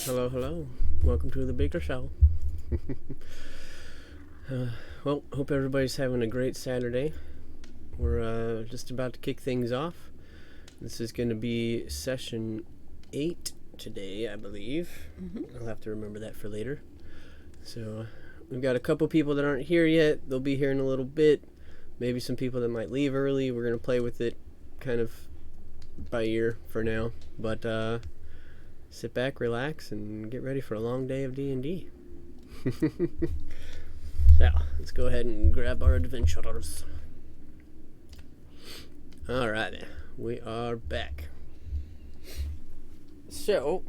Hello, hello. Welcome to the Beaker Show. Well, hope everybody's having a great Saturday. We're just about to kick things off. This is going to be session 8 today, I believe. I'll have to remember that for later. So, we've got a couple people that aren't here yet. They'll be here in a little bit. Maybe some people that might leave early. We're going to play with it kind of by ear for now. But, sit back, relax, and get ready for a long day of D&D. So, let's go ahead and grab our adventurers. Alrighty, we are back. So,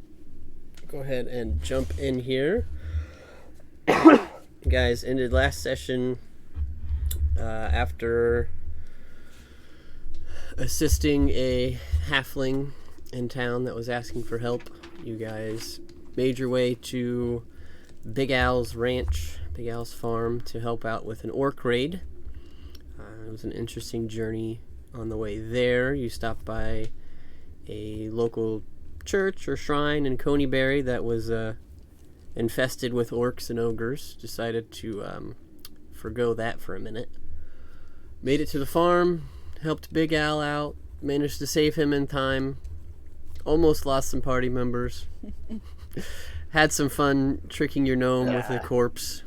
go ahead and jump in here. You guys ended last session after assisting a halfling in town that was asking for help. You guys made your way to Big Al's ranch, Big Al's farm, to help out with an orc raid. It was an interesting journey. On the way there, you stopped by a local church or shrine in Coneyberry that was infested with orcs and ogres. Decided to forgo that for a minute. Made it to the farm, helped Big Al out, managed to save him in time. Almost lost some party members. Had some fun tricking your gnome with a corpse.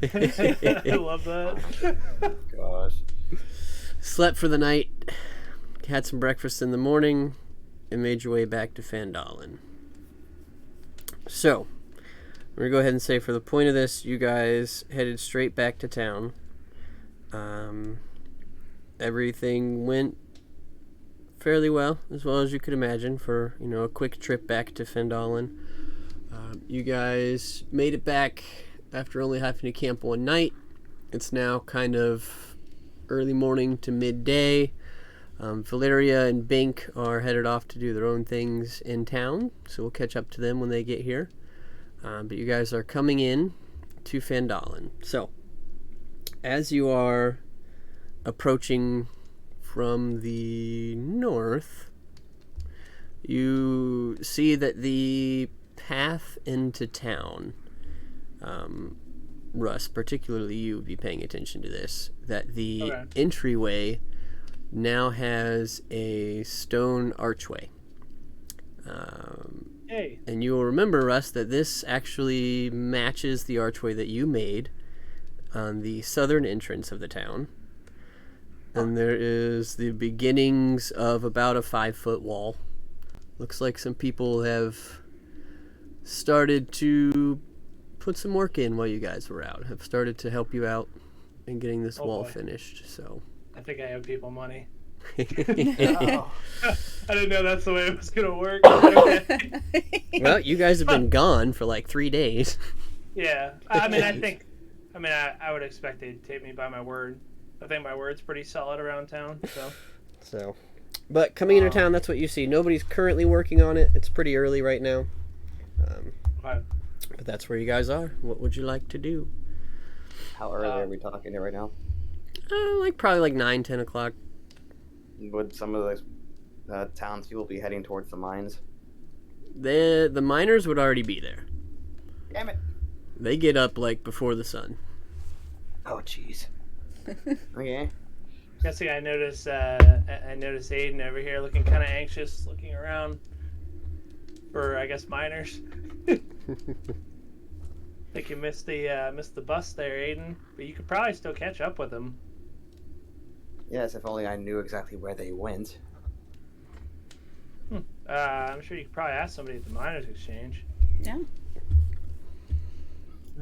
I love that. Gosh. Slept for the night. Had some breakfast in the morning. And made your way back to Fandolin. So, we're going to go ahead and say for the point of this, you guys headed straight back to town. Everything went fairly well as you could imagine for, a quick trip back to Fandolin. You guys made it back after only having to camp one night. It's now kind of early morning to midday. Valeria and Bink are headed off to do their own things in town, so we'll catch up to them when they get here. But you guys are coming in to Fandolin. So, as you are approaching from the north, you see that the path into town, Russ, particularly you would be paying attention to this, that the entryway now has a stone archway. And you will remember, Russ, that this actually matches the archway that you made on the southern entrance of the town. And there is the beginnings of about a 5-foot wall. Looks like some people have started to put some work in while you guys were out. Have started to help you out in getting this wall finished. So I think I have people money. Oh. I didn't know that's the way it was going to work. Okay. Well, you guys have been gone for like 3 days. Yeah. I would expect they'd take me by my word. I think my word's pretty solid around town, so. But coming into town, that's what you see. Nobody's currently working on it. It's pretty early right now. But that's where you guys are. What would you like to do? How early are we talking here right now? Probably like 9, 10 o'clock. Would some of the townspeople be heading towards the mines? The miners would already be there. Damn it. They get up before the sun. Oh, jeez. Okay. Guessing I noticed Aiden over here looking kind of anxious, looking around for, I guess, miners. Think you missed the bus there, Aiden, but you could probably still catch up with them. Yes, if only I knew exactly where they went. I'm sure you could probably ask somebody at the miners' exchange. Yeah.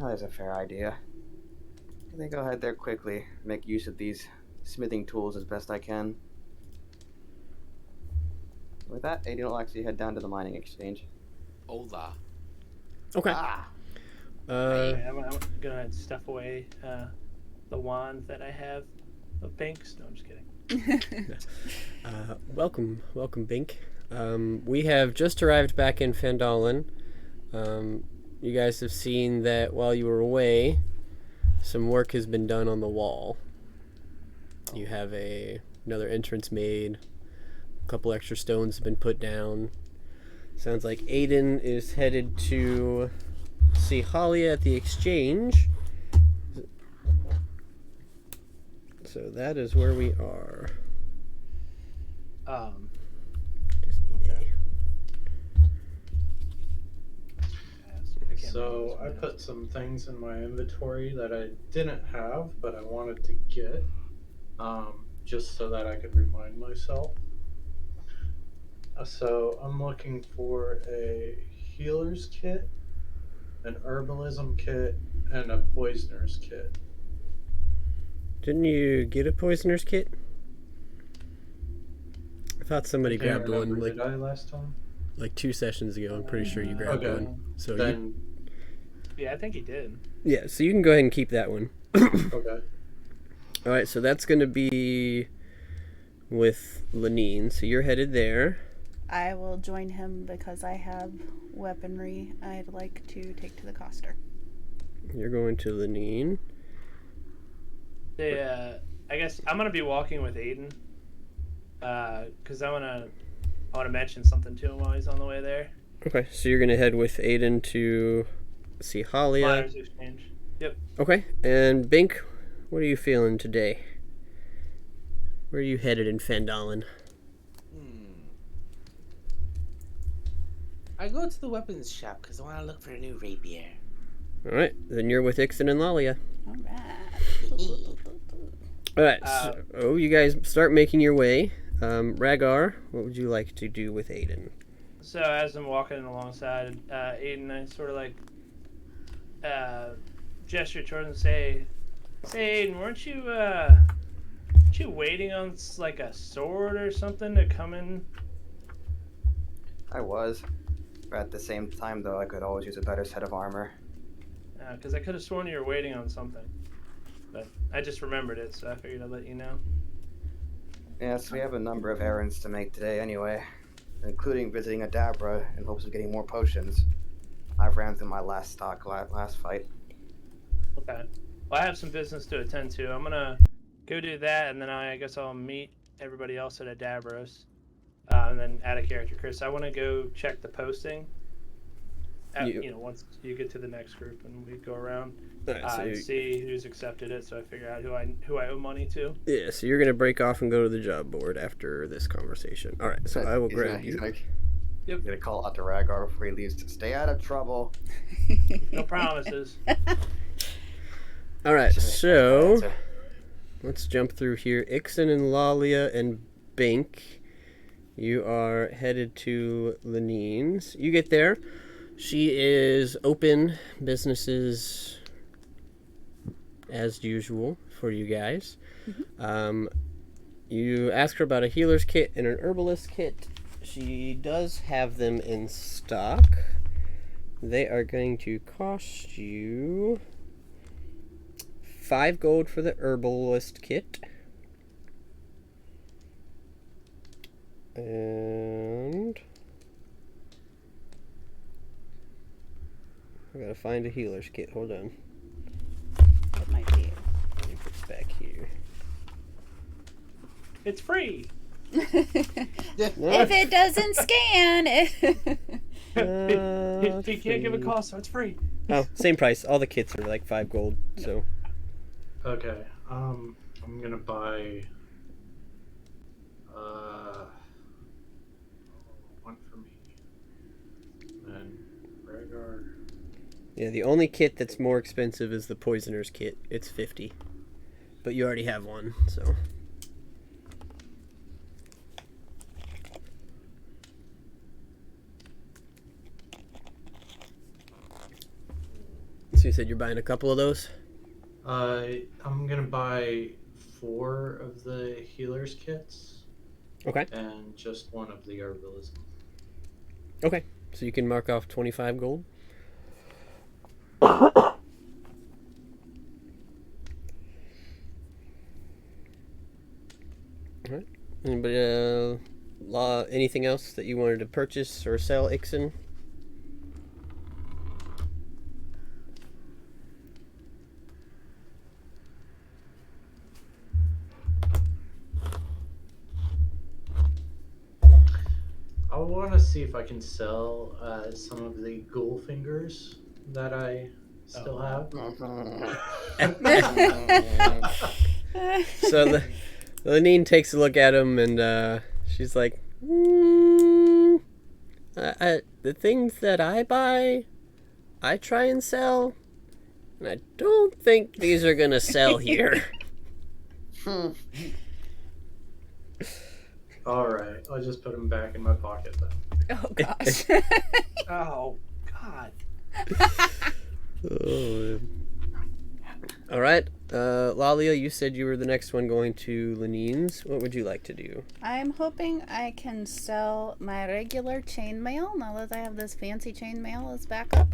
Oh, that's a fair idea. I think I'll head there quickly, make use of these smithing tools as best I can. With that, Aiden will actually head down to the mining exchange. Hola. Okay. I'm gonna stuff away the wand that I have of Binks. No, I'm just kidding. Welcome, Bink. We have just arrived back in Fandolin. You guys have seen that while you were away, some work has been done on the wall. You have another entrance made. A couple extra stones have been put down. Sounds like Aiden is headed to see Halia at the exchange. So that is where we are. Just need Okay. So I put some things in my inventory that I didn't have, but I wanted to get, just so that I could remind myself. So I'm looking for a healer's kit, an herbalism kit, and a poisoner's kit. Didn't you get a poisoner's kit? I thought somebody I can't grabbed one remember, did I last time? like 2 sessions ago. I'm pretty sure you grabbed Okay. one. So Then, Yeah, I think he did. yeah, so you can go ahead and keep that one. okay. All right, so that's going to be with Lenine. So you're headed there. I will join him because I have weaponry I'd like to take to the coster. You're going to Lenine. I guess I'm gonna be walking with Aiden, because I wanna mention something to him while he's on the way there. Okay, so you're going to head with Aiden to see Halia. Flyers exchange. Yep. Okay, and Bink, what are you feeling today? Where are you headed in Fandolin? I go to the weapons shop because I want to look for a new rapier. All right, then you're with Ixon and Lalia. Alright. All right, so you guys start making your way. Rhaegar, what would you like to do with Aiden? So as I'm walking alongside Aiden, I sort of like gesture towards him and say, Aiden, weren't you waiting on like a sword or something to come in? I was. But at the same time, though, I could always use a better set of armor. Because I could have sworn you were waiting on something. But I just remembered it, so I figured I'd let you know. Yes, we have a number of errands to make today anyway, including visiting Adabra in hopes of getting more potions. I've ran through my last stock last fight. Okay. Well, I have some business to attend to. I'm gonna go do that, and then I guess I'll meet everybody else at Adabros. And then add a character, Chris. I want to go check the posting. Once you get to the next group, and we go around and see who's accepted it, so I figure out who I owe money to. Yeah, so you're gonna break off and go to the job board after this conversation. All right, so I will grab you. Yep. Gonna call out to Rhaegar before he leaves to stay out of trouble. No promises. All right, so let's jump through here. Ixon and Lalia and Bink. You are headed to Lenine's. You get there. She is open, businesses as usual for you guys. Mm-hmm. You ask her about a healer's kit and an herbalist kit. She does have them in stock. They are going to cost you 5 gold for the herbalist kit. And I gotta find a healer's kit. Hold on. It might be. Let me put it back here. It's free. If it doesn't scan. He can't give a cost, so it's free. Oh, same price. All the kits are like 5 gold. So. Okay. I'm gonna buy. One for me. And Rhaegar. Yeah, the only kit that's more expensive is the poisoner's kit. It's 50. But you already have one, so. So you said you're buying a couple of those? I'm gonna buy 4 of the healer's kits. Okay. And just 1 of the herbalism. Okay. So you can mark off 25 gold. Alright. Anybody, anything else that you wanted to purchase or sell, Ixon? I'll want to see if I can sell some of the ghoul fingers that I still have. So Lenine takes a look at him and she's like, the things that I buy, I try and sell, and I don't think these are gonna sell here. All right, I'll just put them back in my pocket then. Oh gosh. Oh God. Oh, all right, Lalia, you said you were the next one going to Lenine's. What would you like to do? I'm hoping I can sell my regular chainmail now that I have this fancy chainmail as backup.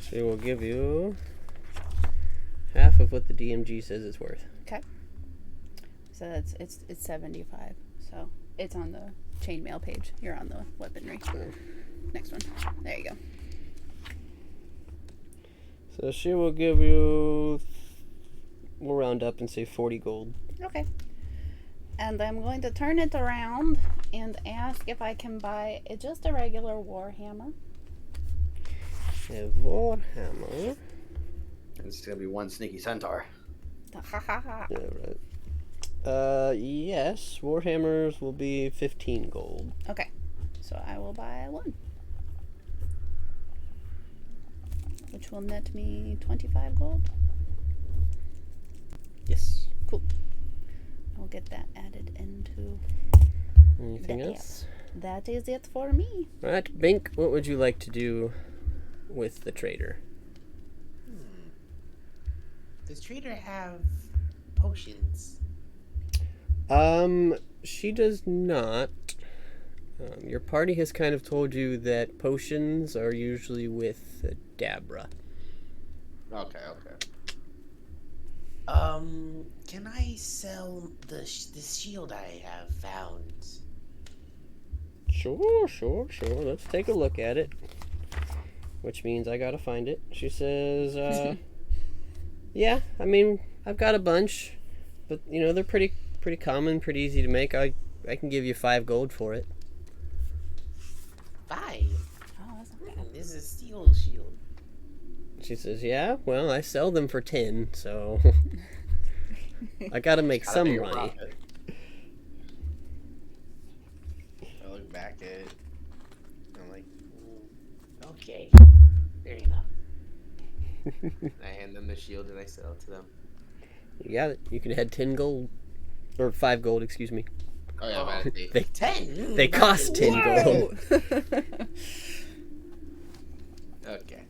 She will give you half of what the DMG says it's worth. Okay. So it's 75. So it's on the chainmail page. You're on the weaponry. Next one. There you go. So she will give you, we'll round up and say 40 gold. Okay. And I'm going to turn it around and ask if I can buy just a regular warhammer. A warhammer. It's gonna be one sneaky centaur. Ha ha ha. Yeah, right. Yes, warhammers will be 15 gold. Okay. So I will buy one. Which will net me 25 gold. Yes. Cool. I'll get that added into... Anything That- else? That is it for me. Right, Bink, what would you like to do with the trader? Does Trader have potions? She does not. Your party has kind of told you that potions are usually with Dabra. Okay. Can I sell the shield I have found? Sure. Let's take a look at it. Which means I gotta find it. She says, yeah, I mean, I've got a bunch, but, you know, they're pretty common, pretty easy to make. I can give you 5 gold for it. 5? Oh, that's not bad. This is a steel shield. She says, yeah, well, I sell them for 10, so I gotta make Gotta some make a money. profit. I look back at it. I'm like, okay, fair enough. I hand them the shield and I sell it to them. You got it. You can head 10 gold. Or 5 gold, excuse me. Oh yeah, man. They 10. They cost 10 gold. Okay.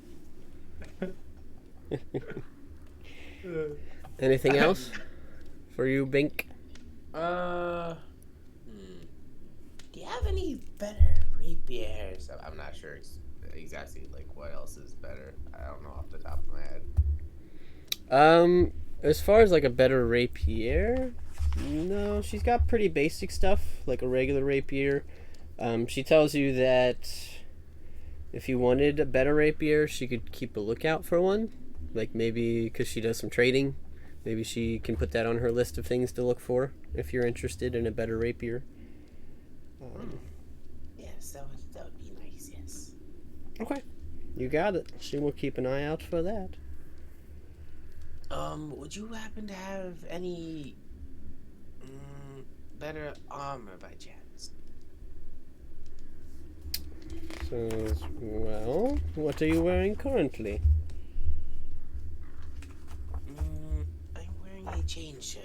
Anything else for you, Bink? Do you have any better rapiers? I'm not sure exactly like what else is better. I don't know off the top of my head. As far as like a better rapier, no, she's got pretty basic stuff, like a regular rapier. She tells you that if you wanted a better rapier, she could keep a lookout for one. Like maybe because she does some trading, maybe she can put that on her list of things to look for if you're interested in a better rapier. Yes, that would be nice. Yes. Okay, you got it. She will keep an eye out for that. Would you happen to have any better armor by chance? Says, well, what are you wearing currently? I'm wearing a chain shirt.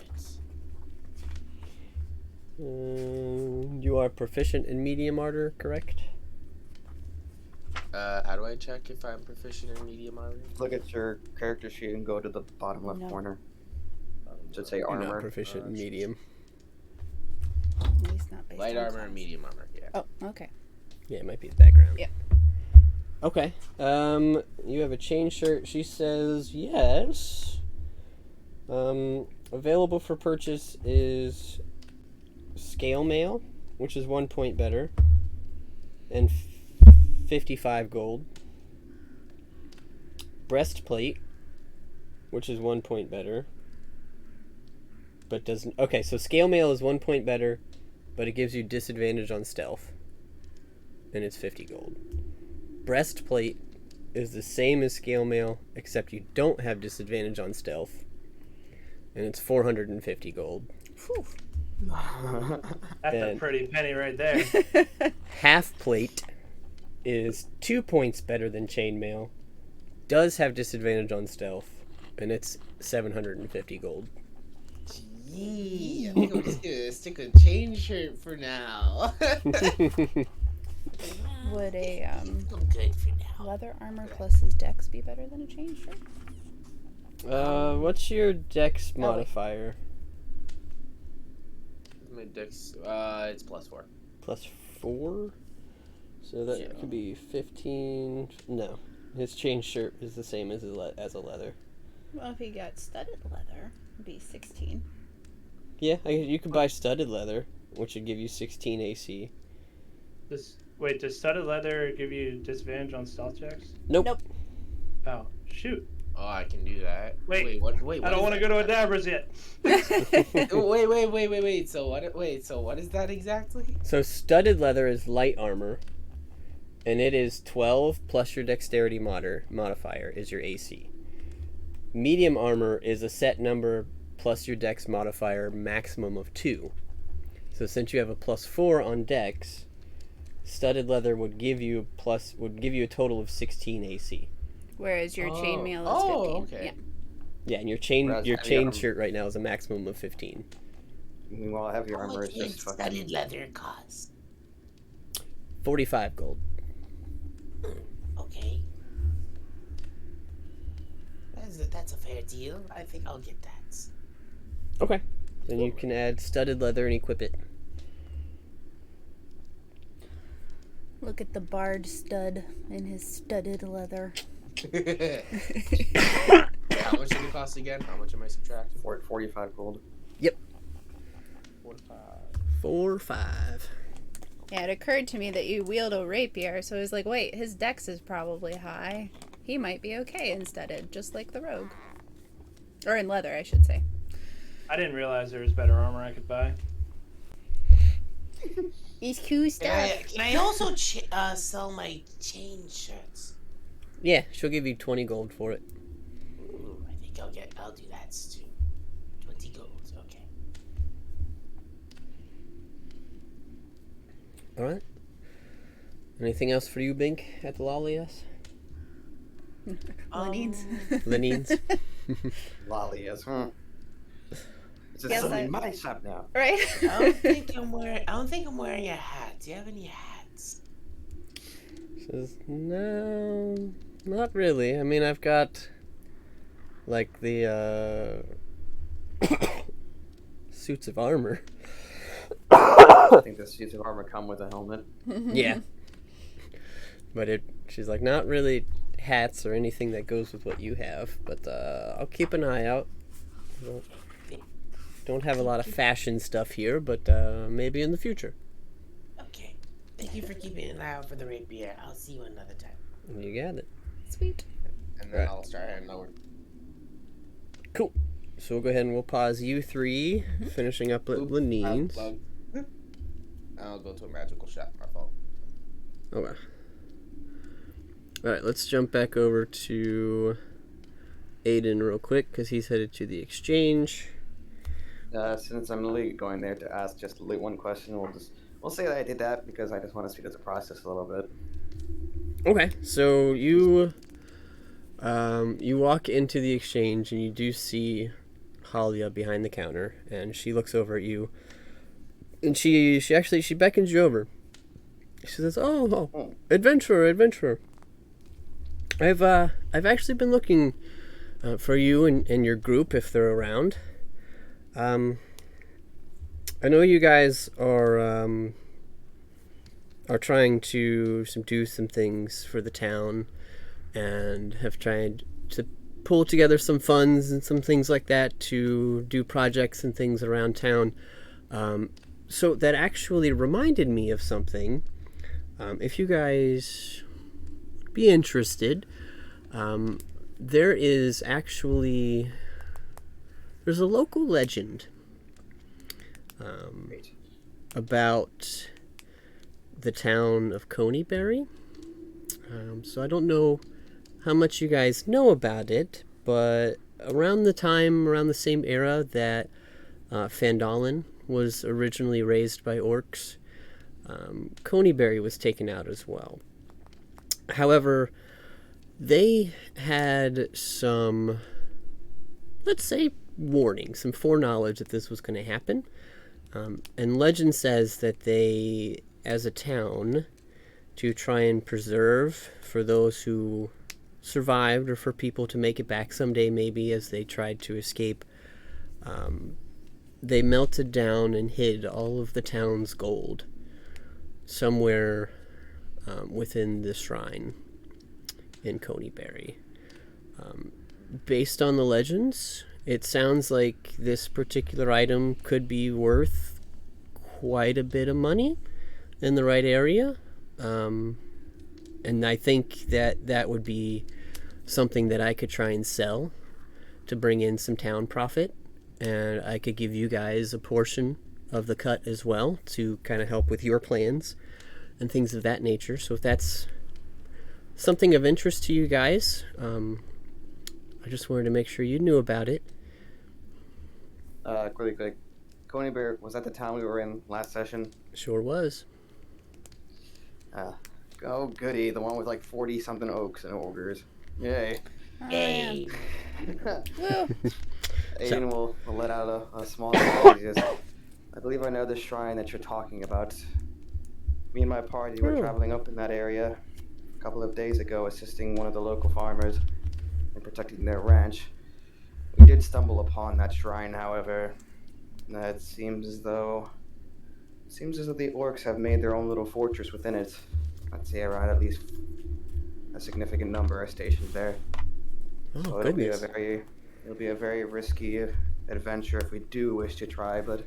You are proficient in medium armor, correct? How do I check if I'm proficient in medium armor? Look at your character sheet and go to the bottom left No. corner. Should say You're armor. not proficient in medium. At least not based Light on armor class. and medium armor, yeah. Oh, okay. Yeah, it might be the background. Yep. Okay. You have a chain shirt. She says yes. Available for purchase is scale mail, which is 1 point better, and 55 gold. Breastplate, which is 1 point better, but doesn't. Okay, so scale mail is 1 point better, but it gives you disadvantage on stealth, and it's 50 gold. Breastplate is the same as scale mail, except you don't have disadvantage on stealth, and it's 450 gold. Whew. That's a And- pretty penny right there. Half plate is 2 points better than chainmail, does have disadvantage on stealth, and it's 750 gold. Gee, I think I'm just gonna stick with chain shirt for now. Would a I'm good for now. leather armor plus his dex be better than a chain shirt? What's your dex modifier? My dex, it's +4. Plus 4? So that Yeah. could be 15. No, his chain shirt is the same as a leather. Well, if he got studded leather, it'd be 16. Yeah, you could buy studded leather, which would give you 16 AC. Does studded leather give you disadvantage on stealth checks? Nope. Nope. Oh, shoot. Oh, I can do that. Wait, what? I don't want to go to Adabra's yet. Wait. So what is that exactly? So studded leather is light armor, and it is 12 plus your dexterity modifier is your AC. Medium armor is a set number plus your dex modifier maximum of 2. So since you have a +4 on dex, studded leather would give you a total of 16 AC. Whereas your chainmail is 15. Oh, okay. Yeah. Yeah, and your Whereas chain heavy armor- shirt right now is a maximum of 15. Meanwhile, heavy armor is just fucking. studded leather cost? 45 gold. Okay. That's a fair deal. I think I'll get that. Okay. Then you can add studded leather and equip it. Look at the bard stud in his studded leather. Yeah, how much did it cost again? How much am I subtracting? 45 gold. 45. 4, 5. Yeah, it occurred to me that you wield a rapier, so I was like, wait, his dex is probably high. He might be okay in studded, just like the rogue. Or in leather, I should say. I didn't realize there was better armor I could buy. He's cool stuff. Can I also sell my chain shirts? Yeah, she'll give you 20 gold for it. Ooh, I think I'll do that too. 20 gold, okay. Alright. Anything else for you, Bink, at the Lollies? Linings. Linines? Lolly is, huh? It's Yes, suddenly I- my shop now. Right? I don't think I'm wearing a hat. Do you have any hats? Says, no, not really. I mean, I've got, like, the, suits of armor. I think the suits of armor come with a helmet. Yeah. But she's like, not really hats or anything that goes with what you have, but I'll keep an eye out. Don't have a lot of fashion stuff here, but maybe in the future. Okay. Thank you for keeping an eye out for the rapier. I'll see you another time. You got it. Sweet. And then Right. I'll start heading over. Cool. So we'll go ahead and we'll pause you three, finishing up at Lanine's. I'll go to a magical shop. My fault. Okay. Alright, let's jump back over to Aiden real quick, because he's headed to the exchange. Since I'm literally going there to ask just one question, we'll say that I did that because I just want to speed up the process a little bit. Okay, so you walk into the exchange and you do see Halia behind the counter, and she looks over at you, and she beckons you over. She says, "Oh, adventurer. I've actually been looking for you and your group if they're around. I know you guys are trying to do some things for the town, and have tried to pull together some funds and some things like that to do projects and things around town. So that actually reminded me of something. If you guys would be interested, there's a local legend. Great. about the town of Coneyberry. So I don't know how much you guys know about it, but around the same era that Fandolin was originally raised by orcs, Coneyberry was taken out as well. However, they had some, let's say, warning, some foreknowledge that this was going to happen. And legend says that they, as a town, to try and preserve for those who survived or for people to make it back someday, maybe as they tried to escape, they melted down and hid all of the town's gold somewhere within the shrine in Coneyberry. Based on the legends, it sounds like this particular item could be worth quite a bit of money in the right area. And I think that would be something that I could try and sell to bring in some town profit. And I could give you guys a portion of the cut as well to kind of help with your plans and things of that nature. So if that's something of interest to you guys, I just wanted to make sure you knew about it. Really quick. Coneyberry, was that the town we were in last session? Sure was. Oh, goody. The one with like 40-something oaks and ogres. Yay. Oh, man. Woo. Aiden will let out a small enthusiast. I believe I know the shrine that you're talking about. Me and my party were traveling up in that area a couple of days ago, assisting one of the local farmers in protecting their ranch. We did stumble upon that shrine, however. It seems as though the orcs have made their own little fortress within it. I'd say around at least a significant number are stationed there. Oh, so goodness. It'll be a very risky adventure if we do wish to try, but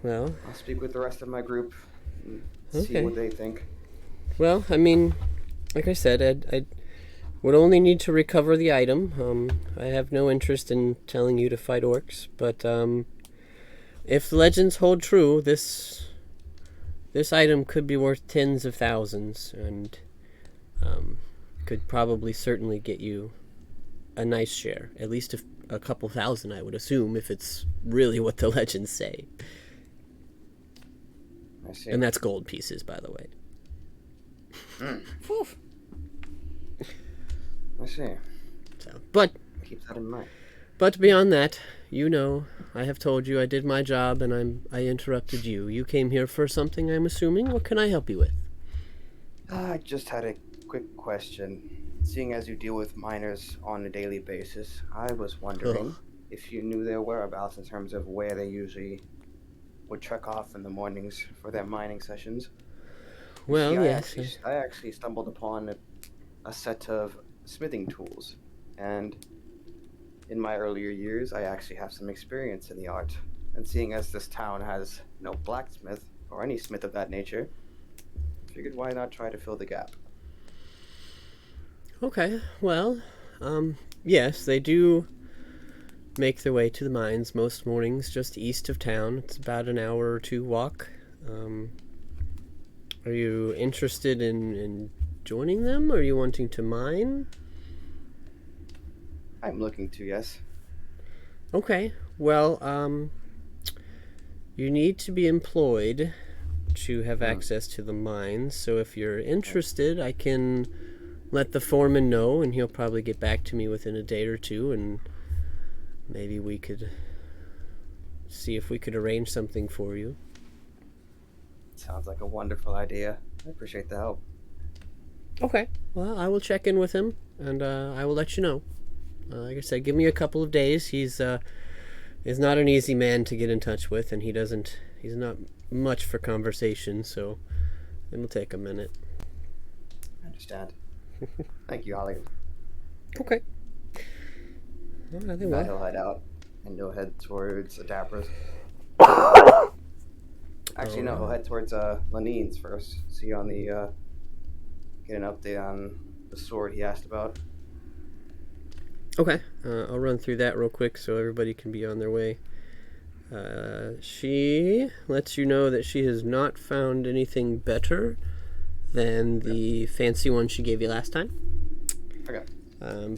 Well, I'll speak with the rest of my group and Okay. see what they think. well, I mean, like I said, I would only need to recover the item. I have no interest in telling you to fight orcs, but if the legends hold true, this item could be worth tens of thousands, and could probably certainly get you a nice share, at least a couple thousand, I would assume, if it's really what the legends say. I see. And that's gold pieces, by the way. Whew. I see. So, but Keep that in mind. beyond that, you know, I have told you I did my job, and I interrupted you. You came here for something, I'm assuming. What can I help you with? I just had a quick question. Seeing as you deal with miners on a daily basis, I was wondering if you knew their whereabouts in terms of where they usually would trek off in the mornings for their mining sessions. Well, See, yes. I actually stumbled upon a set of smithing tools, and in my earlier years, I actually have some experience in the art. And seeing as this town has no blacksmith or any smith of that nature, figured why not try to fill the gap. Okay, well, yes, they do make their way to the mines most mornings just east of town. It's about an hour or two walk. Are you interested in joining them? Or are you wanting to mine? I'm looking to, yes. Okay, well, you need to be employed to have access to the mines. So if you're interested, I can let the foreman know, and he'll probably get back to me within a day or two, and maybe we could see if we could arrange something for you. Sounds like a wonderful idea. I appreciate the help. Okay, well, I will check in with him, and I will let you know. Like I said, give me a couple of days. He's not an easy man to get in touch with, and he's not much for conversation, so it'll take a minute. I understand. Thank you, Ollie. Okay. Well, I think Now well. he'll head out and he'll head towards Adabra's. Actually, no, he'll head towards Lanine's first. See on the get an update on the sword he asked about. Okay, I'll run through that real quick so everybody can be on their way. She lets you know that she has not found anything better than the fancy one she gave you last time. Okay.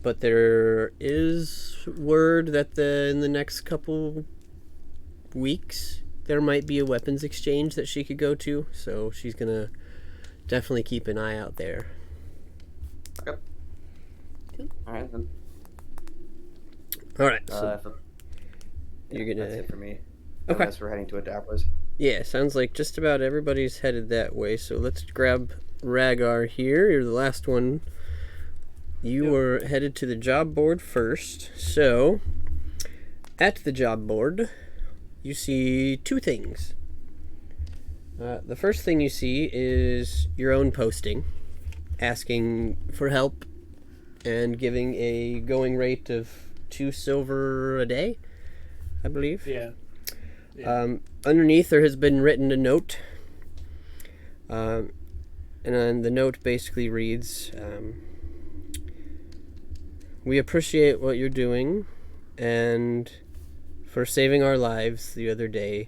But there is word that in the next couple weeks there might be a weapons exchange that she could go to, so she's gonna definitely keep an eye out there. Okay. All right then. All right, so you're gonna. That's it for me. Okay. Unless we're heading to Adabra's. Yeah, sounds like just about everybody's headed that way. So let's grab Rhaegar here. You're the last one. You were headed to the job board first. So, at the job board, you see two things. The first thing you see is your own posting, asking for help and giving a going rate of 2 silver a day, I believe. Yeah. Underneath there has been written a note, and then the note basically reads, we appreciate what you're doing and for saving our lives the other day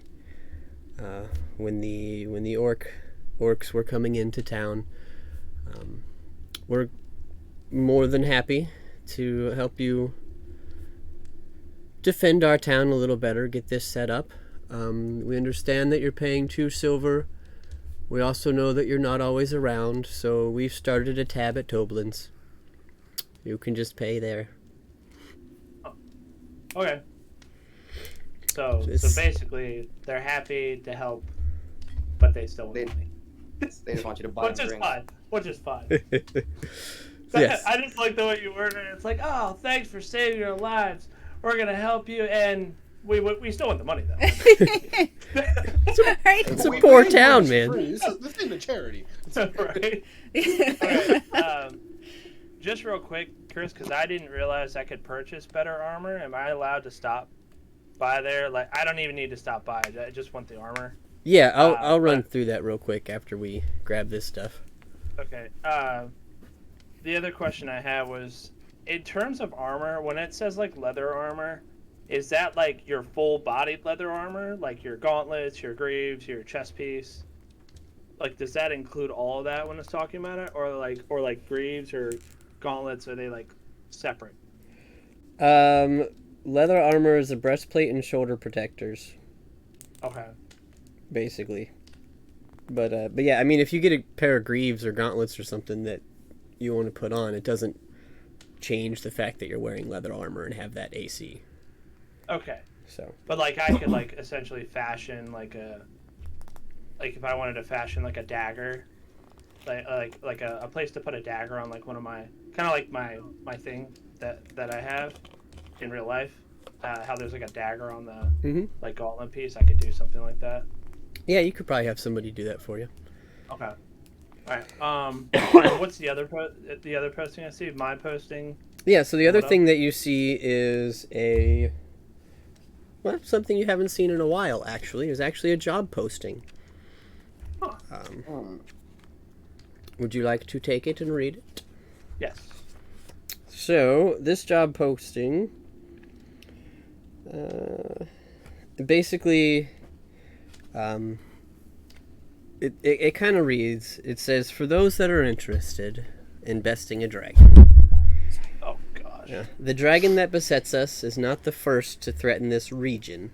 when the orcs were coming into town. We're more than happy to help you defend our town a little better, get this set up. We understand that you're paying 2 silver. We also know that you're not always around, so we've started a tab at Toblin's. You can just pay there. Okay. So basically, they're happy to help, but they still want money. They just want you to buy Which is drinks. fine. Which is fine. Yes. I just like the way you worded it. It's like, oh, thanks for saving our lives. We're gonna help you, and we still want the money though. Right? It's a poor town, man. This ain't a charity. Right. Okay. Just real quick, Chris, because I didn't realize I could purchase better armor. Am I allowed to stop by there? Like, I don't even need to stop by. I just want the armor. Yeah, I'll run through that real quick after we grab this stuff. Okay. The other question I had was, in terms of armor, when it says like leather armor, is that like your full-bodied leather armor, like your gauntlets, your greaves, your chest piece? Like, does that include all of that when it's talking about it, or like greaves or gauntlets? Are they like separate? Leather armor is a breastplate and shoulder protectors, Okay. basically. But yeah, I mean, if you get a pair of greaves or gauntlets or something that you want to put on, it doesn't change the fact that you're wearing leather armor and have that AC. Okay. So. But like, I could like essentially fashion like if I wanted to fashion like a dagger, like a place to put a dagger on, like one of my kind of like my thing that I have in real life. How there's like a dagger on the like gauntlet piece. I could do something like that. Yeah, you could probably have somebody do that for you. Okay. All right. What's the other posting I see? My posting. Yeah. So the other thing that you see is something you haven't seen in a while. Actually, is actually a job posting. Huh. Would you like to take it and read it? Yes. So this job posting, basically. It kind of reads, it says, for those that are interested in besting a dragon. Oh, gosh. Yeah. The dragon that besets us is not the first to threaten this region.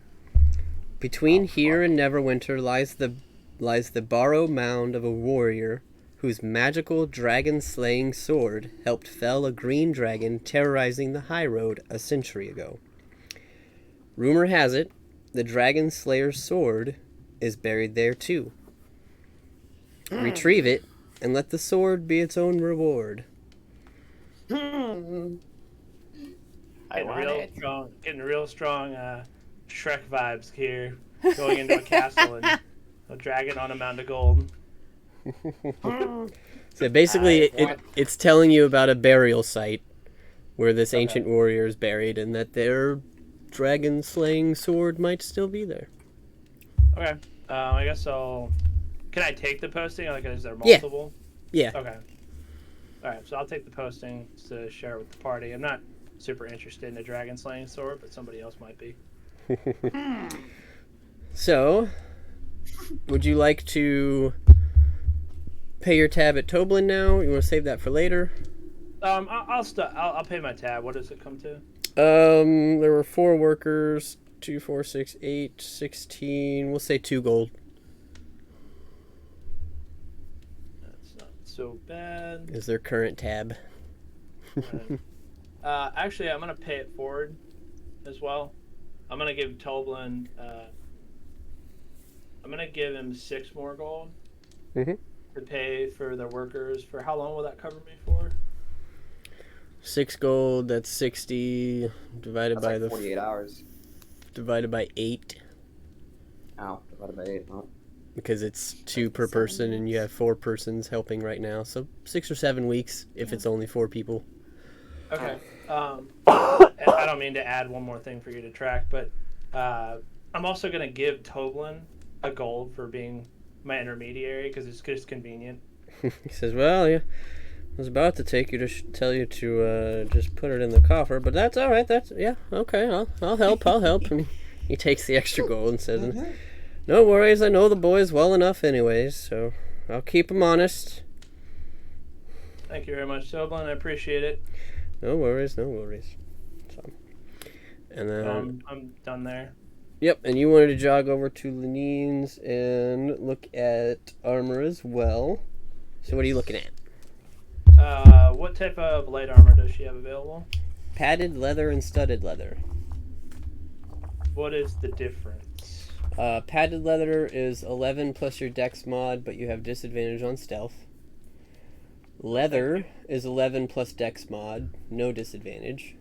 Between here and Neverwinter lies the Barrow Mound of a warrior whose magical dragon-slaying sword helped fell a green dragon terrorizing the high road a century ago. Rumor has it, the dragon slayer's sword is buried there too. Retrieve it, and let the sword be its own reward. Getting real strong Shrek vibes here. Going into a castle and a dragon on a mound of gold. So basically, it's telling you about a burial site where this ancient warrior is buried, and that their dragon-slaying sword might still be there. Okay. I guess I'll... Can I take the posting? Like, is there multiple? Yeah. Okay. Alright, so I'll take the posting to share with the party. I'm not super interested in a dragon slaying sword, but somebody else might be. So, would you like to pay your tab at Toblin now? You want to save that for later? I'll pay my tab. What does it come to? There were 4 workers. 2, 4, 6, 8, 16. We'll say 2 gold. That's not so bad. Is their current tab. Actually, I'm gonna pay it forward as well. I'm gonna give Toblin. I'm gonna give him 6 more gold Mm-hmm. to pay for the workers. For how long will that cover me for? 6 gold, that's 60 divided That's by like the 48 hours. divided by 8 Oh, divided by 8. Huh? because it's 2 per 7 person and you weeks. have 4 persons helping right now. So 6 or 7 weeks if it's only 4 people. Okay. I don't mean to add one more thing for you to track, but I'm also gonna give Toblin a gold for being my intermediary because it's just convenient. He says, "Well, yeah, I was about to take you to tell you to just put it in the coffer, but that's all right. That's yeah, okay. I'll help. I'll help." And he takes the extra gold and says, "No worries. I know the boys well enough, anyways. So I'll keep them honest. Thank you very much, Toblin. I appreciate it. No worries. No worries." So, and then I'm done there. yep. And you wanted to jog over to Lenine's and look at armor as well. So what are you looking at? What type of light armor does she have available? Padded leather and studded leather. What is the difference? Padded leather is 11 plus your dex mod, but you have disadvantage on stealth. Leather is 11 plus dex mod, no disadvantage.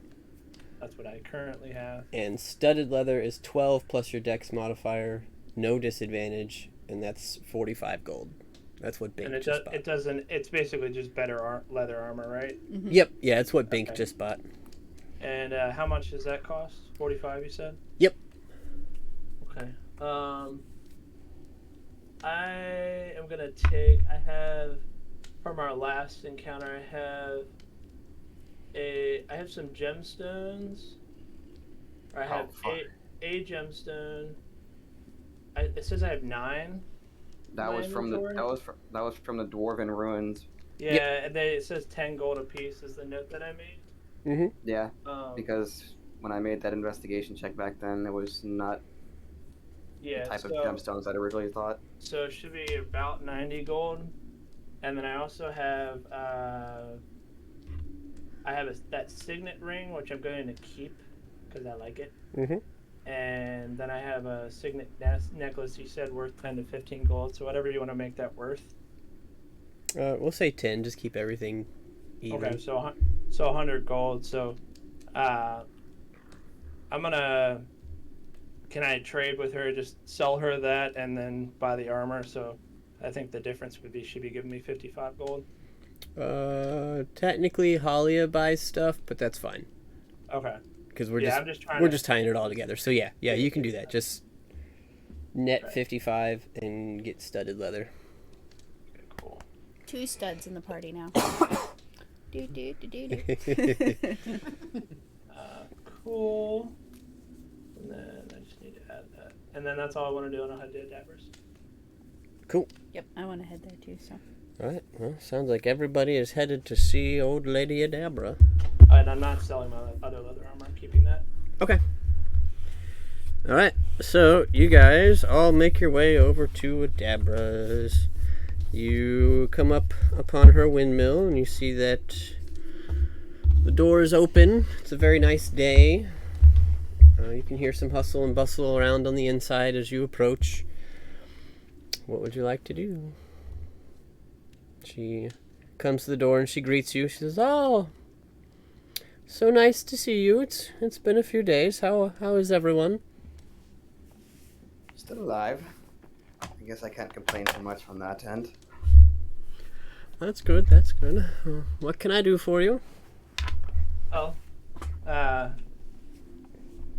That's what I currently have. And studded leather is 12 plus your dex modifier, no disadvantage, and that's 45 gold. That's what Bink And it just bought. it doesn't. It's basically just better leather armor, right? Yep, yeah, it's what Bink Okay. just bought. And how much does that cost? 45, you said? Yep. Okay. I am gonna take. I have from our last encounter. I have some gemstones. I have a gemstone. It says I have 9. That My was from the inventory? that was from the Dwarven Ruins. Yeah, and it says 10 gold apiece is the note that I made. Mm-hmm. Yeah, Um, because when I made that investigation check back then, it was not yeah, the type so, of gemstones I'd originally thought. so it should be about 90 gold. And then I also have that signet ring, which I'm going to keep because I like it. Mm-hmm. And then I have a signet necklace you said worth 10 to 15 gold. So whatever you want to make that worth. We'll say 10, just keep everything even. Okay, so 100 gold. So I'm gonna. Can I trade with her? Just sell her that and then buy the armor. So I think the difference would be she'd be giving me 55 gold. Technically Halia buys stuff, but that's fine. Okay. Because we're I'm just trying. we're just tying it all together. So yeah, you can do that. Just net Right. 55 and get studded leather. Okay, cool. 2 studs in the party now. do, do, do, do, do. Cool. And then I just need to add that. And then that's all I want to do, and I'll head to Dabbers. Yep, I want to head there too, so. Alright, well, sounds like everybody is headed to see old Lady Adabra. And I'm not selling my other leather armor. I'm keeping that. Okay. Alright, so you guys all make your way over to Adabra's. You come up upon her windmill and you see that the door is open. It's a very nice day. You can hear some hustle and bustle around on the inside as you approach. What would you like to do? She comes to the door and she greets you. She says, "Oh, so nice to see you. It's been a few days. How is everyone?" Still alive. I guess I can't complain too much from that end. That's good. That's good. What can I do for you? Oh, I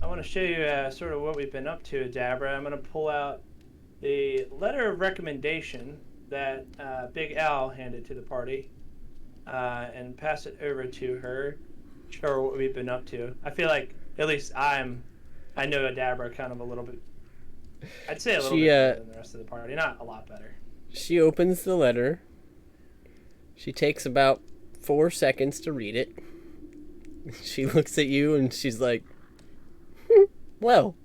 want to show you sort of what we've been up to, Dabra. I'm going to pull out the letter of recommendation that Big Al handed to the party and pass it over to her. Show her what we've been up to. I feel like at least I know Dabra kind of a little bit I'd say a little She, bit better than the rest of the party. Not a lot better. She opens the letter. She takes about 4 seconds to read it. She looks at you and she's like, well,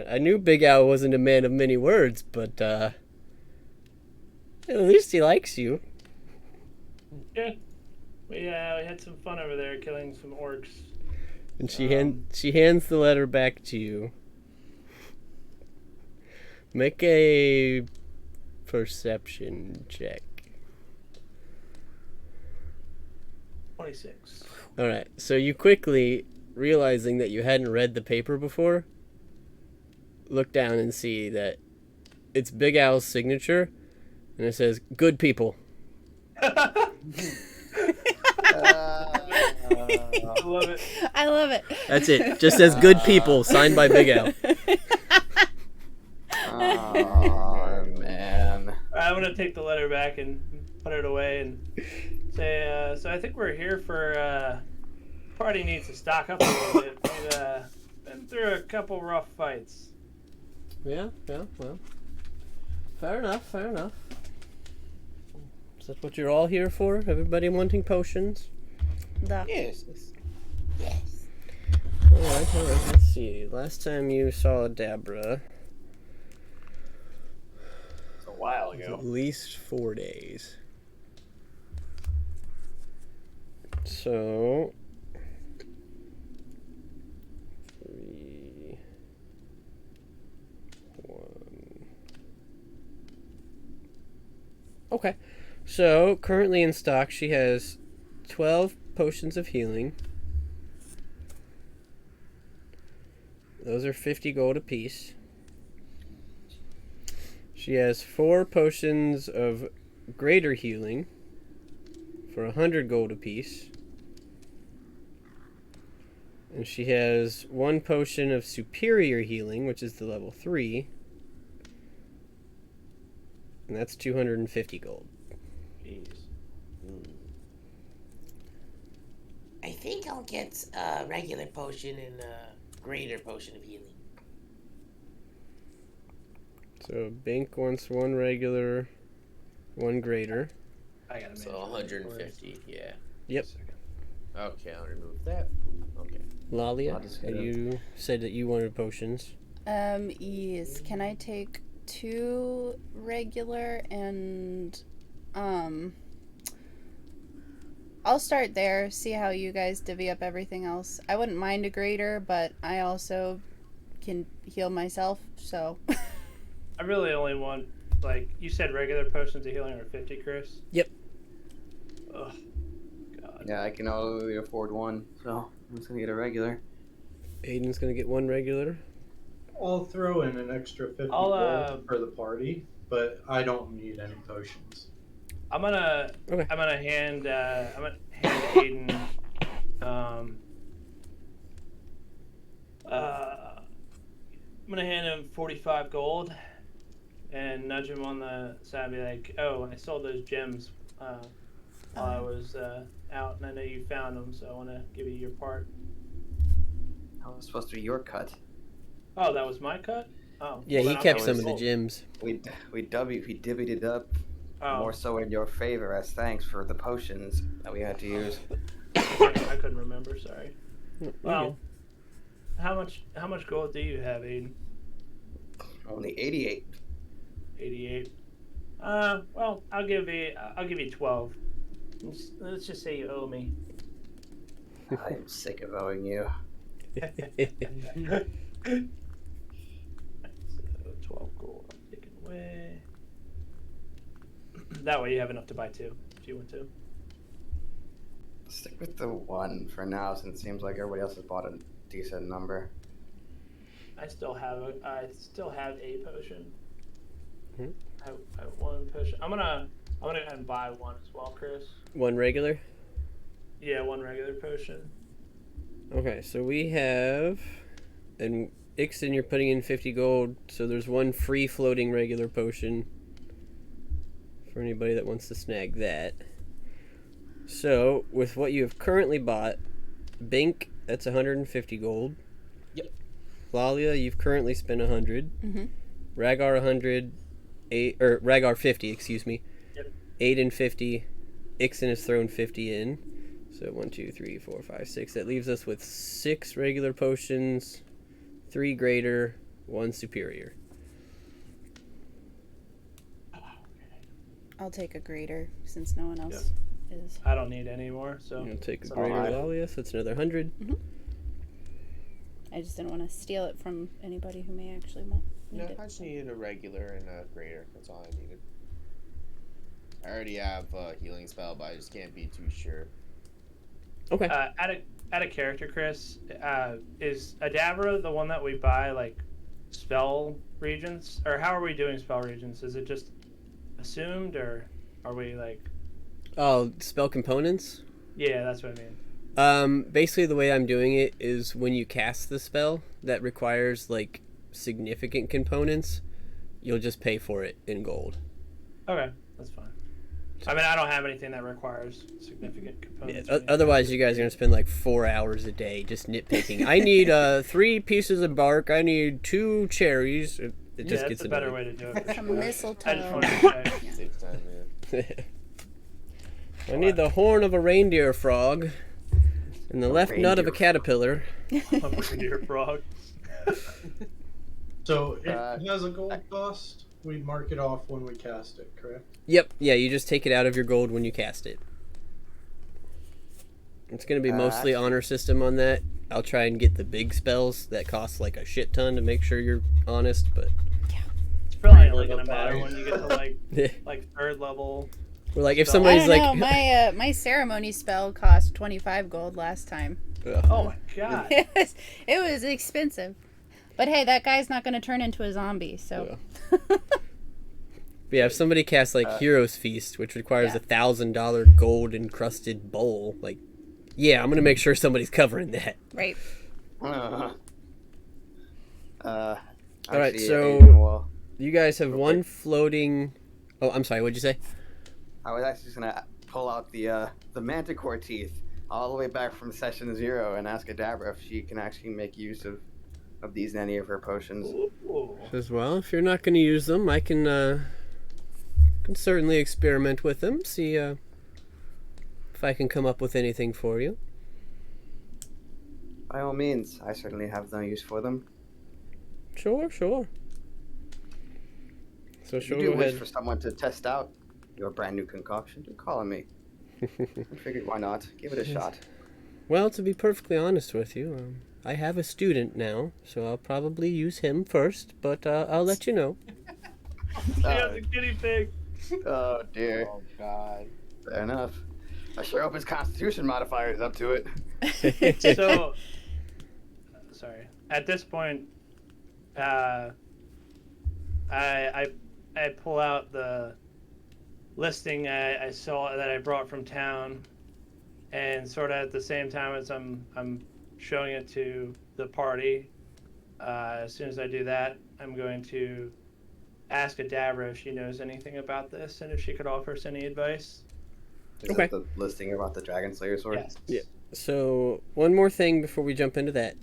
I knew Big Al wasn't a man of many words, but at least he likes you. Yeah. We had some fun over there killing some orcs. And she hands the letter back to you. Make a perception check. 26. Alright, so you quickly, realizing that you hadn't read the paper before, look down and see that it's Big Al's signature, and it says, good people. I love it. I love it. That's it. Just says good people, signed by Big Al. Oh, man. I'm going to take the letter back and put it away and say, so I think we're here for, party needs to stock up a little bit. We've been through a couple rough fights. Yeah, well. Fair enough. Is that what you're all here for? Everybody wanting potions? Yes. Alright, let's see. Last time you saw Dabra, It's a while was ago. at least 4 days. So, 3, 1. Okay. So, currently in stock, she has 12 potions of healing. Those are 50 gold apiece. She has 4 potions of greater healing for 100 gold apiece. And she has 1 potion of superior healing, which is the level 3. And that's 250 gold. Jeez. I think I'll get a regular potion and a greater potion of healing. So Bink wants 1 regular, 1 greater. I got to So 150, yeah. Yep. Okay, I'll remove that. Okay. Lalia, I'll just get you said that you wanted potions. Yes. Can I take 2 regular and I'll start there, see how you guys divvy up everything else. I wouldn't mind a greater, but I also can heal myself, so I really only want, like, you said regular potions of healing are 50, Chris? Yep. Ugh. God. Yeah, I can only afford 1, so I'm just gonna get a regular. Aiden's gonna get 1 regular. I'll throw in an extra 50 gold for the party, but I don't need any potions. I'm gonna hand Aiden I'm gonna hand him 45 gold and nudge him on the side and be like, oh, I sold those gems while I was out, and I know you found them, so I want to give you your part. That was supposed to be your cut. Oh, that was my cut? Oh. Yeah, well, he then kept I'll some of get the sold. gems. We divvied it up Oh, more so in your favor as thanks for the potions that we had to use. I couldn't remember, sorry. You're Well, how much gold do you have, Aiden? Only 88. 88. Well, I'll give you 12. Let's just say you owe me. I'm sick of owing you. good. So 12 gold I'm taking away. That way you have enough to buy 2 if you want to. Stick with the 1 for now, since it seems like everybody else has bought a decent number. I still have a potion. Hmm. I have 1 potion. I'm gonna go ahead and buy 1 as well, Chris. 1 regular. Yeah, 1 regular potion. Okay, so we have, and Ixon, you're putting in 50 gold, so there's 1 free floating regular potion for anybody that wants to snag that. So, with what you have currently bought, Bink, that's 150 gold. Yep. Lalia, you've currently spent 100. Mm-hmm. Rhaegar 100, Rhaegar 50, excuse me. Yep. Aiden 50. Ixen has thrown 50 in. So 1, 2, 3, 4, 5, 6. That leaves us with 6 regular potions, 3 greater, 1 superior. I'll take a greater since no one else is. I don't need any more, so. You'll take a so greater I- Lalia, so it's another 100. I just didn't want to steal it from anybody who may actually want No, need it. I just needed a regular and a greater. That's all I needed. I already have a healing spell, but I just can't be too sure. Okay. Add a character, Chris. Is Adabra the one that we buy, like, spell regions? Or how are we doing spell regions? Is it just assumed, or are we, like... Oh, spell components? Yeah, that's what I mean. Basically the way I'm doing it is when you cast the spell that requires, like, significant components, you'll just pay for it in gold. Okay, that's fine. I mean, I don't have anything that requires significant Yeah, components. otherwise you guys are going to spend like 4 hours a day just nitpicking. I need 3 pieces of bark, I need 2 cherries. It Yeah, just that's gets a better annoying. way to do it. For Some sure. mistletoe. I just wanted to check. Saves time, yeah. I need the horn of a reindeer frog and the left nut of a reindeer caterpillar. I'm a reindeer frog. So it Uh, has a gold cost. We mark it off when we cast it, correct? Yep, yeah, you just take it out of your gold when you cast it. It's going to be mostly honor system on that. I'll try and get the big spells that cost like a shit ton to make sure you're honest, but It's probably Regular only gonna matter fight. when you get to like third level. we're like if So- I somebody's don't like know. My ceremony spell cost 25 gold last time. Ugh. Oh my god. It was expensive. But hey, that guy's not going to turn into a zombie, so. But yeah, if somebody casts like Hero's Feast, which requires Yeah. $1,000 gold encrusted bowl, like, yeah, I'm gonna make sure somebody's covering that. Right. All right, so- well, You guys have one floating. Oh, I'm sorry. What'd you say? I was actually just gonna pull out the manticore teeth all the way back from session 0 and ask Adabra if she can actually make use of these in any of her potions. Ooh. As well, if you're not gonna use them, I can certainly experiment with them. See if I can come up with anything for you. By all means, I certainly have no use for them. Sure. So If sure, you do go wish ahead. for someone to test out your brand new concoction, do call on me. I figured why not? Give it a shot. Well, to be perfectly honest with you, I have a student now, so I'll probably use him first, but I'll let you know. She has a guinea pig. Oh dear. Oh god. Fair enough. I sure hope his constitution modifier is up to it. So, sorry. At this point, I pull out the listing I saw that I brought from town, and sort of at the same time as I'm showing it to the party. As soon as I do that, I'm going to ask Adabra if she knows anything about this and if she could offer us any advice. Is Okay. it the listing about the Dragon Slayer sword? Yes. Yeah. So, one more thing before we jump into that.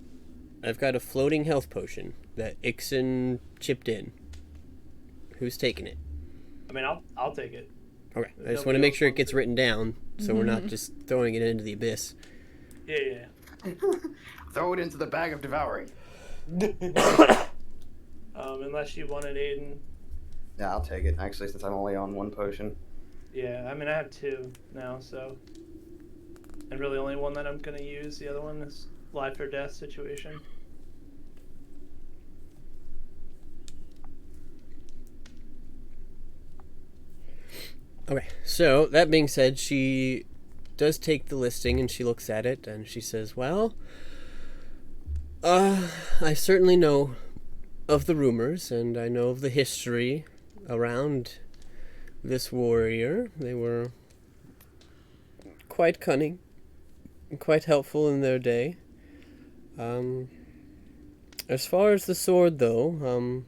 I've got a floating health potion that Ixen chipped in. Who's taking it? I mean, I'll take it. Okay, I just Nobody want to make else sure it wants gets it? written down, so we're not just throwing it into the abyss. Yeah. Throw it into the bag of devouring. Unless you wanted Aiden. Yeah, I'll take it. Actually, since I'm only on 1 potion. Yeah, I mean, I have 2 now, so. And really, only one that I'm going to use. The other one is life or death situation. Okay, so that being said, she does take the listing and she looks at it and she says, well, I certainly know of the rumors and I know of the history around this warrior. They were quite cunning and quite helpful in their day. As far as the sword, though,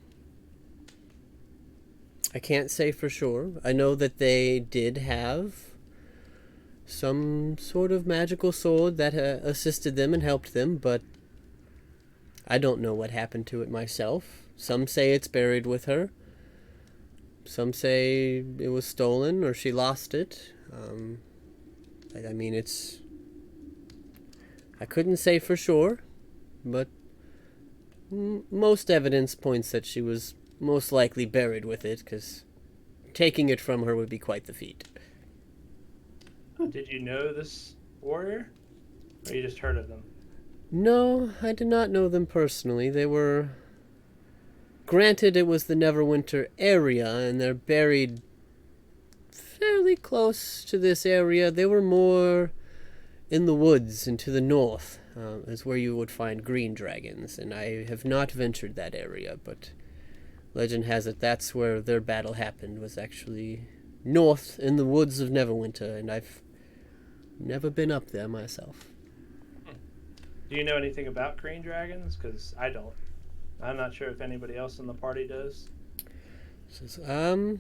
I can't say for sure. I know that they did have some sort of magical sword that assisted them and helped them, but I don't know what happened to it myself. Some say it's buried with her. Some say it was stolen or she lost it. I mean, I couldn't say for sure, but most evidence points that she was most likely buried with it, because taking it from her would be quite the feat. Did you know this warrior? Or you just heard of them? No, I did not know them personally. They were... Granted, it was the Neverwinter area, and they're buried fairly close to this area. They were more in the woods and to the north, is where you would find green dragons, and I have not ventured that area, but legend has it that's where their battle happened, was actually north in the woods of Neverwinter, and I've never been up there myself. Do you know anything about green dragons? Because I don't. I'm not sure if anybody else in the party does. Says, No.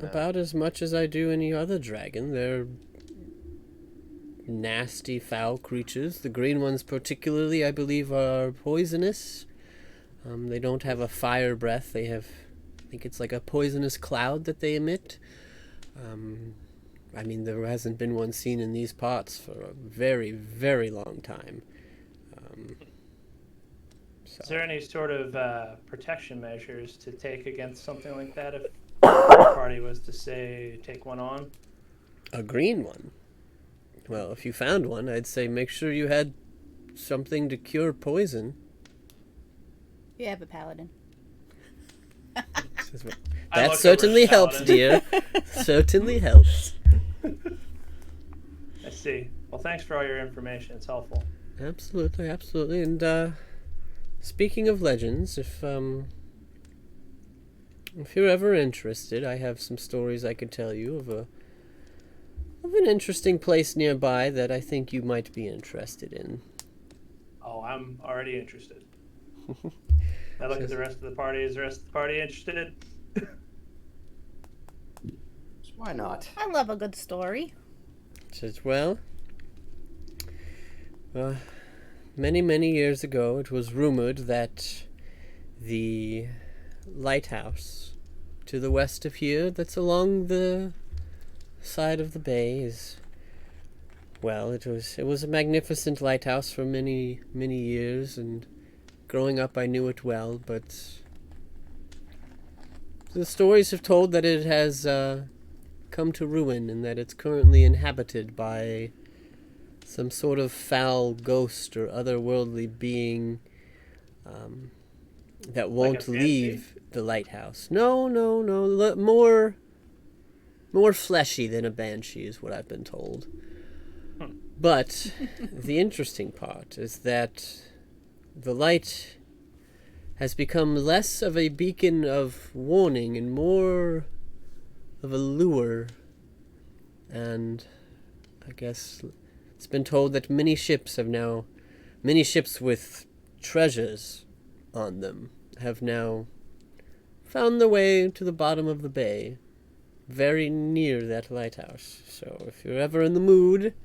about as much as I do any other dragon. They're nasty, foul creatures. The green ones particularly, I believe, are poisonous. They don't have a fire breath. They have, I think it's like a poisonous cloud that they emit. I mean, there hasn't been one seen in these parts for a very, very long time. Is there any sort of protection measures to take against something like that if the party was to, say, take one on? A green one? Well, if you found one, I'd say make sure you had something to cure poison. You have a paladin. Says, well, I that look certainly over at helps, Paladin. dear. Certainly helps. I see. Well, thanks for all your information. It's helpful. Absolutely, absolutely. And speaking of legends, if you're ever interested, I have some stories I could tell you of an interesting place nearby that I think you might be interested in. Oh, I'm already interested. I look at the rest of the party. Is the rest of the party interested? Why not? I love a good story. Says, well, many, many years ago, it was rumored that the lighthouse to the west of here, that's along the side of the bay, is, well, it was a magnificent lighthouse for many, many years, and growing up I knew it well, but the stories have told that it has come to ruin, and that it's currently inhabited by some sort of foul ghost or otherworldly being that won't banshee? leave the lighthouse. No, more fleshy than a banshee is what I've been told. But the interesting part is that the light has become less of a beacon of warning and more of a lure. And I guess it's been told that many ships with treasures on them have now found their way to the bottom of the bay, very near that lighthouse. So if you're ever in the mood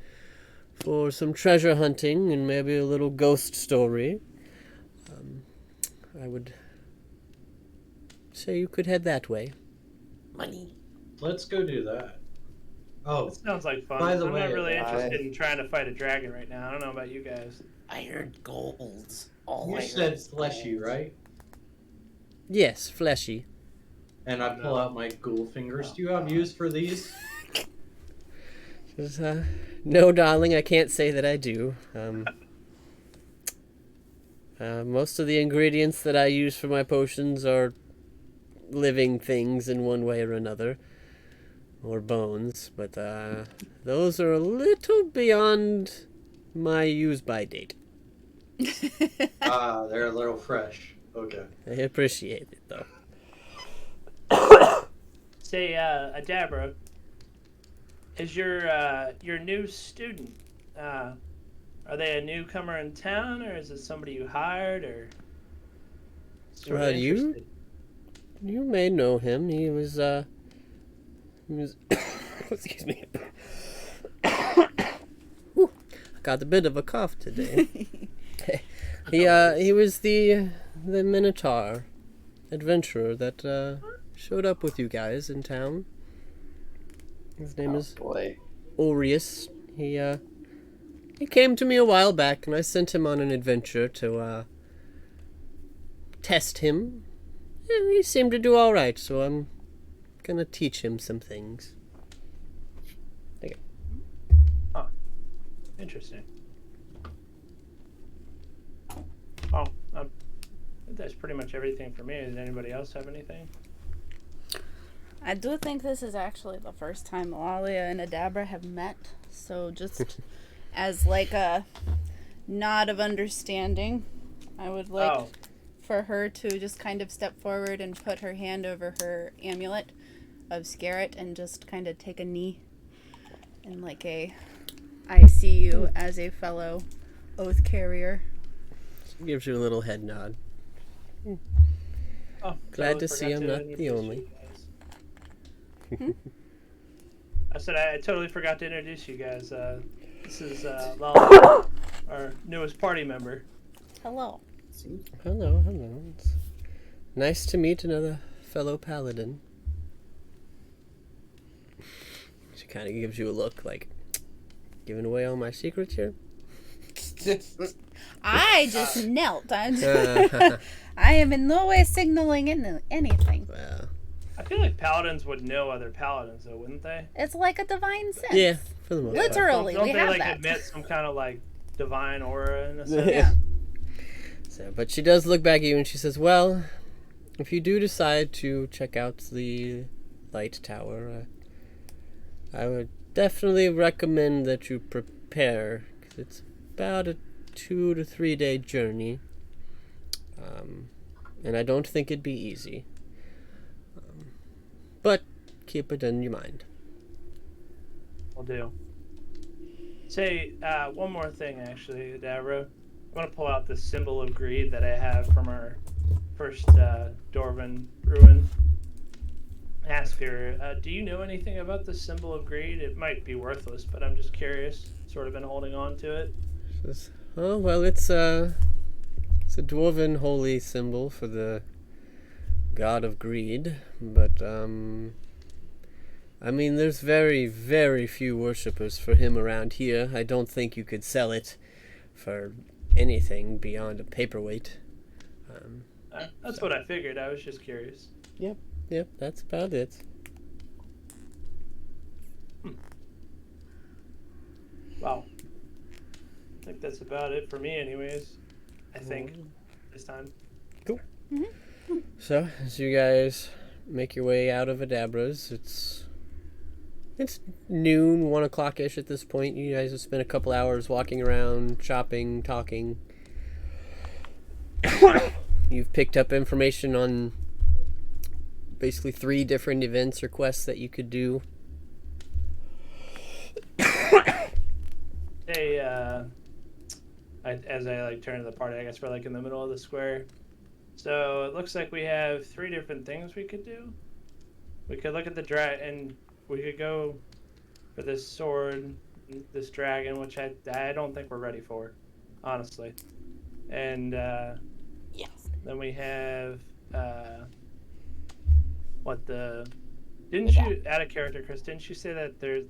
for some treasure hunting and maybe a little ghost story, I would say you could head that way. Money. Let's go do that. Oh, It sounds like fun. By the I'm way, not really I- interested in trying to fight a dragon right now. I don't know about you guys. I heard golds. All you I heard said was fleshy, golds. right? Yes, fleshy. And I pull out my ghoul fingers. Do you have use for these? Says, no, darling, I can't say that I do. Most of the ingredients that I use for my potions are living things in one way or another, or bones, but those are a little beyond my use-by date. They're a little fresh. Okay. I appreciate it, though. Say, Adabra, is your new student, are they a newcomer in town, or is it somebody you hired, or sort of interested? You may know him. He was excuse me. Whew, I got a bit of a cough today. He was the Minotaur adventurer that showed up with you guys in town. His name is Boy. Orius. He came to me a while back, and I sent him on an adventure to test him. And he seemed to do all right, so I'm gonna teach him some things. Interesting. Oh, that's pretty much everything for me. Does anybody else have anything? I do think this is actually the first time Lalia and Adabra have met, so just as like a nod of understanding, I would like for her to just kind of step forward and put her hand over her amulet of Scarret and just kind of take a knee in like a I see you as a fellow oath carrier. She gives you a little head nod. Oh, Glad to see I'm not the introduce only. you guys. I said I totally forgot to introduce you guys. This is Lala, our newest party member. Hello. Hello. It's nice to meet another fellow paladin. She kind of gives you a look like, giving away all my secrets here? I just knelt. I am in no way signaling anything. Well, I feel like paladins would know other paladins, though, wouldn't they? It's like a divine sense. yeah, for the most part. Literally, Don't we they have like that. admit some kind of like divine aura in a sense? Yeah. So, but she does look back at you and she says, well, if you do decide to check out the light tower, I would definitely recommend that you prepare, because it's about a 2 to 3 day journey, and I don't think it'd be easy, but keep it in your mind. Will do. Say one more thing, actually, Davro. I'm gonna pull out the symbol of greed that I have from our first Dwarven ruin. Ask her, do you know anything about the symbol of greed? It might be worthless, but I'm just curious. Sort of been holding on to it. Says, oh, well, it's a dwarven holy symbol for the god of greed, but, I mean, there's very, very few worshippers for him around here. I don't think you could sell it for anything beyond a paperweight. That's what I figured. I was just curious. Yep, that's about it. Wow. I think that's about it for me, anyways. I think this time. So, as you guys make your way out of Adabra's, it's noon, 1 o'clock-ish at this point. You guys have spent a couple hours walking around, shopping, talking. You've picked up information on basically 3 different events or quests that you could do. Hey, as I like turn to the party, I guess we're like in the middle of the square. So it looks like we have 3 different things we could do. We could look at the and we could go for this sword, this dragon, which I don't think we're ready for, honestly. And Yes. then we have didn't you add a character, Chris? Didn't you say that they're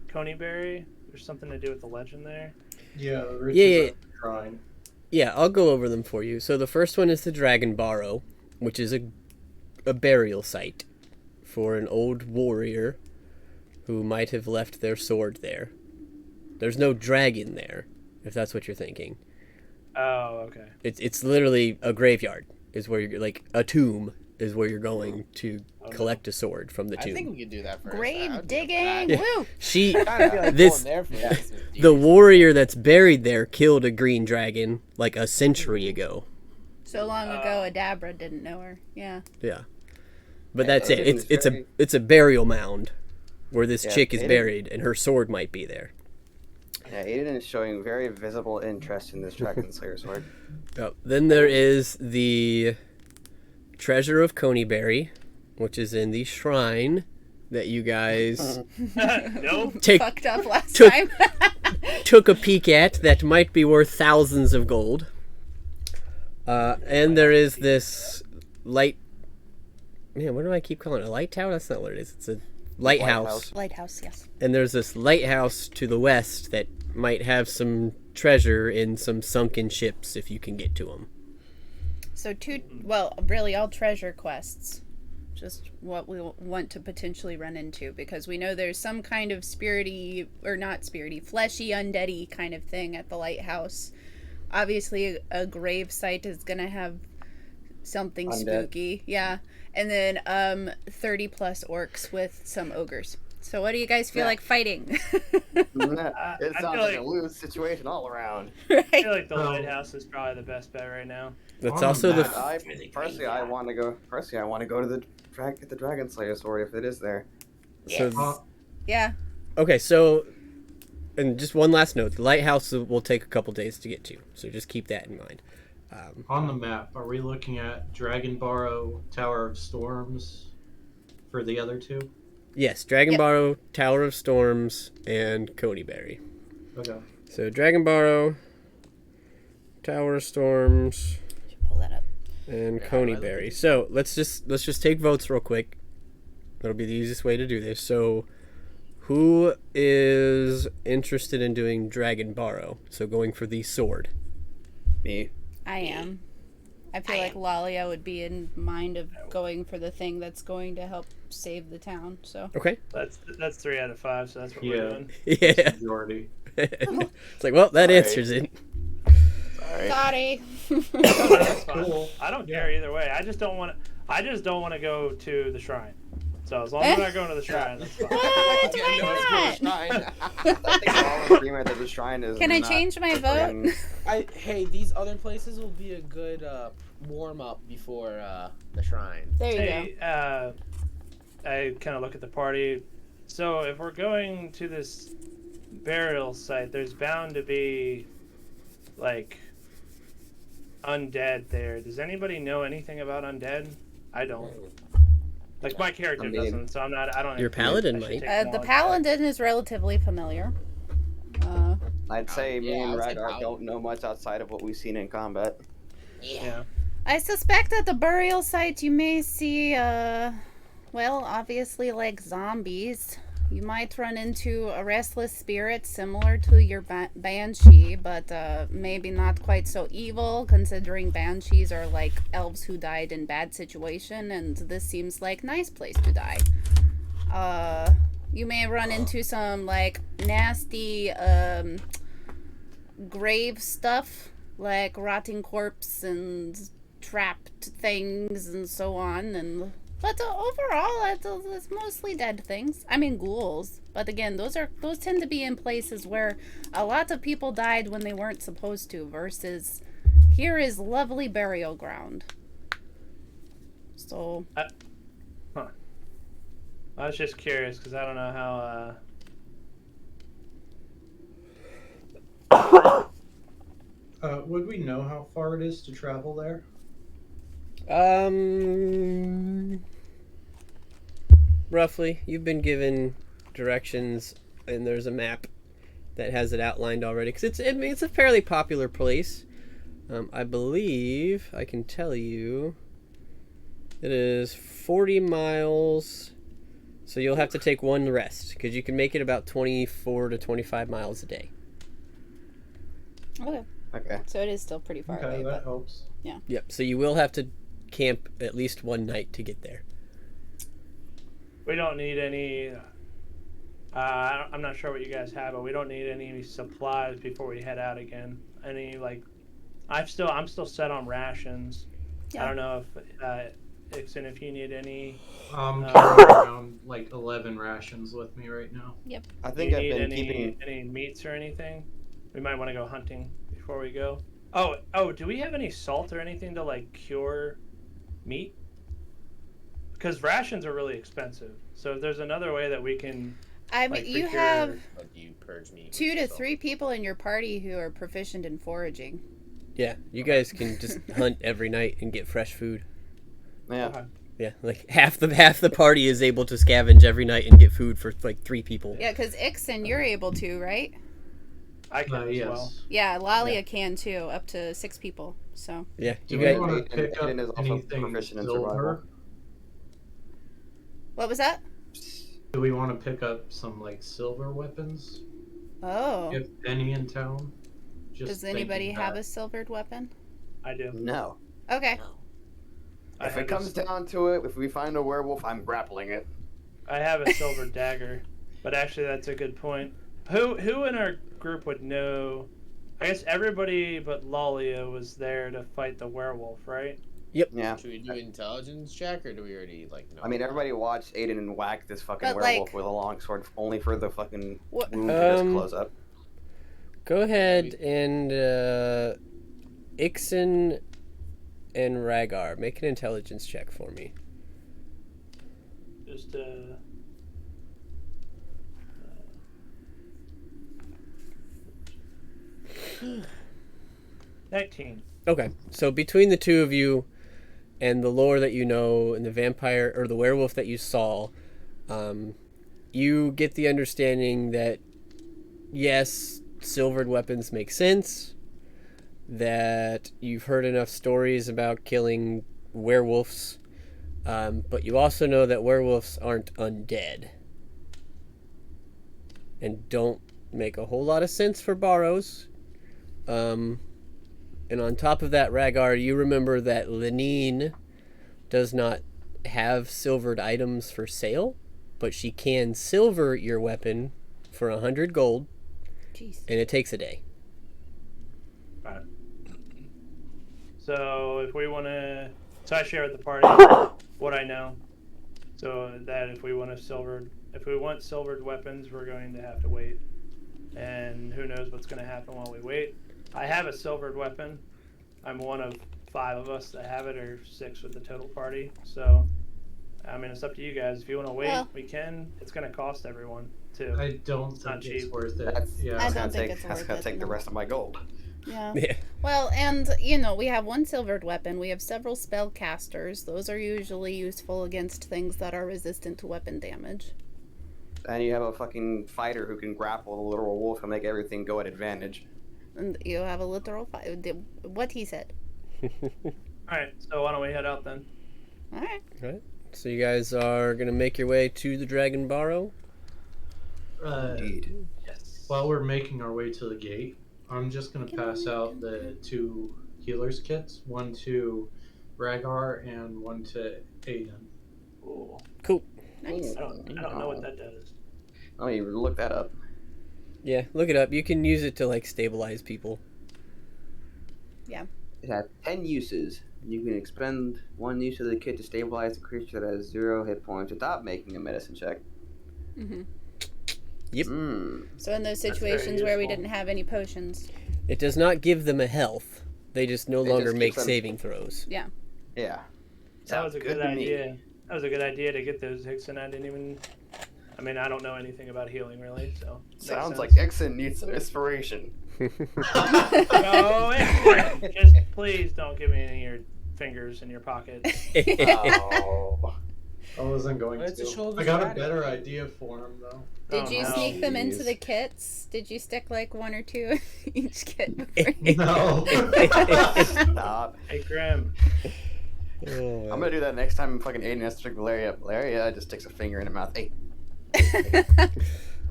Coneyberry? There's something to do with the legend there. Yeah, the Yeah. shrine. Yeah, I'll go over them for you. So the first one is the Dragon Barrow, which is a burial site for an old warrior who might have left their sword there. There's no dragon there, if that's what you're thinking. Oh, okay. It's literally a graveyard, is where you're, like, a tomb is where you're going to collect a sword from the tomb. I think we could do that first. Grave digging. Woo. She, I feel like this, going there first. the warrior that's buried there killed a green dragon like a century ago. So long ago, Adabra didn't know her. Yeah. Yeah, but that's it. Aiden's It's a burial mound where this chick is Aiden- buried, and her sword might be there. Yeah, Aiden is showing very visible interest in this Dragon Slayer sword. Oh, then there is the Treasure of Coneyberry, which is in the shrine that you guys Nope. take Fucked up last took- time. took a peek at that might be worth thousands of gold. And there is this light. Man, what do I keep calling it? A light tower? That's not what it is. It's a lighthouse. Lighthouse, yes. And there's this lighthouse to the west that might have some treasure in some sunken ships if you can get to them. So really all treasure quests. Just what we want to potentially run into, because we know there's some kind of fleshy, undeady kind of thing at the lighthouse. Obviously, a grave site is gonna have something Undead. spooky, yeah. And then 30 plus orcs with some ogres. So what do you guys feel like fighting? It I sounds feel like a like- lose situation all around. I Right? feel like the lighthouse is probably the best bet right now. That's On also the the. map. Personally, I want to go to the get the Dragon Slayer sword if it is there. So, Yeah. okay, so. And just one last note: the lighthouse will take a couple days to get to, so just keep that in mind. On the map, are we looking at Dragon Barrow, Tower of Storms for the other two? Yes, Dragon Yep. Barrow, Tower of Storms, and Coneyberry. Okay. So Dragon Barrow, Tower of Storms, Pull that up. and Yeah, Coneyberry. So let's just take votes real quick. That'll be the easiest way to do this. So who is interested in doing Dragon Barrow? So going for the sword. Me. I am. I feel like Lalia would be in mind of going for the thing that's going to help save the town. So Okay. That's 3 out of 5, so that's what Yeah. we're doing. Yeah. Majority. It's like, well, that Sorry. answers it. Sorry. sorry. That's fine. Cool. I don't care either way. I just don't want to go to the shrine. So as long as I'm not going to the shrine, that's fine. What? Yeah, Why no, not? it's not. I think we're all in agreement that the shrine is. Can I not change my friggin- vote? Hey, these other places will be a good warm up before the shrine. There you go. Hey, I kind of look at the party. So if we're going to this burial site, there's bound to be like undead there. Does anybody know anything about undead? I don't. Like my character I mean- doesn't, so I'm not. I don't. Your even- paladin I should might. take The knowledge check. paladin is relatively familiar. I'd say me Yeah, and I would say Radar paladin. don't know much outside of what we've seen in combat. Yeah. I suspect at the burial site you may see, obviously like zombies. You might run into a restless spirit similar to your banshee, but maybe not quite so evil, considering banshees are like elves who died in bad situation, and this seems like nice place to die. You may run into some like nasty grave stuff, like rotting corpse and trapped things and so on, but overall it's mostly dead things. I mean ghouls, but again those tend to be in places where a lot of people died when they weren't supposed to, versus here is lovely burial ground. So I was just curious because I don't know how. Would we know how far it is to travel there? Roughly. You've been given directions, and there's a map that has it outlined already. Because it's a fairly popular place. I believe I can tell you it is 40 miles. So you'll have to take one rest because you can make it about 24 to 25 miles a day. okay, Okay. so it is still pretty far away, Okay, but that helps. Yep. So you will have to camp at least one night to get there. We don't need any. I'm not sure what you guys have, but we don't need any supplies before we head out again. Any like, I'm still set on rations. Yeah. I don't know if Ixon, if you need any. I'm carrying around like 11 rations with me right now. I Do think you I've need been any keeping. any meats or anything? We might want to go hunting before we go. Oh, do we have any salt or anything to like cure meat? Because rations are really expensive. So if there's another way that we can, I mean like, you procure- have How do you purge me? 2 to 3 people in your party who are proficient in foraging. Yeah, you guys can just hunt every night and get fresh food. Yeah. Okay. Yeah, like half the party is able to scavenge every night and get food for like 3 people. Yeah, because Ixon, you're able to, right? I can as yes. well. Yeah, Lalia can too, up to 6 people. So Yeah, Do you we guys. want to pick up Aiden is also anything proficient in silver? survival. what was that? Do we want to pick up some like silver weapons, Oh, if any, in town? Just does anybody thinking have that. a silvered weapon? I do. No. Okay. No. I If have it comes down to it, if we find a werewolf, I'm grappling it. I have a silver dagger, but actually that's a good point. Who in our group would know? I guess everybody but Lalia was there to fight the werewolf, right? Yeah. Should we do intelligence check, or do we already like know? I mean, everybody watched Aiden whack this fucking But, werewolf like- with a long sword, only for the fucking What- wound to just close up. Go ahead and Ixen and Rhaegar, make an intelligence check for me. Just 19. Okay, so between the two of you and the lore that you know and the vampire or the werewolf that you saw, you get the understanding that yes, silvered weapons make sense, that you've heard enough stories about killing werewolves, but you also know that werewolves aren't undead and don't make a whole lot of sense for Barrows. And on top of that, Rhaegar, you remember that Lenine does not have silvered items for sale, but she can silver your weapon for 100 gold, Jeez. and it takes a day. Right. So if we want to, so I share with the party what I know. So that if we want silvered weapons, we're going to have to wait, and who knows what's going to happen while we wait. I have a silvered weapon. I'm one of 5 of us that have it, or 6 with the total party. So, I mean, it's up to you guys. If you want to wait, we can. It's going to cost everyone too. I don't not think it's cheap. worth it. That's, Yeah. I that's don't gonna think take, it's that's worth gonna it, take the no. rest of my gold. Yeah. Yeah. Well, and we have one silvered weapon. We have several spellcasters. Those are usually useful against things that are resistant to weapon damage. And you have a fucking fighter who can grapple the literal wolf and make everything go at advantage. And you have a literal fight. What he said. All right. So why don't we head out then? All right. Right. So you guys are gonna make your way to the Dragon Barrow. Indeed. Yes. While we're making our way to the gate, I'm just going to pass out the 2 healer's kits, one to Rhaegar and one to Aiden. Ooh. Cool. Nice. I don't know what that does. Let me look that up. Yeah, look it up. You can use it to like stabilize people. It has 10 uses. You can expend 1 use of the kit to stabilize a creature that has 0 hit points without making a medicine check. Mm-hmm. Yep. So in those very situations where we useful. didn't have any potions. It does not give them a health. They just no It longer just make gives them- saving throws. Yeah. Yeah. That was Sounds a good to me. idea. That was a good idea to get those Hickson. I mean, I don't know anything about healing really, so. makes Sounds sense. like Exon needs some inspiration. No, Hickson, just please don't give me any of your fingers in your pocket. Oh. I wasn't going It's a to. shoulder I got a strap. better idea for him, though. Did Oh, you no. sneak them into Jeez. the kits? Did you stick like 1 or 2 each kit before you... No. Stop. Hey, Grim. Oh, I'm gonna do that next time fucking Aiden has to trick Valeria. Valeria just sticks a finger in her mouth. Hey,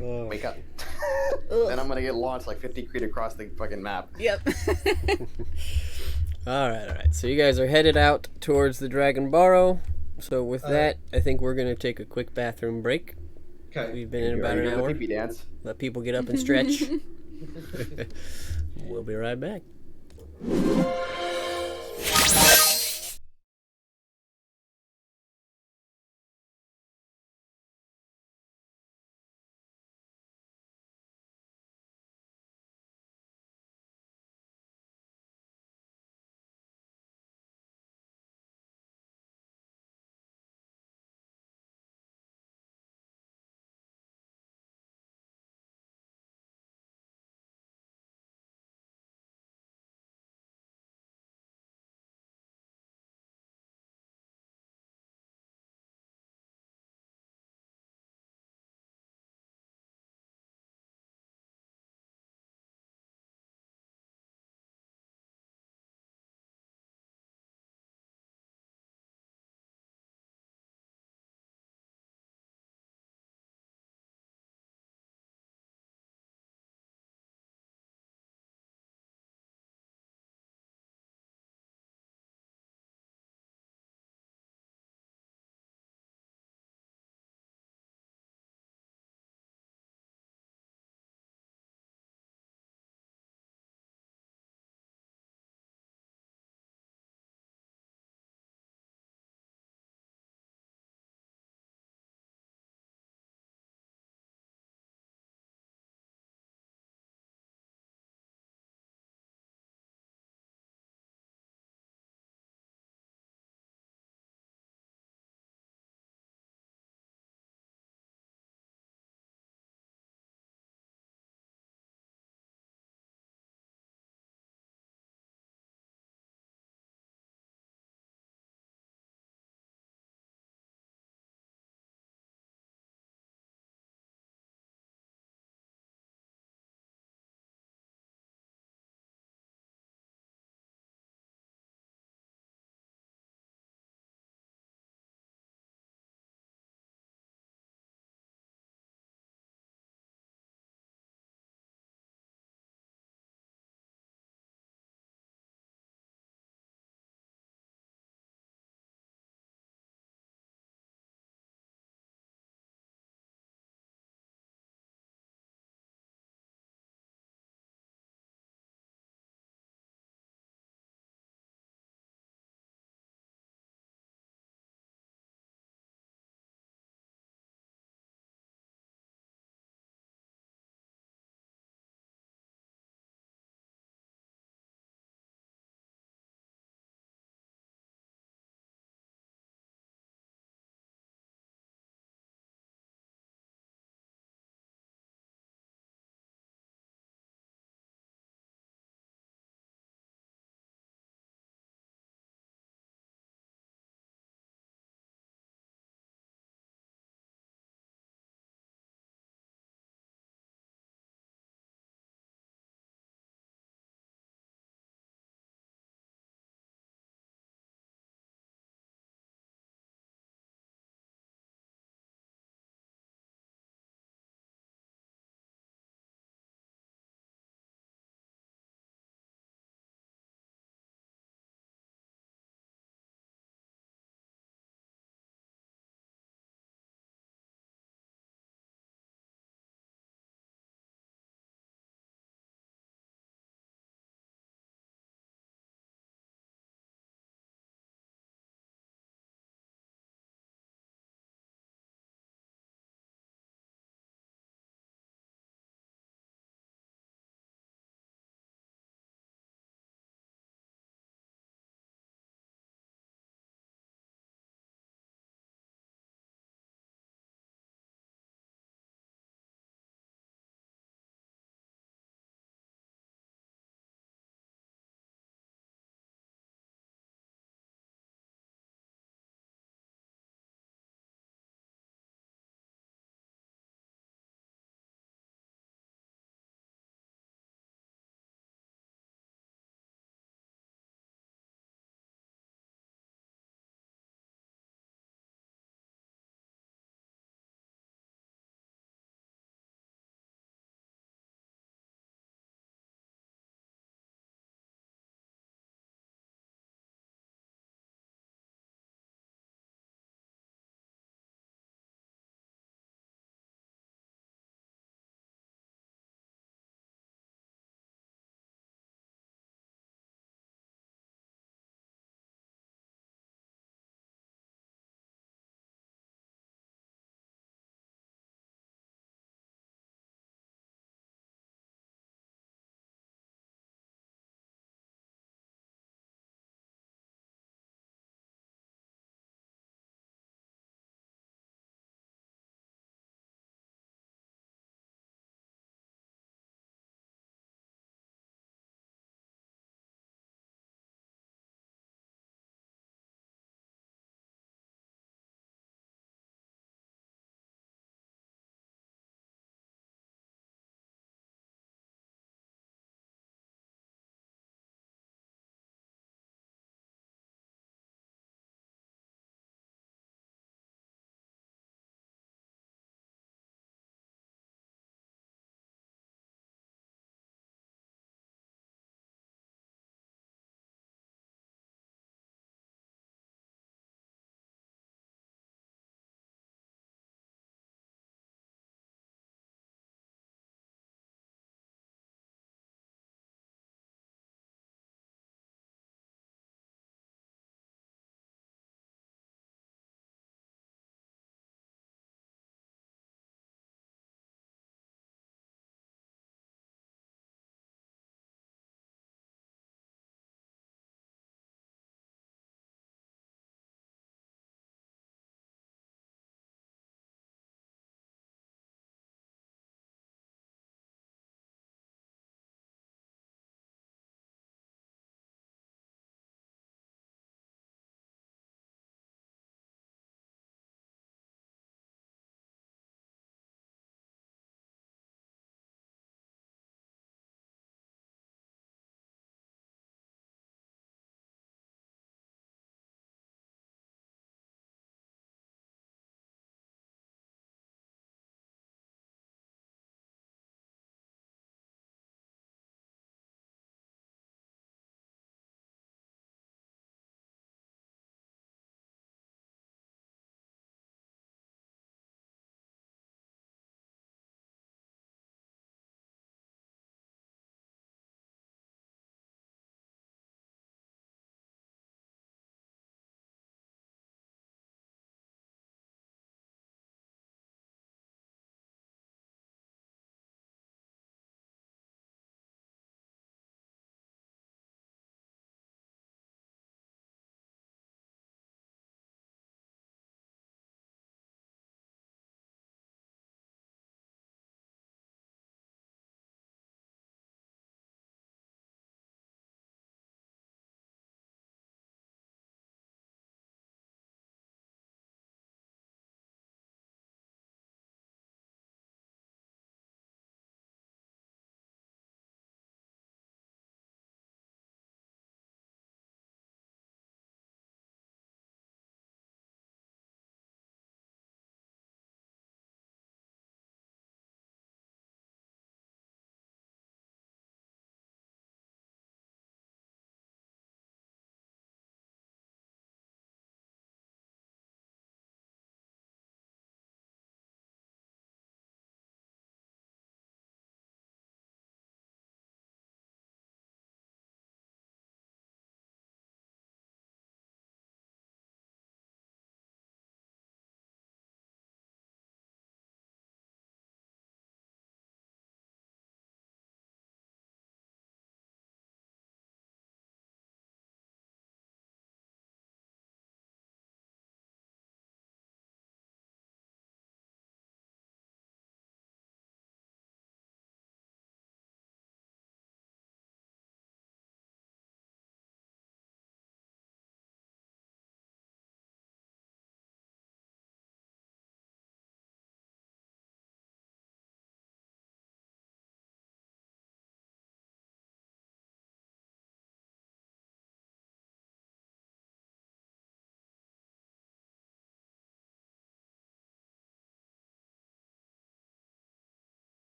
Oh. wake up. Ugh. Then I'm gonna get launched like 50 feet across the fucking map. Yep. all right. So you guys are headed out towards the Dragon Barrow. So with that, I think we're gonna take a quick bathroom break. Okay. We've been in about an You're doing the hour. pee-pee dance. Let people get up and stretch. We'll be right back.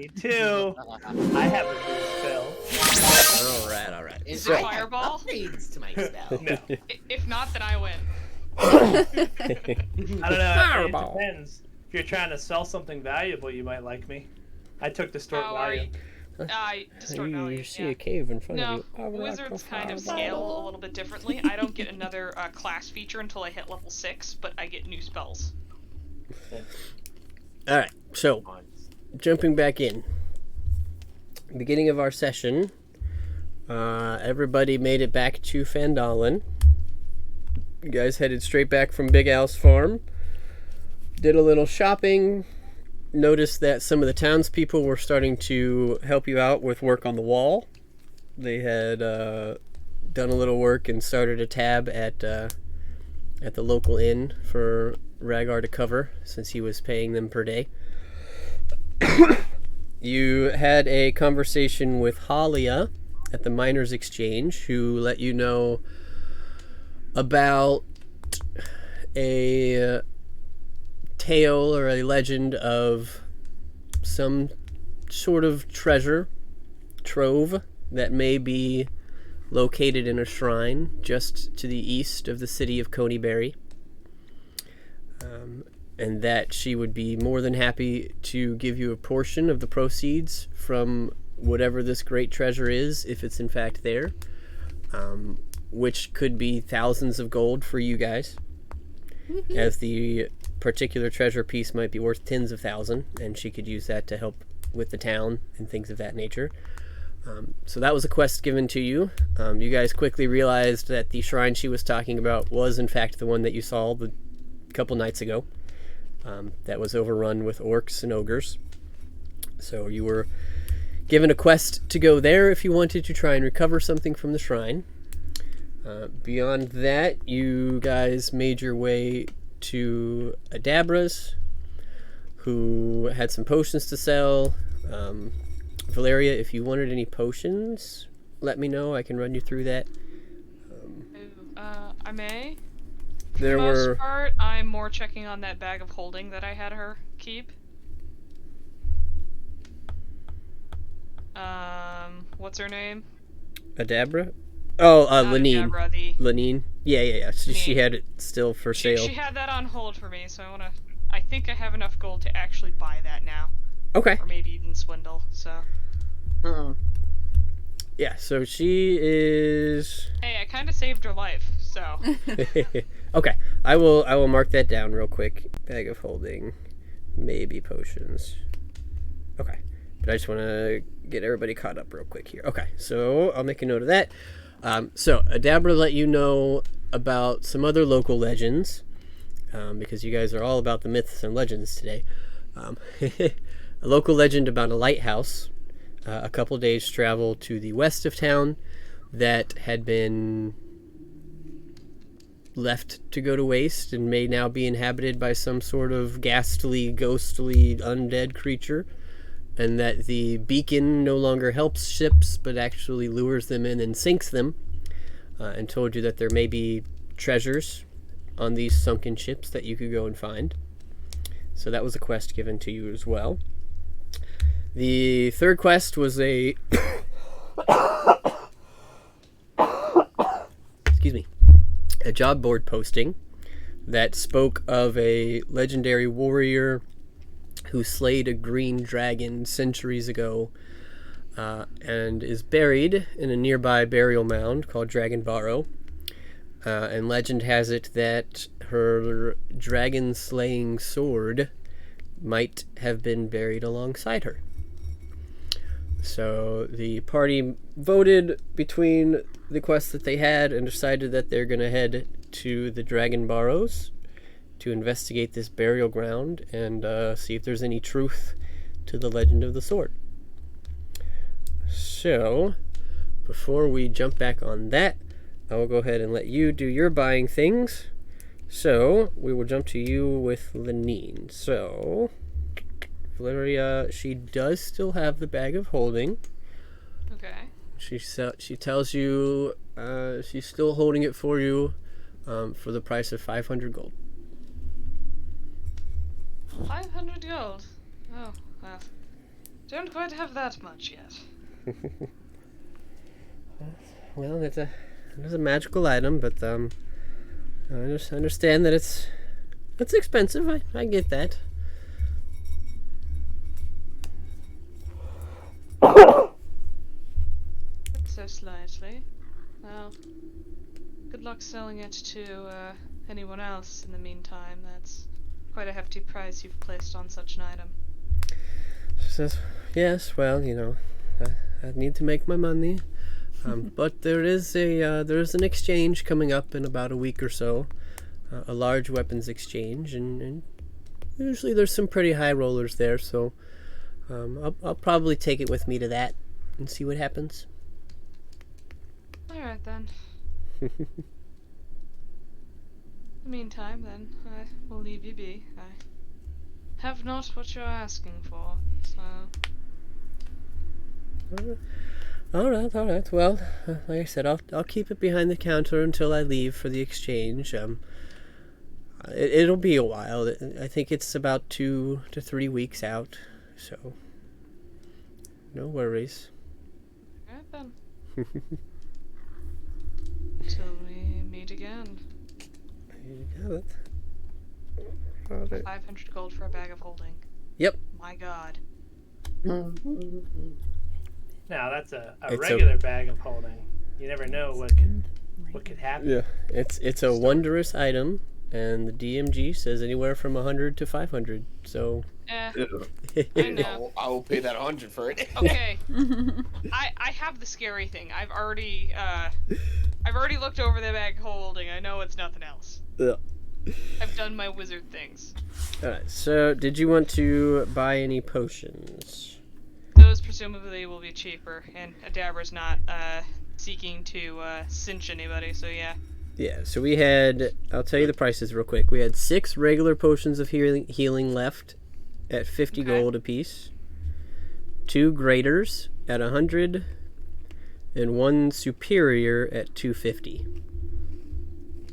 2. I have a new spell. All right. Is So- it Fireball? upgrades to my spell? No. If not, then I win. I don't know. Fireball. It depends. If you're trying to sell something valuable, you might like me. I took distort Oh, value. Distort You value. see Yeah. a cave in front No, of you. I would like wizards to kind of fireball. scale a little bit differently. I don't get another class feature until I hit level 6, but I get new spells. All right. So, jumping back in. Beginning of our session, everybody made it back to Fandolin. You guys headed straight back from Big Al's farm. Did a little shopping. Noticed that some of the townspeople were starting to help you out with work on the wall. They had done a little work and started a tab at the local inn for Rhaegar to cover, since he was paying them per day. You had a conversation with Halia at the Miners' Exchange, who let you know about a tale or a legend of some sort of treasure trove that may be located in a shrine just to the east of the city of Coneyberry. And that she would be more than happy to give you a portion of the proceeds from whatever this great treasure is, if it's in fact there, which could be thousands of gold for you guys, as the particular treasure piece might be worth tens of thousands, and she could use that to help with the town and things of that nature. So that was a quest given to you. You guys quickly realized that the shrine she was talking about was in fact the one that you saw the couple nights ago. That was overrun with orcs and ogres. So you were given a quest to go there if you wanted to try and recover something from the shrine. Beyond that, you guys made your way to Adabra's, who had some potions to sell. Valeria, if you wanted any potions, let me know. I can run you through that. I may. There For the most were... part, I'm more checking on that bag of holding that I had her keep. What's her name? Adabra? Oh, Not Lenine. Adabra, the... Lenine? Yeah. She Lenine. had it still for sale. She had that on hold for me, so I think I have enough gold to actually buy that now. Okay. Or maybe even swindle, so... Yeah, so she is... Hey, I kind of saved her life, so... Okay, I will mark that down real quick. Bag of holding, maybe potions. Okay, but I just want to get everybody caught up real quick here. Okay, so I'll make a note of that. So Adabra let you know about some other local legends, because you guys are all about the myths and legends today. A local legend about a lighthouse, a couple days travel to the west of town, that had been left to go to waste and may now be inhabited by some sort of ghastly, ghostly, undead creature, and that the beacon no longer helps ships but actually lures them in and sinks them, and told you that there may be treasures on these sunken ships that you could go and find. So that was a quest given to you as well. The third quest was a excuse me, a job board posting that spoke of a legendary warrior who slayed a green dragon centuries ago, and is buried in a nearby burial mound called Dragon Barrow. And legend has it that her dragon-slaying sword might have been buried alongside her. So the party voted between the quests that they had and decided that they're going to head to the Dragon Barrows to investigate this burial ground and see if there's any truth to the legend of the sword. So, before we jump back on that, I will go ahead and let you do your buying things. So, we will jump to you with Lenine. So, Valeria, she does still have the bag of holding. Okay. She tells you she's still holding it for you for the price of 500 gold. 500 gold. Oh, well. Don't quite have that much yet. Well, it's a magical item, but I just understand that it's expensive. I get that. So slightly. Well, good luck selling it to anyone else in the meantime. That's quite a hefty price you've placed on such an item. She says, yes, well, I need to make my money. But there is an exchange coming up in about a week or so, a large weapons exchange, and usually there's some pretty high rollers there, so I'll probably take it with me to that and see what happens. Alright then. In the meantime, then, I will leave you be. I have not what you're asking for, so... All right. Well, like I said, I'll keep it behind the counter until I leave for the exchange. It'll be a while. I think it's about 2 to 3 weeks out, so no worries. Alright then. Till we meet again. You got it. All right. 500 gold for a bag of holding. Yep. My god. Now that's a It's regular bag of holding. You never know what could happen. Yeah, it's a wondrous item, and the DMG says anywhere from 100 to 500. So. I know. I will pay that 100 for it. Okay. I have the scary thing. I've already looked over the bag holding. I know it's nothing else. Yeah. I've done my wizard things. All right. So, did you want to buy any potions? Those presumably will be cheaper, and Adabra's not seeking to cinch anybody. So yeah. Yeah. So we had. I'll tell you the prices real quick. We had 6 regular potions of healing left at 50 gold apiece. 2 graders at 100, and 1 superior at 250.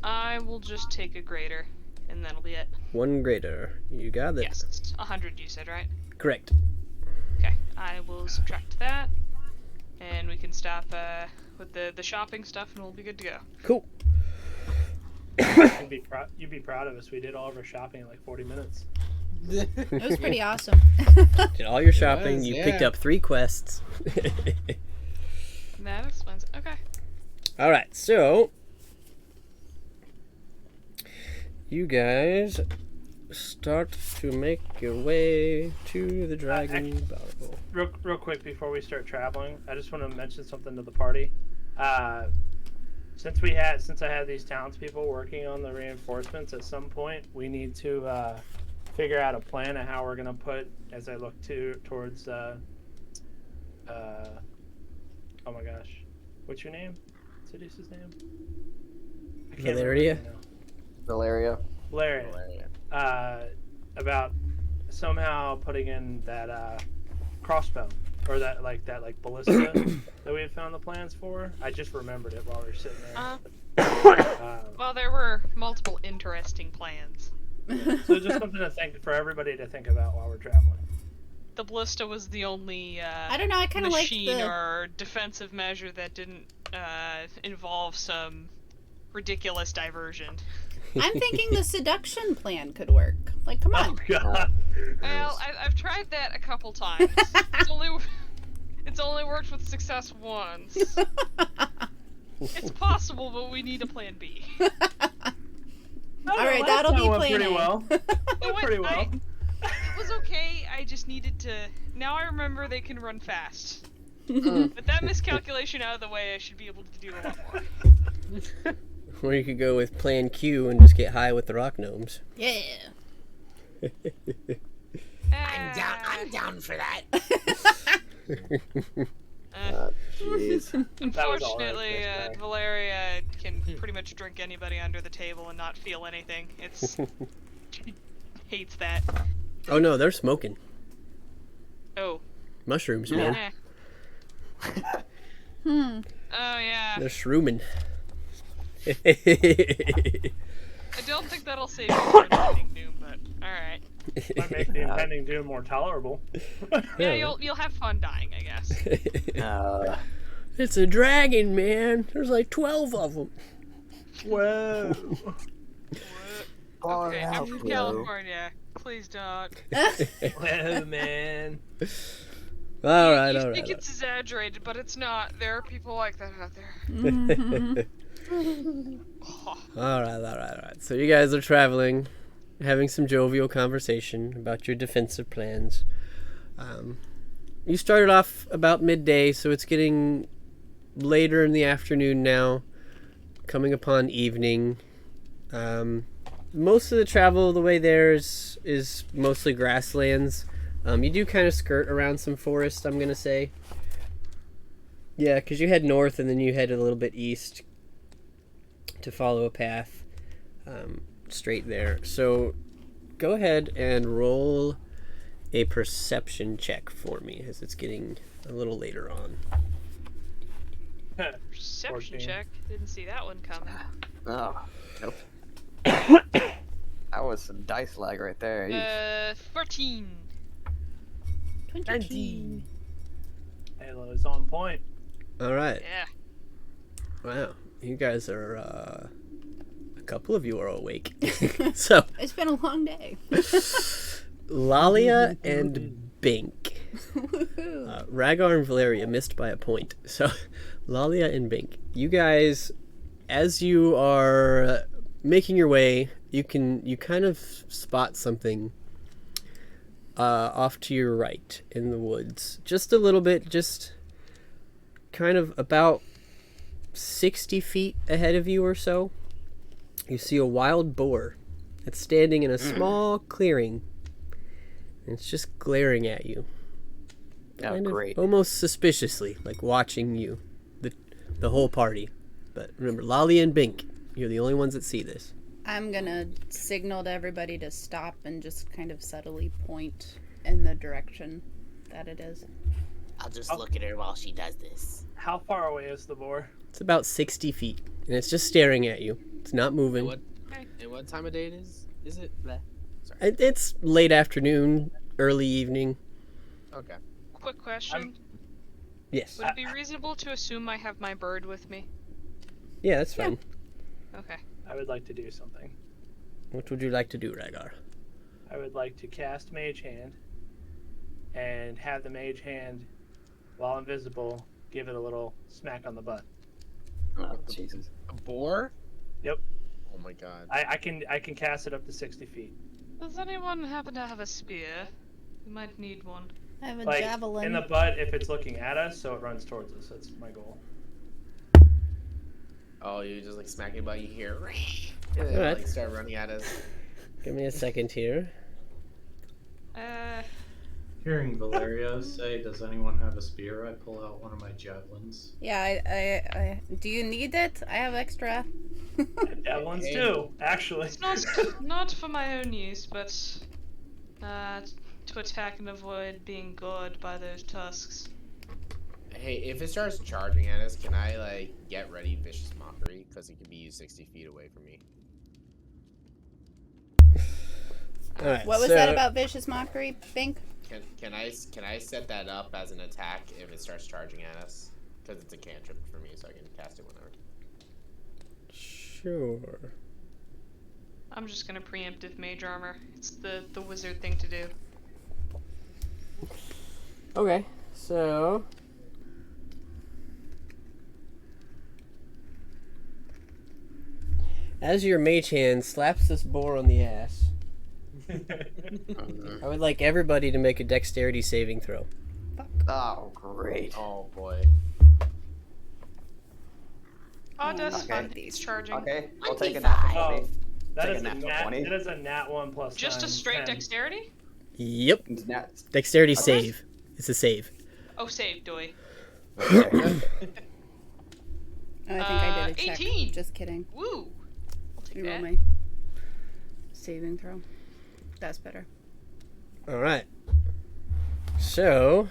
I will just take a grader, and that'll be it. 1 grader. You got it. Yes, 100 you said, right? Correct. Okay, I will subtract that, and we can stop with the shopping stuff, and we'll be good to go. Cool. You'd be proud of us. We did all of our shopping in like 40 minutes. It was pretty awesome. Did all your shopping. was, You picked yeah. up 3 quests. That explains it. Okay. All right, so you guys start to make your way to the Dragon Battle. Real quick before we start traveling, I just want to mention something to the party. Since I had these townspeople working on the reinforcements, at some point we need to figure out a plan of how we're gonna put, as I look towards oh my gosh, what's your name? Seduce's name? I can't remember Valeria? now. Valeria. Valeria. About somehow putting in that crossbow, or that ballista that we had found the plans for. I just remembered it while we were sitting there. Well, there were multiple interesting plans. So just something to for everybody to think about while we're traveling. The ballista was the only I don't know. I kind of like machine the. or defensive measure that didn't involve some ridiculous diversion. I'm thinking the seduction plan could work. Like, come on. Oh God. Well, I've tried that a couple times. It's only worked with success once. It's possible, but we need a plan B. All right, that'll be plan pretty A. well. It Pretty well. It was okay. I just needed to. Now I remember they can run fast. With that miscalculation out of the way, I should be able to do a lot more. Or you could go with Plan Q and just get high with the rock gnomes. Yeah. I'm down for that. Jeez. That was all right. Unfortunately, Valeria can pretty much drink anybody under the table and not feel anything. She hates that. Oh no, they're smoking. Oh. Mushrooms, man. Oh yeah. They're shrooming. I don't think that'll save you from anything new, but alright. Might make the impending doom more tolerable. Yeah, you'll have fun dying, I guess. It's a dragon, man. There's like 12 of them. Whoa. Okay, I'm from California. Please don't. Whoa, man. All right, you all think right. it's exaggerated, but it's not. There are people like that out there. All right. So you guys are traveling, having some jovial conversation about your defensive plans. You started off about midday, so it's getting later in the afternoon now, coming upon evening. Most of the travel the way there is mostly grasslands. You do kind of skirt around some forest, I'm going to say. Yeah, because you head north and then you head a little bit east to follow a path straight there. So go ahead and roll a perception check for me as it's getting a little later on. Perception 14. check. Didn't see that one coming. Oh, nope. That was some dice lag right there. 14. 22. Halo's on point. All right. Yeah. Wow. You guys are, a couple of you are awake. So, It's been a long day. Lalia and Bink. Rhaegar and Valeria missed by a point. So, Lalia and Bink, you guys, as you are making your way, you kind of spot something off to your right in the woods. Just a little bit, just kind of about 60 feet ahead of you or so. You see a wild boar that's standing in a small clearing. And it's just glaring at you. Oh, Kind of great. almost suspiciously, like watching you, the whole party. But remember, Lolly and Bink, you're the only ones that see this. I'm gonna signal to everybody to stop and just kind of subtly point in the direction that it is. I'll just look at her while she does this. How far away is the boar? It's about 60 feet, and it's just staring at you. It's not moving. And what time of day it is? Is it? Bleh. Sorry. It's late afternoon, early evening. Okay. Quick question. Yes. Would it be reasonable to assume I have my bird with me? Yeah, that's fine. Okay. I would like to do something. What would you like to do, Rhaegar? I would like to cast Mage Hand and have the Mage Hand, while invisible, give it a little smack on the butt. Oh, Jesus. A boar? Yep. Oh my god. I can cast it up to 60 feet. Does anyone happen to have a spear? We might need one. I have a Like, javelin. in the butt if it's looking at us, so it runs towards us. That's my goal. Oh, you just like smacking about you hear. Alright. Like start running at us. Give me a second here. Hearing Valeria say, "Does anyone have a spear?" I pull out one of my javelins. Yeah, I do you need it? I have extra. Javelins too, actually. It's not for my own use, but to attack and avoid being gored by those tusks. Hey, if it starts charging at us, can I like get ready vicious mockery? Because it can be used 60 feet away from me. All right. What was that about vicious mockery, Bink? Can I set that up as an attack if it starts charging at us? Because it's a cantrip for me, so I can cast it whenever. Sure. I'm just gonna preemptive mage armor. It's the wizard thing to do. Okay, so as your mage hand slaps this boar on the ass, I would like everybody to make a dexterity saving throw. Oh, great. Oh boy. Oh, that's Okay. fun. He's charging. Okay, I'll take a 25. nat Oh, 20. that Take is a a nat 20. that is a nat 1 plus Just a 9, straight 10. dexterity? Yep, It's nat. dexterity Okay. save. It's a save. Oh, save, doy. Okay. Oh, I think I did a check. 18. Just kidding. Woo! I'll take Reroll that. my saving throw. That's better. All right. So,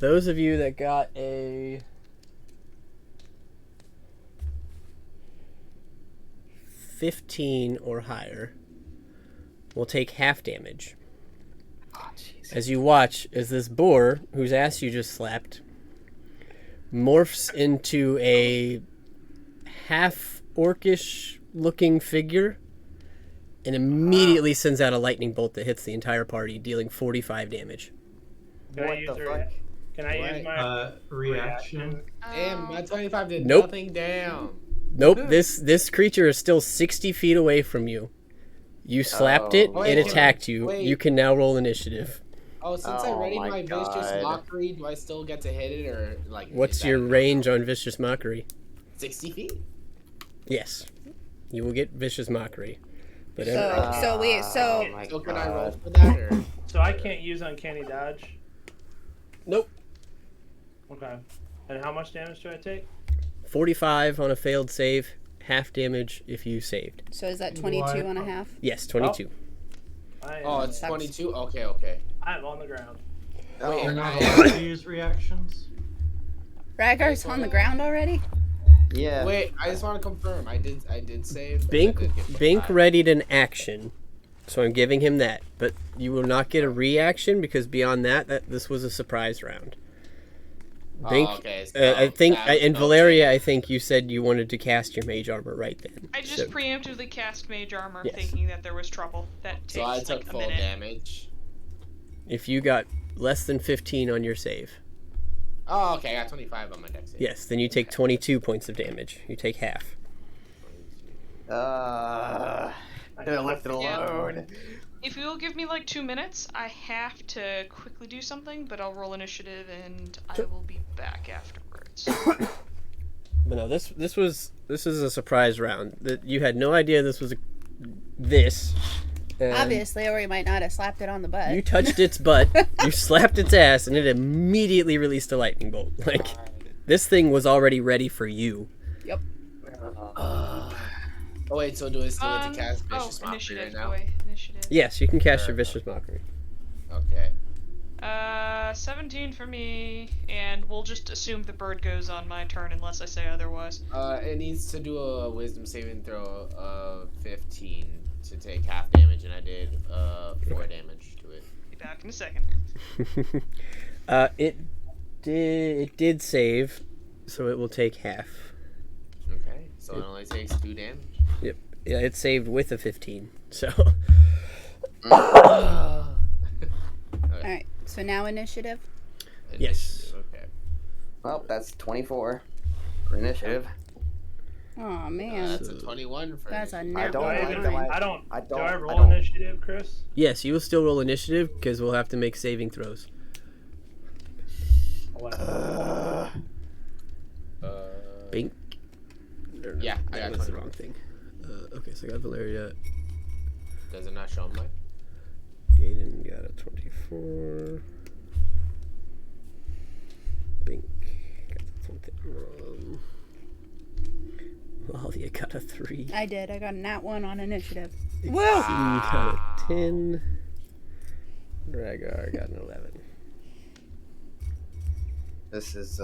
those of you that got a 15 or higher, will take half damage. Oh, jeez. As you watch as this boar, whose ass you just slapped, morphs into a half orcish looking figure and immediately sends out a lightning bolt that hits the entire party, dealing 45 damage. Can I What use the a fuck? Can I use What? my Reaction. Damn, my 25 did Nope. nothing down. Nope, this creature is still 60 feet away from you. You slapped it, Oh, it wait, attacked you. wait. You can now roll initiative. Oh, since I Oh readied my my vicious God. mockery, do I still get to hit it or like? What's is that your enough? range on Vicious Mockery? 60 feet. Yes. You will get Vicious Mockery. But So Oh my So can I roll God. for that or? So I can't use Uncanny Dodge? nope. Okay. And how much damage do I take? 45 on a failed save, half damage if you saved. So is that 22 and a half? Yes, 22. Oh, it's 22. Okay. I'm on the ground. Wait, You're not I- allowed to use reactions. Ragar's on the ground already? Yeah. Wait, I just want to confirm. I did save. Bink, I did get Bink 25. readied an action, so I'm giving him that. But you will not get a reaction because beyond that this was a surprise round. Bink, Oh, okay. I think, that was and no Valeria, change. I think you said you wanted to cast your mage armor right then. I just So, preemptively cast Mage Armor, Yes. thinking that there was trouble. That takes So I took like a full minute. damage. if you got less than 15 on your save, Oh, okay. I got 25 on my dex. yes, then you take 22 points of damage. You take half. I could have left it alone. If you will give me like 2 minutes, I have to quickly do something, but I'll roll initiative and I will be back afterwards. But no, this is a surprise round. That you had no idea this was this. and Obviously, or you might not have slapped it on the butt. You touched its butt, you slapped its ass, and it immediately released a lightning bolt. Like, this thing was already ready for you. Oh wait, so do I still get to cast Vicious Mockery initiative, right now? boy, initiative. Yes, you can cast your Vicious Mockery. Okay. 17 for me, and we'll just assume the bird goes on my turn unless I say otherwise. It needs to do a Wisdom saving throw of 15 to take half damage, and I did 4 damage to it. Be back in a second. It did save, so it will take half. Okay, so it only takes 2 damage. Yep. Yeah, it saved with a 15. So Alright, so now initiative. Yes. Okay. Well, that's 24 for initiative. Oh man. That's a 21 for That's a initiative. don't Do I, like even, them. I don't. I Do don't- I I roll don't. initiative, Chris? yes, you will still roll initiative because we'll have to make saving throws. 11. Bink. Or no, Yeah, I that got was the 21. wrong thing. Okay, so I got Valeria. Does it not show on mine? Aiden got a 24. Bink got something wrong. Lolly got a 3. I did. I got a nat 1 on initiative. He Woo! got a 10. Ragar got an 11. This is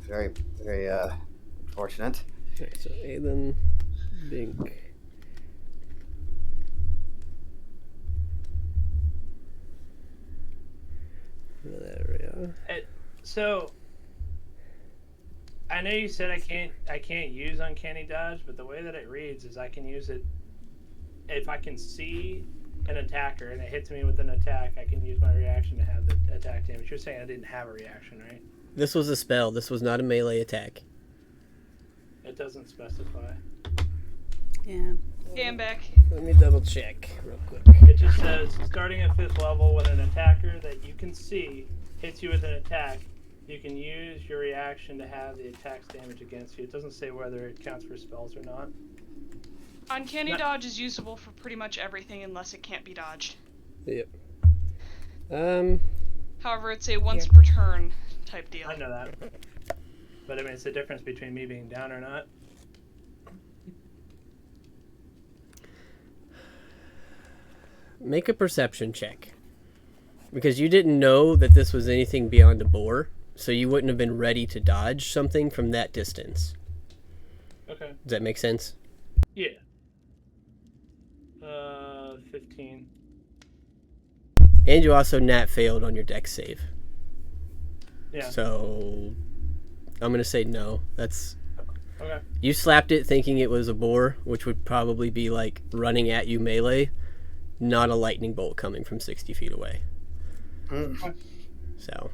very, very unfortunate. Alright, so Aiden, Bink. Valeria. So I know you said I can't use Uncanny Dodge, but the way that it reads is I can use it if I can see an attacker and it hits me with an attack. I can use my reaction to have the attack damage. You're saying I didn't have a reaction, right? This was a spell. This was not a melee attack. It doesn't specify. Yeah. Okay, I'm back. Let me double check real quick. It just says starting at 5th level when an attacker that you can see hits you with an attack, you can use your reaction to have the attack's damage against you. It doesn't say whether it counts for spells or not. Uncanny Not- Dodge is usable for pretty much everything unless it can't be dodged. Yep. However, it's a once per turn type deal. I know that. But I mean, it's the difference between me being down or not. Make a perception check. Because you didn't know that this was anything beyond a boar, so you wouldn't have been ready to dodge something from that distance. Okay. Does that make sense? Yeah. 15. And you also nat failed on your dex save. Yeah. So I'm gonna say no. That's Okay. you slapped it thinking it was a boar, which would probably be like running at you melee, not a lightning bolt coming from 60 feet away. So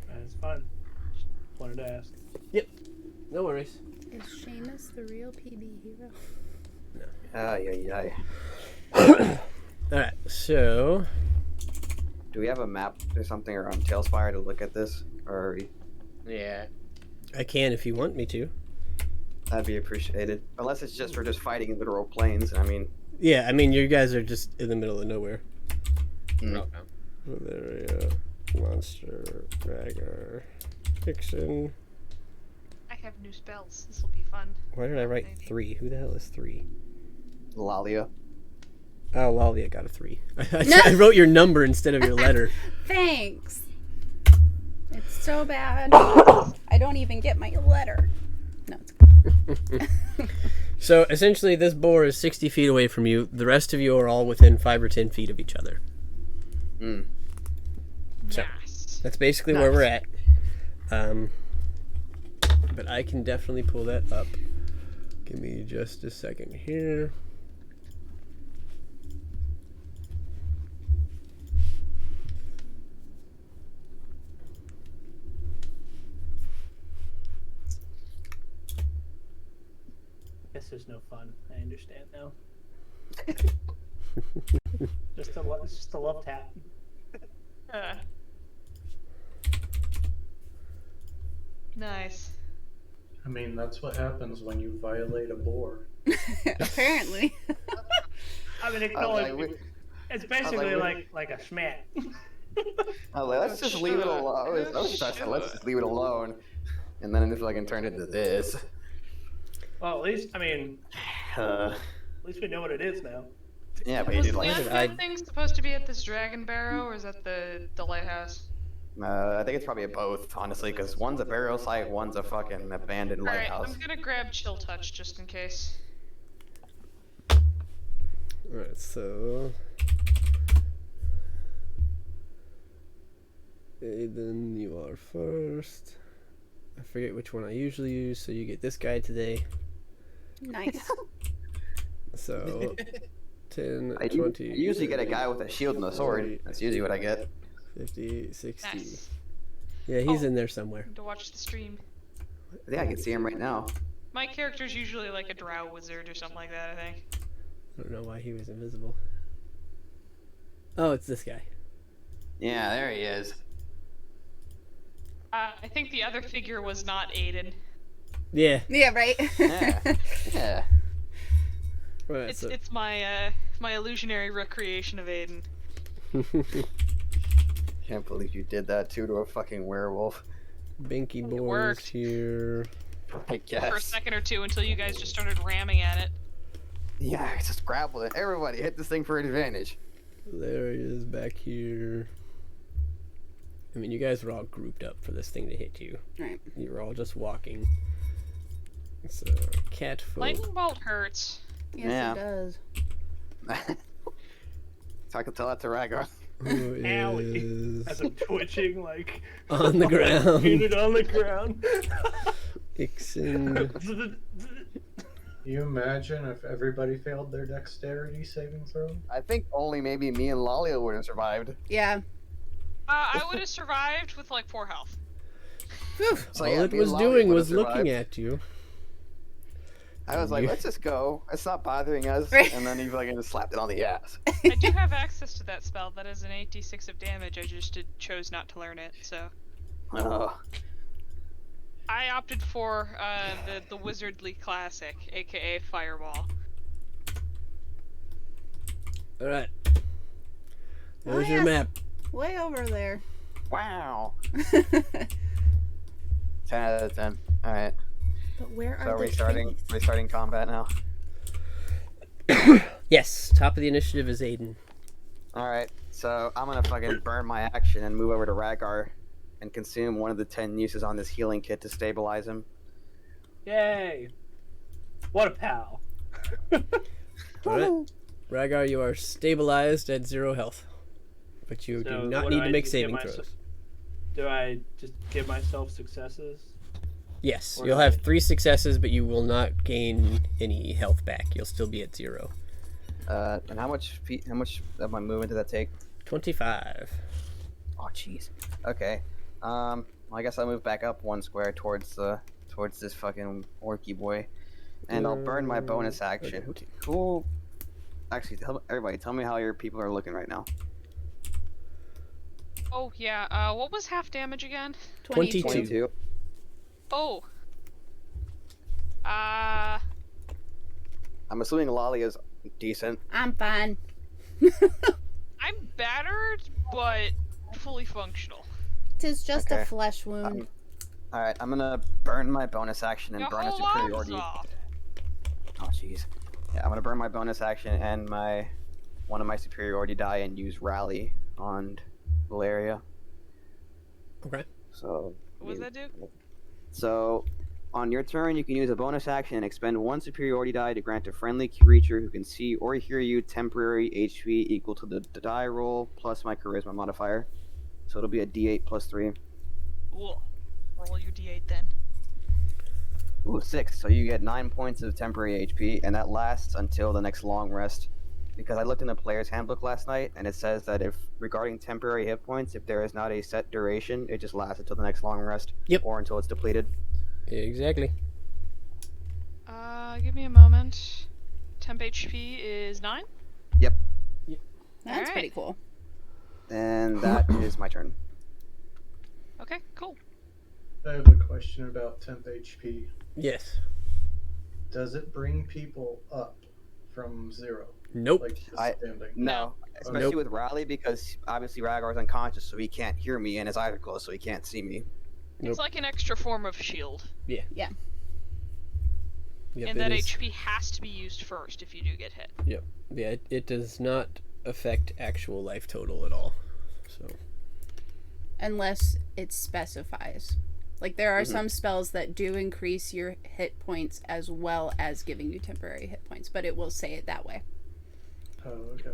That's fine. Just wanted to ask. no worries. Is Seamus the real PB hero? Alright, so Do we have a map or something or on Tailspire to look at this? Or Yeah. I can if you want me to. that'd be appreciated. Unless it's just we're just fighting in literal plains. I mean, Yeah, I mean you guys are just in the middle of nowhere. Okay. Valeria, monster, Ragnar, Vixen. I have new spells. This will be fun. Why did I write Maybe. 3? Who the hell is 3? Lalia. Oh, Lalia got a 3. I wrote your number instead of your letter. Thanks. It's so bad. I don't even get my letter. No, it's So essentially, this boar is 60 feet away from you. The rest of you are all within 5 or 10 feet of each other. So Nice. that's basically where we're at. But I can definitely pull that up. Give me just a second here. Guess there's no fun. I understand now. It's just a love tap. Nice. I mean, that's what happens when you violate a boar. apparently. I mean, it's, I was like, it's basically like a schmat. I was like, let's just leave it alone. Let's just leave it alone. And then it fucking turned into this. Well, at least we know what it is now. Yeah, but you Was did the like. undead thing supposed to be at this dragon barrow, or is that the lighthouse? I think it's probably a both, honestly, because one's a burial site, one's a fucking abandoned Alright, lighthouse. I'm gonna grab chill touch just in case. Alright, so Aiden, you are first. I forget which one I usually use, so you get this guy today. Nice. So 10, I 20. usually get a guy with a shield and a sword. 40, That's usually what I get. 50, 60. Nice. Yeah, he's Oh. in there somewhere. To watch the stream. I think I can see him right now. My character's usually like a drow wizard or something like that, I think. I don't know why he was invisible. Oh, it's this guy. Yeah, there he is. I think the other figure was not Aiden. Yeah. Yeah, right? Yeah. Yeah. Right, It's so it's my my illusionary recreation of Aiden. Can't believe you did that too to a fucking werewolf. Binky Boy is worked. here. I guess. For a second or two until you guys just started ramming at it. Yeah, just grapple it. Everybody hit this thing for advantage. There he is back here. I mean, you guys were all grouped up for this thing to hit you. Right. You were all just walking. So, cat folk. Lightning bolt hurts. Yes, Yeah. it does. So I can tell that to Ragnar. Who Owie. As is I'm twitching, like on the ground? unit on the ground. Ixen. Can you imagine if everybody failed their dexterity saving throw? I think only maybe me and Lalia would have survived. Yeah. I would have survived with like 4 health. So, All yeah, it me was and Lalia doing would was have survived. looking at you. I was like, You- let's just go. It's not bothering us. Right. And then he fucking just slapped it on the ass. I do have access to that spell. That is an 8d6 of damage. I just chose not to learn it. So Oh. I opted for the wizardly classic, aka Fireball. Alright. Oh, There's your yes. map. Way over there. Wow. 10 out of 10. Alright. But where So are are the we starting combat now? Yes, top of the initiative is Aiden. Alright, so I'm gonna fucking burn my action and move over to Ragnar and consume one of the 10 uses on this healing kit to stabilize him. Yay! What a pal. Alright. Ragar, you are stabilized at 0 health. But you do So not what need do to I make just give saving myself- throws. Do I just give myself successes? Yes, Or you'll do have I- 3 successes, but you will not gain any health back. You'll still be at 0. And how much of my movement did that take? 25. Oh, jeez. Okay. Well, I guess I'll move back up 1 square towards this fucking orky boy, and I'll burn my bonus action. Okay. Cool. Actually, everybody, tell me how your people are looking right now. Oh yeah. What was half damage again? 22. 22. Oh. I'm assuming Lolly is decent. I'm fine. I'm battered, but fully functional. Tis just Okay. a flesh wound. Alright, I'm gonna burn my bonus action and Your burn a whole arm's superiority. off. Oh, jeez. Yeah, I'm gonna burn my bonus action and one of my superiority die and use rally on Valeria. Okay. So. What does that do? So, on your turn, you can use a bonus action and expend 1 superiority die to grant a friendly creature who can see or hear you temporary HP equal to the die roll plus my charisma modifier. So it'll be a D8 plus 3. Cool. Roll your d8 then. Ooh, 6. So you get 9 points of temporary HP, and that lasts until the next long rest. Because I looked in the player's handbook last night, and it says that regarding temporary hit points, if there is not a set duration, it just lasts until the next long rest. Yep. Or until it's depleted. Exactly. Give me a moment. Temp HP is 9. Yep. That's Alright. pretty cool. And that is my turn. Okay, cool. I have a question about temp HP. Yes. Does it bring people up from 0? Nope. Like just I- standing? No. Especially Nope. with Raleigh, because obviously Ragar's unconscious, so he can't hear me, and his eyes are closed, so he can't see me. Nope. It's like an extra form of shield. Yep, And it that is- HP has to be used first if you do get hit. Yeah, it does not affect actual life total at all. So Unless it specifies. Like, there are some spells that do increase your hit points as well as giving you temporary hit points, but it will say it that way. Oh, okay.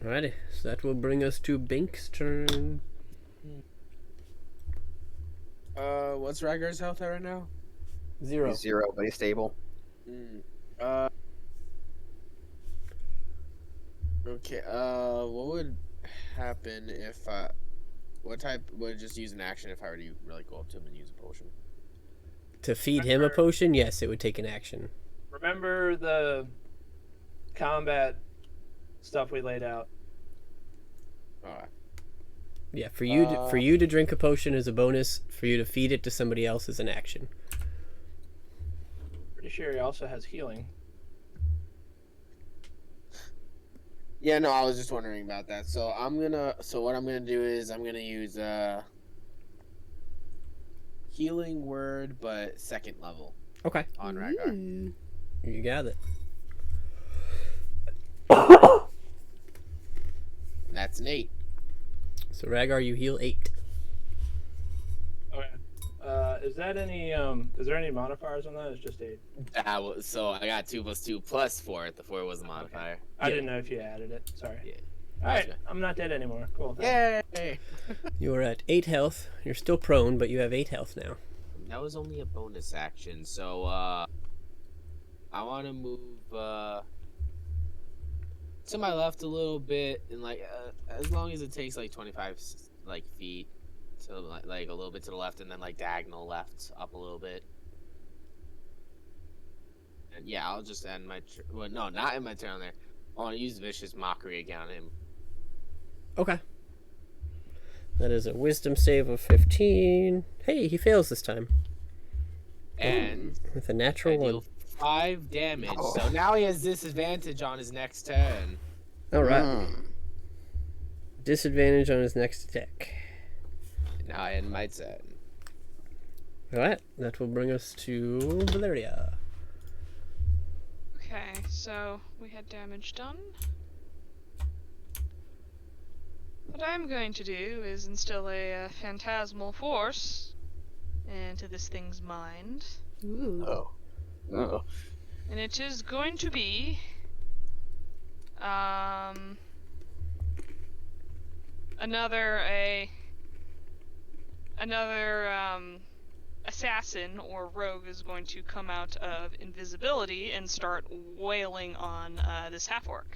alrighty, so that will bring us to Bink's turn. What's Ragar's health at right now? 0. He's 0, but he's stable. Okay, what would happen if what type would just use an action if I were to really go up to him and use a potion? To feed him a potion, yes, it would take an action. Remember the combat stuff we laid out? Alright. Yeah, for you to drink a potion is a bonus. For you to feed it to somebody else is an action. Pretty sure he also has healing. Yeah, no, I was just wondering about that. So what I'm gonna do is I'm gonna use healing word, but 2nd level Okay, on Ragar. Ooh. you got it. That's an 8. So Ragar, you heal 8. Okay. Is that any is there any modifiers on that? It's just 8. So I got 2 plus 2 plus 4. The 4 was a modifier. I didn't know if you added it. Sorry. Yeah. Alright, Gotcha. I'm not dead anymore. Cool. thanks. Yay! You are at 8 health. You're still prone, but you have 8 health now. That was only a bonus action, so I want to move to my left a little bit, and as long as it takes like 25 feet to like a little bit to the left, and then like diagonal left up a little bit. And yeah, I'll just end my well, no, not end my turn there. I want to use vicious mockery again on him. Okay. That is a wisdom save of 15. Hey, he fails this time. And With a I natural 1. deal 5 damage, so now he has disadvantage on his next turn. Alright. Disadvantage on his next attack. Now I end my turn. Alright, that will bring us to Valeria. Okay, so we had damage done. What I'm going to do is instill a phantasmal force into this thing's mind. Ooh. Oh. And it is going to be Another assassin or rogue is going to come out of invisibility and start wailing on this half orc.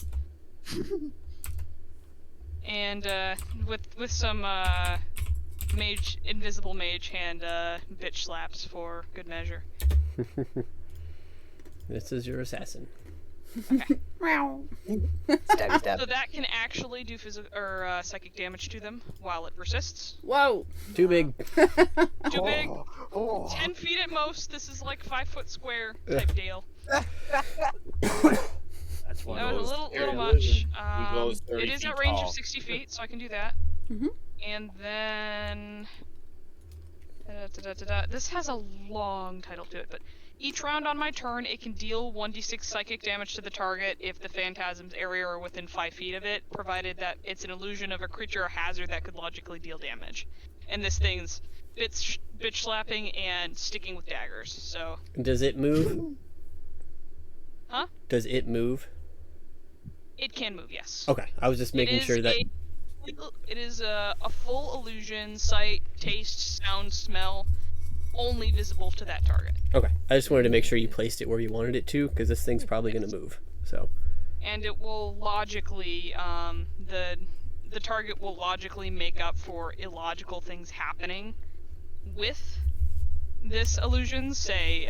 And with some invisible mage hand bitch slaps for good measure. This is your assassin. Okay. Stabby stab. So that can actually do psychic damage to them while it persists. Whoa! Too big. Too big. Oh. 10 feet at most. This is like 5 foot square type deal. That's one That of was those a little scary much. illusions. He goes 30 It is feet at range tall. of 60 feet, so I can do that. Mhm. And then... This has a long title to it, but each round on my turn, it can deal 1d6 psychic damage to the target if the phantasm's area are within 5 feet of it, provided that it's an illusion of a creature or hazard that could logically deal damage. And this thing's bitch slapping and sticking with daggers, so... Does it move? Huh? Does it move? It can move, yes. Okay, I was just making sure that... It is a full illusion, sight, taste, sound, smell, only visible to that target. Okay, I just wanted to make sure you placed it where you wanted it to, because this thing's probably going to move, so... And it will logically, the target will logically make up for illogical things happening with this illusion. Say,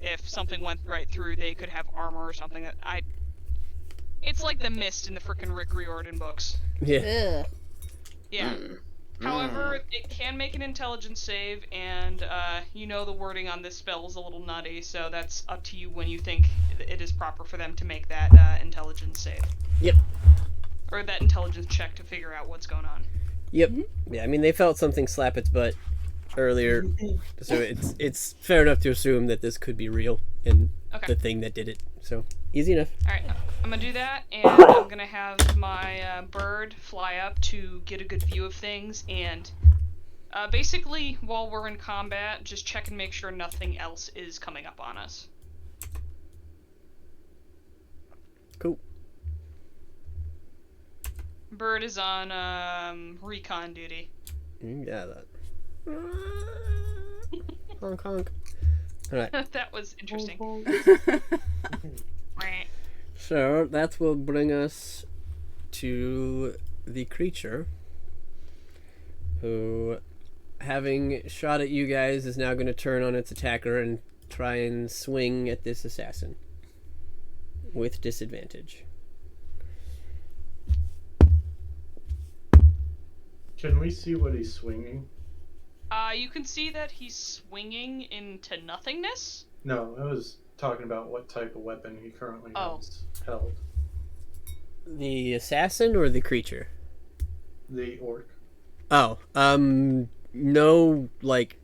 if something went right through, they could have armor or something that It's like the Mist in the frickin' Rick Riordan books. Yeah. Ugh. Yeah. However, it can make an intelligence save, and you know the wording on this spell is a little nutty, so that's up to you when you think it is proper for them to make that intelligence save. Yep. Or that intelligence check to figure out what's going on. Yep. Yeah, I mean, they felt something slap its butt earlier, so it's fair enough to assume that this could be real and the thing that did it. So, easy enough. Alright, I'm gonna do that, and I'm gonna have my bird fly up to get a good view of things, and basically, while we're in combat, just check and make sure nothing else is coming up on us. Cool. Bird is on recon duty. Yeah, that. Honk honk. Alright. That was interesting. So that will bring us to the creature who, having shot at you guys, is now going to turn on its attacker and try and swing at this assassin with disadvantage. Can we see what he's swinging? You can see that he's swinging into nothingness. No, I was talking about what type of weapon he currently Oh. has held. The assassin or the creature? The orc. Oh, no, like,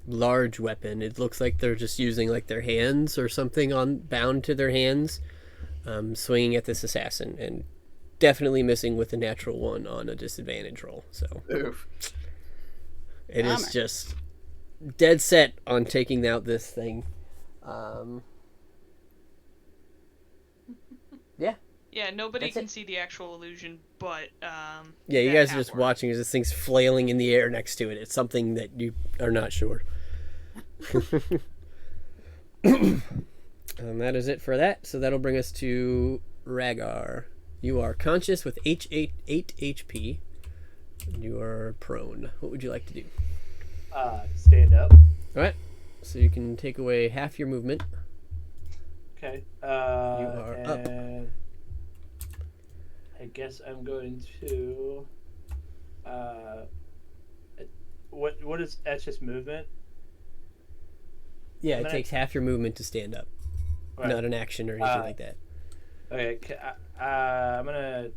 large weapon. It looks like they're just using, like, their hands or something bound to their hands, swinging at this assassin, and definitely missing with a natural one on a disadvantage roll, so. Oof. It is just dead set on taking out this thing. Yeah. Yeah, nobody That's can it. see the actual illusion, but Yeah, you that guys are just half-orc. watching as this thing's flailing in the air next to it. It's something that you are not sure. That is it for that. So that'll bring us to Rhaegar. You are conscious with 8 HP. You are prone. What would you like to do? Stand up. Alright. So you can take away half your movement. Okay. You are up. And I guess I'm going to. What is that's just movement? Yeah, it Minute. takes half your movement to stand up. Right. Not an action or anything like that. Okay. I'm gonna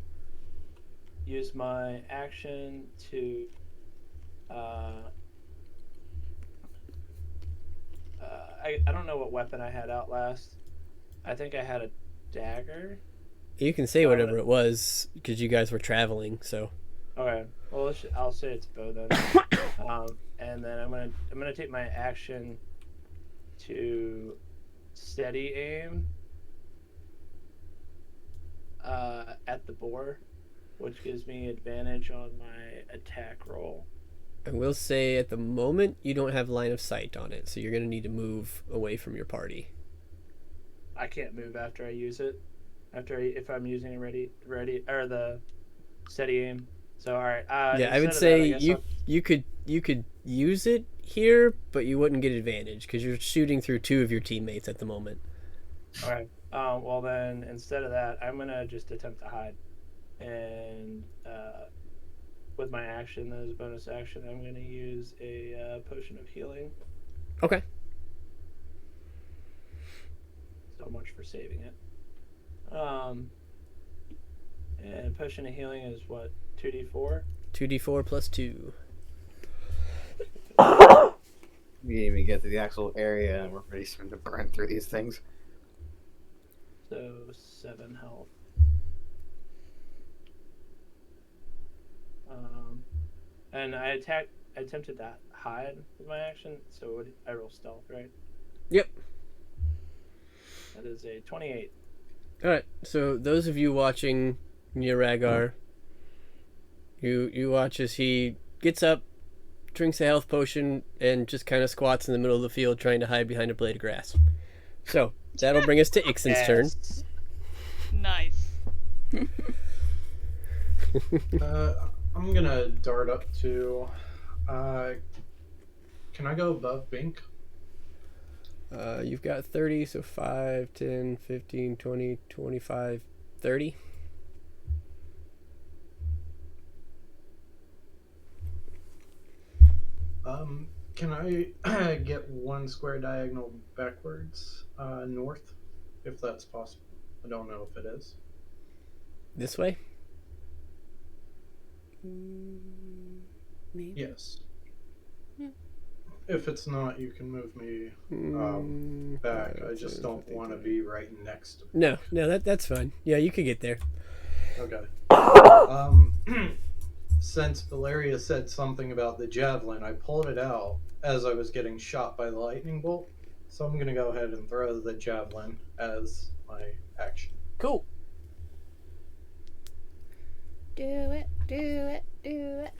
use my action to. I don't know what weapon I had out last. I think I had a dagger. You can say whatever it was because you guys were traveling. So Okay. Well, I'll say it's bow then. And then I'm gonna take my action to steady aim. at the boar, which gives me advantage on my attack roll. I will say at the moment you don't have line of sight on it, so you're going to need to move away from your party. I can't move after I use it. If I'm using it ready or the steady aim. So all right. Yeah, I would say you could use it here, but you wouldn't get advantage because you're shooting through 2 of your teammates at the moment. All right. Well then, instead of that, I'm gonna just attempt to hide, and with my action, as a bonus action, I'm gonna use a potion of healing. Okay. So much for saving it. And potion of healing is what, 2d4? 2d4 plus 2. We didn't even get to the actual area, and we're pretty soon to burn through these things. So 7 health. And I attempted to hide with my action, so I roll stealth, right? Yep. That is a 28. Alright, so those of you watching near Rhaegar, you watch as he gets up, drinks a health potion, and just kind of squats in the middle of the field trying to hide behind a blade of grass. So, that'll bring us to Ixon's turn. Nice. I'm gonna dart up to. Can I go above Bink? You've got 30, so 5, 10, 15, 20, 25, 30. Can I get 1 square diagonal backwards, north, if that's possible? I don't know if it is. This way? Maybe. Yes. Yeah. If it's not, you can move me back. I just don't want to be right next to me. No, that's fine. Yeah, you could get there. Okay. Since Valeria said something about the javelin, I pulled it out as I was getting shot by the lightning bolt. So I'm going to go ahead and throw the javelin as my action. Cool. Do it, do it, do it.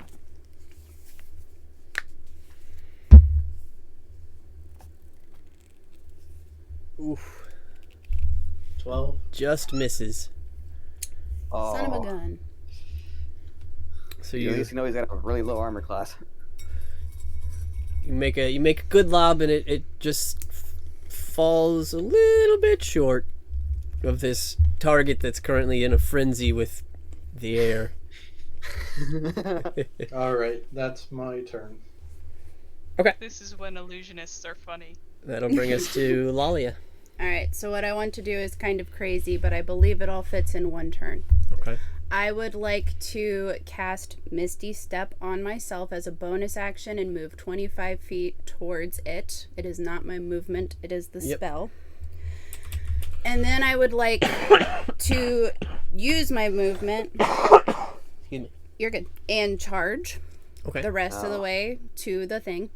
Oof. 12. Just misses. Oh. Son of a gun. So At least you know he's got a really low armor class. You make a good lob, and it just falls a little bit short of this target that's currently in a frenzy with the air. Alright, that's my turn. Okay. This is when illusionists are funny. That'll bring us to Lalia. Alright, so what I want to do is kind of crazy, but I believe it all fits in one turn. Okay. I would like to cast Misty Step on myself as a bonus action and move 25 feet towards it. It is not my movement, it is the spell. And then I would like to use my movement. Excuse me. You're good. And charge the rest of the way to the thing.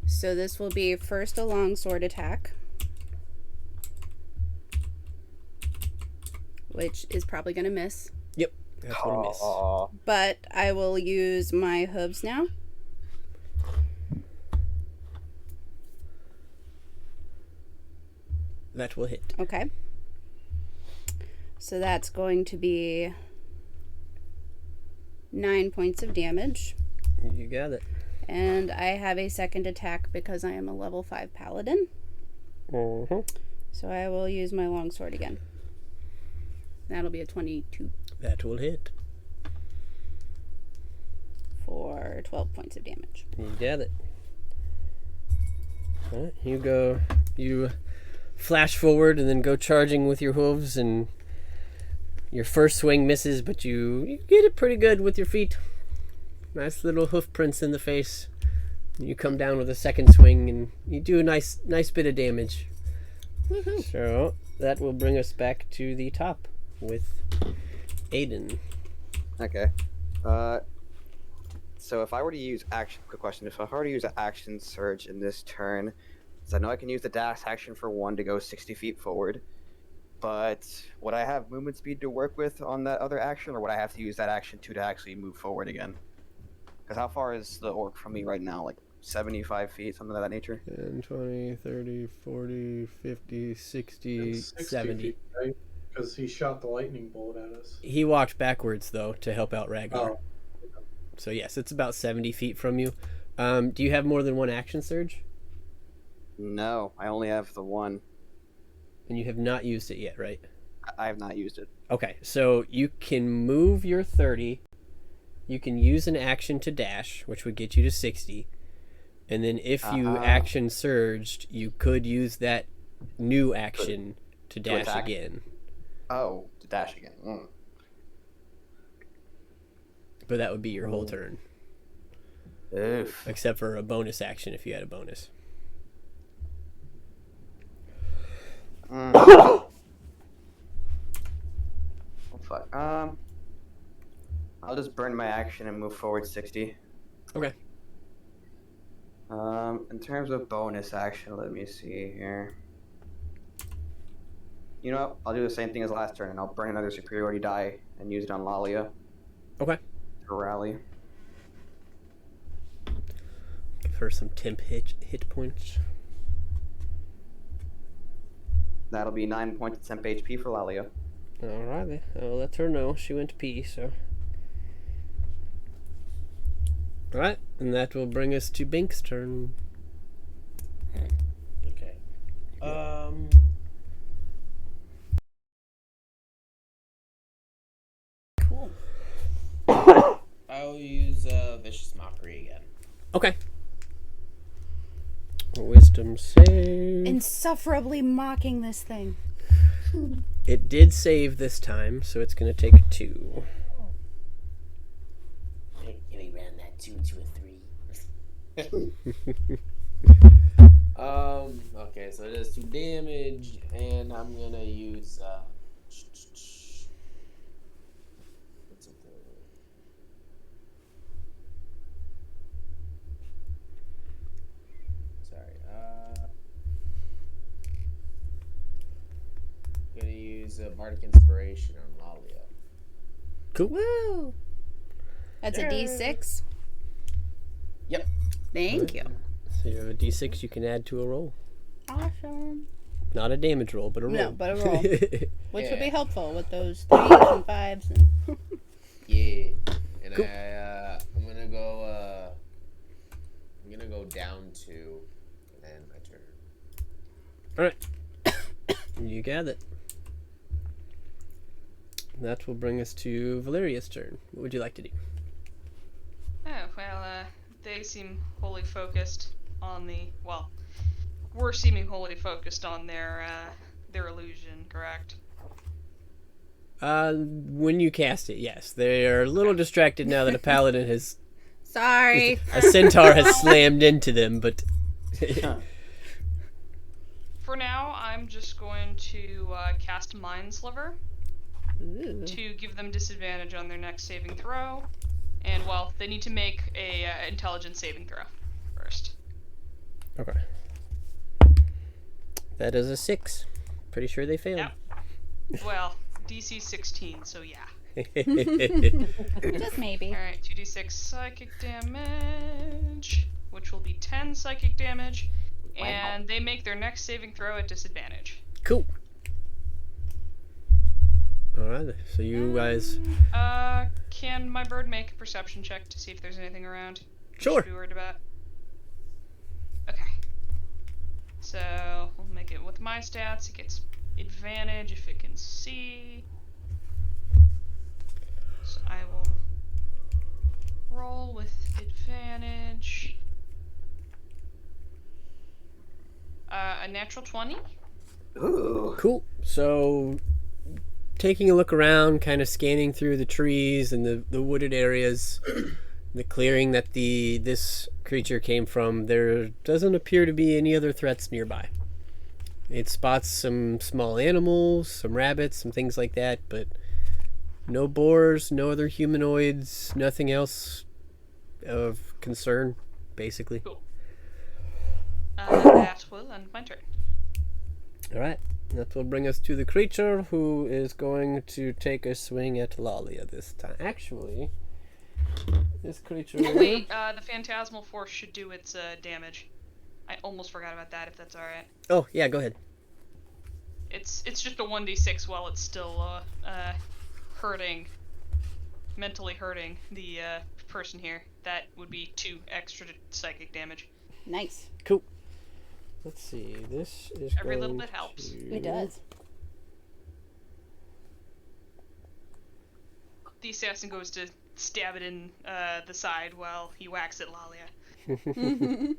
So this will be first a longsword attack, which is probably going to miss. Yep, that's what I miss. But I will use my hooves now. That will hit. Okay. So that's going to be 9 points of damage. You got it. And I have a second attack because I am a level 5 paladin. Mm-hmm. So I will use my longsword again. That'll be a 22. That will hit. For 12 points of damage. You got it. All right, you flash forward and then go charging with your hooves, and your first swing misses, but you get it pretty good with your feet. Nice little hoof prints in the face. You come down with a second swing, and you do a nice bit of damage. Woohoo! So that will bring us back to the top with Aiden. Okay. So if I were to use quick question, if I were to use an action surge in this turn, so I know I can use the dash action for 1 to go 60 feet forward, but would I have movement speed to work with on that other action, or would I have to use that action to actually move forward again? Because how far is the orc from me right now? Like 75 feet, something of that nature? 10, 20, 30, 40, 50, 60, It's 60 70. feet, right? Because he shot the lightning bolt at us. He walked backwards, though, to help out Ragnar. Oh. So, yes, it's about 70 feet from you. Do you have more than one action surge? No, I only have the one. And you have not used it yet, right? I have not used it. Okay, so you can move your 30. You can use an action to dash, which would get you to 60. And then if you action surged, you could use that new action to dash again. Oh, to dash again. But that would be your whole turn. Oof. Except for a bonus action if you had a bonus. Oh, fuck. I'll just burn my action and move forward 60. Okay. In terms of bonus action, let me see here. You know what? I'll do the same thing as last turn, and I'll burn another superiority die and use it on Lalia. Okay. To rally. Give her some temp hit points. That'll be 9 points of temp HP for Lalia. Alrighty. I'll let her know she went to pee, so. Alright, and that will bring us to Bink's turn. Okay. Cool. I'll use Vicious Mockery again. Okay. Wisdom save. Insufferably mocking this thing. It did save this time, so it's going to take 2. Can we round that 2 to a 3? Okay, so it does 2 damage, and I'm gonna use what's it sorry, gonna use Bardic Inspiration on Lalia. Cool. Woo! That's a D6. Yep. Thank you. So you have a d6 you can add to a roll. Awesome. Not a damage roll, but a roll. No, but a roll. Which would be Yeah. helpful with those 3s and 5s. And Yeah, and Cool. I'm gonna go down 2, and then my turn. Alright. You got it. That will bring us to Valeria's turn. What would you like to do? Oh, well, they seem wholly focused on we're seeming wholly focused on their illusion, correct? When you cast it, yes. They are a little distracted now that a paladin has... Sorry. A centaur has slammed into them, but... For now, I'm just going to cast Mind Sliver to give them disadvantage on their next saving throw. And, well, they need to make a intelligence saving throw first. Okay. That is a 6. Pretty sure they failed. Yep. Well, DC 16, so yeah. Just maybe. Alright, 2d6 psychic damage, which will be 10 psychic damage, and they make their next saving throw at disadvantage. Cool. Alright, so you guys... Can my bird make a perception check to see if there's anything around? Sure. Should be worried about. Okay. So we'll make it with my stats. It gets advantage if it can see. So I will roll with advantage. A natural 20. Ooh. Cool. So, taking a look around, kind of scanning through the trees and the wooded areas, the clearing that this creature came from, there doesn't appear to be any other threats nearby. It spots some small animals, some rabbits, some things like that, but no boars, no other humanoids, nothing else of concern, basically. Cool. That will end my turn. All right. That will bring us to the creature who is going to take a swing at Lalia this time. Actually, this creature... Wait, the Phantasmal Force should do its damage. I almost forgot about that, if that's alright. Oh, yeah, go ahead. It's just a 1d6 while it's still hurting, mentally hurting the person here. That would be 2 extra psychic damage. Nice. Cool. Let's see. This is Every little going bit helps. to- It does. The assassin goes to stab it in the side while he whacks at Lalia.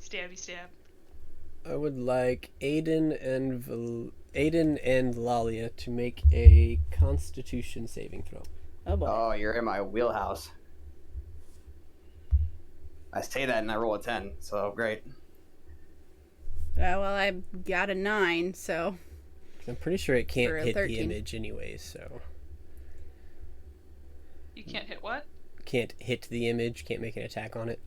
Stabby stab. I would like Aiden and Lalia to make a Constitution saving throw. Oh boy. Oh, you're in my wheelhouse. I say that and I roll a 10, so great. Well, I got a 9, so I'm pretty sure it For can't a hit 13. the image anyway, so You can't hit what? can't hit the image, can't make an attack on it,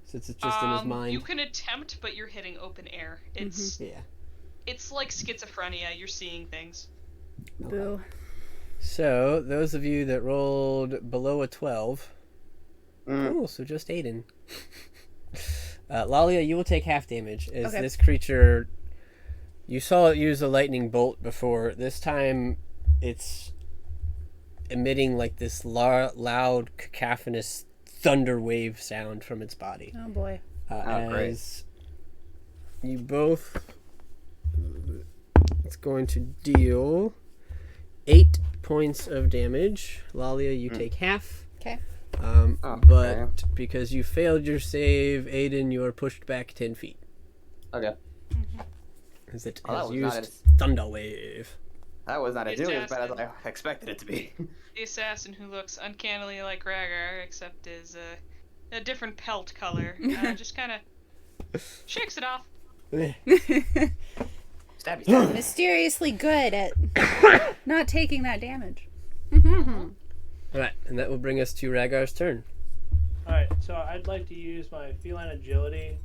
since it's just in his mind. You can attempt, but you're hitting open air. It's Yeah. it's like schizophrenia. You're seeing things. boo. So those of you that rolled below a 12, Mm. cool. So just Aiden. Lalia, you will take half damage as Okay. this creature. You saw it use a lightning bolt before. This time, it's emitting like this loud, cacophonous thunder wave sound from its body. Oh boy. great. As you both, it's going to deal 8 points of damage. Lalia, you take half. Okay. But because you failed your save, Aiden, you are pushed back 10 feet. Okay. As it Oh, that has was not used Thunder Wave. That was not It's nearly as bad as acid. I expected it to be. The assassin who looks uncannily like Rhaegar, except is a different pelt color, just kind of shakes it off. Stabby, stabby. Mysteriously good at not taking that damage. Alright, and that will bring us to Rhaegar's turn. Alright, so I'd like to use my feline agility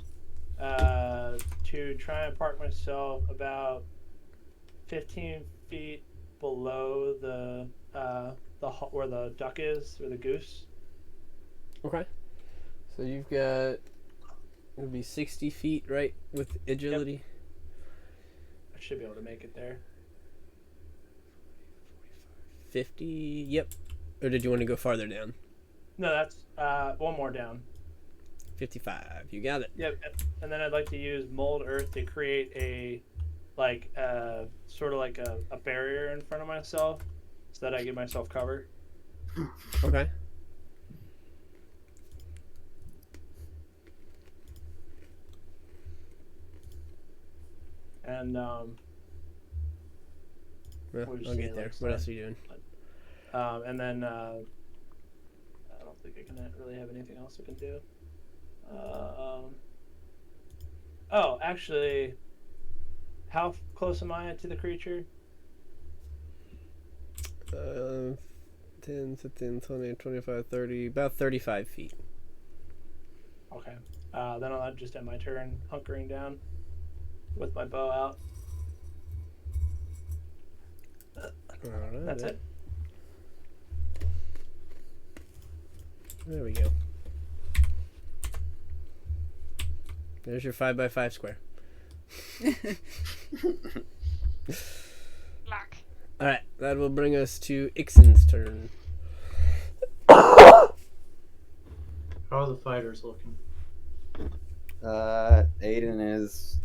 to try and park myself about 15 feet below the where the duck is, or the goose. Okay. So you've got, it would be 60 feet, right, with agility? I should be able to make it there. 50, yep. Or did you want to go farther down? No, that's one more down. 55, you got it. Yep, and then I'd like to use mold earth to create a sort of like a barrier in front of myself, so that I give myself cover. Okay. And Well, We'll just I'll see get it there. next What time. else are you doing? and then I don't think I can really have anything else I can do. Oh, actually, how close am I to the creature? 10, 15, 20, 25, 30, about 35 feet. Okay. Then I'll just end my turn hunkering down with my bow out. Alright, That's it. There we go. There's your 5x5 square. Lock. Alright, that will bring us to Ixen's turn. How are the fighters looking? Aiden is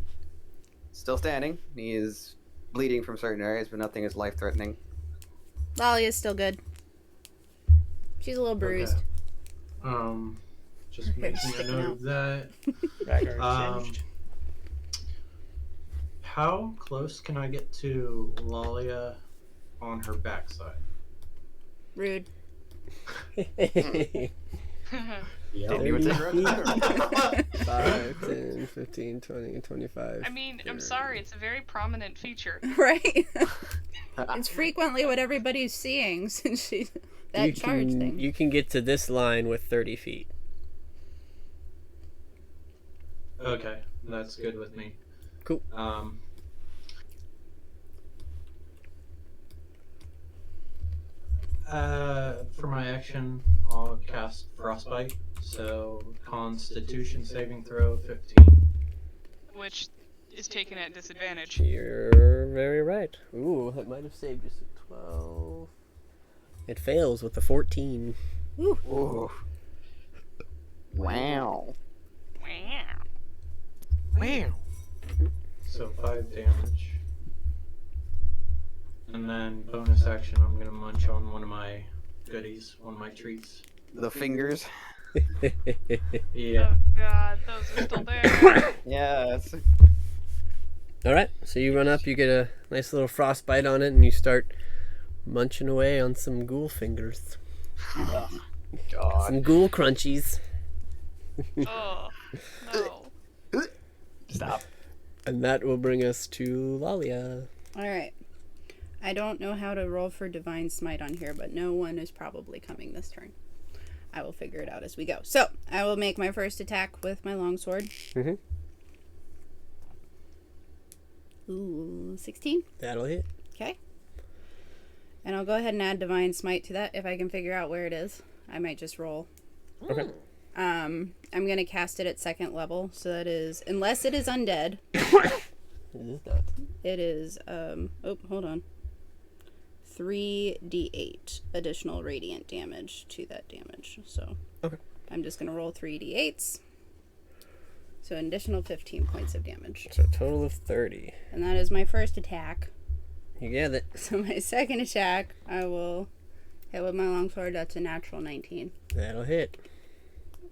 still standing. He is bleeding from certain areas, but nothing is life-threatening. Lalia's still good. She's a little bruised. Just making a Sticking note out. of that. Rhaegar singed. How close can I get to Lalia on her backside? Rude. Didn't even take her 30 out. 5, 10, 15, 20, 25. I mean, I'm sorry, it's a very prominent feature. Right? It's frequently what everybody's seeing since she's that you charge can, thing. You can get to this line with 30 feet. Okay, that's good with me. Cool. For my action, I'll cast Frostbite. So, Constitution saving throw 15. Which is taken at disadvantage. You're very right. Ooh, that might have saved us at 12. It fails with the 14. Ooh. Ooh. Wow. Wow. So 5 damage. And then bonus action, I'm gonna munch on one of my goodies, one of my treats. The fingers. Yeah. Oh god, those are still there. Yes. Alright, so you run up, you get a nice little frostbite on it, and you start munching away on some ghoul fingers. God. Some ghoul crunchies. Oh, no. Stop. And that will bring us to Lalia. Alright. I don't know how to roll for Divine Smite on here, but no one is probably coming this turn. I will figure it out as we go. So, I will make my first attack with my longsword. Mm-hmm. Ooh, 16. That'll hit. Okay. And I'll go ahead and add Divine Smite to that if I can figure out where it is. I might just roll. Okay. I'm going to cast it at 2nd level. So that is, unless it is undead, It is not. it is, oh, hold on. 3d8 additional radiant damage to that damage. So Okay. I'm just going to roll 3d8s. So an additional 15 points of damage. So a total of 30. And that is my first attack. You get it. So my second attack, I will hit with my longsword. That's a natural 19. That'll hit.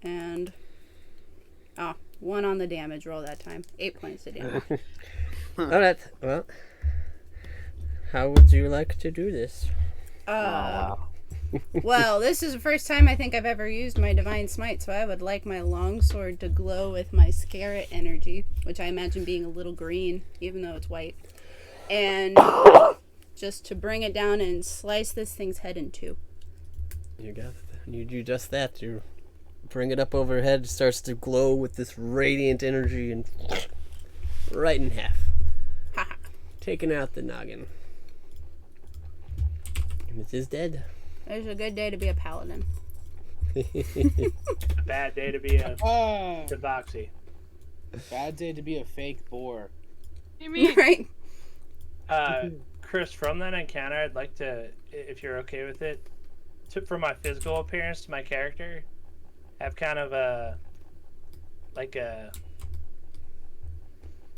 And, 1 on the damage roll that time. 8 points of damage. Alright, well, how would you like to do this? Well, this is the first time I think I've ever used my Divine Smite, so I would like my longsword to glow with my Scarlet energy, which I imagine being a little green, even though it's white. And just to bring it down and slice this thing's head in 2. You got it. You do just that. You bring it up overhead, it starts to glow with this radiant energy, and right in half. Taking out the noggin. And it is dead. It's a good day to be a paladin. A bad day to be a Ah, Devoxy. bad day to be a fake boar. You mean? Right? Chris, from that encounter, I'd like to, if you're okay with it, for my physical appearance to my character, have kind of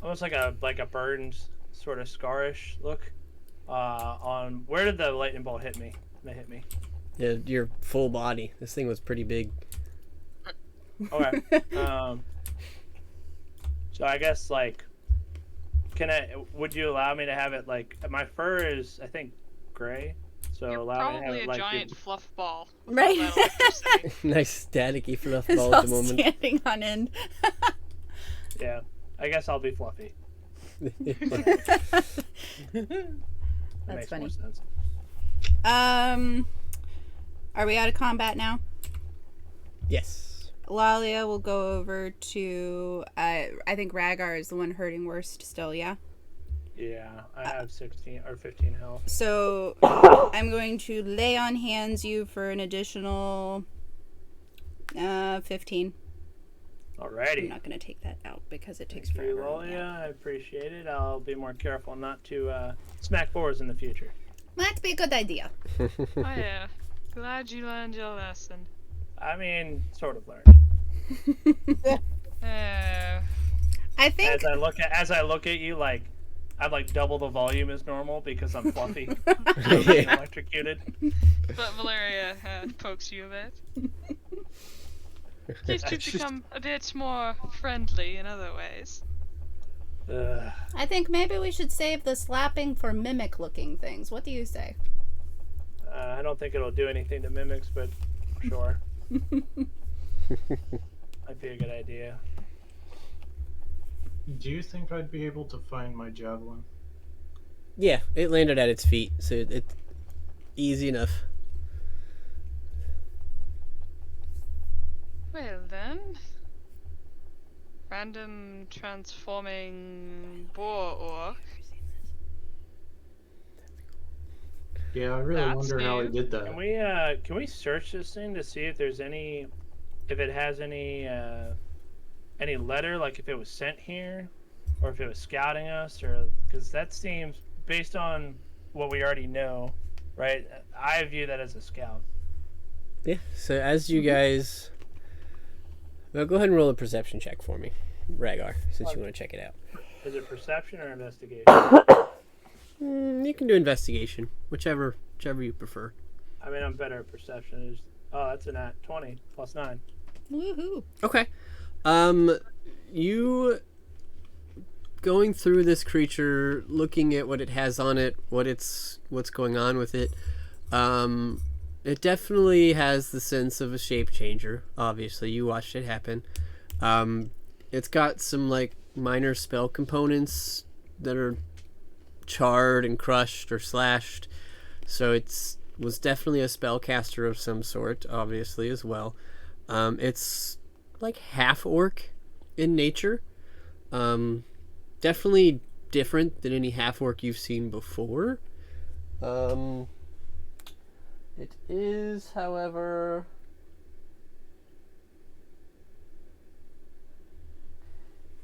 almost like a burned sort of scarish look on where did the lightning bolt hit me? It hit me. Yeah, your full body. This thing was pretty big. Okay. So I guess would you allow me to have it my fur is I think gray, so You're allow me to have probably it a giant fluff ball. with Right. all that electricity. Nice staticky fluff It's ball all at the moment. standing on end. Yeah, I guess I'll be fluffy. That That's makes funny. more sense. Are we out of combat now? Yes. Lalia will go over to, I think Rhaegar is the one hurting worst still, yeah? Yeah, I have 16 or 15 health. So, I'm going to lay on hands you for an additional 15. I'm Alrighty. not going to take that out because it takes Thank you, forever. Lolia. I appreciate it. I'll be more careful not to smack boars in the future. Might be a good idea. Oh yeah. Glad you learned your lesson. I mean, sort of learned. I think As I look at you, I'm double the volume as normal because I'm fluffy. I'm being electrocuted. But Valeria pokes you a bit. These two become a bit more friendly in other ways. I think maybe we should save the slapping for mimic looking things. What do you say? I don't think it'll do anything to mimics, but sure. Might be a good idea. Do you think I'd be able to find my javelin? Yeah, it landed at its feet, so it's easy enough. Well then. Random transforming boar orc. Yeah, I really That's wonder how he new. did that. Can we search this thing to see if there's if it has any letter, like if it was sent here, or if it was scouting us, or because that seems based on what we already know, right? I view that as a scout. Yeah. So as you guys, well, go ahead and roll a perception check for me, Rhaegar, since you want to check it out. Is it perception or investigation? You can do investigation, whichever you prefer. I mean, I'm better at perception. That's a nat 20 plus 9. Woohoo! Okay. You going through this creature, looking at what it has on it, what's going on with it. It definitely has the sense of a shape changer. Obviously, you watched it happen. It's got some like minor spell components that are charred and crushed or slashed. So was definitely a spellcaster of some sort, obviously, as well. It's like half orc in nature. Definitely different than any half orc you've seen before. It is, however,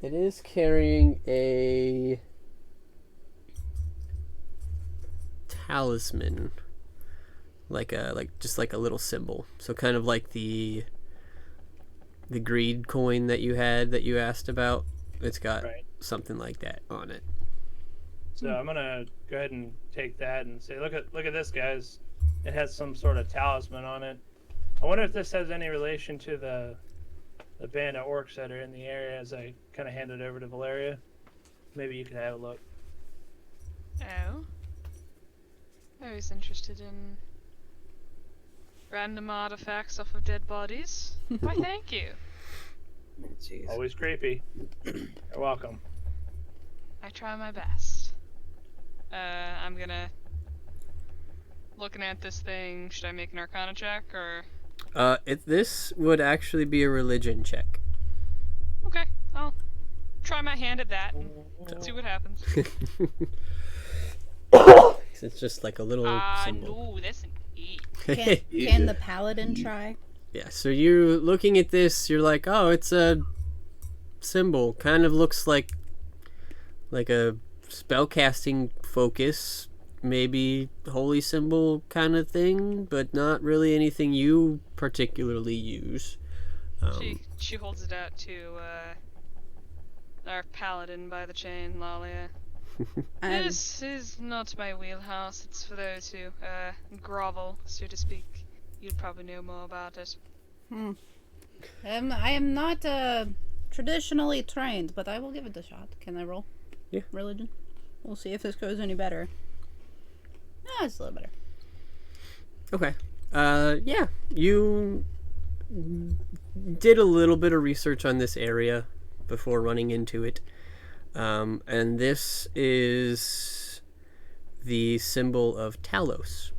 it is carrying a talisman, just like a little symbol. So kind of like the greed coin that you asked about. It's got something like that on it. So I'm gonna go ahead and take that and say, look at this, guys. It has some sort of talisman on it. I wonder if this has any relation to the band of orcs that are in the area. As I kind of hand it over to Valeria, maybe you can have a look. Oh. I was interested in random artifacts off of dead bodies. Why, thank you. Jeez. Always creepy. You're welcome. I try my best. I'm gonna... Looking at this thing, should I make an Arcana check, or...? This would actually be a religion check. Okay, I'll try my hand at that and see what happens. It's just like a little symbol. No, that's an Can,8. can the paladin try? Yeah, so you're looking at this, you're like, oh, it's a symbol. Kind of looks like a spellcasting focus, maybe holy symbol kind of thing, but not really anything you particularly use. She holds it out to our paladin by the chain, Lalia. This is not my wheelhouse. It's for those who grovel, so to speak. You'd probably know more about it. I am not traditionally trained, but I will give it a shot. Can I roll? Yeah. Religion. We'll see if this goes any better. No, it's a little better. Okay. Yeah, you did a little bit of research on this area before running into it. And this is the symbol of Talos,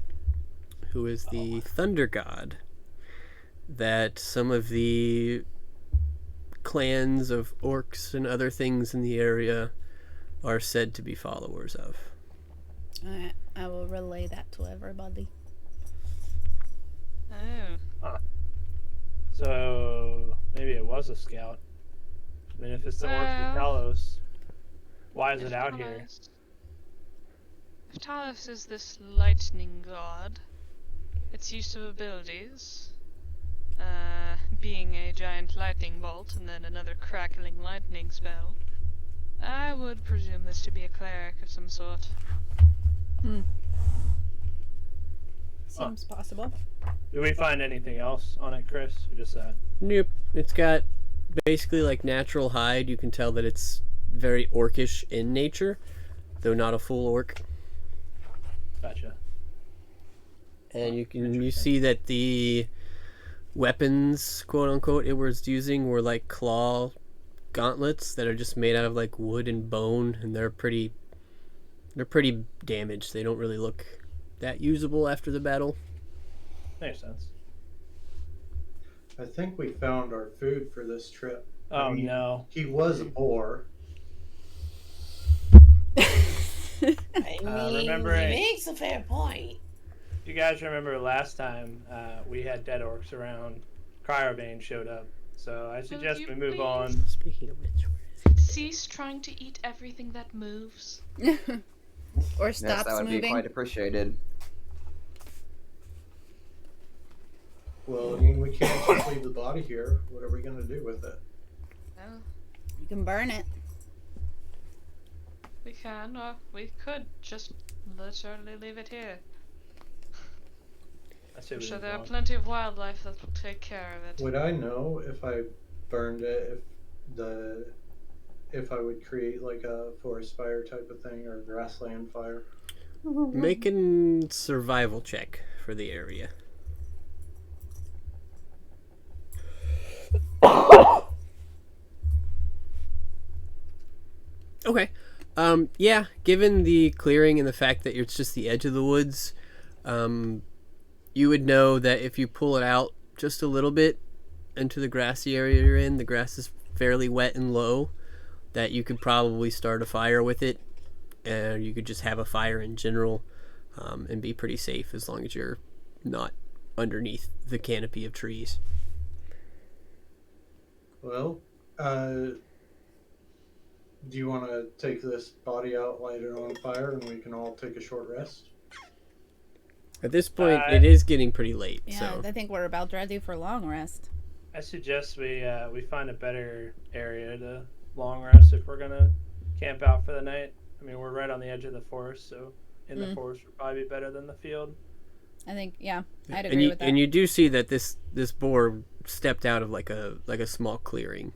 who is the thunder god that some of the clans of orcs and other things in the area are said to be followers of. Alright, I will relay that to everybody. Oh. So maybe it was a scout. I mean, if it's the orcs of Talos, why is it out here? If Talos is this lightning god, its use of abilities, being a giant lightning bolt and then another crackling lightning spell, I would presume this to be a cleric of some sort. Seems possible. Did we find anything else on it, Chris? Or just that? Nope. It's got basically like natural hide. You can tell that it's very orcish in nature, though not a full orc. Gotcha. And you see that the weapons, quote unquote, it was using were like claw gauntlets that are just made out of like wood and bone, and they're pretty damaged. They don't really look that usable after the battle. Makes sense. I think we found our food for this trip. Oh, no. He was a boar. I mean, remember he it- makes a fair point. you guys remember last time we had dead orcs around, Cryobane showed up. So I suggest you we move please? on. Speaking of which, Cease trying to eat everything that moves. Or Yes, stops that would moving. be quite appreciated. Well, I mean, we can't just leave the body here. What are we gonna do with it? Well, You can burn it. we can, or we could just literally leave it here. I say I'm we sure move there are on. plenty of wildlife that will take care of it. Would I know if I burned it, if I would create like a forest fire type of thing or grassland fire? make a survival check for the area. Okay. Yeah, given the clearing and the fact that it's just the edge of the woods, you would know that if you pull it out just a little bit into the grassy area you're in, the grass is fairly wet and low, that you could probably start a fire with it, and you could just have a fire in general, and be pretty safe as long as you're not underneath the canopy of trees. Well, do you want to take this body out, light it on fire, and we can all take a short rest? At this point, it is getting pretty late, Yeah, so I think we're about ready for long rest. I suggest we find a better area to long rest if we're gonna camp out for the night. I mean, we're right on the edge of the forest, so in the forest would probably be better than the field. I think, yeah, I'd and agree you with that. and you do see that this boar stepped out of like a small clearing.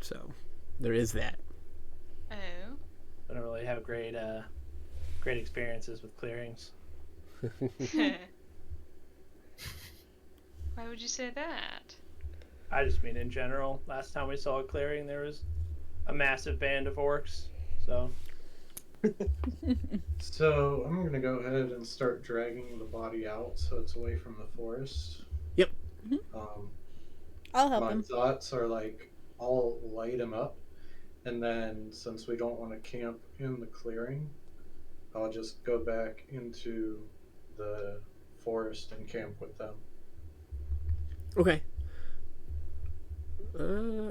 So there is that. Oh. I don't really have great experiences with clearings. Why would you say that? I just mean in general. Last time we saw a clearing, there was a massive band of orcs. So So I'm gonna go ahead and start dragging the body out so it's away from the forest. Yep. I'll help My him. thoughts are like, I'll light him up, and then since we don't want to camp in the clearing, I'll just go back into the forest and camp with them. Okay.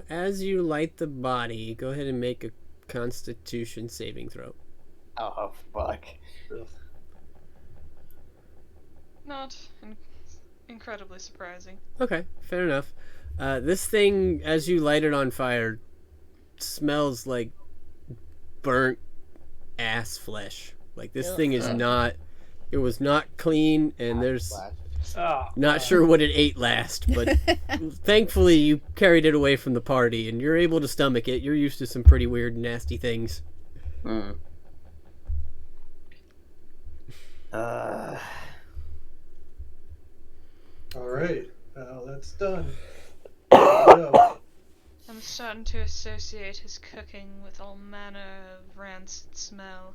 As you light the body, go ahead and make a Constitution saving throw. Oh, fuck. Not incredibly surprising. Okay, fair enough. This thing, as you light it on fire, smells like burnt ass flesh. Like this thing is not. It was not clean, and there's not sure what it ate last, but thankfully you carried it away from the party, and you're able to stomach it. You're used to some pretty weird, nasty things. All right, that's done. Go. I'm starting to associate his cooking with all manner of rancid smell.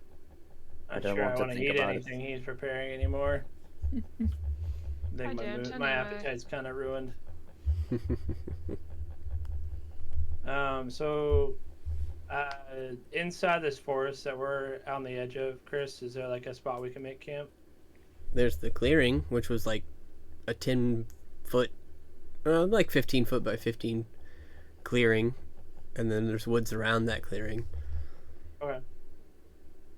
I'm don't sure want I to want to think eat about it. anything he's preparing anymore. I think I don't my anyway. appetite's kind of ruined. So inside this forest that we're on the edge of, Chris, is there like a spot we can make camp? There's the clearing, which was like a 10-foot, like 15 foot by 15 clearing, and then there's woods around that clearing. Okay.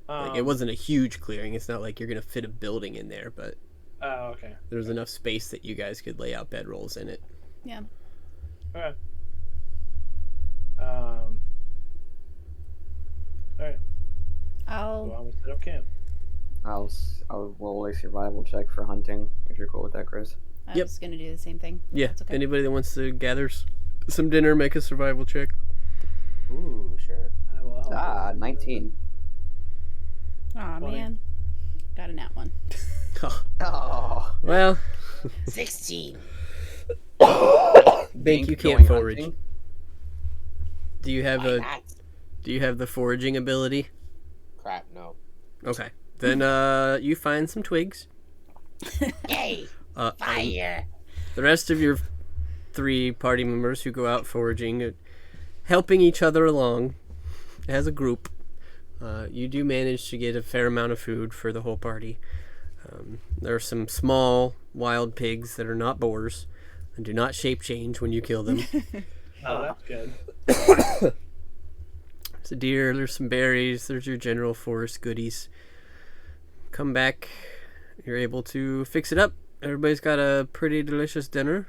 Like it wasn't a huge clearing. It's not like you're gonna fit a building in there, but Oh, okay. there was enough space that you guys could lay out bedrolls in it. Yeah. Okay. All right. I'll Well, I'm gonna set up camp. I'll roll a survival check for hunting, if you're cool with that, Chris. I Yep. was gonna do the same thing. Yeah. That's okay. Anybody that wants to gather some dinner, make a survival check. Ooh, sure. I will help. 19. Aw, 20. man. Got a nat one. Oh. Well, 16. Bink, you can't Going forage. hunting? Do you have Why not? Do you have the foraging ability? Crap, no. Okay. Then you find some twigs. Yay! And Fire! the rest of your 3 party members who go out foraging, helping each other along as a group, you do manage to get a fair amount of food for the whole party. There are some small wild pigs that are not boars and do not shape change when you kill them. Oh, that's good. There's a deer, there's some berries, there's your general forest goodies. Come back, you're able to fix it up. Everybody's got a pretty delicious dinner.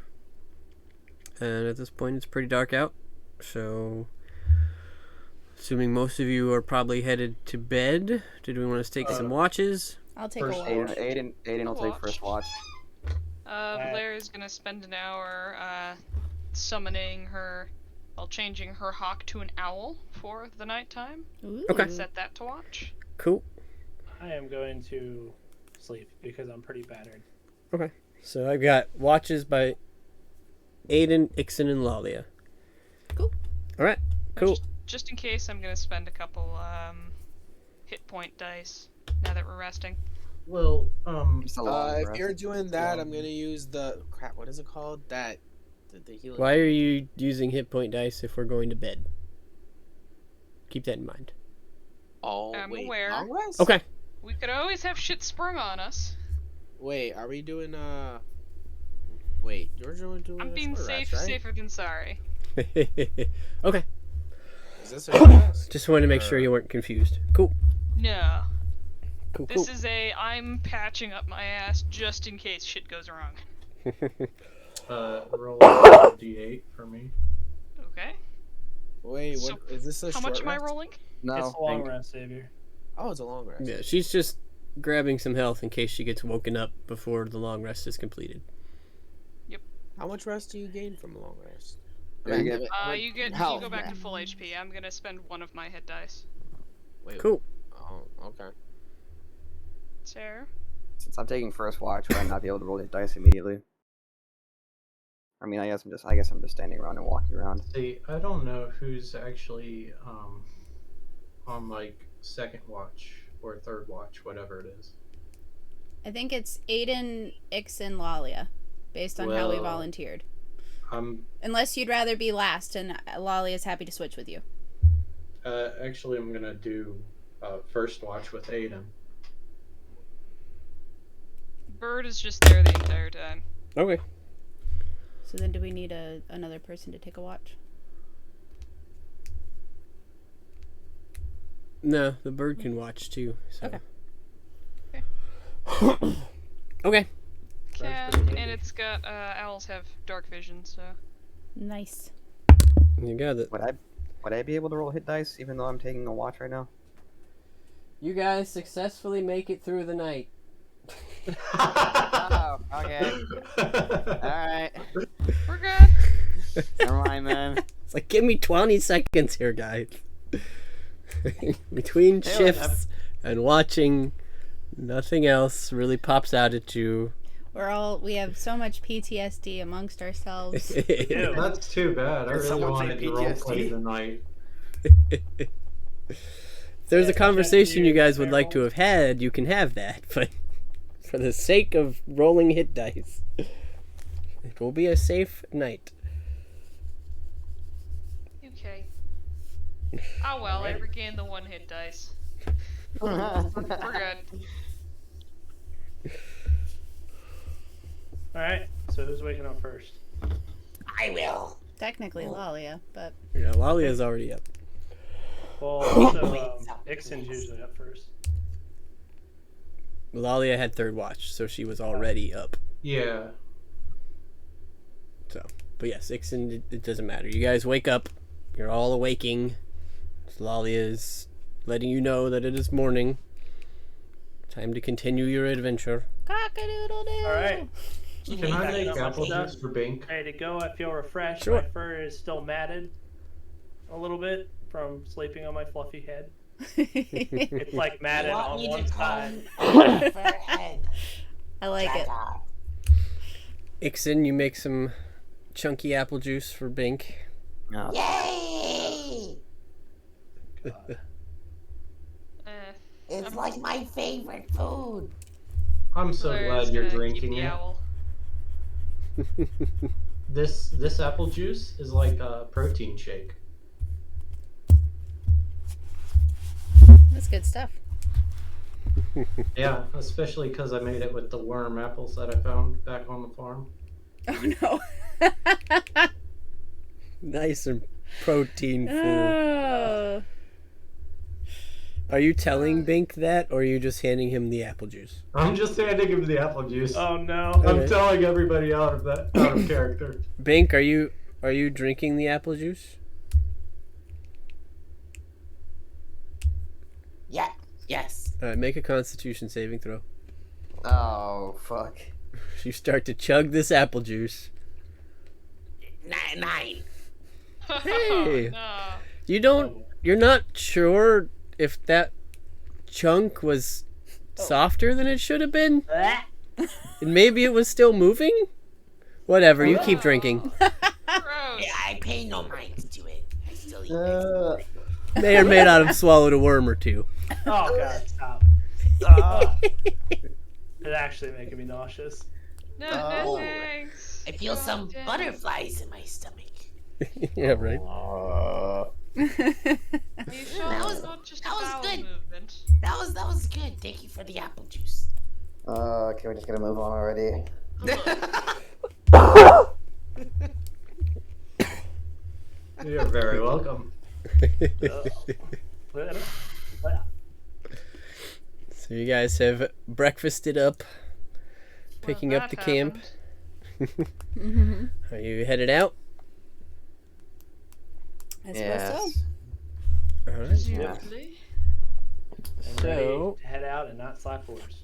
And at this point, it's pretty dark out. So, assuming most of you are probably headed to bed, did we want to take some watches? I'll take a First watch. Aiden will take first watch. Blair is gonna spend an hour summoning her, changing her hawk to an owl for the nighttime. Ooh. Okay. Set that to watch. Cool. I am going to sleep because I'm pretty battered. Okay. So I've got watches by Aiden, Ixon, and Lalia. Cool. All right. Cool. Just in case, I'm gonna spend a couple hit point dice now that we're resting. Well, It's a long If rest. you're doing that, I'm gonna use the crap. What is it called? The healing. Why are you using hit point dice if we're going to bed? Keep that in mind. Oh, I'm wait, aware. long rest? Okay. We could always have shit sprung on us. Wait, are we doing Wait, you're doing I'm a being short safe, rest, right? safer than sorry. Okay. Is this a short rest? Just wanted to make sure you weren't confused. Cool. No. Cool. This is I'm patching up my ass just in case shit goes wrong. roll a d8 for me. Okay. Wait, So, what is this a How short much am I rest? rolling? No, It's a long rest, Xavier. Oh, it's a long rest. Yeah, she's just grabbing some health in case she gets woken up before the long rest is completed. How much rest do you gain from a long rest? Yeah, you get- You health, go back to man. full HP. I'm gonna spend one of my hit dice. Wait, Cool. Oh, okay. Sarah? Since I'm taking first watch, would I not be able to roll the dice immediately? I mean, I guess I'm just standing around and walking around. See, I don't know who's actually on like second watch or third watch, whatever it is. I think it's Aiden, Ixon, Lalia, based on how we Well- volunteered. Unless you'd rather be last, and Lalia is happy to switch with you. Actually, I'm gonna do first watch with Aiden. Bird is just there the entire time. Okay. So then do we need another person to take a watch? No, the bird can watch too. So. Okay. Okay. And it's got owls have dark vision, so Nice. You got it. Would I be able to roll hit dice even though I'm taking a watch right now? You guys successfully make it through the night. Oh, okay. Alright. we're good. Never mind then. It's like, give me 20 seconds here, guys. Between shifts and watching, nothing else really pops out at you. We have so much PTSD amongst ourselves. Ew. That's too bad. I Did really someone wanted say to roleplay PTSD? tonight. If there's a conversation you guys would like to have had, you can have that, but for the sake of rolling hit dice, it will be a safe night. Okay. Oh well, I regained the one hit dice. We're good. Alright, so who's waking up first? I will. Technically Lalia, but Yeah, Lalia's already up. Well, also, Ixon's usually up first. Lalia had third watch, so she was already up. Yeah. So, but yes, Ixon, it doesn't matter. You guys wake up. You're all awaking. Lalia is letting you know that it is morning. Time to continue your adventure. cock-a-doodle-doo. Alright. Can I make Packing up my apple stuff. juice for Bink? Ready to go. I feel refreshed. Sure. My fur is still matted a little bit from sleeping on my fluffy head. It's like matted You want on me one to side. comb my fur head? I like it. Shut up. Ixon, you make some chunky apple juice for Bink. No. Yay! Eh. It's like my favorite food. I'm so Blair's glad you're gonna keep drinking the it. owl. This apple juice is like a protein shake. That's good stuff. Yeah, especially because I made it with the worm apples that I found back on the farm. Oh no. Nice and protein full. Oh. Are you telling Bink that, or are you just handing him the apple juice? I'm just handing him the apple juice. Oh no. I'm Okay. telling everybody out of character. Bink, are you drinking the apple juice? Yeah. Yes. All right, make a Constitution saving throw. Oh, fuck. You start to chug this apple juice. 9. Hey. No. You're not sure if that chunk was softer than it should have been, and maybe it was still moving. Whatever, you keep drinking. Gross. Yeah, I pay no mind to it. I still eat it. May or may not have swallowed a worm or two. Oh god, stop. Oh. It's actually making me nauseous. No, Oh. no thanks. I feel some Damn. butterflies in my stomach. Yeah, right. Are you sure That was- it's not just that a was bowel good. movement? That was good. Thank you for the apple juice. Okay, we're just gonna move on already. You're very welcome. So you guys have breakfasted up, picking Well, up the that camp. happened. Mm-hmm. Are you headed out? I suppose so. All right. Presumably. I'm So- ready to head out and not slap horse.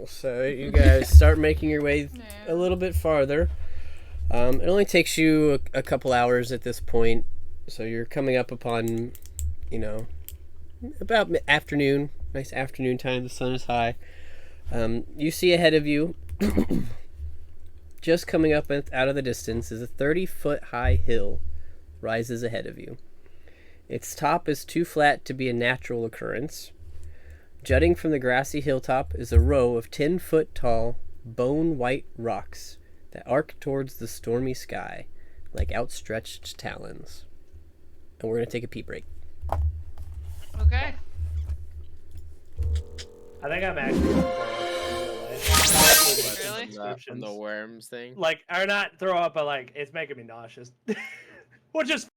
So you guys start making your way a No. little bit farther. It only takes you a couple hours at this point, so you're coming up upon, about afternoon. Nice afternoon time. The sun is high. You see ahead of you, just coming up out of the distance, is a 30-foot high hill rises ahead of you. Its top is too flat to be a natural occurrence. Jutting from the grassy hilltop is a row of 10-foot tall, bone-white rocks that arc towards the stormy sky like outstretched talons. And we're going to take a pee break. Okay. I think I'm actually gonna throw up Really? in the From the worms thing. Like, or not throw up, but like, it's making me nauseous. Which is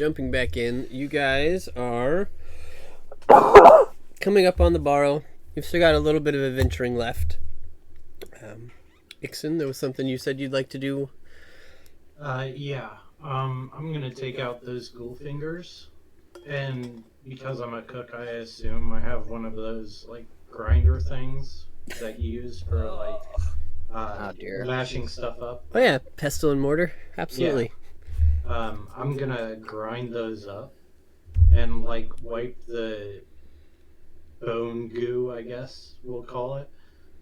jumping back in, you guys are coming up on the Barrow. You've still got a little bit of adventuring left. Ixon, there was something you said you'd like to do. Yeah. I'm gonna take out those ghoul fingers, and because I'm a cook, I assume I have one of those like grinder things that you use for like lashing stuff up. Oh yeah, pestle and mortar. Absolutely. I'm gonna grind those up and like wipe the bone goo, I guess we'll call it,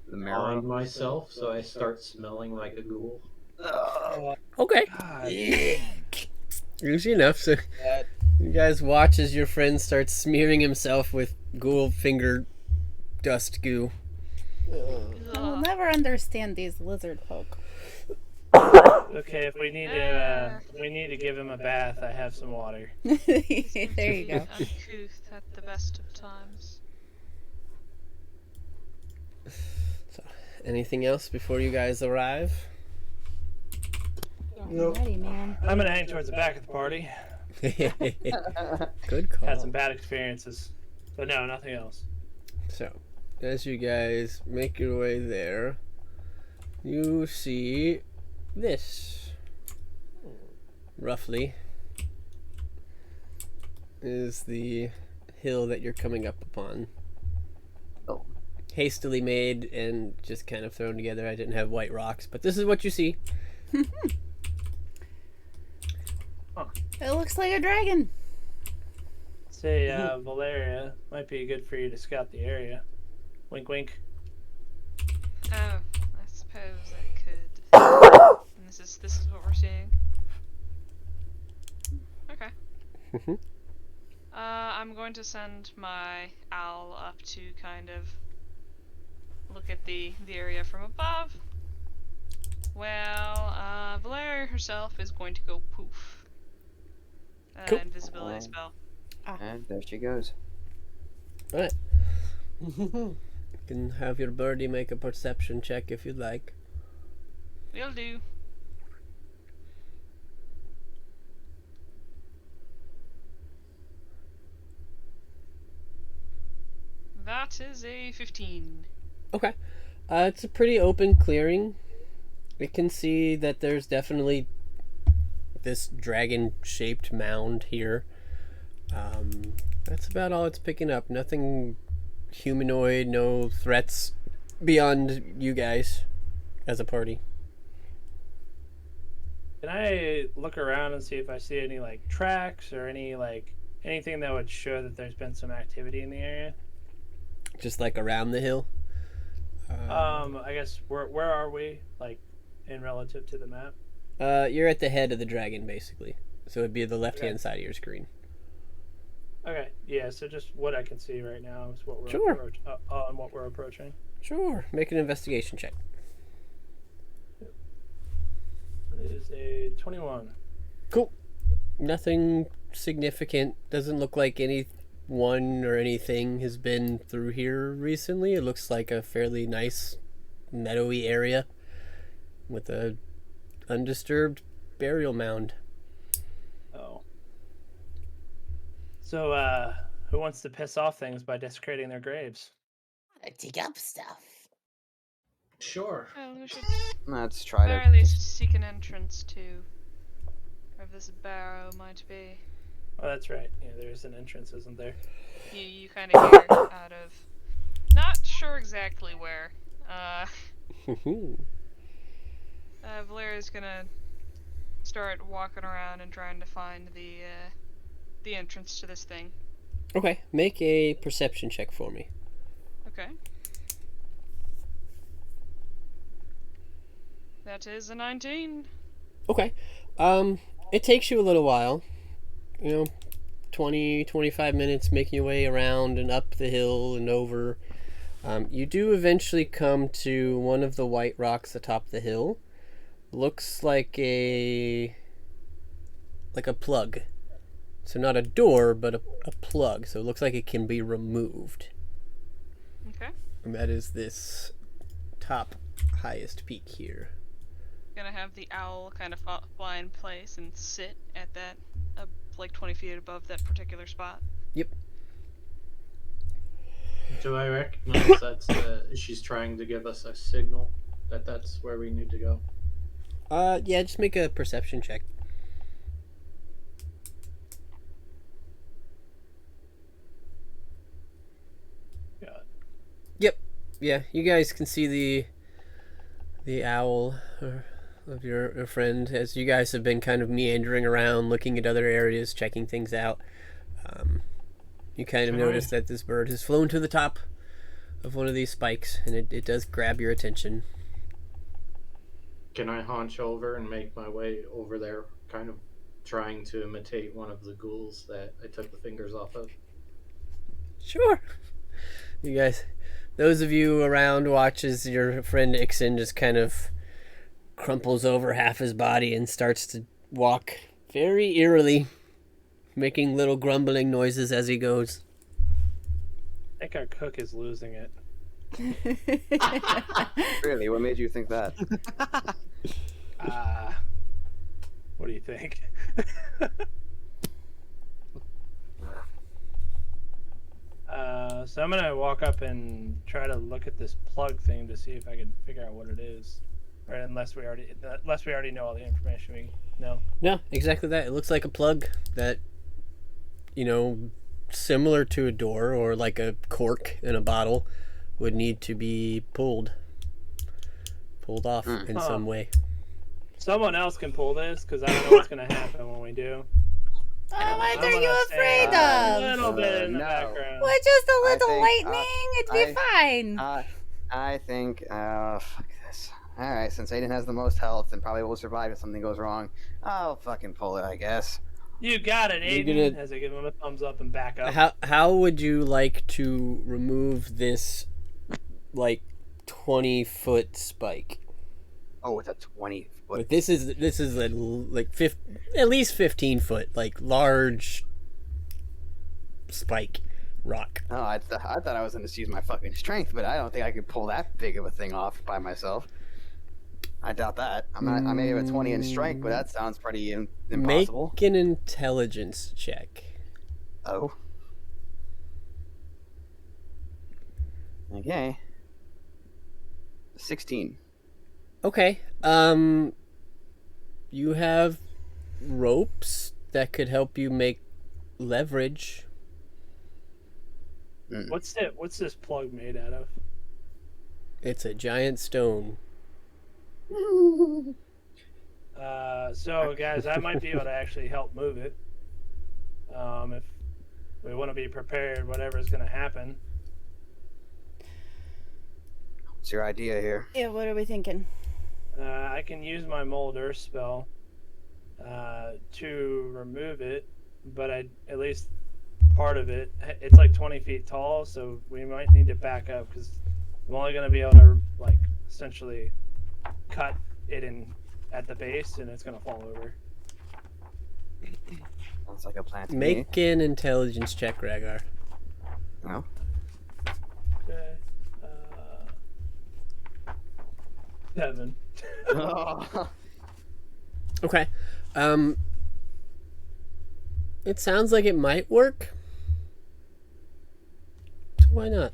The marrow. on myself, so I start smelling like a ghoul. Okay. Easy enough. So you guys watch as your friend starts smearing himself with ghoul finger dust goo. I will never understand these lizard folk. Okay, if we need to give him a bath, I have some water. There you go. Uncouth at the best of times. So, anything else before you guys arrive? I'm ready, man. I'm gonna hang towards the back of the party. Good call. Had some bad experiences, but no, nothing else. So, as you guys make your way there, you see this. Roughly is the hill that you're coming up upon. Oh. Hastily made and just kind of thrown together. I didn't have white rocks, but this is what you see. It looks like a dragon. Say, Valeria, might be good for you to scout the area. Wink, wink. Oh, I suppose I could. And this is what we're seeing. Okay. I'm going to send my owl up to kind of look at the area from above. Well, Valeria herself is going to go poof. Cool. Invisibility spell. And there she goes. Alright. You can have your birdie make a perception check if you'd like. Will do. That is a 15. Okay. It's a pretty open clearing. We can see that there's definitely this dragon-shaped mound here. That's about all it's picking up. Nothing humanoid, no threats beyond you guys as a party. Can I look around and see if I see any like tracks or anything that would show that there's been some activity in the area? Just like around the hill? I guess where are we, like, in relative to the map? You're at the head of the dragon, basically. So it'd be the left-hand side of your screen. Okay, yeah. So just what I can see right now is what we're Sure. on what we're approaching. Sure. Make an investigation check. It is a 21. Cool. Nothing significant. Doesn't look like anyone or anything has been through here recently. It looks like a fairly nice meadowy area with a undisturbed burial mound. Oh. So, who wants to piss off things by desecrating their graves? I dig up stuff. Sure. Well, we should Let's at try the very to. least seek an entrance to wherever this barrow might be. Oh, that's right. Yeah, there's an entrance, isn't there? You kind of hear out of, not sure exactly where. Valeria's gonna start walking around and trying to find the entrance to this thing. Okay. Make a perception check for me. Okay. That is a 19. Okay. It takes you a little while. 20, 25 minutes making your way around and up the hill and over. You do eventually come to one of the white rocks atop the hill. Looks like a plug. So not a door, but a plug. So it looks like it can be removed. Okay. And that is this top highest peak here. Gonna have the owl kind of fly in place and sit at that, like 20 20 feet above that particular spot. Yep. Do I recognize she's trying to give us a signal that that's where we need to go? Yeah, just make a perception check. God. Yep. Yeah, you guys can see the owl of your friend as you guys have been kind of meandering around, looking at other areas, checking things out. You kind of notice that this bird has flown to the top of one of these spikes, and it does grab your attention. Can I haunch over and make my way over there, kind of trying to imitate one of the ghouls that I took the fingers off of? Sure. You guys, those of you around watch as your friend Ixon just kind of crumples over half his body and starts to walk very eerily, making little grumbling noises as he goes. I think our cook is losing it. Really? What made you think that? What do you think? So I'm gonna walk up and try to look at this plug thing to see if I can figure out what it is. Or unless we already know all the information we know. No, exactly that. It looks like a plug that, similar to a door or like a cork in a bottle, would need to be pulled off in some way. Someone else can pull this, because I don't know what's gonna happen when we do. Oh, what are you afraid A of? little bit in the no. background. What, just a little think, lightning? It'd be fine. I think, fuck this. Alright, since Aiden has the most health and probably will survive if something goes wrong, I'll fucking pull it, I guess. You got it, You're Aiden. gonna- As I give him a thumbs up and back up. How would you like to remove this, 20-foot spike? Oh, it's a 20-foot. But this is at least 15-foot, large spike rock. Oh, I thought I was going to use my fucking strength, but I don't think I could pull that big of a thing off by myself. I doubt that. I may have a 20 in strength, but that sounds pretty impossible. Make an intelligence check. Oh. Okay. 16. Okay. You have ropes that could help you make leverage. What's this plug made out of? It's a giant stone. So guys, I might be able to actually help move it. If we want to be prepared, whatever's going to happen. What's your idea here? Yeah, what are we thinking? I can use my Mold Earth spell to remove it, but at least part of it. It's like 20 feet tall, so we might need to back up because I'm only going to be able to essentially cut it in at the base, and it's going to fall over. Sounds like a plan to me. Make an intelligence check, Rhaegar. No. Okay. 7. Okay. It sounds like it might work. So why not?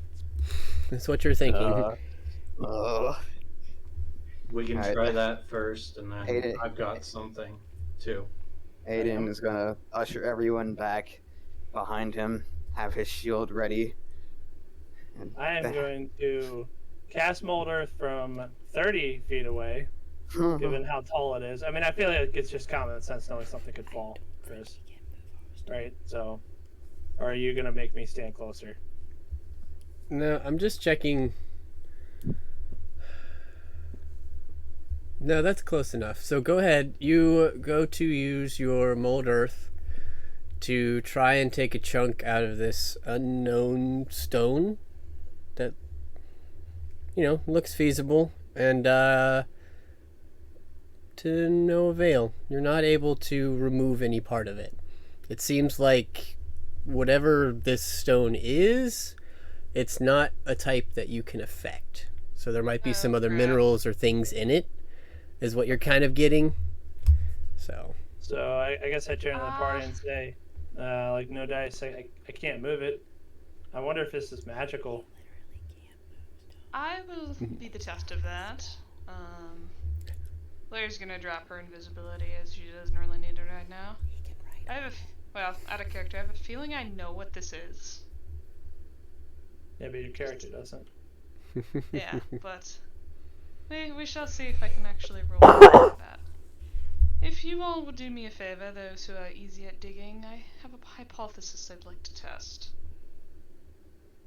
That's what you're thinking. We can Alright. try that first, and then Aiden- I've got something too. Aiden is gonna usher everyone back behind him, have his shield ready. And I am going to cast Mold Earth from 30 feet away, given how tall it is. I mean, I feel like it's just common sense knowing something could fall, Chris. Right? So, or are you going to make me stand closer? No, I'm just checking. No, that's close enough. So go ahead. You go to use your mold earth to try and take a chunk out of this unknown stone that, looks feasible, and to no avail. You're not able to remove any part of it. It seems like whatever this stone is, it's not a type that you can affect. So there might be some other minerals or things in it, is what you're kind of getting. So I guess I turn to the party and say, Like no dice. I can't move it. I wonder if this is magical. I will be the test of that. Blair's gonna drop her invisibility as she doesn't really need it right now. Out of character, I have a feeling I know what this is. Yeah, but your character doesn't. Yeah, but we shall see if I can actually roll that. If you all would do me a favor, those who are easy at digging, I have a hypothesis I'd like to test.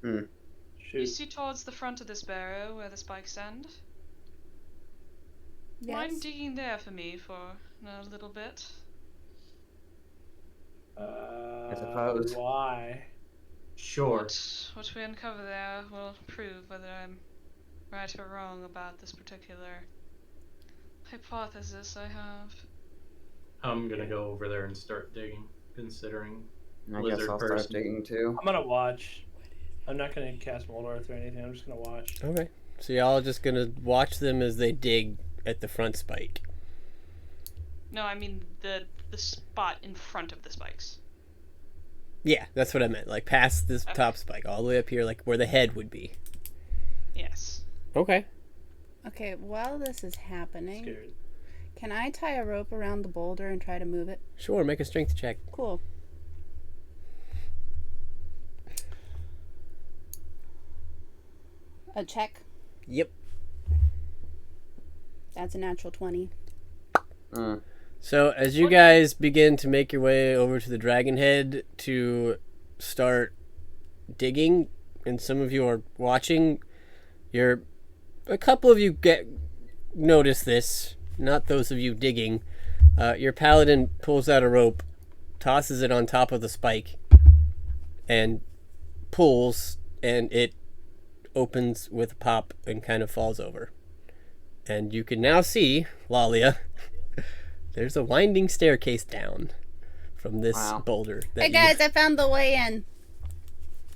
You Shoot. see towards the front of this barrow where the spikes end? Yes. Mind digging there for me for a little bit? I suppose. Why? Sure. What we uncover there will prove whether I'm right or wrong about this particular hypothesis I have. I'm gonna go over there and start digging, considering I guess lizard I'll person. start digging too. I'm gonna watch. I'm not gonna cast Mold Earth or anything. I'm just gonna watch. Okay. So y'all just gonna watch them as they dig at the front spike. No, I mean the spot in front of the spikes. Yeah, that's what I meant. Like past this Okay. top spike, all the way up here, like where the head would be. Yes. Okay. Okay, while this is happening, Scared. can I tie a rope around the boulder and try to move it? Sure, make a strength check. Cool. A check. Yep. That's a natural 20. So as you guys begin to make your way over to the dragon head to start digging, and some of you are watching, a couple of you notice this, not those of you digging. Your paladin pulls out a rope, tosses it on top of the spike, and pulls, and it opens with a pop and kind of falls over. And you can now see, Lalia, there's a winding staircase down from this boulder. That Hey guys, I found the way in.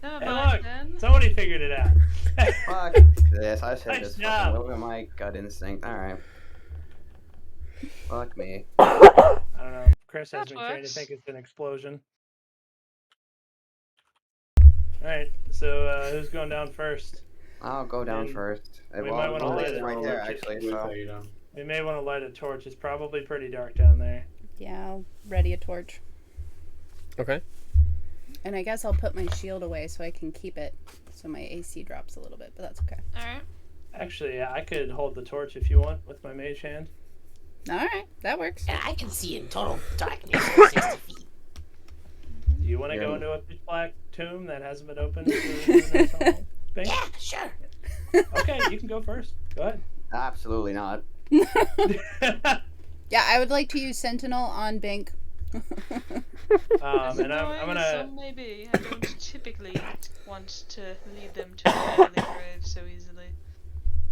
Never Hey, mind look! then. Somebody figured it out. Fuck this. I should Nice just job. fucking look at my gut instinct. Alright. Fuck me. I don't know. Chris has That me trained to works. think it's an explosion. Alright, so who's going down first? I'll go down And first. we might wanna Well, light it's it right real there, quick. actually, With so... Ada. We may want to light a torch. It's probably pretty dark down there. Yeah, I'll ready a torch. Okay. And I guess I'll put my shield away so I can keep it so my AC drops a little bit, but that's okay. Alright. Actually, I could hold the torch if you want with my mage hand. Alright, that works. And I can see in total darkness for 60 feet. Do you want to Yeah. go into a pitch black tomb that hasn't been opened for the next whole thing? Yeah, sure. Okay, you can go first. Go ahead. Absolutely not. Yeah, I would like to use Sentinel on Bink. And As I'm annoying as gonna. some may be, I don't typically want to lead them to an early grave so easily.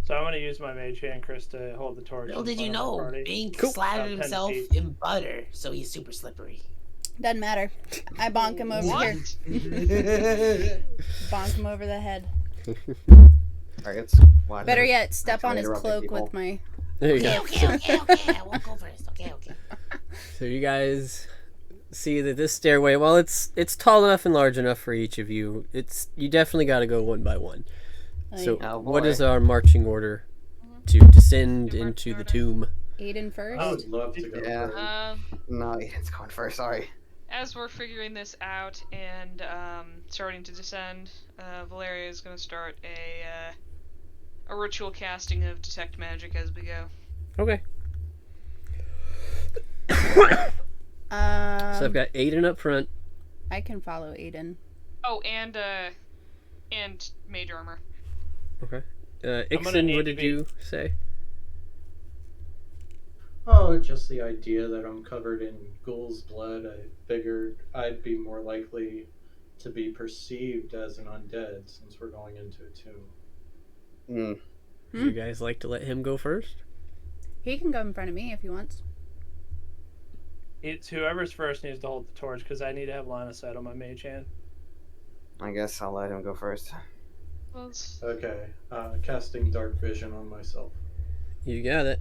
So I'm gonna use my mage hand, Chris, to hold the torch. Little in did you front of the know, party. Bink Cool. slathered 10 himself feet. in butter, so he's super slippery. Doesn't matter. I bonk him over What? here. Bonk him over the head. Alright, it's... why Better did- yet, step on Actually his interrupting cloak people. with my... There you Okay, go. okay. I won't go first. Okay. So you guys see that this stairway, while it's tall enough and large enough for each of you, you definitely got to go one by one. So Oh, what boy. is our marching order to descend Your into the marching tomb? Aiden first. I would love to go Yeah. first. No, it's going first, sorry. As we're figuring this out and starting to descend, Valeria is going to start a ritual casting of detect magic as we go. Okay. So I've got Aiden up front. I can follow Aiden. Oh, and mage armor. Okay. gonna Ixon, need what to did be- you say? Oh, just the idea that I'm covered in ghoul's blood. I figured I'd be more likely to be perceived as an undead since we're going into a tomb. Hmm. Would you guys like to let him go first? He can go in front of me if he wants. It's whoever's first needs to hold the torch because I need to have line of sight on my mage hand. I guess I'll let him go first. Well, it's- Okay, casting dark vision on myself. You got it.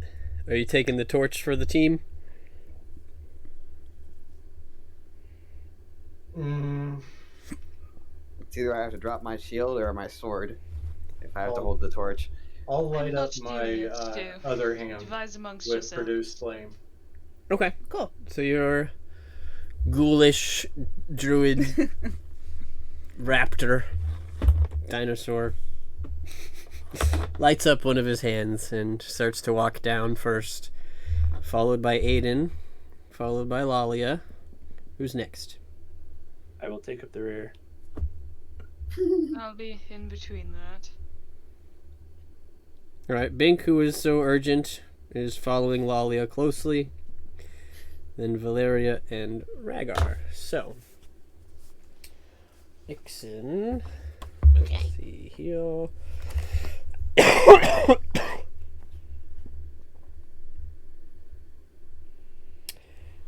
Are you taking the torch for the team? Mm, It's either I have to drop my shield or my sword if I have to I'll, hold the torch. I'll light I'm not up sure my what to do. other hand Devise amongst with yourselves. produce flame. Okay. Cool. So your ghoulish druid raptor dinosaur lights up one of his hands and starts to walk down first, followed by Aiden, followed by Lalia. Who's next? I will take up the rear. I'll be in between that. All right, Bink, who is so urgent, is following Lalia closely. Then Valeria and Rhaegar. So, Ixen. Okay. Let's see here.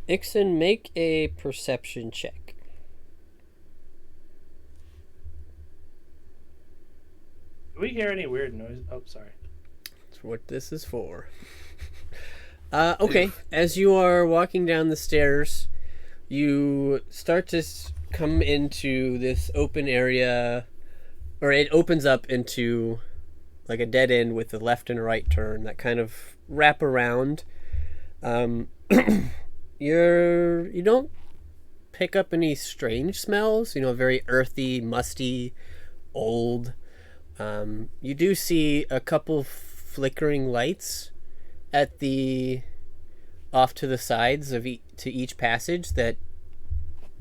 Ixen, make a perception check. Do we hear any weird noise? Oh, sorry. That's what this is for. Okay, as you are walking down the stairs, you start to come into this open area, or it opens up into like a dead end with a left and a right turn that kind of wrap around. You don't pick up any strange smells, very earthy, musty, old. You do see a couple flickering lights at the off to the sides of to each passage that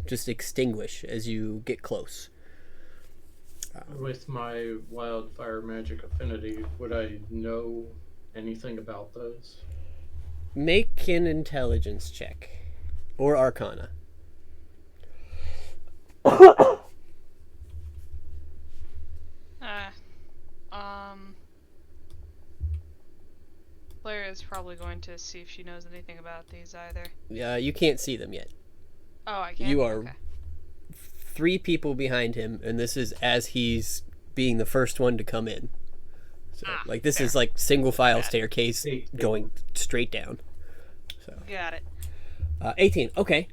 just extinguish as you get close. With my wildfire magic affinity, would I know anything about those? Make an intelligence check or arcana. Blair is probably going to see if she knows anything about these either. You can't see them yet. Oh, I can't? You are Okay. 3 people behind him, and this is as he's being the first one to come in. So, this fair. is like single file staircase 8. going straight down. So, Got it. 18. Okay.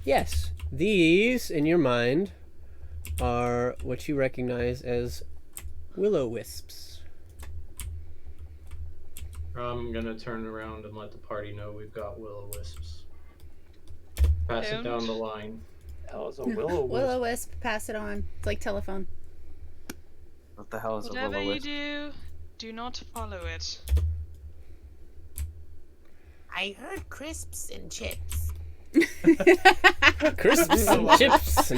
Yes, these in your mind are what you recognize as will-o-wisps. I'm gonna turn around and let the party know we've got will-o-wisps. Pass it down the line. Hell is a will-o-wisp. Will-o-wisp, pass it on. It's like telephone. What the hell is a Whatever you will-o-wisp? do not follow it. I heard crisps and chips. Crisps and chips.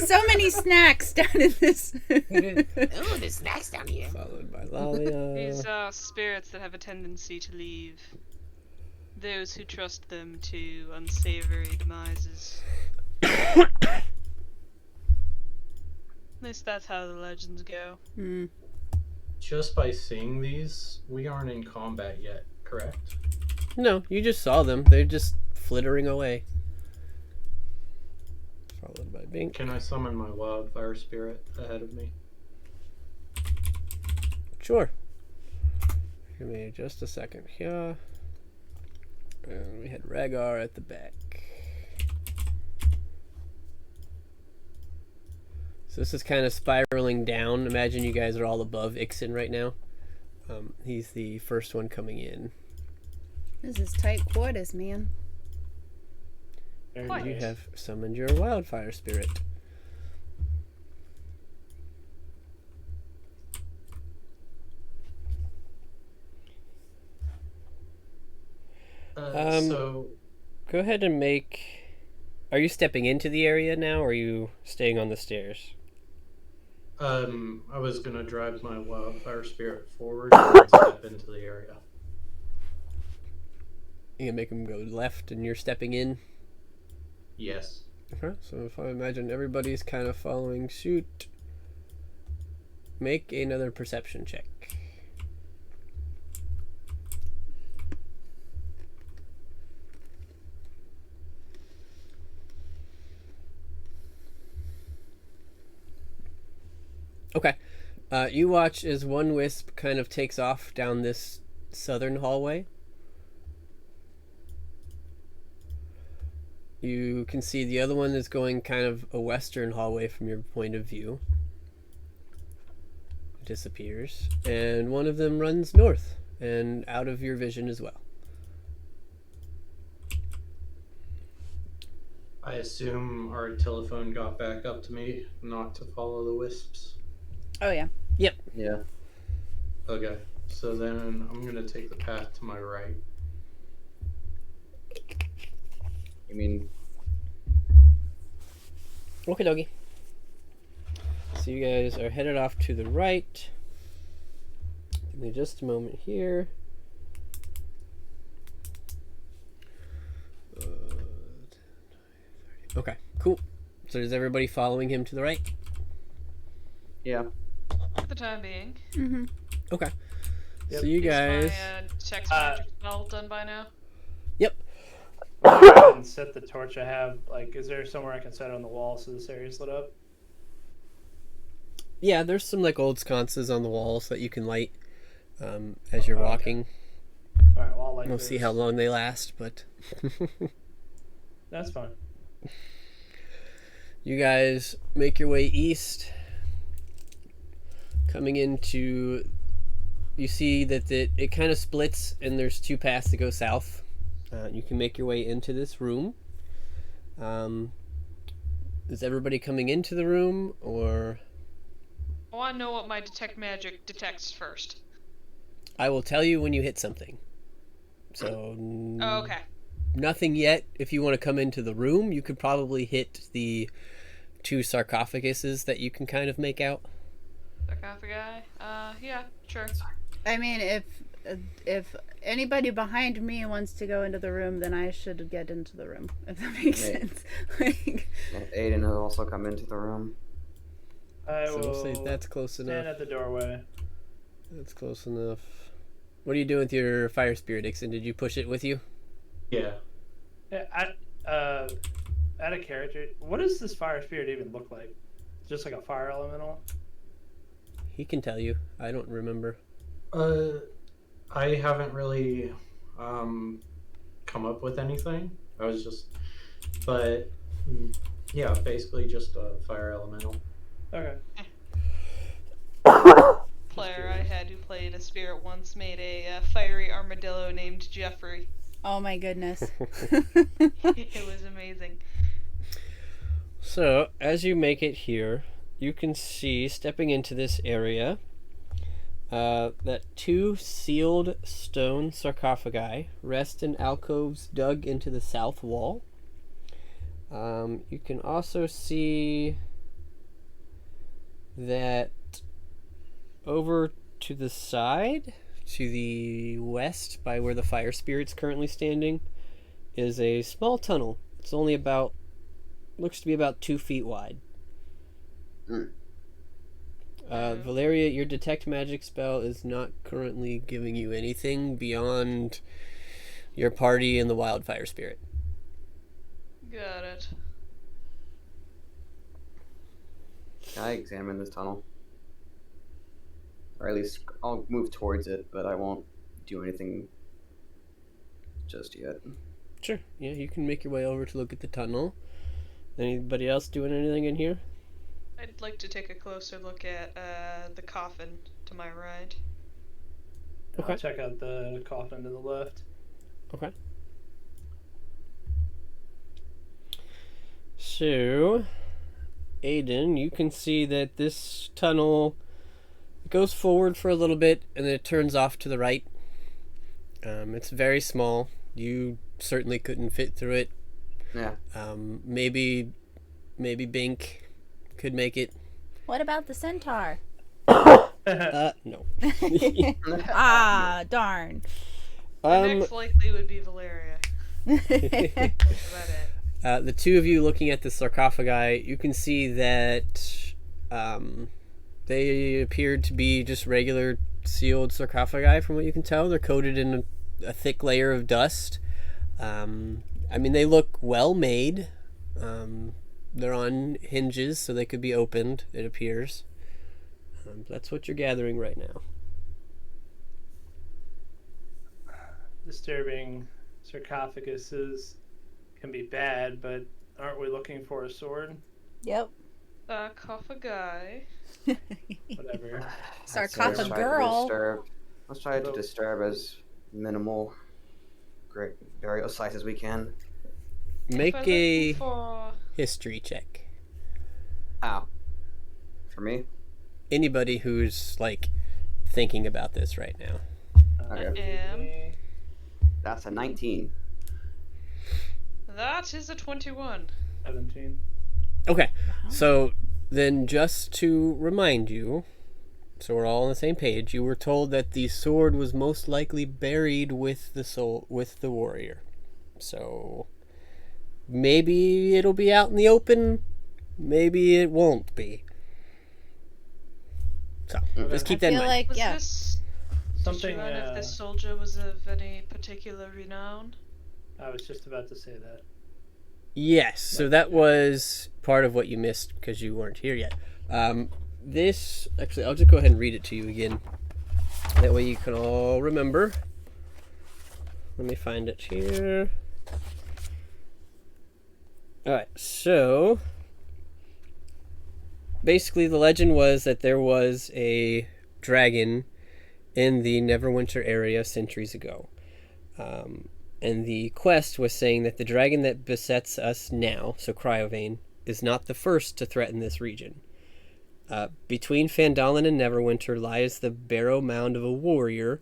So many snacks down in this. Oh, there's snacks down here. Followed by Lalia. These are spirits that have a tendency to leave those who trust them to unsavory demises. At least that's how the legends go. Just by seeing these, we aren't in combat yet, correct? No, you just saw them. They're just flittering away. Followed by Bink. Can I summon my wildfire spirit ahead of me? Sure. Give me just a second here. And we had Rhaegar at the back. So this is kind of spiraling down. Imagine you guys are all above Ixen right now. He's the first one coming in. This is tight quarters, man. Very You nice. have summoned your wildfire spirit. So, Go ahead and make... Are you stepping into the area now, or are you staying on the stairs? I was gonna drive my wildfire spirit forward and step into the area. You can make him go left and you're stepping in? Yes. Okay, so if I imagine everybody's kind of following suit, make another perception check. Okay. You watch as one wisp kind of takes off down this southern hallway. You can see the other one is going kind of a western hallway from your point of view. It disappears. And one of them runs north and out of your vision as well. I assume our telephone got back up to me not to follow the wisps. Oh, yeah. Yep. Yeah. Okay, so then I'm going to take the path to my right. You mean Okie dokie. So you guys are headed off to the right. Give me just a moment here. Okay, cool. So is everybody following him to the right? yeah? For the time being. Mm-hmm. Okay. Yep. So you Is guys... my text magic spell done by now? Yep. I can set the torch I have. Like, is there somewhere I can set it on the wall so this area's lit up? Yeah, there's some like old sconces on the walls that you can light as you're Okay. walking. All right, well, I'll light We'll this. see how long they last, but... That's fine. You guys make your way east. Coming into... You see that it kind of splits and there's two paths that go south. You can make your way into this room. Is everybody coming into the room, or... I want to know what my detect magic detects first. I will tell you when you hit something. So... Oh, okay. Nothing yet. If you want to come into the room, you could probably hit the two sarcophaguses that you can kind of make out. Sarcophagi? Yeah, sure. I mean, if anybody behind me wants to go into the room, then I should get into the room, if that makes Right. sense. Like, Aiden has also come into the room. I So will we'll say that's close stand enough. at the doorway. That's close enough. What are you doing with your fire spirit, Ixon? Did you push it with you? Yeah. Yeah, out of character, what does this fire spirit even look like? Just like a fire elemental? He can tell you. I don't remember. I haven't really come up with anything. I was just, but yeah, basically just a fire elemental. Okay. Player I had who played a spirit once made a fiery armadillo named Jeffrey. oh my goodness. It was amazing. So, as you make it here, you can see, stepping into this area, that two sealed stone sarcophagi rest in alcoves dug into the south wall. You can also see that over to the side, to the west, by where the fire spirit's currently standing, is a small tunnel. It's only about, looks to be about 2 feet wide. Valeria, your detect magic spell is not currently giving you anything beyond your party and the wildfire spirit. Got it. Can I examine this tunnel? Or at least I'll move towards it, but I won't do anything just yet. Sure. Yeah, you can make your way over to look at the tunnel. Anybody else doing anything in here? I'd like to take a closer look at the coffin to my right. Okay. I'll check out the coffin to the left. Okay. So, Aiden, you can see that this tunnel goes forward for a little bit and then it turns off to the right. It's very small. You certainly couldn't fit through it. Yeah. Maybe Bink could make it. What about the centaur? No. Ah, darn. The next likely would be Valeria. That's about it. The two of you looking at the sarcophagi, you can see that they appeared to be just regular sealed sarcophagi from what you can tell. They're coated in a thick layer of dust. I mean, they look well made. They're on hinges, so they could be opened, it appears. That's what you're gathering right now. Disturbing sarcophaguses can be bad, but aren't we looking for a sword? Yep. Sarcophagi. Whatever. Sarcophagus Let's try to girl. disturb. Let's try to disturb as minimal, great burial sites as we can. Make If we're a looking for history check. Ow. For me? Anybody who's like thinking about this right now. Okay. That's a 19. That is a 21. 17. Okay, so then just to remind you, so we're all on the same page, you were told that the sword was most likely buried with the warrior. So maybe it'll be out in the open, maybe it won't be. So just keep that in mind. Like, Was yeah. this Something. did you learn if this soldier was of any particular renown? I was just about to say that. Yes, so that was part of what you missed because you weren't here yet. This, actually, I'll just go ahead and read it to you again. That way you can all remember. Let me find it here. Alright, so basically the legend was that there was a dragon in the Neverwinter area centuries ago. And the quest was saying that the dragon that besets us now, so Cryovane, is not the first to threaten this region. Between Phandalin and Neverwinter lies the barrow mound of a warrior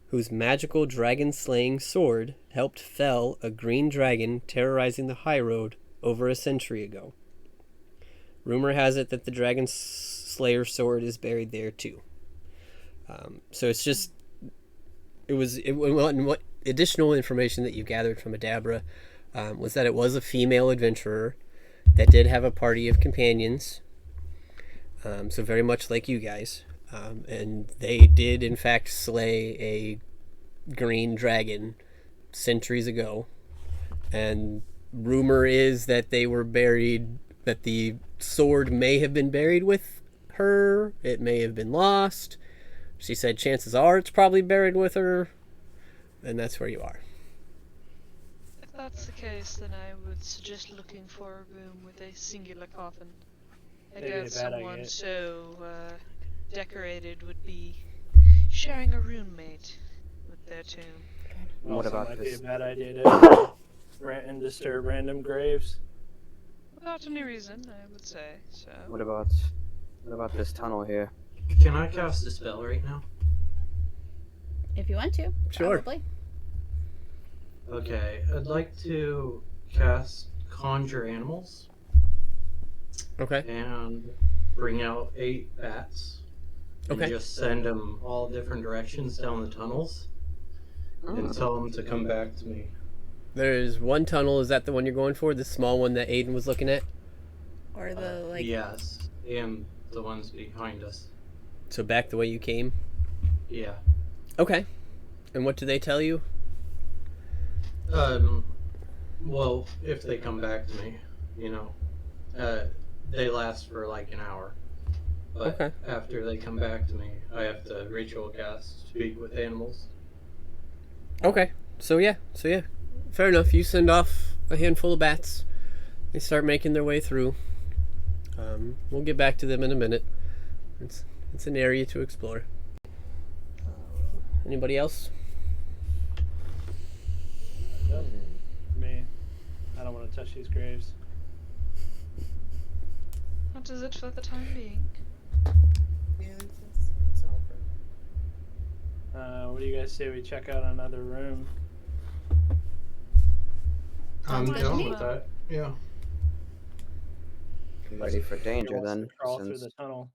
whose magical dragon-slaying sword helped fell a green dragon terrorizing the high road over a century ago. Rumor has it that the dragon slayer sword is buried there too. So it's just... What additional information that you gathered from Adabra was that it was a female adventurer that did have a party of companions, so very much like you guys, and they did in fact slay a green dragon centuries ago, and rumor is that they were buried, that the sword may have been buried with her, it may have been lost. She said chances are it's probably buried with her, and that's where you are. If that's the case, then I would suggest looking for a room with a singular coffin. I Maybe a guess bad someone idea. so decorated would be sharing a roommate with their tomb. What Also about might this? be a bad idea to and disturb random graves. Without any reason, I would say. So. What about this tunnel here? Can I cast a spell right now? If you want to. Sure. Probably. Okay, I'd like to cast Conjure Animals Okay. and bring out 8 bats. And Okay. just send them all different directions down the tunnels and tell them to come back to me. There's one tunnel. Is that the one you're going for? The small one that Aiden was looking at? Or the, like... Yes, and the ones behind us. So back the way you came? Yeah. Okay. And what do they tell you? Well, if they come back to me, you know, they last for like an hour. But Okay. after they come back to me, I have to ritual cast Speak with Animals. Okay. So yeah. Fair enough. You send off a handful of bats. They start making their way through. We'll get back to them in a minute. It's an area to explore. Anybody else? Me. I don't want to touch these graves. That is it for the time being. Yeah, that's all for What do you guys say we check out another room? I'm Sounds down good. with that. Yeah. Ready for danger Who wants then, to crawl through since the tunnel.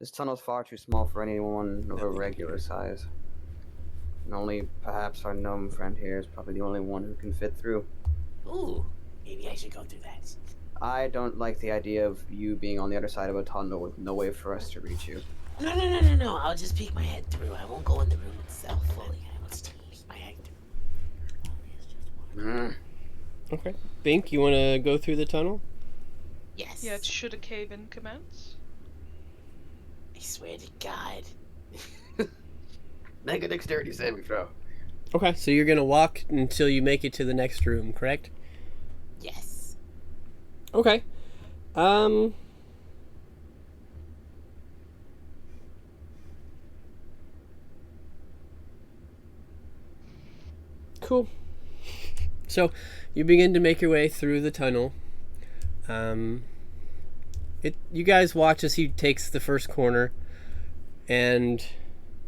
this tunnel's far too small for anyone of a regular size. And only perhaps our gnome friend here is probably the only one who can fit through. Ooh, maybe I should go through that. I don't like the idea of you being on the other side of a tunnel with no way for us to reach you. No. I'll just peek my head through. I won't go in the room itself fully. I will just peek my head through. Mm. Okay. Bink, you want to go through the tunnel? Yes. Yet should a cave-in commence? I swear to God. Make a dexterity saving throw. Okay, so you're gonna walk until you make it to the next room, correct? Yes. Okay. Cool. So, you begin to make your way through the tunnel. You guys watch as he takes the first corner, and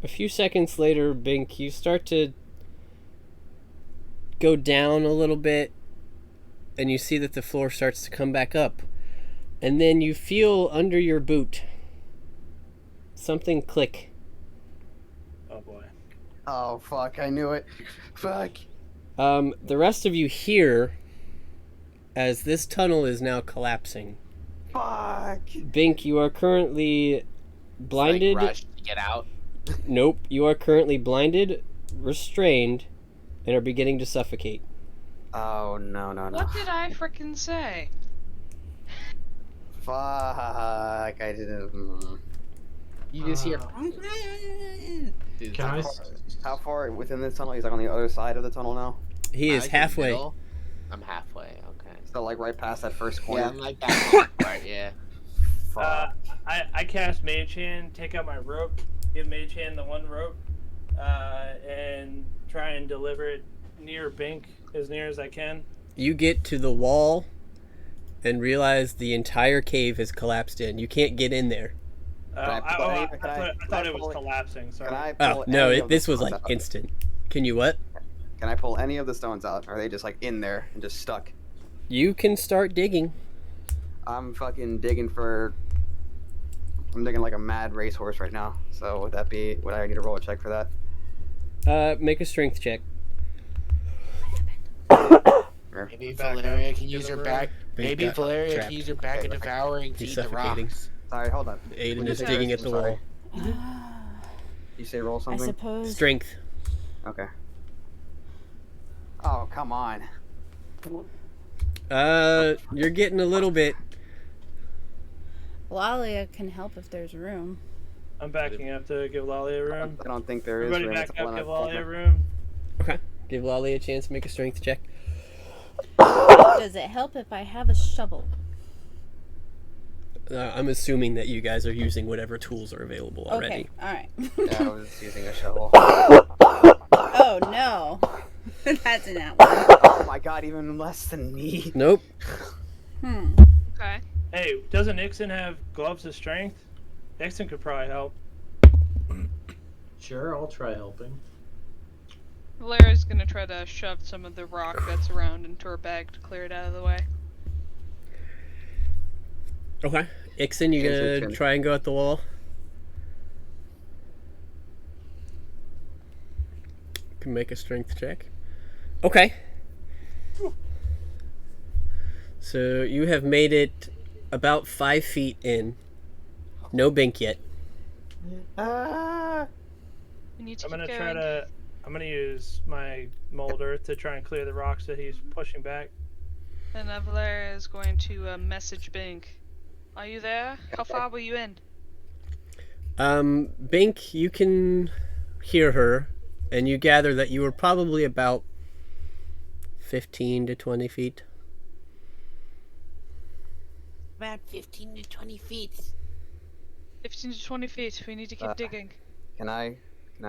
a few seconds later, Bink, you start to go down a little bit, and you see that the floor starts to come back up. And then you feel under your boot something click. Oh boy. Oh, fuck, I knew it. Fuck. The rest of you hear as this tunnel is now collapsing. Fuck. Bink, you are currently blinded. Like, rush to get out. Nope, you are currently blinded, restrained, and are beginning to suffocate. Oh, no. What did I frickin' say? Fuck, I didn't. You just hear. Dude, Can I? How far within this tunnel? He's like on the other side of the tunnel now? He is like in the halfway. middle. I'm halfway. Okay. So like right past that first Yeah, corner? I'm like that. Right. Yeah. Fuck. I cast Mage Hand, take out my rope, give Mage Hand the one rope, and try and deliver it near Bink, as near as I can. You get to the wall and realize the entire cave has collapsed in. You can't get in there. I thought it was pull it? collapsing, sorry. Can I Oh, pull no, any of the this was stones like out? instant. Can you what? Can I pull any of the stones out? Or are they just like in there and just stuck? You can start digging. I'm fucking digging for... I'm digging like a mad racehorse right now. So would I need to roll a check for that? Make a strength check. Maybe Back Valeria up can to use the her room. back. Bink Maybe got Valeria trapped. can use her back at devouring, He's feed the suffocating. rocks. Sorry, hold on. Aiden is Okay. digging at the I'm sorry. wall. You say roll I something? suppose. Strength. Okay. Oh, come on. You're getting a little bit. Lalia can help if there's room. I'm backing up to give Lolly a room. I don't think there is Everybody room. back It's up, one give I Lolly a pulled. room. Okay. Give Lolly a chance to make a strength check. Does it help if I have a shovel? I'm assuming that you guys are using whatever tools are available already. Okay, alright. Yeah, I was using a shovel. Oh no. That's in that one. Oh my god, even less than me. Nope. Okay. Hey, doesn't Nixon have gloves of strength? Nixon could probably help. Sure, I'll try helping. Valeria's gonna try to shove some of the rock that's around into her bag to clear it out of the way. Okay. Ixon, you Here's your gonna chin. try and go at the wall? Can make a strength check. Okay. So you have made it about 5 feet in. No Bink yet. Ah! We need to I'm keep gonna going. I'm gonna use my mold earth to try and clear the rocks that he's pushing back. And Valeria is going to message Bink. Are you there? How far were you in? Bink, you can hear her, and you gather that you were probably about 15 to 20 feet. About 15 to 20 feet. 15 to 20 feet. We need to keep digging. Can I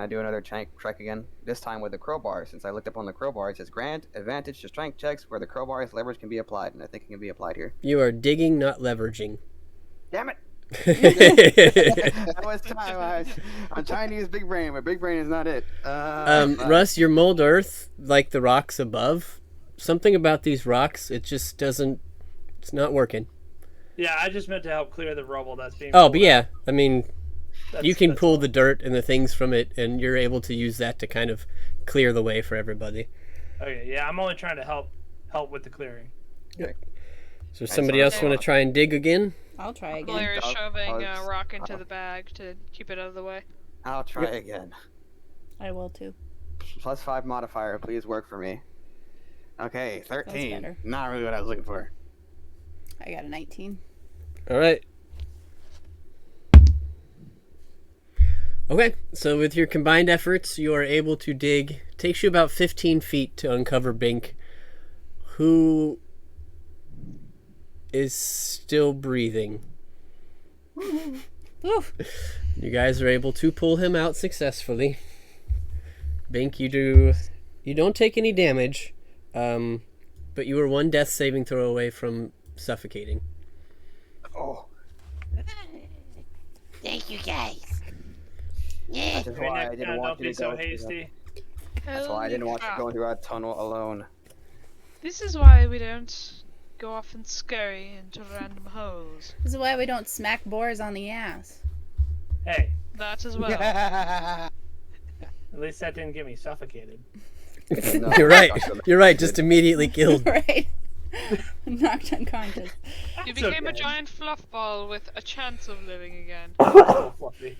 do another check again? This time with the crowbar. Since I looked up on the crowbar, it says grant advantage to strength checks where the crowbar's leverage can be applied, and I think it can be applied here. You are digging, not leveraging. Damn it! That was time. I'm trying to use big brain, but big brain is not it. Russ, your mold earth, like the rocks above, something about these rocks, it just doesn't, it's not working. Yeah, I just meant to help clear the rubble that's being. Oh, pulled but out. yeah, I mean, you can That's pull all. the dirt and the things from it, and you're able to use that to kind of clear the way for everybody. Okay, yeah, I'm only trying to help with the clearing. So somebody else want to try and dig again? I'll try again. Valeria's I'll- shoving a I'll- rock into the bag to keep it out of the way. I'll try again. I will too. +5 modifier, please work for me. Okay, 13. better. Not really what I was looking for. I got a 19. All right. Okay, so with your combined efforts, you are able to dig. Takes you about 15 feet to uncover Bink, who is still breathing. Oof. You guys are able to pull him out successfully. Bink, you don't take any damage, but you are one death saving throw away from suffocating. Oh, Thank you, guys. Yeah. that's just why I Next didn't time, want don't you be to so go. hasty. That's why I didn't want you crap. going through that tunnel alone. This is why we don't go off and scurry into random holes. This is why we don't smack boars on the ass. Hey, That as well. at least that didn't get me suffocated. No, You're right. not gonna- You're right. Just immediately killed. Right. Knocked unconscious. You That's became a okay. giant fluff ball with a chance of living again. So fluffy.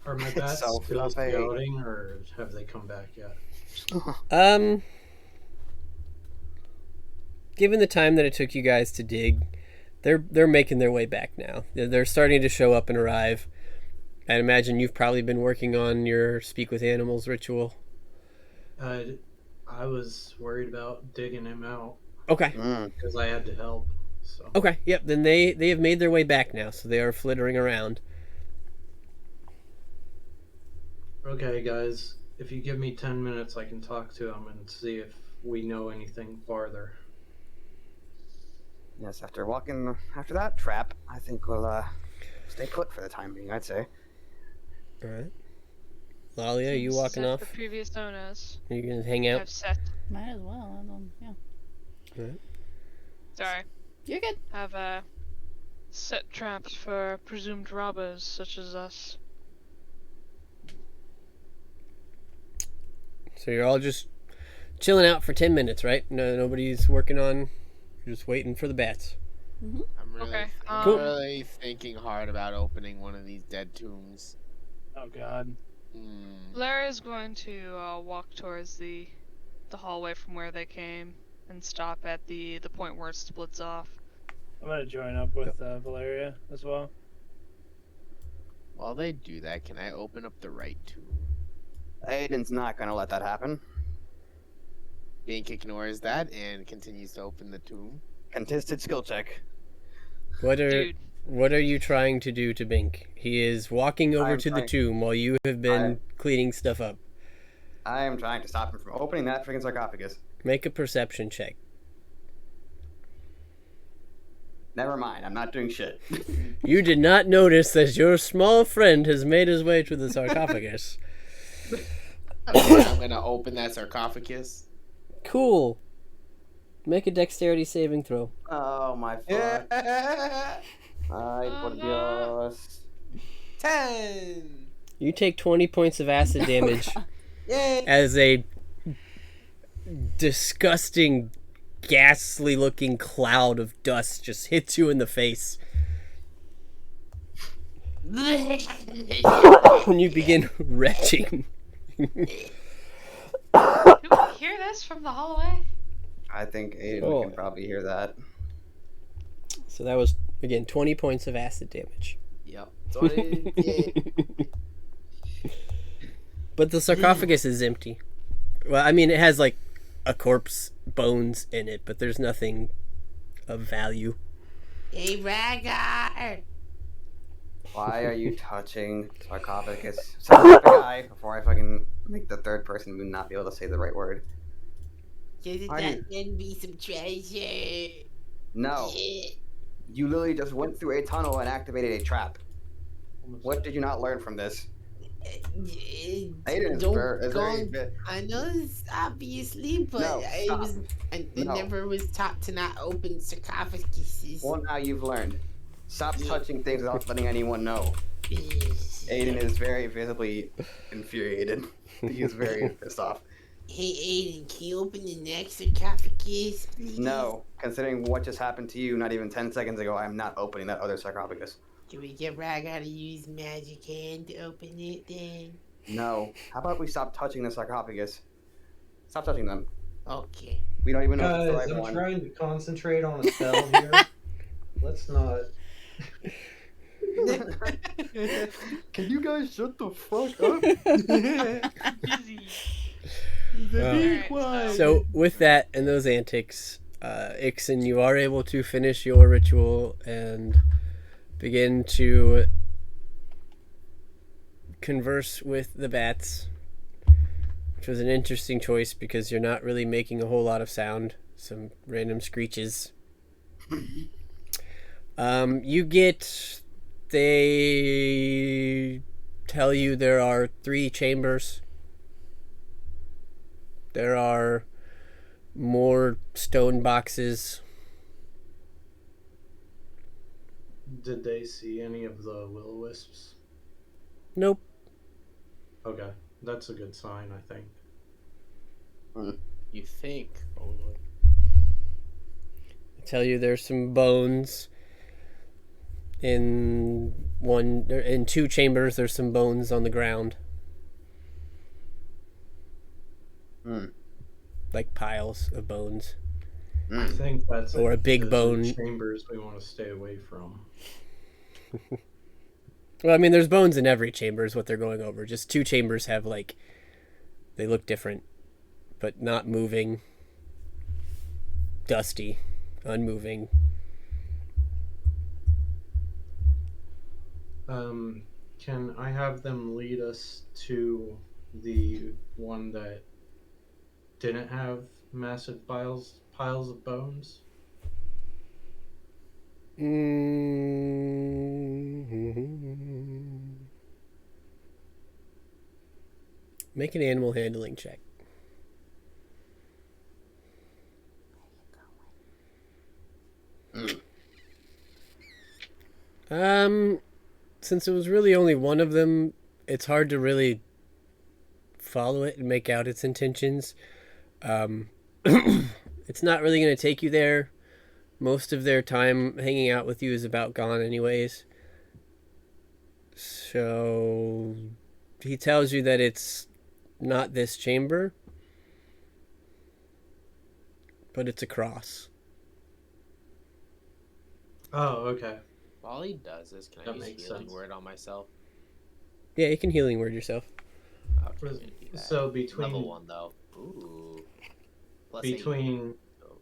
Are my bats So still fluffy. scouting, or have they come back yet? Given the time that it took you guys to dig, they're making their way back now. They're starting to show up and arrive. I'd imagine you've probably been working on your speak with animals ritual. I was worried about digging him out Okay. because I had to help. So Okay. Yep. Then they have made their way back now, so they are flittering around. okay, guys, if you give me 10 minutes, I can talk to him and see if we know anything farther. Yes, after that trap, I think we'll stay put for the time being, I'd say. All right. Lalia, are you walking Set off? The previous owners Are you gonna hang out? have set. Might as well. Yeah. Sorry. You're good. Have set traps for presumed robbers such as us. So you're all just chilling out for 10 minutes, right? No, nobody's working on. You're just waiting for the bats. I'm really, Okay, I'm Cool. really thinking hard about opening one of these dead tombs. Oh god. Lara is going to walk towards the hallway from where they came and stop at the point where it splits off. I'm gonna join up with Valeria as well. While they do that, can I open up the right tomb? Aiden's not gonna let that happen. Bink ignores that and continues to open the tomb. Contested skill check. What Dude, are you trying to do to Bink? He is walking over I'm to the trying- tomb while you have been cleaning stuff up. I am trying to stop him from opening that freaking sarcophagus. Make a perception check. Never mind, I'm not doing shit. You did not notice that your small friend has made his way to the sarcophagus. I'm gonna open that sarcophagus. Cool. Make a dexterity saving throw. Oh my fuck. Ay, por Dios. 10! You take 20 points of acid damage Yay! as a disgusting, ghastly looking cloud of dust just hits you in the face. When you begin retching. do we hear this from the hallway? I think Aiden Oh. can probably hear that. So that was, again, 20 points of acid damage. Yep. 20, yeah. But the sarcophagus is empty. Well, I mean, it has like a corpse, bones in it, but there's nothing of value. Hey, Ragnar! Why are you touching sarcophagus? Sarcophagi, before I fucking make the third person not be able to say the right word. Just Are you- send me some treasure. No. Yeah. You literally just went through a tunnel and activated a trap. What did you not learn from this? Aiden is Don't very go. bit. I know it's obviously, but No, I stop. was. I No. never was taught to not open sarcophaguses. Well, now you've learned. Stop touching things without letting anyone know. Aiden is very visibly infuriated. He is very pissed off. Hey, Aiden, can you open the next sarcophagus, please? No, considering what just happened to you not even 10 seconds ago, I'm not opening that other sarcophagus. Can we get Ragnar to use magic hand to open it then? No. How about we stop touching the sarcophagus? Stop touching them. Okay. We don't even know if it's Guys, the right I'm one. trying to concentrate on a spell here. Let's not. Can you guys shut the fuck up? Busy. Uh, Alright, So with that and those antics, Ixon, you are able to finish your ritual and begin to converse with the bats, which was an interesting choice because you're not really making a whole lot of sound. Some random screeches. They tell you there are 3 chambers. There are more stone boxes. Did they see any of the will-o-wisps? Nope. Okay, that's a good sign, I think. You think? Only. They tell you there's some bones. In 2 chambers, there's some bones on the ground. Like piles of bones. I think that's Or a big bone. Chambers we want to stay away from. Well, I mean, there's bones in every chamber is what they're going over. Just 2 chambers have, like, they look different, but not moving, dusty, unmoving. Can I have them lead us to the one that didn't have massive piles of bones? Make an animal handling check. Since it was really only one of them, it's hard to really follow it and make out its intentions. It's not really going to take you there. Most of their time hanging out with you is about gone anyways. So he tells you that it's not this chamber, but it's across. Oh, okay. All he does is, can I That use makes healing sense. word on myself? Yeah, you can healing word yourself. Okay, I'm gonna do that. So between Level 1 though. Ooh. Plus between 8. Oh.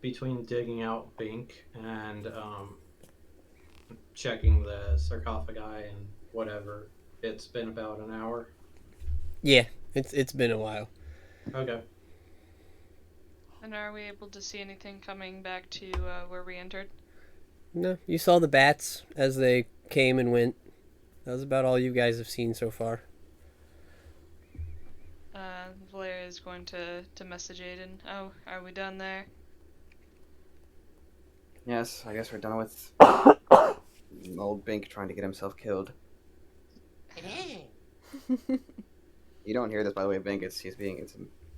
between digging out Bink and checking the sarcophagi and whatever, it's been about an hour. Yeah, it's been a while. Okay. And are we able to see anything coming back to where we entered? No, you saw the bats as they came and went. That was about all you guys have seen so far. Valeria is going to message Aiden. Oh, are we done there? Yes, I guess we're done with old Bink trying to get himself killed. You don't hear this, by the way, Bink. It's a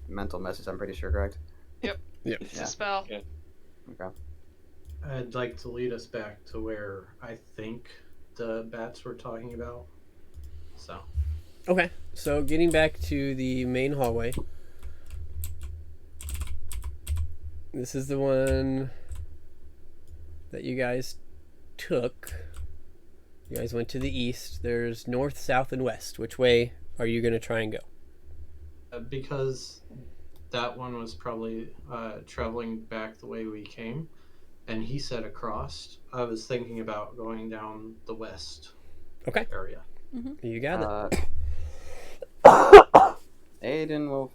mental message, I'm pretty sure, correct? Yep. It's a spell. Okay. I'd like to lead us back to where I think the bats were talking about. So. Okay, so getting back to the main hallway. This is the one that you guys took. You guys went to the east. There's north, south, and west. Which way are you going to try and go? Because that one was probably traveling back the way we came, and he said across. I was thinking about going down the west area. You got it. Aiden will,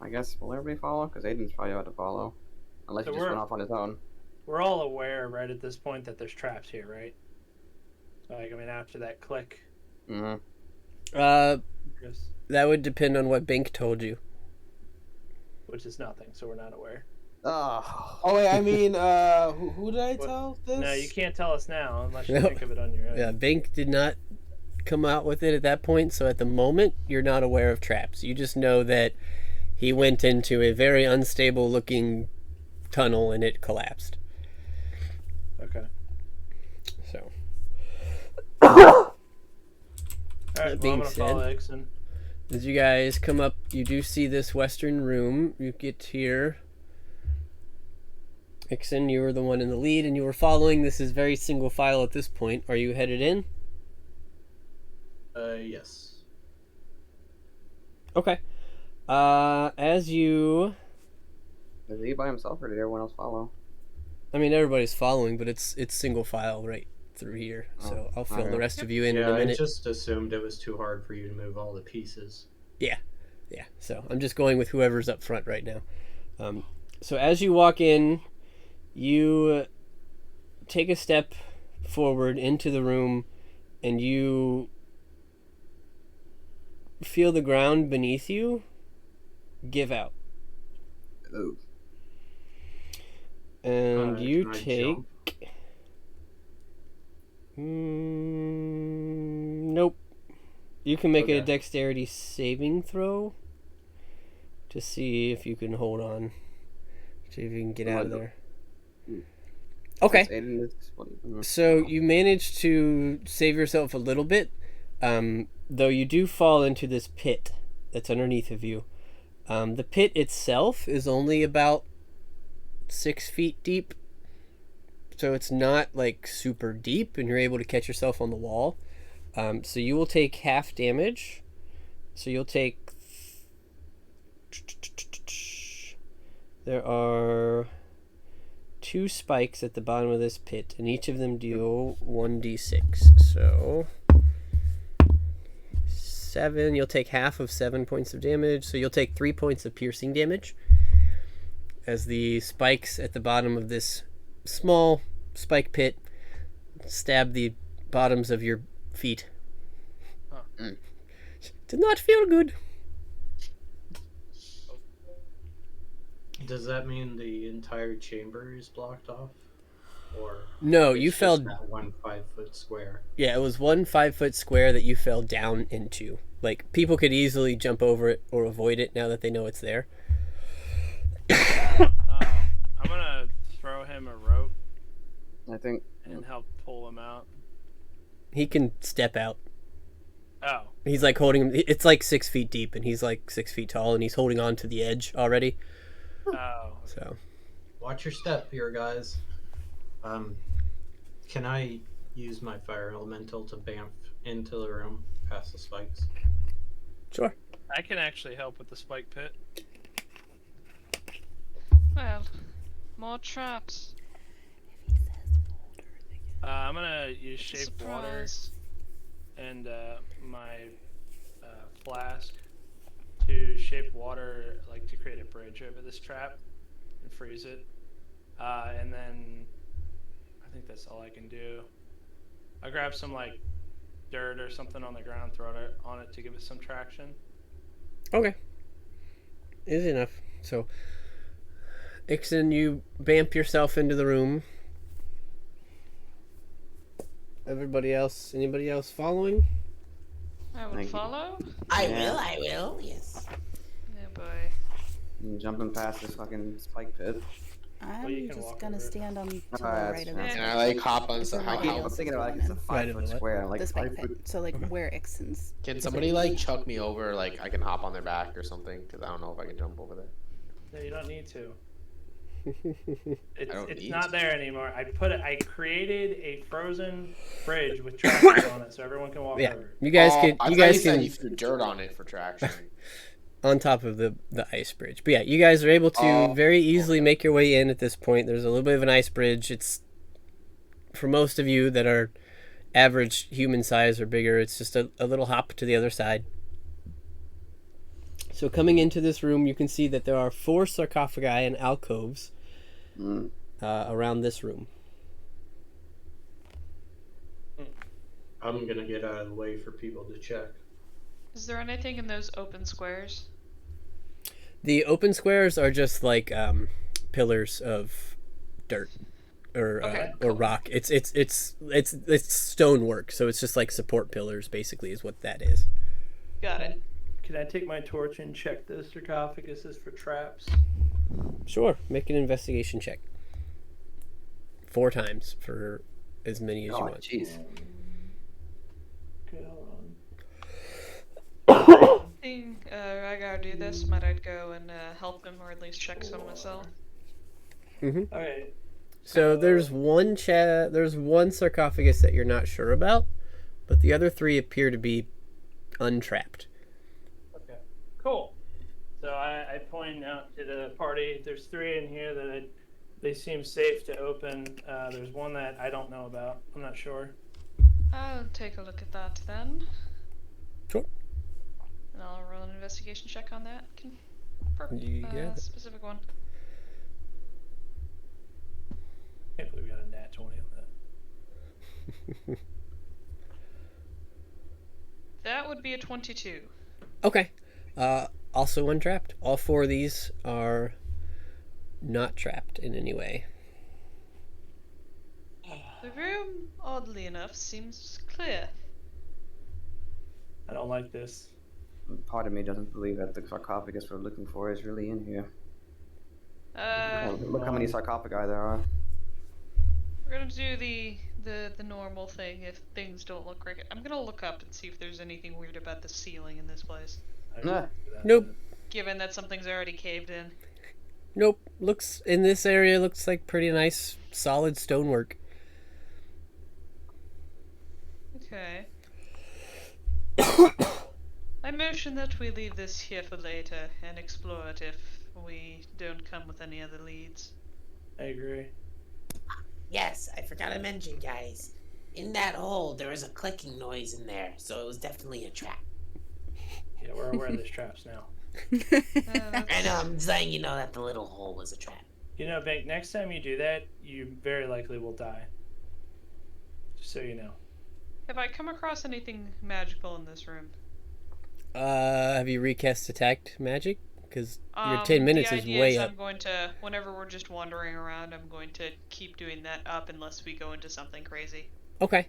I guess, will everybody follow? Because Aiden's probably about to follow. Unless So he just went off on his own. We're all aware, right, at this point that there's traps here, right? Like, I mean, after that click. Mm-hmm. That would depend on what Bink told you. Which is nothing, so we're not aware. Oh, wait, I mean, who did I tell this? No, you can't tell us now unless you No. think of it on your own. Yeah, Bink did not come out with it at that point, so at the moment, you're not aware of traps. You just know that he went into a very unstable looking tunnel and it collapsed. Okay. So. Alright, That well, being I'm gonna said- follow Ixon. As you guys come up, you do see this western room. You get here. Ixon, you were the one in the lead, and you were following. This is very single file at this point. Are you headed in? Yes. Okay. As you... Is he by himself or did everyone else follow? I mean, everybody's following, but it's single file right through here. So I'll fill the rest of you in a Yeah, I minute. just assumed it was too hard for you to move all the pieces. Yeah. So I'm just going with whoever's up front right now. So as you walk in, you take a step forward into the room, and you feel the ground beneath you give out. Oh. And you Can I take... jump? Nope. You can make a Okay. dexterity saving throw to see if you can hold on. See if you can get out of there. Okay. So you managed to save yourself a little bit, though you do fall into this pit that's underneath of you. The pit itself is only about 6 feet deep, so it's not like super deep, and you're able to catch yourself on the wall. So you will take half damage. So you'll take... There are 2 spikes at the bottom of this pit, and each of them deal 1d6. So 7, you'll take half of 7 points of damage, so you'll take 3 points of piercing damage as the spikes at the bottom of this small spike pit stab the bottoms of your feet. Did not feel good. Does that mean the entire chamber is blocked off? Or No, it's you just fell... that 1 5-foot square? Yeah, it was 1 5-foot square that you fell down into. Like, people could easily jump over it or avoid it now that they know it's there. I'm gonna throw him a rope I think. and help pull him out. He can step out. Oh. He's like holding him. It's like 6 feet deep, and he's like 6 feet tall, and he's holding on to the edge already. Oh. So, Watch your step here, guys. Can I use my fire elemental to bamf into the room past the spikes? sure. I can actually help with the spike pit. Well, more traps. I'm gonna use shape water Surprise. and my flask to shape water, like to create a bridge over this trap and freeze it. And then I think that's all I can do. I'll grab some like dirt or something on the ground, throw it on it to give it some traction. Okay. Easy enough. So, Ixon, you bamp yourself into the room. Anybody else following? I will Thank you. follow. I will, yes. Oh boy. I'm jumping past this fucking spike pit. Well, you I'm can just walk gonna over it. stand on to the that's right of fine. it. Can I like hop on It's some? a How regular I'm hop? thinking about it, it's a Right 5-foot into what? square. Like The spike 5 pit. foot. So like where Ixon's. Can somebody like chuck me over? Like I can hop on their back or something? Because I don't know if I can jump over there. No, you don't need to. It's don't it's need not to. there anymore. I created a frozen bridge with tractions on it, so everyone can walk Yeah, over. you guys Oh, can. I You thought guys said can you threw dirt on it for traction. on top of the ice bridge. But yeah, you guys are able to Oh, very easily okay. make your way in at this point. There's a little bit of an ice bridge. It's for most of you that are average human size or bigger. It's just a little hop to the other side. So coming into this room, you can see that there are 4 sarcophagi and alcoves around this room. I'm gonna get out of the way for people to check. Is there anything in those open squares? The open squares are just like pillars of dirt or Okay, or cool. rock. It's stonework, so it's just like support pillars. Basically, is what that is. Got it. Can I take my torch and check the sarcophaguses for traps? Sure, make an investigation check. 4 times for as many as you Oh, want. jeez. Okay, hold on. I gotta do this. Might I go and help him or at least check some myself? Okay. So there's one sarcophagus that you're not sure about, but the other 3 appear to be untrapped. Okay. Cool. So I point out to the party. There's 3 in here that they seem safe to open. There's one that I don't know about. I'm not sure. I'll take a look at that then. Sure. And I'll roll an investigation check on that. You got it. Specific one. Can't believe we got a nat 20 on that. That would be a 22. Okay. Also untrapped. All 4 of these are not trapped in any way. The room, oddly enough, seems clear. I don't like this. Part of me doesn't believe that the sarcophagus we're looking for is really in here. Look how many sarcophagi there are. We're gonna do the normal thing if things don't look right. I'm gonna look up and see if there's anything weird about the ceiling in this place. Nope. Given that something's already caved in. Nope. In this area looks like pretty nice, solid stonework. Okay. I motion that we leave this here for later and explore it if we don't come with any other leads. I agree. Yes, I forgot to mention, guys. In that hole, there was a clicking noise in there, so it was definitely a trap. Yeah, we're aware of these traps now. I know, I'm just letting you know that the little hole was a trap. You know, Bank, next time you do that, you very likely will die. Just so you know. Have I come across anything magical in this room? Have you recast detect magic? Because your 10 minutes is way up. I'm going to, whenever we're just wandering around, I'm going to keep doing that up unless we go into something crazy. Okay.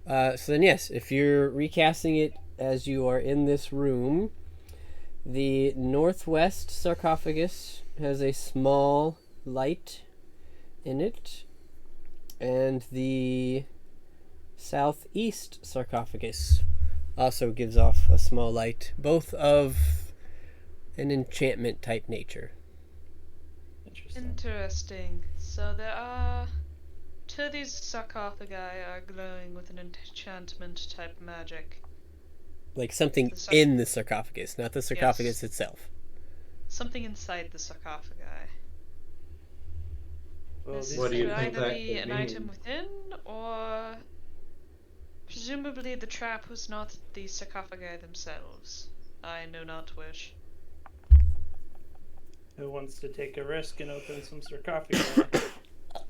So then yes, if you're recasting it as you are in this room, the northwest sarcophagus has a small light in it, and the southeast sarcophagus also gives off a small light, both of an enchantment type nature. Interesting. So there are 2 of these sarcophagi are glowing with an enchantment type magic. Like something in the sarcophagus, not the sarcophagus itself. Something inside the sarcophagi. Well, This What do you could think either that be could an mean? item within, or presumably the trap was not the sarcophagi themselves. I know not which. Who wants to take a risk and open some sarcophagi?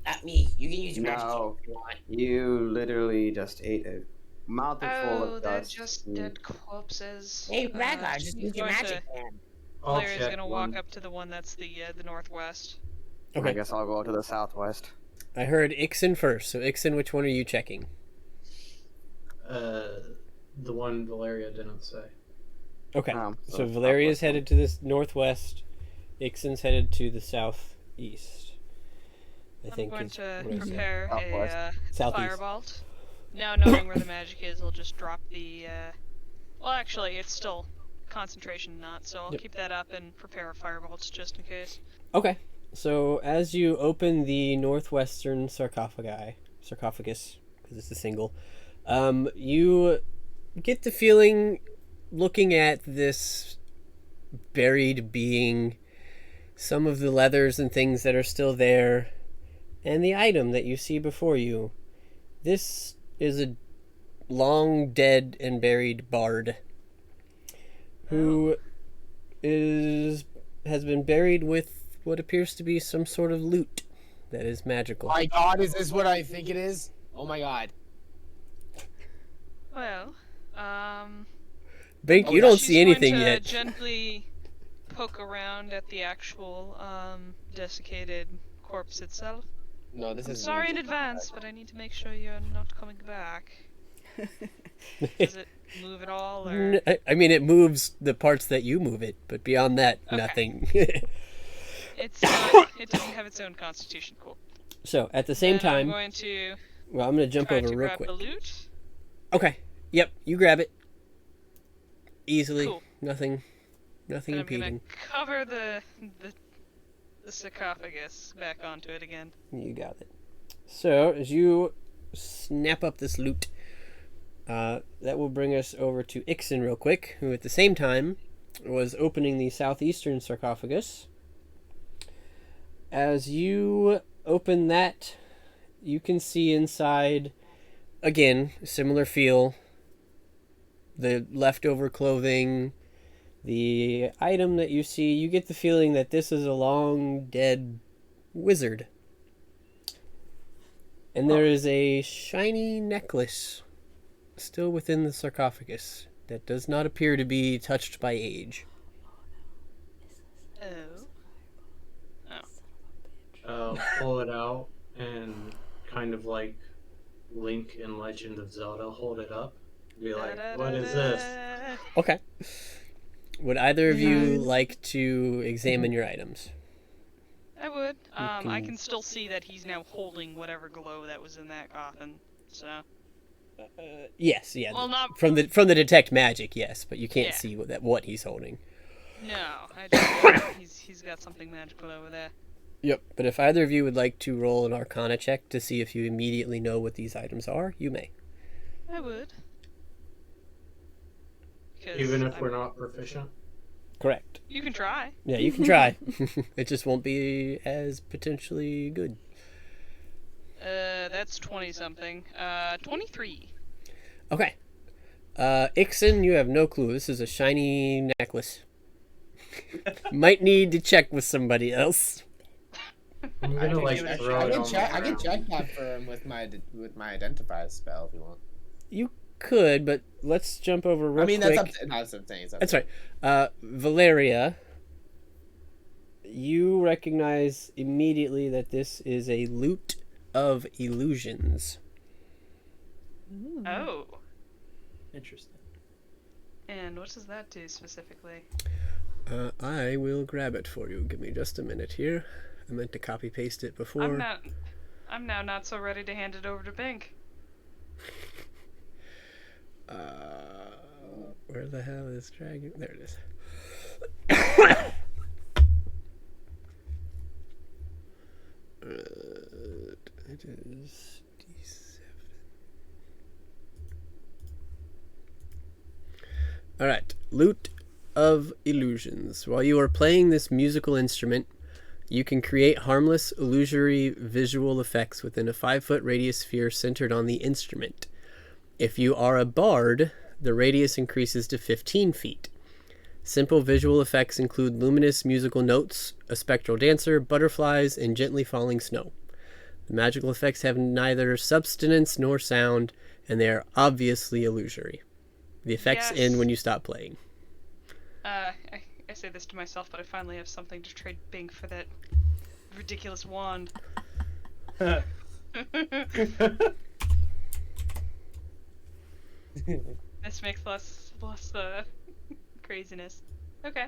Not me. You can use your magic No. if you want. You literally just ate a mouthful Oh, of they're dust. just dead corpses. Hey, Ragnar, just use your magic hand. I'll Larry's check gonna one. walk up to the one that's the northwest. Okay. I guess I'll go to the southwest. I heard Ixen first. So Ixen, which one are you checking? The one Valeria didn't say. Okay. So So Valeria's southwest headed to the northwest. Ixen's headed to the southeast. I I'm think going is to what I said. prepare Southwest. a Southeast. firebolt. Now knowing where the magic is, I'll just drop the. Well, actually, it's still concentration not, so I'll Yep. keep that up and prepare a firebolt just in case. Okay. So as you open the northwestern sarcophagus, because it's a single, you get the feeling, looking at this buried being, some of the leathers and things that are still there, and the item that you see before you. This is a long dead and buried bard who has been buried with what appears to be some sort of loot that is magical. My God, is this what I think it is? Oh my God. Well, Bank, you don't see anything going to yet. Gently poke around at the actual desiccated corpse itself. No, this I'm is. sorry in advance, but I need to make sure you're not coming back. Does it move at all, or? I mean, it moves the parts that you move it, but beyond that, Okay. nothing. It's not, it doesn't have its own constitution. Cool. So, at the same Then I'm time, going to I'm going to jump try over to real grab quick. the loot. Okay. Yep, you grab it. Easily. Cool. Nothing Then I'm impeding. gonna cover the the sarcophagus back onto it again. You got it. So, as you snap up this loot, that will bring us over to Ixen real quick, who at the same time was opening the southeastern sarcophagus. As you open that, you can see inside, again, similar feel. The leftover clothing, the item that you see, you get the feeling that this is a long dead wizard. And there is a shiny necklace still within the sarcophagus that does not appear to be touched by age. Pull it out and kind of like Link in Legend of Zelda, hold it up. Be like, what is this? Okay. Would either of you like to examine your items? I would. I can still see that he's now holding whatever glow that was in that coffin. So. Yes, yeah. Well, not from the detect magic, yes, but you can't see what he's holding. No, I just he's got something magical over there. Yep. But if either of you would like to roll an Arcana check to see if you immediately know what these items are, you may. I would. Even if we're not proficient? Correct. You can try. Yeah, you can try. It just won't be as potentially good. That's 20-something. 23. Okay. Ixen, you have no clue. This is a shiny necklace. Might need to check with somebody else. I'm gonna like throw it on the ground. I can check that for him with my identify spell if you want. You could, but let's jump over real quick. That's up to, no, that's up to That's right. Valeria, you recognize immediately that this is a loot of illusions. Ooh. Oh. Interesting. And what does that do specifically? I will grab it for you. Give me just a minute here. I meant to copy paste it before. I'm now not so ready to hand it over to Pink. Where the hell is dragon? There it is. It is D7. Alright, loot of illusions. While you are playing this musical instrument, you can create harmless, illusory visual effects within a 5-foot radius sphere centered on the instrument. If you are a bard, the radius increases to 15 feet. Simple visual effects include luminous musical notes, a spectral dancer, butterflies, and gently falling snow. The magical effects have neither substance nor sound, and they are obviously illusory. The effects end when you stop playing. I say this to myself, but I finally have something to trade Bink for that ridiculous wand. This makes less craziness. Okay.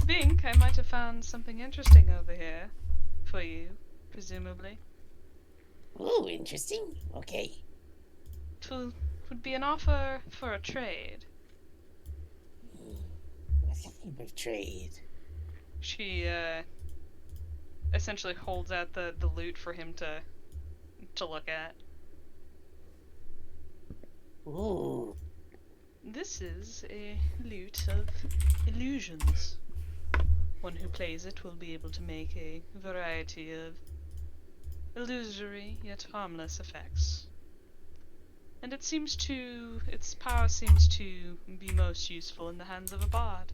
Bink, I might have found something interesting over here for you, presumably. Ooh, interesting. Okay. It would be an offer for a trade. What kind of trade? She essentially holds out the loot for him to look at. Ooh. This is a lute of illusions. One who plays it will be able to make a variety of illusory yet harmless effects. And its power seems to be most useful in the hands of a bard.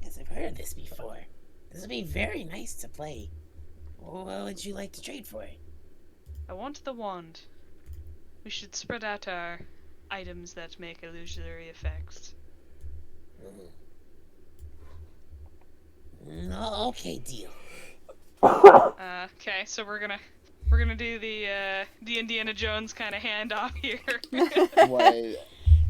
Yes, I've heard of this before. This would be very nice to play. What would you like to trade for it? I want the wand. We should spread out our items that make illusory effects. No, okay, deal. Okay, so we're gonna do the Indiana Jones kind of handoff here.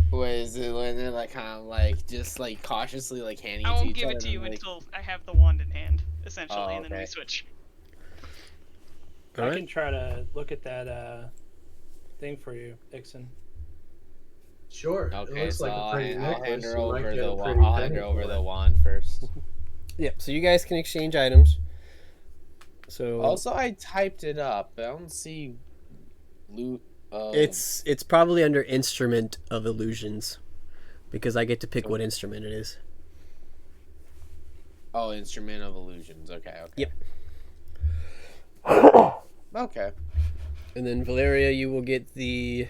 What is it when they're like kind of like just like cautiously like handing it to each other? I won't give it to you until I have the wand in hand, essentially, and then we switch. I can try to look at that thing for you, Ixen. Sure. It Okay, looks so like a pretty I'll hand necklace. her You might over get the a wand. pretty I'll hand penny her over for the it. wand first. Yep. So you guys can exchange items. So Also, I typed it up. I don't see loot. it's probably under instrument of illusions, because I get to pick what instrument it is. Oh, instrument of illusions. Okay. Yep. Okay. And then Valeria, you will get the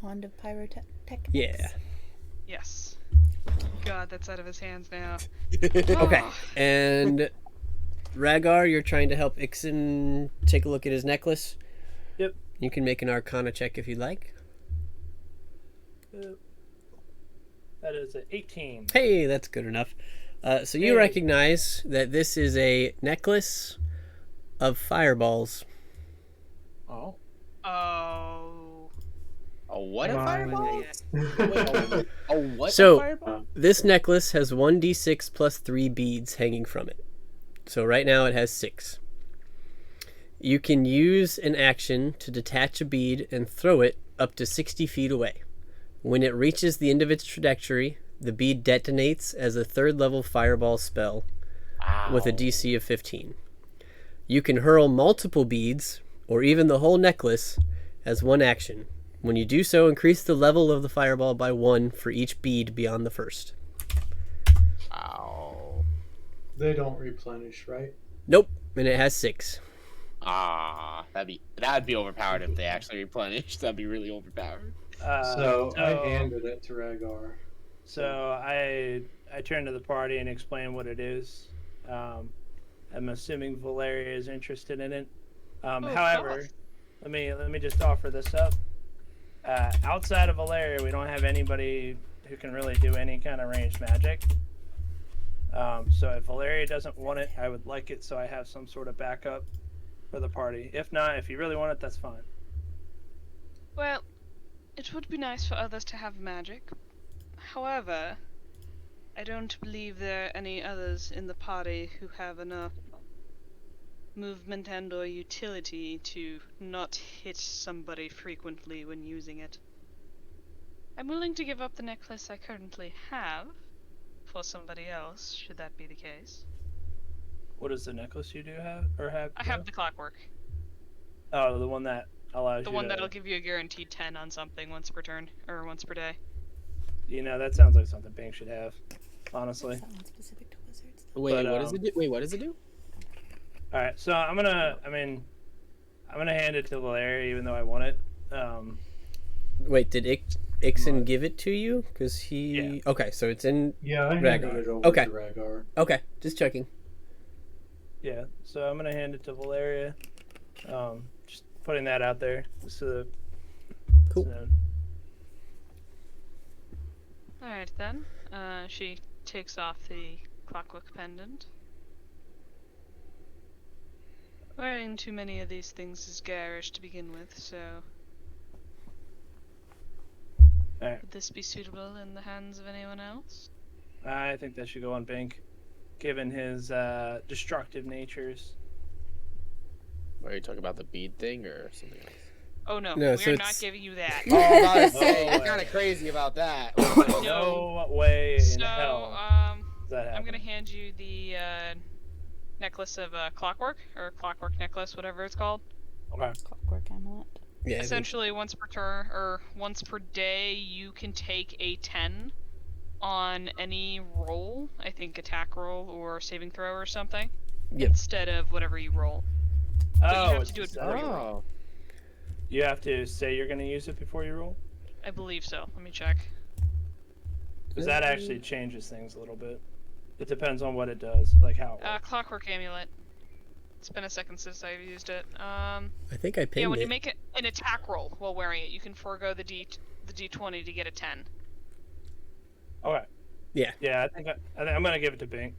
Wand of Pyrotechnics. yeah. Yes. God, that's out of his hands now. Okay. Oh, And Rhaegar, you're trying to help Ixen take a look at his necklace. Yep. You can make an Arcana check if you'd like. That is an 18. Hey, that's good enough. So you Yay. recognize that this is a necklace of fireballs. Oh. Oh. A what a Come on. fireball? Wait, a what So- a fireball? This necklace has 1d6 plus 3 beads hanging from it. So right now it has 6. You can use an action to detach a bead and throw it up to 60 feet away. When it reaches the end of its trajectory, the bead detonates as a 3rd level fireball spell with a DC of 15. You can hurl multiple beads, or even the whole necklace, as one action. When you do so, increase the level of the fireball by 1 for each bead beyond the first. Ow. They don't replenish, right? Nope, and it has 6. That'd be overpowered if they actually replenished. That'd be really overpowered. So I handed it to Rhaegar. So I turn to the party and explain what it is. I'm assuming Valeria is interested in it. However, let me just offer this up. Outside of Valeria, we don't have anybody who can really do any kind of ranged magic. So if Valeria doesn't want it, I would like it so I have some sort of backup for the party. If not, if you really want it, that's fine. Well, it would be nice for others to have magic. However, I don't believe there are any others in the party who have enough movement and or utility to not hit somebody frequently when using it. I'm willing to give up the necklace I currently have for somebody else, should that be the case. What is the necklace you do have or have? I have the clockwork. Oh, the one that allows The you one to... that'll give you a guaranteed 10 on something once per turn, or once per day. You know, that sounds like something Bing should have, honestly. Something specific to wizards. Wait, But, what does it do? Wait, what does it do? All right, so I'm gonna hand it to Valeria, even though I want it. Wait, did Ixen give it to you? Because he... Yeah. Okay, so it's in... Yeah, I handed Rhaegar. it over Okay. to Rhaegar. Okay, just checking. Yeah, so I'm gonna hand it to Valeria. Just putting that out there. So, Cool. so- Alright then. She takes off the clockwork pendant. Wearing too many of these things is garish to begin with, so Alright. would this be suitable in the hands of anyone else? I think that should go on Bink, given his destructive natures. Are you talking about the bead thing or something else? Oh no, No, so we're it's- not giving you that. Oh, I'm about to say, No you're way. kind of crazy about that. No way in So, hell does that happen. I'm gonna hand you the necklace of clockwork, or clockwork necklace, whatever it's called. Okay. Clockwork amulet. Yeah, I think- Essentially, once per turn or once per day, you can take a 10 on any roll. I think attack roll or saving throw or something. Yep. Instead of whatever you roll. But you have it's to do it just- before you roll. Oh. You have to say you're gonna use it before you roll, I believe so. Let me check. because that actually changes things a little bit. It depends on what it does, like how. It works. Clockwork amulet. It's been a second since I've used it. I think I pinned Yeah, when it. you make an attack roll while wearing it, you can forego the D20 to get a 10. Okay. Yeah. Yeah, I think I'm gonna give it to Bink.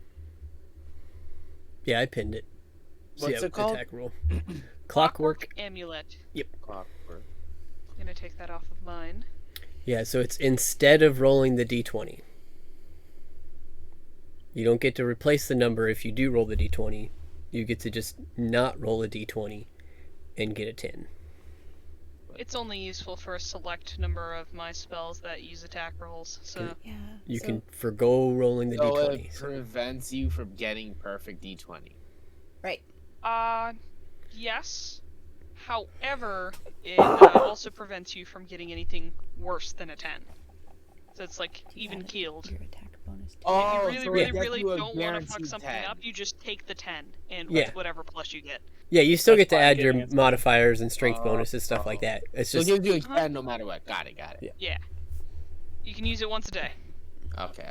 Yeah, I pinned it. So, What's yeah, it called? Attack roll. Clockwork. Amulet. Clockwork. I'm gonna take that off of mine. Yeah, so it's instead of rolling the d20. You don't get to replace the number if you do roll the d20. You get to just not roll a d20 and get a 10. it's only useful for a select number of my spells that use attack rolls. So Yeah. You so- can forgo rolling the So d20. it So. prevents you from getting perfect d20. Right. yes. However, it also prevents you from getting anything worse than a 10. So it's like even Add keeled. Your attack bonus. To Oh, If you so really, it really, gets really you a don't want to fuck guaranteed something 10. up, you just take the 10 and Yeah. with whatever plus you get. Yeah, you still That's get to why I'm add giving your it to modifiers and strength Oh, bonuses, stuff like that. It's So it just gives you a 10 no matter what. Got it. Yeah. You can use it once a day. Okay.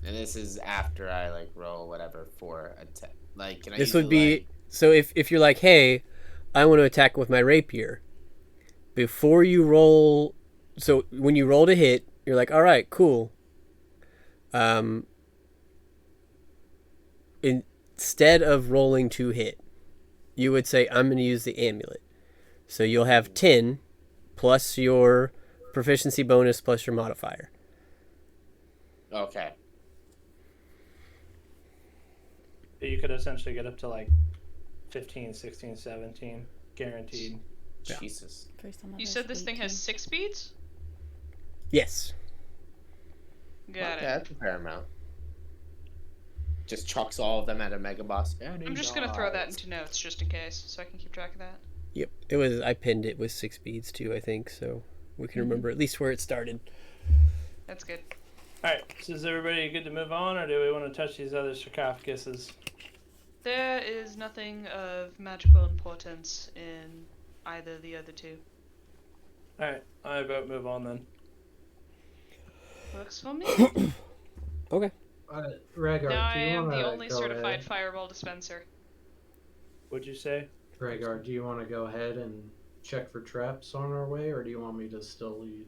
And this is after I like roll whatever for a 10. Like, can I this use would it, be like... so if you're like, hey, I want to attack with my rapier. Before you roll, so when you roll to hit, you're like, all right, cool. Instead of rolling to hit, you would say, I'm going to use the amulet. So you'll have 10 plus your proficiency bonus plus your modifier. Okay. You could essentially get up to like 15, 16, 17, guaranteed. Jesus. First time You said this thing has 6 speeds? Yes. Got Okay, it. that's a fair amount. Just chucks all of them at a mega boss. I'm just gonna throw that into notes just in case, so I can keep track of that. Yep. I pinned it with 6 speeds too, I think, so we can remember at least where it started. That's good. Alright, so is everybody good to move on, or do we want to touch these other sarcophaguses? There is nothing of magical importance in either of the other two. Alright, I vote move on then. Works for me. Okay. Rhaegar, Now I do you am want the to only go certified ahead? fireball dispenser. What'd you say? Rhaegar, do you want to go ahead and check for traps on our way, or do you want me to still lead?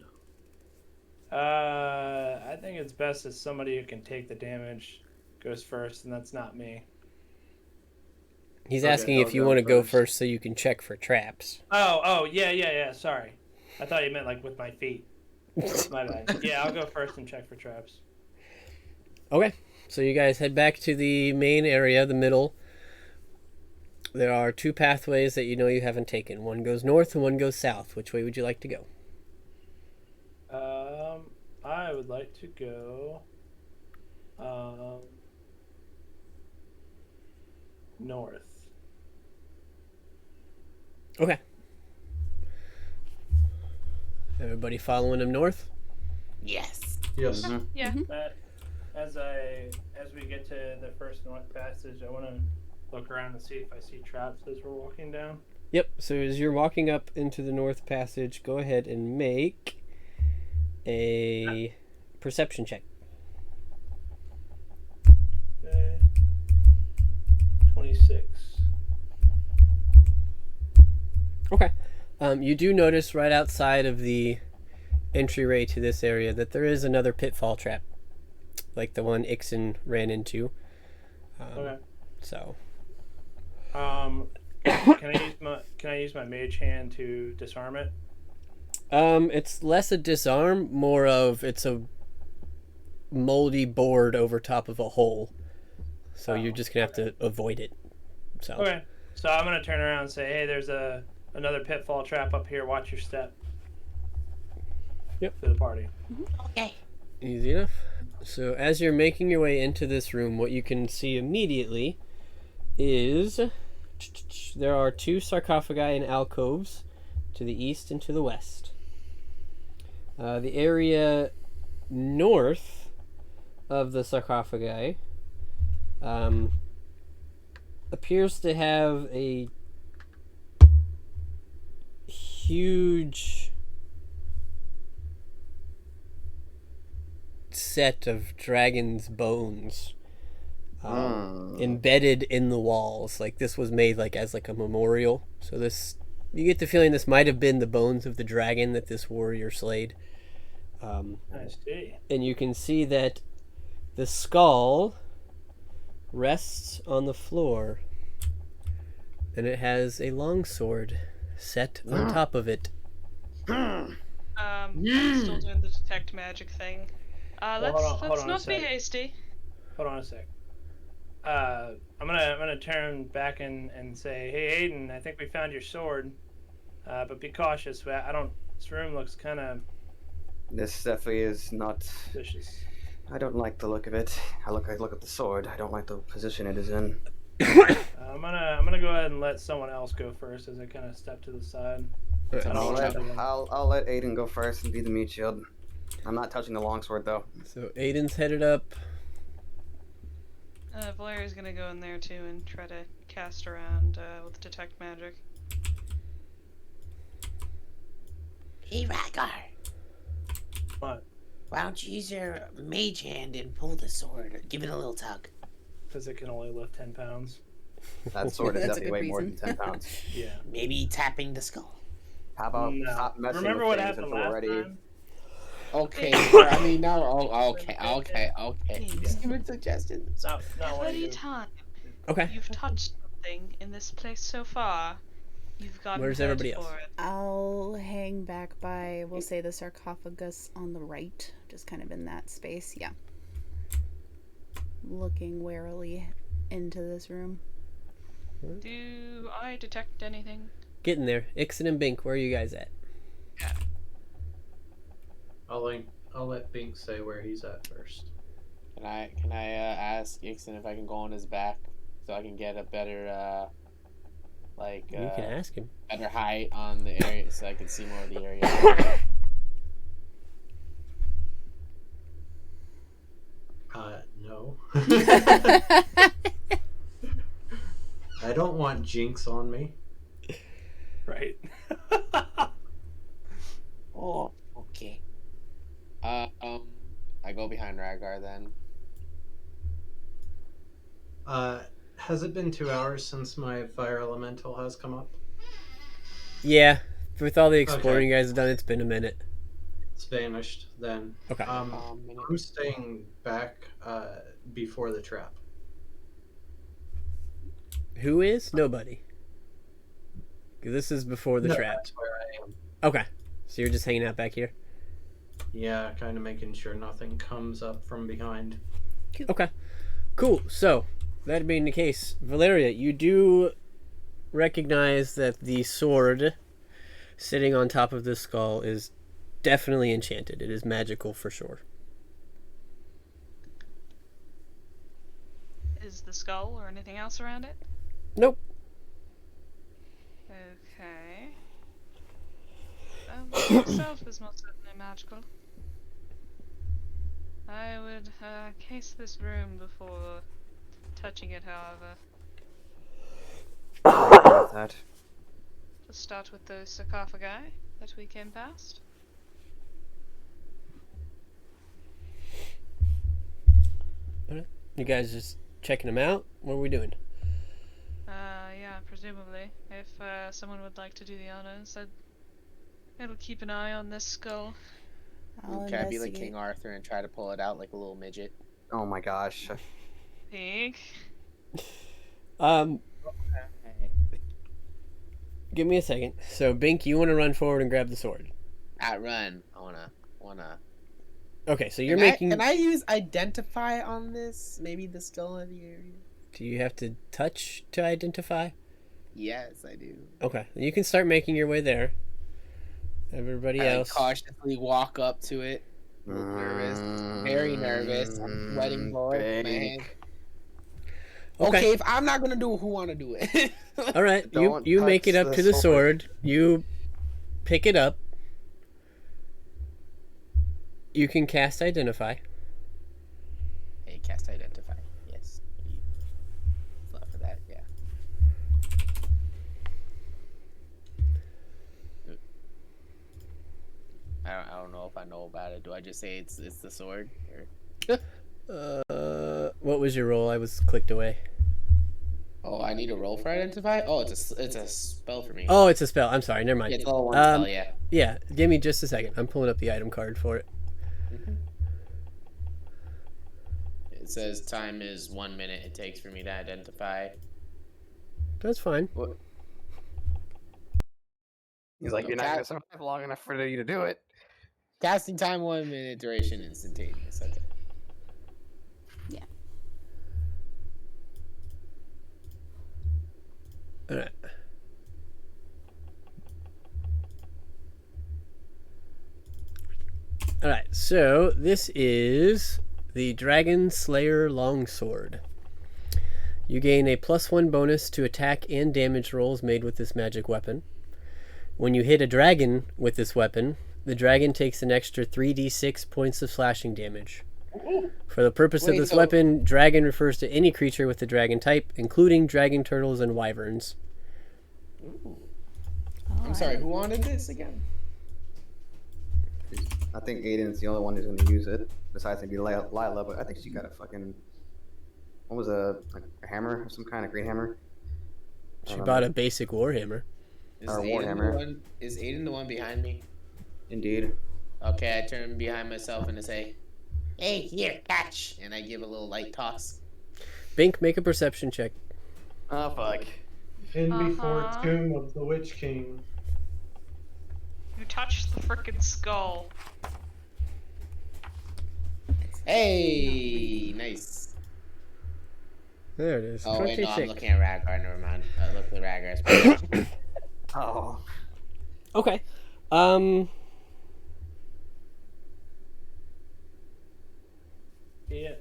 I think it's best that somebody who can take the damage goes first, and that's not me. He's Okay, asking I'll if you go want to go first. first so you can check for traps. Oh, yeah, sorry. I thought you meant like with my feet. My bad. Yeah, I'll go first and check for traps. Okay. So you guys head back to the main area, the middle. There are 2 pathways that you know you haven't taken. One goes north and one goes south. Which way would you like to go? I would like to go north. Okay. Everybody following him north? Yes. Yes. Yeah. Matt, as we get to the first north passage, I want to look around and see if I see traps as we're walking down. Yep. So as you're walking up into the north passage, go ahead and make a perception check. Okay. 26. Okay. You do notice right outside of the entryway to this area that there is another pitfall trap, like the one Ixon ran into. Okay. So. Can I use my mage hand to disarm it? It's less a disarm, more of it's a moldy board over top of a hole. So you're just gonna have to avoid it. So. Okay. So I'm gonna turn around and say, "Hey, there's another pitfall trap up here. Watch your step." Yep. To the party. Okay. Easy enough. So as you're making your way into this room, what you can see immediately is there are 2 sarcophagi and alcoves to the east and to the west. The area north of the sarcophagi appears to have a huge set of dragon's bones embedded in the walls. Like this was made like as like a memorial. So this, you get the feeling this might have been the bones of the dragon that this warrior slayed. I see. And you can see that the skull rests on the floor, and it has a longsword set on top of it. I'm still doing the detect magic thing. Well, hold Let's on a not be sec. hasty. Hold on a sec. I'm gonna turn back and say, "Hey, Aiden, I think we found your sword." But be cautious. I don't. This room looks kind of This definitely is not. suspicious. I don't like the look of it. I look at the sword. I don't like the position it is in. I'm gonna go ahead and let someone else go first as I kind of step to the side. Alright, I don't I'll want let everyone. I'll let Aiden go first and be the meat shield. I'm not touching the longsword though. so Aiden's headed up. Valeria's gonna go in there too and try to cast around with detect magic. Hey, Ragar. What? Why don't you use your mage hand and pull the sword? Give it a little tug. Because it can only lift 10 pounds. That sword is That's a definitely good way more than reason. 10 pounds. Yeah. Maybe tapping the skull. How about No. stop messing Remember with what things happened until we're last ready? time? Okay, I mean, no. Oh, okay. Thanks. Just give me suggestions. Not what Every you. time Okay. you've touched something in this place so far, you've gotten Where's hurt everybody else? for it. I'll hang back by, we'll say, the sarcophagus on the right, just kind of in that space. Yeah. Looking warily into this room. Do I detect anything? Getting there. Ixon and Bink, where are you guys at? I'll let Bink say where he's at first. Can I ask Ixon if I can go on his back so I can get a better You can ask him. better height on the area so I can see more of the area. No. I don't want jinx on me. Right. Oh, okay. I go behind Ragar then. Has it been 2 hours since my fire elemental has come up? Yeah. With all the exploring you guys have done, it's been a minute. It's vanished then. Okay. I'm staying back before the trap. Who is? Nobody. 'Cause this is before the trap. That's where I am. Okay. So you're just hanging out back here? Yeah, kind of making sure nothing comes up from behind. Okay. Cool. So, that being the case, Valeria, you do recognize that the sword sitting on top of this skull is definitely enchanted. It is magical for sure. Is the skull or anything else around it? Nope. Okay. The sword itself is most certainly magical. I would case this room before touching it, however. That. Let's start with the sarcophagi that we came past. You guys just checking them out? What are we doing? Yeah, presumably. If someone would like to do the honors, I'll keep an eye on this skull. I'll Can I be like investigate. King Arthur and try to pull it out like a little midget? Oh my gosh. Pink. Give me a second. So, Bink, you want to run forward and grab the sword? I run. I wanna. Okay, so you're Can making... Can I use identify on this? Maybe the skull of the area. Do you have to touch to identify? Yes, I do. Okay, you can start making your way there. Everybody I else. cautiously walk up to it. Nervous, very nervous. I'm sweating blood. Man. Okay, if I'm not gonna do it, who wanna do it? All right, Don't you make it touch up the to the sword. sword. You pick it up. You can cast identify. Hey, cast identify. Yes. Love for that. Yeah. I don't know if I know about it. Do I just say it's the sword? Or... What was your roll? I was clicked away. Oh, I need a roll for identify. Oh, it's a spell for me. Oh, it's a spell. I'm sorry. Never mind. Yeah, it's all one spell. Yeah. Yeah. Give me just a second. I'm pulling up the item card for it. It says time is 1 minute it takes for me to identify. That's fine. What? He's like, you're not gonna survive long enough for you to do it. Casting time 1 minute, duration instantaneous. Okay. All right. So this is the Dragon Slayer Longsword. You gain a +1 bonus to attack and damage rolls made with this magic weapon. When you hit a dragon with this weapon, the dragon takes an extra 3d6 points of slashing damage. For the purpose of this weapon, dragon refers to any creature with the dragon type, including dragon turtles and wyverns. I'm sorry, who wanted this again? I think Aiden's the only one who's going to use it, besides maybe Lila, but I think she got a fucking... What was a hammer of some kind, a great hammer? She bought a basic warhammer. Is Aiden the one behind me? Indeed. Okay, I turn behind myself and I say, "Hey, here, catch!" And I give a little light toss. Bink, make a perception check. Oh, fuck. In before Tomb of the Witch King. You touched the frickin' skull. Hey, nice. There it is. Oh, 26. wait, no, I'm looking at Ragnar, never mind. Look at Ragnar's. Oh. Okay. Yeah.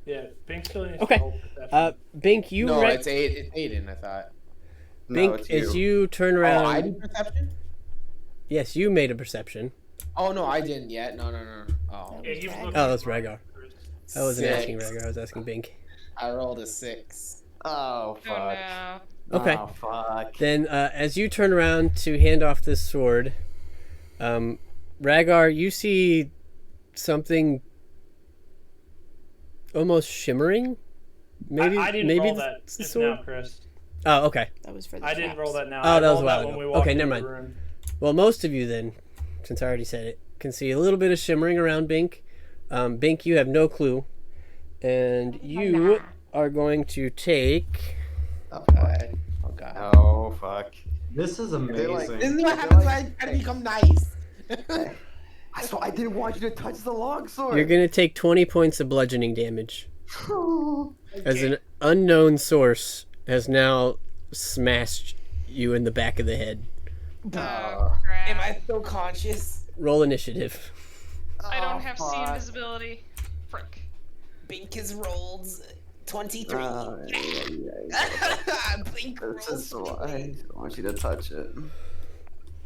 Yeah, Bink still needs Okay. to hold perception. Bink, you No, it's Aiden, I thought. Bink, no, as you turn around... Oh, I do perception? Yes, you made a perception. Oh, no, I didn't yet. No. Oh, Yeah, he was looking Oh, that's at Rhaegar. I wasn't 6. asking Rhaegar, I was asking Bink. I rolled a 6. Oh, fuck. Oh no. Okay. Oh, fuck. Then, as you turn around to hand off this sword, Rhaegar, you see something almost shimmering. Maybe I didn't roll the that just sword. now, Chris. Oh, okay. That was for the I didn't traps. roll that now. Oh, I that was a rolled while when ago. we walked Okay, into never the mind. room. Well, most of you then, since I already said it, can see a little bit of shimmering around Bink. Bink, you have no clue, and you are going to take. Oh, God. Oh, God. Oh, fuck. This is They're amazing. like- This is what happens when I try to become nice. I didn't want you to touch the longsword. You're gonna take 20 points of bludgeoning damage, as an unknown source has now smashed you in the back of the head. Oh, crap. Am I still conscious? Roll initiative. I don't have fuck. C invisibility. Frick. Bink has rolled 23. Bink This is rolls why I want you to touch it.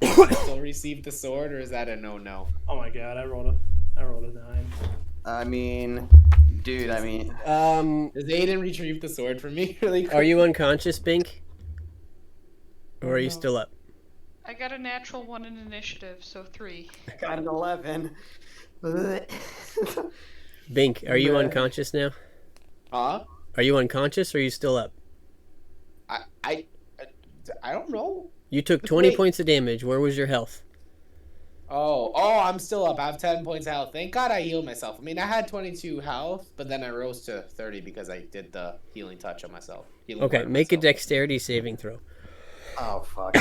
I still receive the sword, or is that a no-no? Oh my god, I rolled a 9. I mean, dude, Does Aiden retrieve the sword for me really quick? Are you unconscious, Bink? Or are you still up? I got a natural 1 in initiative, so 3. I got an 11. Bink, are you unconscious now? Huh? Are you unconscious or are you still up? I don't know. You took 20 Wait. points of damage. Where was your health? Oh, I'm still up. I have 10 points of health. Thank God I healed myself. I mean, I had 22 health, but then I rose to 30 because I did the healing touch on myself. Okay, make a dexterity saving throw. Oh, fuck.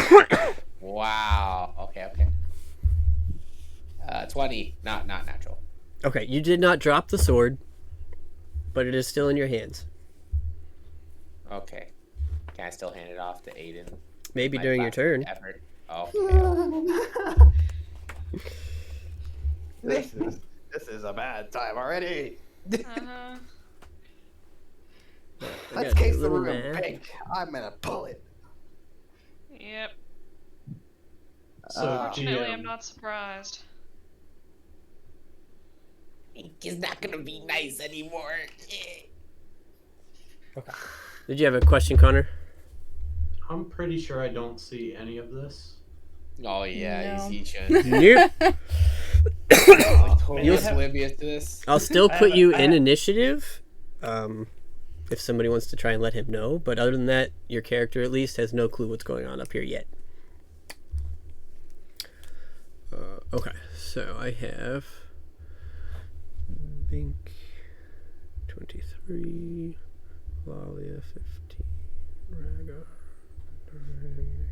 Wow. Okay. 20. Not natural. Okay, you did not drop the sword, but it is still in your hands. Okay. Can I still hand it off to Aiden? Maybe My during your last turn. Effort. Okay. This is a bad time already. Uh-huh. Let's case the room big. I'm gonna pull it. Yep. So, Fortunately, I'm GM, not surprised. He's not gonna be nice anymore. Did you have a question, Connor? I'm pretty sure I don't see any of this. Oh yeah, No. he should. Nope. Like, totally You'll- oblivious to this. I'll still I put have- you I in have- initiative, if somebody wants to try and let him know. But other than that, your character at least has no clue what's going on up here yet. Okay, so I have Bink 23, Lalia 15, Raga 9,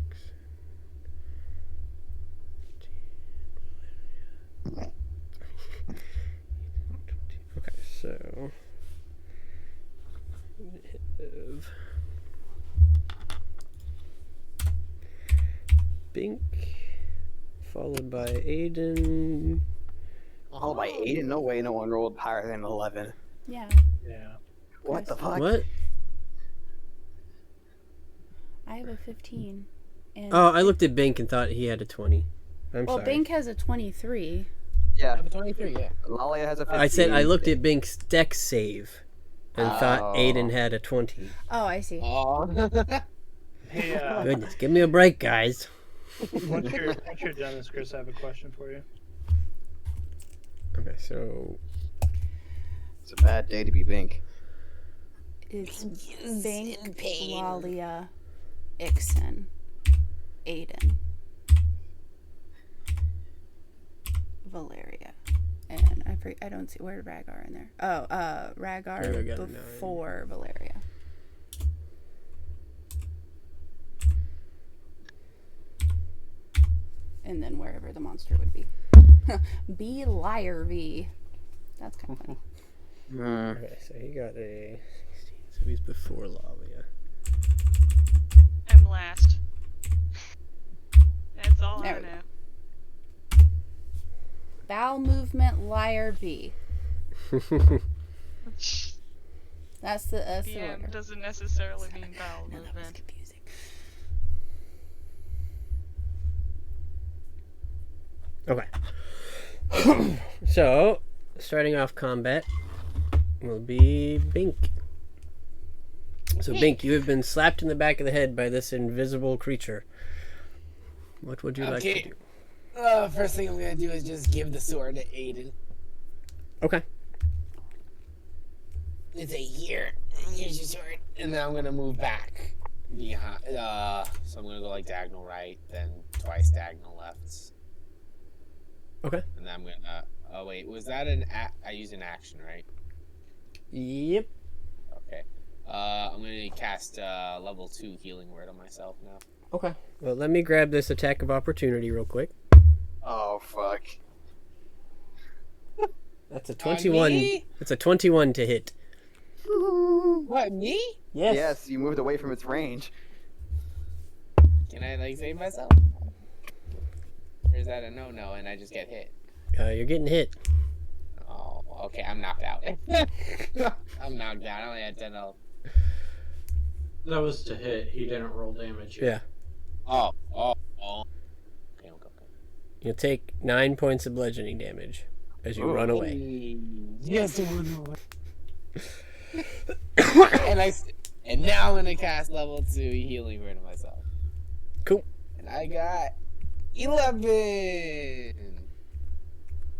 okay, so have Bink followed by Aiden. Oh, by 8? No way no one rolled higher than 11. Yeah. Yeah. What the fuck? What? I have a 15. And Oh, I looked at Bink and thought he had a 20. I'm sorry. Bink has a 23. Yeah. I have a 23, yeah. Lalia has a 15. I said I looked at Bink's deck save and thought Oh. Aiden had a 20. Oh, I see. Oh. Hey, Goodness, give me a break, guys. once you're done this, Chris, I have a question for you. Okay, so It's a bad day to be Bink. It's Is Bink, in pain. Lalia, Ixen, Aiden, Valeria, and I don't see where Rhaegar in there. Oh, Rhaegar Rhaegar got a 9. before Valeria. And then wherever the monster would be. B liar V. That's kind of funny. okay, so he got a 16, so he's before Lalia. I'm last. That's all There I we go. know. Bowel movement liar V. That's the DM order. doesn't necessarily mean bowel No, that was movement. confusing. Okay. So, starting off combat will be Bink. So, Bink, you have been slapped in the back of the head by this invisible creature. What would you like to Okay. do? First thing I'm gonna do is just give the sword to Aiden. Okay. It's a here. Here's your sword. And then I'm gonna move back. Behind. So I'm gonna go like diagonal right, then twice diagonal left. Okay. And then I'm gonna. Oh wait, was that I used an action, right? Yep. Okay. I'm gonna cast level 2 healing word on myself now. Okay. Well, let me grab this attack of opportunity real quick. Oh, fuck. That's a 21. me? It's a 21 to hit. What, me? Yes, you moved away from its range. Can I like save myself? Or is that a no and I just get hit? You're getting hit. Oh, okay, I'm knocked out. I'm knocked out. I only had 10 health. That was to hit. He didn't roll damage yet. Yeah. Oh. Okay. You'll take 9 points of bludgeoning damage as you run away. Yes, and now I'm gonna cast level 2 healing word on myself. Cool. And I got 11.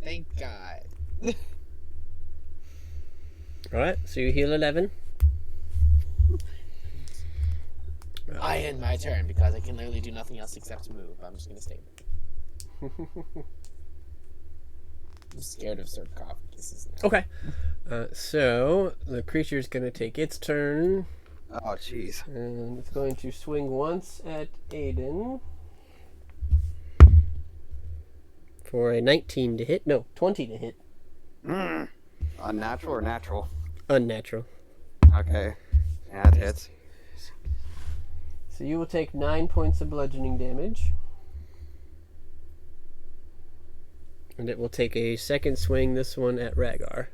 Thank God. Alright, so you heal 11. I end my turn because I can literally do nothing else except move. I'm just gonna stay there. I'm scared of sarcophaguses now. Okay. So the creature's going to take its turn, Oh, jeez. and it's going to swing once at Aiden for a 19 to hit. No, 20 to hit. Unnatural or natural? Unnatural. Okay. Yeah, that hits. So you will take 9 points of bludgeoning damage. And it will take a second swing, this one at Rhaegar.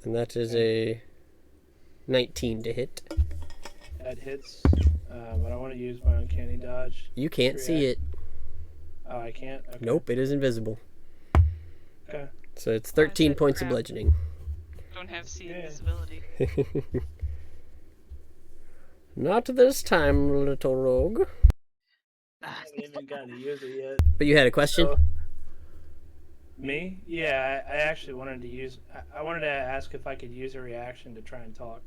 And that is a 19 to hit. That hits, but I want to use my uncanny dodge. You can't see it. Oh, I can't? Okay. Nope, it is invisible. Okay. So it's 13 said points of crap. bludgeoning. Don't have C Yeah. invisibility. Not this time, little rogue. I haven't even gotten to use it yet. But you had a question? So- Me? Yeah, I actually wanted to use. I wanted to ask if I could use a reaction to try and talk.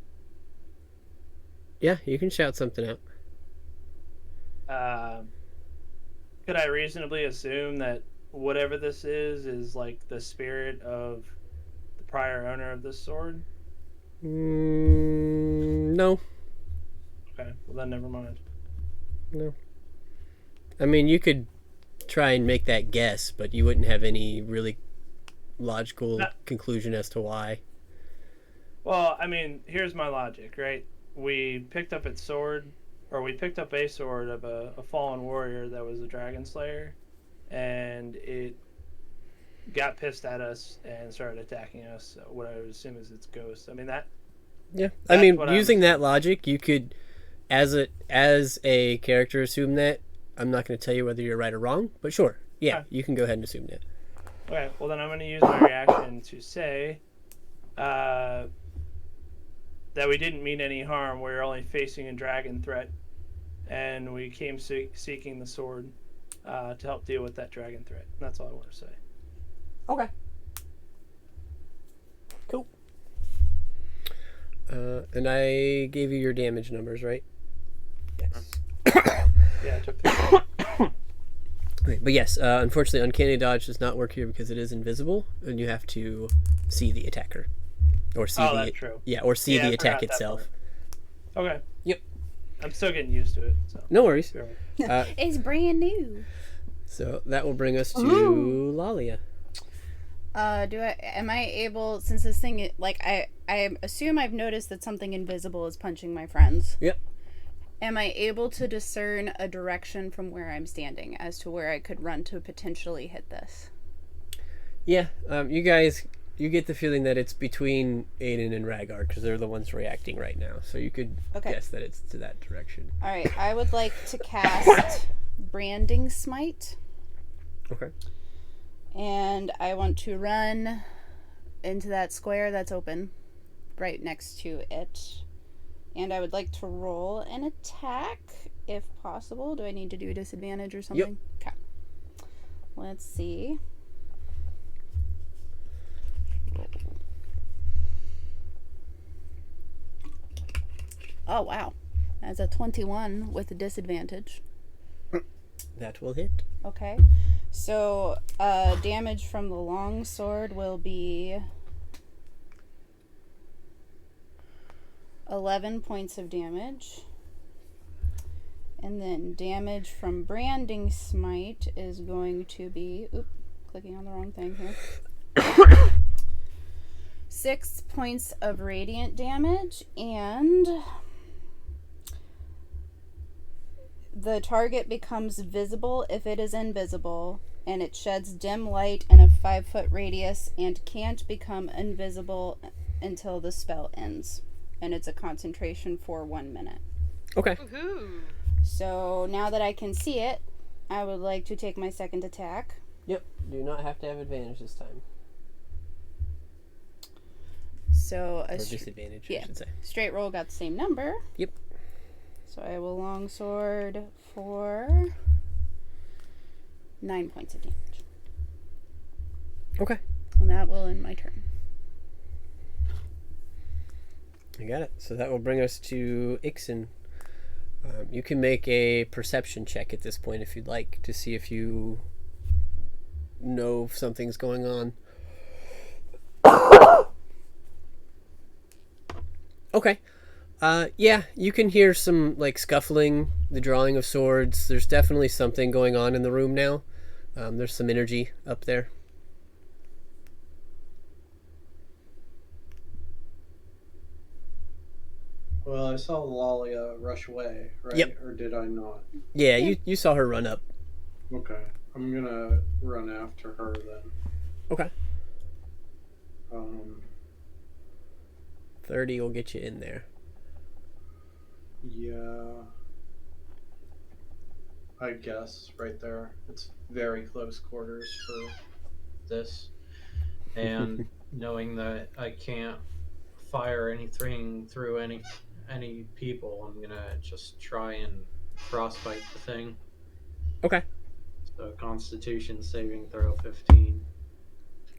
Yeah, you can shout something out. Could I reasonably assume that whatever this is like the spirit of the prior owner of this sword? No. Okay, well then never mind. No. I mean, you could try and make that guess, but you wouldn't have any really logical conclusion as to why. Well, I mean, here's my logic, right? We picked up its sword we picked up a sword of a fallen warrior that was a dragon slayer, and it got pissed at us and started attacking us. What I would assume is its ghost. I mean that. Yeah, I mean, what I'm using that assuming. logic, you could, as a character, assume that. I'm not going to tell you whether you're right or wrong, but sure, yeah, Okay. you can go ahead and assume that. Okay, well then I'm going to use my reaction to say that we didn't mean any harm. We were only facing a dragon threat, and we came seeking the sword to help deal with that dragon threat. That's all I want to say. Okay. Cool. And I gave you your damage numbers, right? Yes. Yeah, I took the. Okay, but yes, unfortunately, Uncanny Dodge does not work here because it is invisible, and you have to see the attacker, or see That's true. Yeah, or see Yeah, the I attack forgot that itself. part. Okay. Yep. I'm still getting used to it. So. No worries. It's brand new. So that will bring us to Lalia. Am I able, since this thing, like, I assume I've noticed that something invisible is punching my friends. Yep. Am I able to discern a direction from where I'm standing as to where I could run to potentially hit this? Yeah, you guys, you get the feeling that it's between Aiden and Rhaegar because they're the ones reacting right now. So you could guess that it's to that direction. All right, I would like to cast Branding Smite. Okay. And I want to run into that square that's open right next to it. And I would like to roll an attack, if possible. Do I need to do a disadvantage or something? Yep. Okay. Let's see. Oh, wow. That's a 21 with a disadvantage. That will hit. Okay. So, damage from the long sword will be 11 points of damage. And then damage from Branding Smite is going to be... Oop, clicking on the wrong thing here. 6 points of radiant damage, and the target becomes visible if it is invisible, and it sheds dim light in a 5-foot radius and can't become invisible until the spell ends. And it's a concentration for 1 minute. Okay. Woohoo! So now that I can see it, I would like to take my second attack. Yep. Do not have to have advantage this time. So or disadvantage, I should say. Straight roll got the same number. Yep. So I will longsword for 9 points of damage. Okay. And that will end my turn. You got it. So that will bring us to Ixen. You can make a perception check at this point if you'd like to see if you know if something's going on. Okay. Yeah, you can hear some like scuffling, the drawing of swords. There's definitely something going on in the room now. There's some energy up there. Well, I saw Lalia rush away, right? Yep. Or did I not? Yeah, you saw her run up. Okay. I'm gonna run after her then. Okay. 30 will get you in there. Yeah. I guess right there. It's very close quarters for this. And knowing that I can't fire anything through any people, I'm gonna just try and frostbite the thing. Okay. So Constitution saving throw 15.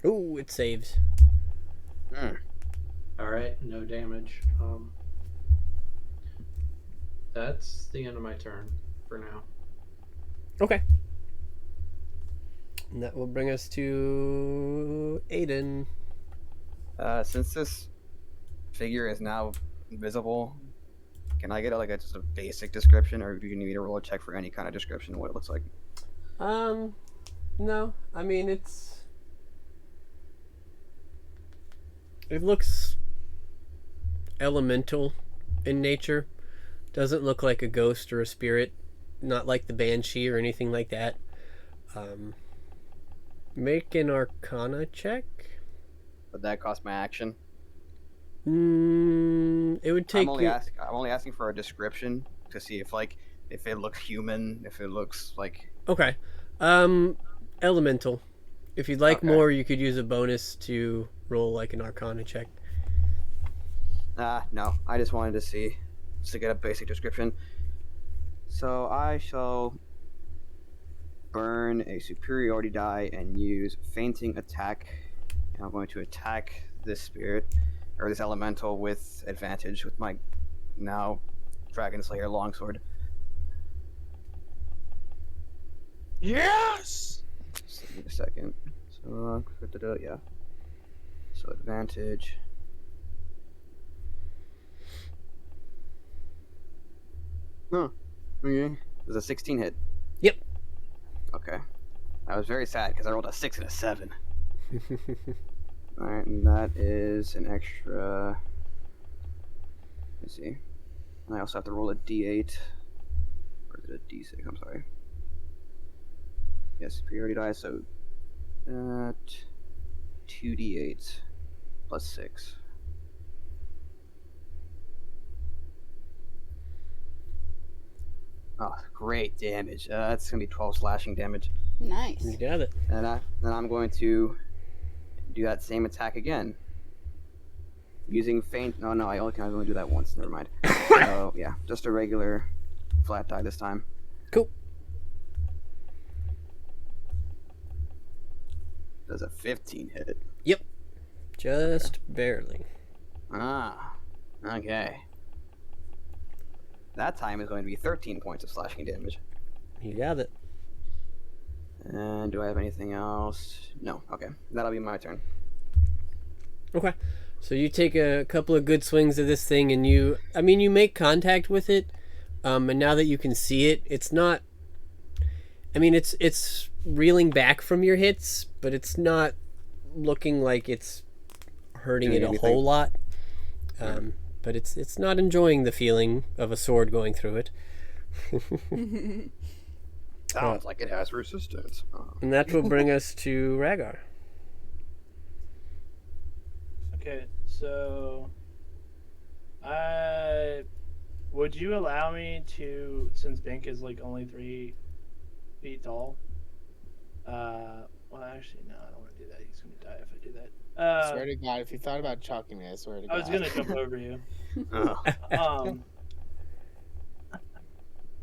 Ooh, it saves. Alright, no damage. That's the end of my turn for now. Okay. And that will bring us to Aiden. Since this figure is now invisible, can I get just a basic description, or do you need me to roll a check for any kind of description of what it looks like? No. I mean, it looks elemental in nature. Doesn't look like a ghost or a spirit. Not like the Banshee or anything like that. Make an Arcana check. Would that cost my action? It would take. I'm only asking for a description to see if it looks human, if it looks like. Okay. Elemental. If you'd like more, you could use a bonus to roll like an Arcana check. No. I just wanted to see, just to get a basic description. So I shall burn a superiority die and use fainting attack. And I'm going to attack this spirit, or this elemental, with advantage with my now Dragon Slayer longsword. Yes! Just give me a second. So, yeah. So advantage. Huh. Okay. Does a 16 hit? Yep. Okay. I was very sad because I rolled a 6 and a 7. Alright, and that is an extra. Let's see. And I also have to roll a d8. Or is it a d6? I'm sorry. Yes, superiority die, so. 2d8 plus 6. Oh, great damage. That's going to be 12 slashing damage. Nice. You got it. And then I'm going to do that same attack again. Using feint. No, I only can only do that once. Never mind. So, yeah, just a regular flat die this time. Cool. Does a 15 hit? Yep. Just barely. Okay. That time is going to be 13 points of slashing damage. You got it. And do I have anything else? No. Okay. That'll be my turn. Okay. So you take a couple of good swings of this thing, and you make contact with it, and now that you can see it, it's not. It's reeling back from your hits, but it's not looking like it's hurting it a whole lot. But it's not enjoying the feeling of a sword going through it. Sounds like it has resistance. And that will bring us to Rhaegar. Okay, so would you allow me to, since Bink is like only 3 feet tall? Well, actually, no, I don't want to do that. He's gonna die if I do that. I swear to God, if you thought about chucking me, I swear to God. I was gonna jump over you.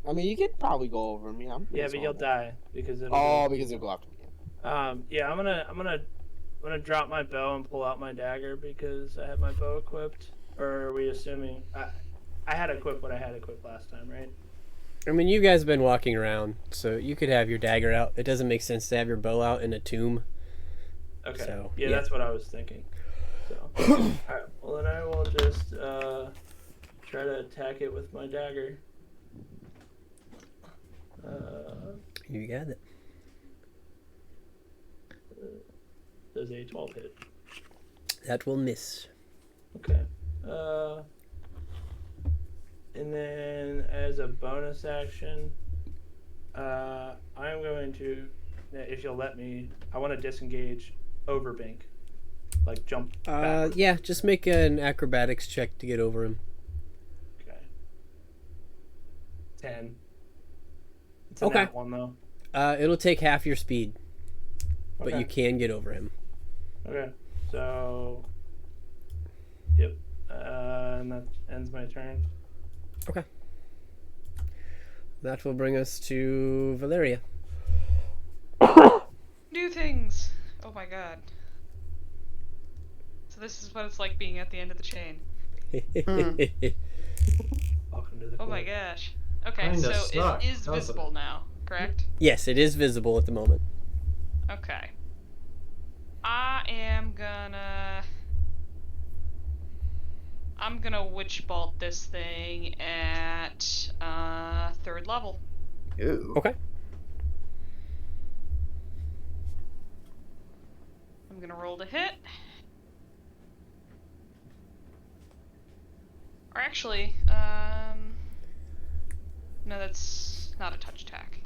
I mean, you could probably go over me. Yeah, but you'll die because it'll. Because it'll go after me. Yeah, I'm gonna drop my bow and pull out my dagger because I have my bow equipped. Or are we assuming I had equipped what I had equipped last time, right? You guys have been walking around, so you could have your dagger out. It doesn't make sense to have your bow out in a tomb. Okay. So, yeah, that's what I was thinking. So, alright. Well, then I will just try to attack it with my dagger. You got it. Does a 12 hit? That will miss. Okay. And then as a bonus action, I'm going to, if you'll let me, I want to disengage over Bink. Like jump backwards. Yeah, just make an acrobatics check to get over him. Okay. 10. It's a nat one, though. It'll take half your speed, but Okay. you can get over him. Okay. So, yep. And that ends my turn. Okay. That will bring us to Valeria. New things. Oh my god. So this is what it's like being at the end of the chain. Welcome to the Oh my club. gosh. Okay, Kinda so stuck, it is doesn't it? visible now, correct? Yes, it is visible at the moment. Okay. I'm gonna witch bolt this thing at 3rd level. Ooh. Okay. I'm gonna roll to hit. Or actually, No, that's not a touch attack.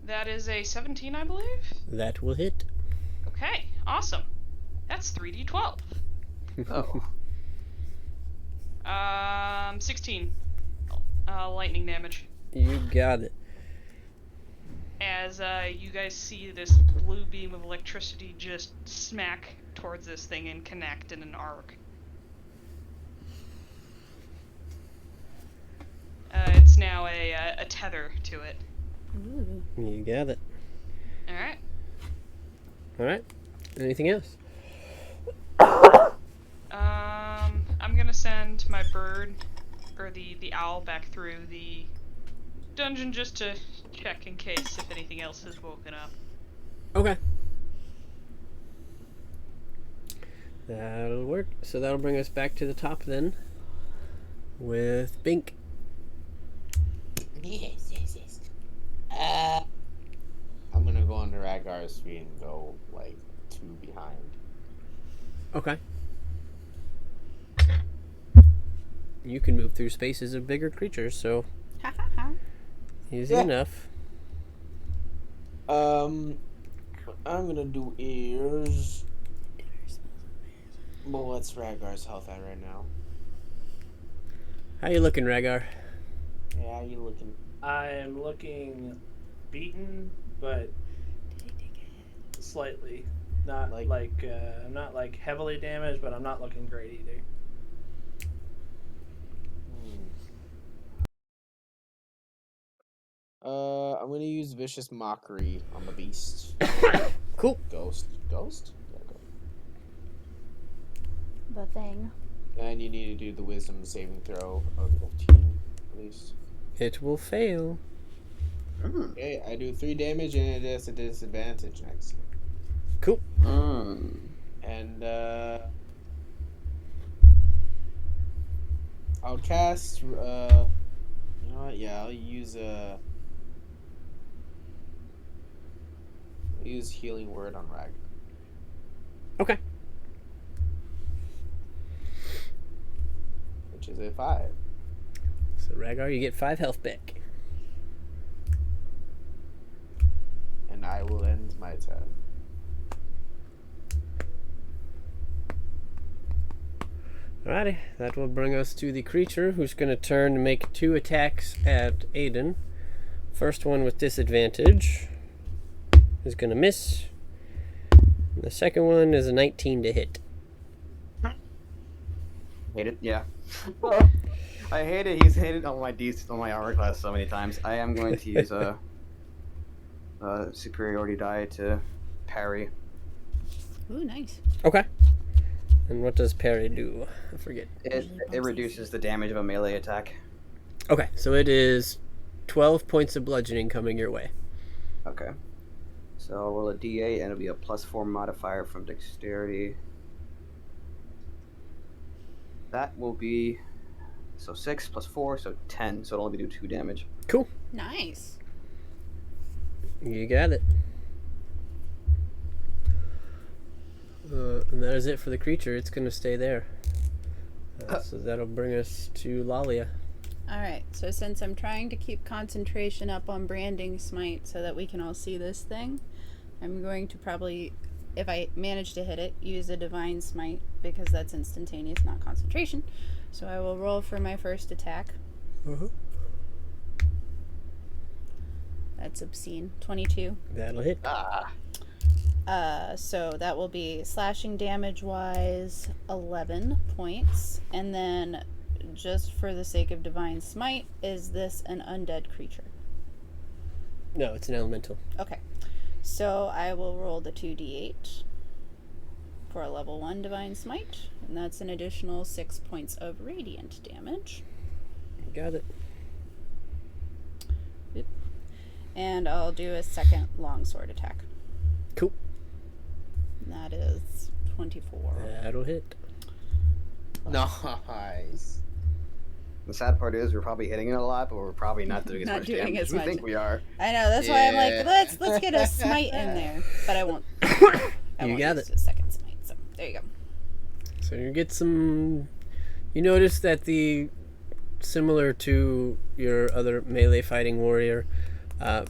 That is a 17, I believe? That will hit. Okay, awesome. That's 3d12. Oh. 16. Lightning damage. You got it. As you guys see this blue beam of electricity just smack towards this thing and connect in an arc. It's now a tether to it. Ooh. You got it. Alright. Alright. Anything else? I'm gonna send my bird, or the owl, back through the dungeon just to check in case if anything else has woken up. Okay. That'll work. So that'll bring us back to the top then. With Bink. Yes. I'm gonna go under Ragar's feet and go like 2 behind. Okay. You can move through spaces of bigger creatures, so Ha ha ha. easy Yeah. enough. What I'm gonna do is. Well, what's Ragar's health at right now? How you looking, Rhaegar? Yeah, you looking? I am looking beaten, but slightly. Not I'm not like heavily damaged, but I'm not looking great either. I'm gonna use Vicious Mockery on the beast. Cool. Ghost? Yeah, The thing. and you need to do the Wisdom saving throw of 15, at least. It will fail. Okay, I do 3 damage and it is a disadvantage next. Cool. And I'll cast. You know what? Yeah, I'll use Healing Word on Rag. Okay. Which is a 5. So Rhaegar, you get 5 health back. And I will end my turn. Alrighty, that will bring us to the creature who's going to turn and make 2 attacks at Aiden. First one with disadvantage is going to miss. And the second one is a 19 to hit. Hate it, yeah. I hate it. He's hit it on my armor class so many times. I am going to use a superiority die to parry. Ooh, nice. Okay. And what does parry do? I forget. It reduces the damage of a melee attack. Okay, so it is 12 points of bludgeoning coming your way. Okay. So I'll roll a d8 and it'll be a +4 modifier from dexterity. That will be 6 + 4, so 10. So it'll only do 2 damage. Cool. Nice. You got it. And that is it for the creature. It's going to stay there. So that'll bring us to Lalia. Alright, so since I'm trying to keep concentration up on Branding Smite so that we can all see this thing, I'm going to probably, if I manage to hit it, use a Divine Smite because that's instantaneous, not concentration. So I will roll for my first attack. That's obscene. 22. That'll hit. So that will be slashing damage wise 11 points. And then, just for the sake of Divine Smite, is this an undead creature? No, it's an elemental. Okay. So I will roll the 2d8 for a level 1 Divine Smite. And that's an additional 6 points of radiant damage. You got it. Oop. And I'll do a second longsword attack. Cool. And that is 24. That'll hit. Nice. The sad part is we're probably hitting it a lot, but we're probably not doing as Not much doing damage as as we much. think we are. I know, that's why I'm like, Yeah. let's get a smite in there. But I won't. You got use it. a second smite, so there you go. So you get some. You notice that the similar to your other melee fighting warrior.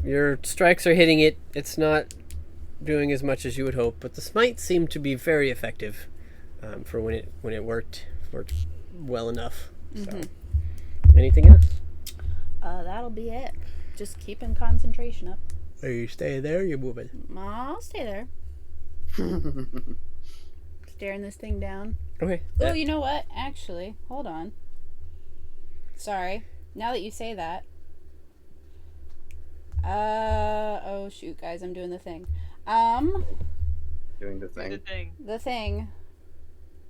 Your strikes are hitting it. It's not doing as much as you would hope, but the smite seemed to be very effective for when it worked well enough. So, anything else? That'll be it. Just keeping concentration up. Are you staying there? Or are you moving? I'll stay there. Staring this thing down. Okay. Oh, you know what? Actually, hold on. Sorry. Now that you say that. Oh shoot, guys, I'm doing the thing. Doing the thing. The thing.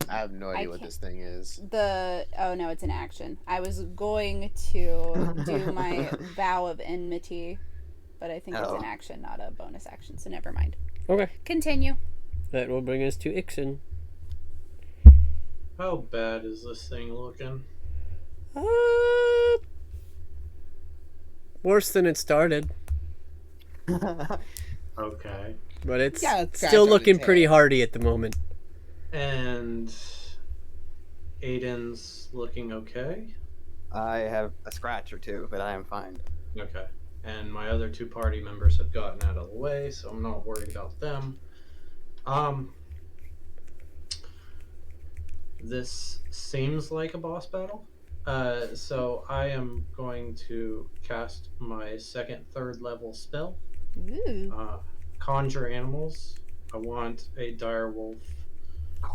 I have no idea what this thing is. Oh no, it's an action. I was going to do my vow of enmity, but I think it's an action, not a bonus action, so never mind. Okay. Continue. That will bring us to Ixen. How bad is this thing looking? Worse than it started. Okay. But it's Scratch still on looking its pretty head. hardy at the moment. And Aiden's looking okay? I have a scratch or two, but I am fine. Okay. And my other 2 party members have gotten out of the way, so I'm not worried about them. This seems like a boss battle. So I am going to cast my 2nd, 3rd level spell. Ooh. Conjure animals. I want a dire wolf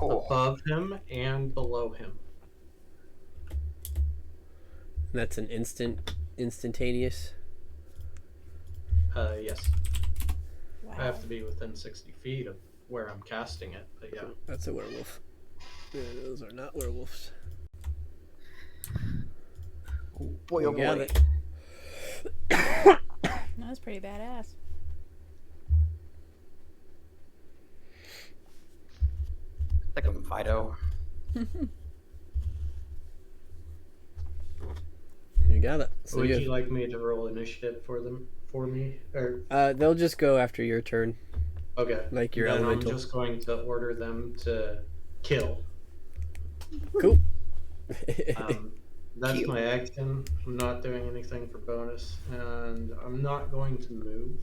above him and below him. That's an instantaneous. Yes. Wow. I have to be within 60 feet of where I'm casting it, but yeah. That's a werewolf. Yeah, those are not werewolves. Boy, oh You got boy. it. That was pretty badass. Like a Fido. You got it. So Would you like me to roll initiative for me? Or they'll just go after your turn. okay. Like your then elemental. I'm just going to order them to kill. Cool. That's Kill. my action. I'm not doing anything for bonus, and I'm not going to move.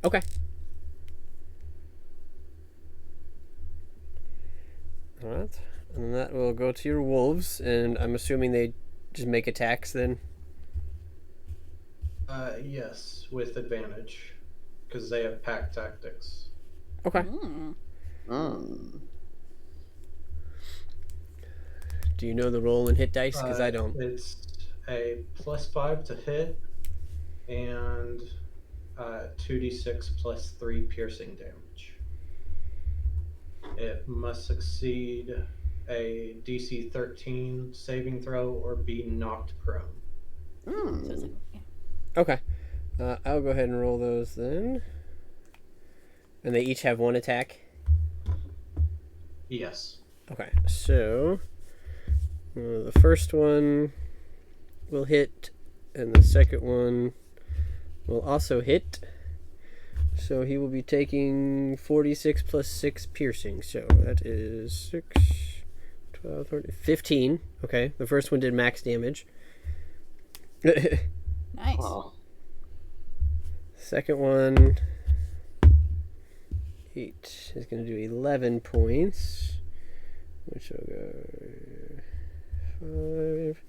Okay. Alright. And that will go to your wolves, and I'm assuming they just make attacks then. Yes, with advantage, because they have pack tactics. Okay. Do you know the roll and hit dice? Because I don't. It's a +5 to hit, and 2d6 + 3 piercing damage. It must succeed a DC 13 saving throw or be knocked prone. So it's like, yeah. Okay. I'll go ahead and roll those then. And they each have 1 attack? Yes. Okay, so the first one will hit, and the second one will also hit. So he will be taking 46 plus 6 piercing. So that is 6, 12, 13, 15. Okay, the first one did max damage. Nice. Oh. Second one, 8 is going to do 11 points, which will go 5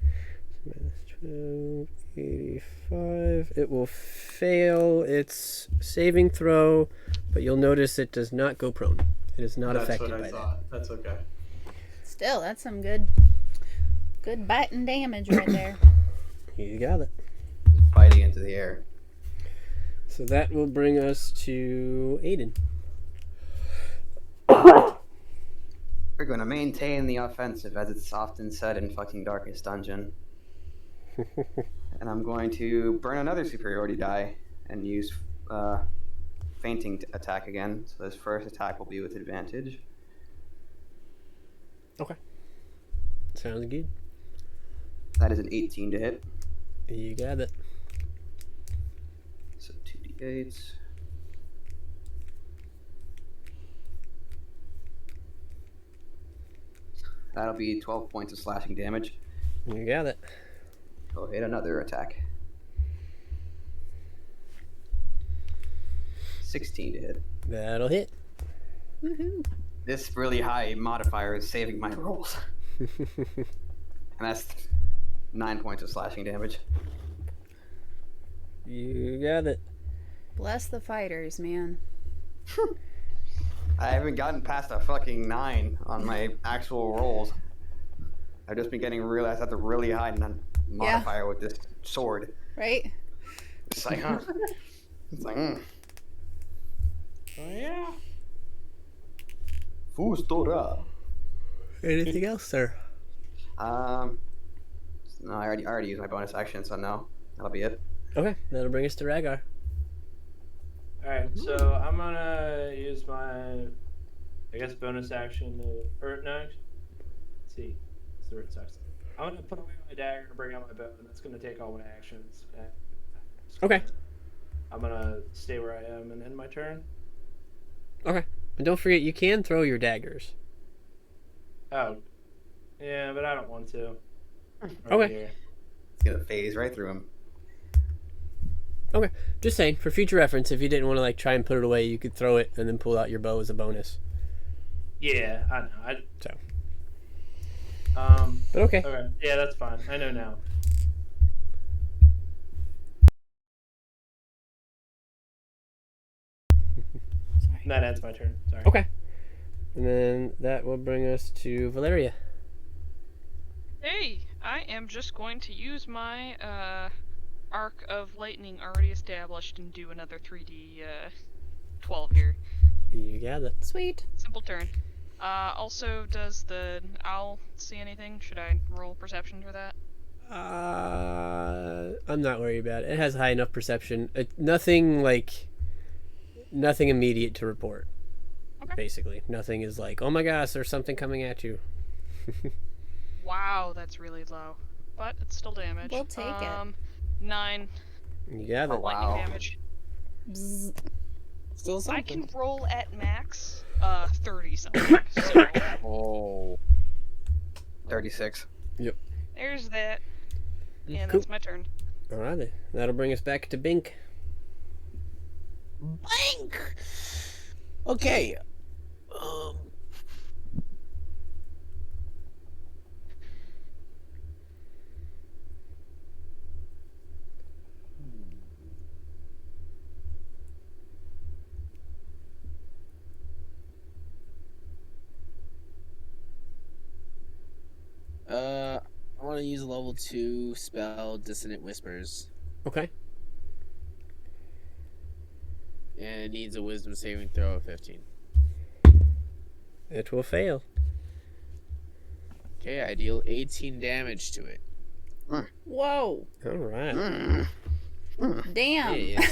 minus 12, 85. It will fail its saving throw, but you'll notice it does not go prone. It is not affected by that. That's okay. Still, that's some good biting damage right there. You got it. Fighting into the air. So that will bring us to Aiden. We're going to maintain the offensive, as it's often said in fucking Darkest Dungeon. And I'm going to burn another superiority die and use fainting attack again. So this first attack will be with advantage. Okay. Sounds good. That is an 18 to hit. You got it. So 2d8s. That'll be 12 points of slashing damage. You got it. Go hit another attack. 16 to hit. That'll hit. Woohoo. This really high modifier is saving my rolls. And that's 9 points of slashing damage. You got it. Bless the fighters, man. I haven't gotten past a fucking 9 on my actual rolls. I've just been getting really, I have the really high modifier with this sword. Right? It's like, huh? It's like, Oh yeah. Fustora. Anything else, sir? No, I already used my bonus action, so no, that'll be it. Okay, that'll bring us to Rhaegar. Alright, so I'm gonna use my, I guess, bonus action to, or no, let's see, it's the red sucks. I'm gonna put away my dagger and bring out my bow, and that's gonna take all my actions. Okay. I'm gonna stay where I am and end my turn. Okay. And don't forget, you can throw your daggers. Oh, yeah, but I don't want to. Okay. Here. It's gonna phase right through him. Okay. Just saying, for future reference, if you didn't want to like try and put it away, you could throw it and then pull out your bow as a bonus. Yeah, I know. So. But okay. Okay. Yeah, that's fine. I know now. Sorry. That ends my turn. Sorry. Okay. And then that will bring us to Valeria. Hey, I am just going to use my arc of lightning already established and do another 3d 12 here. You got it. Sweet. Simple turn. Also, does the owl see anything? Should I roll perception for that? I'm not worried about it. It has high enough perception. Nothing immediate to report. Okay. Basically, nothing is like, oh my gosh, there's something coming at you. Wow, that's really low, but it's still damage. We'll take it. 9 You got it. lightning damage. Bzz. Still I something. can roll at max 30 something. So Oh. 36. there's that, and Cool. that's my turn. Alrighty, that'll bring us back to Bink. Blank. Okay. I want to use a level 2 spell, Dissonant Whispers, Okay. and it needs a Wisdom saving throw of 15. It will fail. Okay, I deal 18 damage to it. Whoa. Alright. Damn. Yeah.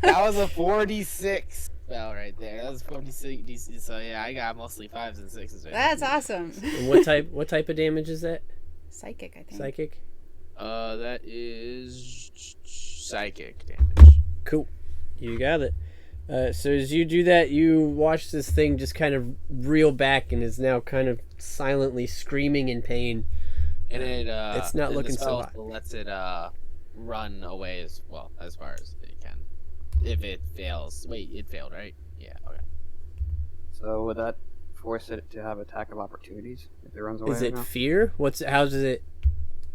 That was a 46 spell right there. That was 46 DC. So yeah, I got mostly 5s and 6s right That's there. awesome. And what type of damage is that? Psychic, I think. Psychic? That is psychic damage. Cool. You got it. So as you do that, you watch this thing just kind of reel back and is now kind of silently screaming in pain. And it It's not and looking the so spell hot. lets it run away as well as far as it can. If it fails. Wait, it failed, right? Yeah, okay. So would that force it to have attack of opportunities if it runs away? Is it now? fear? How does it?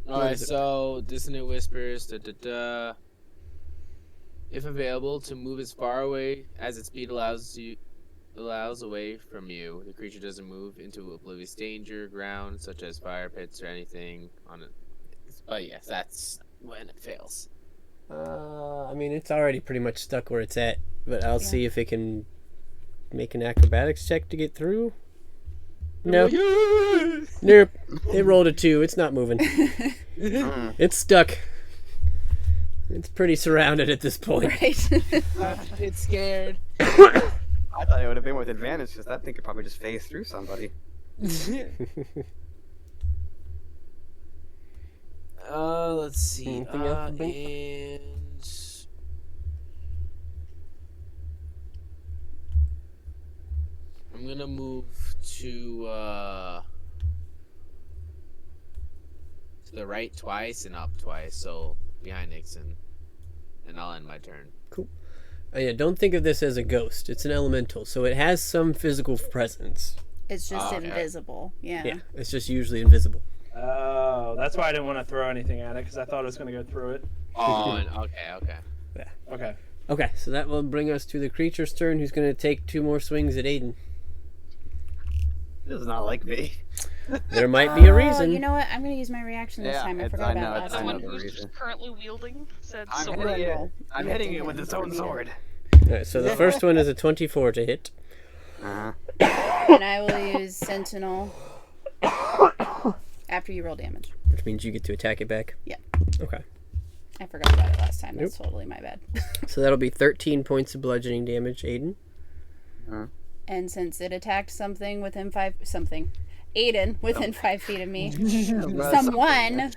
Alright, is it? so Dissonant Whispers, if available, to move as far away as its speed allows away from you. The creature doesn't move into oblivious danger, ground, such as fire pits or anything on it. But yes, that's when it fails. I mean, it's already pretty much stuck where it's at, but I'll Yeah. see if it can make an acrobatics check to get through. Nope. Nope. It rolled a 2. It's not moving. It's stuck. It's pretty surrounded at this point. Right. It's scared. I thought it would have been with advantage because that thing could probably just phase through somebody. Let's see. Anything else, Bink? And I'm gonna move to the right twice and up twice, so behind Nixon. And I'll end my turn. Cool. Yeah, don't think of this as a ghost. It's an elemental, so it has some physical presence. It's just okay. invisible. Yeah. Yeah, it's just usually invisible. Oh, that's why I didn't want to throw anything at it, because I thought it was going to go through it. Oh, and okay. Okay. Okay, so that will bring us to the creature's turn, who's going to take 2 more swings at Aiden. It does not like me. There might be a Oh, reason. you know what? I'm going to use my reaction this Yeah, time. I it's- forgot I know, about it's- last The I one know the who's reason. currently wielding said I'm sword. hitting it. roll. I'm You have hitting to it with hit its for own me to- sword. Alright, so the first one is a 24 to hit. Uh-huh. And I will use Sentinel after you roll damage. Which means you get to attack it back. Yeah. Okay. I forgot about it last time. That's totally my bad. So that'll be 13 points of bludgeoning damage, Aiden. And since it attacked something within Aiden within 5 feet of me, someone,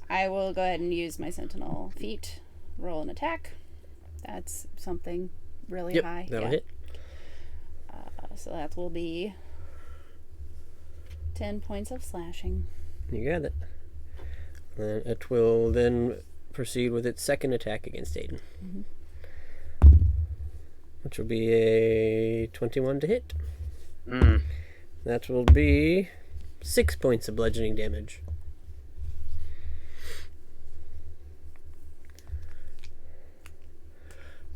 I will go ahead and use my Sentinel feat, roll an attack. That's something really Yep, high. that'll yeah. hit. So that will be 10 points of slashing. You got it. And it will then proceed with its second attack against Aiden. Which will be a 21 to hit. That will be 6 points of bludgeoning damage.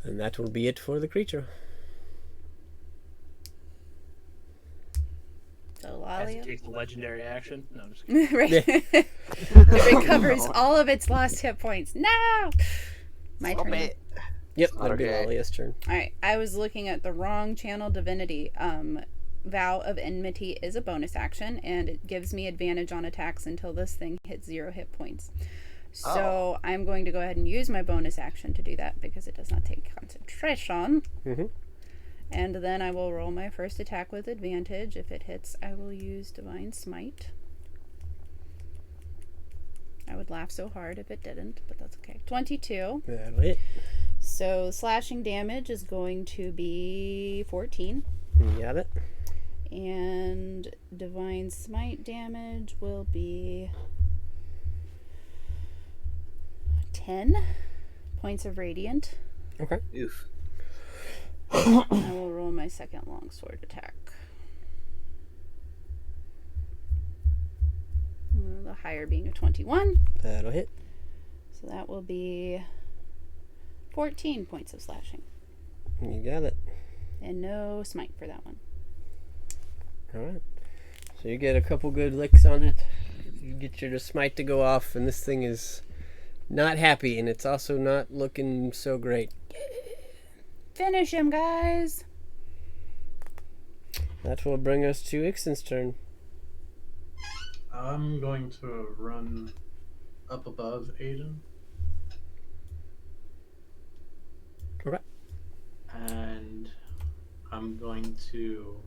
And that will be it for the creature. So As it Lalia. takes the legendary action. No, I'm just kidding. Right. It recovers all of its lost hit points. No! My turn. Yep, that'll be Okay. Lalia's turn. Alright, I was looking at the wrong channel divinity. Vow of Enmity is a bonus action, and it gives me advantage on attacks until this thing hits 0 hit points. So I'm going to go ahead and use my bonus action to do that because it does not take concentration. Mhm. And then I will roll my first attack with advantage. If it hits, I will use Divine Smite. I would laugh so hard if it didn't, but that's okay. 22. That'll hit. So slashing damage is going to be 14. You got it. And Divine Smite damage will be 10 points of radiant. Okay. Oof. I will roll my second longsword attack. The higher being a 21. That'll hit. So that will be 14 points of slashing. You got it. And no smite for that one. Alright. So you get a couple good licks on it. You get your smite to go off, and this thing is not happy, and it's also not looking so great. Finish him, guys! That will bring us to Ixon's turn. I'm going to run up above Aiden. Okay. And I'm going to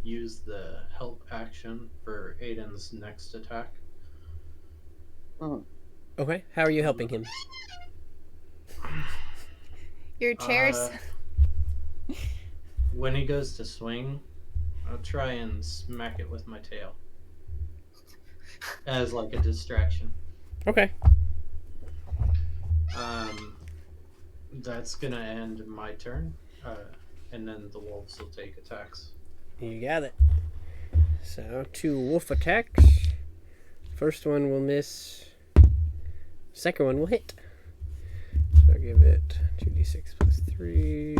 use the help action for Aiden's next attack. Okay, how are you helping him? Your chairs. When he goes to swing, I'll try and smack it with my tail as like a distraction. Okay. That's gonna end my turn, and then the wolves will take attacks. You got it. So, 2 wolf attacks. First one will miss. Second one will hit. So I'll give it 2d6 plus 3.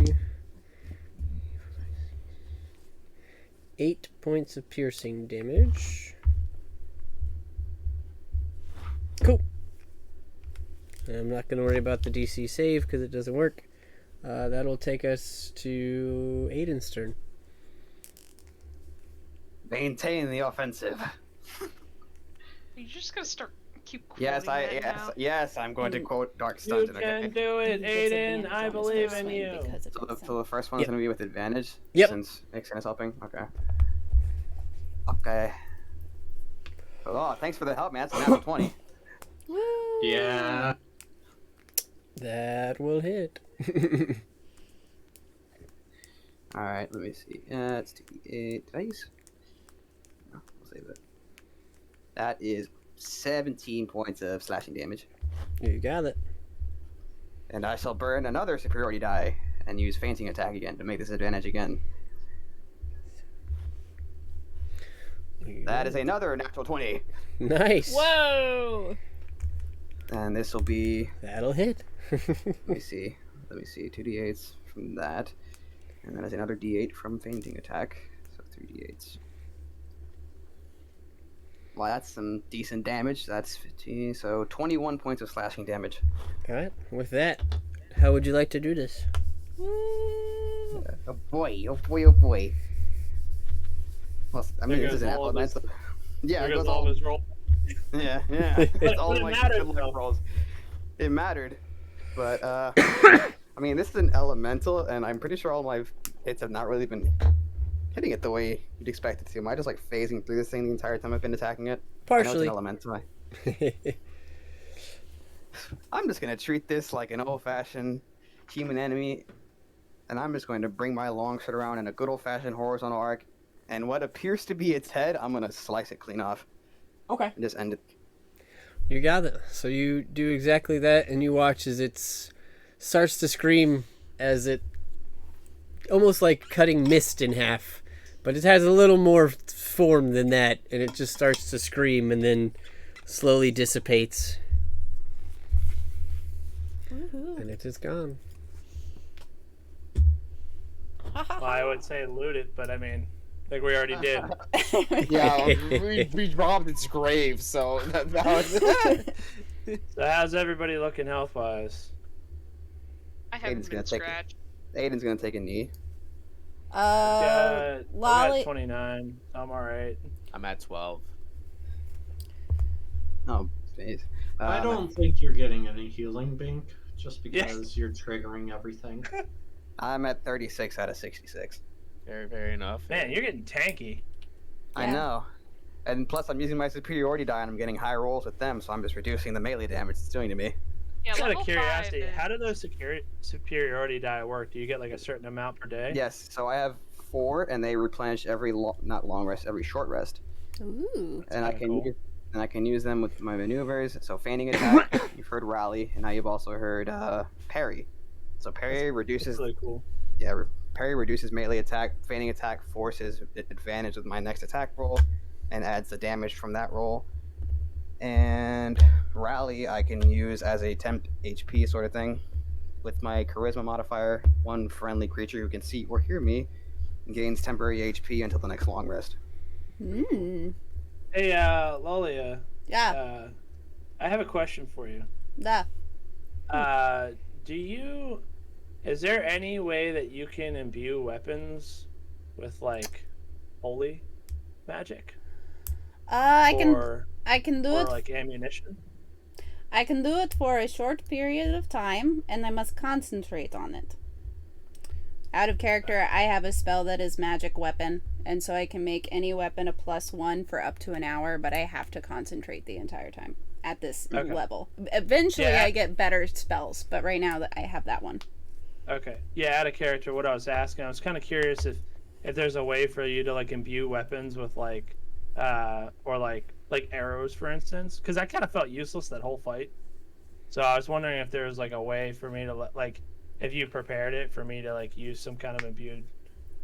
8 points of piercing damage. Cool. I'm not going to worry about the DC save because it doesn't work. That'll take us to Aiden's turn. Maintain the offensive. You're just gonna keep quoting Yes, that now? yes, I'm going to quote Dark You Stunt. can do it, Aiden. I believe in you. So the first one's Yep. going to be with advantage? Yep. Since Ixon is helping? Okay. Oh, thanks for the help, man. It's a natural 20. Woo! Yeah. That will hit. Alright, let me see. It's 2d8 dice. No, we'll save it. That is 17 points of slashing damage. You got it. And I shall burn another superiority die and use fainting attack again to make this advantage again. That is another natural 20. Nice. Whoa! And this will be, That'll hit. let me see, 2d8s from that. And then there's another d8 from fainting attack. So 3d8s. Well, that's some decent damage. That's 15, so 21 points of slashing damage. Alright, with that, how would you like to do this? Oh boy, oh boy, oh boy. Well, I mean, There this is an goes all of his- elemental. Yeah, There it goes goes all all. of his roll. Yeah, yeah. It's all But it my mattered, good luck though. rolls. It mattered, but I mean, this is an elemental, and I'm pretty sure all my hits have not really been hitting it the way you'd expect it to. Am I just like phasing through this thing the entire time I've been attacking it? I know it's Partially. an elemental. I'm just gonna treat this like an old-fashioned human enemy, and I'm just going to bring my long sword around in a good old-fashioned horizontal arc, and what appears to be its head, I'm gonna slice it clean off Okay. and just end it. You got it. So you do exactly that, and you watch as it starts to scream as it almost like cutting mist in half, but it has a little more form than that, and it just starts to scream and then slowly dissipates, Woohoo. and it is gone. Well, I would say loot it, but I mean, I think we already did. Yeah, we robbed its grave, so that was... So how's everybody looking health-wise? I haven't Aiden's been gonna take it. scratched. Aiden's gonna take a knee. I'm Lolly. at 29. I'm alright. I'm at 12. Oh, jeez. I don't think you're getting any healing, Bink, just because you're triggering everything. I'm at 36 out of 66. Very enough. Man, you're getting tanky. I Yeah. know. And plus, I'm using my superiority die, and I'm getting high rolls with them, so I'm just reducing the melee damage it's doing to me. Yeah, Just out of level curiosity, 5 is- how do those superiority die work? Do you get like a certain amount per day? Yes, so I have 4, and they replenish every not long rest, every short rest, Ooh. and I kinda can cool. I can use them with my maneuvers. So feigning attack, you've heard rally, and now you've also heard parry. So parry That's reduces really cool. parry reduces melee attack. Feigning attack forces advantage with my next attack roll, and adds the damage from that roll. And rally I can use as a temp HP sort of thing. With my charisma modifier, one friendly creature who can see or hear me gains temporary HP until the next long rest. Mm. Hey, Lolia, Yeah. I have a question for you. Yeah. Is there any way that you can imbue weapons with like holy magic? I can do or it. like ammunition? I can do it for a short period of time, and I must concentrate on it. Out of character, I have a spell that is magic weapon, and so I can make any weapon a +1 for up to an hour, but I have to concentrate the entire time at this Okay. level. Eventually, Yeah. I get better spells, but right now I have that one. Okay. Yeah, out of character, what I was asking, I was kind of curious if there's a way for you to like imbue weapons with like, or like arrows, for instance, because I kind of felt useless that whole fight. So I was wondering if there was like a way for me to like, if you prepared it for me to like use some kind of imbued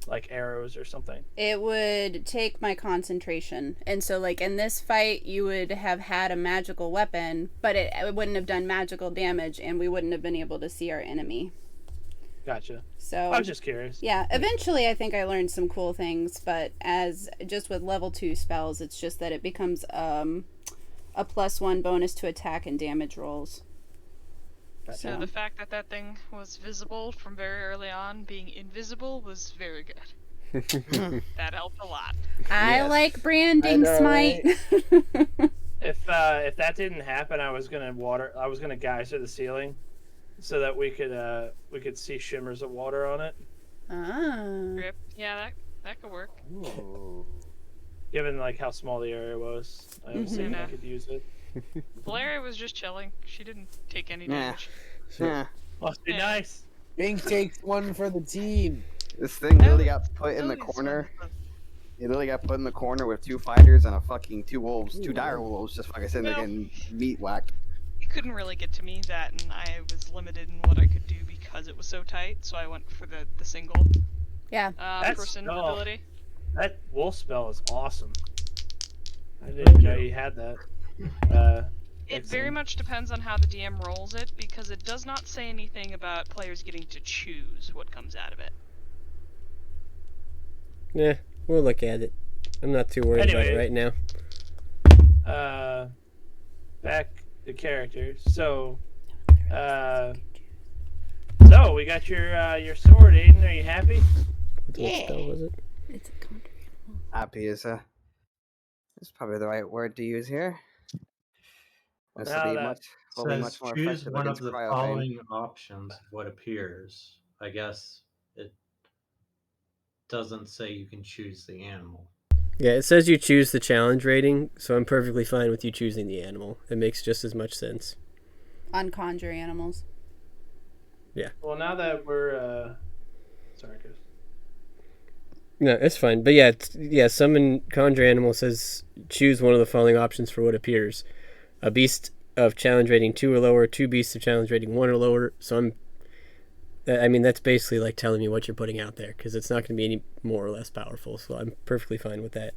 like arrows or something. It would take my concentration, and so like in this fight, you would have had a magical weapon, but it wouldn't have done magical damage, and we wouldn't have been able to see our enemy. Gotcha. So I was just curious. yeah, eventually I think I learned some cool things, but as just with level 2 spells, it's just that it becomes a +1 bonus to attack and damage rolls. So the fact that that thing was visible from very early on, being invisible, was very good. That helped a lot. I Yes. like branding, I know, Smite. If that didn't happen, I was gonna geyser the ceiling, so that we could see shimmers of water on it. Ah. Rip. Yeah, that could work. Ooh. Given like how small the area was, I was thinking I Mhm. could use it. Valeria was just chilling. She didn't take any Yeah. damage. Yeah, Must be Yeah. Bink takes one for the team. this thing Oh, really got put in the Always corner. fun. You literally got put in the corner with 2 fighters and two wolves, 2 dire wolves, just fucking sitting there Well, getting meat whacked. It couldn't really get to me that, and I was limited in what I could do because it was so tight. So I went for the single Yeah. person spell. ability. That wolf spell is awesome. I didn't even know you had that. It very much depends on how the DM rolls it, because it does not say anything about players getting to choose what comes out of it. Yeah, we'll look at it. I'm not too worried about it right now. Back to characters. So we got your sword, Aiden. Are you happy? What spell was it? It's a conjuring. Happy is probably the right word to use here. This will be much more choose effective one of against the cryo pain. following options of what appears. I guess it doesn't say you can choose the animal. Yeah, it says you choose the challenge rating, so I'm perfectly fine with you choosing the animal. It makes just as much sense. On conjure animals. Yeah. Well, now that we're sorry, Chris. No, it's fine. But yeah, summon conjure animal says choose one of the following options for what appears. A beast of challenge rating 2 or lower, 2 beasts of challenge rating 1 or lower. So that's basically like telling me what you're putting out there, because it's not going to be any more or less powerful. So I'm perfectly fine with that.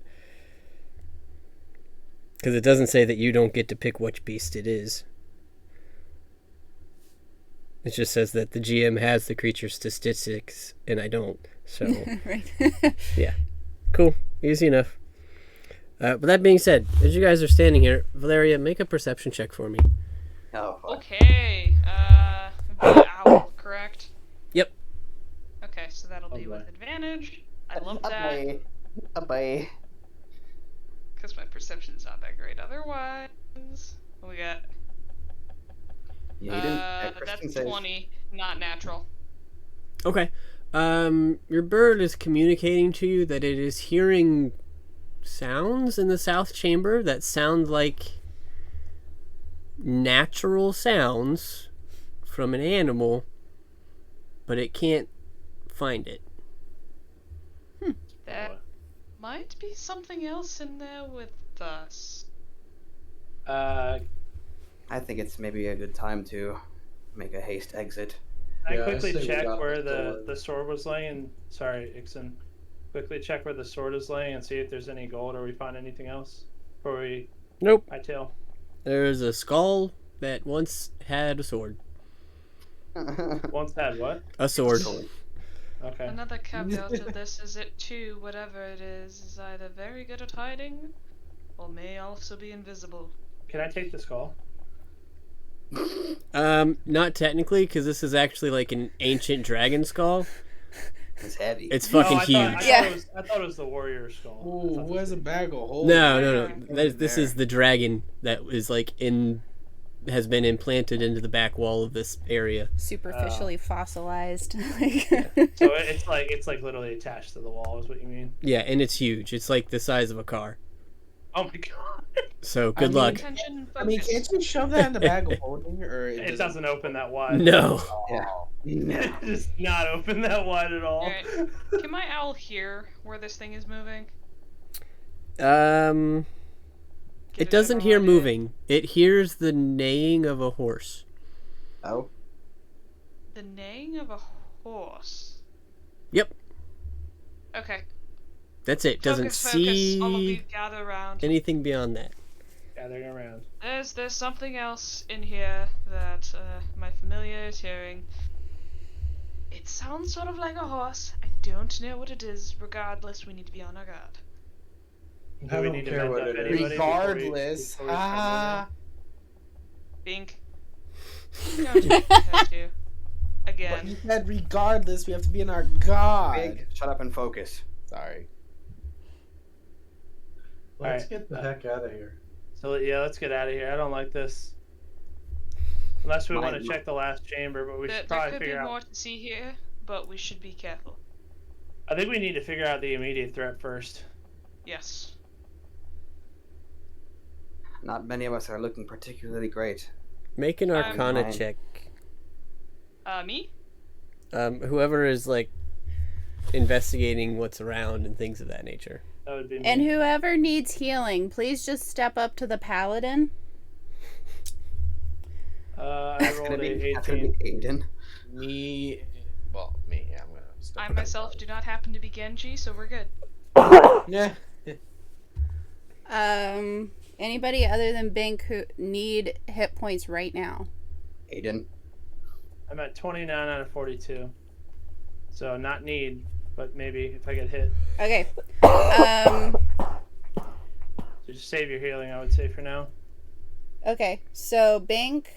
Because it doesn't say that you don't get to pick which beast it is. It just says that the GM has the creature statistics, and I don't. So, Right. Yeah. Cool. Easy enough. But that being said, as you guys are standing here, Valeria, make a perception check for me. Oh, fuck. Okay. The owl, correct? Yep. Okay, so that'll be with advantage. I love that. Bye. Because my perception is not that great otherwise. What we got? That's 20, not natural. Okay. Your bird is communicating to you that it is hearing sounds in the south chamber that sound like natural sounds from an animal, but it can't find it. That might be something else in there with us. I think it's maybe a good time to make a haste exit. I quickly check where the sword was laying. Sorry, Ixon. Quickly check where the sword is laying and see if there's any gold or we find anything else before we Nope. hightail. There's a skull that once had a sword. Once had what? A sword. Okay. Another caveat to this is it too, whatever it is either very good at hiding or may also be invisible. Can I take the skull? Not technically, because this is actually like an ancient dragon skull. It's heavy. It's fucking huge. I thought it was the warrior skull. Ooh, who has a bag of holes? No. This is the dragon that is has been implanted into the back wall of this area. Superficially fossilized. So it's like literally attached to the wall, is what you mean? Yeah, and it's huge. It's like the size of a car. Oh my god. So good luck. I mean, can't you shove that in the bag of holding, or it doesn't open that wide? No. Yeah. It does not open that wide at all. Alright. Can my owl hear where this thing is moving? It doesn't hear moving. It hears the neighing of a horse. Oh. The neighing of a horse. Yep. Okay. That's it. Doesn't see All of you gather around. anything beyond that. Gathering around. There's something else in here that my familiar is hearing. It sounds sort of like a horse. I don't know what it is. Regardless, we need to be on our guard. I don't care what it is. Regardless. Bink. Don't you have to. But Again. you said regardless, we have to be on our guard. Big, shut up and focus. Sorry. Let's get the heck out of here. So yeah, let's get out of here. I don't like this. Unless we want to check the last chamber, but we should probably There could figure be out. more to see here, but we should be careful. I think we need to figure out the immediate threat first. Yes. Not many of us are looking particularly great. Make an Arcana Fine. check. Me? Whoever is investigating what's around and things of that nature. That would be me. And whoever needs healing, please just step up to the paladin. I That's rolled gonna a be 18. Aiden. Me, yeah, I'm gonna. Step I up. myself do not happen to be Genji, so we're good. Yeah. Anybody other than Bink who need hit points right now? Aiden. I'm at 29 out of 42. So not need, but maybe if I get hit. Okay. So just save your healing, I would say, for now. Okay. So Bink,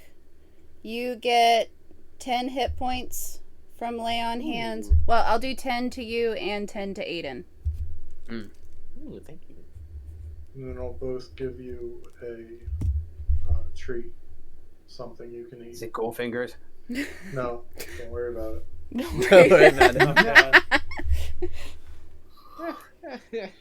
you get 10 hit points from lay on hands. Well, I'll do 10 to you and 10 to Aiden. Ooh, thank you. And then I'll both give you a treat, something you can Is eat. it gold fingers? No, don't worry about it. Don't worry about it. Okay.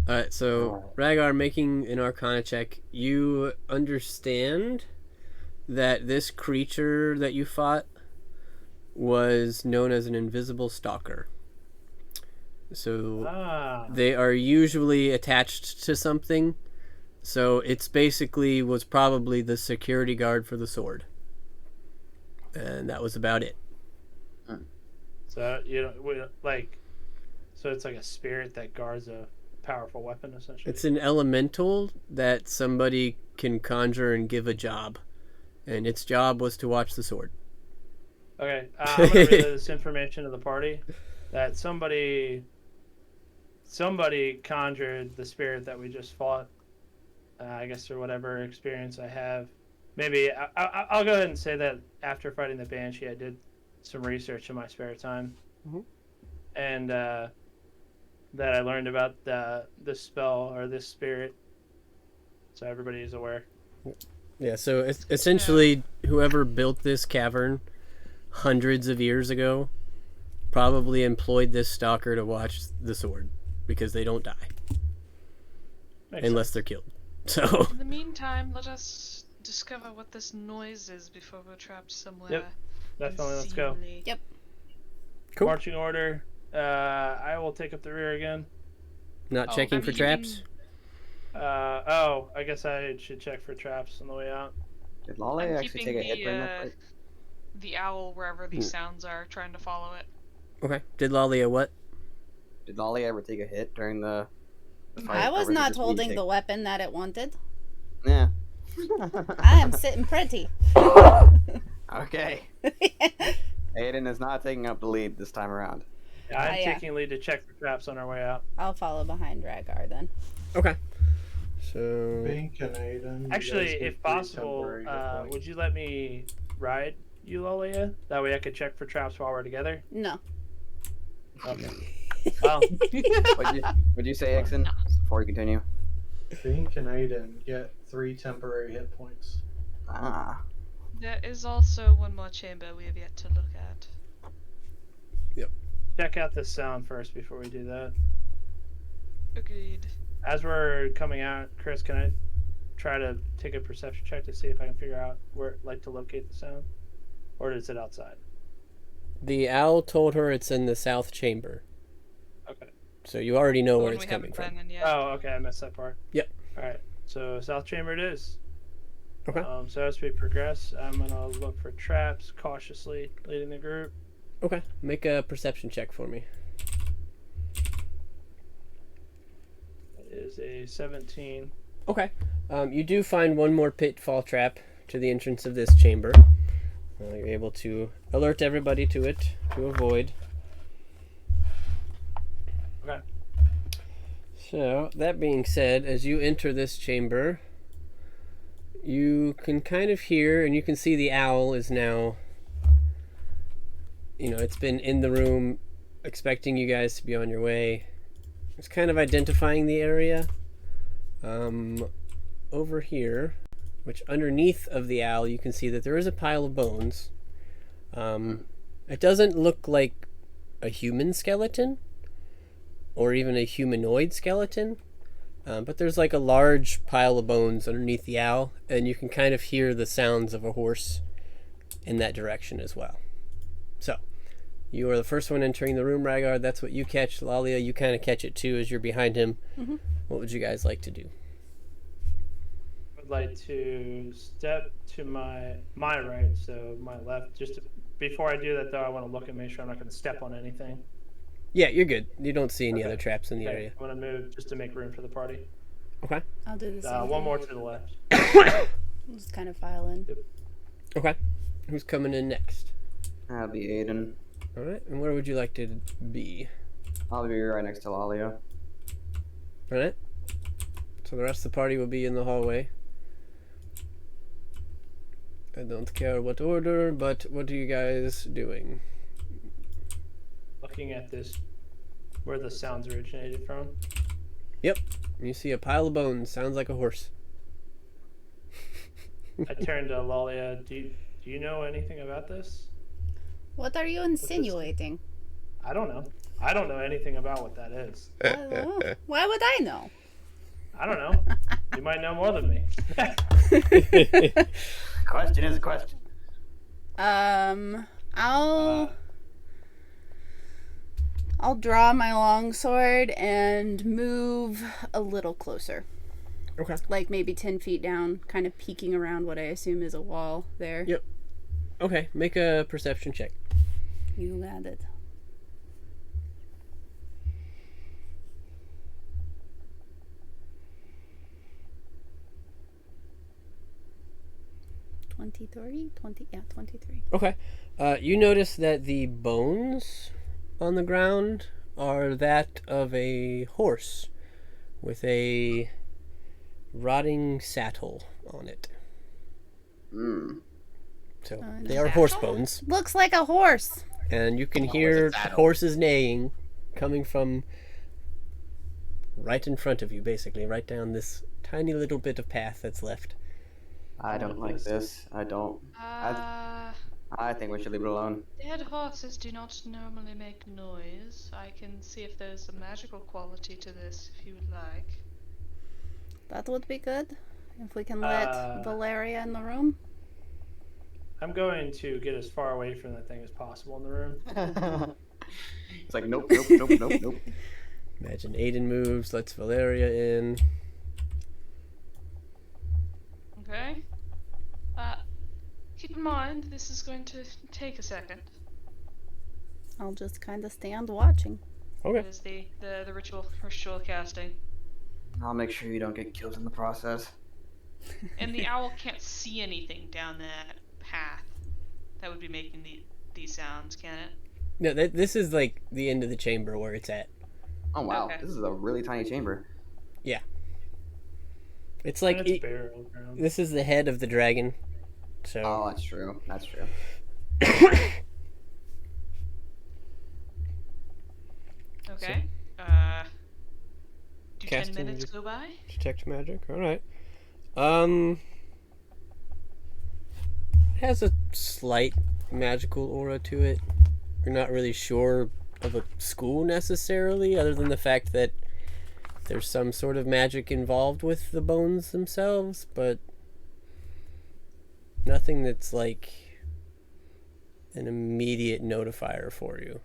Alright, so Rhaegar, making an Arcana check, you understand that this creature that you fought was known as an invisible stalker. So they are usually attached to something. So it's basically was probably the security guard for the sword. And that was about it. So so it's like a spirit that guards a powerful weapon, essentially. It's an elemental that somebody can conjure and give a job. And its job was to watch the sword. Okay, I'm gonna relay this information to the party that somebody conjured the spirit that we just fought. I guess through whatever experience I have. Maybe I'll go ahead and say that after fighting the Banshee, I did some research in my spare time, and that I learned about this spell or this spirit, so everybody is aware. Yeah, so essentially, whoever built this cavern hundreds of years ago probably employed this stalker to watch the sword because they don't die unless they're killed. So In the meantime, let us discover what this noise is before we're trapped somewhere. Yep, definitely. Let's go. unseemly. Yep. Cool. Marching order. I will take up the rear again. not checking for traps. I guess I should check for traps on the way out. Did Lolly I'm actually keeping take a hit during that fight? the owl wherever these sounds are, trying to follow it. Okay. Did Lalia what? Did Lolly ever take a hit during the fight? I or was it not just me holding take- the weapon that it wanted. Yeah. I am sitting pretty. Okay. Aiden is not taking up the lead this time around. Yeah, I'm yeah. taking lead to check for traps on our way out. I'll follow behind Rhaegar then. Okay. So Bink and Aiden. you Actually, guys get if 3 possible, temporary hit points. would you let me ride you, Lolia? That way I could check for traps while we're together. No. Okay. Well, Would you say, Ixon, before we continue? Bink and Aiden get 3 temporary hit points. Ah. There is also one more chamber we have yet to look at. check out this sound first before we do that. Agreed. As we're coming out, Chris, can I try to take a perception check to see if I can figure out where, to locate the sound, or is it outside? the owl told her it's in the south chamber. Okay. So you already know The where one it's we coming haven't from. been in yet. Oh, okay. I missed that part. Yep. All right. So south chamber it is. Okay. So as we progress, I'm gonna look for traps cautiously, leading the group. Okay. Make a perception check for me. That is a 17. Okay. You do find one more pitfall trap to the entrance of this chamber. You're able to alert everybody to it to avoid. Okay. So, that being said, as you enter this chamber, you can kind of hear, and you can see the owl is now, it's been in the room expecting you guys to be on your way. It's kind of identifying the area. Over here, which underneath of the owl, you can see that there is a pile of bones. It doesn't look like a human skeleton, or even a humanoid skeleton, but there's like a large pile of bones underneath the owl, and you can kind of hear the sounds of a horse in that direction as well. So, You are the first one entering the room, Ragard. That's what you catch. Lalia, you kind of catch it too as you're behind him. Mm-hmm. What would you guys like to do? I'd like to step to my right, so my left. Before I do that, though, I want to look and make sure I'm not going to step on anything. Yeah, you're good. You don't see any Okay. other traps in the Okay, area. I'm going to move just to make room for the party. Okay. I'll do the same. One more to the left. I'll just kind of file in. Okay. Who's coming in next? That'll be Aiden. All right. And where would you like to be? I'll be right next to Lalia. All right. So the rest of the party will be in the hallway. I don't care what order, but what are you guys doing? Looking at this, where the sounds originated from. Yep. You see a pile of bones. Sounds like a horse. I turned to Lalia. Do you know anything about this? What are you insinuating? I don't know. I don't know anything about what that is. I don't know. Why would I know? I don't know. You might know more than me. Question is a question. I'll draw my longsword and move a little closer. Okay. Like maybe 10 feet down, kind of peeking around what I assume is a wall there. Yep. Okay, make a perception check. You got it. Yeah, 23. Okay. You notice that the bones on the ground are that of a horse with a rotting saddle on it. So they are horse bones, Looks like a horse. and you can Oh, hear it's a saddle. horses neighing coming from right in front of you, basically, right down this tiny little bit of path that's left. I don't like this. I don't. I think we should leave it alone. Dead horses do not normally make noise. I can see if there's a magical quality to this, if you would like. That would be good. If we can let Valeria in the room. I'm going to get as far away from that thing as possible in the room. It's like nope, nope, nope, nope, nope. Imagine Aiden moves, lets Valeria in. Okay. Keep in mind, this is going to take a second. I'll just kind of stand watching. Okay. It is the ritual casting. I'll make sure you don't get killed in the process. And the owl can't see anything down that path that would be making these sounds, can it? No, this is like the end of the chamber where it's at. Oh wow, Okay. this is a really tiny chamber. Yeah. It's like It's burial ground. this is the head of the dragon. So Oh, that's true. That's true. Okay. Do 10 Casting minutes magic. go by? detect magic. All right. It has a slight magical aura to it. You're not really sure of a school necessarily, other than the fact that there's some sort of magic involved with the bones themselves, but nothing that's like an immediate notifier for you.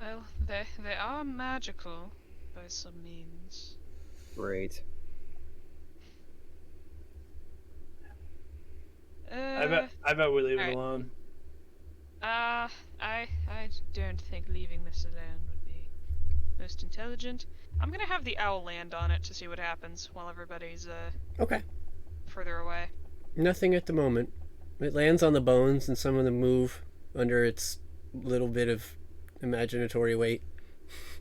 Well, they are magical by some means. Great. I bet we leave it alright. alone. I don't think leaving this alone would be most intelligent. I'm gonna have the owl land on it to see what happens while everybody's Okay. further away. Nothing at the moment. It lands on the bones and some of them move under its little bit of imaginatory weight.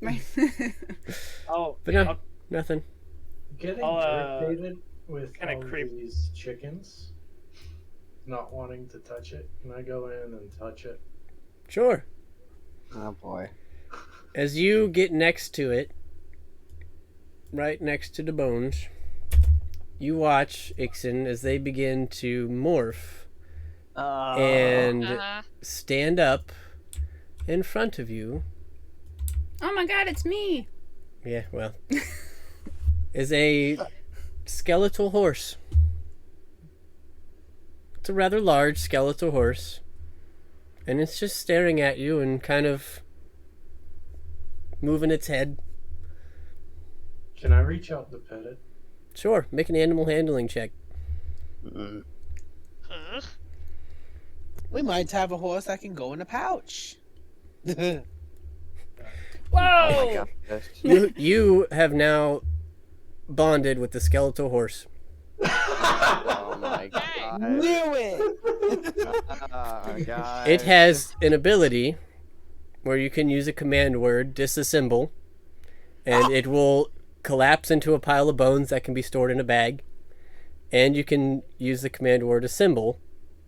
Right. Oh, But no, nothing. Getting I'll, irritated with kinda all creep- these chickens not wanting to touch it. Can I go in and touch it? Sure. Oh boy. As you get next to it, right next to the bones, you watch Ixen as they begin to morph and stand up in front of you. Oh my god, it's me! Yeah, well, is a skeletal horse. It's a rather large skeletal horse. and it's just staring at you and kind of moving its head. Can I reach out to pet it? Sure, make an animal handling check. Huh? We might have a horse that can go in a pouch. Oh Whoa! my gosh. You have now bonded with the skeletal horse. Oh my god. Knew it! Oh god. It has an ability where you can use a command word, disassemble, and it will collapse into a pile of bones that can be stored in a bag. And you can use the command word assemble,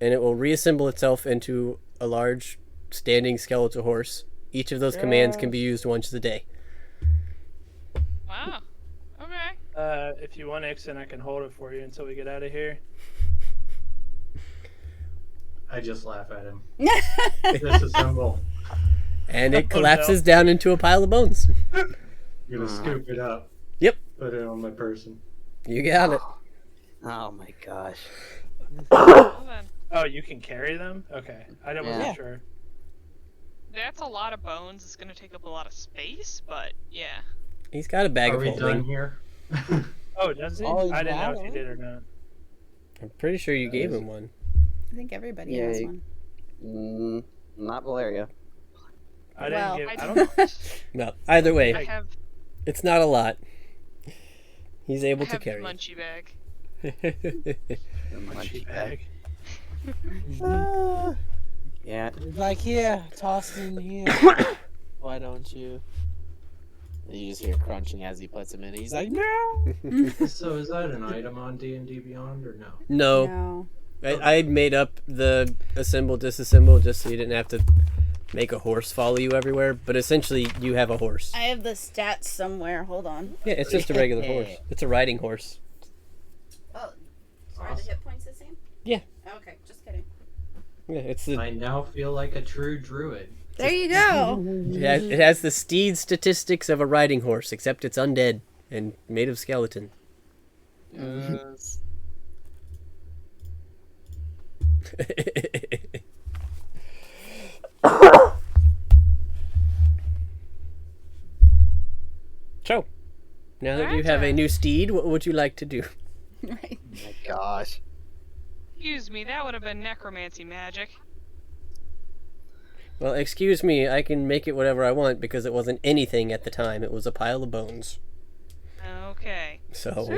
and it will reassemble itself into a large standing skeletal horse. Each of those commands can be used once a day. Wow. Okay. If you want, Ixon, I can hold it for you until we get out of here. I just laugh at him. Disassemble. And it Oh, collapses no. down into a pile of bones. I'm gonna scoop it up. Yep. Put it on my person. You got it. Oh my gosh. Well then, Oh, you can carry them? Okay. I wasn't Yeah. sure. that's a lot of bones. It's gonna take up a lot of space, but yeah. He's got a bag Are of we done holding. here? Oh, does he? Oh, I didn't know wow. if he did or not. I'm pretty sure you gave him one. I think everybody Yeah, has you- one. Not Valeria. I Well, didn't I give. I don't. No, either I way, have it's not a lot. He's I able to have the carry munchie bag. it. The Munchie bag. Yeah. He's like, here, toss it in here. Why don't you? And you just hear crunching as he puts him in. He's like, no. So is that an item on D&D Beyond or no? No, No. I made up the assemble disassemble just so you didn't have to make a horse follow you everywhere. But essentially, you have a horse. I have the stats somewhere. Hold on. Yeah, it's just a regular horse. It's a riding horse. Oh, are the hit points the same? Yeah. Okay, just kidding. Yeah, it's the I now feel like a true druid. There you go. it has the steed statistics of a riding horse, except it's undead and made of skeleton. So, now that you have a new steed, what would you like to do? Right. Oh my gosh. Excuse me, that would have been necromancy magic. Well, excuse me, I can make it whatever I want because it wasn't anything at the time. It was a pile of bones. Okay. So,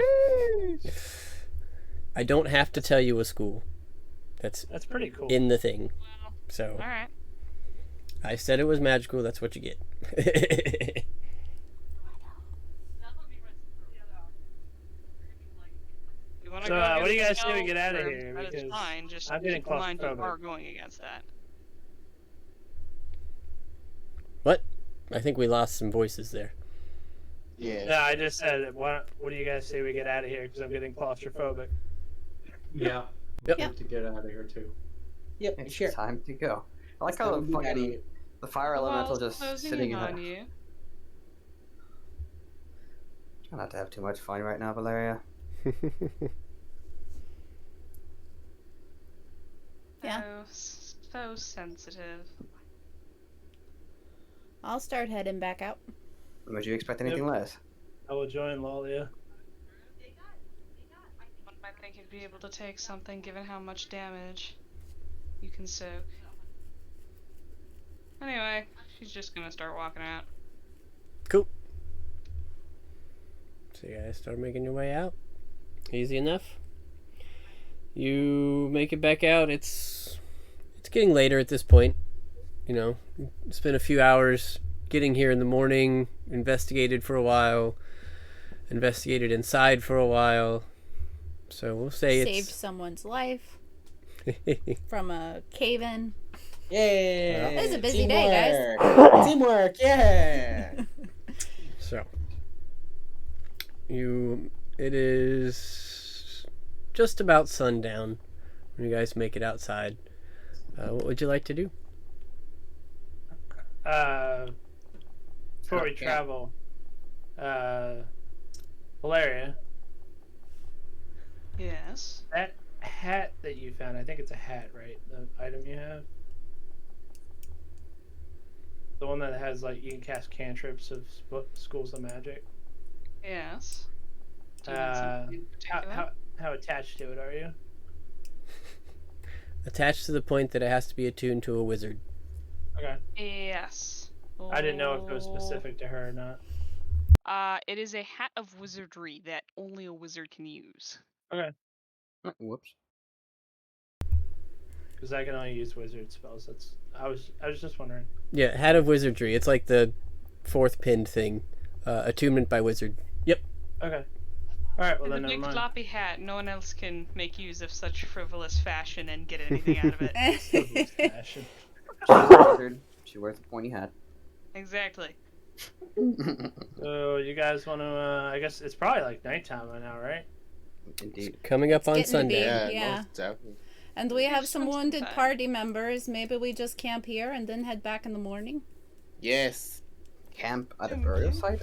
I don't have to tell you a school. That's That's pretty cool. in the thing. Well, So, alright. I said it was magical, that's what you get. You wanna So, go what get do you the guys say we elves, get outta or- here, That is because fine, just I'm getting keep in mind you claustrophobic. are going against that. What? I think we lost some voices there. Yeah. No, I just said, what do you guys say we get out of here? Because I'm getting claustrophobic. Yeah. Yep. Need to get out of here too. Yep, It's sure. time to go. I like how Time the to get outta fucking here. the fire The elemental walls just closing sitting in in on there. you. Try not to have too much fun right now, Valeria. Yeah. So sensitive. I'll start heading back out. Would you expect anything less? I will join Lalia. One might think you'd be able to take something given how much damage you can soak. Anyway, she's just gonna start walking out. Cool. So you guys start making your way out. Easy enough. You make it back out. It's getting later at this point. You know, it's been a few hours getting here in the morning, investigated for a while, investigated inside for a while. So we'll say Saved someone's life it's from a cave-in. Yeah. It was a busy day, guys. Teamwork, yeah. So it is just about sundown when you guys make it outside. What would you like to do? Before we travel, Valeria, Yes. that hat that you found, I think it's a hat, right? The item you have? The one that has like you can cast cantrips of schools of magic. Yes. Do you want Uh, something in particular? how attached to it are you? Attached to the point that it has to be attuned to a wizard. Okay. Yes. I didn't know if it was specific to her or not. It is a hat of wizardry that only a wizard can use. Okay. Whoops. Because I can only use wizard spells. I was just wondering. Yeah, Hat of Wizardry. It's like the fourth pinned thing. Attunement by wizard. Yep. Okay. All right. Well, It's a then never big mind. floppy hat. No one else can make use of such frivolous fashion and get anything out of it. Frivolous fashion. She's a wizard. She wears a pointy hat. Exactly. So you guys want to? I guess it's probably like nighttime by now, right? Indeed. Coming up on getting to be. Sunday. Yeah. most definitely. And we have Just some want some wounded time. party members. Maybe we just camp here and then head back in the morning. Yes. Camp at a burial site?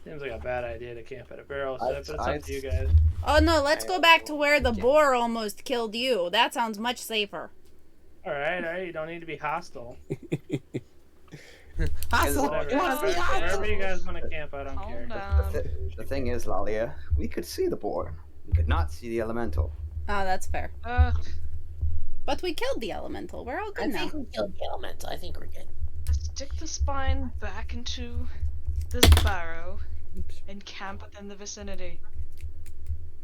Seems like a bad idea to camp at a barrel set, I'd- but it's up I'd- to you guys. Oh no, let's go back to where the boar almost killed you. That sounds much safer. All right. You don't need to be hostile. Hostile. Whatever. You want to be Wherever hostile? you guys want to camp, I don't Calm care. down. The thing is, Lalia, we could see the boar. We could not see the elemental. Oh, that's fair. But we killed the elemental. We're all I good now. think we killed the elemental. I think we're good. Stick the spine back into this barrow and camp within the vicinity.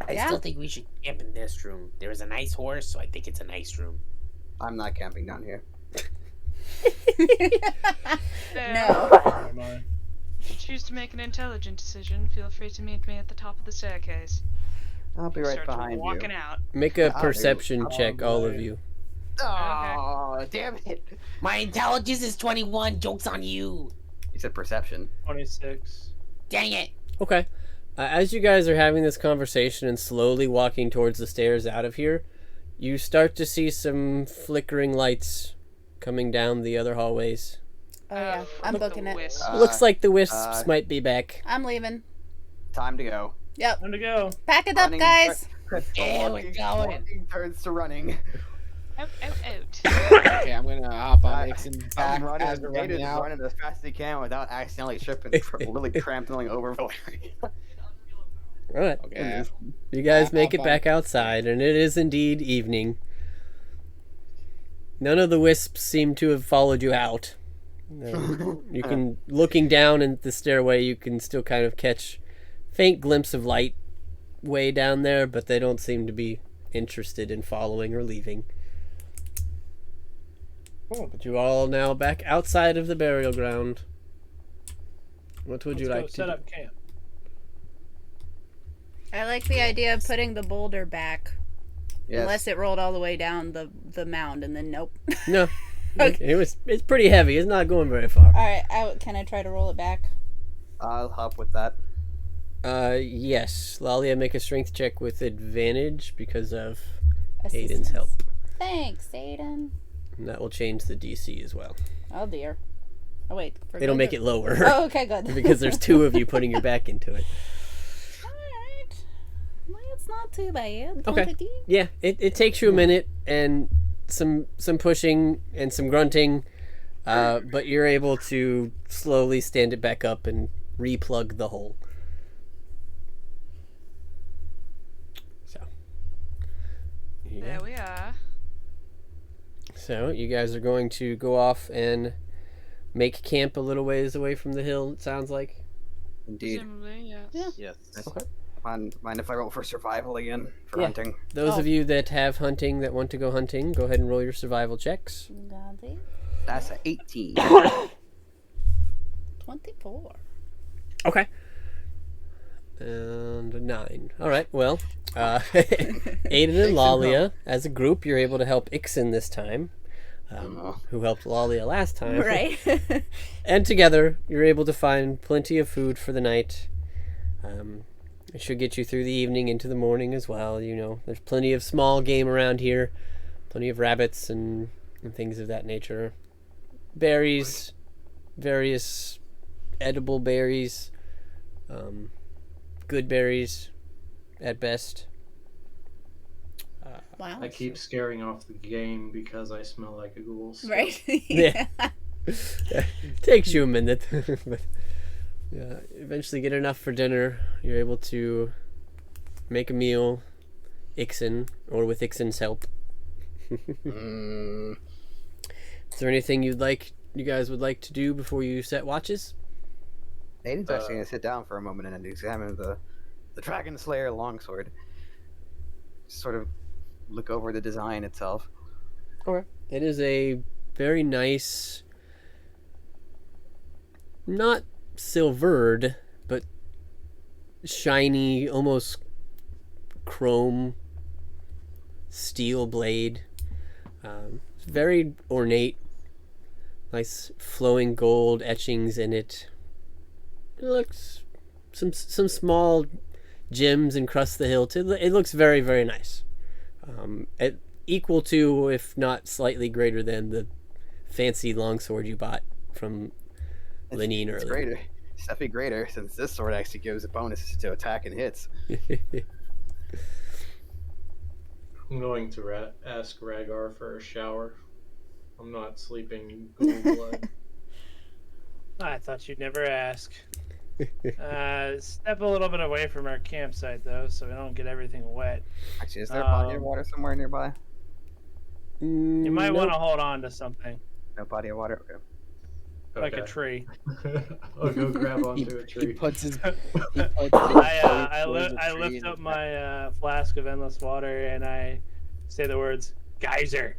I Yeah. still think we should camp in this room. There is a nice horse, so I think it's a nice room. I'm not camping down here. There. No. Never mind. If you choose to make an intelligent decision, feel free to meet me at the top of the staircase. I'll be right Start behind you. walking out. Make a I'll do. perception check, all of right. you. Oh, damn it. My intelligence is 21. Joke's on you. You said perception. 26. Dang it. Okay. As you guys are having this conversation and slowly walking towards the stairs out of here, you start to see some flickering lights coming down the other hallways. Oh yeah, I'm Look, the booking it. wisp. Looks like the wisps might be back. I'm leaving. Time to go. Yep. Time to go. Pack it up, Running, guys. Yeah, we're walking, going. walking turns to running. Out, out, out. Okay, I'm gonna hop on I- Ixon's back I'm running, as we're running Nathan's out. running as fast as he can without accidentally tripping, really trampling over Valeria. Alright. Okay. You guys Back make up it back outside, and it is indeed evening. None of the wisps seem to have followed you out. You can, looking down at the stairway, you can still kind of catch faint glimpse of light way down there, but they don't seem to be interested in following or leaving. But you all now back outside of the burial ground. What would Let's you go like to set do? up camp. I like the idea of putting the boulder back. Yes. Unless it rolled all the way down the mound, and then nope. No. Okay. It's pretty heavy. It's not going very far. All right, can I try to roll it back? I'll help with that. Yes. Lalia, make a strength check with advantage because of Assistance. Aiden's help. Thanks, Aiden. And that will change the DC as well. Oh dear. Oh wait. for It'll good make or- it lower. Oh, okay, good. because there's two of you putting your back into it. Alright. Well, it's not too bad. Okay. 20. Yeah, it takes you a minute and some pushing and some grunting, but you're able to slowly stand it back up and replug the hole. So. Yeah. There we are. So you guys are going to go off and make camp a little ways away from the hill, it sounds like. Indeed. Presumably, yes. Yeah. Yes. Okay. Mind if I roll for survival again for Yeah. hunting? Those Oh. of you that have hunting, that want to go hunting, go ahead and roll your survival checks. Got it. That's an 18. 24. Okay. And a 9. All right. Well, Aiden and Lalia, as a group, you're able to help Ixon this time, who helped Lalia last time. Right. And together, you're able to find plenty of food for the night. It should get you through the evening into the morning as well. You know, there's plenty of small game around here, plenty of rabbits and things of that nature. Berries, various edible berries, good berries at best. Wow. I keep scaring off the game because I smell like a ghoul. So Right. Yeah. Takes you a minute. But yeah, eventually get enough for dinner. You're able to make a meal, Ixen, or with Ixen's help. Mm, Is there anything you guys would like to do before you set watches? Aiden's actually going to sit down for a moment and examine the Dragon Slayer longsword. Sort of look over the design itself. Okay. It is a very nice, not silvered, but shiny, almost chrome steel blade. It's very ornate. Nice flowing gold etchings in it. It looks some small gems encrust the hilt. It looks very, very nice. Equal to, if not slightly greater than, the fancy longsword you bought from Lenine It's earlier. greater. It's definitely greater, since this sword actually gives a bonus to attack and hits. I'm going to ask Rhaegar for a shower. I'm not sleeping in ghoul blood. I thought you'd never ask. Step a little bit away from our campsite, though, so we don't get everything wet. Actually, is there a body of water somewhere nearby? You might Nope. want to hold on to something, No body of water? Okay. like a Okay. tree. I'll go grab onto a tree. He puts his. He puts his I towards the tree lift and up my flask of endless water and I say the words geyser.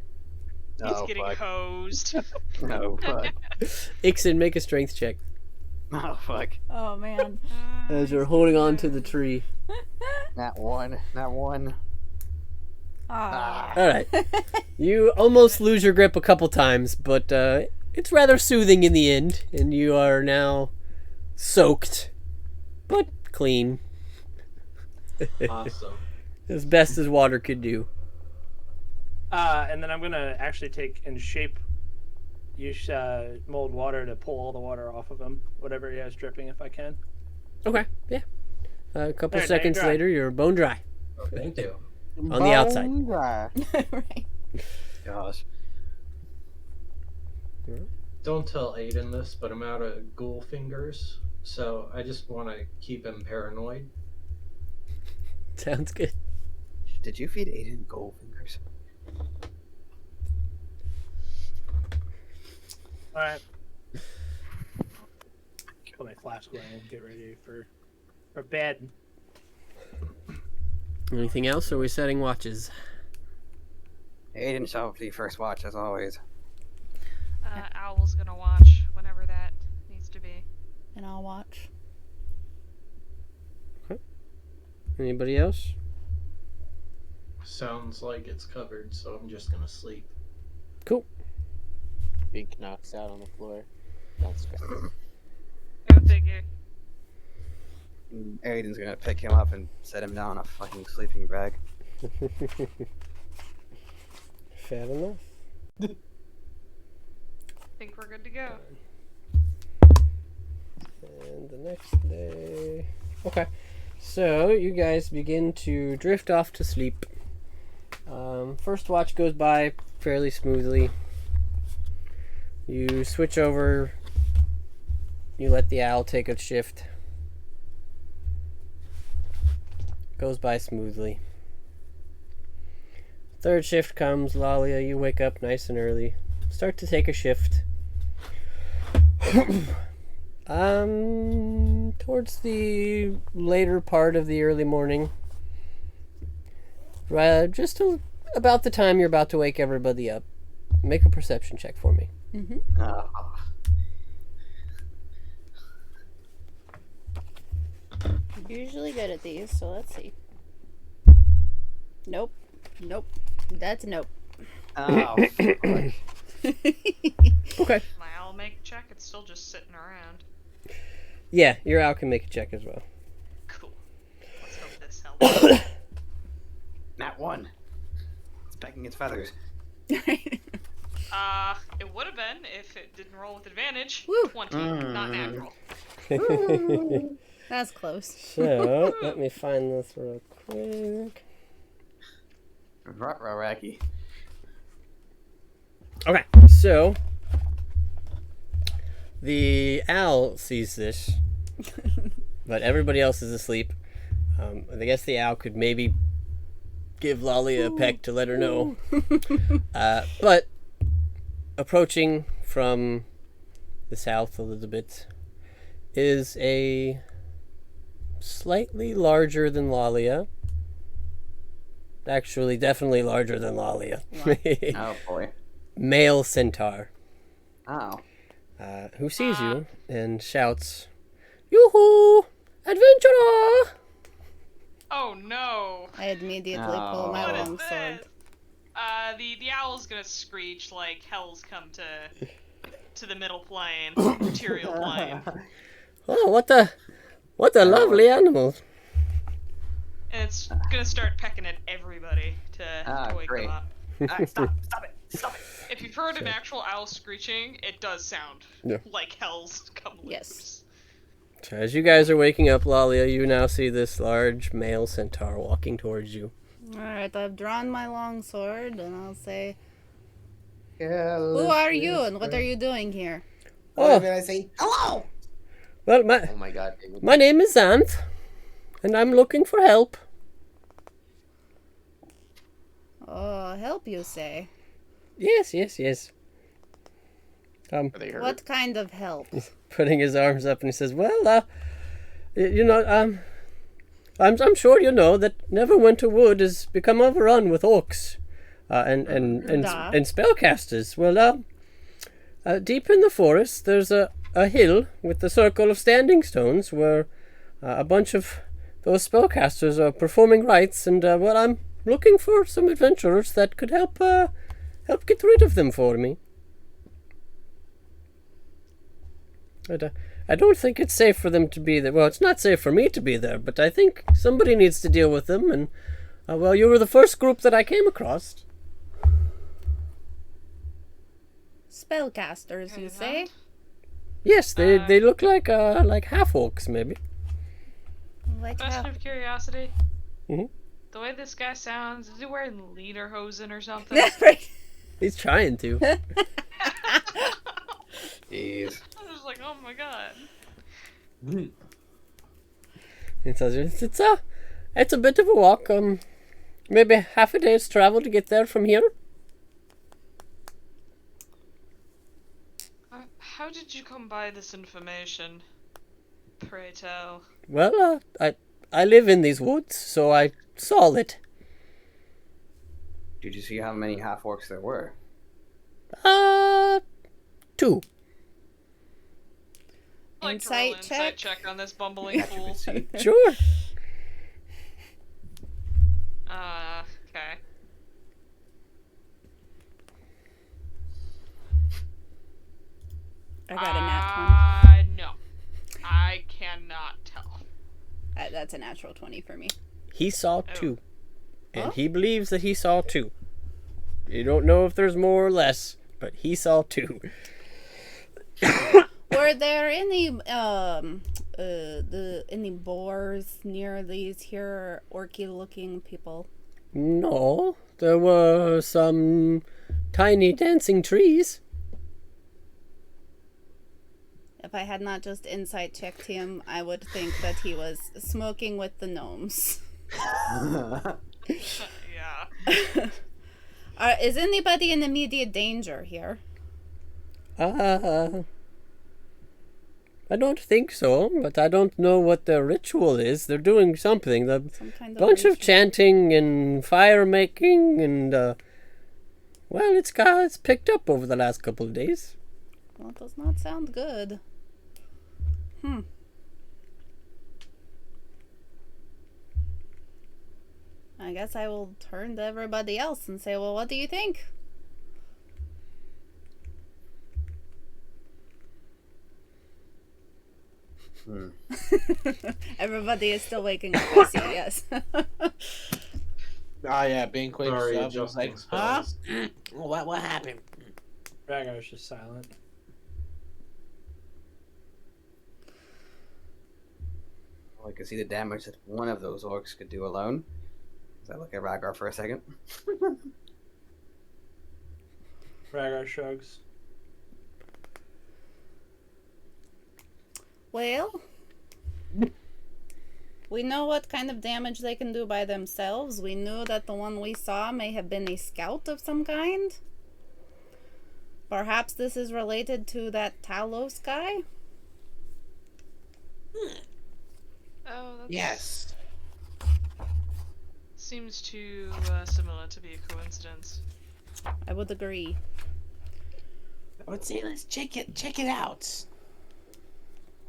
He's Oh, getting fuck. hosed. No, fuck. Ixen, make a strength check Oh, fuck. Oh man. as you're holding on to the tree. Not one. Not one. Ah. All right. You almost lose your grip a couple times, but it's rather soothing in the end, and you are now soaked, but clean, Awesome. as best as water could do. And then I'm gonna actually take and use mold water to pull all the water off of him, whatever he has dripping, if I can. Okay, yeah. A couple There, now you're seconds dry. later, you're bone dry Oh, thank you. on the outside. Right. Gosh. Don't tell Aiden this, but I'm out of ghoul fingers, so I just want to keep him paranoid. Sounds good. Did you feed Aiden gold fingers? All right. Put my flask away and get ready for bed. Anything else, or are we setting watches? Aiden shall be first watch, as always. Owl's gonna watch whenever that needs to be. And I'll watch. Anybody else? Sounds like it's covered, so I'm just gonna sleep. Cool. Bink knocks out on the floor. That's great. Go figure. Aiden's gonna pick him up and set him down on a fucking sleeping bag. Fair enough. Think we're good to go. And the next day. Okay. So you guys begin to drift off to sleep. First watch goes by fairly smoothly. You switch over. You let the owl take a shift. Goes by smoothly. Third shift comes. Lalia, you wake up nice and early. Start to take a shift. Towards the later part of the early morning, just about the time you're about to wake everybody up, make a perception check for me. Mm-hmm. Oh. Usually good at these, so let's see. Nope. Nope. That's nope. Oh, fuck. Okay. My owl make a check. It's still just sitting around. Yeah, your owl can make a check as well. Cool. Let's hope this helps. Not one. It's pecking its feathers. It would have been if it didn't roll with advantage. Woo. 20, not natural. That's close. So, let me find this real quick. Racky. Okay, so The owl sees this, but everybody else is asleep. I guess the owl could maybe give Lolly a peck to let her know. But approaching from the south a little bit is a slightly larger than Lalia. Actually, definitely larger than Lalia. Oh boy. Male centaur. Oh. Who sees you and shouts, "Yoo-hoo! Adventurer!" Oh no! I immediately pull Oh. my What is long sword. this? The owl's gonna screech like hell's come to the middle plane, material plane, Oh, what a lovely animal. and it's gonna start pecking at everybody to wake great. them up. Stop it. If you've heard an actual owl screeching, it does sound like hell's come loose. Yes. So as you guys are waking up, Lalia, you now see this large male centaur walking towards you. Alright, I've drawn my long sword, and I'll say, Who who are you, and what are you doing here? Oh. And then I say, hello! Well, Oh my god, David. my name is Xanth, and I'm looking for help. Oh, help, you say? Yes. Are they hurt? What kind of help? Putting his arms up, and he says, "Well, I'm sure you know that Neverwinter Wood has become overrun with orcs, and spellcasters. Well, deep in the forest, there's a hill with the circle of standing stones where a bunch of those spellcasters are performing rites, and well, I'm looking for some adventurers that could help get rid of them for me. I don't think it's safe for them to be there. Well, it's not safe for me to be there, but I think somebody needs to deal with them, and, well, you were the first group that I came across." Spellcasters, you say? Yes, they look like half orcs, maybe. Like Question of curiosity. Mhm. The way this guy sounds, is he wearing lederhosen or something? He's trying to. Jeez. I was like, oh my god. It says it's a bit of a walk. Maybe half a day's travel to get there from here. How did you come by this information? Pray tell. Well, I live in these woods, so I saw it. Did you see how many half orcs there were? 2. I'd like to roll an insight check on this bumbling fool. Sure. Okay. I got a nat 20. No. I cannot tell. That's a natural 20 for me. He saw 2. And Huh? he believes that he saw 2. You don't know if there's more or less, but he saw 2. Were there any any boars near these here orky looking people? No, there were some tiny dancing trees. If I had not just insight checked him, I would think that he was smoking with the gnomes. Yeah. Is anybody in immediate danger here? I don't think so, but I don't know what their ritual is. They're doing something. Some kind of Bunch of ritual. chanting and fire making, and well, it's picked up over the last couple of days. Well, it does not sound good. I guess I will turn to everybody else and say, well, what do you think? Everybody is still waking up, I see, yes. Oh yeah, being quick. Sorry, I was adjusting like, huh? spells. What happened? Ragar's just silent. Well, I can see the damage that one of those orcs could do alone. So I look at Ragar for a second. Ragar shrugs. Well, we know what kind of damage they can do by themselves. We knew that the one we saw may have been a scout of some kind. Perhaps this is related to that Talos guy? Oh, that's... Yes. Seems too similar to be a coincidence. I would agree. I would say let's check it out.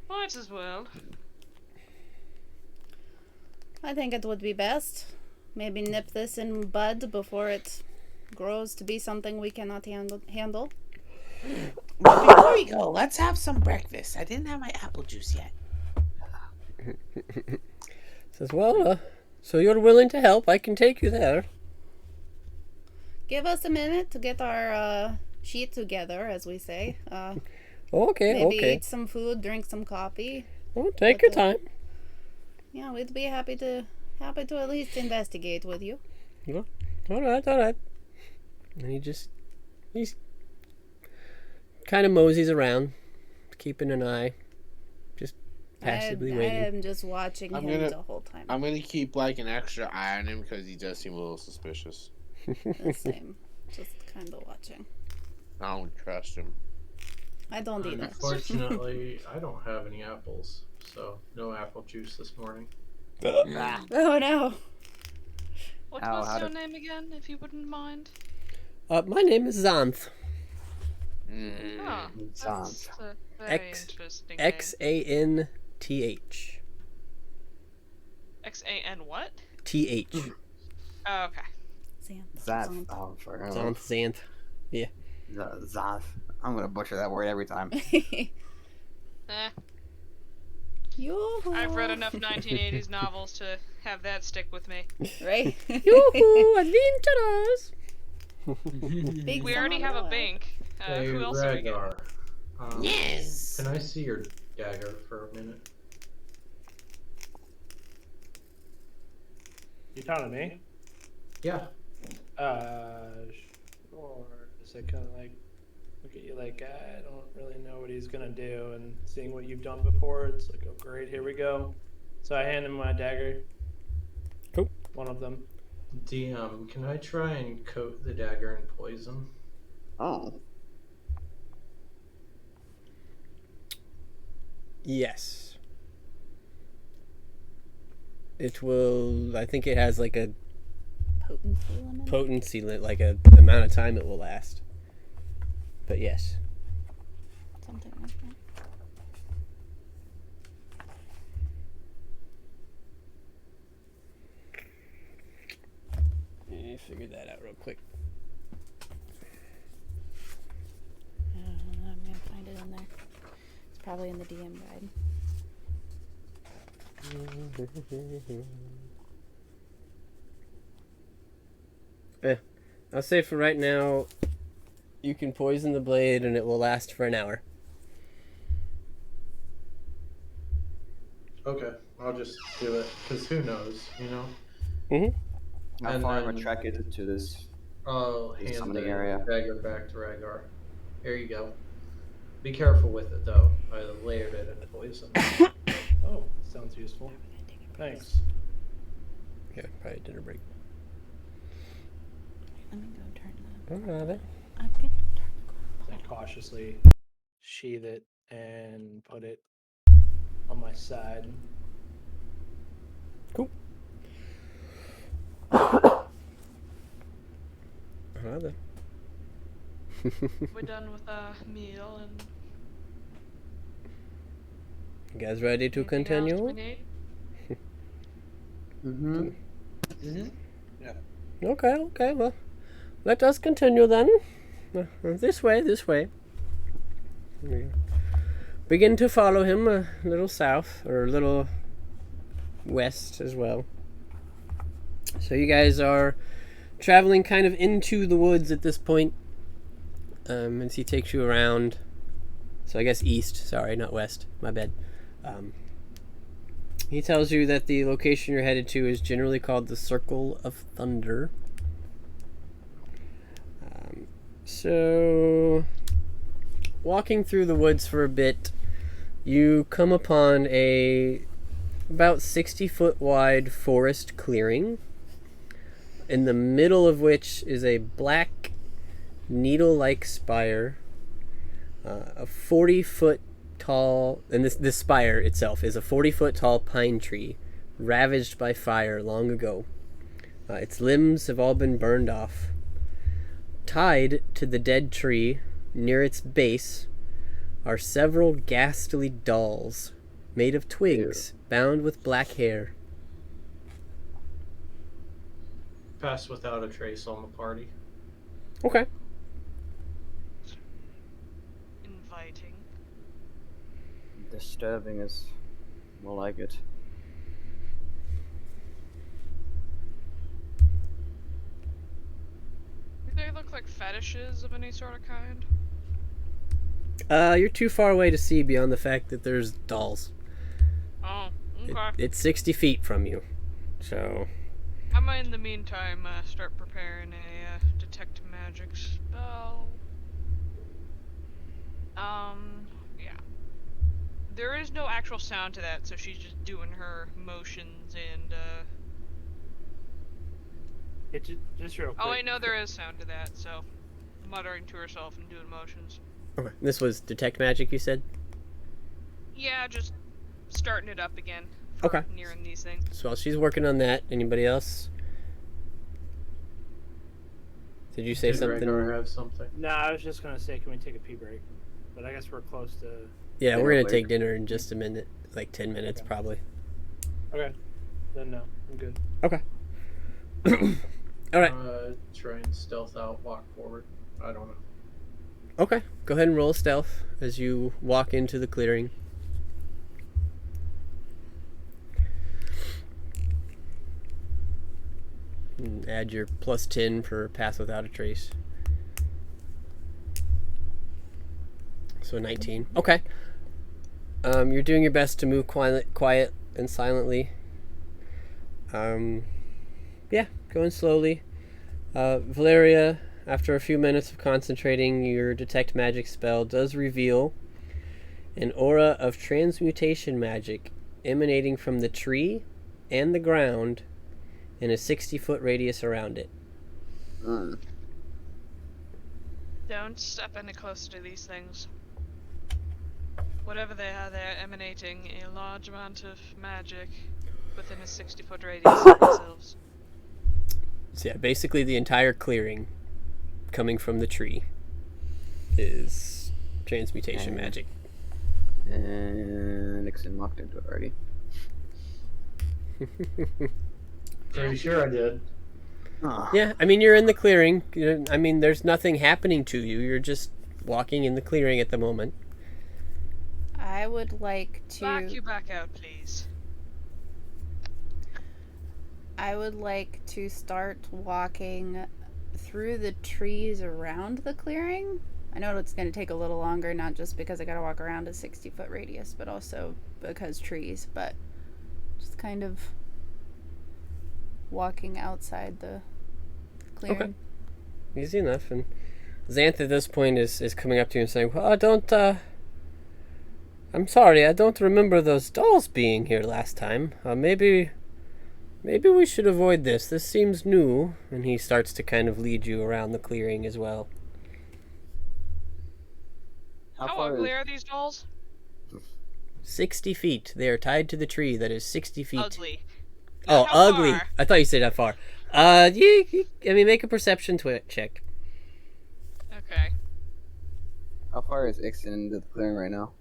Might as well. I think it would be best. Maybe nip this in bud before it grows to be something we cannot handle. But before we go, let's have some breakfast. I didn't have my apple juice yet. Says, well, so you're willing to help. I can take you there. Give us a minute to get our sheet together, as we say. Okay, maybe okay. eat some food, drink some coffee. Well, take your time. Yeah, we'd be happy to at least investigate with you. Well, all right. And he's kind of moseys around, keeping an eye, just passively I waiting. am just watching him the whole time. I'm gonna keep like an extra eye on him because he does seem a little suspicious. The same. Just kind of watching. I don't trust him. I don't either. Unfortunately, I don't have any apples, so no apple juice this morning. Oh no. What was your name again, if you wouldn't mind? My name is Xanth. Ah, that's a very interesting Xanth. Xan what? TH. Oh, okay. Xanth. Oh, sorry. Xanth. Yeah. Xanth. I'm gonna butcher that word every time. Yoo-hoo. I've read enough 1980s novels to have that stick with me. Right? Yoo-hoo, adventurers! We already have a bank. Hey, Who else are we getting? Rhaegar, Yes. Can I see your dagger for a minute? You talking to me? Yeah. Sure. Just like kind of like look at you like I don't really know what he's gonna do, and seeing what you've done before, it's like, oh great, here we go. So I hand him my dagger. Cool. One of them. DM, can I try and coat the dagger in poison? Oh. Yes. It will. I think it has like a potency limit, like a amount of time it will last. But yes. Something like that. Let me figure that out real quick. I'm gonna find it in there. It's probably in the DM guide. I'll say for right now, you can poison the blade and it will last for an hour. Okay, I'll just do it, because who knows, you know? Mm-hmm. How And far then- of a trek is it to this? I'll Is hand summoning the area. dagger back to Rhaegar. Here you go. Be careful with it, though. I layered it in poison. Oh, sounds useful. Thanks. Yeah, probably dinner break. Let me go turn Alright. I'm gonna turn the I cautiously sheathe it and put it on my side. Cool. Alright. We're done with our meal and You guys ready to anything else continue? we need? Mm-hmm. Okay, well, let us continue then. This way. We begin to follow him a little south, or a little west as well. So you guys are traveling kind of into the woods at this point, as he takes you around. So I guess east, sorry, not west, my bad. He tells you that the location you're headed to is generally called the Circle of Thunder. So, walking through the woods for a bit, You come upon a about 60-foot wide forest clearing, in the middle of which is a black needle-like spire, a 40-foot tall, and this spire itself is a 40-foot tall pine tree ravaged by fire long ago. Its limbs have all been burned off. Tied to the dead tree near its base are several ghastly dolls made of twigs bound with black hair. Pass without a trace on the party. Okay. Inviting. Disturbing is more like it. Do they look like fetishes of any sort of kind? You're too far away to see beyond the fact that there's dolls. Oh, okay. It's 60 feet from you, so... I might, in the meantime, start preparing a detect magic spell. Yeah. There is no actual sound to that, so she's just doing her motions and, It just real quick. Oh, I know there is sound to that, so muttering to herself and doing motions. Okay. This was detect magic, you said? Yeah, just starting it up again. For Okay. Nearing these things. So while she's working on that, anybody else? Did you say Did something? Rhaegar have something? No, I was just gonna say, can we take a pee break? But I guess we're close to. Yeah, we're Dinner gonna break. take dinner in just a minute, like 10 minutes Okay. probably. Okay. Then no, I'm good. Okay. All right. Try and stealth out, walk forward. I don't know. Okay. Go ahead and roll stealth as you walk into the clearing. And add your plus 10 for pass without a trace. So 19. Okay. You're doing your best to move quiet and silently. Yeah, going slowly. Valeria, after a few minutes of concentrating, your detect magic spell does reveal an aura of transmutation magic emanating from the tree and the ground in a 60-foot radius around it. Don't step any closer to these things. Whatever they are, they're emanating a large amount of magic within a 60-foot radius of themselves. So yeah, basically the entire clearing coming from the tree is transmutation magic. And Nixon locked into it already. Pretty sure I did. Yeah, I mean, you're in the clearing. I mean, there's nothing happening to you. You're just walking in the clearing at the moment. I would like to. Back you back out, please. I would like to start walking through the trees around the clearing. I know it's going to take a little longer, not just because I got to walk around a 60-foot radius, but also because trees, but just kind of walking outside the clearing. Okay. Easy enough. And Xanth at this point is coming up to you and saying, well, I'm sorry, I don't remember those dolls being here last time. Maybe we should avoid this. This seems new. And he starts to kind of lead you around the clearing as well. How ugly are these dolls? 60 feet. They are tied to the tree that is 60 feet. Ugly. Oh, How ugly. far? I thought you said that far. Make a perception check. Okay. How far is Ixon into the clearing right now?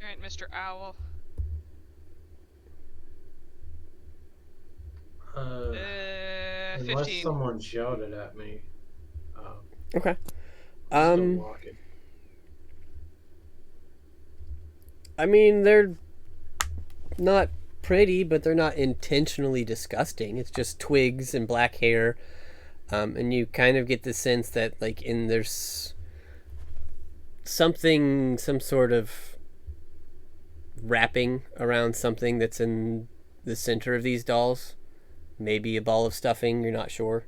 Alright, Mr. Owl. Unless 15. someone shouted at me. Okay. Still walking. I mean, they're not pretty, but they're not intentionally disgusting. It's just twigs and black hair. And you kind of get the sense that, like, there's some sort of wrapping around something that's in the center of these dolls. Maybe a ball of stuffing, you're not sure.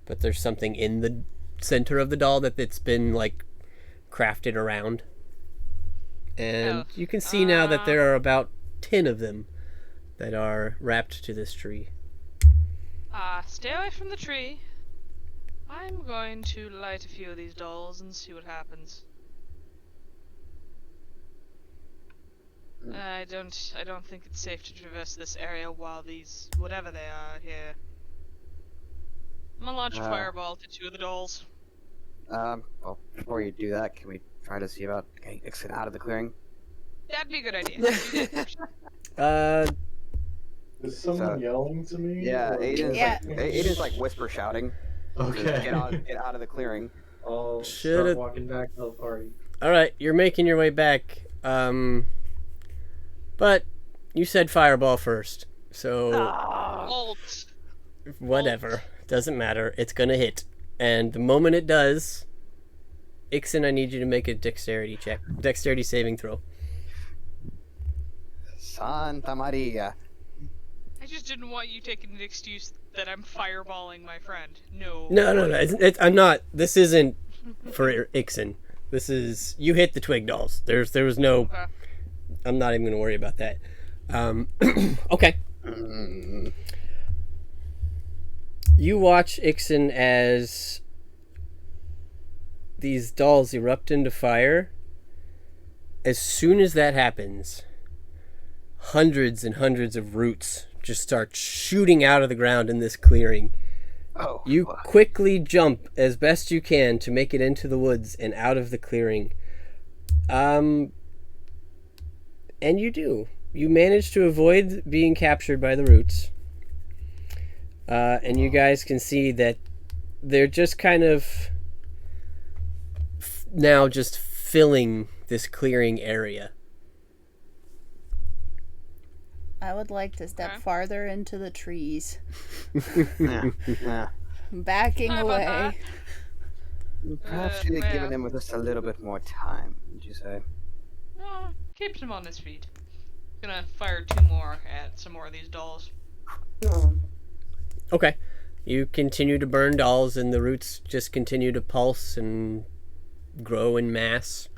But there's something in the center of the doll that's been, like, crafted around. And Oh, you can see now that uh, there are about 10 of them that are wrapped to this tree. Stay away from the tree. I'm going to light a few of these dolls and see what happens. I don't think it's safe to traverse this area while these, whatever they are, here. I'm gonna launch a fireball to 2 of the dolls. Well, before you do that, can we try to see about getting Ixon out of the clearing? That'd be a good idea. Do that first. Is someone yelling to me? Yeah, or Aiden's Yeah. Aiden's like whisper shouting. Okay. Get out of the clearing. I'll Should've- start walking back to the party. Alright, you're making your way back. But you said fireball first. So, Alt. whatever. Doesn't matter. It's gonna hit. And the moment it does, Ixon, I need you to make a dexterity check. Dexterity saving throw. Santa Maria. I just didn't want you taking the excuse that I'm fireballing my friend. No. No. I'm not. This isn't for Ixon. This is, you hit the twig dolls. There was no. Okay. I'm not even gonna worry about that. Okay. You watch Ixon as these dolls erupt into fire. As soon as that happens, hundreds and hundreds of roots just start shooting out of the ground in this clearing. Oh. You quickly jump as best you can to make it into the woods and out of the clearing. And you do. You manage to avoid being captured by the roots. And you guys can see that they're just kind of now just filling this clearing area. I would like to step Okay. farther into the trees. Yeah. Backing Sorry about away. that. Perhaps you'd have well. given him with just a little bit more time, would you say? Keeps him on his feet. Gonna fire 2 more at some more of these dolls. Okay. You continue to burn dolls, and the roots just continue to pulse and grow in mass.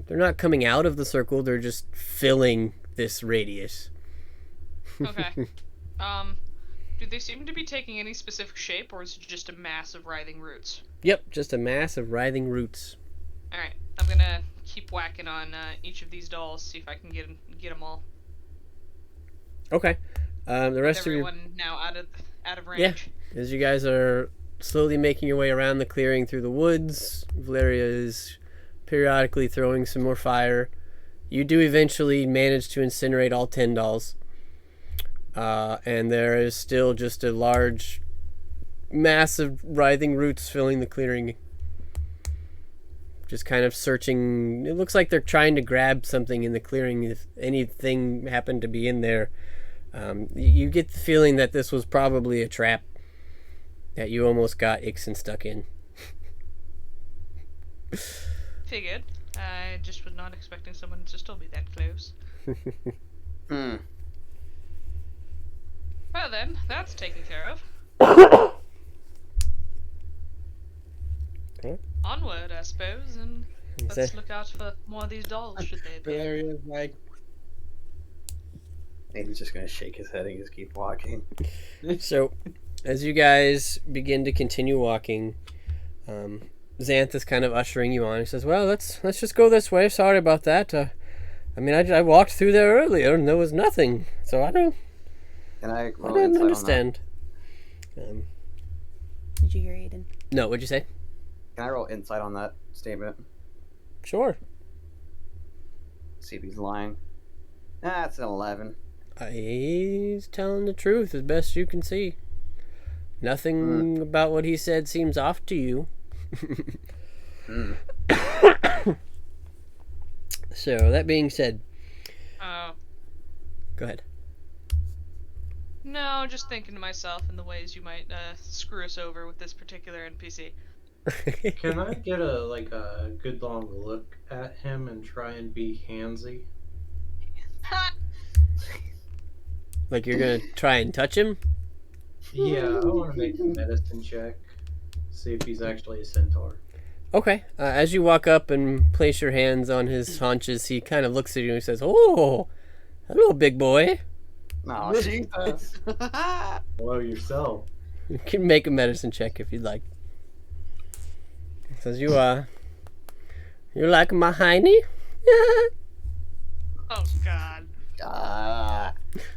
They're not coming out of the circle, they're just filling this radius. Okay. Do they seem to be taking any specific shape, or is it just a mass of writhing roots? Yep, just a mass of writhing roots. Alright, I'm gonna keep whacking on each of these dolls, see if I can get them all. Okay. The rest of your... Everyone now out of range. Yeah. As you guys are slowly making your way around the clearing through the woods, Valeria is periodically throwing some more fire. You do eventually manage to incinerate all 10 dolls. And there is still just a large mass of writhing roots filling the clearing. Just kind of searching. It looks like they're trying to grab something in the clearing if anything happened to be in there. You get the feeling that this was probably a trap that you almost got Ixon stuck in. Figured. I just was not expecting someone to still be that close. Well then, that's taken care of. Okay. Onward, I suppose, and let's look out for more of these dolls should they appear. Valeria's like, Aiden's just gonna shake his head and just keep walking. So, as you guys begin to continue walking, Xanth is kind of ushering you on. He says, "Well, let's just go this way. Sorry about that. I I walked through there earlier and there was nothing, so I don't understand." Did you hear Aiden? No, what'd you say? Can I roll insight on that statement? Sure. See if he's lying. That's an 11. He's telling the truth as best you can see. Nothing about what he said seems off to you. So, that being said, Oh. go ahead. No, just thinking to myself in the ways you might screw us over with this particular NPC. Can I get a good long look at him and try and be handsy? Like you're gonna try and touch him? Yeah, I want to make a medicine check. See if he's actually a centaur. Okay. As you walk up and place your hands on his haunches, he kind of looks at you and says, "Oh, hello, big boy." Oh, Jesus. Hello yourself. You can make a medicine check if you'd like. He says, "You like my hiney?" Oh God. Ah.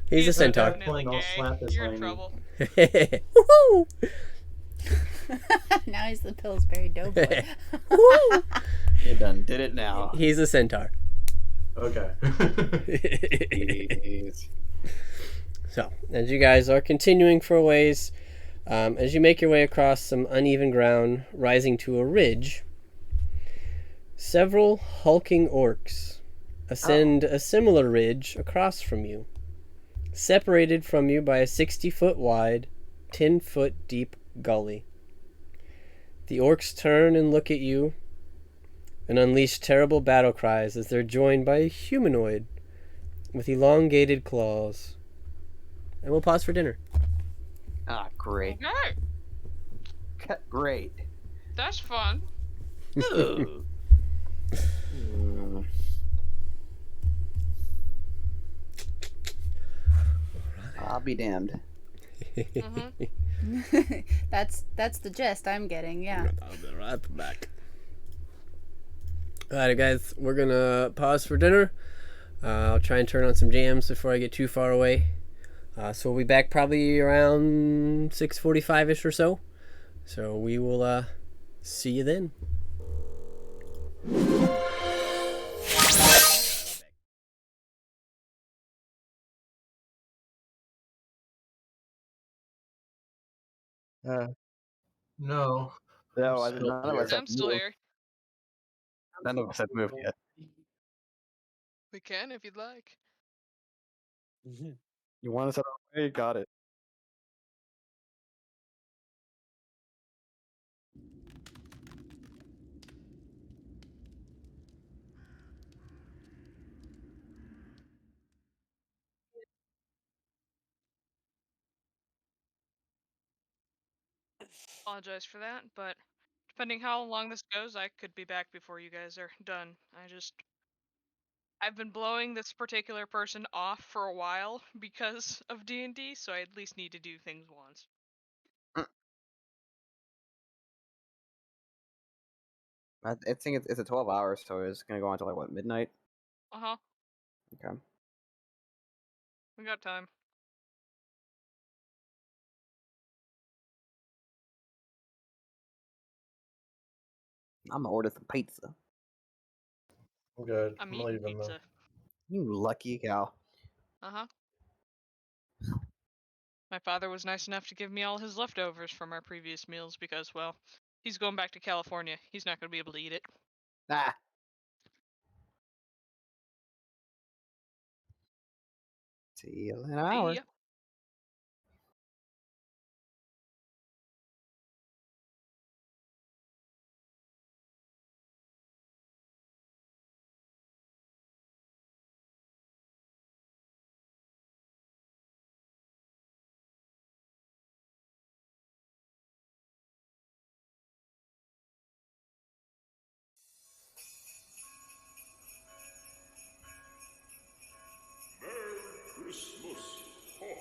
He's a He's centaur. definitely I'll gay. slap his You're in hiney. trouble. Woohoo! Now he's the Pillsbury Doughboy. Woo! You done did it now. He's a centaur. Okay. Jeez. So, as you guys are continuing for a ways, as you make your way across some uneven ground rising to a ridge, several hulking orcs ascend a similar ridge across from you, separated from you by a 60-foot wide, 10-foot deep gully. The orcs turn and look at you and unleash terrible battle cries as they're joined by a humanoid with elongated claws. And we'll pause for dinner. Ah, great. Okay, Great. that's fun. Ooh. I'll be damned. That's the gist I'm getting. Yeah. I'll be right back. Alright, guys, we're gonna pause for dinner. I'll try and turn on some jams before I get too far away. So we'll be back probably around 6:45ish or so. So we will see you then. No. No, I'm still none of us here. have I'm still moved. here. None of us have moved yet. We can if you'd like. You want us out of the way? You got it. Apologize for that, but depending how long this goes, I could be back before you guys are done. I've been blowing this particular person off for a while because of D&D, so I at least need to do things once. I think it's a 12 hours, so it's gonna go on to like what, midnight? Uh-huh. Okay. We got time. I'm gonna order some pizza. I'm good. I'm I'm eating leaving though. pizza. You lucky cow. Uh-huh. My father was nice enough to give me all his leftovers from our previous meals because, well, he's going back to California. He's not going to be able to eat it. Ah. See you in an hour. See ya. Merry Christmas, ho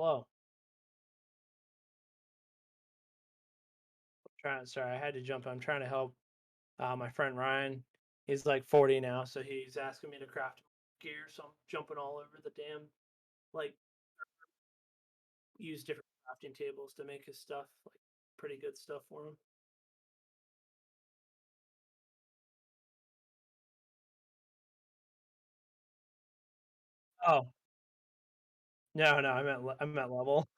Hello. Sorry, I had to jump. I'm trying to help my friend Ryan. He's like 40 now, so he's asking me to craft gear. So I'm jumping all over the damn, like, use different crafting tables to make his stuff, like, pretty good stuff for him. Oh, no, I meant level.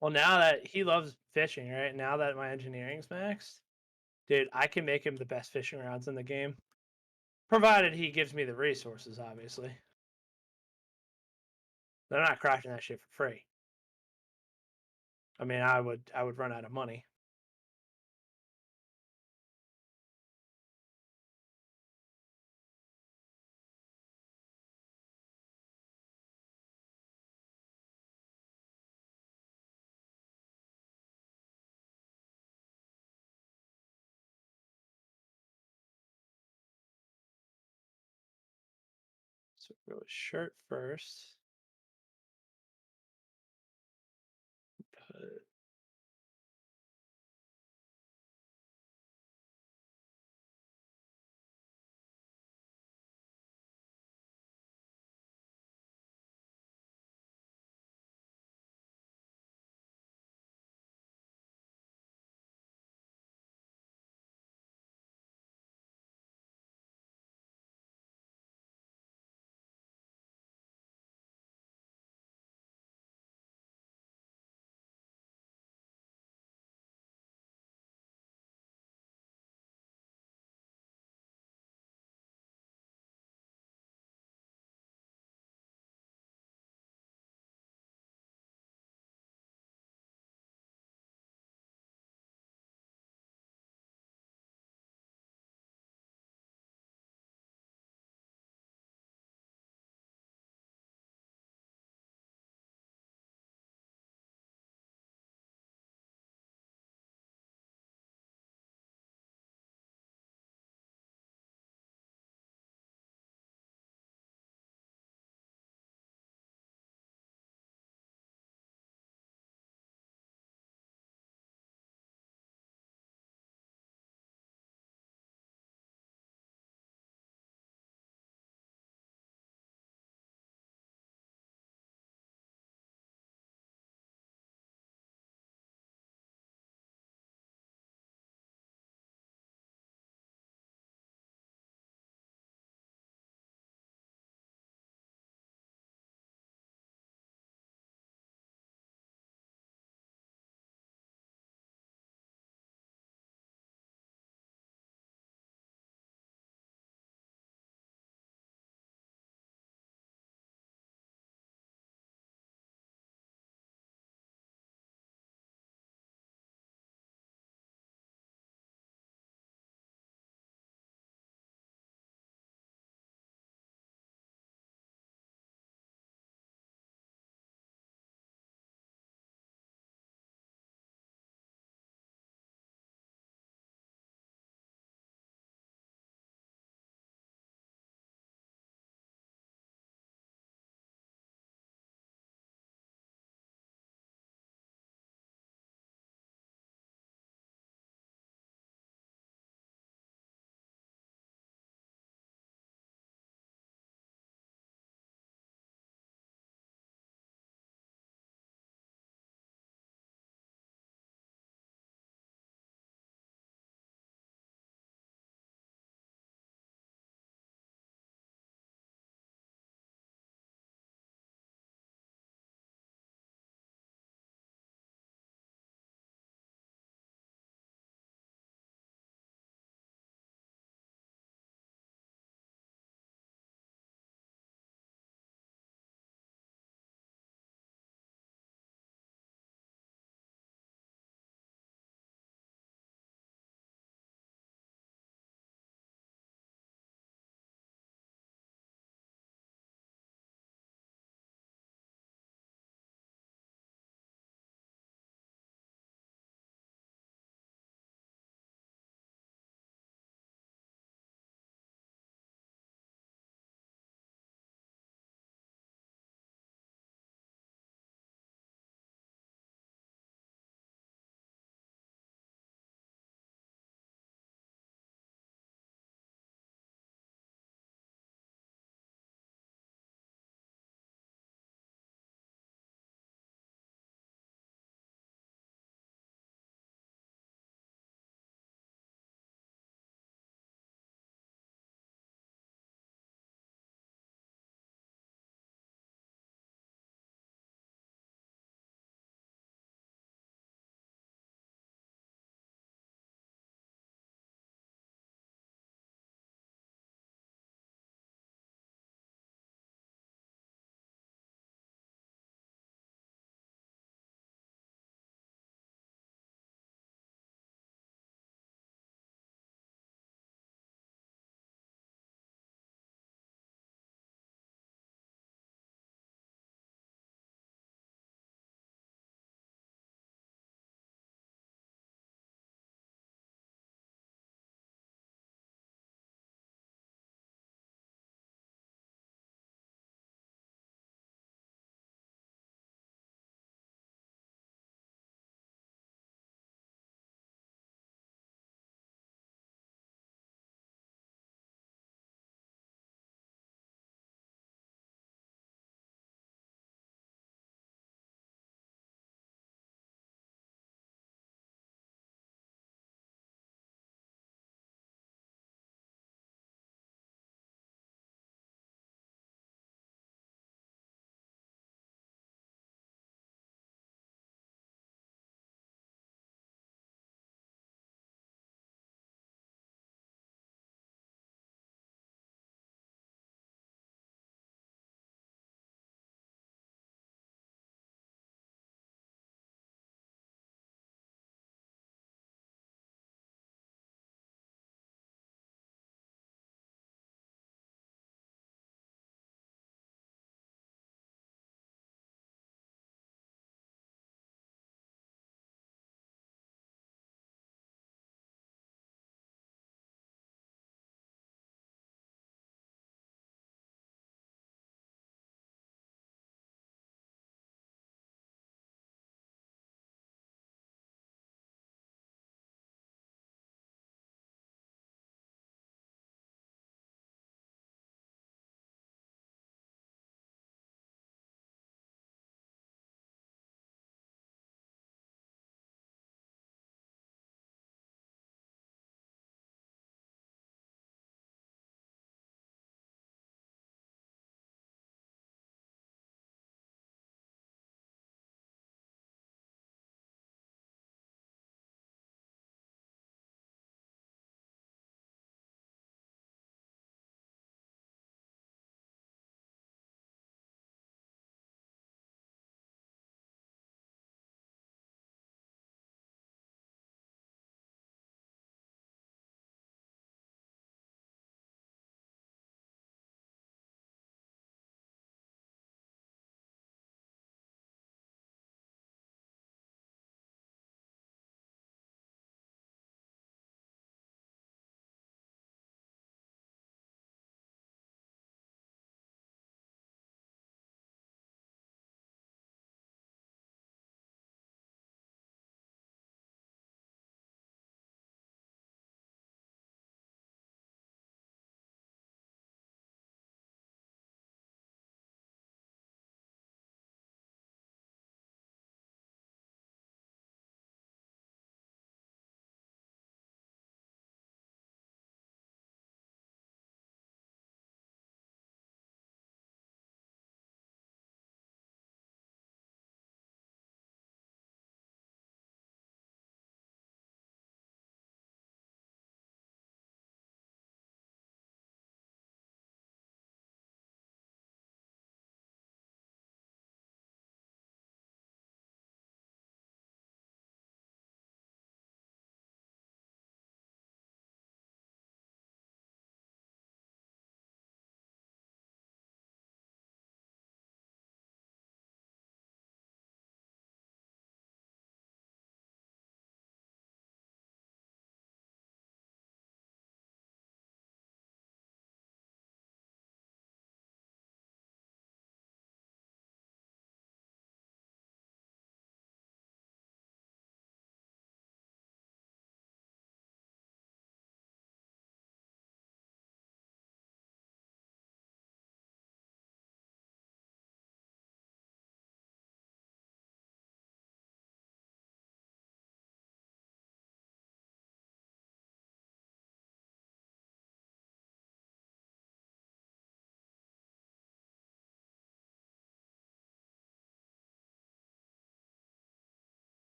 Well, now that he loves fishing, right? Now that my engineering's maxed, dude, I can make him the best fishing rods in the game, provided he gives me the resources. Obviously, they're not crafting that shit for free. I mean, I would run out of money. So we'll go with shirt first. Put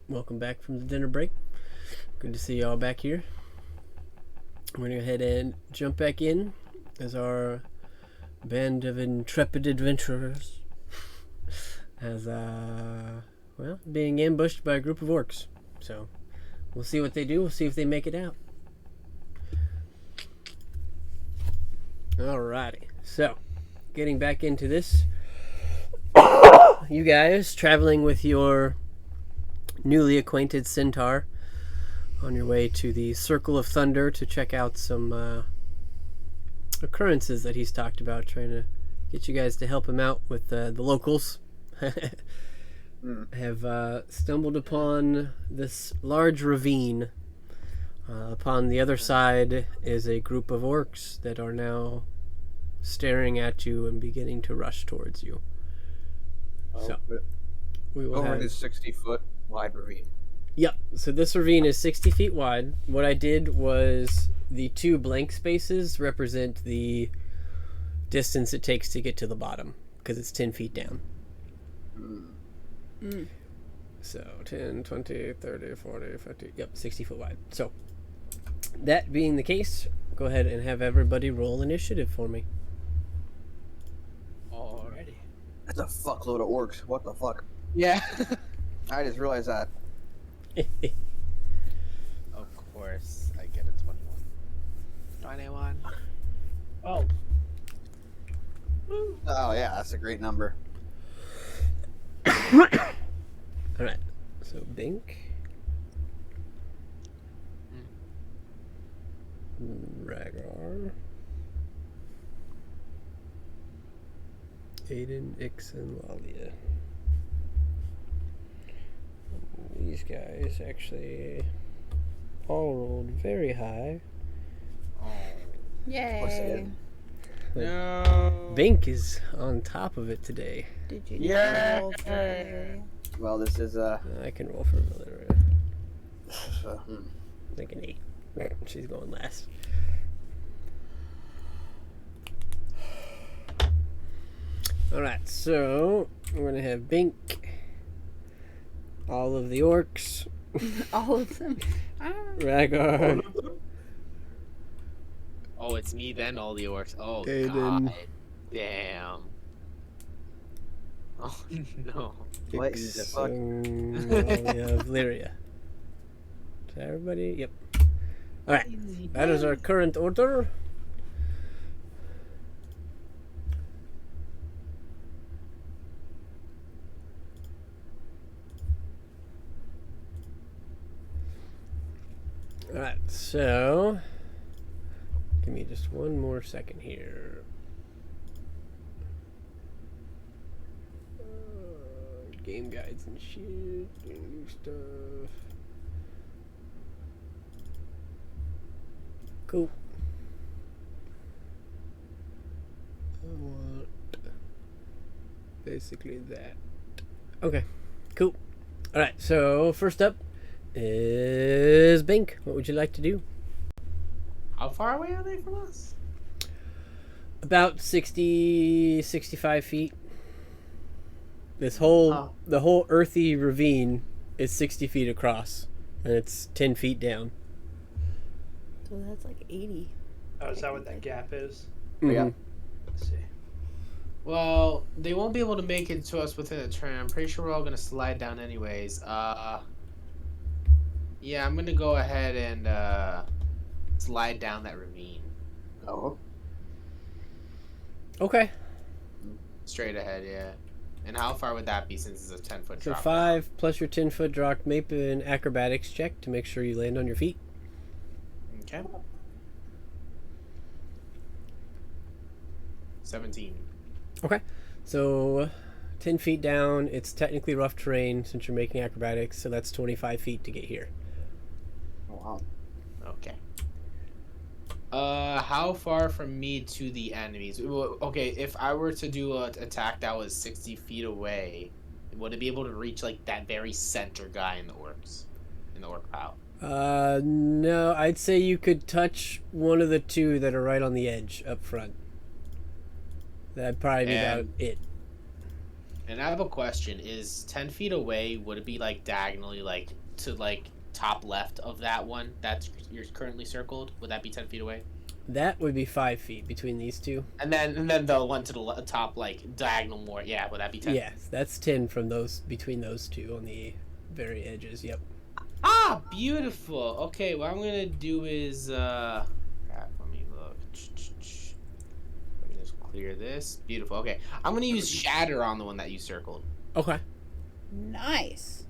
welcome back from the dinner break. Good to see y'all back here. We're gonna go ahead and jump back in as our band of intrepid adventurers as being ambushed by a group of orcs. So we'll see what they do. We'll see if they make it out. Alrighty. So getting back into this, you guys traveling with your newly acquainted centaur on your way to the Circle of Thunder to check out some occurrences that he's talked about, trying to get you guys to help him out with the locals. Have stumbled upon this large ravine. Upon the other side is a group of orcs that are now staring at you and beginning to rush towards you. So we will over have this 60-foot wide ravine. Yep. So this ravine is 60 feet wide. What I did was the 2 blank spaces represent the distance it takes to get to the bottom because it's 10 feet down. So 10, 20, 30, 40, 50. Yep, 60 foot wide. So that being the case, go ahead and have everybody roll initiative for me. Alrighty. That's a fuckload of orcs. What the fuck? Yeah. I just realized that. Of course, I get a 21. 21. Oh, Oh yeah, that's a great number. Alright. So Bink. Rhaegar. Aiden, Ixon, Lalia. These guys actually all rolled very high. Yay. No. Bink is on top of it today. Did you Yeah. roll for... Well, this is I can roll for Valeria. Like an 8. She's going last. Alright, so we're going to have Bink, all of the orcs, all of them? Rhaegar, Oh, it's me then, all the orcs. Oh, Aiden. God. Damn. Oh, no. what the fuck? Ixon, Lalia, Valeria. Is that everybody? Yep. Alright, that is our current order. Alright, so give me just one more second here. Game guides and shit, new stuff. Cool. I want basically that. Okay, cool. Alright, so first up is Bink. What would you like to do? How far away are they from us? About 60, 65 feet. This whole, the whole earthy ravine is 60 feet across, and it's 10 feet down. So that's like 80. oh, is that what that gap is? Yeah. Let's see. Well, they won't be able to make it to us within a turn. I'm pretty sure we're all gonna slide down anyways. Yeah, I'm gonna go ahead and slide down that ravine. Oh. Okay. Straight ahead, yeah. And how far would that be since it's a 10-foot So drop? 5 plus your 10-foot drop. Make an acrobatics check to make sure you land on your feet. Okay. 17. Okay. So 10 feet down, it's technically rough terrain since you're making acrobatics, so that's 25 feet to get here. Oh wow. Okay. How far from me to the enemies? Well, okay, if I were to do an attack that was 60 feet away, would it be able to reach like that very center guy in the orcs, in the orc pile? No, I'd say you could touch one of the 2 that are right on the edge up front. That'd probably be about And- it. And I have a question. Is 10 feet away, would it be like diagonally, like to like top left of that one that's you're currently circled? Would that be 10 feet away? That would be 5 feet between these two. And then the one to the top, like diagonal more. Yeah, would that be 10? Yes, that's 10 from those between those two on the very edges. Yep. Ah, beautiful. Okay, what I'm gonna do is crap, let me look. Let me just clear this. Beautiful. Okay, I'm gonna use shatter on the one that you circled, Okay. Nice.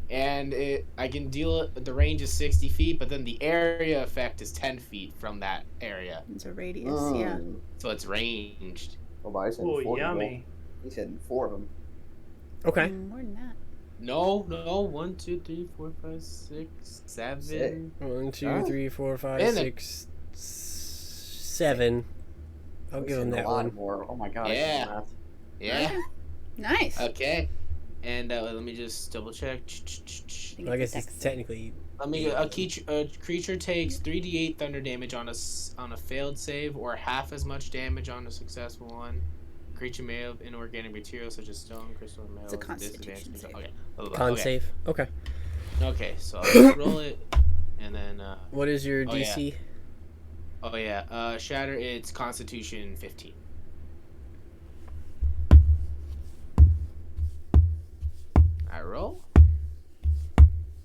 and I can deal it. The range is 60 feet, but then the area effect is 10 feet from that area, It's a radius, yeah. so it's ranged. Oh, but I said Oh, 4 yummy. He said 4 of them. Okay. More than that. No, 1, 2, 3, 4, 5, 6, 7. 1, 2, Oh. 3, 4, 5, And 6, 7. I'll give him a that lot one. more. Oh my god. I Yeah. can't math. Yeah. Nice. Okay. And let me just double check. Well, I guess it's technically. Let me. A creature takes 3d8 thunder damage on a failed save, or half as much damage on a successful one. Creature may have inorganic material such as stone, crystal, and metal. It's a with constitution disadvantage. save. Okay. Con okay. save. Okay. Okay. So I'll just roll it, and then. What is your Oh, DC? Oh yeah. Shatter. It's Constitution 15. I roll,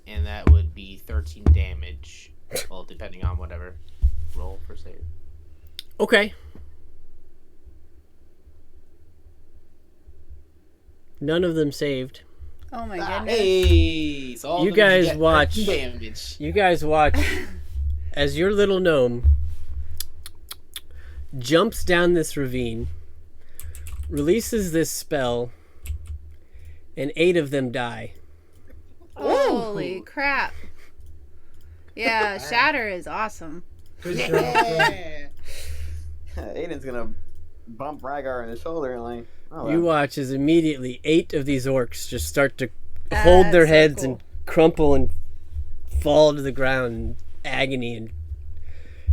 and that would be 13 damage. Well, depending on whatever roll for save. Okay. None of them saved. Oh my goodness. Hey, so all You of them guys get watch. 13 damage. You guys watch as your little gnome jumps down this ravine, releases this spell, and 8 of them die. Holy crap. Yeah, Shatter is awesome. Yeah. Aiden's gonna bump Ragar in the shoulder and like. Oh, You well. watch as immediately 8 of these orcs just start to hold their That's so heads cool. and crumple and fall to the ground in agony, and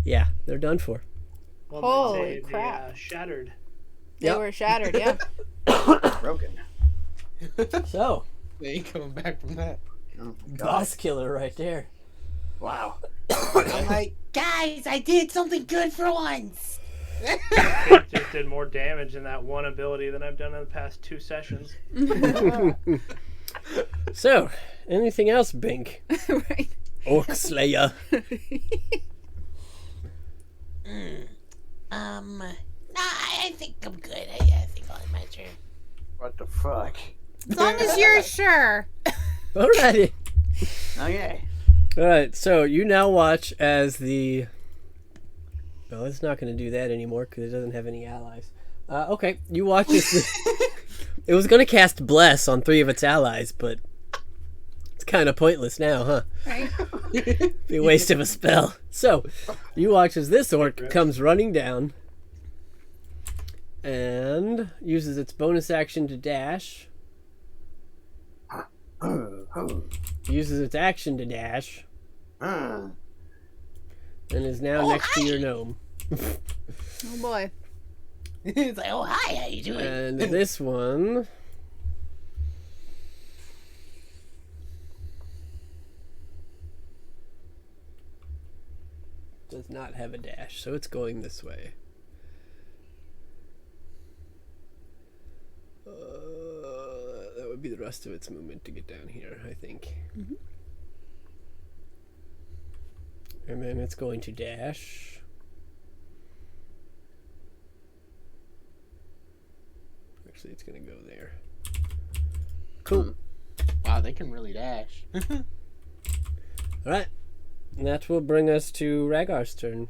yeah, they're done for. Well, Holy they, crap. Shattered. They Yep. were shattered, yeah. Broken. So, They ain't coming back from that. Oh my god. boss killer right there. Wow. I'm like, guys, I did something good for once. Just did more damage in that one ability than I've done in the past 2 sessions. So, anything else, Bink? Right. Orc Slayer. Nah, I think I'm good. I think I'll end my turn. What the fuck? As long as you're sure. Alrighty. Okay. Alright, so you now watch as the... Well, it's not going to do that anymore because it doesn't have any allies. Okay, you watch as the... It was going to cast Bless on 3 of its allies, but it's kind of pointless now, huh? Right? Be a waste of a spell. So, you watch as this orc comes running down and uses its bonus action to dash. Uses its action to dash. And is now next to your gnome. Oh boy. It's like, oh, hi, how you doing? And this one... does not have a dash, so it's going this way. That would be the rest of its movement to get down here, I think. Mhm. And then it's going to dash. Actually, it's going to go there. Cool. Wow, they can really dash. Alright. And that will bring us to Ragar's turn.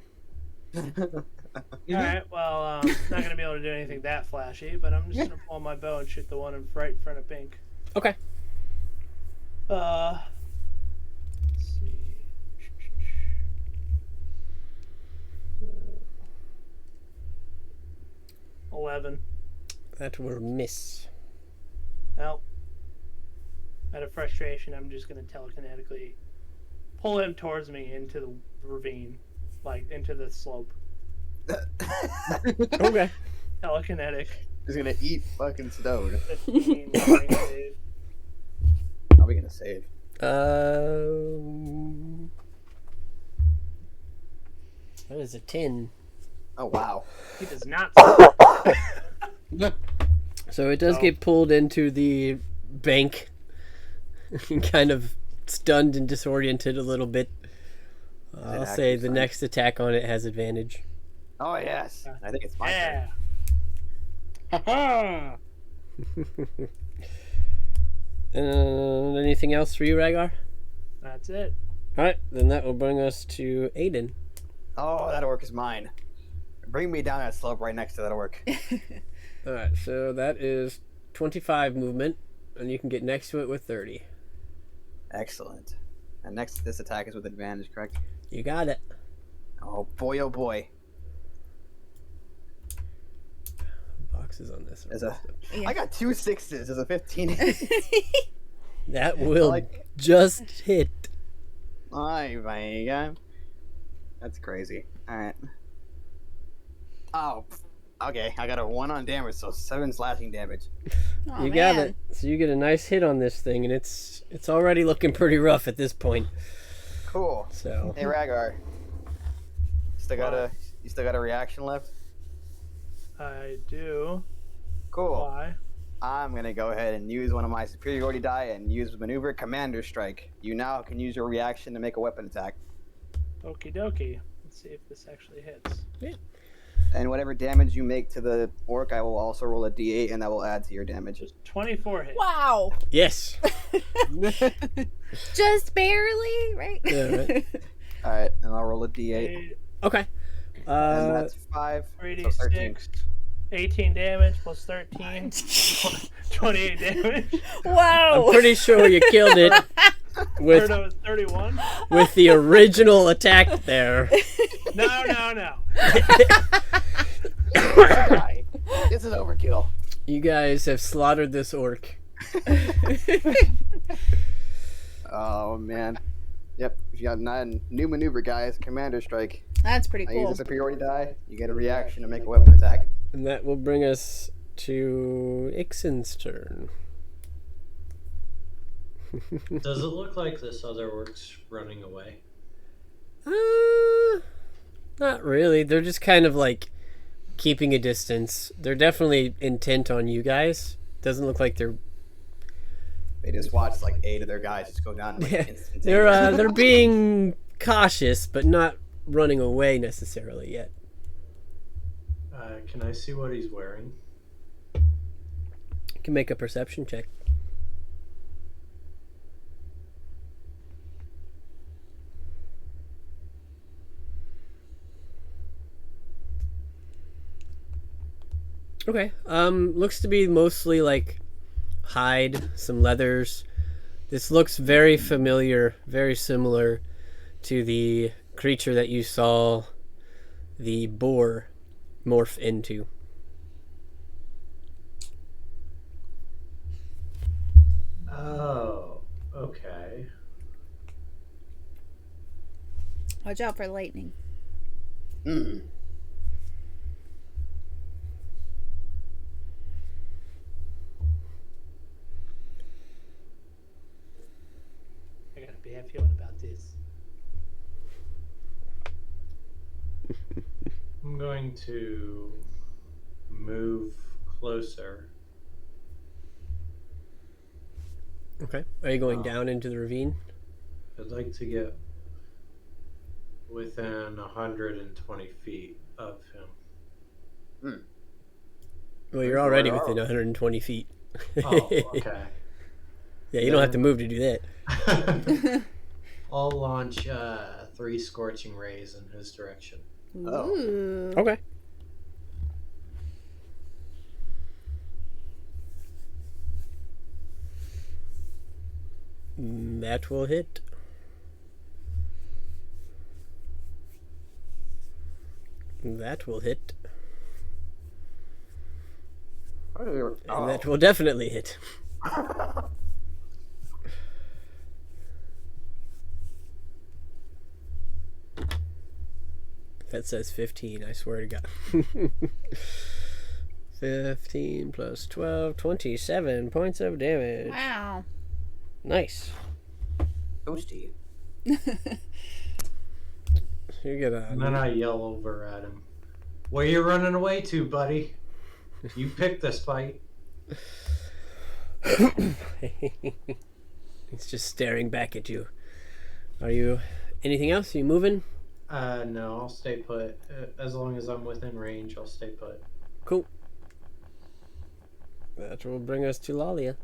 Alright, well, I'm not going to be able to do anything that flashy, but I'm just going to pull my bow and shoot the one right in front of Pink. Okay. Let's see. 11. That will miss. Well, out of frustration, I'm just going to telekinetically pull him towards me into the ravine, like into the slope. Okay. Telekinetic. He's gonna eat fucking stone. 15, bring save. How are we gonna save? That is a 10. Oh wow. He does not. So it does get pulled into the bank. Kind of stunned and disoriented a little bit. I'll say the next attack on it has advantage. Oh yes. I think it's my Yeah. turn. Anything else for you, Rhaegar? That's it. Alright, then that will bring us to Aiden. Oh, that orc is mine. Bring me down that slope right next to that orc. Alright, so that is 25 movement, and you can get next to it with 30. Excellent. And next, this attack is with advantage, correct? You got it. Oh boy, oh boy. Boxes on this. I got 2 6s. There's a 15. That will just hit. Oh my god. That's crazy. Alright. Oh, okay. I got a 1 on damage, so 7 slashing damage. Oh, You got it. So you get a nice hit on this thing, and it's already looking pretty rough at this point. Cool. So. Hey, Rhaegar. You still got a reaction left? I do. Cool. Why? I'm gonna go ahead and use one of my superiority die and use maneuver Commander Strike. You now can use your reaction to make a weapon attack. Okie dokie. Let's see if this actually hits. Yeah. And whatever damage you make to the orc, I will also roll a d8, and that will add to your damage. 24 hits. Wow. Yes. Just barely, right? Yeah, right. All right, and I'll roll a d8. Okay. And that's 5. 3d6. So 13. 18 damage plus 13. 28 damage. Wow. I'm pretty sure you killed it with 31. with the original attack there. No. This is overkill. You guys have slaughtered this orc. Oh man. Yep. If you got 9 new maneuver guys, Commander Strike. That's pretty I cool. use a superiority die. You get a reaction to make a weapon attack. And that will bring us to Ixen's turn. Does it look like this other orc's running away? Not really. They're just kind of like keeping a distance. They're definitely intent on you guys. Doesn't look like they're. They just watch like 8 of their guys just go down. Like, They're being cautious, but not running away necessarily yet. Can I see what he's wearing? You can make a perception check. Okay. Looks to be mostly like hide, some leathers. This looks very familiar, very similar to the creature that you saw the boar morph into. Oh, okay. Watch out for lightning. Mm. I got a bad feeling about this. I'm going to move closer. Okay. Are you going down into the ravine? I'd like to get within 120 feet of him. Well, you're already within 120 feet. Oh, okay. Yeah, you don't have to move to do that. I'll launch 3 scorching rays in his direction. Ooh. Okay. That will hit. That will hit. And that will definitely hit. That says 15, I swear to God. 15 plus 12, 27 points of damage. Wow. Nice. Toasty. You get And then I yell over at him. Where you running away to, buddy? You picked this fight. He's just staring back at you. Are you... Anything else? Are you moving? No, I'll stay put. As long as I'm within range, I'll stay put. Cool. That will bring us to Lalia.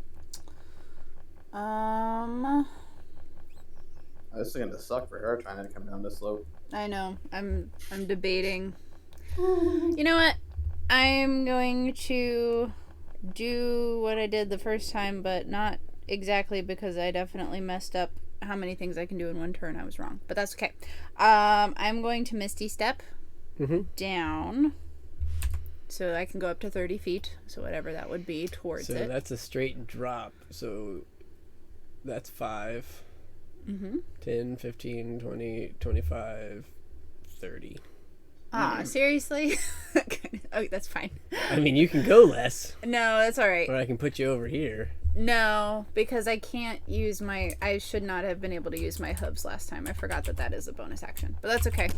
This is gonna suck for her trying to come down this slope. I know. I'm debating. You know what? I'm going to do what I did the first time, but not exactly, because I definitely messed up how many things I can do in one turn. I was wrong, but that's okay. I'm going to Misty Step down, so I can go up to 30 feet. So whatever that would be towards it. So that's a straight drop. So that's 5. 10, 15, 20, 25, 30. Seriously? Oh, that's fine. I mean, you can go less. No, that's all right. Or I can put you over here. No, because I can't use my... I should not have been able to use my hooves last time. I forgot that that is a bonus action. But that's okay.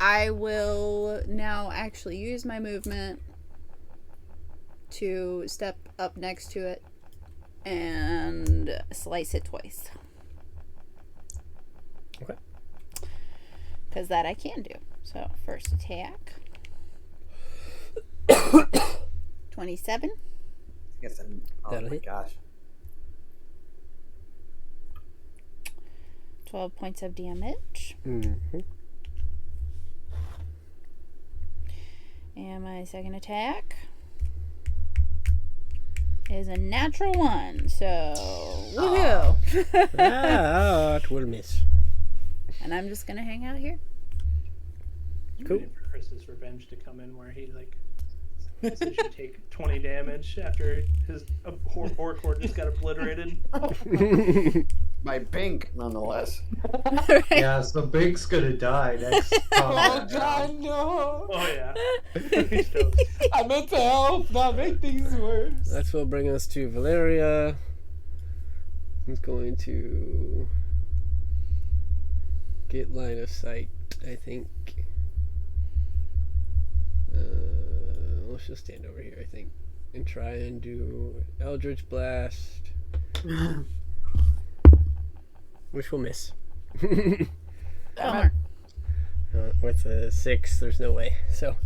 I will now actually use my movement to step up next to it and slice it twice. Okay. Because that I can do. So, first attack. 27. Yes, oh That'll my hit. gosh. 12 points of damage. Mm-hmm. And my second attack is a natural 1. So, woohoo! It will miss. And I'm just going to hang out here. Cool. Waiting for Chris's revenge to come in, where he says you take 20 damage after his Orc just got obliterated. My pink, nonetheless. Yeah, so Bink's gonna die next Oh time. god, no! Oh yeah. He's toast. I meant to help, not make things worse. That will bring us to Valeria. Who's going to get line of sight, I think. Let's just stand over here, I think, and try and do Eldritch Blast, which will miss. Bummer. With a 6, there's no way. So,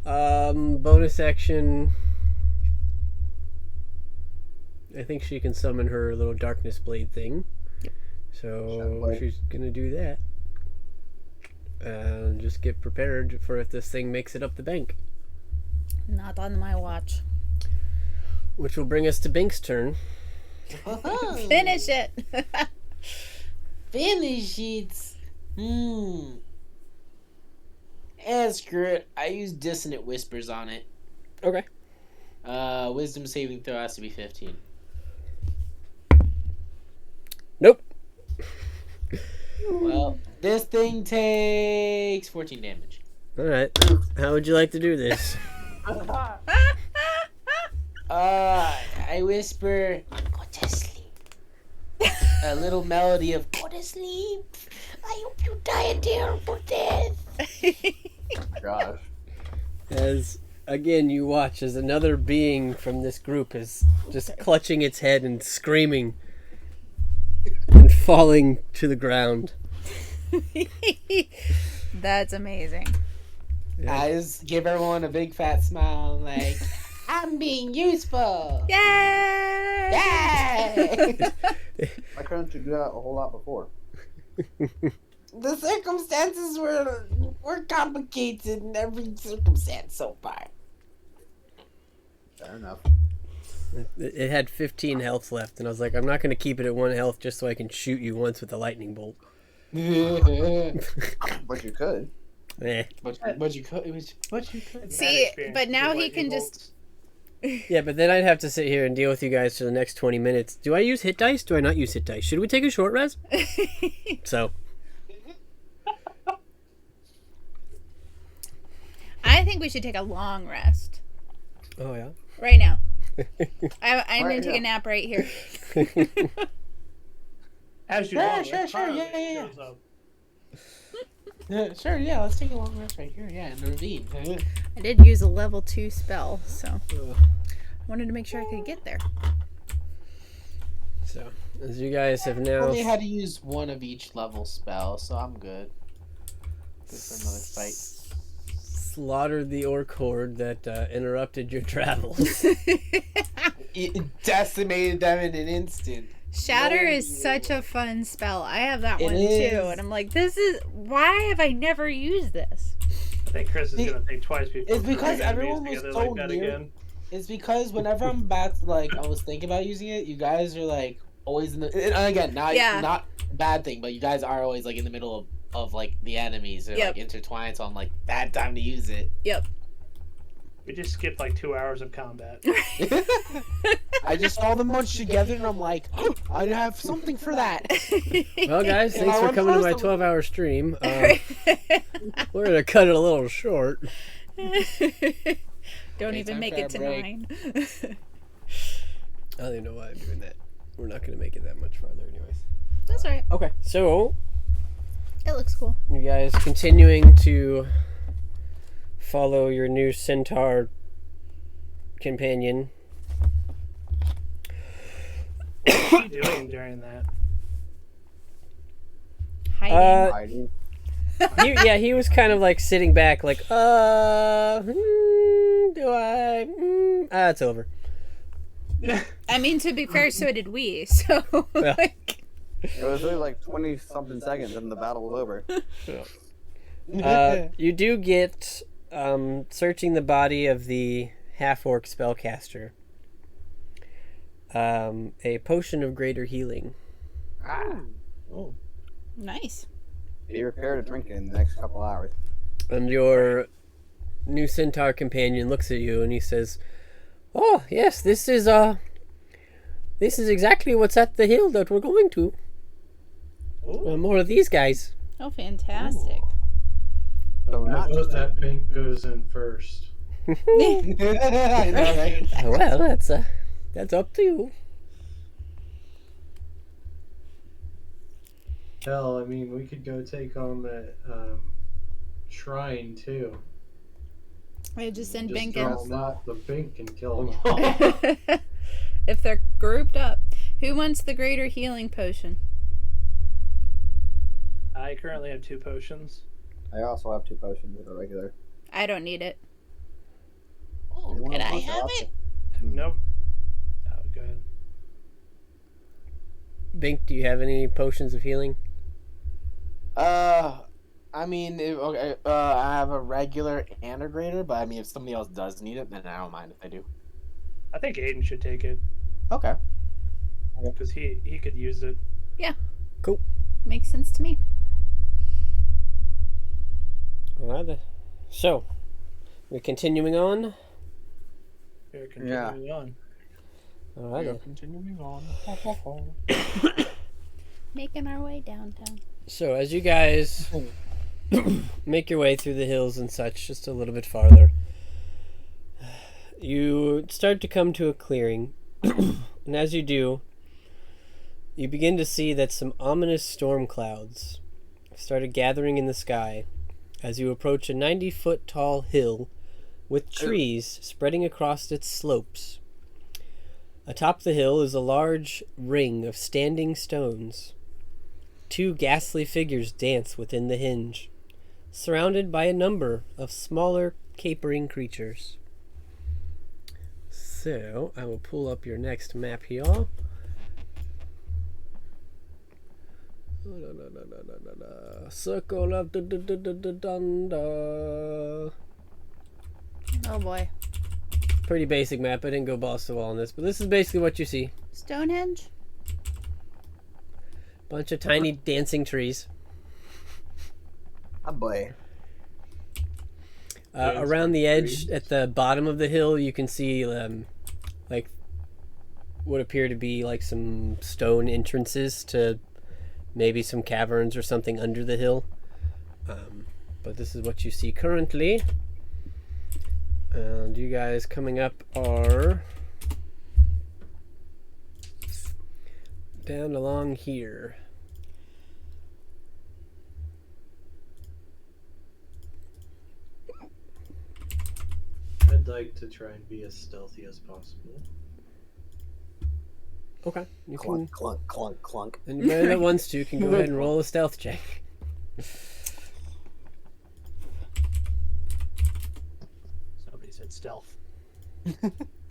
bonus action. I think she can summon her little darkness blade thing. So she's gonna do that. And just get prepared for if this thing makes it up the bank. Not on my watch. Which will bring us to Bink's turn. Finish it! Finish it. Screw it. I use Dissonant Whispers on it. Okay. Wisdom saving throw has to be 15. Nope. Well, this thing takes 14 damage. Alright. How would you like to do this? I whisper, go to sleep. A little melody of, go to sleep. I hope you die a terrible death. Gosh. As, again, you watch as another being from this group is just clutching its head and screaming and falling to the ground. That's amazing. I just give everyone a big fat smile, like, I'm being useful. Yay! Yay! Why couldn't you do that a whole lot before? The circumstances were complicated in every circumstance so far. Fair enough. It had 15 health left, and I was like, I'm not going to keep it at 1 health just so I can shoot you once with a lightning bolt. But you could. Eh. But you could. See, but now he can just... Yeah, but then I'd have to sit here and deal with you guys for the next 20 minutes. Do I use hit dice? Do I not use hit dice? Should we take a short rest? I I think we should take a long rest. Oh yeah. Right now. I'm Right gonna take a now. nap right here. As you Sure, want, sure, sure, Carly yeah. shows up. Yeah, sure, yeah, let's take a long rest right here, yeah, in the ravine. I did use a level 2 spell, so I wanted to make sure I could get there. So, as you guys have I now only had to use one of each level spell, so I'm good. Good for another fight. slaughtered the orc horde that interrupted your travels. It decimated them in an instant. Shatter is such a fun spell. I have that It one is. too, and I'm like, why have I never used this? I think Chris is gonna think twice before. It's because putting enemies everyone was together so like that near. again. It's because whenever I'm back, like, I was thinking about using it, you guys are, like, always in the... And again, not a bad thing, but you guys are always, like, in the middle of like, the enemies. They're, like, intertwined, so I'm like, bad time to use it. Yep. We just skipped like 2 hours of combat. I just saw them munched together, and I'm like, oh, I have something for that. Well, guys, thanks for coming to my 12-hour stream. We're going to cut it a little short. Don't even make it to 9. I don't even know why I'm doing that. We're not going to make it that much farther anyways. That's alright. Okay, so It looks cool. you guys continuing to follow your new centaur companion. What was he doing during that? Hiding. He was kind of like sitting back like, do I? It's over. I mean, to be fair, so did we. So, Yeah. like, It was really like 20-something seconds and the battle was over. You do get, searching the body of the half-orc spellcaster, a potion of greater healing. Oh. nice. Be prepared to drink it in the next couple hours. And your new centaur companion looks at you and he says, "Oh, yes, this is exactly what's at the hill that we're going to. More of these guys." Oh, fantastic. So I not vote just that Bink goes in first. I know, right? Well, that's up to you. Hell, I mean, we could go take on that shrine too. I just send Just Bink draw in. them out the Bink and kill them all. If they're grouped up. Who wants the greater healing potion? I currently have 2 potions. I also have 2 potions that are regular. I don't need it. Oh, You can want I one have also? it? Nope. Oh, go ahead. Bink, do you have any potions of healing? I mean, I have a regular and a greater, but I mean, if somebody else does need it, then I don't mind if they do. I think Aiden should take it Okay. because he could use it. Makes sense to me. Alright then. So, we're continuing on. We're continuing on. Alright then. Continuing on. Making our way downtown. So, as you guys make your way through the hills and such, just a little bit farther, you start to come to a clearing. And as you do, you begin to see that some ominous storm clouds started gathering in the sky as you approach a 90-foot tall hill with trees spreading across its slopes. Atop the hill is a large ring of standing stones. 2 ghastly figures dance within the hinge, surrounded by a number of smaller capering creatures. So, I will pull up your next map here. Circle of the Dunda. Oh boy. Pretty basic map. I didn't go balls to the wall on this, but this is basically what you see. Stonehenge? Bunch of tiny dancing trees. Oh boy. Around the edge, at the bottom of the hill, you can see like what appear to be like some stone entrances to maybe some caverns or something under the hill. But this is what you see currently. And you guys coming up are down along here. I'd like to try and be as stealthy as possible. Okay. You Clunk, can. clunk, clunk, clunk. Anybody that wants to can go ahead and roll a stealth check. Somebody said stealth.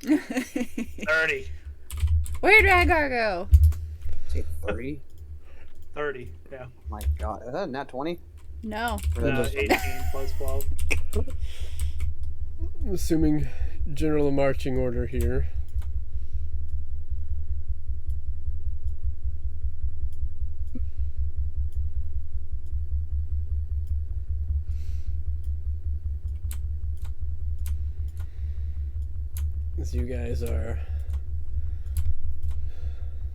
30. Where'd Rhaegar go? Say 30? 30, yeah. My god. Is that a nat 20? No. Or is that just- 18 plus 12. Assuming general marching order here. As you guys are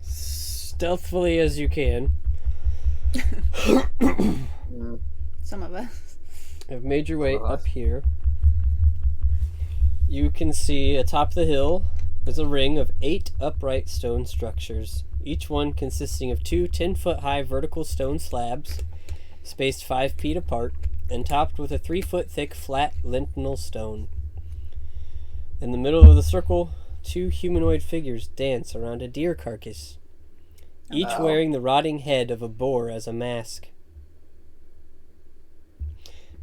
stealthily as you can Some of us. have made your way up here. You can see atop the hill is a ring of 8 upright stone structures, each one consisting of 2 10-foot-high vertical stone slabs, spaced 5 feet apart, and topped with a 3-foot-thick flat lentinel stone. In the middle of the circle, 2 humanoid figures dance around a deer carcass, each wearing the rotting head of a boar as a mask.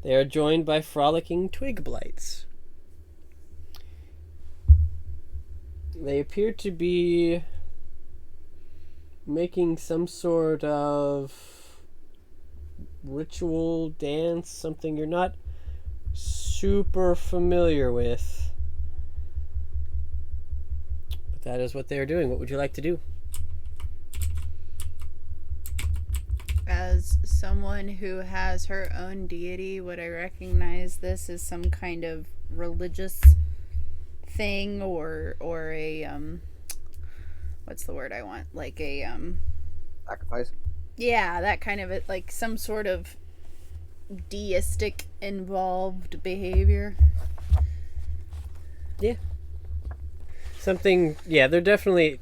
They are joined by frolicking twig blights. They appear to be making some sort of ritual dance, something you're not super familiar with. But that is what they are doing. What would you like to do? As someone who has her own deity, would I recognize this as some kind of religious thing or a what's the word I want? Like a Sacrifice? yeah, that kind of it, like some sort of deistic involved behavior. Something, yeah, they're definitely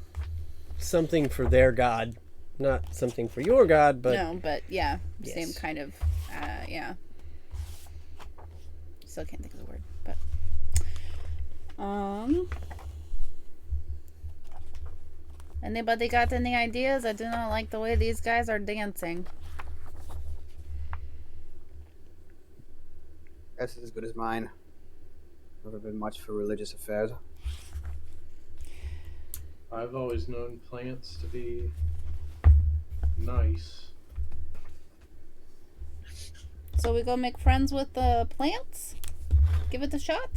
something for their god. Not something for your god, but... No, but yeah, Yes. same kind of, yeah. Still can't think of the word, but... Anybody got any ideas? I do not like the way these guys are dancing. Guess it's as good as mine. Never been much for religious affairs. I've always known plants to be nice. So we go make friends with the plants? Give it a shot?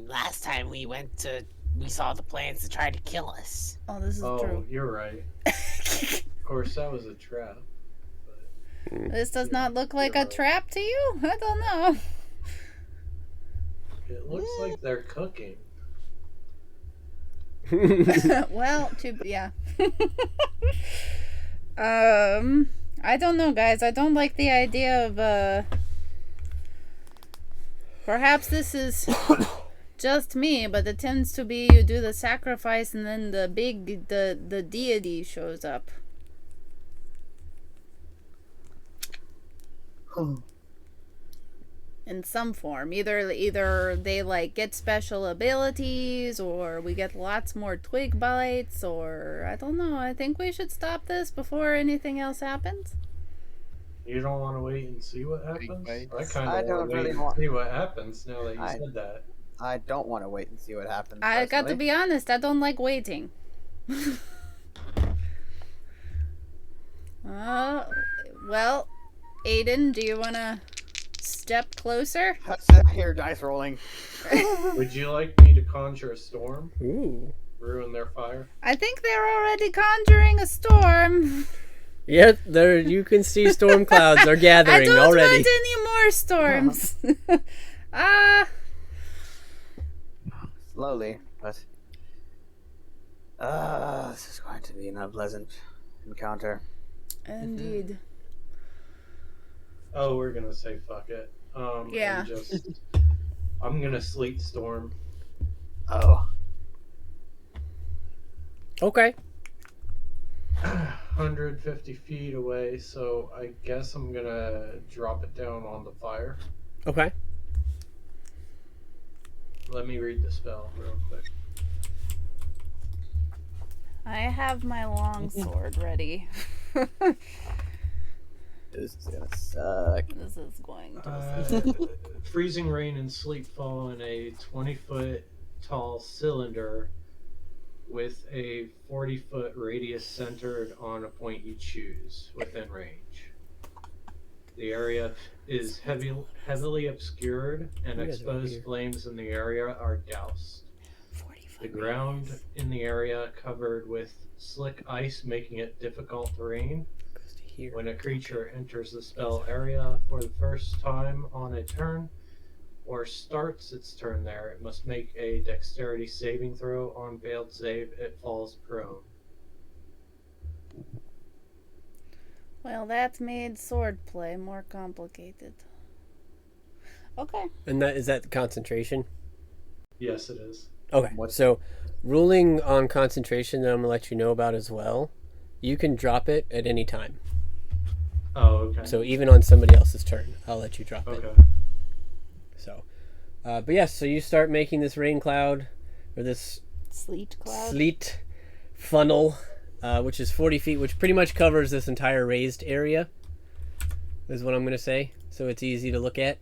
Last time we saw the plants that tried to kill us. Oh, this is Oh, true. you're right. Of course, that was a trap. This does not look like You're a right. trap to you? I don't know. It looks like they're cooking. Well, yeah. I don't know, guys. I don't like the idea of, perhaps this is just me, but it tends to be you do the sacrifice and then the deity shows up. In some form. Either they like get special abilities, or we get lots more twig bites, or I don't know. I think we should stop this before anything else happens. You don't want to wait and see what happens? bites. I kind I of don't want to really wait and want- see what happens now that you I- said that. I don't want to wait and see what happens. I got to personally. be honest, I don't like waiting. Well, Aiden, do you want to step closer? Here, dice rolling. Would you like me to conjure a storm? Ooh. Ruin their fire? I think they're already conjuring a storm. Yep, there you can see storm clouds are I gathering don't already. want any more storms. Slowly, but this is going to be an unpleasant encounter. Indeed. Oh, we're gonna say fuck it. Yeah. And just I'm gonna sleet storm. Oh. Okay. 150 feet away, so I guess I'm gonna drop it down on the fire. Okay. Let me read the spell real quick. I have my long sword ready. This is gonna suck. This is going to Freezing rain and sleet fall in a 20-foot tall cylinder with a 40-foot radius centered on a point you choose within range. The area is heavily obscured, and You guys are exposed here. flames in the area are doused. The ground in the area covered with slick ice, making it difficult terrain. Goes to here. When a creature enters the spell area for the first time on a turn, or starts its turn there, it must make a dexterity saving throw. On failed save, it falls prone. Well, that's made swordplay more complicated. Okay. And is that the concentration? Yes, it is. Okay. So, ruling on concentration that I'm gonna let you know about as well. You can drop it at any time. Oh, okay. So even on somebody else's turn, I'll let you drop it. Okay. So, but yes, so you start making this rain cloud, or this Sleet cloud. sleet funnel, which is 40 feet, which pretty much covers this entire raised area, is what I'm going to say. So it's easy to look at.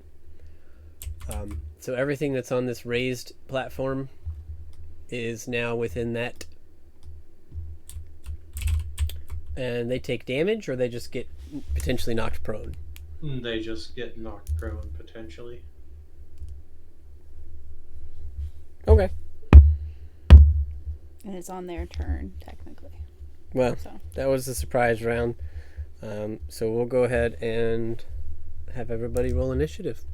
So everything that's on this raised platform is now within that. And they take damage, or they just get potentially knocked prone? They just get knocked prone, potentially. Okay. And it's on their turn, technically. Well, So. that was the surprise round. So we'll go ahead and have everybody roll initiative.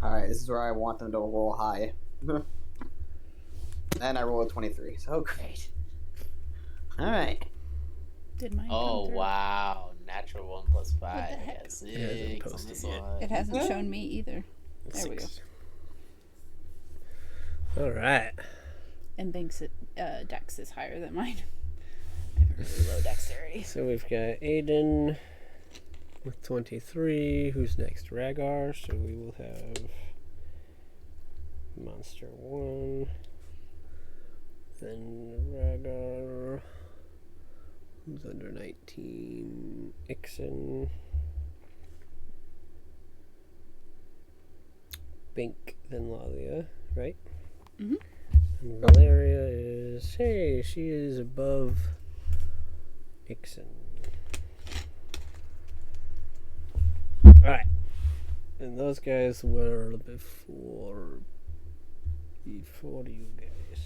Alright, this is where I want them to roll high. And I rolled a 23, so great. Alright. Did mine Oh come through? wow, natural 1 plus 5. the heck? Yes, It hasn't six on posted this yet. one. It hasn't shown me either. There we go. All right. And Bink's dex is higher than mine. I have a really low dexterity. So we've got Aiden with 23. Who's next? Rhaegar. So we will have Monster 1. Then Rhaegar. Who's under 19? Ixen. Bink. Then Lalia, right? Mhm. And Valeria is... Hey, she is above Ixen. Alright. And those guys were before you guys.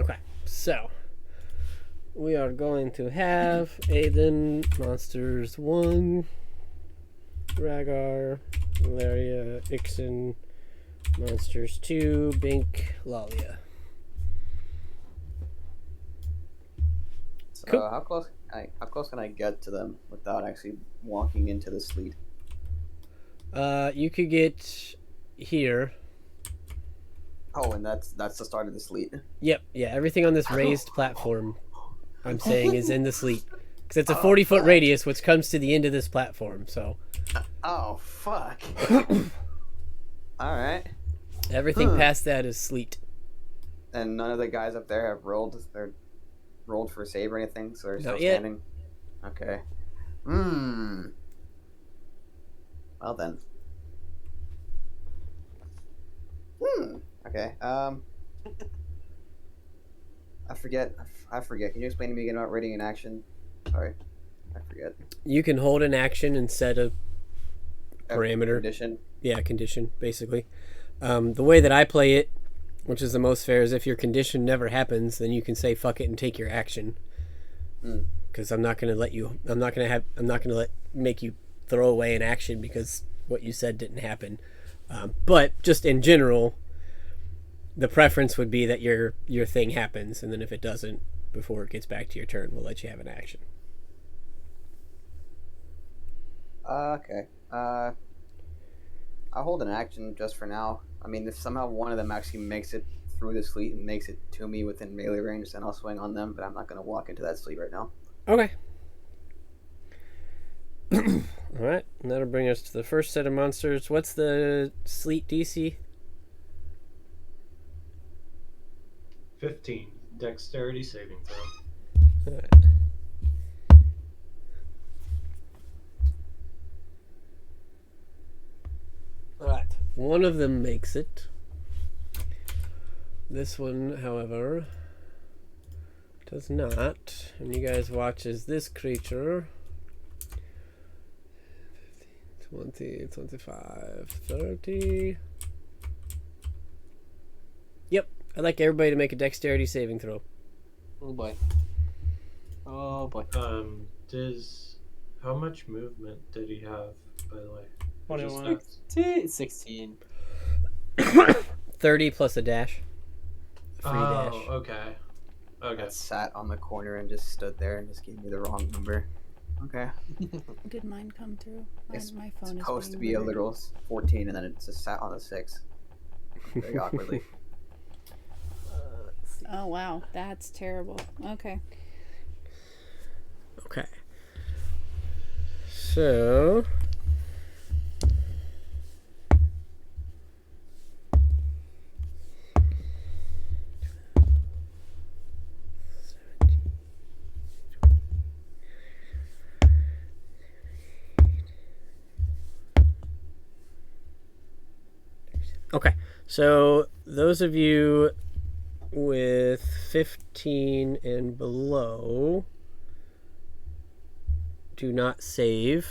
Okay, so we are going to have Aiden, Monsters 1, Rhaegar, Valeria, Ixen, Monsters 2, Bink, Lalia. So Cool. how close can I get to them without actually walking into the sleet? You could get here. Oh, and that's the start of the sleet. Yep, yeah, everything on this raised platform, I'm saying, is in the sleet. Because it's a 40-foot radius, which comes to the end of this platform, so... Oh, fuck. Alright. Everything past that is sleet. And none of the guys up there have rolled for a save or anything, so they're still Not yet. standing? Okay. Well then. Okay. I forget. Can you explain to me again about rating in action? Sorry. I forget. You can hold an action and set a parameter. Condition. Yeah, condition, basically. The way that I play it, which is the most fair, is if your condition never happens, then you can say fuck it and take your action. Because I'm not gonna make you throw away an action because what you said didn't happen. But just in general, the preference would be that your thing happens, and then if it doesn't, before it gets back to your turn, we'll let you have an action. Okay. I'll hold an action just for now. I mean, if somehow one of them actually makes it through the sleet and makes it to me within melee range, then I'll swing on them, but I'm not going to walk into that sleet right now. Okay. Alright, and that'll bring us to the first set of monsters. What's the sleet DC? 15. Dexterity saving throw. Alright. Alright. One of them makes it. This one, however, does not. And you guys watch as this creature 20, 25, 30. Yep. I'd like everybody to make a dexterity saving throw. Oh boy. Oh boy. How much movement did he have, by the way? 21. 16. 30 plus a dash. A free Oh, dash. okay. Okay. I sat on the corner and just stood there and just gave me the wrong number. Okay. Did mine come through? It's My phone is supposed to being be a weird. literal 14, and then it just sat on the 6. Very awkwardly. Oh wow, that's terrible. Okay. Okay. So. Okay, so those of you with 15 and below do not save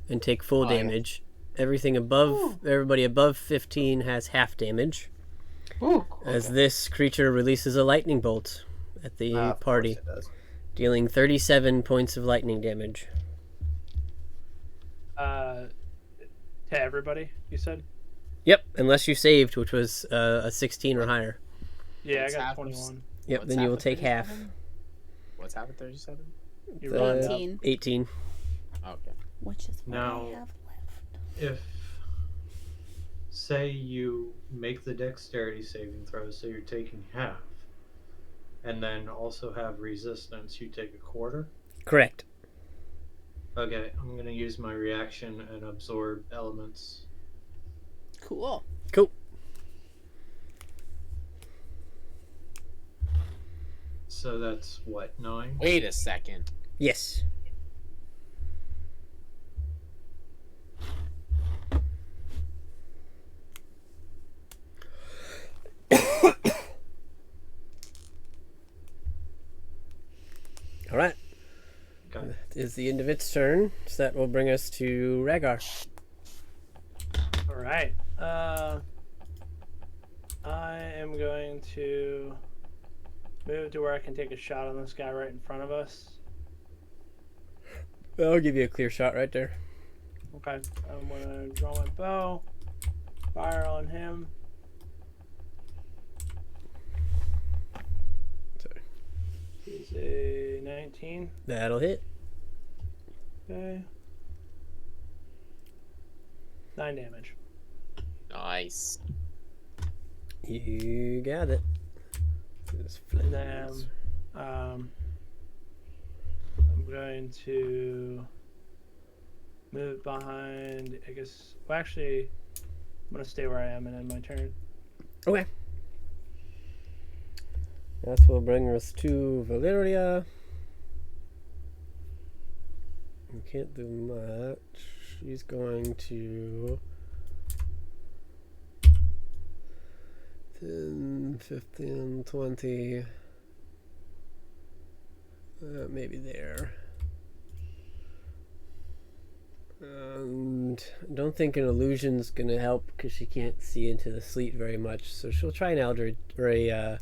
and take full damage. Everything above, everybody above 15 has half damage. Ooh, As this creature releases a lightning bolt at the Of party, course it does. dealing 37 points of lightning damage. To everybody, you said? Yep, unless you saved, which was a 16 or higher. Yeah, What's I got half? 21. Yep, What's then you will half of take half. 37? What's half of 37? You The- rounded up. 18, 18. Okay. which is what Now- I have left. If, say, you make the dexterity saving throw, so you're taking half, and then also have resistance, you take a quarter. Correct. Okay, I'm going to use my reaction and absorb elements. Cool. Cool. So that's what, 9? Wait a second. Yes. All right. Okay. That is the end of its turn. So that will bring us to Rhaegar. All right. I am going to move to where I can take a shot on this guy right in front of us. I'll give you a clear shot right there. Okay. I'm going to draw my bow, fire on him. Sorry. He's a 19. That'll hit. Okay. 9 damage. Nice. You got it. Just And then I'm going to move behind, I guess. Well, actually, I'm going to stay where I am and end my turn. Okay. That will bring us to Valeria. We can't do much. She's going to 10, 15, 20. Maybe there. And I don't think an illusion's going to help because she can't see into the sleet very much. So she'll try an Eldritch or a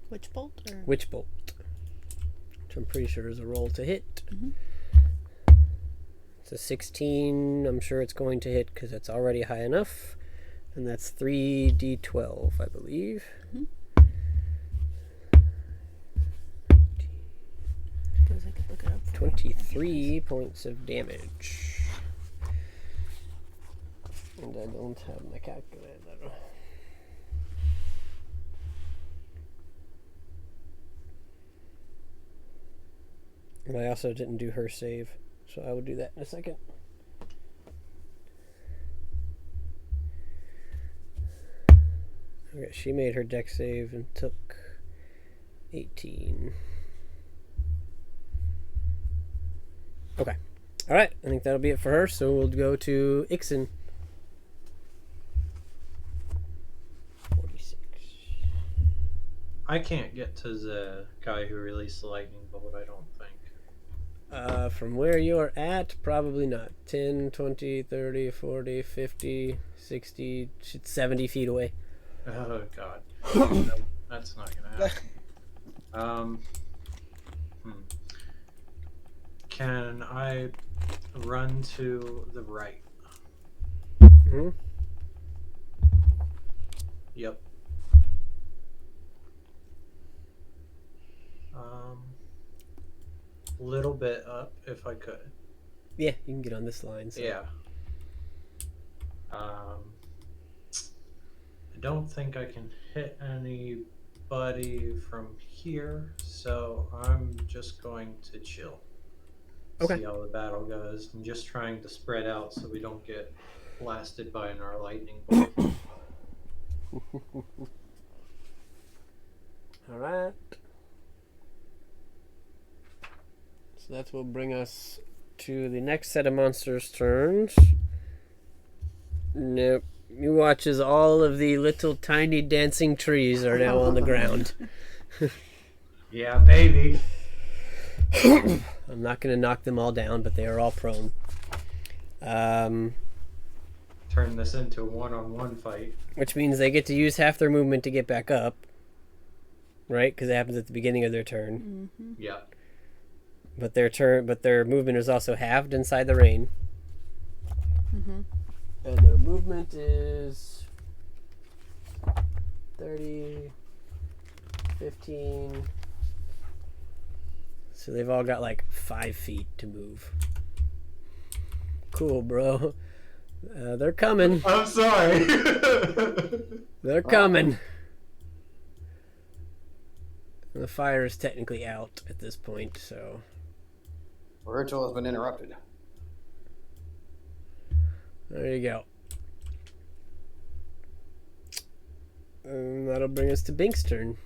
Witch bolt or Witch Bolt, which I'm pretty sure is a roll to hit. Mhm. It's a 16. I'm sure it's going to hit because it's already high enough. And that's 3d12, I believe. Because I could look it up for 23 points of damage. And I don't have my calculator. And I also didn't do her save, so I will do that in a second. Okay, she made her deck save and took 18. Okay. Alright, I think that'll be it for her, so we'll go to Ixen. 46. I can't get to the guy who released the lightning bolt, I don't think. From where you're at, probably not. 10, 20, 30, 40, 50, 60, 70 feet away. Oh, God. No, that's not going to happen. Can I run to the right? Mm-hmm. Yep. Little bit up, if I could. Yeah, you can get on this line. So. Yeah. I don't think I can hit anybody from here, so I'm just going to chill. Okay. See how the battle goes. I'm just trying to spread out so we don't get blasted by our lightning bolt. Alright. So that will bring us to the next set of monsters' turns. Nope. You watch as all of the little tiny dancing trees are now on the ground. Yeah, baby. I'm not going to knock them all down, but they are all prone. Turn this into a one-on-one fight. Which means they get to use half their movement to get back up. Right? Because it happens at the beginning of their turn. Mm-hmm. Yeah. But their movement is also halved inside the rain. Mm-hmm. And their movement is 30, 15. So they've all got like 5 feet to move. Cool, bro. They're coming. I'm sorry. They're coming. The fire is technically out at this point, so... The ritual has been interrupted. There you go. And that'll bring us to Bink's turn.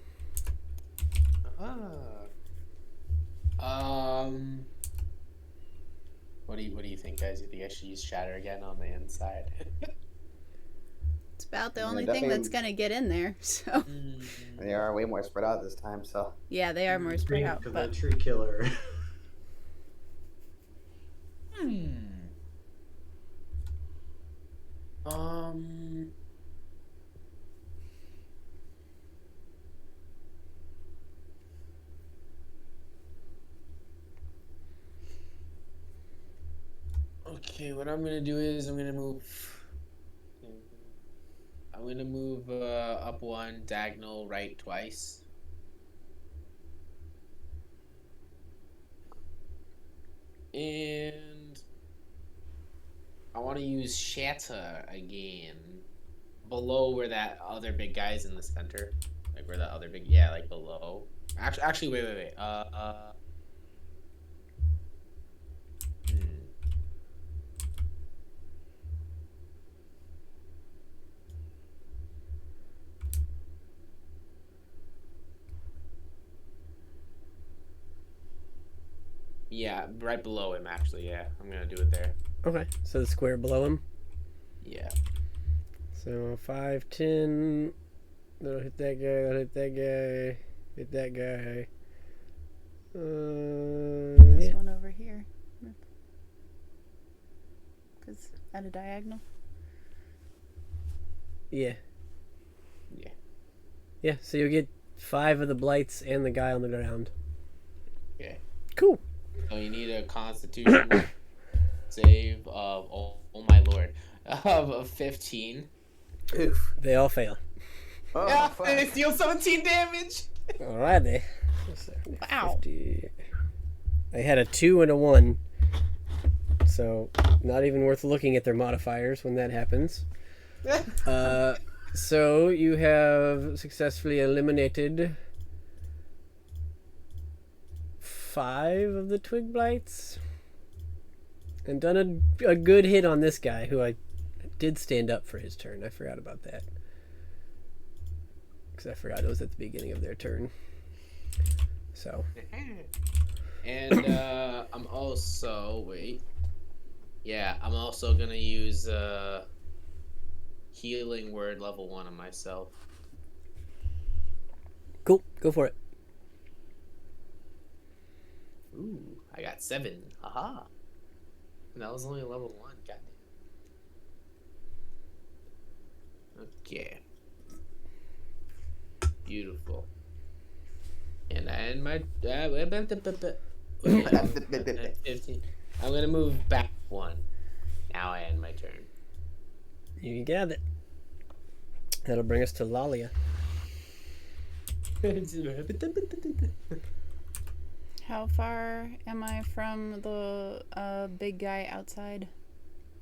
What do you think, guys? You think I should use Shatter again on the inside? It's about the Yeah, only thing definitely. that's gonna get in there. So They are way more spread out this time, so. yeah, they are more spread Bink out. the But tree killer. Okay, what I'm gonna do is I'm gonna move up one, diagonal right twice. And I want to use Shatter again, below where that other big guy's in the center, like where that other big, yeah, like below. Actually, wait. Yeah, right below him, actually, yeah. I'm gonna do it there. Okay, so the square below him. Yeah. So 5, 10. That'll hit that guy. That'll hit that guy. Hit that guy. this Yeah. one over here, because at a diagonal. Yeah. Yeah. Yeah. So you'll get 5 of the blights and the guy on the ground. Okay. Cool. So you need a Constitution save of oh my lord of 15. Oof. They all fail. Oh, Yeah, fuck. and it deals 17 damage. Alrighty. Wow. 50. I had a 2 and a 1. So, not even worth looking at their modifiers when that happens. So, you have successfully eliminated 5 of the twig blights. And done a good hit on this guy, who I did stand up for his turn. I forgot about that. Because I forgot it was at the beginning of their turn. So. And I'm also... Wait. Yeah, I'm also going to use Healing Word level 1 on myself. Cool. Go for it. Ooh, I got 7. Haha. And that was only a level 1. Goddamn. Okay. Beautiful. And I end my 15. I'm gonna move back 1. Now I end my turn. You got it. That'll bring us to Lalia. How far am I from the big guy outside?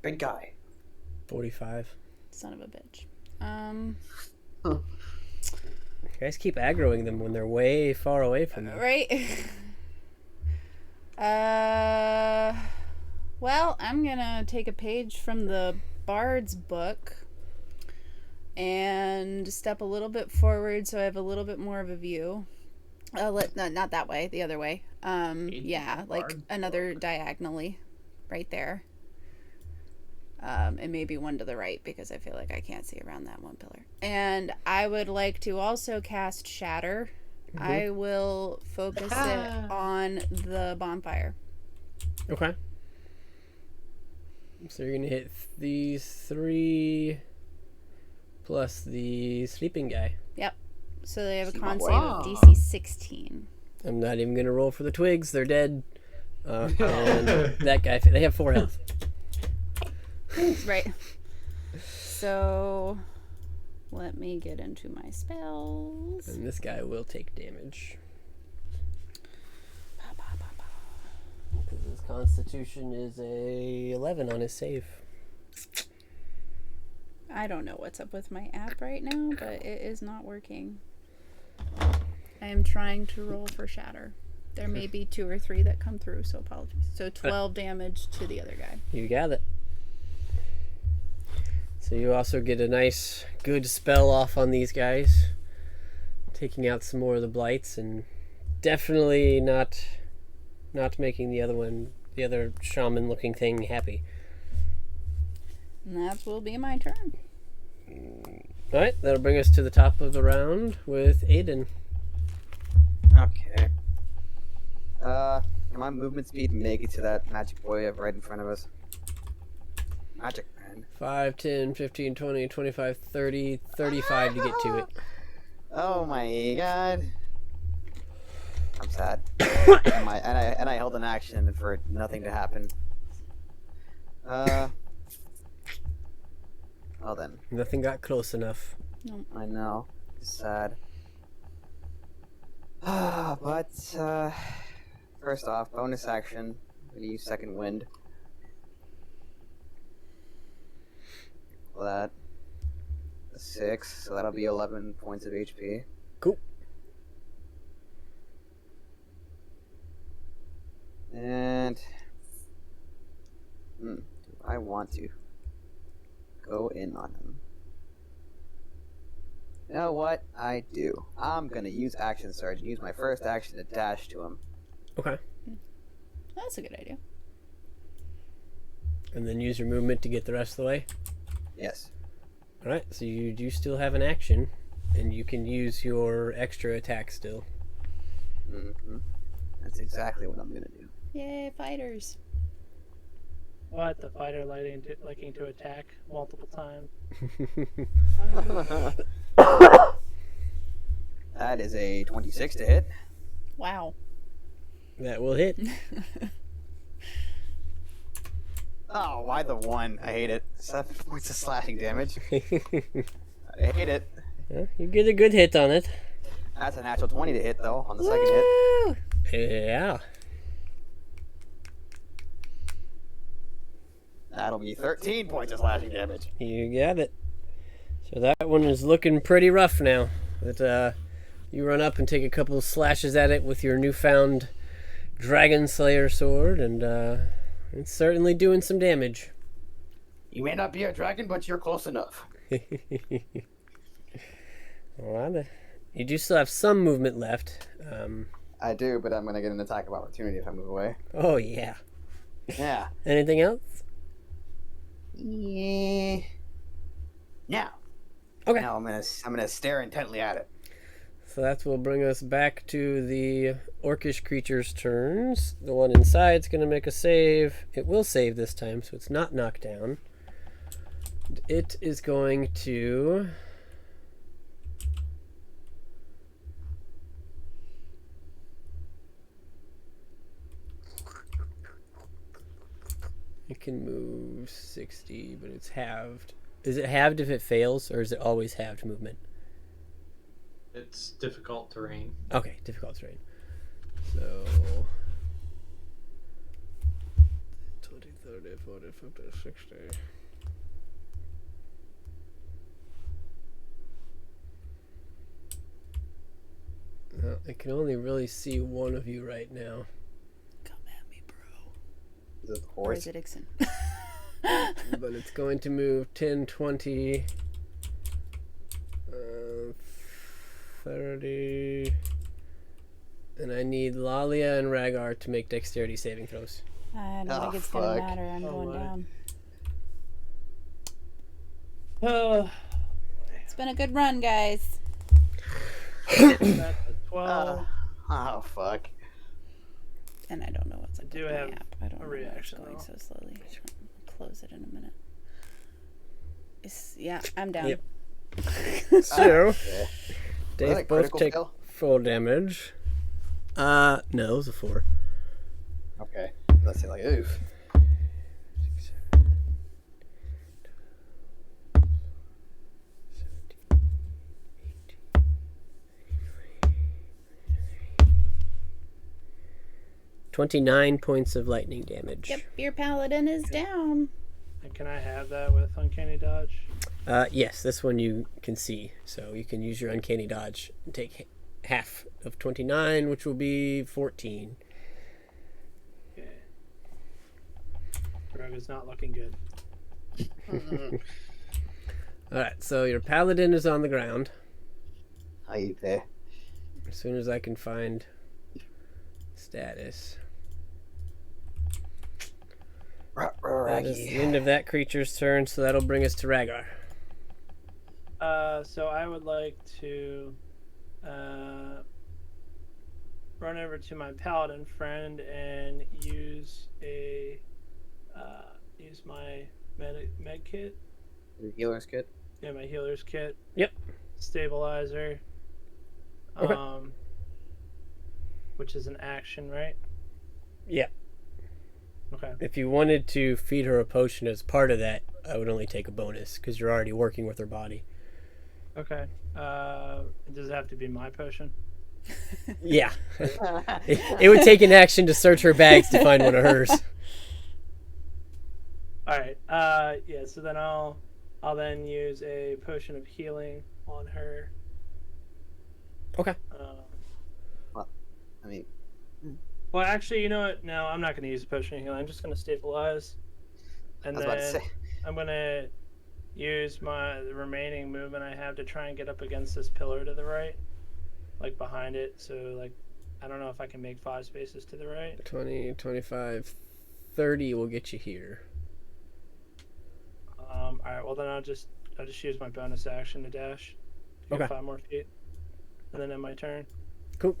Big guy. 45. Son of a bitch. You guys keep aggroing them when they're way far away from you. Right? Well, I'm gonna take a page from the Bard's book and step a little bit forward so I have a little bit more of a view. Not that way, the other way. Yeah, like another diagonally right there. And maybe one to the right because I feel like I can't see around that one pillar. And I would like to also cast Shatter. Mm-hmm. I will focus it on the bonfire. Okay. So you're going to hit these 3 plus the sleeping guy. Yep. So they have a con save of DC 16. I'm not even going to roll for the twigs. They're dead. And that guy, they have 4 health. Right. So let me get into my spells. And this guy will take damage. Because his constitution is a 11 on his save. I don't know what's up with my app right now, but it is not working. I am trying to roll for Shatter. There may be 2 or 3 that come through, so apologies. So 12 damage to the other guy. You got it. So you also get a nice, good spell off on these guys. Taking out some more of the blights and definitely not making the other shaman-looking thing happy. And that will be my turn. Alright, that'll bring us to the top of the round with Aiden. Okay. Can my movement speed make it to that magic boy right in front of us? Magic man. 5, 10, 15, 20, 25, 30, 35 to get to it. Oh my god. I'm sad. and I held an action for nothing to happen. Well then. Nothing got close enough. Nope. I know. It's sad. But, first off, bonus action. I'm gonna use Second Wind. That. A 6, so that'll be 11 points of HP. Cool. And... do I want to go in on him? You know what? I do. I'm gonna use Action Surge and use my first action to dash to him. Okay. That's a good idea. And then use your movement to get the rest of the way? Yes. Alright, so you do still have an action, and you can use your extra attack still. Mm-hmm. That's exactly what I'm gonna do. Yay, fighters. What? The fighter liking to attack multiple times? That is a 26 to hit. Wow. That will hit. Oh, why the 1? I hate it. 7 points of slashing damage. I hate it. Yeah, you get a good hit on it. That's a natural 20 to hit, though, on the second hit. Yeah. That'll be 13 points of slashing damage. You got it. So that one is looking pretty rough now. But you run up and take a couple of slashes at it with your newfound Dragon Slayer sword, and it's certainly doing some damage. You may not be a dragon, but you're close enough. Alright. You do still have some movement left. I do, but I'm going to get an attack of opportunity if I move away. Oh, yeah. Yeah. Anything else? Yeah. Now. Okay. Now I'm gonna stare intently at it. So that will bring us back to the orcish creature's turns. The one inside's going to make a save. It will save this time, so it's not knocked down. It is going to... It can move 60, but it's halved. Is it halved if it fails, or is it always halved movement? It's difficult terrain. Okay, difficult terrain. So 20, 30, 40, 50, 60. No, I can only really see one of you right now. Come at me, bro. Is it the Or horse? is it Ixon? But it's going to move 10, 20, 30. And I need Lalia and Rhaegar to make dexterity saving throws. I don't Oh, think it's fuck. gonna matter. I'm Oh, going my. down. Oh, It's been a good run, guys. that's a 12. Oh, fuck. And I don't know what's up do with my have app. I don't know why it's reaction, going though. so slowly. I'll close it in a minute. Yeah, I'm down. Yep. So, Okay. they Was that a both critical take fail? full damage. No, it was a 4. Okay. Let's see, like, oof. 29 points of lightning damage. Yep, your paladin is down. And can I have that with Uncanny Dodge? Yes, this one you can see. So you can use your uncanny dodge and take half of 29, which will be 14. Okay. Rogue is not looking good. Alright, so your paladin is on the ground. How you there? As soon as I can find status. That is the end of that creature's turn, so that'll bring us to Rhaegar. So I would like to run over to my paladin friend and use my med kit. Your healer's kit? Yeah, my healer's kit. Yep. Stabilizer. Okay. Which is an action, right? Yeah. Okay. If you wanted to feed her a potion as part of that, I would only take a bonus because you're already working with her body. Okay. Does it have to be my potion? Yeah. It would take an action to search her bags to find one of hers. All right. Yeah. So then I'll then use a potion of healing on her. Okay. I mean, Well, actually, you know what? No, I'm not going to use a potion of healing. I'm just going to stabilize, and I was about to then say. I'm going to use the remaining movement I have to try and get up against this pillar to the right, like behind it. So, like, I don't know if I can make 5 spaces to the right. 20, 25, 30 will get you here. All right. Well, then I'll just use my bonus action to dash to get Okay. 5 more feet, and then end my turn. Cool.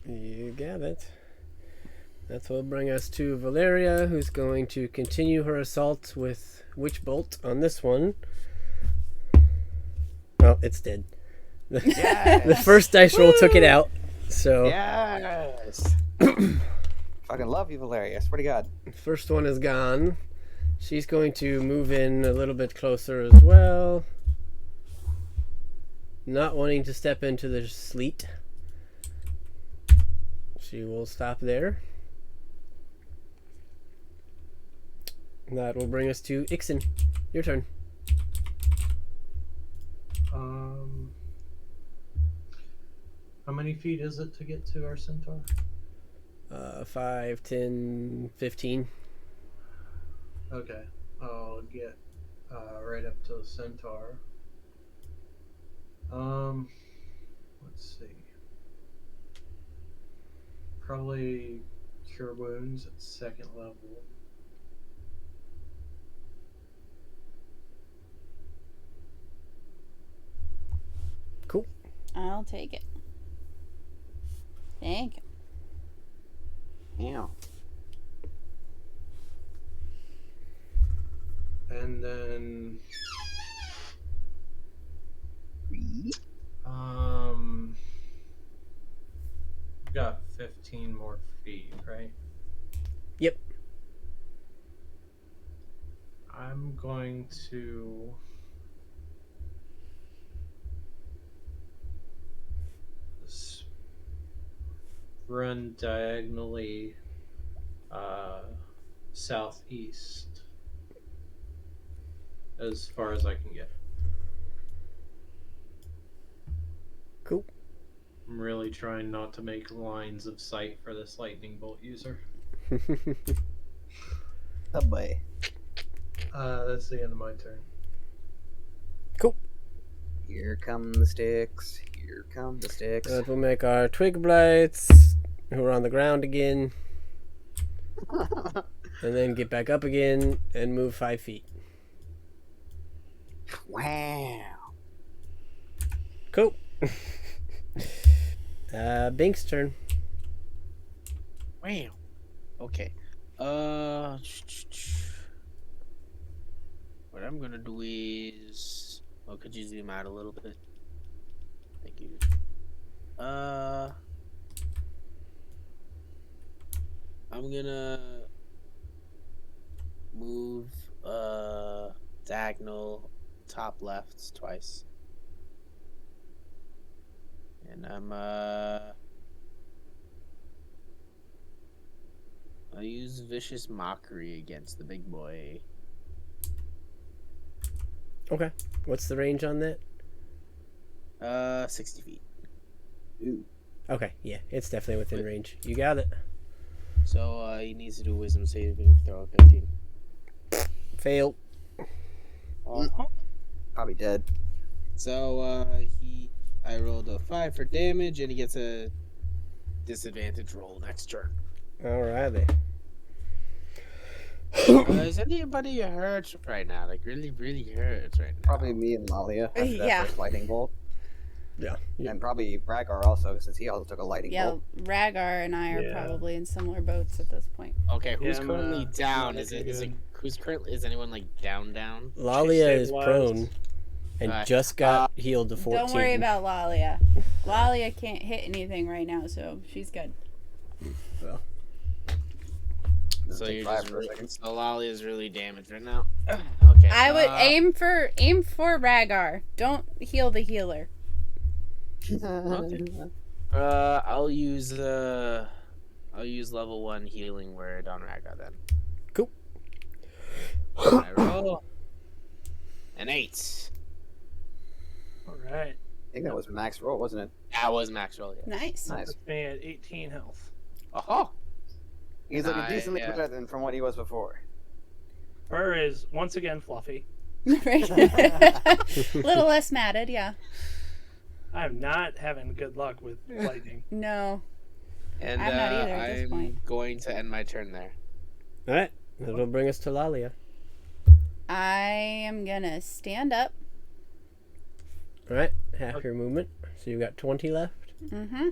You got it. That will bring us to Valeria, who's going to continue her assault with Witch Bolt on this one. Well, it's dead. Yes! The first dice roll took it out. So Yes! Fucking love you, Valeria. I swear to God. first one is gone. She's going to move in a little bit closer as well. Not wanting to step into the sleet. She will stop there. That will bring us to Ixon. Your turn. How many feet is it to get to our centaur? 5, 10, 15. Okay, I'll get right up to the centaur. Let's see. Probably cure wounds at 2nd level. Cool. I'll take it. Thank you. Yeah. And then we've got 15 more feet, right? Yep. I'm going to run diagonally southeast as far as I can get. Cool. I'm really trying not to make lines of sight for this lightning bolt user. Oh boy. That's the end of my turn. Cool. Here come the sticks. Here come the sticks. That will make our twig blights, who are on the ground again, and then get back up again and move 5 feet. Wow. Cool. Bink's turn. Wow. Okay. What I'm gonna do is, could you zoom out a little bit? Thank you. I'm gonna move diagonal top left twice. And I'll use Vicious Mockery against the big boy. Okay. What's the range on that? 60 feet. Ooh. Okay, yeah, it's definitely within range. You got it. So he needs to do a wisdom saving throw of 15. Fail. Probably dead. So I rolled a 5 for damage, and he gets a disadvantage roll next turn. Alrighty. Is anybody hurt right now? Like really, really hurt right now? Probably me and Lalia after Yeah. that first lightning bolt. Yeah. And probably Bragar also, since he also took a lightning bolt. Rhaegar and I are Yeah. probably in similar boats at this point. Okay, who's Yeah, I'm, currently down? not Is it looking is anyone like down? Lalia is stabilized. prone and Alright. just got healed to 14. Don't worry about Lalia. Lalia can't hit anything right now, so she's good. Well, So Take you're 5 just for a second. so Lolly is really damaged right now. Okay. I would aim for Rhaegar. Don't heal the healer. I'll use level 1 healing word on Rhaegar then. Cool. I roll an 8. All right. I think that was max roll, wasn't it? That was max roll. Yeah. Nice. Nice. Puts me at 18 health. Oh. He's looking Nice, decently yeah. better than from what he was before. Fur is once again fluffy. Right. Little less matted, yeah. I'm not having good luck with lightning. No. And I'm not either at this I'm point. going to end my turn there. alright. That'll bring us to Lalia. I am gonna stand up. Alright, half your movement. So you've got 20 left. Mm-hmm.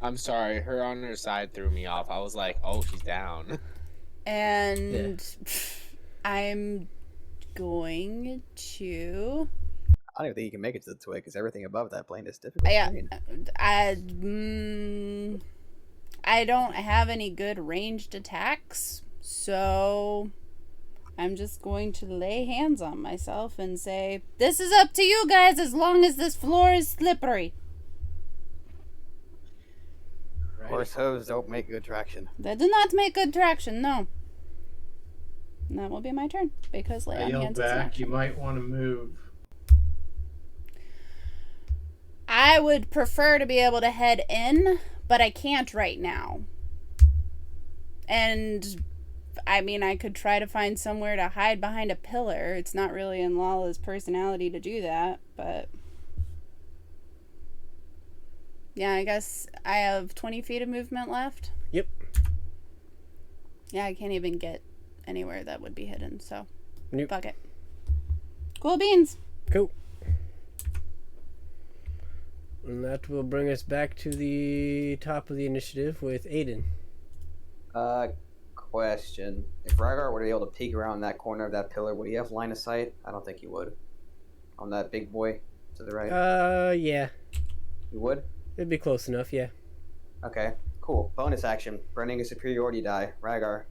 I'm sorry, her on her side threw me off. I was like, oh, she's down. And I'm going to... I don't even think you can make it to the twig because everything above that plane is difficult. Yeah, terrain. I don't have any good ranged attacks, so I'm just going to lay hands on myself and say, this is up to you guys as long as this floor is slippery. Horse hooves don't make good traction. They do not make good traction, no. And that will be my turn because lay I on yell hands is an back, action. you might want to move. I would prefer to be able to head in, but I can't right now. And I mean, I could try to find somewhere to hide behind a pillar. It's not really in Lala's personality to do that, but yeah, I guess I have 20 feet of movement left. Yep. Yeah, I can't even get anywhere that would be hidden, so Nope. fuck it. Cool beans. Cool. And that will bring us back to the top of the initiative with Aiden. Question. If Rygar were to be able to peek around that corner of that pillar, would he have line of sight? I don't think he would. On that big boy to the right? Yeah. He would? It'd be close enough, yeah. Okay, cool. Bonus action. Burning a superiority die. Rygar,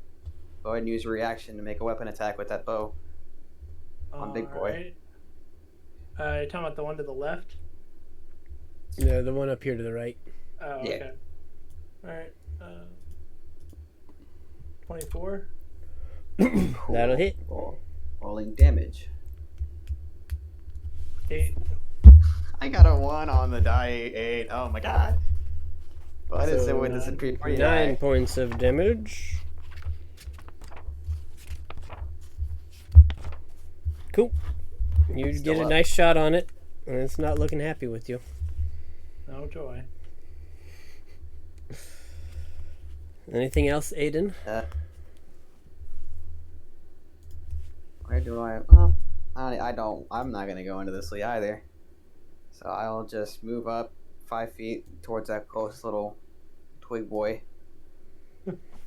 go ahead and use your reaction to make a weapon attack with that bow. On big boy. You're talking about the one to the left? No, the one up here to the right. Oh, Yeah. okay. Alright. 24? Cool. That'll hit. Rolling damage. 8. I got a 1 on the die 8. Oh my god. What is it with the superiority 9 die? points of damage. Cool. You Still get a up. nice shot on it, and it's not looking happy with you. No joy. Anything else, Aiden? Where do I? Well, I don't. I'm not gonna go into this lead either. So I'll just move up 5 feet towards that close little twig boy.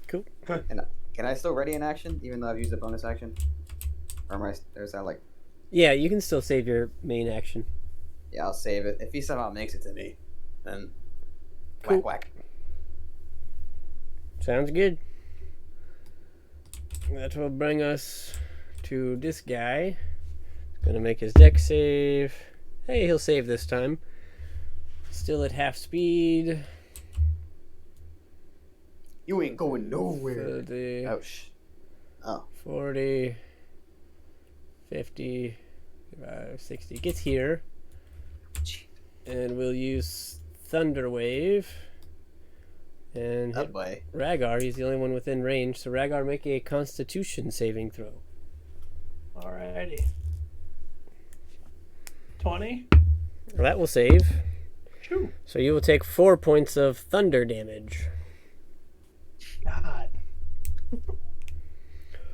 Cool. And can I still ready an action even though I've used a bonus action? Or am I? There's that like. Yeah, you can still save your main action. Yeah, I'll save it. If he somehow makes it to me, then Cool. whack. Sounds good. That will bring us to this guy. He's gonna make his deck save. Hey, he'll save this time. Still at half speed. You ain't going nowhere. 30, Ouch. Oh. 40, 50, 60. Gets here. And we'll use Thunder Wave. And hit That way. Rhaegar. He's the only one within range. So Rhaegar, make a Constitution saving throw. Alrighty. 20? That will save. Shoo. So you will take 4 points of thunder damage. God.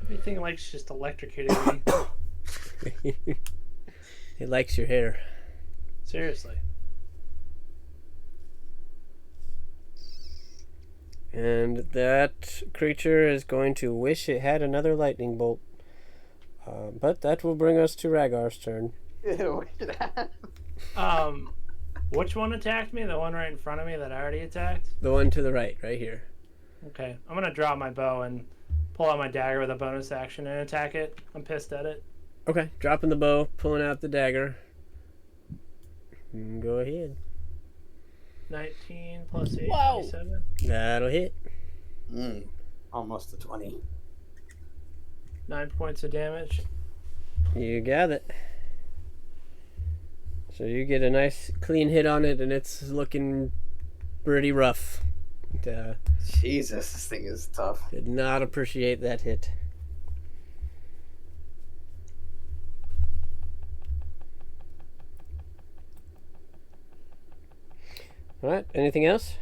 Everything likes just electrocuting me. He likes your hair. Seriously. And that creature is going to wish it had another lightning bolt. But that will bring us to Rhaegar's turn. Which one attacked me? The one right in front of me that I already attacked? The one to the right, right here. Okay. I'm gonna draw my bow and pull out my dagger with a bonus action and attack it. I'm pissed at it. Okay, dropping the bow, pulling out the dagger. Go ahead. 19 plus 8, Whoa. 27. That'll hit. Almost a 20. 9 points of damage. You got it. So you get a nice clean hit on it, and it's looking pretty rough. Jesus, this thing is tough. Did not appreciate that hit. Alright, anything else?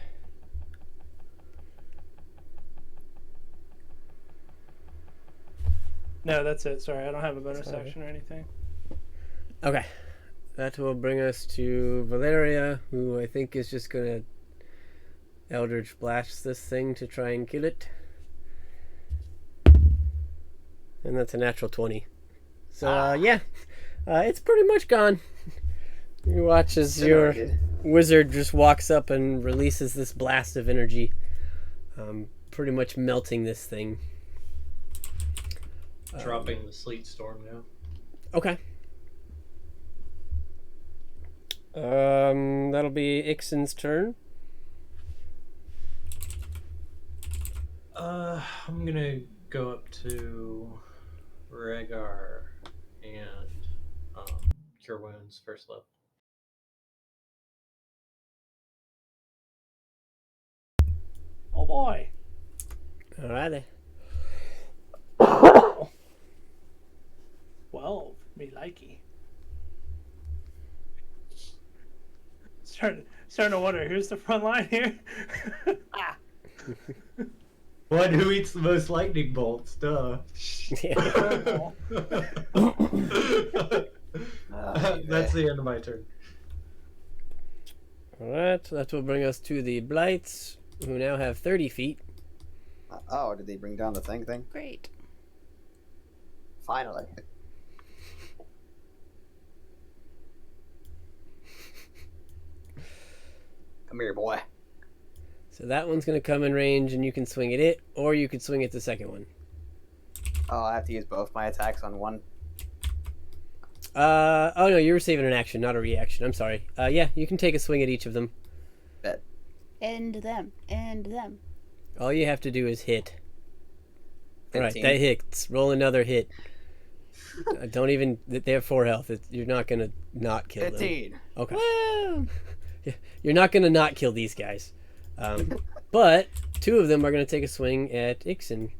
No, that's it. Sorry, I don't have a bonus Sorry. action or anything. Okay. That will bring us to Valeria, who I think is just going to Eldritch Blast this thing to try and kill it. And that's a natural 20. So, it's pretty much gone. You watch as your wizard just walks up and releases this blast of energy, pretty much melting this thing. Dropping the sleet storm now. Okay. That'll be Ixen's turn. I'm gonna go up to Rhaegar and Cure Wounds first level. Oh boy. Alrighty. 12. Me likey. Starting to wonder who's the front line here. Ah. One who eats the most lightning bolts, duh. That's the end of my turn. Alright, that will bring us to the Blights, who now have 30 feet. Oh, did they bring down the thing? Great. Finally. Come here, boy. So that one's going to come in range, and you can swing at it, or you could swing at the second one. Oh, I have to use both my attacks on one. Oh no, you're receiving an action, not a reaction. I'm sorry. Yeah, you can take a swing at each of them. Bet. End them. End them. All you have to do is hit. 15. Alright, that hits. Roll another hit. Don't even... They have 4 health. You're not going to not kill 15. them. Okay. Woo! You're not going to not kill these guys. But 2 of them are going to take a swing at Ixen.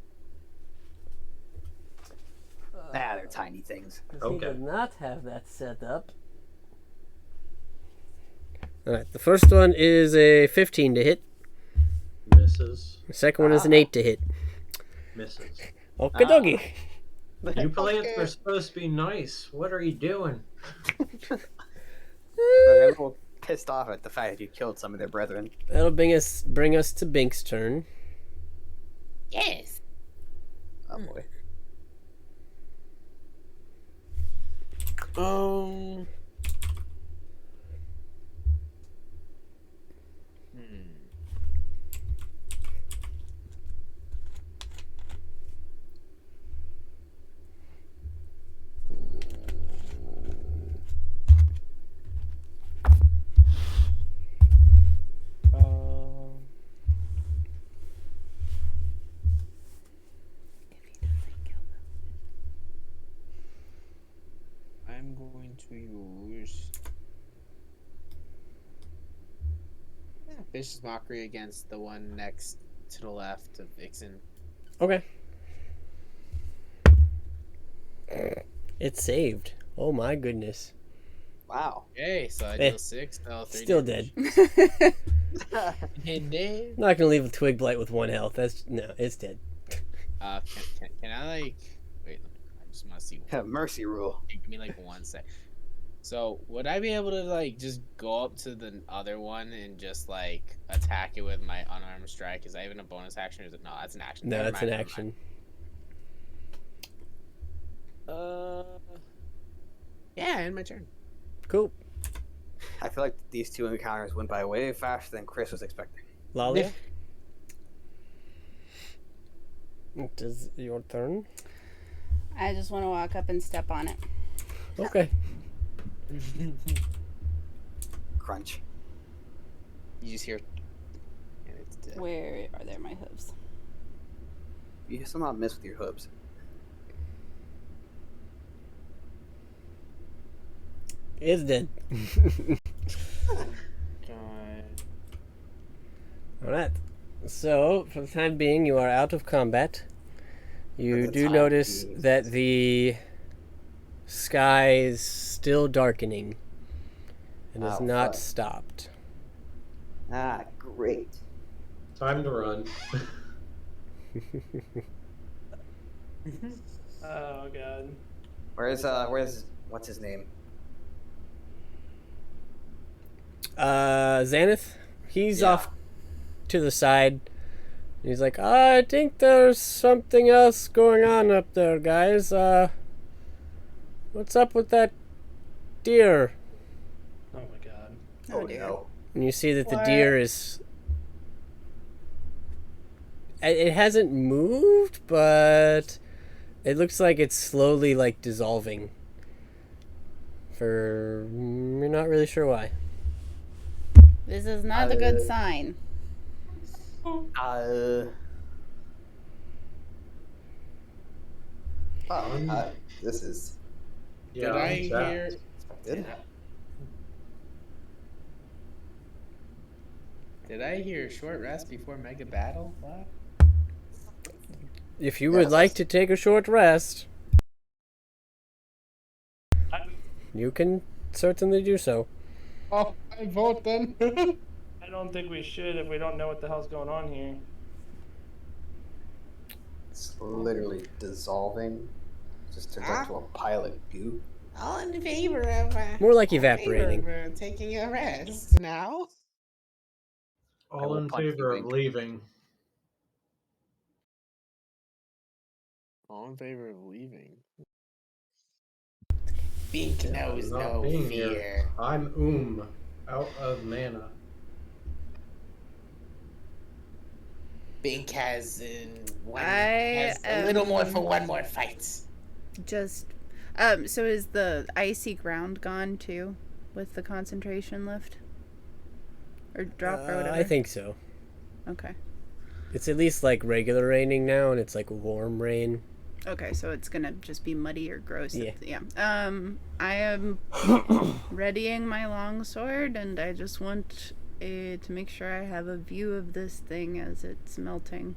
They're tiny things. He did not have that set up. Alright, the first one is a 15 to hit. Misses. The second one is an 8 to hit. Misses. Okie dokie. You plants are supposed to be nice. What are you doing? I'm a little pissed off at the fact that you killed some of their brethren. That'll bring us to Bink's turn. Yes. Oh boy. I'm going to use Vicious Mockery against the one next to the left of Ixen. Okay. It's saved. Oh my goodness. Wow. Okay, so I deal 6. Oh, 3 Still damage. dead. And then, I'm not gonna leave a Twig Blight with 1 health. No, it's dead. can I like wait? I just want to see. Mercy rule. Give me like 1 sec. So would I be able to like just go up to the other one and just like attack it with my unarmed strike? Is that even a bonus action? Or is it no? That's an action. No, Never that's mind, an never action. mind. Yeah, end my turn. Cool. I feel like these 2 encounters went by way faster than Chris was expecting. Lalia? It is your turn. I just want to walk up and step on it. Okay. Crunch. You just hear, and it's dead. Where are there my hooves? You somehow miss with your hooves. It's dead. Alright. So, for the time being, you are out of combat. You do notice that the sky is still darkening and has not stopped. Ah, great. Time to run. Oh god. Where's what's his name? Xanath, he's off to the side. He's like, I think there's something else going on up there, guys. What's up with that deer? Oh my god. Oh no. And you see that the deer is... It hasn't moved, but it looks like it's slowly, like, dissolving. You're not really sure why. This is not a good sign. Oh, this is Yeah, Did I untapped. hear? good. Did I hear a short rest before mega battle? What? If you Yeah, would like sounds- to take a short rest, I, you can certainly do so. Oh, I vote then. I don't think we should if we don't know what the hell's going on here. It's literally dissolving. Just turns out to a pile of goo. All in favor of. More like all in favor evaporating. of, taking a rest now. I All will in punch you, favor of Wink. leaving. All in favor of leaving. Bink I'm knows not no being fear. here. I'm out of mana. Bink has, I, has a little more for one more fight. Just, so is the icy ground gone too, with the concentration lift, or drop or whatever? I think so. Okay. It's at least like regular raining now, and it's like warm rain. Okay, so it's gonna just be muddy or gross. Yeah. I am readying my longsword, and I just want to make sure I have a view of this thing as it's melting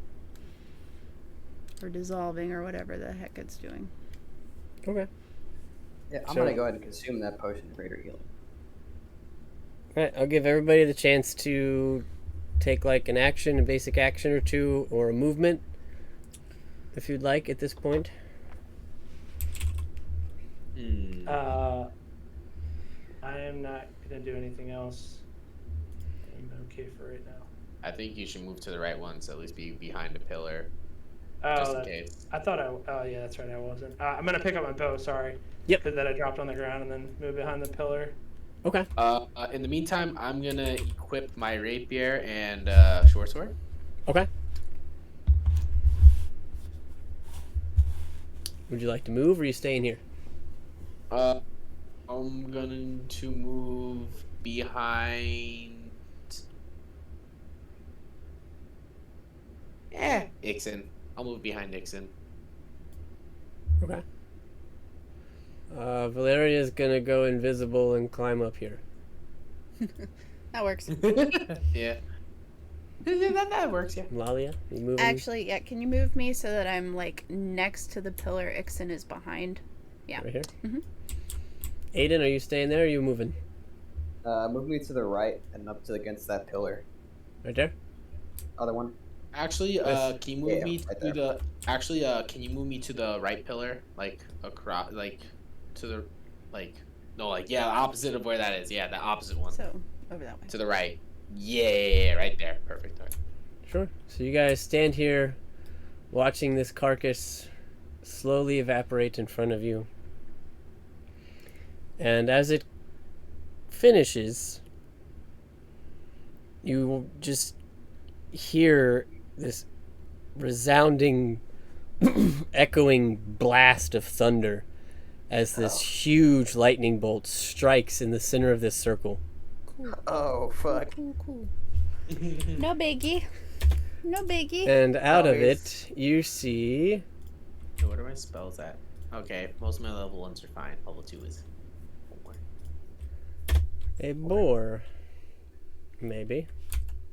or dissolving or whatever the heck it's doing. Okay. Yeah, I'm So- gonna go ahead and consume that potion of greater healing. All right, I'll give everybody the chance to take like an action, a basic action or two, or a movement, if you'd like at this point. I am not gonna do anything else. I'm okay for right now. I think you should move to the right one, so at least be behind a pillar, Oh, just in that- case. I thought oh yeah, that's right. I wasn't. I'm gonna pick up my bow. Sorry. Yep. That I dropped on the ground and then move behind the pillar. Okay. In the meantime, I'm gonna equip my rapier and short sword. Okay. Would you like to move, or are you staying here? I'm going to move behind. Ixon. I'll move behind Ixon. Okay. Valeria's gonna go invisible and climb up here. That works. Yeah. That works, yeah. Lalia, you moving? Actually, yeah. Can you move me so that I'm like next to the pillar Ixon is behind? Yeah. Right here? Mhm. Aiden, are you staying there, or are you moving? Move me to the right and up to against that pillar. Right there? Other one. Actually, Yes. can you move Yeah, me right to there. the? Actually, can you move me to the right pillar, like across, like to the, like no, like yeah, opposite of where that is. Yeah, the opposite one. So over that way. To the right. Yeah, right there. Perfect. All right. Sure. So you guys stand here, watching this carcass slowly evaporate in front of you. And as it finishes, you will just hear this resounding, echoing blast of thunder as this huge lightning bolt strikes in the center of this circle. Oh fuck. Cool. No biggie. No biggie. And out of Always. it, you see So what are my spells at? Okay, most of my level 1s are fine. Level 2 is 4. a boar. Maybe.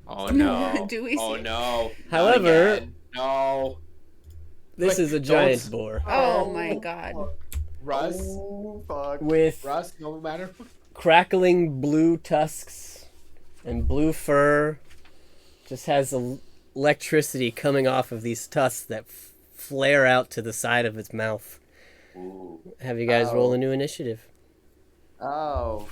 Oh no. Do we Oh see- no. Not However- again. No. This Wait, is a don't giant s- boar Oh my god. Russ. Oh fuck. with Russ, no matter. crackling blue tusks and blue fur. Just has electricity coming off of these tusks that flare out to the side of its mouth. Ooh. Have you guys roll Oh. a new initiative? Oh.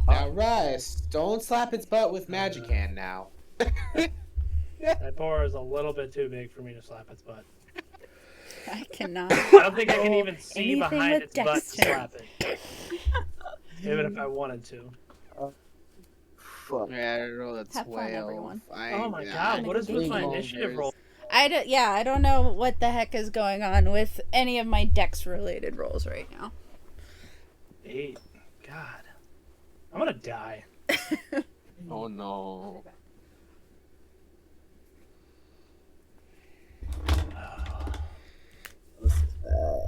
Now Russ, don't slap its butt with magic hand now. That boar is a little bit too big for me to slap its butt. I cannot. I don't think I can even see Anything behind with its butt to Dexter. slap it. Even if I wanted to. Fuck. Yeah, I rolled a 12. Have fun, everyone. Oh my god, what is with my initiative roll? I don't know what the heck is going on with any of my dex related rolls right now. 8. God. I'm gonna die. Oh no. This is bad.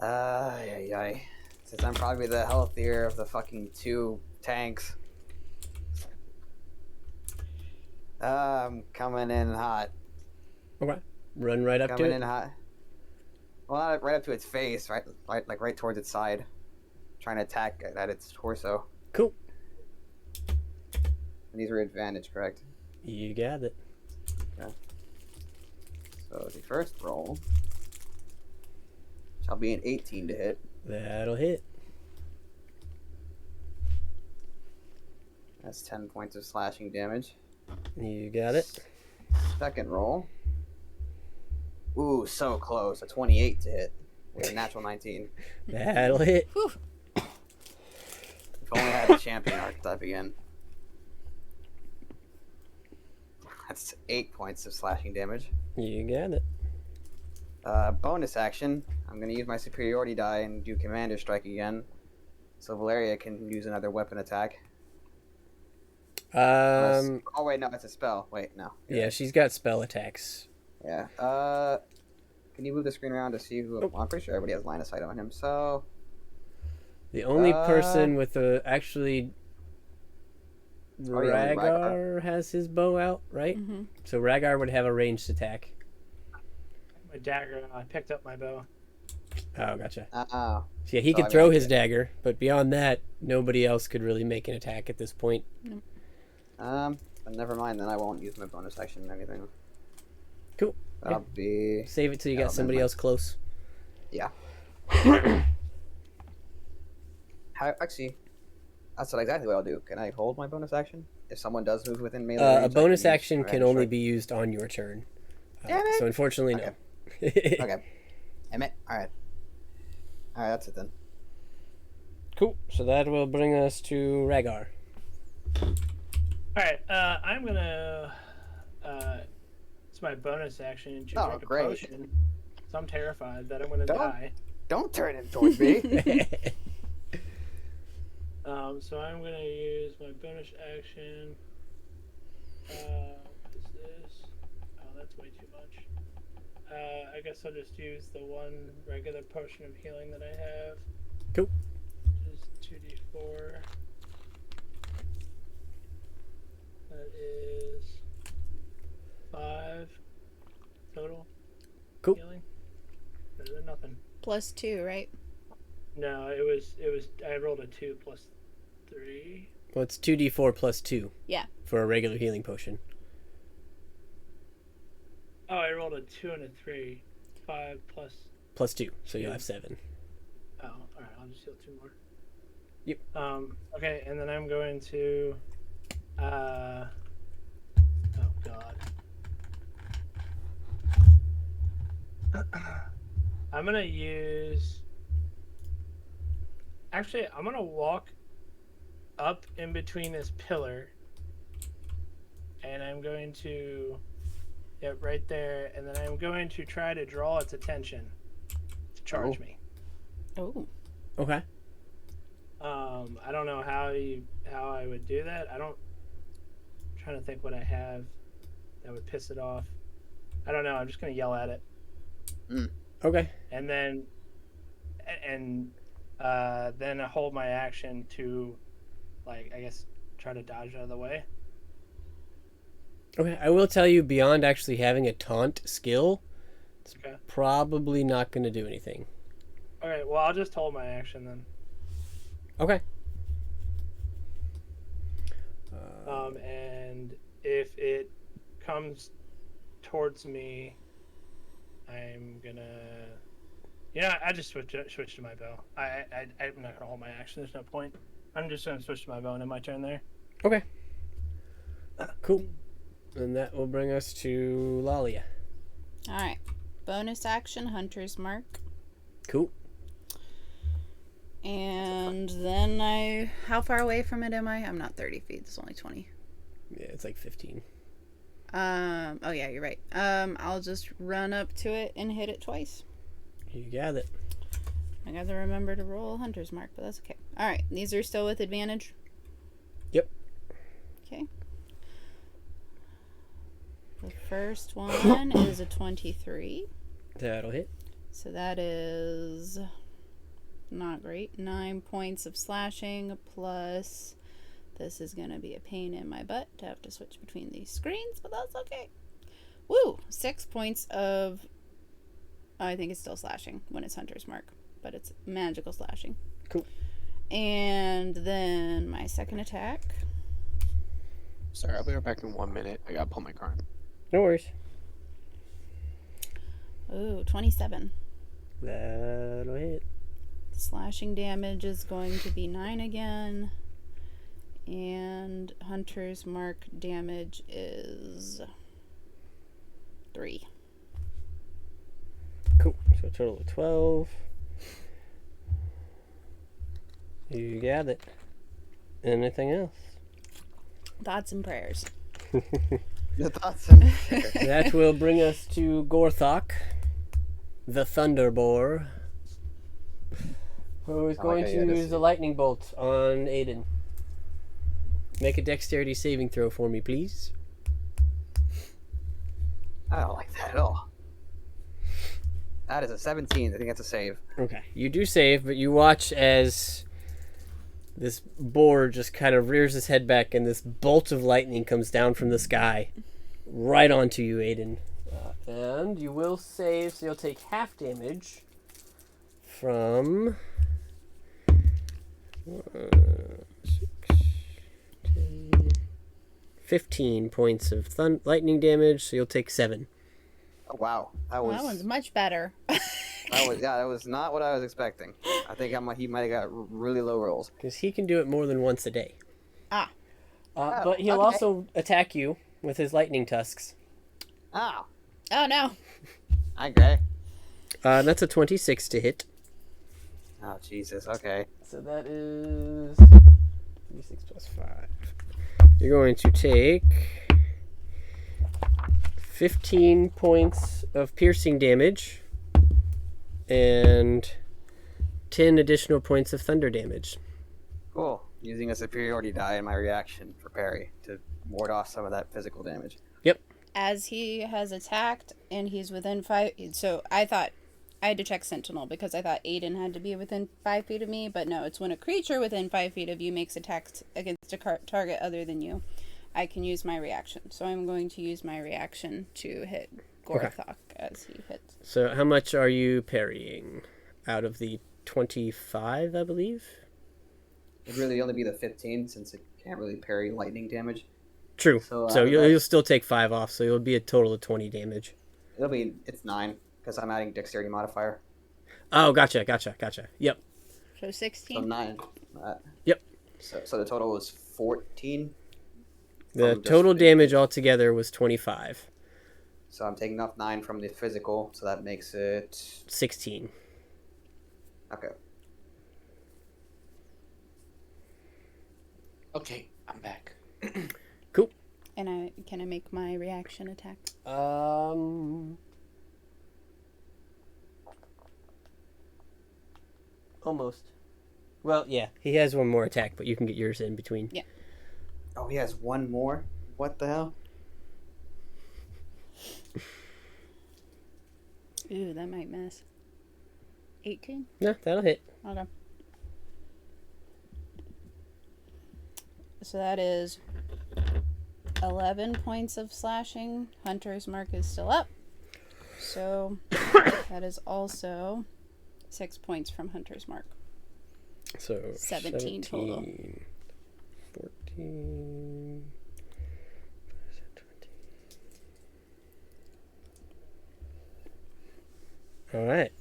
Yeah. Since I'm probably the healthier of the fucking two tanks. I'm coming in hot. Okay. Run right up to Coming it. in hot. Well, not right up to its face, right towards its side. Trying to attack it at its torso. Cool. And these are advantage, correct? You got it. Okay. So the first roll shall be an 18 to hit. That'll hit. That's 10 points of slashing damage. You got it. Second roll. Ooh, so close. A 28 to hit. With a natural 19. That'll hit. If only I had the champion archetype again. That's 8 points of slashing damage. You got it. Bonus action. I'm going to use my superiority die and do Commander Strike again. So Valeria can use another weapon attack. Oh wait, no, it's a spell. Wait, no. Yeah, she's got spell attacks. Yeah. Can you move the screen around to see who? Well, I'm pretty sure everybody has line of sight on him. So the only person with the actually Rhaegar has his bow out, right? Mm-hmm. So Rhaegar would have a ranged attack. My dagger. I picked up my bow. Oh, gotcha. Oh. So yeah, he could throw his dagger, but beyond that, nobody else could really make an attack at this point. Nope. But never mind. Then I won't use my bonus action or anything. Cool. That'll be. Save it till you got somebody else close. Yeah. Actually, that's exactly what I'll do. Can I hold my bonus action if someone does move within melee range? A bonus action can only be used on your turn. So unfortunately, no. Okay. Damn it. All right. That's it then. Cool. So that will bring us to Rhaegar. Alright, I'm gonna it's my bonus action to drink a potion. So I'm terrified that I'm gonna die. Don't turn it towards me. So I'm gonna use my bonus action. What is this? Oh, that's way too much. I guess I'll just use the one regular potion of healing that I have. Cool. Which is 2d4. That is 5 total. Cool. Healing. Better than nothing. +2, right? No, it was. I rolled a 2 plus 3. Well, it's 2d4 plus 2. Yeah. For a regular healing potion. Oh, I rolled a 2 and a 3. 5 plus. Plus 2, so you'll have 7. Oh, all right. I'll just heal 2 more. Yep. Okay, and then I'm going to. Oh God. I'm gonna use. Actually, I'm gonna walk up in between this pillar, and I'm going to. Yep, right there, and then I'm going to try to draw its attention to charge me. Oh. Okay. I don't know how I would do that. I'm trying to think what I have that would piss it off. I don't know. I'm just gonna yell at it. Okay. And then I hold my action to, like, I guess, try to dodge out of the way. Okay, I will tell you, beyond actually having a taunt skill, it's probably not going to do anything. Okay, well, I'll just hold my action then. Okay. And if it comes towards me, I'm gonna. I just switch to my bow. I'm not gonna hold my action. There's no point. I'm just gonna switch to my bow and end my turn there. Okay. Cool. And that will bring us to Lalia. Alright. Bonus action, Hunter's Mark. Cool. And then how far away from it am I? I'm not 30 feet. It's only 20. Yeah, it's like 15. Oh yeah, you're right. I'll just run up to it and hit it twice. You got it. I gotta remember to roll Hunter's Mark, but that's okay. Alright, these are still with advantage? Yep. Okay. The first one is a 23. That'll hit. So that is Not great. 9 points of slashing plus. This is going to be a pain in my butt to have to switch between these screens, but that's okay. Woo! 6 points of. I think it's still slashing when it's Hunter's Mark, but it's magical slashing. Cool. And then my second attack. Sorry, I'll be right back in 1 minute. I gotta pull my card. No worries. Ooh, 27. That'll hit. Slashing damage is going to be 9 again. And Hunter's Mark damage is 3. Cool. So a total of 12. You got it. Anything else? Thoughts and prayers. Your thoughts and That will bring us to Gorthok, the Thunderboar, who is going to use a lightning bolt on Aiden. Make a dexterity saving throw for me, please. I don't like that at all. That is a 17. I think that's a save. Okay, you do save, but you watch as this boar just kind of rears his head back and this bolt of lightning comes down from the sky right onto you, Aiden. And you will save, so you'll take half damage from 15 points of lightning damage, so you'll take 7. Oh, wow. That one's much better. That was not what I was expecting. I think he might have got really low rolls. Because he can do it more than once a day. Ah. But he'll also attack you with his lightning tusks. Oh. Oh, no. Hi, Gray. That's a 26 to hit. Oh, Jesus. Okay. So that is 26 plus 5. You're going to take 15 points of piercing damage and 10 additional points of thunder damage. Cool. Using a superiority die in my reaction for parry to ward off some of that physical damage. Yep. As he has attacked and he's within 5... So I thought... I had to check Sentinel because I thought Aiden had to be within 5 feet of me, but no, it's when a creature within 5 feet of you makes attacks against a target other than you, I can use my reaction. So I'm going to use my reaction to hit Gorthok as he hits. So how much are you parrying out of the 25, I believe? It'd really only be the 15 since it can't really parry lightning damage. True. So you'll you'll still take 5 off, so it'll be a total of 20 damage. It's 9 because I'm adding dexterity modifier. Oh, gotcha. Yep. So 16? So 9. Yep. So the total was 14. The total damage altogether was 25. So I'm taking off 9 from the physical, so that makes it 16. Okay. Okay, I'm back. Cool. And can I make my reaction attack? Almost. Well, yeah, he has one more attack, but you can get yours in between. Yeah. Oh, he has one more? What the hell? Ooh, that might miss. 18? No, that'll hit. Okay. So that is 11 points of slashing. Hunter's Mark is still up. So that is also 6 points from Hunter's Mark. So 17 total. 14. All right.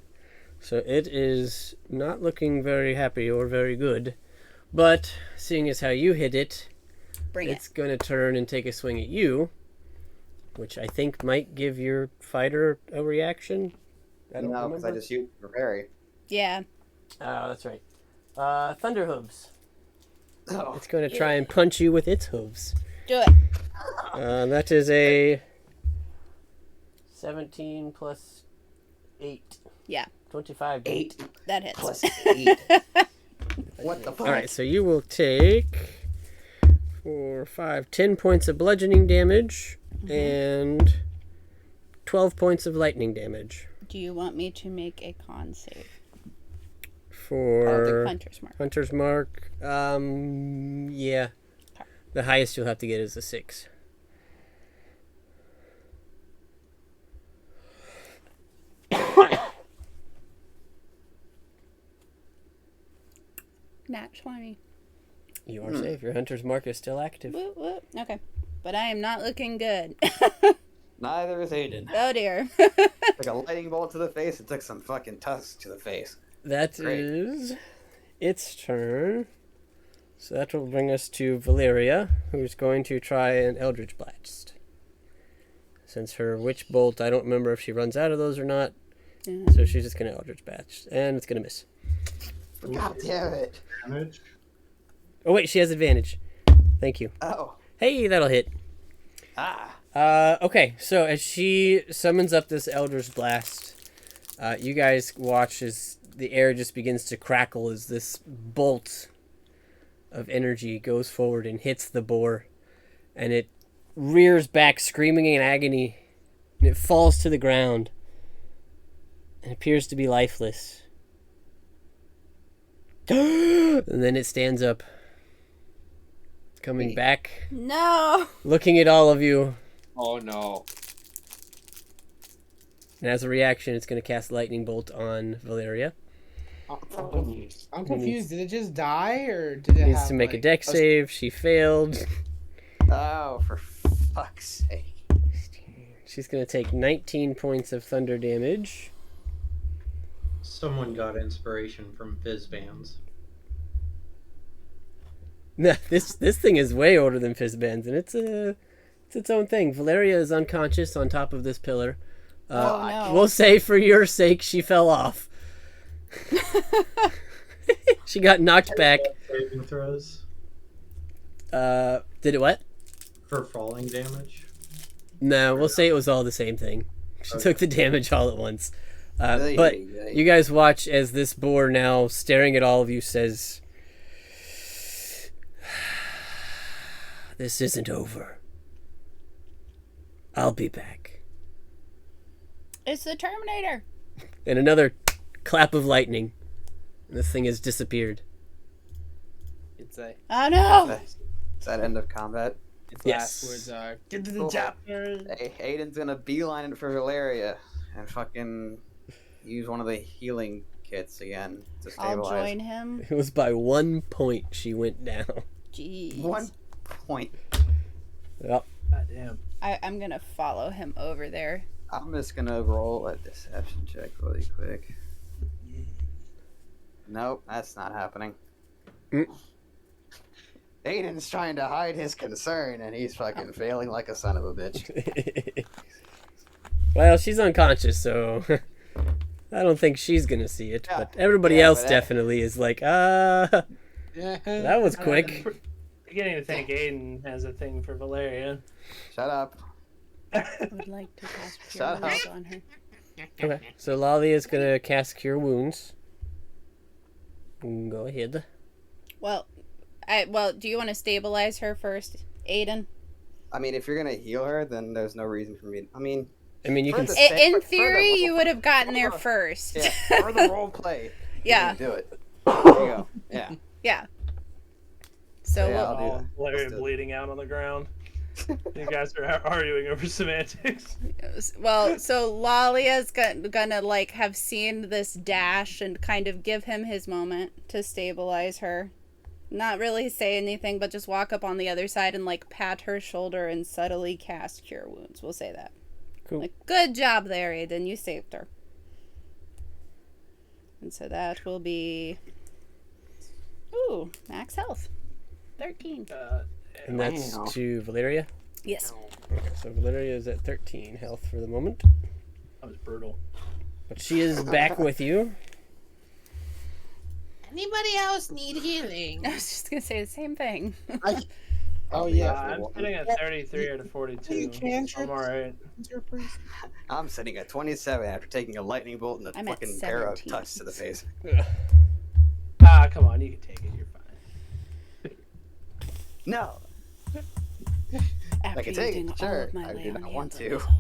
So it is not looking very happy or very good. But seeing as how you hit it, it's going to turn and take a swing at you, which I think might give your fighter a reaction. No, because I just used for parry. Yeah. Oh, that's right. Thunder hooves. Oh. It's going to try and punch you with its hooves. Do it. That is a 17 plus 8. Yeah. 25. 8. That hits. Plus 8. What the fuck? All right, so you will take 4, 5, 10 points of bludgeoning damage and 12 points of lightning damage. Do you want me to make a con save? For Hunter's mark. Hunter's mark, yeah. The highest you'll have to get is a 6. Nat 20. You are safe. Your Hunter's mark is still active. Whoop, whoop. Okay. But I am not looking good. Neither is Aiden. Oh dear. Like a lightning bolt to the face, it took some fucking tusks to the face. That Great. is its turn. So that will bring us to Valeria, who's going to try an Eldritch Blast. Since her Witch Bolt, I don't remember if she runs out of those or not. So she's just going to Eldritch Blast. And it's going to miss. God damn it. Damage. Oh, wait, she has advantage. Thank you. Oh. Hey, that'll hit. Ah. Okay, so as she summons up this Eldritch Blast, you guys watch as the air just begins to crackle as this bolt of energy goes forward and hits the boar, and it rears back screaming in agony, and it falls to the ground and appears to be lifeless. And then it stands up, coming back, No. looking at all of you, Oh no. and as a reaction it's going to cast Lightning Bolt on Valeria. I'm confused. Did it just die, or did it Needs have, to make a like, deck save. She failed. Oh, for fuck's sake. She's going to take 19 points of thunder damage. Someone got inspiration from fizz bands. No, this thing is way older than Fizzbands, and it's its own thing. Valeria is unconscious on top of this pillar. Oh, no. We'll say for your sake she fell off. She got knocked back. Saving throws Did it what? for falling damage. No, we'll say it was all the same thing. She Okay. took the damage all at once. Ay, But ay, ay. you guys watch as this boar, now staring at all of you, says, "This isn't over. I'll be back." It's the Terminator. And another clap of lightning. And this thing has disappeared. It's a Oh no. Is that end of combat? its Yes. last words are Get to the Cool. chopper. Hey, Aiden's gonna beeline it for Valeria and fucking use one of the healing kits again to I'll stabilize. join him. It was by 1 point she went down. Jeez. 1 point. Well, God damn. I'm gonna follow him over there. I'm just gonna roll a deception check really quick. Nope, that's not happening. Mm. Aiden's trying to hide his concern and he's fucking failing like a son of a bitch. well, she's unconscious, so I don't think she's gonna see it. Yeah. But everybody Yeah, else but definitely is like, that was quick. I'm beginning to think Aiden has a thing for Valeria. Shut up. I would like to cast Cure Shut Wounds on her. Okay, so Lolly is gonna cast Cure Wounds. Go ahead. Well, do you want to stabilize her first, Aiden? I mean, if you're gonna heal her, then there's no reason for me. I mean, You For can. the s- sake- In for the theory, role- you would have gotten there for- first. yeah, for the role play. Yeah. You can do it. There you go. Yeah. Yeah. So Yeah, we'll- I'll do that. Valeria Let's do it. bleeding out on the ground. You guys are arguing over semantics. well, so Lalia's gonna like have seen this dash and kind of give him his moment to stabilize her. Not really say anything, but just walk up on the other side and like pat her shoulder and subtly cast Cure Wounds. We'll say that. Cool. Like, good job there, Aiden. You saved her. And so that will be... Ooh, max health. 13. And that's Wow. to Valeria. Yes. Okay, so Valeria is at 13 health for the moment. That was brutal. But she is back with you. Anybody else need healing? I was just going to say the same thing. Oh yeah. I'm sitting at 33 out of 42. I'm alright. I'm sitting at 27 after taking a lightning bolt and a I'm at fucking pair of 17. tusks to the face. Ah, come on, you can take it. You're fine. No. After I can take using it, all sure. of my I lay do on not want hands on to. myself.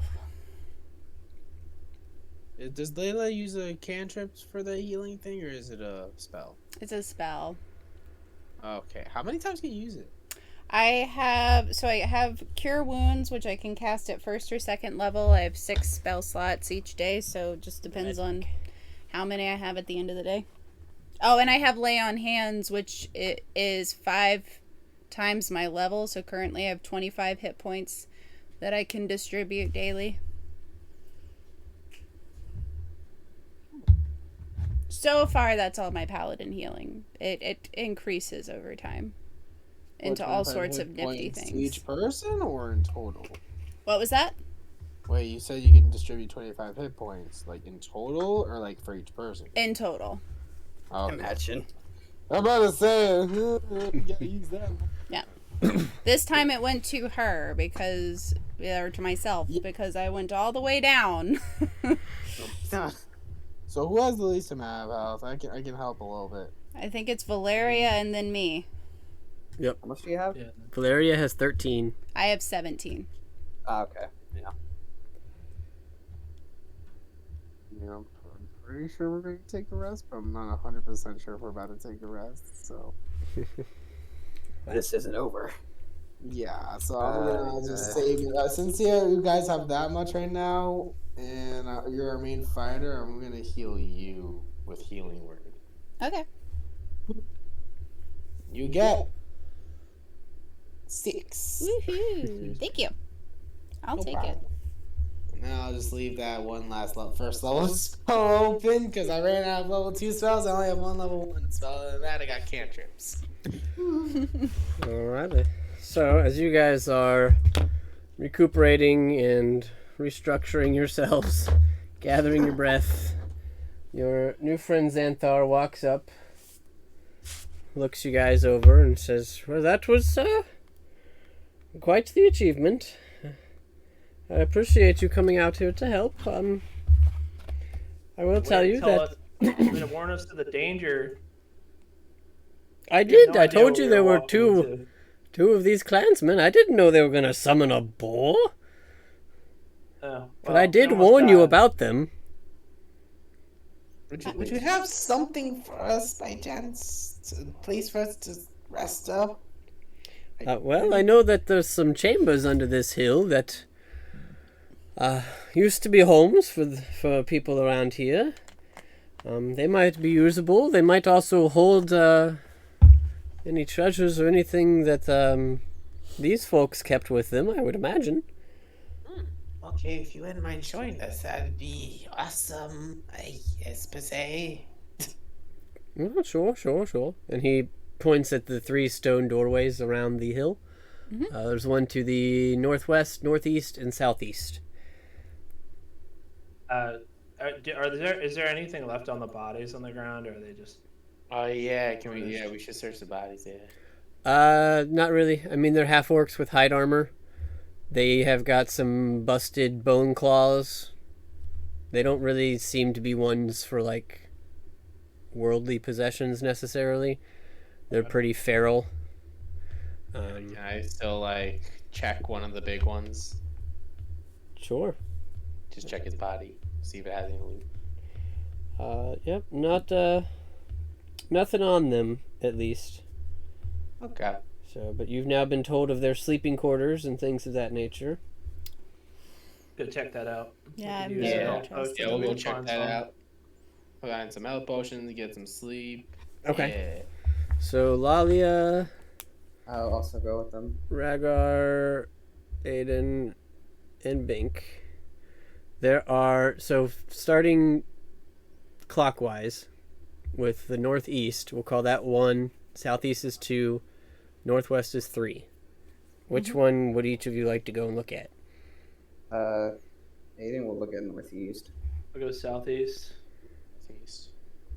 Does Layla use a cantrip for the healing thing, or is it a spell? It's a spell. Okay. How many times can you use it? I have Cure Wounds, which I can cast at 1st or 2nd level. I have 6 spell slots each day, so it just depends on how many I have at the end of the day. Oh, and I have Lay on Hands, which it is 5 times my level, so currently I have 25 hit points that I can distribute daily. So far, that's all my paladin healing. It increases over time into all sorts of nifty things. Each person or in total? What was that? Wait, you said you can distribute 25 hit points, like in total or like for each person? In total. Oh, Imagine. I'm about to say, you gotta use that. Yeah. This time it went to her or to myself, because I went all the way down. So who has the least amount of health? I can help a little bit. I think it's Valeria and then me. Yep. How much do you have? Yeah. Valeria has 13. I have 17. Okay. Yeah. Yeah, I'm pretty sure we're going to take the rest, but I'm not 100% sure if we're about to take the rest, so... This isn't over. Yeah, so I'm gonna just save it. Since you guys have that much right now, and you're our main fighter, I'm gonna heal you with Healing Word. Okay. You get 6. Woohoo! Thank you. I'll take it. Now I'll just leave that one last first level spell open, because I ran out of level 2 spells. I only have one level 1 spell. Other than that, I got cantrips. Alrighty. So, as you guys are recuperating and restructuring yourselves, gathering your breath, your new friend Xanthar walks up, looks you guys over, and says, "Well, that was quite the achievement. I appreciate you coming out here to help. I will tell you that You're going to warn us of the danger. I You have did. no I idea told what you we there were walking into. two of these clansmen. I didn't know they were going to summon a boar, Oh, but well, I did we almost warn you died. about them." Would you have something for us by chance? A place for us to rest up? Well, I know that there's some chambers under this hill that used to be homes for people around here. They might be usable. They might also hold any treasures or anything that these folks kept with them, I would imagine. Okay, if you wouldn't mind showing us, that'd be awesome. I suppose. Oh, sure. And he points at the 3 stone doorways around the hill. Mm-hmm. There's one to the northwest, northeast, and southeast. Is there anything left on the bodies on the ground, or are they just... Oh yeah, we should search the bodies, yeah. Not really. I mean, they're half orcs with hide armor. They have got some busted bone claws. They don't really seem to be ones for, like, worldly possessions necessarily. They're pretty feral. Can I still, like, check one of the big ones? Sure. Just check his body, see if it has any loot. Yep, nothing on them, at least. Okay. So, but you've now been told of their sleeping quarters and things of that nature. Go check that out. Yeah, I'm Use very the health interested. potion Yeah, we'll to go check find that some. out. Put on some health potions, get some sleep. Okay. Yeah. So, Lalia, I'll also go with them. Rhaegar, Aiden, and Bink. There are, so starting clockwise with the northeast, we'll call that 1, southeast is 2, northwest is 3. Which one would each of you like to go and look at? Aiden will look at northeast. We'll go southeast. I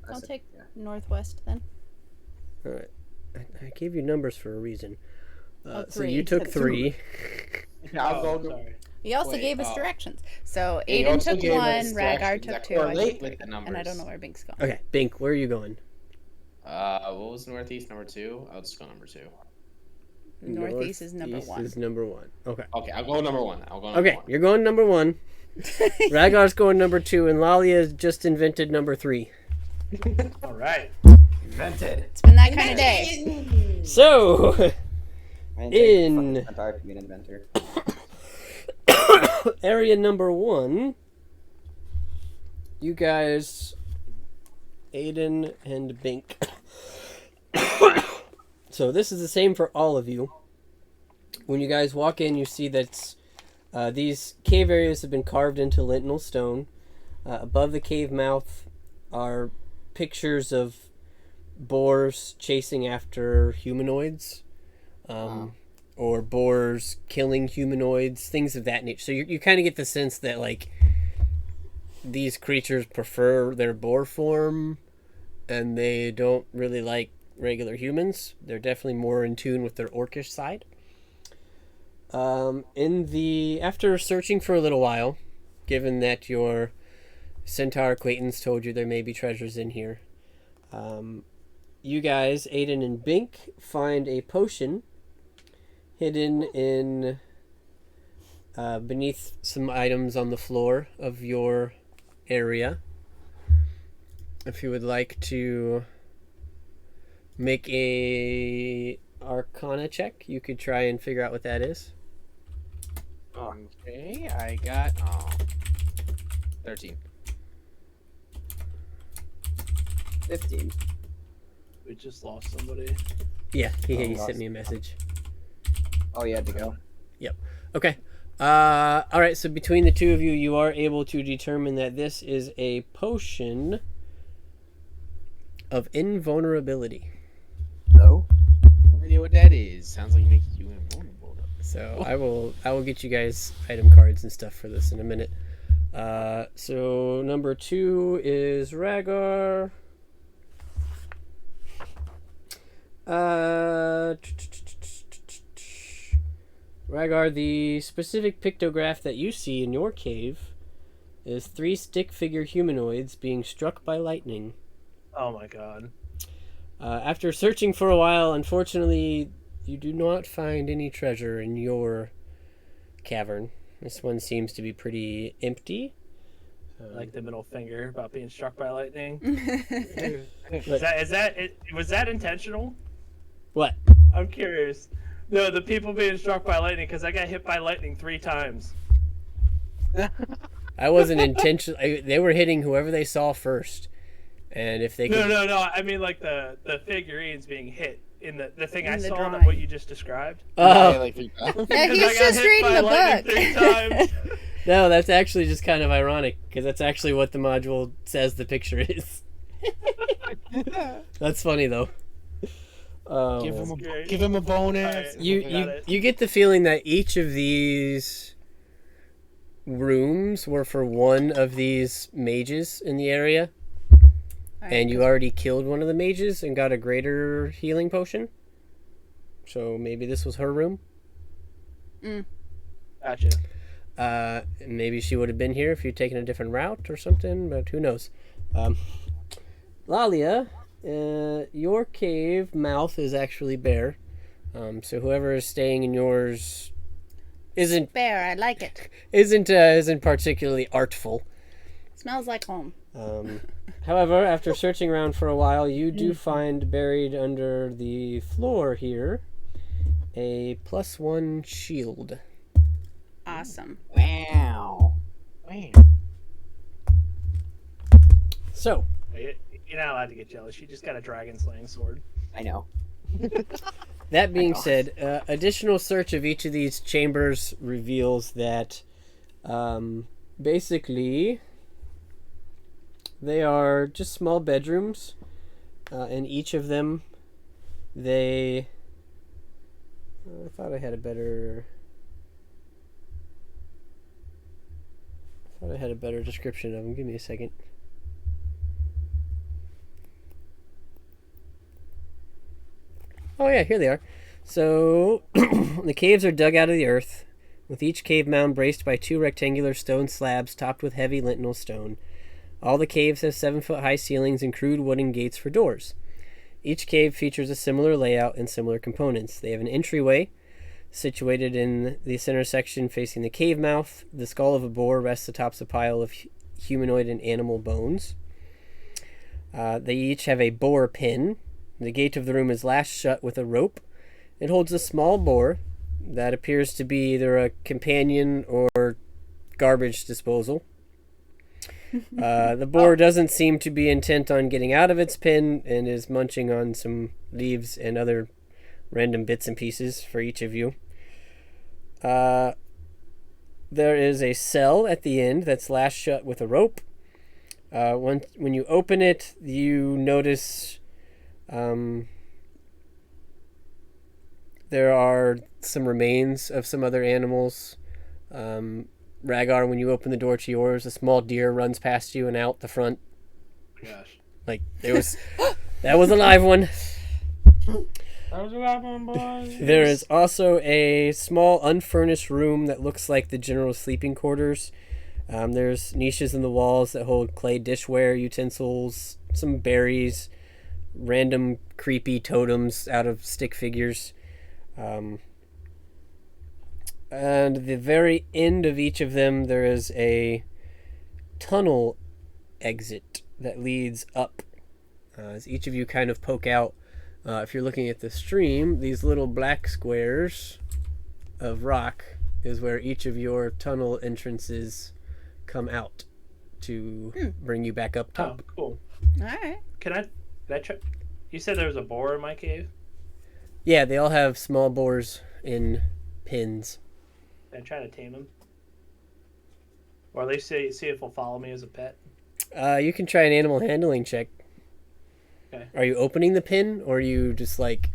I'll said- take yeah. northwest then. All right. I gave you numbers for a reason. So 3. you took Said 3. Yeah, I'll Oh, go. sorry. He also Wait, gave us oh. directions. So He Aiden also took gave 1, us Rhaegar directions took that 2, I correlate took with 3. the numbers. And I don't know where Bink's going. Okay, Bink, where are you going? What was northeast number 2? I'll just go number 2. Northeast is number Northeast 1. is number 1. Okay. Okay, I'll go number 1. Okay, you're going number 1. Ragar's going number 2, and Lalia just invented number 3. All right. Invented. It's been that kind of day. So, I didn't take In- fucking centaur to be an inventor. area number 1, you guys, Aiden and Bink. So this is the same for all of you. When you guys walk in, you see that these cave areas have been carved into lintel stone. Above the cave mouth are pictures of boars chasing after humanoids, or boars killing humanoids, things of that nature. So you kind of get the sense that like these creatures prefer their boar form, and they don't really like regular humans. They're definitely more in tune with their orcish side. After searching for a little while, given that your centaur acquaintance told you there may be treasures in here, you guys, Aiden and Bink, find a potion hidden in beneath some items on the floor of your area. If you would like to make a Arcana check, you could try and figure out what that is. Okay, I got 13. 15. We just lost somebody. Yeah, he Oh, sent me a message. Oh, you had to go. Okay. Alright, so between the two of you, you are able to determine that this is a potion of invulnerability. No. No idea what that is. Sounds like making you invulnerable. So I will get you guys item cards and stuff for this in a minute. So number 2 is Ragar. Ragar, the specific pictograph that you see in your cave is 3 stick figure humanoids being struck by lightning. Oh my god. After searching for a while, unfortunately, you do not find any treasure in your cavern. This one seems to be pretty empty. Like the middle finger about being struck by lightning. But- Was that intentional? What? I'm curious. No, the people being struck by lightning, because I got hit by lightning 3 times. I wasn't intentional. They were hitting whoever they saw first. And if they could... No. I mean, like the figurines being hit in the thing In I the saw, drawing. what you just described. Oh, like 3 Yeah, Because he's I got just hit reading by the lightning book. 3 times. no, that's actually just kind of ironic, because that's actually what the module says the picture is. That's funny, though. Give That's him great. give him a bonus. Alright. Got You it. you get the feeling that each of these rooms were for one of these mages in the area, and you already killed one of the mages and got a greater healing potion. So maybe this was her room. Gotcha. Maybe she would have been here if you'd taken a different route or something, but who knows. Lalia, your cave mouth is actually bare. So whoever is staying in yours isn't Bear, I like it. isn't particularly artful. Smells like home. However, after searching around for a while, you do find buried under the floor here a +1 shield. Awesome. Wow. So, You're not allowed to get jealous. You just got a dragon slaying sword. I know. that being said, additional search of each of these chambers reveals that basically they are just small bedrooms. In each of them, I thought I had a better description of them. Give me a second. Oh yeah, here they are. So, the caves are dug out of the earth, with each cave mound braced by 2 rectangular stone slabs topped with heavy lintel stone. All the caves have 7-foot-high ceilings and crude wooden gates for doors. Each cave features a similar layout and similar components. They have an entryway Situated in the center section facing the cave mouth, the skull of a boar rests atop a pile of humanoid and animal bones. They each have a boar pin. The gate of the room is lashed shut with a rope. It holds a small boar that appears to be either a companion or garbage disposal. The boar doesn't seem to be intent on getting out of its pin and is munching on some leaves and other random bits and pieces for each of you. There is a cell at the end that's lashed shut with a rope. When you open it, you notice there are some remains of some other animals. Rhaegar, when you open the door to yours, a small deer runs past you and out the front. Oh my gosh. Like, there was... that was a live one. That was a live one, boys. There is also a small unfurnished room that looks like the general sleeping quarters. There's niches in the walls that hold clay dishware, utensils, some berries, random creepy totems out of stick figures. And at the very end of each of them, there is a tunnel exit that leads up. As each of you kind of poke out, if you're looking at the stream, these little black squares of rock is where each of your tunnel entrances come out to bring you back up top. Oh, cool. All right. Can I try? You said there was a boar in my cave? Yeah, they all have small boars in pins. Can I try to tame him? Or at least see if he'll follow me as a pet? You can try an animal handling check. Okay. Are you opening the pin, or are you just like...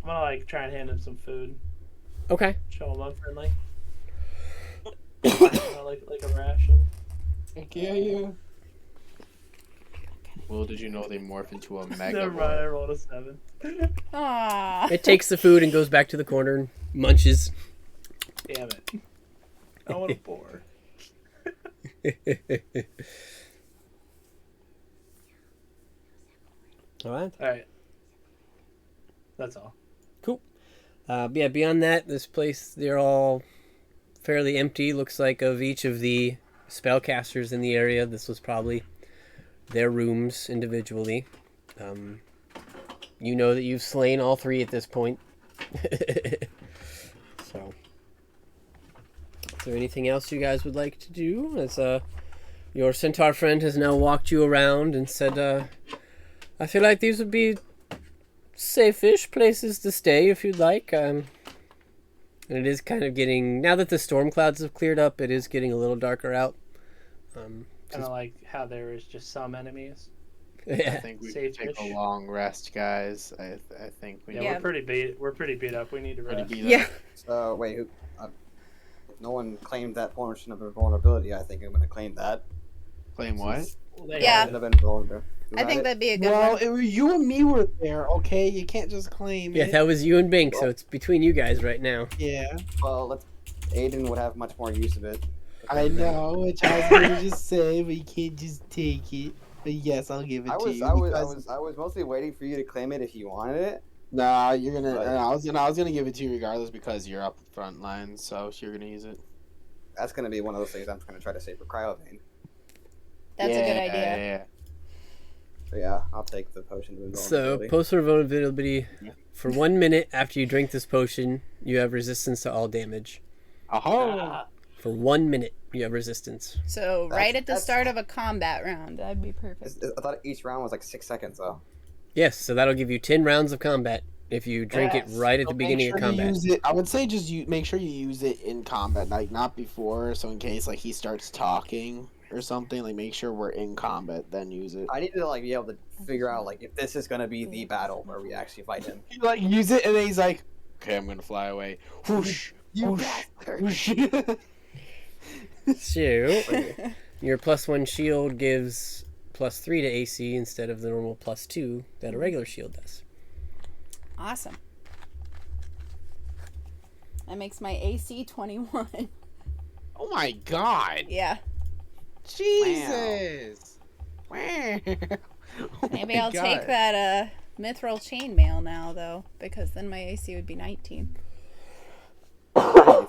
I'm gonna like try and hand him some food. Okay. Show him love friendly. like a ration. Okay, Well, did you know they morph into a mega Never mind, I rolled a 7. Aww. It takes the food and goes back to the corner and munches. Damn it. I want a boar. Alright. That's all. Cool. Yeah, beyond that, this place, they're all fairly empty. Looks like of each of the spellcasters in the area, this was probably their rooms individually. You know that you've slain all 3 at this point. So, is there anything else you guys would like to do? As your centaur friend has now walked you around and said, I feel like these would be safe-ish places to stay if you'd like. And it is kind of getting, now that the storm clouds have cleared up, it is getting a little darker out. Kind of like how there is just some enemies. Yeah. I think we should take a long rest, guys. I think we. Yeah, we're pretty beat up. We need to rest. Yeah. So wait, if no one claimed that portion of their vulnerability, I think I'm going to claim that. Claim what? Yeah. Should have been vulnerable. I think that'd be a good Well, one. it was you and me were there, okay? You can't just claim Yeah, it. that was you and Bink, so it's between you guys right now. Yeah. Well, Aiden would have much more use of it. I know, which I was gonna just say, but you can't just take it. But yes, I'll give it to you. I was mostly waiting for you to claim it if you wanted it. Nah, you're gonna. But- I was gonna give it to you regardless because you're up front line, so you're gonna use it. That's going to be one of those things I'm going to try to save for Cryovane. That's a good idea. Yeah. So yeah, I'll take the potion of So, invulnerability. potion of vulnerability, for 1 minute after you drink this potion, you have resistance to all damage. Oh. For 1 minute, you have resistance. So right at the that's- start of a combat round, that'd be perfect. I thought each round was like 6 seconds though. Yes, so that'll give you 10 rounds of combat if you drink it right at the beginning of combat. Use it. I would say just make sure you use it in combat, like not before. So in case like he starts talking or something, like make sure we're in combat, then use it. I need to like be able to figure out like if this is going to be the battle where we actually fight him. You, like use it, and then he's like, Okay, I'm gonna fly away. Whoosh. You Whoosh. bastard. whoosh. So, your +1 shield gives +3 to AC instead of the normal +2 that a regular shield does. Awesome. That makes my AC 21. Oh my god. Yeah. Jesus. Wow. Oh Maybe my I'll God. take that mithril chainmail now though, because then my AC would be 19.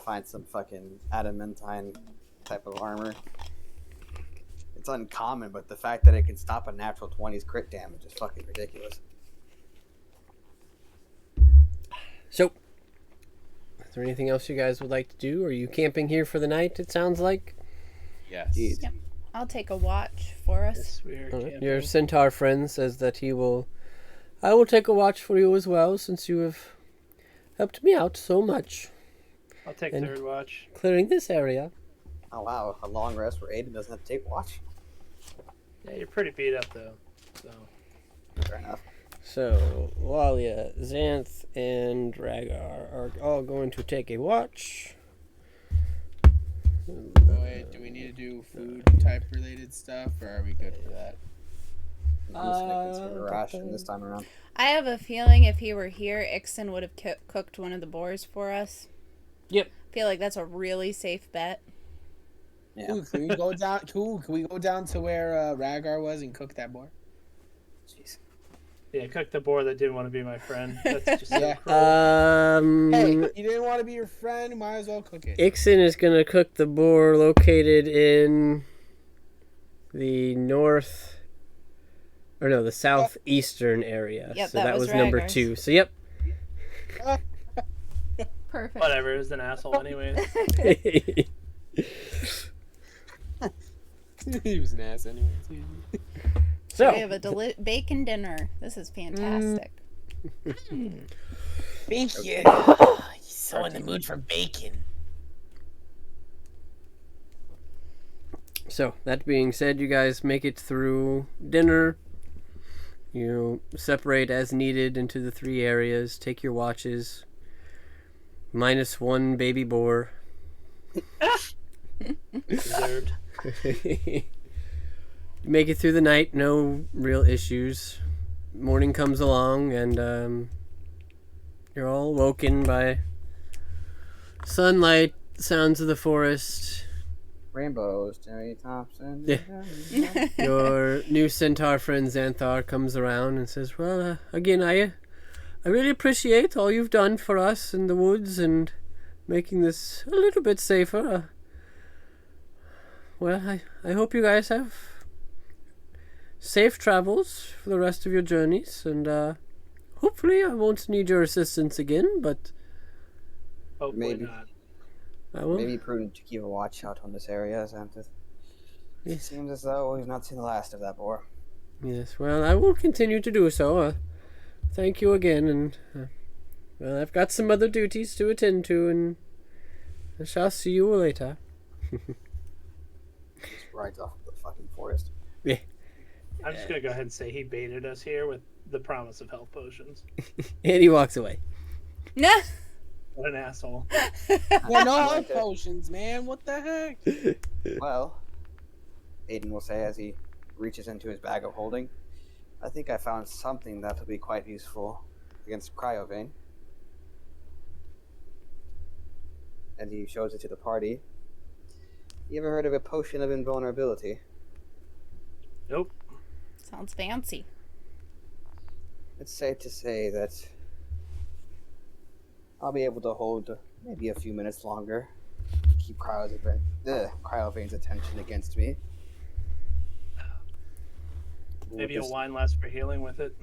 find some fucking adamantine type of armor. It's uncommon, but the fact that it can stop a natural 20's crit damage is fucking ridiculous. So, is there anything else you guys would like to do? Are you camping here for the night, it sounds like? Yes. Jeez. Yep. I'll take a watch for us. Yes, we are camping. Your centaur friend says that I will take a watch for you as well, since you have helped me out so much. I'll take And- third watch. Clearing this area. Oh wow, a long rest where Aiden doesn't have to take watch. Yeah, you're pretty beat up though. So Fair enough. So, Walia, Xanth, and Rhaegar are all going to take a watch. Oh, wait, do we need to do food type related stuff, or are we good for that? I'm just gonna consider a ration this time around. I have a feeling if he were here, Ixon would have cooked one of the boars for us. Yep. I feel like that's a really safe bet. Yeah. Ooh, can we go down? Can we go down to where Rhaegar was and cook that boar? Jeez. yeah, cook the boar that didn't want to be my friend. That's just so Yeah. cruel. Hey, you didn't want to be your friend. Might as well cook it. Ixon is going to cook the boar located in the the southeastern area. Yep, so that that was was number Rhaegar's. 2. So, yep. Perfect. Whatever, it was an asshole anyway. He was an ass anyway. So, We have a bacon dinner. This is fantastic. Bacon. He's so in the mood for bacon. So, that being said, you guys make it through dinner. You separate as needed into the 3 areas. Take your watches. -1 baby boar. Deserved. Make it through the night. No real issues. Morning comes along, and you're all woken by sunlight, sounds of the forest. Rainbows, Terry Thompson. Yeah. Your new centaur friend Xanthar comes around and says, well, again, I really appreciate all you've done for us in the woods and making this a little bit safer. Well, I hope you guys have safe travels for the rest of your journeys, and hopefully I won't need your assistance again, but Hopefully Maybe. not. I will. Maybe prudent to keep a watch out on this area, Xanthus. It seems as though we've not seen the last of that boar. Yes, well, I will continue to do so. Thank you again, and well, I've got some other duties to attend to, and I shall see you later. Just rides off the fucking forest. I'm just gonna go ahead and say he baited us here with the promise of health potions. And he walks away. No. What an asshole. Yeah, no health potions, man. What the heck? Well, Aiden will say as he reaches into his bag of holding, I think I found something that will be quite useful against Cryovane. And he shows it to the party. You ever heard of a potion of invulnerability? Nope. Sounds fancy. It's safe to say that I'll be able to hold maybe a few minutes longer. Keep Cryovane's attention against me. Maybe We'll you'll wine less for healing with it.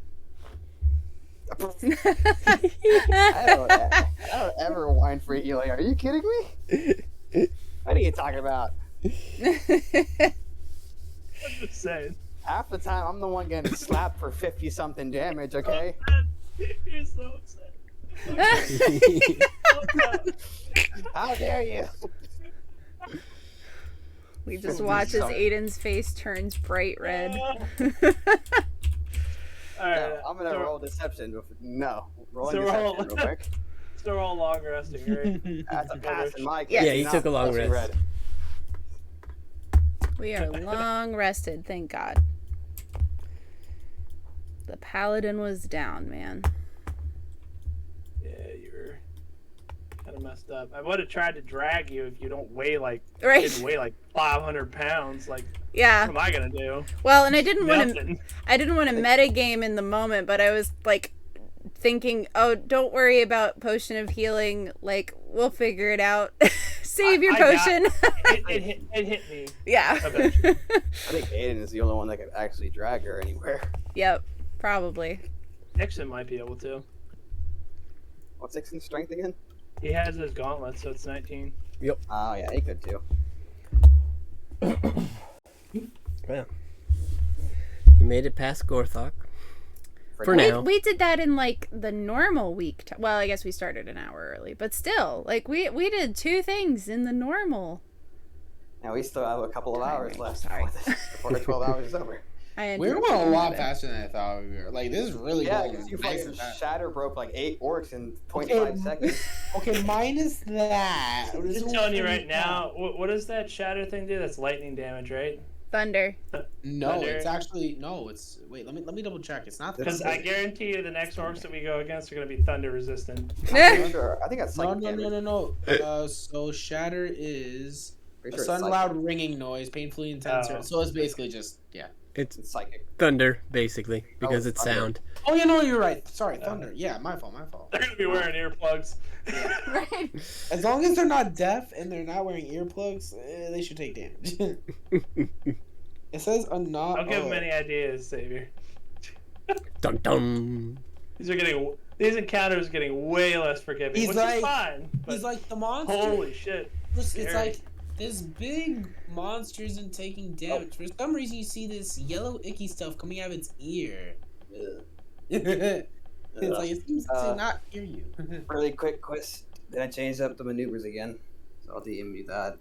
I don't ever whine for healing. Are you kidding me? What are you talking about? I'm just saying. Half the time, I'm the one getting slapped for 50-something damage, okay? You're so upset. How dare you? We just watch as Aiden's face turns bright red. Alright, No, I'm gonna roll deception. No, rolling So deception roll- real quick. so we're all long resting, right? That's a pass in my case. Yeah, he not took a long mostly rest. red. We are long rested, thank God. The paladin was down, man. Yeah, you're kind of messed up. I would have tried to drag you if you don't weigh like Right. didn't weigh like 500 pounds. Like, Yeah. what am I gonna do? Well, and I didn't want to. Nothing. I didn't want to metagame in the moment, but I was like thinking, oh, don't worry about potion of healing. Like, we'll figure it out. Save your potion. It hit me. Yeah. Eventually. I think Aiden is the only one that could actually drag her anywhere. Yep, probably. Nixon might be able to. What's Ixon's strength again? He has his gauntlet, so it's 19. Oh, yeah, he could too. Well, you made it past Gorthok. For now. We did that in like the normal week. Well, I guess we started an hour early, but still, like we did 2 things in the normal. Now we still have a couple of hours left Sorry. before the 12 hours is over. We're going a lot faster than I thought we were. Like, this is really Yeah, going because you nice fucking and fast. shatter broke like 8 orcs in 0.5 seconds. Okay, minus that. I'm just telling you right now, what does that shatter thing do? That's lightning damage, right? Thunder. No, Thunder. it's actually no. It's wait. Let me double check. It's not Because thunder. I guarantee you the next orcs that we go against are going to be thunder resistant. Sure. I think that's No, psychic no. So shatter is Pretty a sure it's sudden psychic. loud ringing noise, painfully intense. Oh. So it's basically just It's It's psychic. thunder, basically, because Oh, it's thunder. sound. Oh yeah, no, you're right. Sorry, thunder. Yeah, my fault. They're going to be wearing earplugs. Right. As long as they're not deaf and they're not wearing earplugs, they should take damage. It says a not. Don't give them any ideas, Savior. Dun dun. These encounters are getting way less forgiving, He's which like- is fine. But He's like the monster. holy shit. It's scary. like this big monster isn't taking damage. For some reason, you see this yellow icky stuff coming out of its ear. It's like it seems to not hear you. Really quick quest. Then I changed up the maneuvers again. So I'll DM you that.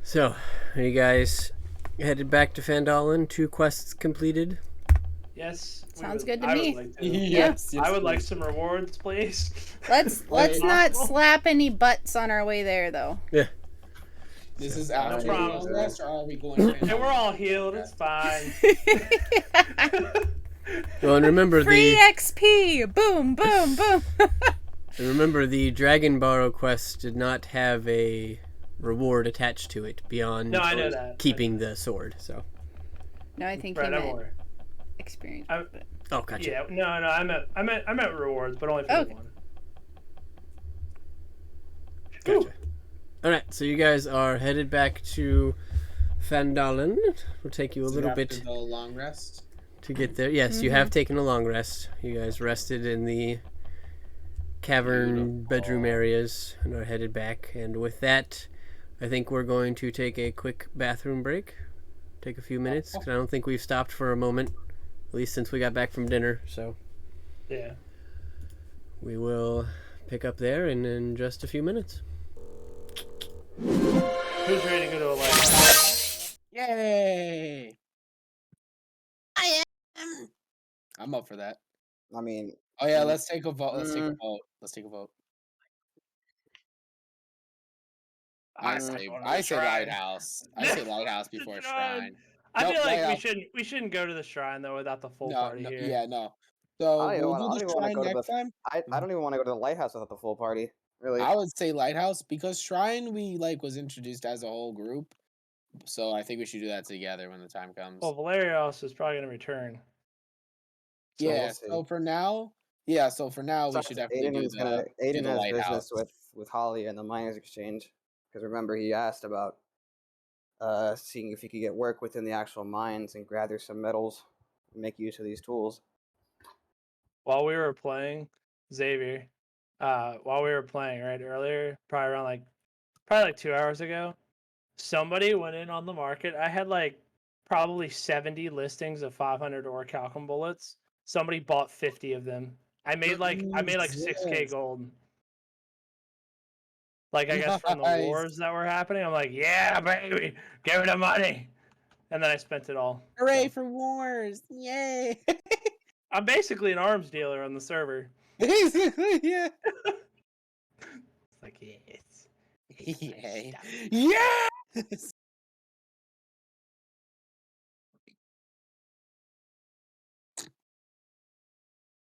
So, are you guys headed back to Fandolin? 2 quests completed. Yes. Sounds good to I me. Would like to. Yes, I would like some rewards, please. Let's not slap any butts on our way there, though. Yeah. This is No after the problem. long rest, or are we going? And we're all healed. It's fine. Well, and remember Free XP. Boom, boom, boom. the Dragon Borrow quest did not have a reward attached to it beyond No, I know that. keeping the sword. So. No, I think Right, he I'm meant aware. experience. Oh, gotcha. Yeah, no, I meant rewards, but only for Okay. the one. Gotcha. All right, so you guys are headed back to Fandolin. It'll take you a little bit The long rest. to get there. Yes, you have taken a long rest. You guys rested in the cavern bedroom areas and are headed back. And with that, I think we're going to take a quick bathroom break. Take a few minutes, because I don't think we've stopped for a moment, at least since we got back from dinner. So Yeah. we will pick up there in just a few minutes. Who's ready to go to a light? Yay! I am. I'm up for that. I mean, Oh yeah, let's take a vote. Let's take a vote. I say lighthouse. I say lighthouse before shrine. I Nope, feel like lighthouse. we shouldn't go to the shrine though without the full No, party no, here. yeah, no. So I don't we'll do even the wanna shrine go to next time. I don't even want to go to the lighthouse without the full party. Really. I would say lighthouse because shrine we was introduced as a whole group, so I think we should do that together when the time comes. Well, Valerios is probably gonna return. So yeah. we'll see. So for now, we should definitely do Aiden the has lighthouse. business with Holly and the miners exchange. Because remember, he asked about seeing if he could get work within the actual mines and gather some metals and make use of these tools. While we were playing, Xavier, while we were playing right earlier, probably like 2 hours ago, somebody went in on the market. I had like probably 70 listings of 500 ore calcum bullets. Somebody bought 50 of them. I made like 6K gold. Like I guess from the Nice. wars that were happening, I'm like, yeah, baby, give me the money, and then I spent it all. Hooray for wars! Yay! I'm basically an arms dealer on the server. Basically, yeah. It's like, yes. Yay! Yeah!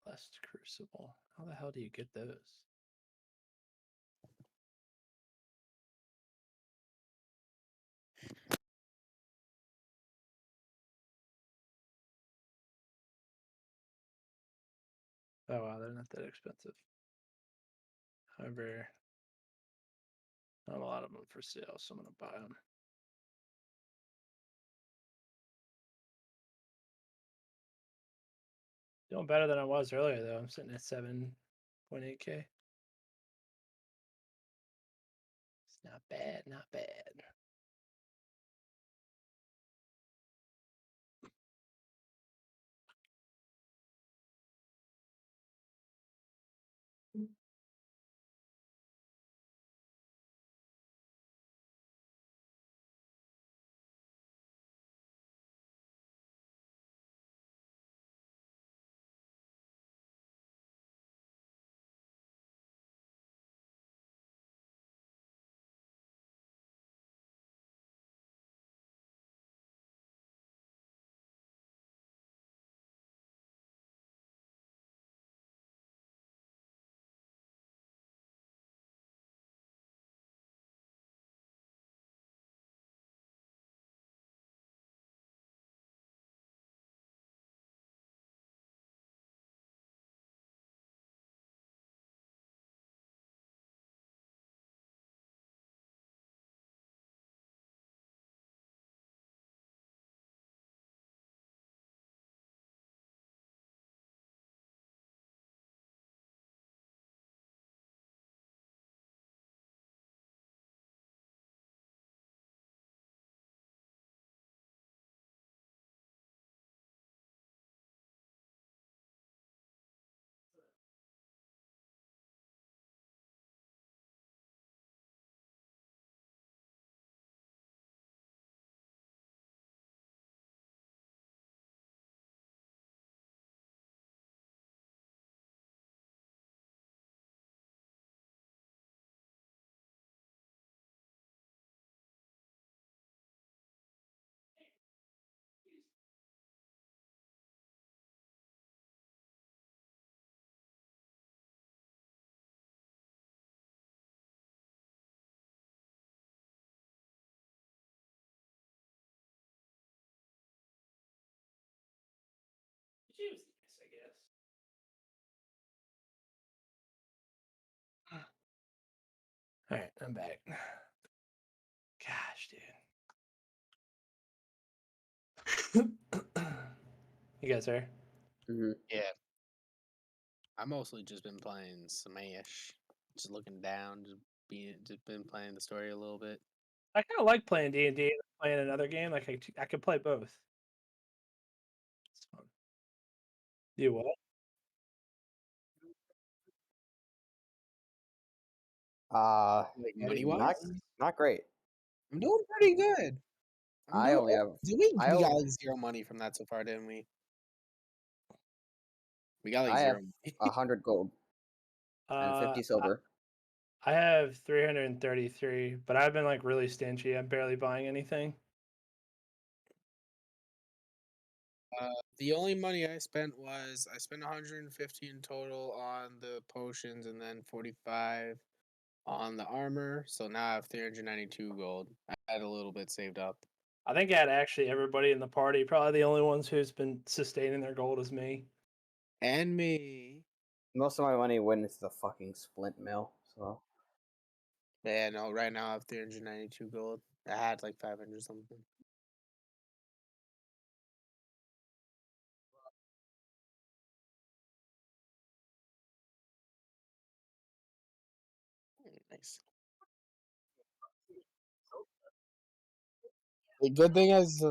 Blessed Crucible. How the hell do you get those? Oh wow, they're not that expensive. However, not a lot of them for sale, so I'm gonna buy them. Doing better than I was earlier though. I'm sitting at 7.8K. It's not bad, not bad. She was nice, I guess. All right, I'm back. Gosh, dude. You guys there? Yeah. I mostly just been playing Smash, just looking down, just been playing the story a little bit. I kind of like playing D&D and playing another game. Like I could play both. It's fun. You what? Like Eddie? money Not wise, not great. I'm doing pretty good. I'm I doing. only have We I got o- like 0 money from that so far, didn't we? We got like I have 0 money. 100 gold and Uh, 50 I, silver. I have 333, but I've been like really stingy. I'm barely buying anything. The only money I spent was I spent 150 in total on the potions and then 45 on the armor. So now I have 392 gold. I had a little bit saved up. I think I had actually everybody in the party. Probably the only ones who's been sustaining their gold is me. And me. Most of my money went into the fucking splint mill. So Yeah, no, right now I have 392 gold. I had like 500 something. Nice. The good thing is,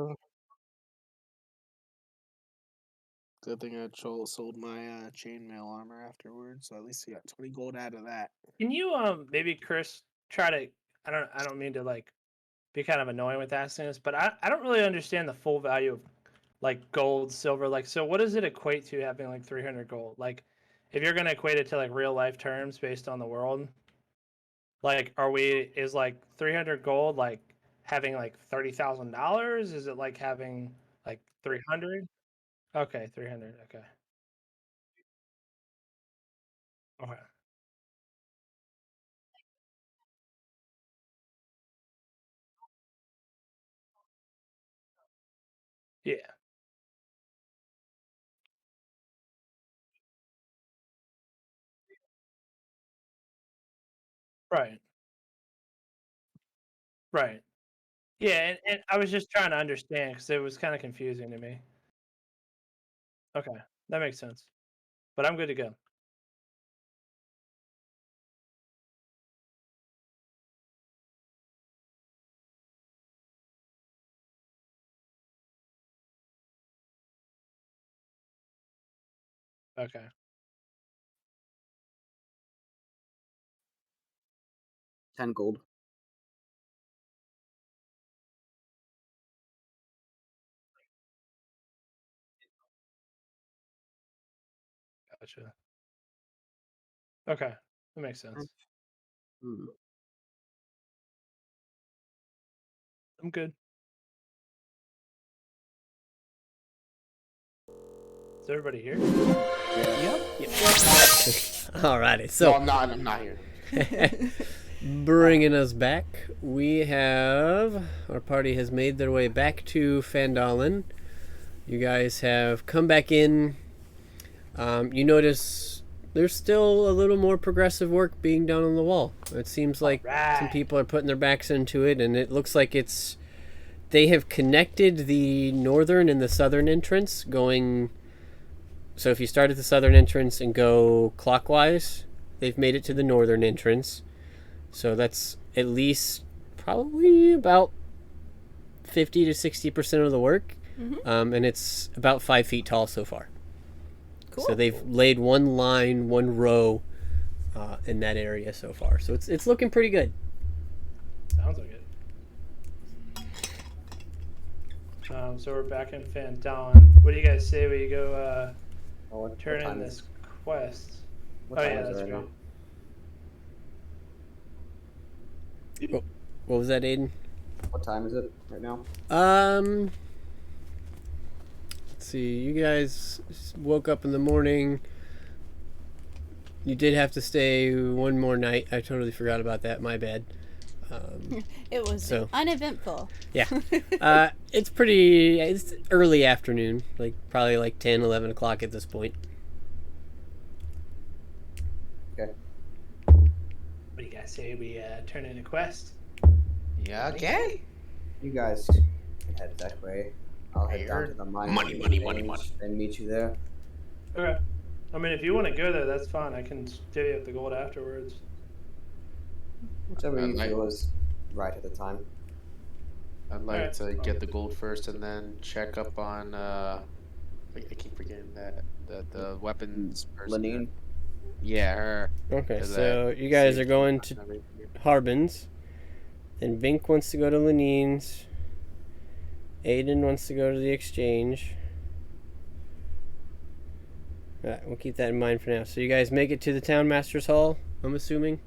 good thing I sold my chainmail armor afterwards, so at least I got 20 gold out of that. Can you maybe Chris try to? I don't mean to like be kind of annoying with asking this, but I don't really understand the full value of like gold, silver. Like, so what does it equate to having like 300 gold? Like, if you're gonna equate it to like real life terms based on the world, like, is like 300 gold like having like $30,000? Is it like having like 300? Okay, 300. Okay. Okay. Yeah. Right. Right. Yeah, and I was just trying to understand because it was kind of confusing to me. Okay, that makes sense. But I'm good to go. Okay. 10 gold. Gotcha. Okay, that makes sense. Hmm. I'm good. Is everybody here? Alrighty, No, so I'm not here. bringing us back, we have our party has made their way back to Fandolin. You guys have come back in. You notice there's still a little more progressive work being done on the wall. It seems like some people are putting their backs into it, and it looks like they have connected the northern and the southern entrance going. So if you start at the southern entrance and go clockwise, they've made it to the northern entrance. So that's at least probably about 50 to 60% of the work. And it's about 5 feet tall so far. Cool. So they've laid one line, one row in that area so far. So it's looking pretty good. Sounds like it. So we're back in Fandolin. What do you guys say we go turn in this quest? What time is it right now? What was that, Aiden? What time is it right now? Let's see. You guys woke up in the morning. You did have to stay one more night. I totally forgot about that. My bad. It was uneventful. Yeah. It's early afternoon. Probably 10, 11 o'clock at this point. Okay. What do you guys say we turn in a quest? Yeah, okay. You guys can head that way. I'll head down to the mine. Money. And meet you there. Okay. I mean, if you want to go there, that's fine. I can stay at the gold afterwards. Whichever you feel is right at the time. I'd like to get the gold first and then check up on I keep forgetting that the weapons person. Lenine? Yeah, her. Okay, so you guys are going to Harbin's. Then Bink wants to go to Lenine's. Aiden wants to go to the exchange. Alright, we'll keep that in mind for now. So you guys make it to the Town Master's Hall, I'm assuming?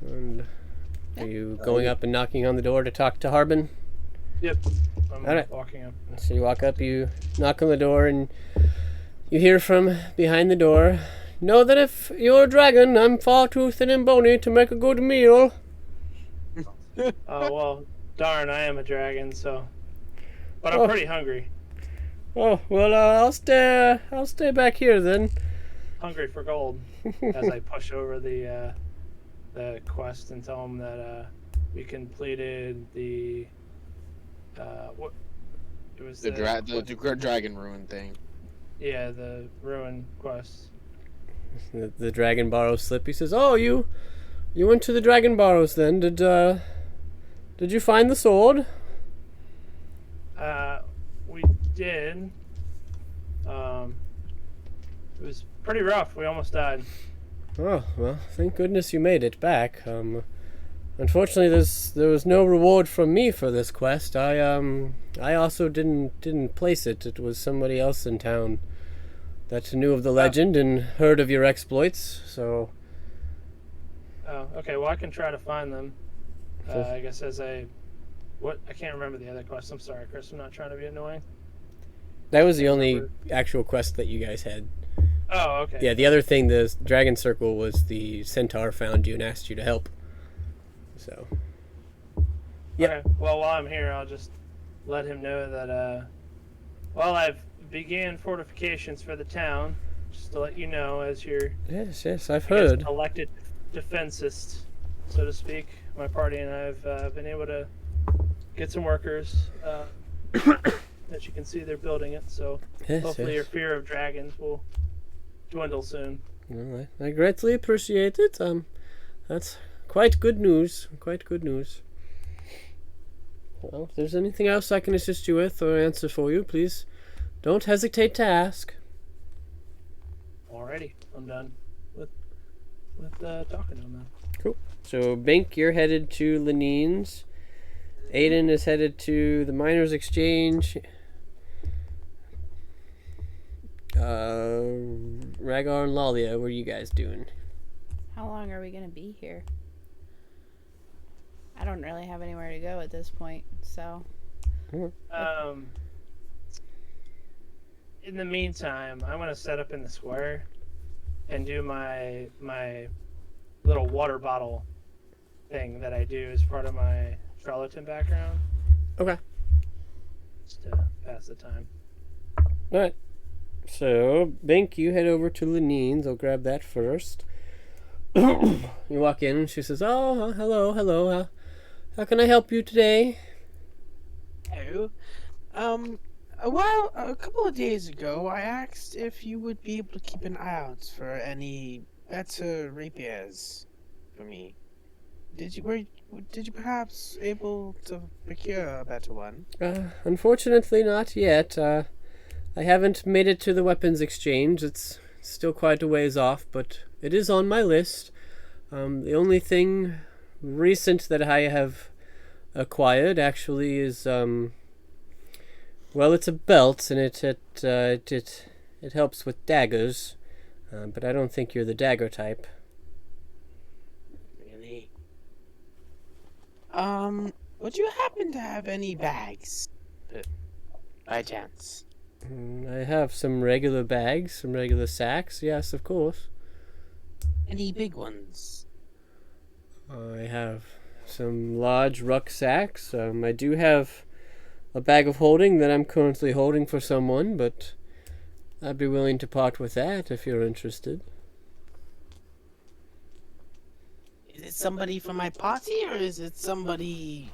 And are you going up and knocking on the door to talk to Harbin? Yep. I'm Alright. walking up. So you walk up, you knock on the door, and you hear from behind the door, "Know that if you're a dragon, I'm far too thin and bony to make a good meal." Oh, well, darn, I am a dragon, so... But I'm pretty hungry. Oh, well, I'll stay back here then. Hungry for gold. As I push over the quest and tell them that we completed the... what? It was the dragon ruin thing. Yeah, the ruin quest. The Dragon Barrows slip. He says, "Oh, you went to the Dragon Barrows then? Did you find the sword?" We did. It was pretty rough. We almost died. Oh, well, thank goodness you made it back. Unfortunately, there was no reward from me for this quest. I also didn't place it. It was somebody else in town that knew of the legend and heard of your exploits, so... Oh, okay. Well, I can try to find them. I guess I can't remember the other quest. I'm sorry, Chris. I'm not trying to be annoying. That was the only actual quest that you guys had. Oh, okay. Yeah, the other thing, the Dragon Circle, was the centaur found you and asked you to help. So... Yeah. Okay. Well, while I'm here, I'll just let him know that, I've began fortifications for the town, just to let you know, as your Yes, I've heard. elected defensist, so to speak. My party and I have been able to get some workers. As you can see, they're building it, so Yes, hopefully your yes. fear of dragons will dwindle soon. Well, I greatly appreciate it. That's quite good news. Quite good news. Well, if there's anything else I can assist you with or answer for you, please don't hesitate to ask. Alrighty, I'm done with talking on that. Cool. So, Bink, you're headed to Lenine's. Aiden is headed to the Miners Exchange. Rhaegar and Lalia, what are you guys doing? How long are we gonna be here? I don't really have anywhere to go at this point, so. In the meantime, I'm gonna set up in the square and do my little water bottle thing that I do as part of my charlatan background. Okay. Just to pass the time. Alright. So, Bink, you head over to Lenine's. I'll grab that first. You walk in and she says, "Oh, hello. How can I help you today?" Hello. A couple of days ago, I asked if you would be able to keep an eye out for any better rapiers for me. Did you perhaps able to procure a better one? Unfortunately not yet. I haven't made it to the weapons exchange. It's still quite a ways off, but it is on my list. The only thing recent that I have acquired actually is well, it's a belt, and it helps with daggers, but I don't think you're the dagger type. Really? Would you happen to have any bags, by chance? I have some regular bags, some regular sacks. Yes, of course. Any big ones? I have some large rucksacks. I do have a bag of holding that I'm currently holding for someone, but I'd be willing to part with that if you're interested. Is it somebody from my party, or is it somebody,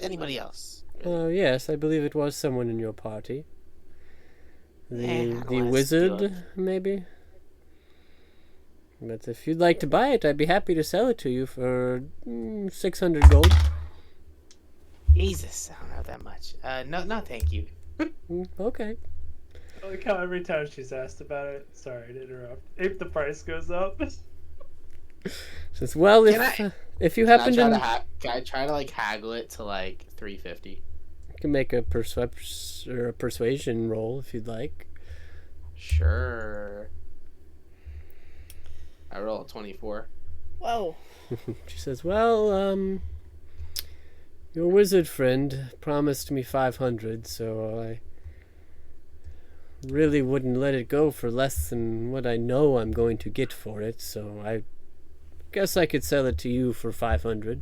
anybody else? Yes, I believe it was someone in your party. I The don't wanna wizard, steal it. maybe? But if you'd like to buy it, I'd be happy to sell it to you for 600 gold. Jesus, I don't have that much. No, thank you. Okay. I like how every time she's asked about it, sorry to interrupt, if the price goes up. Says, well, if you happen Can to... I try to like haggle it to like 350? You can make a persuasion roll if you'd like. Sure. I roll a 24. Whoa. She says, well, your wizard friend promised me 500, so I really wouldn't let it go for less than what I know I'm going to get for it, so I guess I could sell it to you for 500.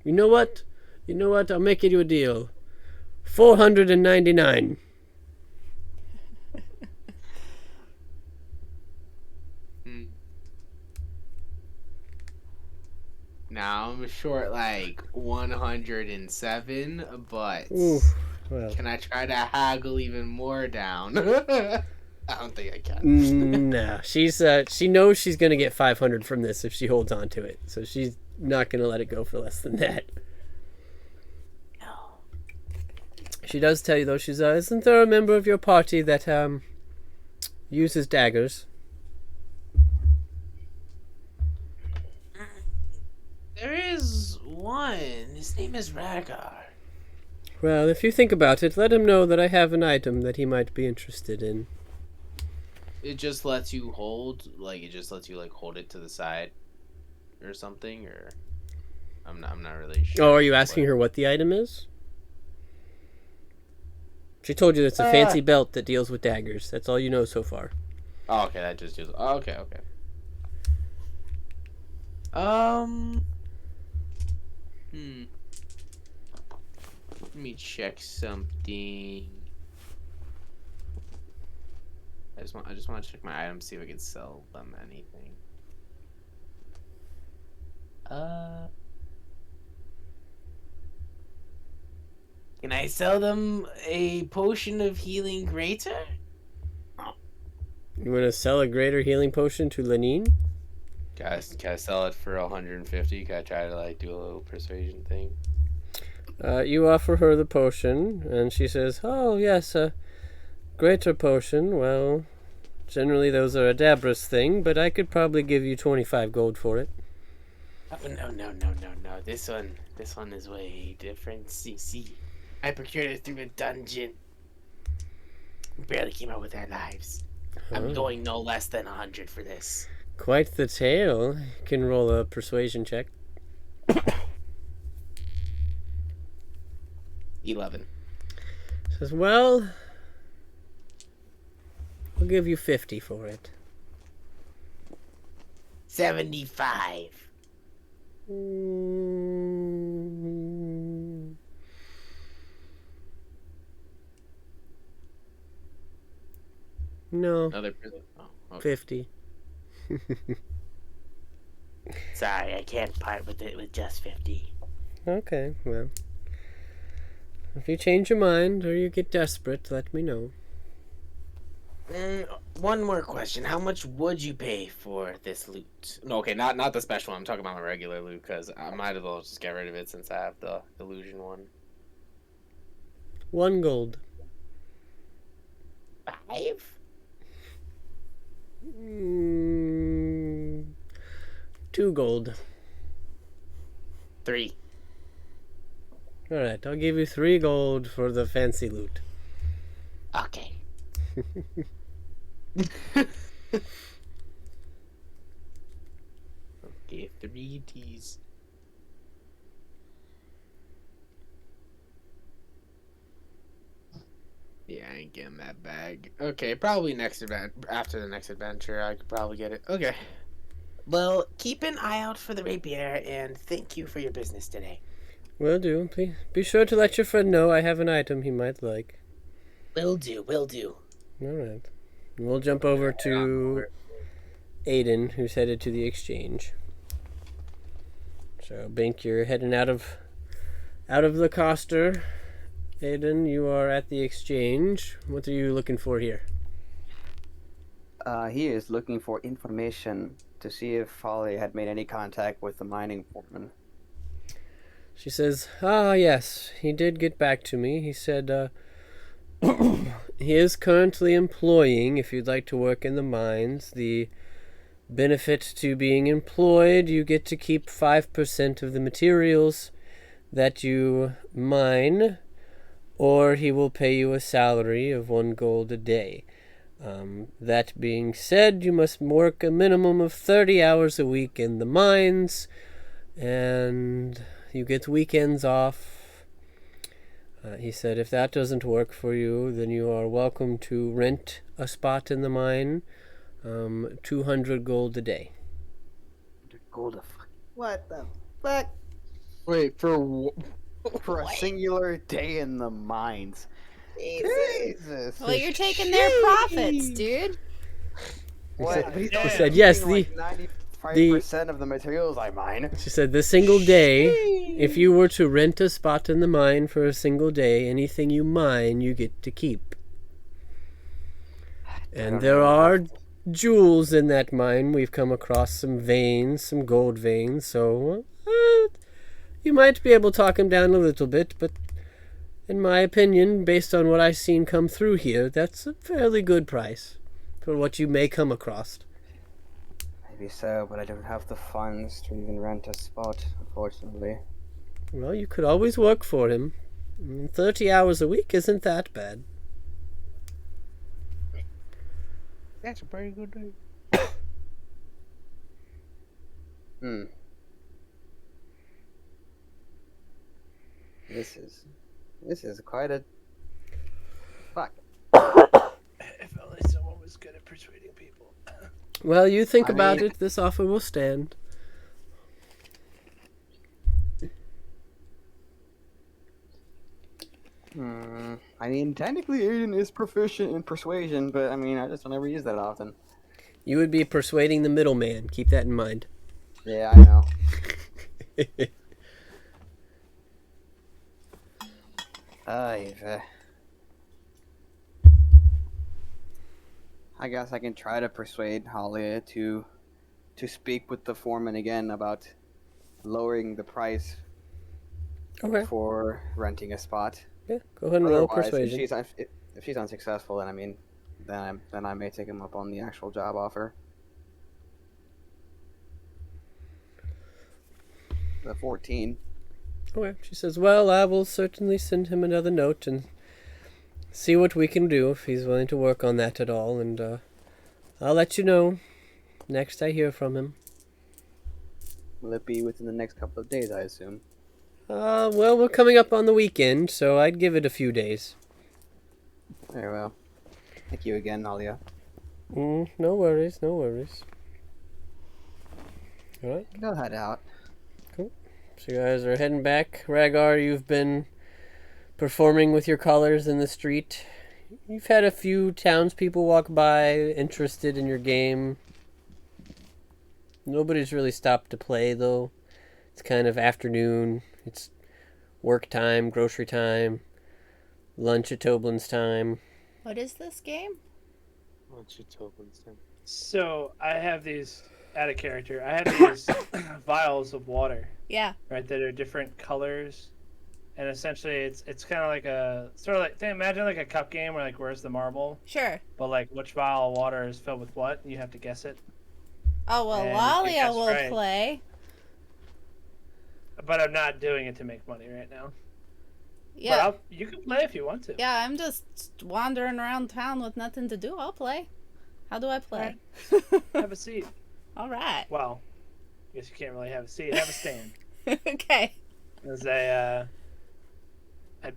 You know what? I'll make you a deal. 499. Now I'm short like 107, but Ooh, well. can I try to haggle even more down? I don't think I can. No, she knows she's gonna get 500 from this if she holds on to it, so she's not gonna let it go for less than that. No. She does tell you though, she's isn't there a member of your party that uses daggers? There is one. His name is Rhaegar. Well, if you think about it, let him know that I have an item that he might be interested in. It just lets you hold, like it just lets you like hold it to the side, or something, or I'm not really sure. Oh, are you asking her what the item is? She told you it's a fancy belt that deals with daggers. That's all you know so far. Oh, okay, that just deals. Oh, okay. Let me check something. I just want to check my items, see if I can sell them anything. Can I sell them a potion of healing greater? You want to sell a greater healing potion to Lenine? Can I sell it for 150? Can I try to like do a little persuasion thing? You offer her the potion, and she says, "Oh yes, a greater potion. Well, generally those are a Dabras thing, but I could probably give you 25 gold for it." Oh, no. This one is way different. See, I procured it through a dungeon. We barely came out with our lives. I'm going no less than 100 for this. Quite the tale. You can roll a persuasion check. 11. Says, "Well, I'll give you 50 for it." 75. No, Another. Oh, okay. 50. Sorry, I can't part with it with just 50. Okay, well. If you change your mind or you get desperate, let me know. One more question. How much would you pay for this loot? No, okay, not the special one. I'm talking about my regular loot because I might as well just get rid of it since I have the illusion one. 1 gold. 5? 2 gold. 3. Alright, I'll give you 3 gold for the fancy loot. Okay. Okay, 3 T's. Yeah, I ain't getting that bag. Okay, probably after the next adventure, I could probably get it. Okay. Well, keep an eye out for the rapier, and thank you for your business today. Will do. Be sure to let your friend know I have an item he might like. Will do. Alright. We'll jump over to Aiden, who's headed to the exchange. So, Bink, you're heading out of the coster. Aiden, you are at the exchange. What are you looking for here? He is looking for information to see if Folly had made any contact with the mining foreman. She says, yes, he did get back to me. He said, he is currently employing, if you'd like to work in the mines, the benefit to being employed, you get to keep 5% of the materials that you mine, or he will pay you a salary of 1 gold a day. That being said, you must work a minimum of 30 hours a week in the mines, and you get weekends off. He said if that doesn't work for you, then you are welcome to rent a spot in the mine, 200 gold a day. What the fuck? Wait, for For a singular day in the mines. Jesus. Well, you're taking their profits, dude. What? He said, yes, like 95% of the materials I mine. She said, the single day, if you were to rent a spot in the mine for a single day, anything you mine, you get to keep. And there are jewels in that mine. We've come across some veins, some gold veins, so you might be able to talk him down a little bit, but in my opinion, based on what I've seen come through here, that's a fairly good price for what you may come across. Maybe so, but I don't have the funds to even rent a spot, unfortunately. Well, you could always work for him. 30 hours a week isn't that bad. That's a pretty good day. This is quite a... Fuck. If only someone was good at persuading people. Well, you think about it. This offer will stand. I mean, technically Aiden is proficient in persuasion, but I mean, I just don't ever use that often. You would be persuading the middleman. Keep that in mind. Yeah, I know. I've, I guess I can try to persuade Halia to speak with the foreman again about lowering the price Okay. for renting a spot. Yeah, go ahead and roll Otherwise, persuasion. if she's unsuccessful, then I mean, then I may take him up on the actual job offer. The 14. Okay. She says, well, I will certainly send him another note and see what we can do if he's willing to work on that at all. And I'll let you know next I hear from him. Will it be within the next couple of days, I assume? Well, we're coming up on the weekend, so I'd give it a few days. Very well. Thank you again, Nalia. No worries, no worries. Alright. Go head out. Cool. So you guys are heading back. Rhaegar, you've been performing with your colors in the street. You've had a few townspeople walk by, interested in your game. Nobody's really stopped to play, though. It's kind of afternoon. It's work time, grocery time, lunch at Toblin's time. What is this game? So I have these out of character. I have these vials of water, Yeah. right, that are different colors, and essentially it's kind of like a sort of like imagine like a cup game where like where's the marble, Sure. but like which vial of water is filled with what, and you have to guess it. Oh, well, And if you Lalia guess will right- play. But I'm not doing it to make money right now. Yeah. But you can play if you want to. Yeah, I'm just wandering around town with nothing to do. I'll play. How do I play? Have a seat. All right. Well, I guess you can't really have a seat. Have a stand. Okay. As I'd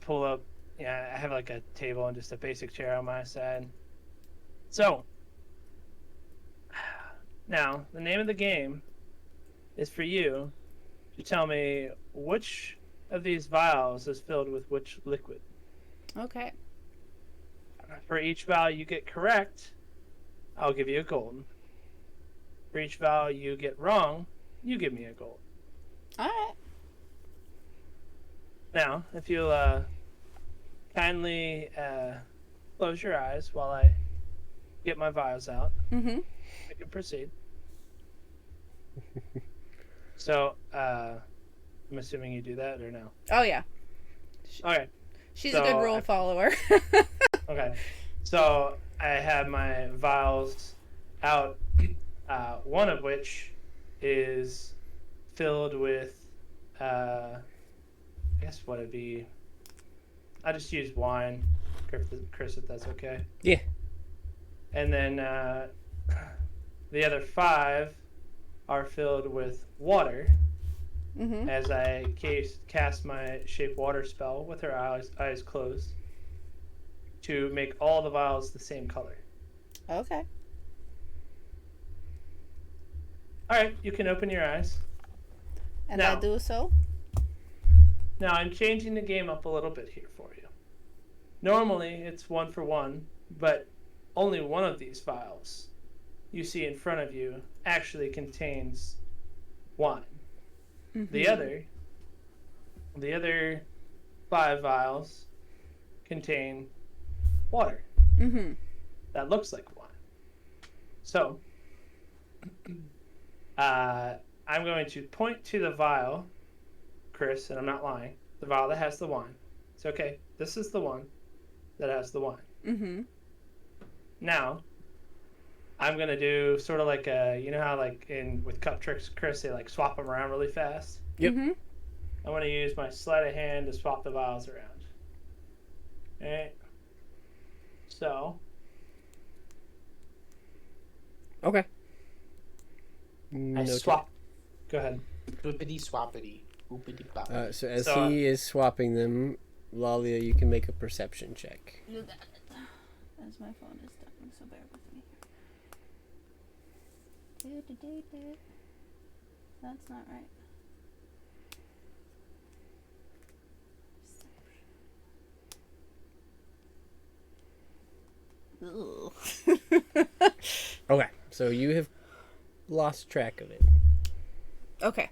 pull up, I have like a table and just a basic chair on my side. So, now, the name of the game is for you to tell me which of these vials is filled with which liquid. Okay. For each vial you get correct, I'll give you a gold. For each vial you get wrong, you give me a gold. All right. Now, if you'll kindly close your eyes while I get my vials out, Mm-hmm. I can proceed. So, I'm assuming you do that or no? Oh, yeah. Okay. She's So a good rule follower. Okay. So I have my vials out, one of which is filled with, I guess what it'd be. I just use wine, Chris, if that's okay. Yeah. And then the other 5 are filled with water. Mm-hmm. As I cast my shape water spell with her eyes closed to make all the vials the same color. Okay. Alright, you can open your eyes. And Now- I do so? Now I'm changing the game up a little bit here for you. Normally it's 1 for 1, but only one of these vials you see in front of you actually contains wine. Mm-hmm. The other 5 vials contain water Mm-hmm. that looks like wine. So, I'm going to point to the vial, Chris, and I'm not lying, the vial that has the wine. It's okay. This is the one that has the wine. Mm-hmm. Now, I'm going to do sort of like you know how like with cup tricks, Chris, they like swap them around really fast? Yep. Mm-hmm. I'm going to use my sleight of hand to swap the vials around. Alright. So, Okay. I Noted. swap. Go ahead. Boopity swappity. Boopity bop. So as So, he is swapping them, Lalia, you can make a perception check. You got it. As my phone is dying, so bear with me. That's not right. Okay, so you have lost track of it. Okay.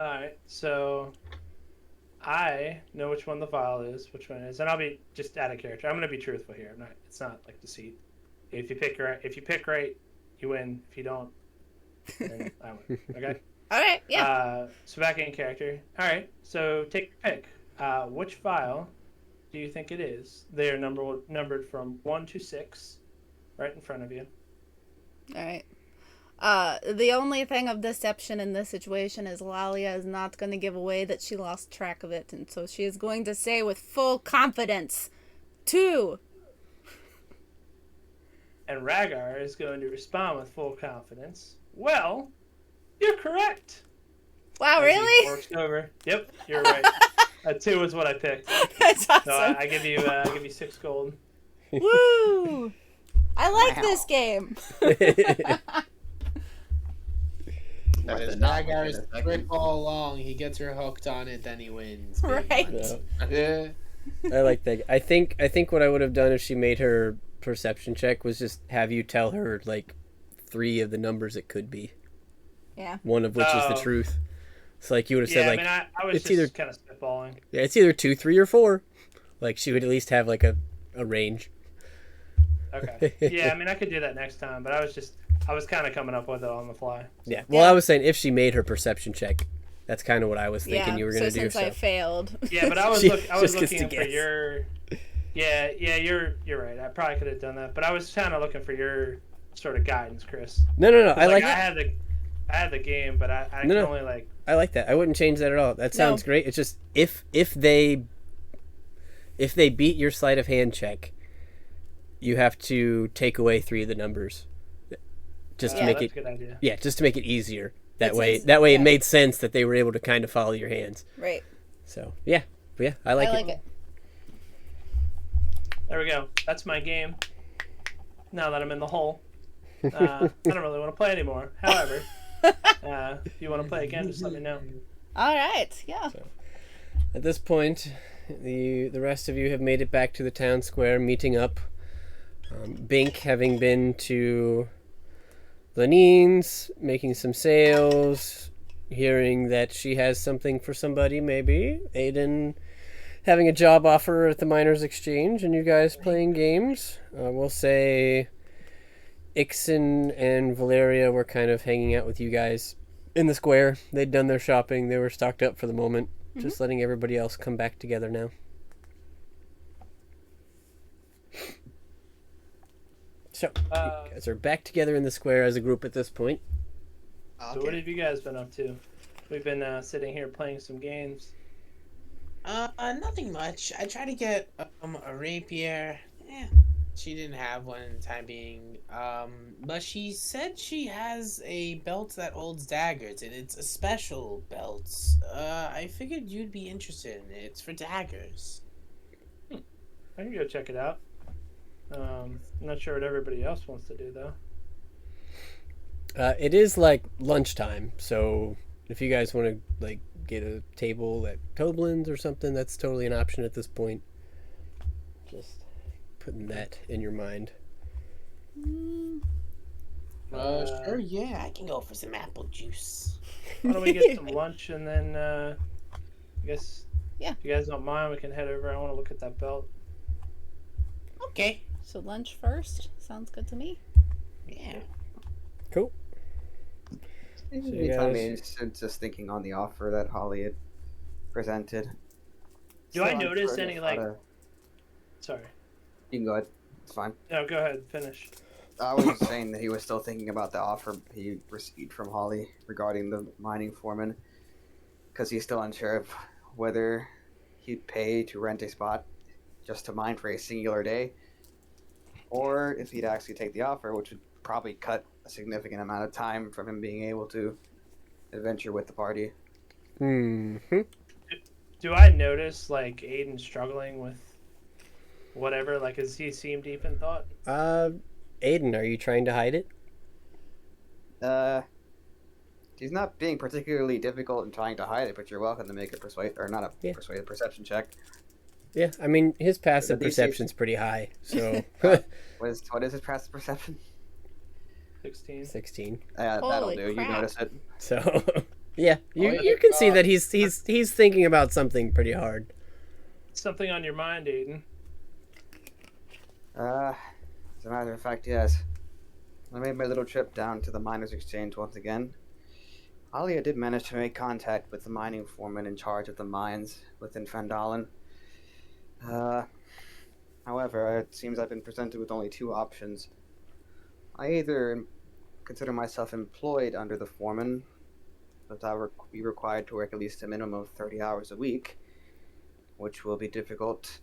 Alright, so I know which one the vial is, which one it is, and I'll be just out of character. I'm gonna be truthful here. It's not like deceit. If you pick right, you win. If you don't, then I win. Okay? Alright, yeah. So back in character. Alright, so take your pick. Which vial do you think it is? They are numbered from 1 to 6, right in front of you. Alright. The only thing of deception in this situation is Lalia is not going to give away that she lost track of it, and so she is going to say with full confidence, 2. And Rhaegar is going to respond with full confidence. Well, you're correct. Wow, As he really? forks over. Yep, you're right. 2 is what I picked. That's awesome. So I give you 6 gold. Woo! I like this game. That is Rhaegar's trick all along. He gets her hooked on it, then he wins. Big Right. money. Yeah. I like that. I think what I would have done if she made her perception check was just have you tell her like 3 of the numbers it could be. Yeah. One of which is the truth. So like you would have said like I was it's just either kind of spitballing. Yeah, it's either 2, 3, or 4. Like she would at least have like a range. Okay. Yeah, I could do that next time, but I was kind of coming up with it on the fly. Yeah. Well, I was saying if she made her perception check, that's kind of what I was thinking you were going to do. Since I failed. Yeah, but I was looking for guess. your. Yeah, you're right. I probably could have done that, but I was kind of looking for your sort of guidance, Chris. No. I like I had the game, but I can only like. I like that. I wouldn't change that at all. That sounds great. It's just if they beat your sleight of hand check, you have to take away 3 of the numbers, just to make it. That's a good idea. Yeah, just to make it easier. That way it made sense that they were able to kind of follow your hands. Right. So yeah, I like it. There we go. That's my game. Now that I'm in the hole, I don't really want to play anymore. However, if you want to play again, just let me know. All right. Yeah. So, at this point, the rest of you have made it back to the town square, meeting up. Bink, having been to Lanine's, making some sales, hearing that she has something for somebody, maybe. Aiden having a job offer at the Miners Exchange, and you guys playing games. We'll say Ixon and Valeria were kind of hanging out with you guys in the square. They'd done their shopping. They were stocked up for the moment. Just letting everybody else come back together now. So, you guys are back together in the square as a group at this point. So what have you guys been up to? We've been sitting here playing some games. Nothing much. I tried to get a rapier. She didn't have one in the time being. But she said she has a belt that holds daggers, and it's a special belt. I figured you'd be interested in it. It's for daggers. I can go check it out. I'm not sure what everybody else wants to do though. It is like lunchtime, so if you guys want to like get a table at Toblin's or something, that's totally an option at this point. Just putting that in your mind. Sure, yeah, I can go for some apple juice. Why don't we get some lunch and then I guess Yeah. if you guys don't mind, we can head over. I want to look at that belt. Okay. So lunch first. Sounds good to me. Yeah. Cool. Just thinking on the offer that Holly had presented. Do I notice any like? Sorry. You can go ahead. It's fine. No, go ahead. Finish. I was just saying that he was still thinking about the offer he received from Holly regarding the mining foreman, because he's still unsure of whether he'd pay to rent a spot just to mine for a singular day, or if he'd actually take the offer, which would probably cut a significant amount of time from him being able to adventure with the party. Mm-hmm. Do I notice like Aiden struggling with whatever? Like, does he seem deep in thought? Aiden, are you trying to hide it? He's not being particularly difficult in trying to hide it, but you're welcome to make a perception check. Yeah, I mean his passive perception's pretty high, so. What is his passive perception? 16. 16. That'll Holy do. crap. You notice it. So. Yeah, you can see that he's thinking about something pretty hard. Something on your mind, Aiden? As a matter of fact, yes. When I made my little trip down to the miners' exchange once again, Alia did manage to make contact with the mining foreman in charge of the mines within Fandalen. However, it seems I've been presented with only two options. I either consider myself employed under the foreman, but I will be required to work at least a minimum of 30 hours a week, which will be difficult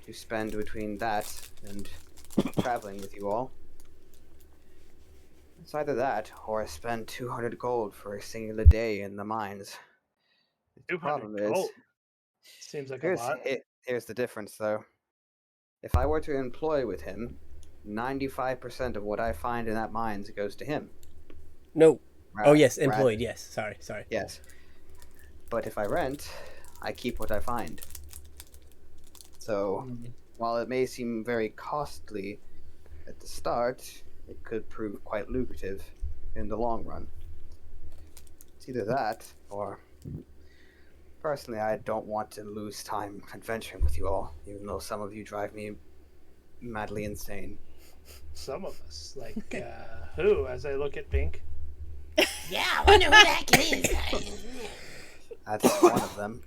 to spend between that and traveling with you all. It's either that, or I spend 200 gold for a singular day in the mines. The 200 problem is, gold. Seems like a lot. here's the difference, though. If I were to employ with him, 95% of what I find in that mines goes to him. No. Oh, yes, employed, yes. Sorry. Yes. But if I rent, I keep what I find. So, while it may seem very costly at the start, it could prove quite lucrative in the long run. It's either that, or personally, I don't want to lose time adventuring with you all, even though some of you drive me madly insane. Some of us, like who? As I look at Bink. Yeah, I wonder who that kid is. That's one of them.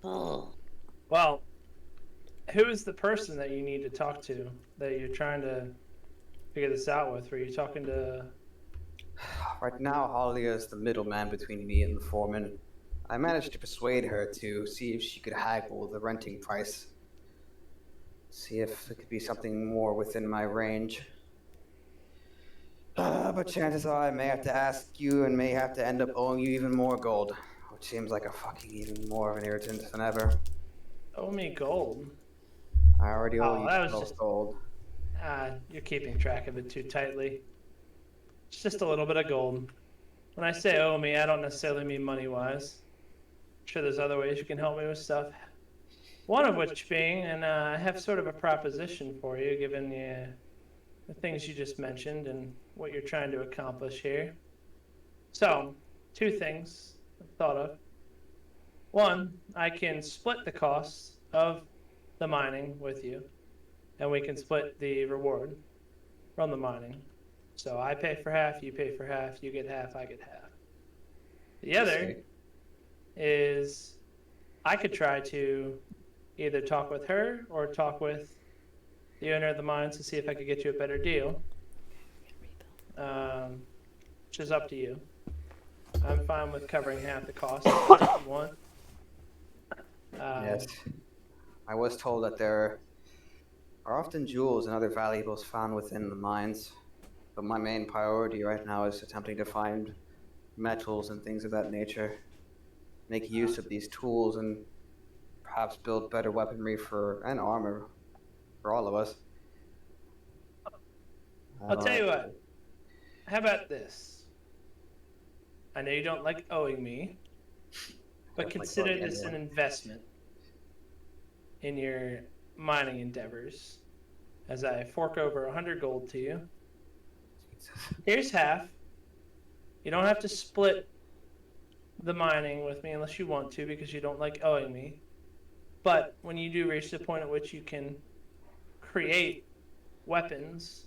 Oh. Well, who is the person that you need to talk to that you're trying to figure this out with? Were you talking to? Right now, Halia is the middleman between me and the foreman. I managed to persuade her to see if she could haggle the renting price. See if it could be something more within my range. But chances are I may have to ask you and may have to end up owing you even more gold, which seems like a fucking even more of an irritant than ever. Owe me gold. I already owe you that was 12 just gold. You're keeping track of it too tightly. It's just a little bit of gold. When I say owe me, I don't necessarily mean money-wise. I'm sure there's other ways you can help me with stuff. One of which being, and I have sort of a proposition for you, given the things you just mentioned and what you're trying to accomplish here. So, two things I've thought of. One, I can split the costs of the mining with you, and we can split the reward from the mining. So I pay for half, you pay for half, you get half, I get half. The other is I could try to either talk with her or talk with the owner of the mines to see if I could get you a better deal, which is up to you. I'm fine with covering half the cost if that's what you want. Yes. I was told that there are often jewels and other valuables found within the mines, but my main priority right now is attempting to find metals and things of that nature, make use of these tools, and perhaps build better weaponry and armor for all of us. I'll tell you what. How about this? I know you don't like owing me, but consider this an investment in your mining endeavors, as I fork over 100 gold to you. Here's half. You don't have to split the mining with me unless you want to, because you don't like owing me. But when you do reach the point at which you can create weapons,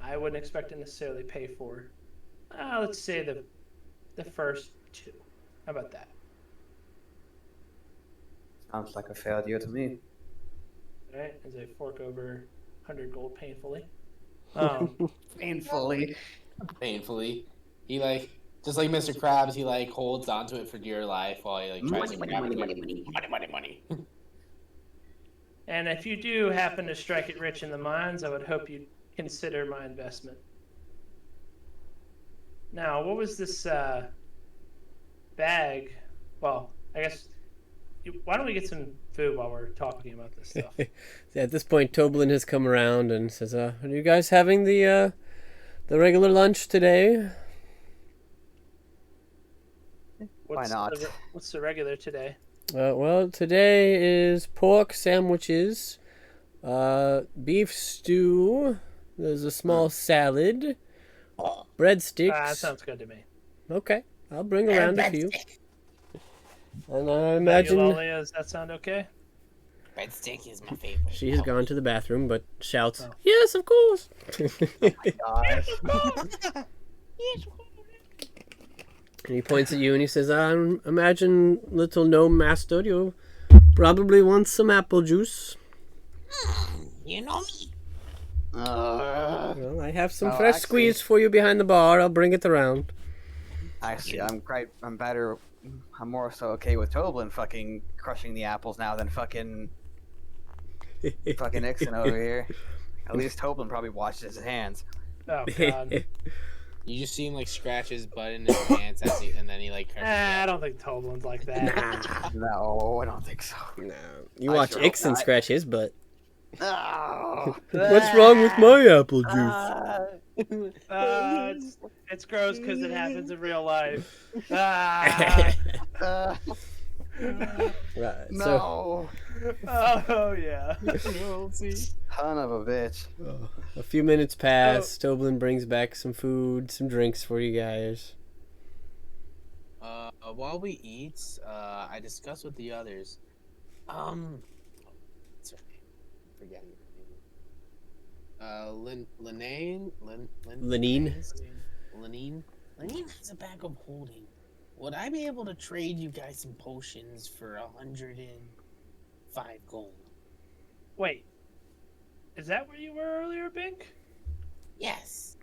I wouldn't expect to necessarily pay for, let's say the first two. How about that? Sounds like a fair deal to me. All right, as I fork over 100 gold painfully. Painfully. Painfully. He just like Mr. Krabs, he holds onto it for dear life while he tries to grab it. Money. And if you do happen to strike it rich in the mines, I would hope you'd consider my investment. Now, what was this bag? Well, I guess, why don't we get some food while we're talking about this stuff? At this point, Toblin has come around and says, are you guys having the regular lunch today? Why not? What's the regular today? Well, today is pork sandwiches, beef stew, there's a small salad, breadsticks. That sounds good to me. Okay, I'll bring around a few. And I imagine Does that sound okay? Breadstick is my favorite. she has gone to the bathroom, but shouts, Oh. "Yes, of course!" Gosh. And he points at you and he says, "I imagine, little gnome master, you probably want some apple juice. You know me. Well, I have some Oh, fresh actually- squeeze for you behind the bar. I'll bring it around." Actually, I'm more so okay with Toblin fucking crushing the apples now than fucking Nixon over here. At least Toblin probably washes his hands. Oh God. You just see him like scratch his butt in his pants and then he like crushes I don't think Toblin's like that. Nah, No, I don't think so. no. You I watch sure hope Ixon not. scratch his butt. Oh. What's wrong with my apple juice? It's gross because it happens in real life. Ah. Right. So, No. Oh yeah. Son of a bitch. a few minutes pass. Toblin brings back some food, some drinks for you guys. While we eat, I discuss with the others. What's her name? I'm forgetting her name. Lenine? Lenine has a bag of holding. Would I be able to trade you guys some potions for 105 gold? Wait. Is that where you were earlier, Bink? Yes.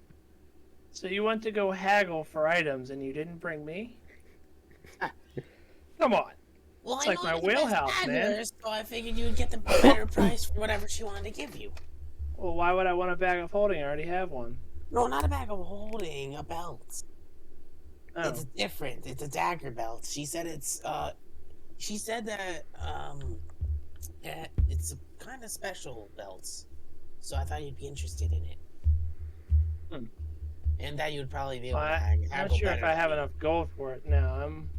So you went to go haggle for items and you didn't bring me? Come on. Well, It's I like know my you're the best wheelhouse, man. haggler, so I figured you'd get the better price for whatever she wanted to give you. Well, why would I want a bag of holding? I already have one. No, not a bag of holding, a belt. Oh. It's different. It's a dagger belt. She said it's she said that it's a kind of special belt. So I thought you'd be interested in it. And that you would probably be able to I'm haggle not sure if better I than have me. enough gold for it now. I'm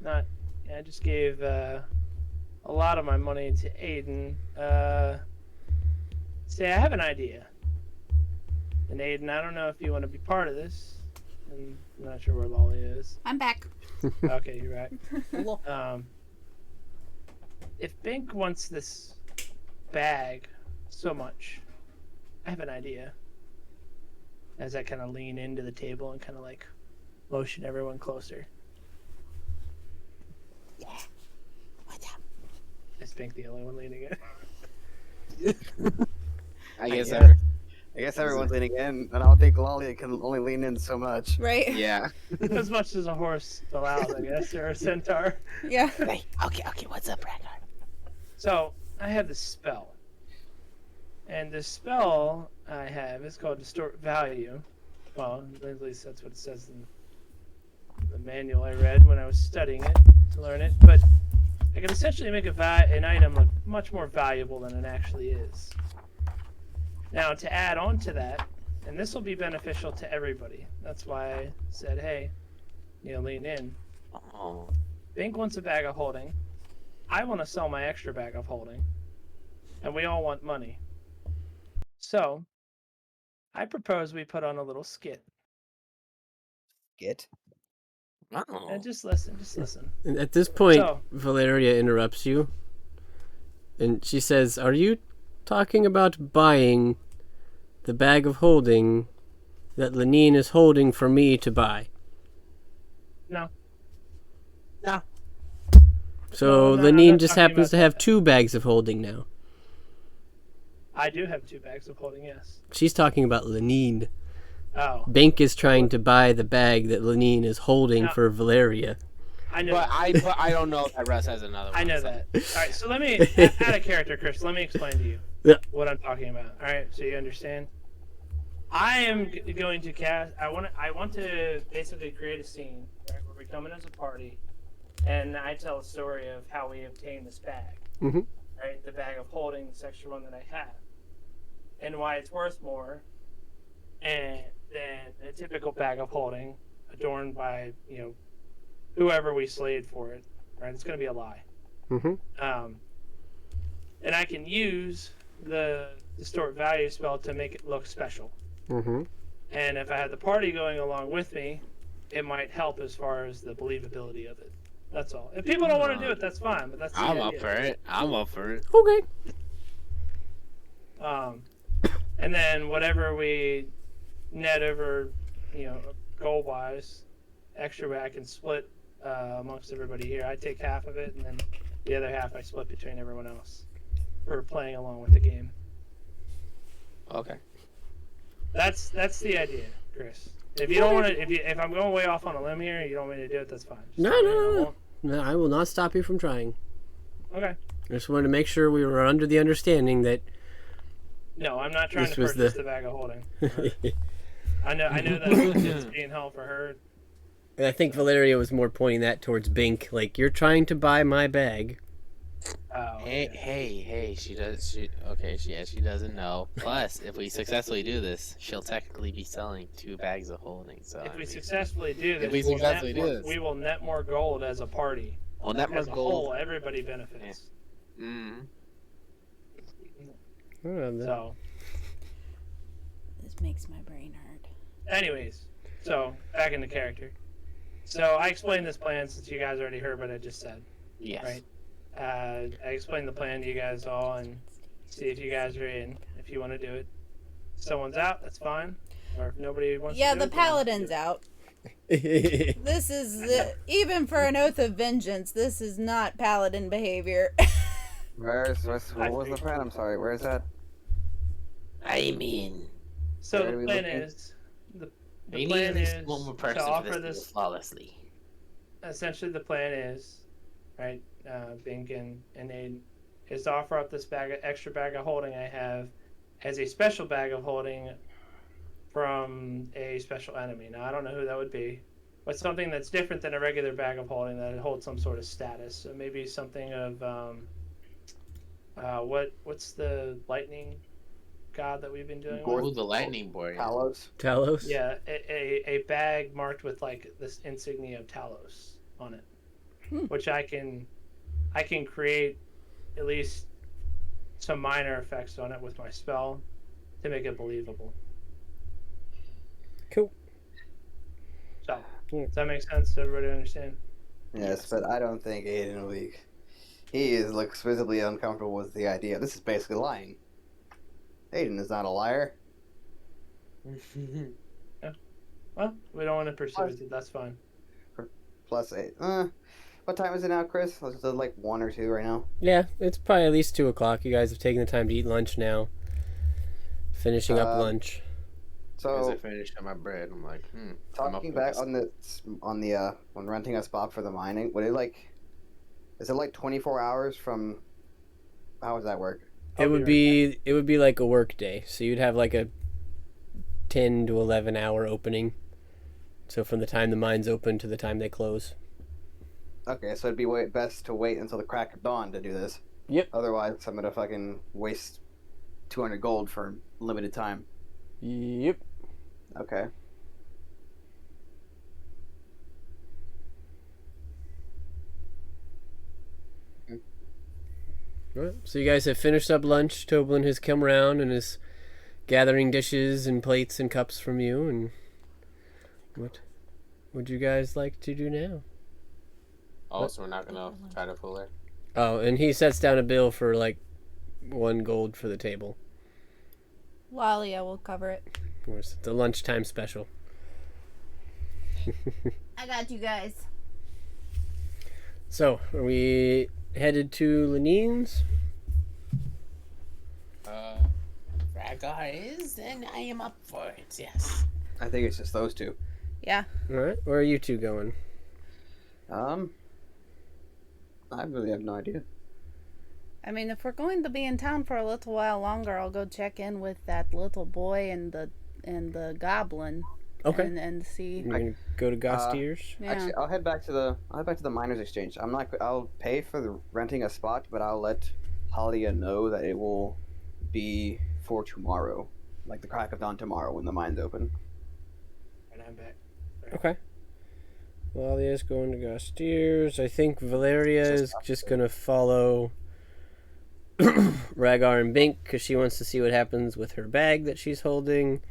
not. I just gave a lot of my money to Aiden. See, I have an idea. And Aiden, I don't know if you want to be part of this. And I'm not sure where Lolly is. I'm back. Okay, you're right. If Bink wants this bag so much, I have an idea. As I kind of lean into the table and kind of like motion everyone closer. Yeah. What's up? Is Bink the only one leaning in? I guess I guess everyone's leaning in, and I don't think Lolly can only lean in so much. Right? Yeah. As much as a horse allows, I guess, or a centaur. Yeah. Hey, okay, what's up, Ragnar? So, I have this spell. And the spell I have is called Distort Value. Well, at least that's what it says in the manual I read when I was studying it to learn it. But I can essentially make an item look much more valuable than it actually is. Now, to add on to that, and this will be beneficial to everybody. That's why I said, hey, lean in. Oh. Bink wants a bag of holding. I want to sell my extra bag of holding. And we all want money. So, I propose we put on a little skit. Get. Uh-oh. And just listen. And at this point, So- Valeria interrupts you. And she says, "Are you talking about buying the bag of holding that Lenine is holding for me to buy?" No. So No, Lenine not just talking happens about to have that. 2 bags of holding now. I do have 2 bags of holding, yes. She's talking about Lenine. Oh, Bank is trying to buy the bag that Lenine is holding No. for Valeria. I know. But I don't know that Russ has another one. I know so- that. All right, so let me out of character, Chris. Let me explain to you Yeah. what I'm talking about. All right, so you understand. I am going to cast. I want to basically create a scene, right, where we come in as a party, and I tell a story of how we obtained this bag. Mhm. Right, the bag of holding, this extra one that I have, and why it's worth more, than a typical bag of holding, adorned by whoever we slayed for it. Right, it's going to be a lie. Mhm. And I can use the Distort Value spell to make it look special. Mhm. And if I had the party going along with me, it might help as far as the believability of it. That's all. If people don't want to do it, that's fine. But that's the I'm idea. up for it. I'm up for it. Okay. And then whatever we net over, goal wise, extra way I can split amongst everybody here. I take half of it, and then the other half I split between everyone else for playing along with the game. Okay. That's the idea, Chris. If you don't want to, if I'm going way off on a limb here, and you don't want me to do it, that's fine. Just No, tell me no, and I no, no. won't. No, I will not stop you from trying. Okay. I just wanted to make sure we were under the understanding that. No, I'm not trying This to was purchase the- the bag of holding. I know that it's being held for her. And I think Valeria was more pointing that towards Bink. Like, you're trying to buy my bag. Oh, Hey, yeah. hey, she doesn't know. Plus, if we successfully do this, she'll technically be selling 2 bags of holding. So If I we mean, successfully do this, we successfully do this. we will net more gold as a party. well, that As more a gold. whole, everybody benefits. Mm. So, This makes my brain hurt. anyways, so back into character. So I explained this plan since you guys already heard what I just said. Yes. Right. I explained the plan to you guys all and see if you guys are in. If you want to do it, if someone's out, that's fine. Or if nobody wants Yeah, to do the it, then I'll do paladin's it. out. This is even for an oath of vengeance. This is not paladin behavior. What was the plan? I'm sorry. Where is that? I mean, So Where are the we plan looking? is the we need plan at least is one more to person for offer this to go this. flawlessly. Essentially, the plan is, right, Bink and Aiden, is to offer up this extra bag of holding I have as a special bag of holding from a special enemy. Now, I don't know who that would be, but something that's different than a regular bag of holding that holds some sort of status. So maybe something of, what's the lightning god that we've been doing with? Ooh, the lightning boy. Talos. Talos? Yeah, a bag marked with like this insignia of Talos on it, which I can create at least some minor effects on it with my spell to make it believable. Cool. So, does that make sense? Does everybody understand? Yes, but I don't think Aiden will be. He looks visibly uncomfortable with the idea. This is basically lying. Aiden is not a liar. Well, we don't want to pursue it. That's fine. Plus 8. What time is it now, Chris? Is it like 1 or 2 right now? Yeah, it's probably at least 2 o'clock. You guys have taken the time to eat lunch now. Finishing up lunch. As So I finished on my bread, I'm like, I'm up talking for back this. on the when renting a spot for the mining, would it is it like 24 hours from? How does that work? It would be like a work day. So you'd have like a 10 to 11 hour opening. So from the time the mines open to the time they close. Okay, so it'd be best to wait until the crack of dawn to do this. Yep. Otherwise, I'm gonna fucking waste 200 gold for limited time. Yep. Okay. Right. So you guys have finished up lunch. Toblin has come around and is gathering dishes and plates and cups from you. And what would you guys like to do now? Also, we're not gonna try to fool her. Oh, and he sets down a bill for like 1 gold for the table. Lalia will cover it. Of course, the lunchtime special. I got you guys. So, are we headed to Lenine's? Ragar is, then I am up for it, yes. I think it's just those two. Yeah. All right. Where are you two going? I really have no idea. I mean, if we're going to be in town for a little while longer, I'll go check in with that little boy and the goblin. Okay. And see. You're gonna go to Gostier's? Yeah. Actually, I'll head back to the miners' exchange. I'll pay for the renting a spot, but I'll let Halia know that it will be for tomorrow, like the crack of dawn tomorrow when the mines open. And I'm back. Okay. Lalia's going to Gostier's. I think Valeria is just gonna follow Ragar and Bink because she wants to see what happens with her bag that she's holding.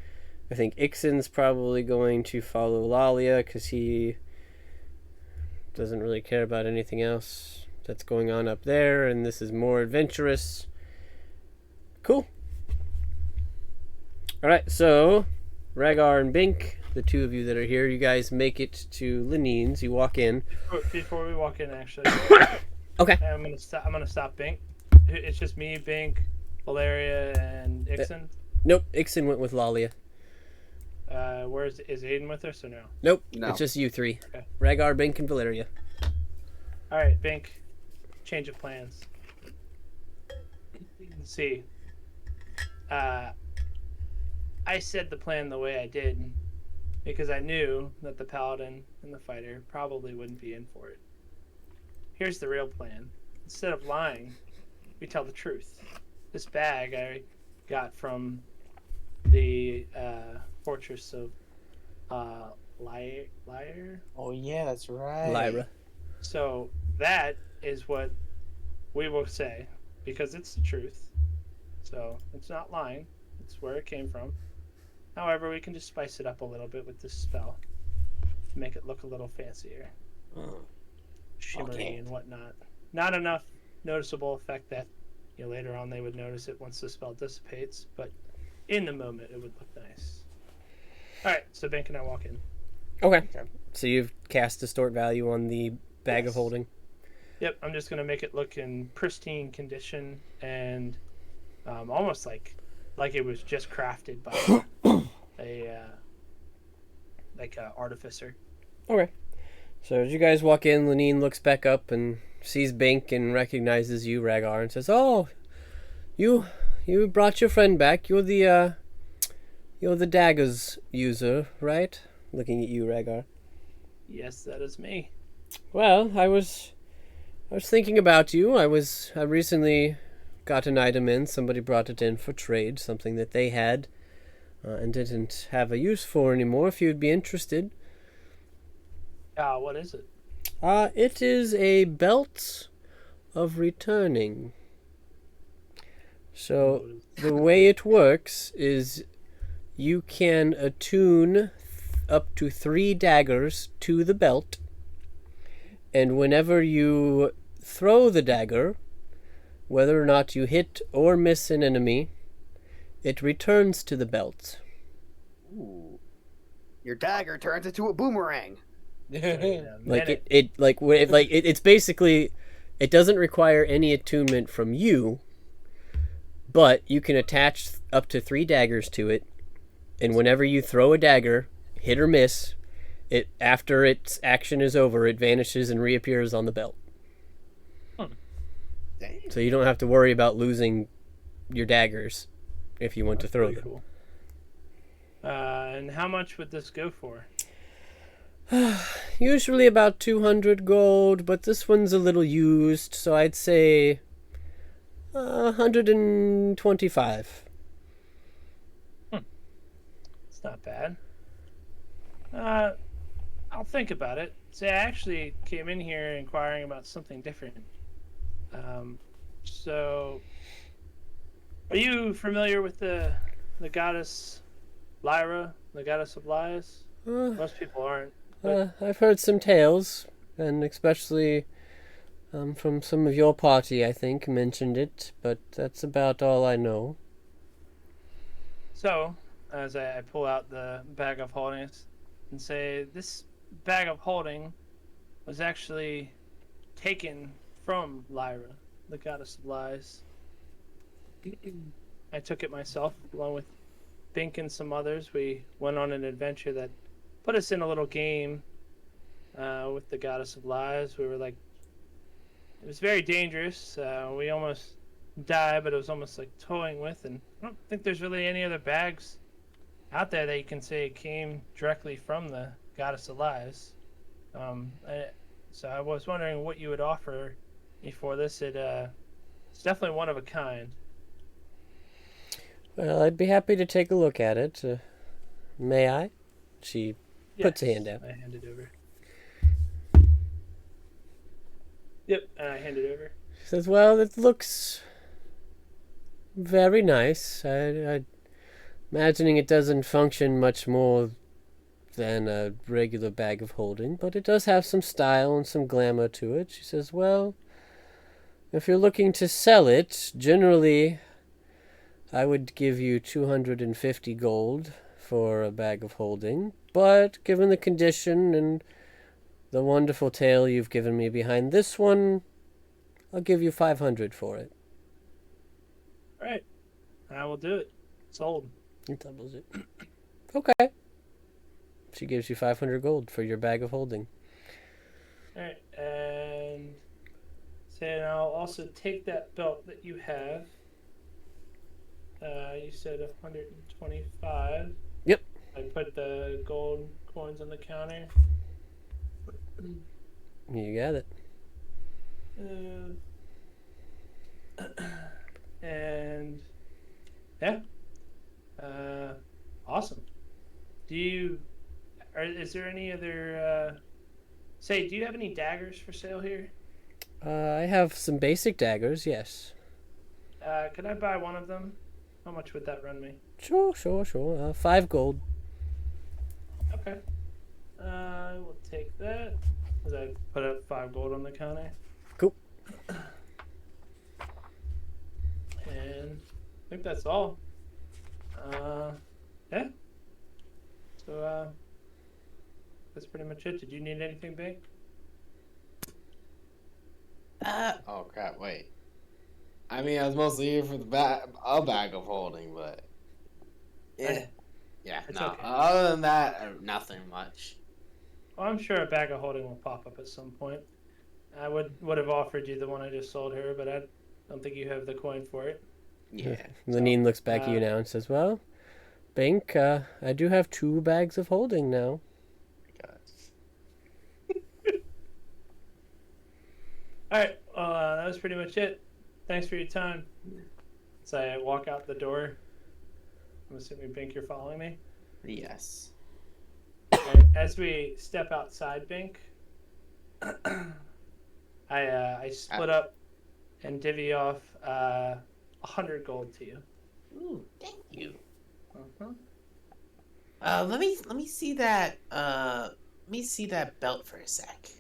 I think Ixon's probably going to follow Lalia because he doesn't really care about anything else that's going on up there, and this is more adventurous. Cool. Alright, so Rhaegar and Bink, the two of you that are here, you guys make it to Lenine's. You walk in. Before we walk in, actually. Okay. I'm gonna stop Bink. It's just me, Bink, Valeria, and Ixon. Nope, Ixon went with Lalia. Is Aiden with us or no? Nope, No. it's just you three. Okay. Rhaegar, Bink, and Valeria. All right, Bink. Change of plans. Let's see. I said the plan the way I did because I knew that the paladin and the fighter probably wouldn't be in for it. Here's the real plan. Instead of lying, we tell the truth. This bag I got from the fortress of Lyre. Oh yeah, that's right. Lyra. So that is what we will say because it's the truth. So it's not lying. It's where it came from. However, we can just spice it up a little bit with this spell to make it look a little fancier. Shimmery and whatnot. Not enough noticeable effect that later on they would notice it once the spell dissipates, but in the moment it would look nice. Alright, so Ben can I walk in? Okay. So you've cast Distort Value on the bag of holding? Yep, I'm just going to make it look in pristine condition and almost like it was just crafted by a artificer. Okay. So as you guys walk in, Lenine looks back up and sees Bink and recognizes you, Rhaegar, and says, "Oh, you brought your friend back. You're the daggers user, right?" Looking at you, Rhaegar. Yes, that is me. Well, I was thinking about you. I recently got an item in. Somebody brought it in for trade, something that they had and didn't have a use for anymore. If you'd be interested. What is it? It is a belt of returning. So the way it works is you can attune up to 3 daggers to the belt, and whenever you throw the dagger, whether or not you hit or miss an enemy, it returns to the belt. Ooh. Your dagger turns into a boomerang. It's basically, it doesn't require any attunement from you, but you can attach up to 3 daggers to it, and whenever you throw a dagger, hit or miss, it after its action is over, it vanishes and reappears on the belt. So you don't have to worry about losing your daggers if you want to throw them. Cool. And how much would this go for? Usually about 200 gold, but this one's a little used, so I'd say 125. It's not bad. I'll think about it. See, I actually came in here inquiring about something different. So, are you familiar with the goddess Lyra, the goddess of lies? Most people aren't. I've heard some tales, and especially from some of your party, I think, mentioned it, but that's about all I know. So, as I pull out the bag of holdings and say, this bag of holding was actually taken from Lyra, the goddess of lies. I took it myself, along with Bink and some others. We went on an adventure that put us in a little game with the goddess of lies. We were like, it was very dangerous. We almost died, but it was almost like toying with. And I don't think there's really any other bags out there that you can say came directly from the goddess of lies. So I was wondering what you would offer me for this. It's definitely one of a kind. Well, I'd be happy to take a look at it. May I? She puts a hand out. I hand it over. Yep, and I hand it over. She says, "Well, it looks very nice. imagining it doesn't function much more than a regular bag of holding, but it does have some style and some glamour to it. She says, well, if you're looking to sell it, generally I would give you 250 gold for a bag of holding, but given the condition and the wonderful tale you've given me behind this one, I'll give you 500 for it. All right, I will do it. Sold. It doubles it. Okay. She gives you 500 gold for your bag of holding. All right, and and I'll also take that belt that you have. You said 125. Yep. I put the gold coins on the counter. You got it. And yeah, awesome. Is there any other? Do you have any daggers for sale here? I have some basic daggers, yes. Could I buy one of them? How much would that run me? Sure. 5 gold. Okay. I will take that. As I put up 5 gold on the counter. Cool. And I think that's all. Yeah. So, that's pretty much it. Did you need anything big? Oh crap! Wait. I mean, I was mostly here for a bag of holding, but yeah, It's no. okay. Other than that, nothing much. Well, I'm sure a bag of holding will pop up at some point. I would have offered you the one I just sold her, but I don't think you have the coin for it. Yeah. Lenine looks back at you now and says, well, Bink, I do have 2 bags of holding now. All right. Well, that was pretty much it. Thanks for your time. So I walk out the door. I'm assuming, Bink, you're following me? Yes. Okay, as we step outside, Bink, I split up and divvy off 100 gold to you. Ooh, thank you. Uh-huh. Let me see that. Let me see that belt for a sec.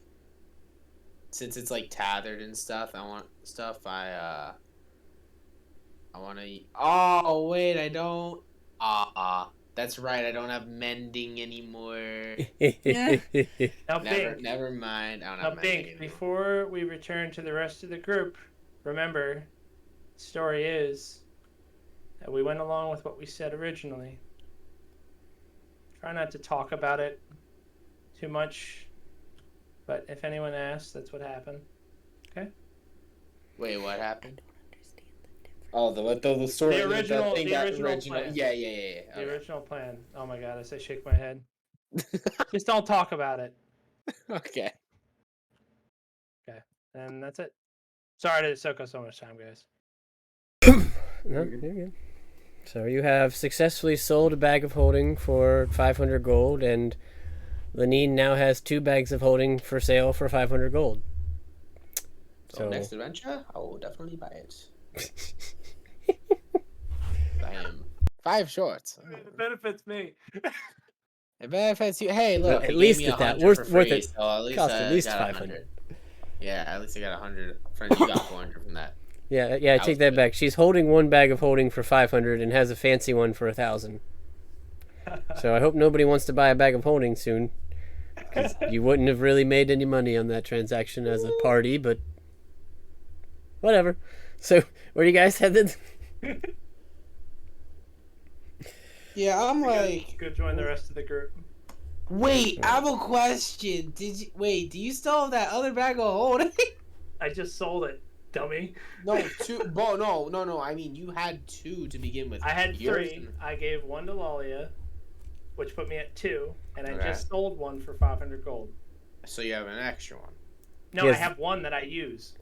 Since it's like tethered and stuff, I want to. Oh wait, I don't. That's right. I don't have mending anymore. Now, Bink, Never mind. I don't now, have mending Bink, anymore. before we return to the rest of the group, remember, the story is that we went along with what we said originally. Try not to talk about it too much, but if anyone asks, that's what happened. Okay? Wait, what happened? Oh, the story. The original thing plan. Yeah. The Okay. original plan. Oh my god, I shake my head. Just don't talk about it. Okay. Okay. And that's it. Sorry to soak up so much time, guys. No, you're good. So you have successfully sold a bag of holding for 500 gold, and Lenine now has 2 bags of holding for sale for 500 gold. So next adventure, I will definitely buy it. I am 5 shorts. It benefits me. It benefits you. Hey, look, at least at that. Worth it. So at least Cost I at least got 500. Yeah, at least I got 100. Friend, you got 400 from that. Yeah, I take that back. She's holding 1 bag of holding for 500 and has a fancy one for 1,000. So I hope nobody wants to buy a bag of holding soon. 'Cause you wouldn't have really made any money on that transaction as a party, but whatever. So where are you guys headed? Yeah, I'm like. Go join the rest of the group. Wait, I have a question. Do you still have that other bag of holding? I just sold it, dummy. No, 2. No. I mean, you had 2 to begin with. I had Yours 3. and- I gave 1 to Lalia, which put me at 2, and I Okay. just sold 1 for 500 gold. So you have an extra one. No, Yes. I have 1 that I use.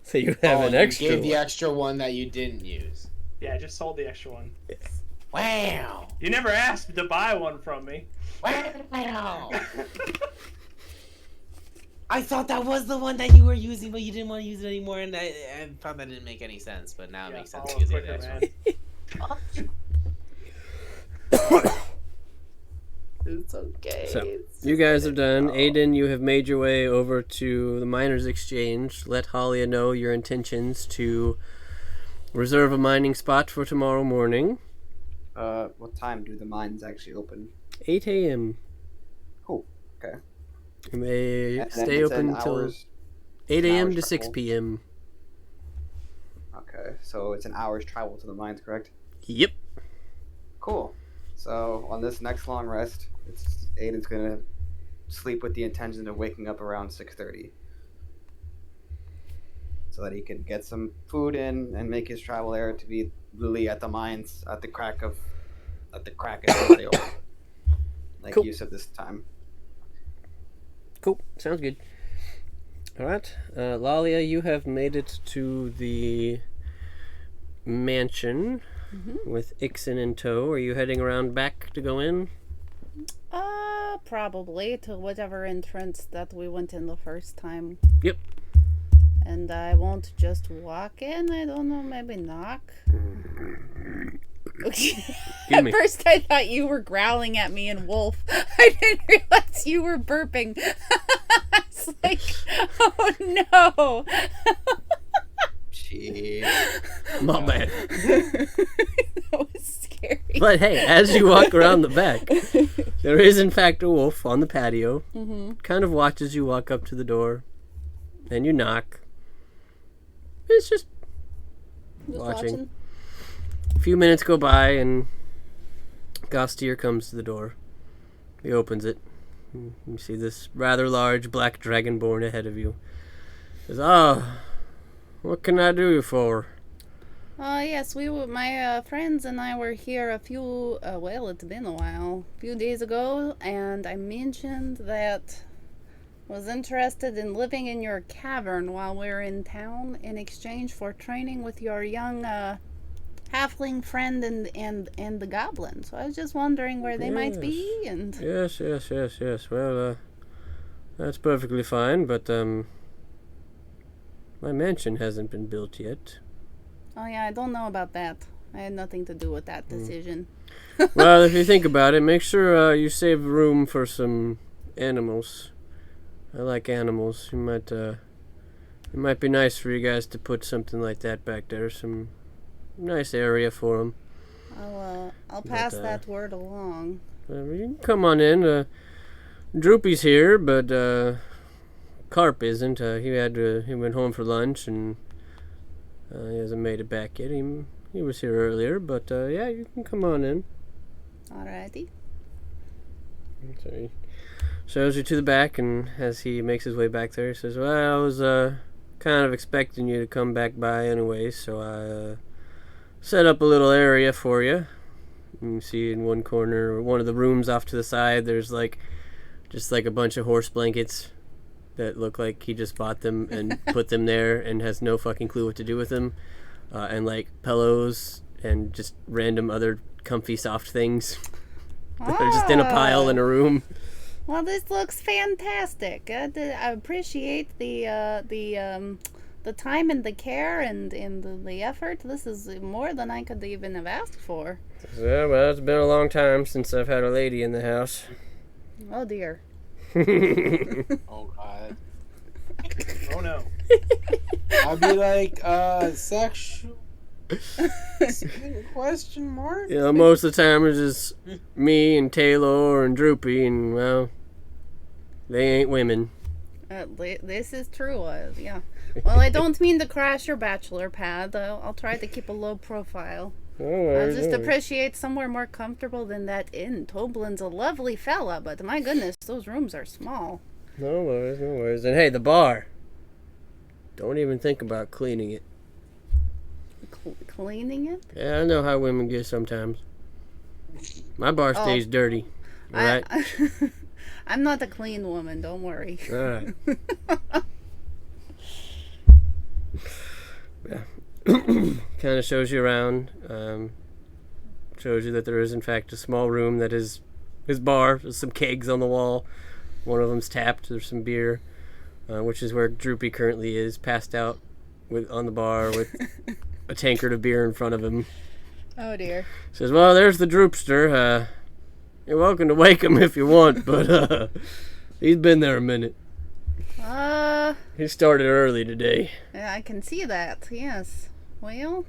So you have an extra You gave the one. extra one that you didn't use. Yeah, I just sold the extra one. Wow. You never asked to buy one from me. Wow. I thought that was the one that you were using, but you didn't want to use it anymore, and I thought that didn't make any sense. But now it makes sense follow because you quicker, had the extra man. one. It's okay. So, you guys are done. Aiden, you have made your way over to the Miners Exchange. Let Halia know your intentions to reserve a mining spot for tomorrow morning. What time do the mines actually open? 8 a.m. Cool. Okay. You may And then stay it's open an until hour's- 8 an a.m. hour's to 6 travel. p.m. Okay, so it's an hour's travel to the mines, correct? Yep. Cool. So on this next long rest, Aiden's gonna sleep with the intention of waking up around 6:30, so that he can get some food in and make his travel there to be really at the mines at the crack of day open. Make Cool. use of this time. Cool. Sounds good. All right. Lalia, you have made it to the mansion with Ixon in tow. Are you heading around back to go in? Probably to whatever entrance that we went in the first time. Yep. And I won't just walk in. I don't know, maybe knock. Give me. At first I thought you were growling at me in wolf. I didn't realize you were burping. I was like, oh no. Jeez. My bad. That was scary. But hey, as you walk around the back, there is in fact a wolf on the patio. Kind of watches you walk up to the door. Then you knock. It's just watching. A few minutes go by and Gostier comes to the door. He opens it. You see this rather large black dragonborn ahead of you. He says, what can I do you for? Yes, my friends and I were here a few, it's been a while, a few days ago, and I mentioned that I was interested in living in your cavern while we were in town in exchange for training with your young, halfling friend and the goblin. So I was just wondering where they might be, and... Yes. Well, that's perfectly fine, but, my mansion hasn't been built yet. Oh yeah, I don't know about that. I had nothing to do with that decision. Well, if you think about it, make sure you save room for some animals. I like animals. It might be nice for you guys to put something like that back there. Some nice area for them. I'll pass that word along. You can come on in. Droopy's here, but Carp isn't. He went home for lunch and he hasn't made it back yet. He was here earlier, but yeah, you can come on in. Alrighty. So he shows you to the back, and as he makes his way back there, he says, well, I was kind of expecting you to come back by anyway, so I set up a little area for you. You can see in one corner, or one of the rooms off to the side, there's just a bunch of horse blankets that look like he just bought them and put them there and has no fucking clue what to do with them. And pillows and just random other comfy soft things that are just in a pile in a room. Well, this looks fantastic. I appreciate the time and the care and the effort. This is more than I could even have asked for. Yeah, well, it's been a long time since I've had a lady in the house. Oh dear. Oh god. Oh no. I'd be like, sexual question mark? You know, most of the time it's just me and Taylor and Droopy, and well, they ain't women. This is true. Yeah. Well, I don't mean to crash your bachelor pad. I'll try to keep a low profile. I just appreciate somewhere more comfortable than that inn. Toblin's a lovely fella, but my goodness, those rooms are small. No worries. And hey, the bar. Don't even think about cleaning it. Cleaning it? Yeah, I know how women get sometimes. My bar stays dirty. Right? I'm not a clean woman, don't worry. Alright. Yeah. Kind of shows you around. Shows you that there is in fact a small room that is his bar. There's some kegs on the wall. One of them's tapped. There's some beer, which is where Droopy currently is, passed out on the bar with a tankard of beer in front of him. Oh dear. Says, well, there's the droopster. You're welcome to wake him if you want, but he's been there a minute. He started early today. I can see that, yes. Well,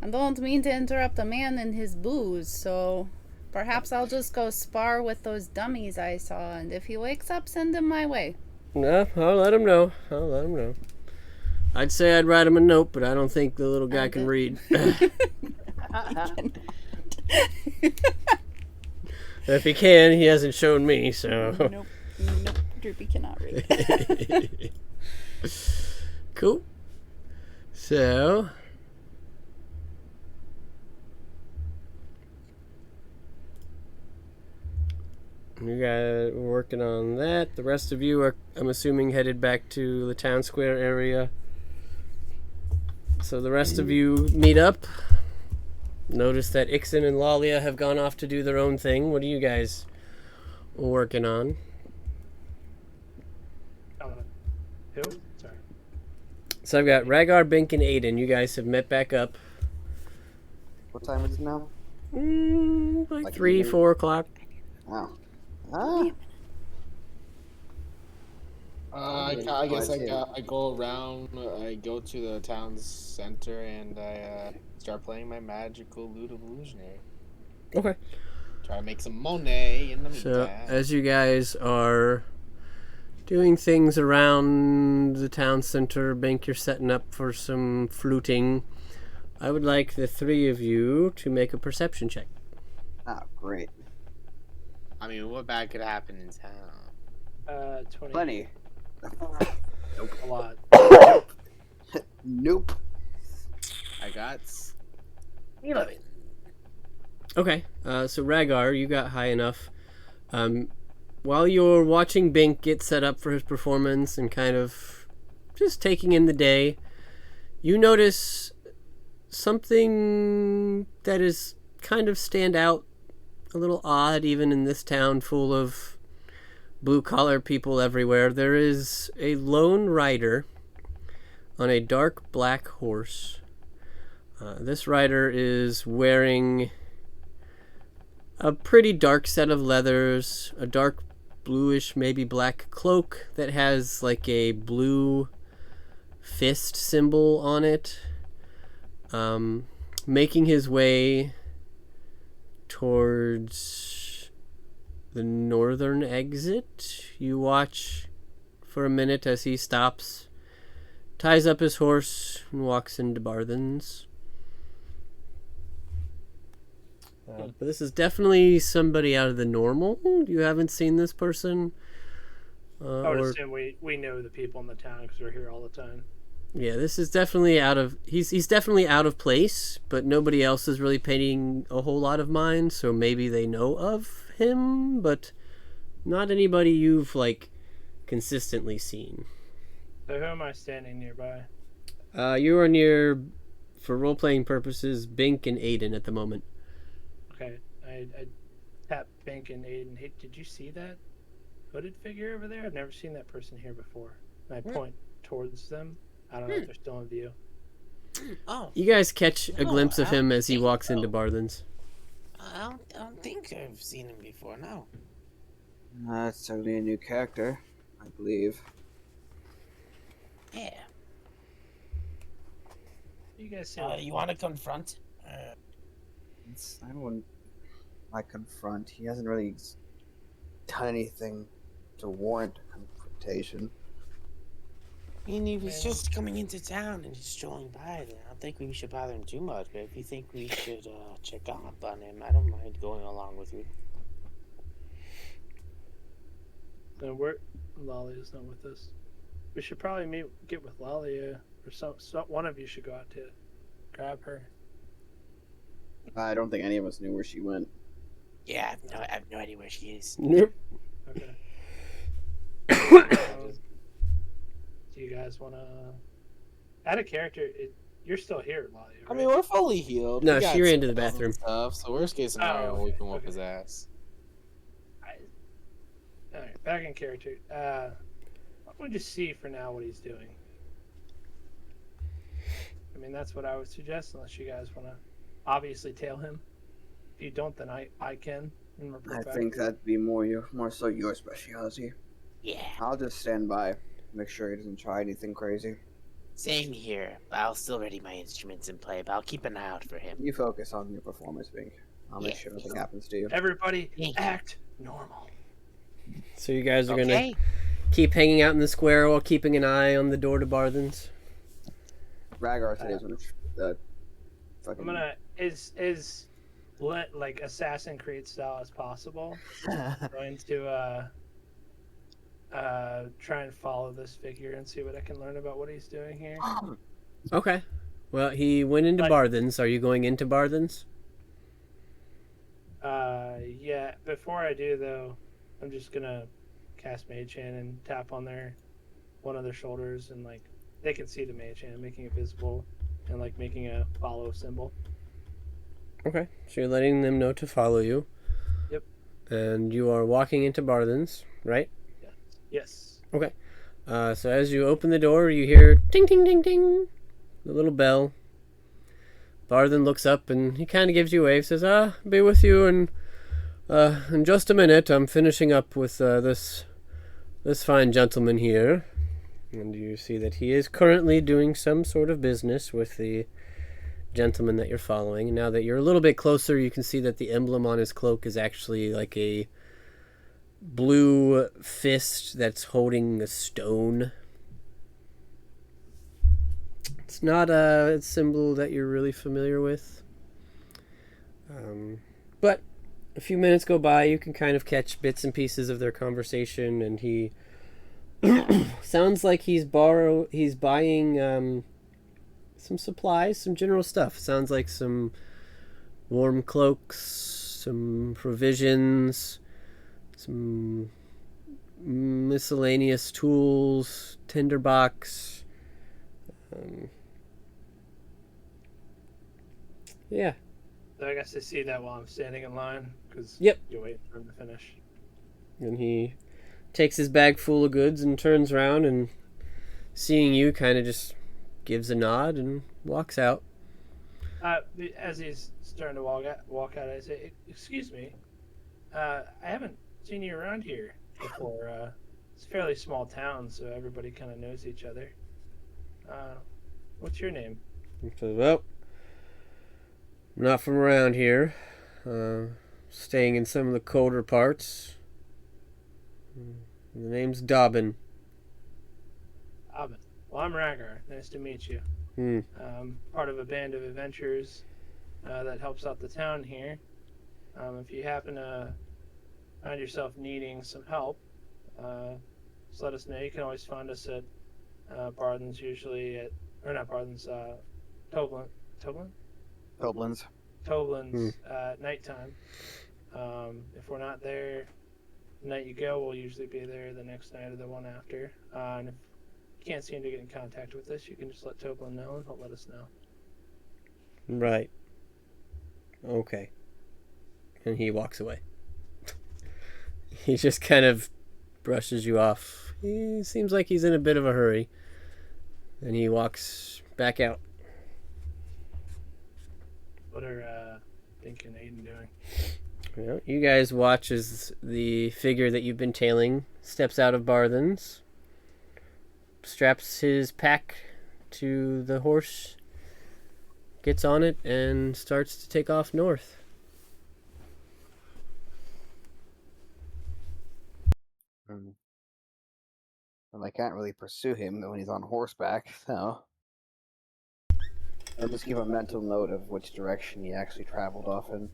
I don't mean to interrupt a man in his booze, so perhaps I'll just go spar with those dummies I saw, and if he wakes up, send him my way. No, I'll let him know. I'd say I'd write him a note, but I don't think the little guy can read. If he can, he hasn't shown me, so... Nope, Droopy cannot read. Cool. So... You guys are working on that. The rest of you are, I'm assuming, headed back to the town square area. So the rest of you meet up. Notice that Ixon and Lalia have gone off to do their own thing. What are you guys working on? Who? Sorry. So I've got Rhaegar, Bink, and Aiden. You guys have met back up. What time is it now? Like 3, 4 o'clock. Wow. I guess I go around. I go to the town center and I start playing my magical lute of illusionary. Okay. Try to make some money in the meantime. So as you guys are doing things around the town center, Bink, you're setting up for some fluting. I would like the 3 of you to make a perception check. Oh, great. I mean, what bad could happen in town? 20. Plenty. Nope. A lot. Nope. I got 11. Okay, so Rhaegar, you got high enough. While you're watching Bink get set up for his performance and kind of just taking in the day, you notice something that is kind of stand out, a little odd even in this town full of blue-collar people everywhere. There is a lone rider on a dark black horse. This rider is wearing a pretty dark set of leathers, a dark bluish, maybe black cloak that has like a blue fist symbol on it. Making his way towards the northern exit. You watch for a minute as he stops, ties up his horse, and walks into Barthen's. But this is definitely somebody out of the normal. You haven't seen this person. I would assume we know the people in the town because we're here all the time. Yeah, this is definitely out of... He's definitely out of place, but nobody else is really paying a whole lot of mind, so maybe they know of him, but not anybody you've, like, consistently seen. So who am I standing nearby? You are near, for role-playing purposes, Bink and Aiden at the moment. Okay, I tap Bink and Aiden. Hey, did you see that hooded figure over there? I've never seen that person here before. And I point towards them. I don't know if they're still in view. Oh, You guys catch a glimpse of I him don't as he think walks so. into Barthen's. I don't think I've seen him before. No. It's totally a new character, I believe. Yeah. You guys see? You want to confront? I don't like confront. He hasn't really done anything to warrant confrontation. I mean, he was just coming into town and just strolling by. Then I don't think we should bother him too much. But if you think we should check up on him, I don't mind going along with you. Then Lalia's not with us. We should probably get with Lalia, or one of you should go out to grab her. I don't think any of us knew where she went. Yeah, I have no idea where she is. Nope. Okay. Do you guys want to add a character? You're still here, Lalia, right? I mean, we're fully healed. No, We got she ran to the spells and bathroom. Stuff, so worst case scenario, Oh, we can whoop okay. his ass. Alright, back in character. We'll just see for now what he's doing. I mean, that's what I would suggest, unless you guys want to obviously tail him. If you don't, then I can. And report I back. think that'd be more so your specialty. Yeah, I'll just stand by, make sure he doesn't try anything crazy. same here. I'll still ready my instruments and play, but I'll keep an eye out for him. You focus on your performance, Bink. I'll make Yeah. sure nothing happens to you. Everybody, Thank you. act normal. So you guys are gonna Okay. keep hanging out in the square while keeping an eye on the door to Barthen's. Ragar said he was gonna fucking. I'm gonna is let like Assassin Creed style as possible. I'm going to try and follow this figure and see what I can learn about what he's doing here. Okay. Well, he went into Like- Barthen's. Are you going into Barthen's? Yeah. Before I do though, I'm just gonna cast Mage Hand and tap on one of their shoulders, and like they can see the Mage Hand, making it visible, and like making a follow symbol. Okay. So you're letting them know to follow you. Yep. And you are walking into Barthen's, right? Yes. Okay. So as you open the door, you hear ting ting ting ting, the little bell. Barthen looks up and he kind of gives you a wave. Says, be with you in just a minute. I'm finishing up with this fine gentleman here." And you see that he is currently doing some sort of business with the gentleman that you're following. Now that you're a little bit closer, you can see that the emblem on his cloak is actually like a blue fist that's holding a stone. It's not a symbol that you're really familiar with. But a few minutes go by, you can kind of catch bits and pieces of their conversation, and he sounds like he's buying some supplies, some general stuff. Sounds like some warm cloaks, some provisions, some miscellaneous tools, tinderbox. Yeah. So I guess I see that while I'm standing in line, because Yep. you're waiting for him to finish. And he takes his bag full of goods and turns around and, seeing you, kind of just gives a nod and walks out. As he's starting to walk out, I say, "Excuse me, I haven't seen you around here before. It's a fairly small town, so everybody kind of knows each other. What's your name?" He says, "Well, I'm not from around here. Staying in some of the colder parts. The name's Dobbin." Abin. Well, I'm Ragar. Nice to meet you. Part of a band of adventurers that helps out the town here. If you happen to find yourself needing some help, just let us know. You can always find us at Barthen's, usually at, or not Barthen's, Goblins. Toblin's at nighttime. If we're not there the night you go, we'll usually be there the next night or the one after. And if you can't seem to get in contact with us, you can just let Toblin know and he'll let us know. Right. Okay. And he walks away. He just kind of brushes you off. He seems like he's in a bit of a hurry. And he walks back out. What are Dink and Aiden doing? Well, you guys watch as the figure that you've been tailing steps out of Barthen's, straps his pack to the horse, gets on it, and starts to take off north. Well, I can't really pursue him when he's on horseback, so I'll just give a mental note of which direction he actually traveled off in.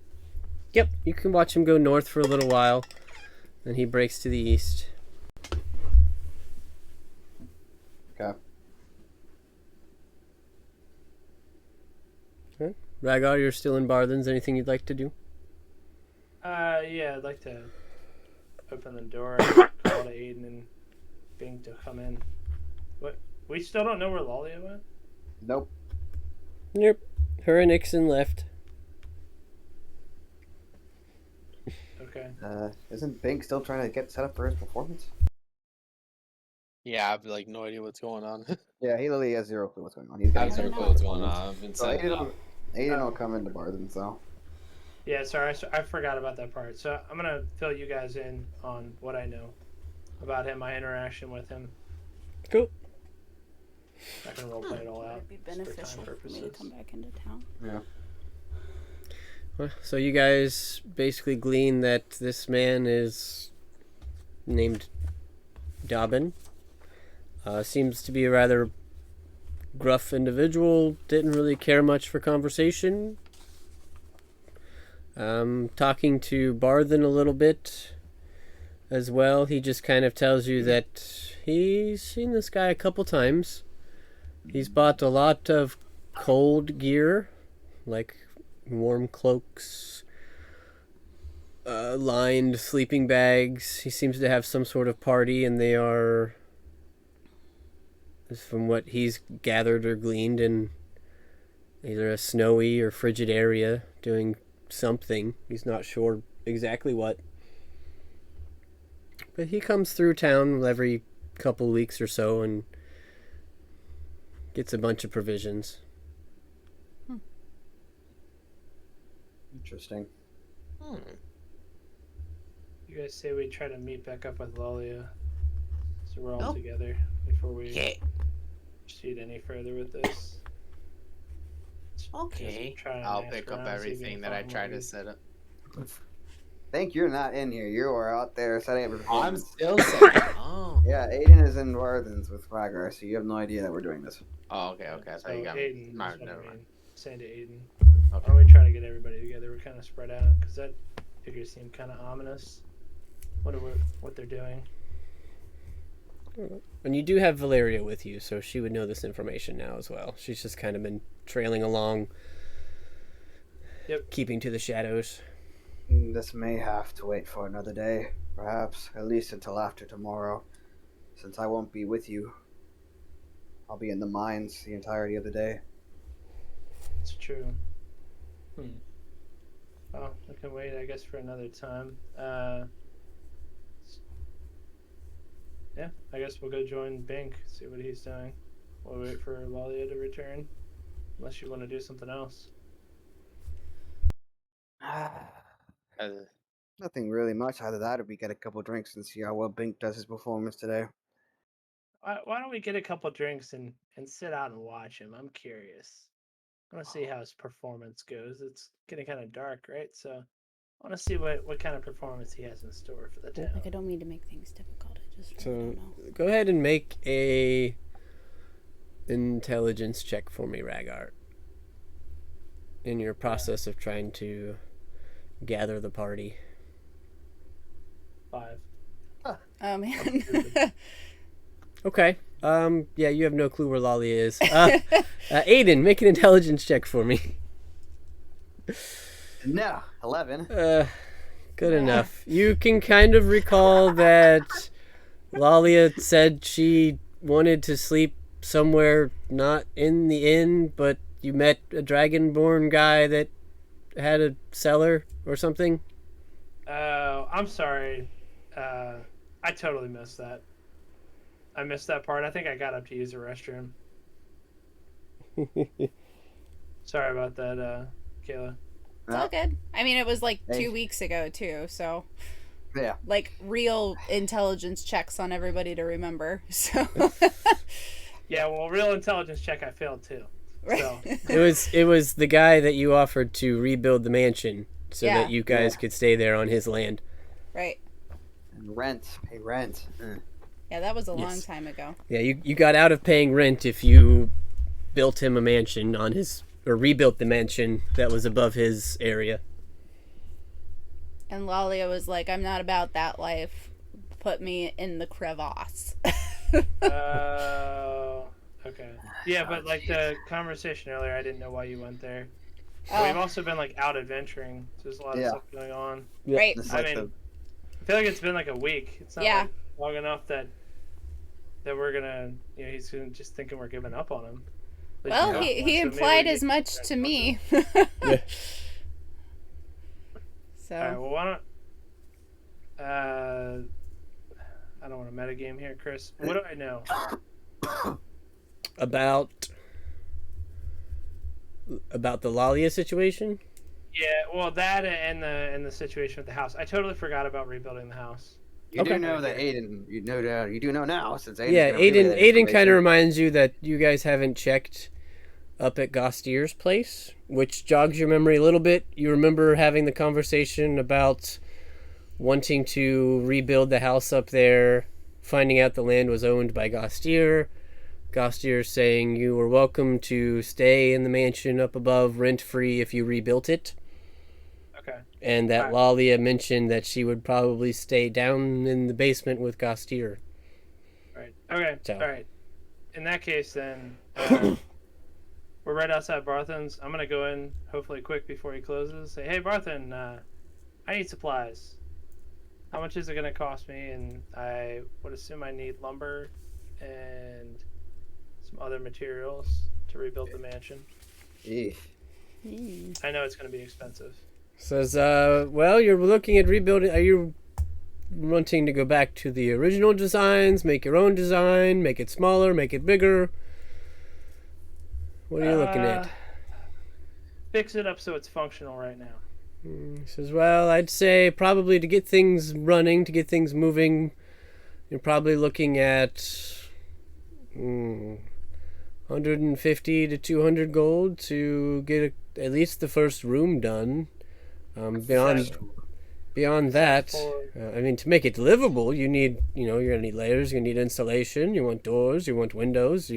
Yep, you can watch him go north for a little while, then he breaks to the east. Okay. Okay. Ragar, you're still in Barthen's. Anything you'd like to do? Yeah, I'd like to open the door and call to Aiden and Bing to come in. What? We still don't know where Lalia went? Nope. Yep. Her and Nixon left. Okay. Isn't Bink still trying to get set up for his performance? Yeah, I've like no idea what's going on. Yeah, he literally has zero clue what's going on. He's I have got zero know. clue what's going on. I've been So setting up. Aiden will come into Barden, so. Yeah, sorry, I forgot about that part. So I'm gonna fill you guys in on what I know about him, my interaction with him. Cool. I can roleplay it all Would out it be just for beneficial time for me to purposes. come back into town? Yeah. Well, so you guys basically glean that this man is named Dobbin. Seems to be a rather gruff individual. Didn't really care much for conversation. Talking to Barthen a little bit as well. He just kind of tells you that he's seen this guy a couple times. He's bought a lot of cold gear, like warm cloaks, lined sleeping bags. He seems to have some sort of party, and they are, from what he's gathered or gleaned, in either a snowy or frigid area doing something. He's not sure exactly what. But he comes through town every couple weeks or so and gets a bunch of provisions. Interesting. You guys say we try to meet back up with Lalia, so we're all Nope. together before we Okay. proceed any further with this. Okay. Just try and I'll ask pick up around, see if we everything can that I find try what to we- set up. Think you're not in here. You are out there setting up your I'm performance. still setting. Oh. Yeah, Aiden is in Barden's with Ragar, so you have no idea that we're doing this. Oh, okay, okay. I So thought you got Aiden, me. is what Never I mind. mean. Saying to Aiden. Why Okay. don't we try to get everybody together? We're kind of spread out because that figures seem kind of ominous. What they're doing. And you do have Valeria with you, so she would know this information now as well. She's just kind of been trailing along, keeping to the shadows. This may have to wait for another day, perhaps, at least until after tomorrow, since I won't be with you. I'll be in the mines the entirety of the day. It's true. Well, we can wait, I guess, for another time. Yeah, I guess we'll go join Bink, see what he's doing. We'll wait for Lalia to return, unless you want to do something else. Nothing really much. Either that or we get a couple drinks and see how well Bink does his performance today. Why don't we get a couple drinks and sit out and watch him? I'm curious. I want to see how his performance goes. It's getting kind of dark, right? So I want to see what kind of performance he has in store for the town. Like, I don't mean to make things difficult. I just really So don't know. go ahead and make a intelligence check for me, Ragar. In your process of trying to gather the party. 5. Oh, man. Okay. Yeah, you have no clue where Lolly is. Aiden, make an intelligence check for me. No, 11. Good enough. You can kind of recall that Lalia said she wanted to sleep somewhere not in the inn, but you met a dragonborn guy that had a cellar or something. I'm sorry. I totally missed that. I missed that part. I think I got up to use the restroom. Sorry about that, Kayla. It's all good. I mean, it was like Thanks. 2 weeks ago, too, so... Yeah. Like, real intelligence checks on everybody to remember, so... Yeah, well, real intelligence check, I failed too. So It was the guy that you offered to rebuild the mansion so Yeah. that you guys could stay there on his land. Right. And rent. Pay rent. Yeah, that was a long Yes. time ago. Yeah, you got out of paying rent if you built him a mansion on his, or rebuilt the mansion that was above his area. And Lalia was like, I'm not about that life. Put me in the crevasse. okay. Yeah, but like the conversation earlier, I didn't know why you went there. But Oh. we've also been like out adventuring. So there's a lot of Yeah. stuff going on. Right. This is I like mean, I feel like it's been like a week. It's not Yeah. like long enough that we're gonna, he's gonna just thinking we're giving up on him. But Well, you he know, so maybe implied we as get- much to me. Yeah. So, All right. Well, why don't? I don't want to metagame here, Chris. What do I know? About the Lalia situation? Yeah, well, that and the situation with the house. I totally forgot about rebuilding the house. You do know that Aiden. You do know now since Aiden's Yeah, gonna relay that Aiden kind information. of reminds you that you guys haven't checked up at Gostier's place, which jogs your memory a little bit. You remember having the conversation about wanting to rebuild the house up there, finding out the land was owned by Gostier. Gostier saying you were welcome to stay in the mansion up above rent-free if you rebuilt it. Okay. And that Lalia mentioned that she would probably stay down in the basement with Gostier. Right. Okay. So. All right. In that case, then we're right outside Barthen's. I'm gonna go in, hopefully quick before he closes. Say, hey Barthen, I need supplies. How much is it gonna cost me? And I would assume I need lumber and some other materials to rebuild the mansion. Eesh. I know it's gonna be expensive. Says, well, you're looking at rebuilding. Are you wanting to go back to the original designs, make your own design, make it smaller, make it bigger? What are you looking at? Fix it up so it's functional right now. He says, well, I'd say probably to get things running, to get things moving, you're probably looking at 150 to 200 gold to get at least the first room done. Beyond that, I mean, to make it livable, you need, you're gonna need layers, you're gonna need insulation, you want doors, you want windows.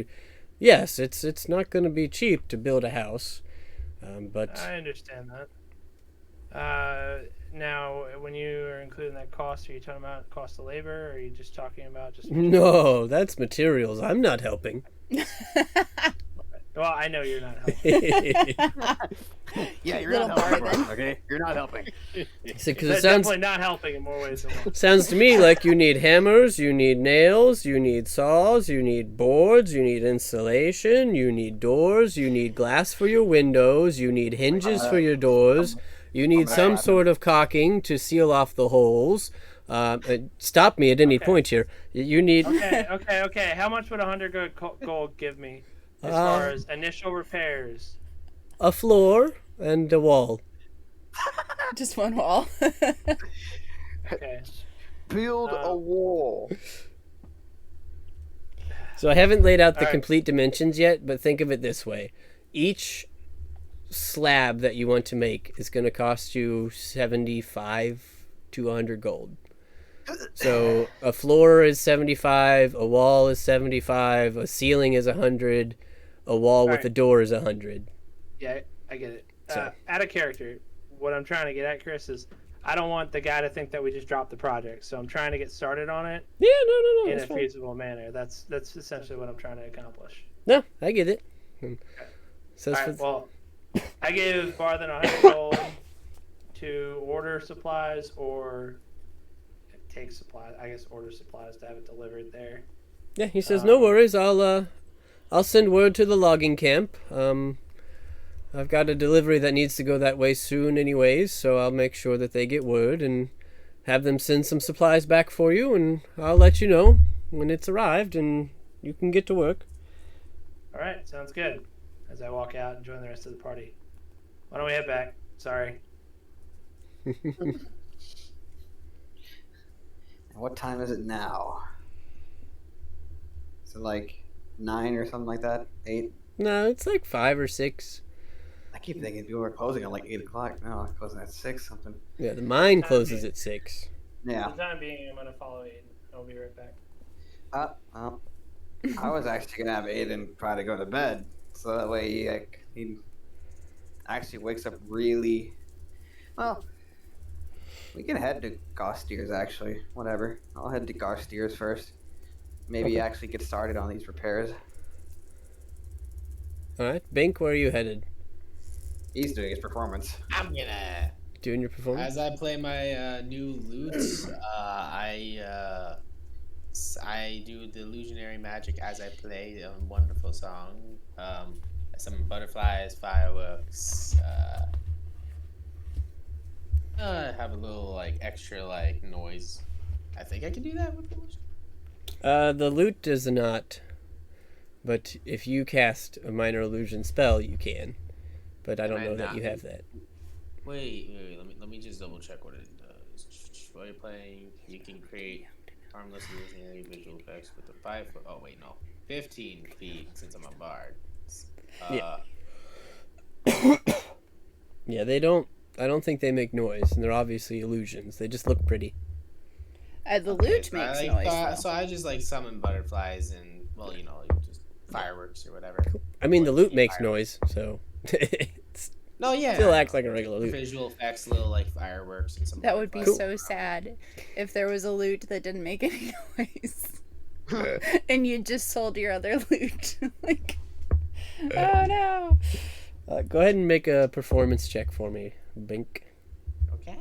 Yes, it's not gonna be cheap to build a house, but I understand that. Now, when you are including that cost, are you talking about cost of labor, or are you just talking about just? No, that's materials. I'm not helping. Well, I know you're not helping. Yeah, you're not helping. Okay, you're not helping. Because That's definitely not helping in more ways than one. Sounds to me like you need hammers, you need nails, you need saws, you need boards, you need insulation, you need doors, you need glass for your windows, you need hinges for your doors, you need some sort of caulking to seal off the holes. Stop me at any point here. You need. Okay. How much would 100 gold give me as far as initial repairs? A floor and a wall. Just one wall. Okay. Build a wall. So I haven't laid out the complete dimensions yet, but think of it this way. Each slab that you want to make is going to cost you 75 to 100 gold. So a floor is 75, a wall is 75, a ceiling is 100, a wall with a door is 100. Yeah, I get it. Out of character, what I'm trying to get at, Chris, is I don't want the guy to think that we just dropped the project. So I'm trying to get started on it. Yeah, no. In a feasible manner. That's essentially what I'm trying to accomplish. No, I get it. So well, I gave Barthen 100 gold to order supplies or take supplies. I guess order supplies to have it delivered there. Yeah, he says no worries. I'll send word to the logging camp. I've got a delivery that needs to go that way soon anyways, so I'll make sure that they get word and have them send some supplies back for you, and I'll let you know when it's arrived and you can get to work. All right, sounds good. As I walk out and join the rest of the party. Why don't we head back? Sorry. What time is it now? Is it like 9 or something like that? 8? No, it's like 5 or 6. I keep thinking people are closing at like 8 o'clock. No, it's closing at 6 something. Yeah, the mine closes at 6. Yeah. For the time being, I'm going to follow Aiden. I'll be right back. I was actually going to have Aiden try to go to bed. So that way he actually wakes up really... Well, we can head to Gostier's actually. Whatever. I'll head to Gostier's first. Maybe actually get started on these repairs. Alright, Bink, where are you headed? He's doing his performance. I'm gonna doing your performance. As I play my new lutes, I do the illusionary magic as I play a wonderful song. Some butterflies, fireworks. I have a little like extra like noise. I think I can do that with the illusion. The loot does not. But if you cast a minor illusion spell, you can. But I don't know that you have that. Wait. Let me just double check what it does. While you're playing, you can create harmless illusionary visual effects with a 5 foot. Oh wait, no, 15 feet since I'm a bard. Yeah, they don't. I don't think they make noise, and they're obviously illusions. They just look pretty. The loot makes noise. So I just like summon butterflies and just fireworks or whatever. I mean, the loot makes noise, so it's No, yeah. still acts like a regular loot. Visual effects, little like fireworks and some. That would be butterflies. so sad if there was a loot that didn't make any noise. And you just sold your other loot. Like, oh no. Go ahead and make a performance check for me, Bink. Okay.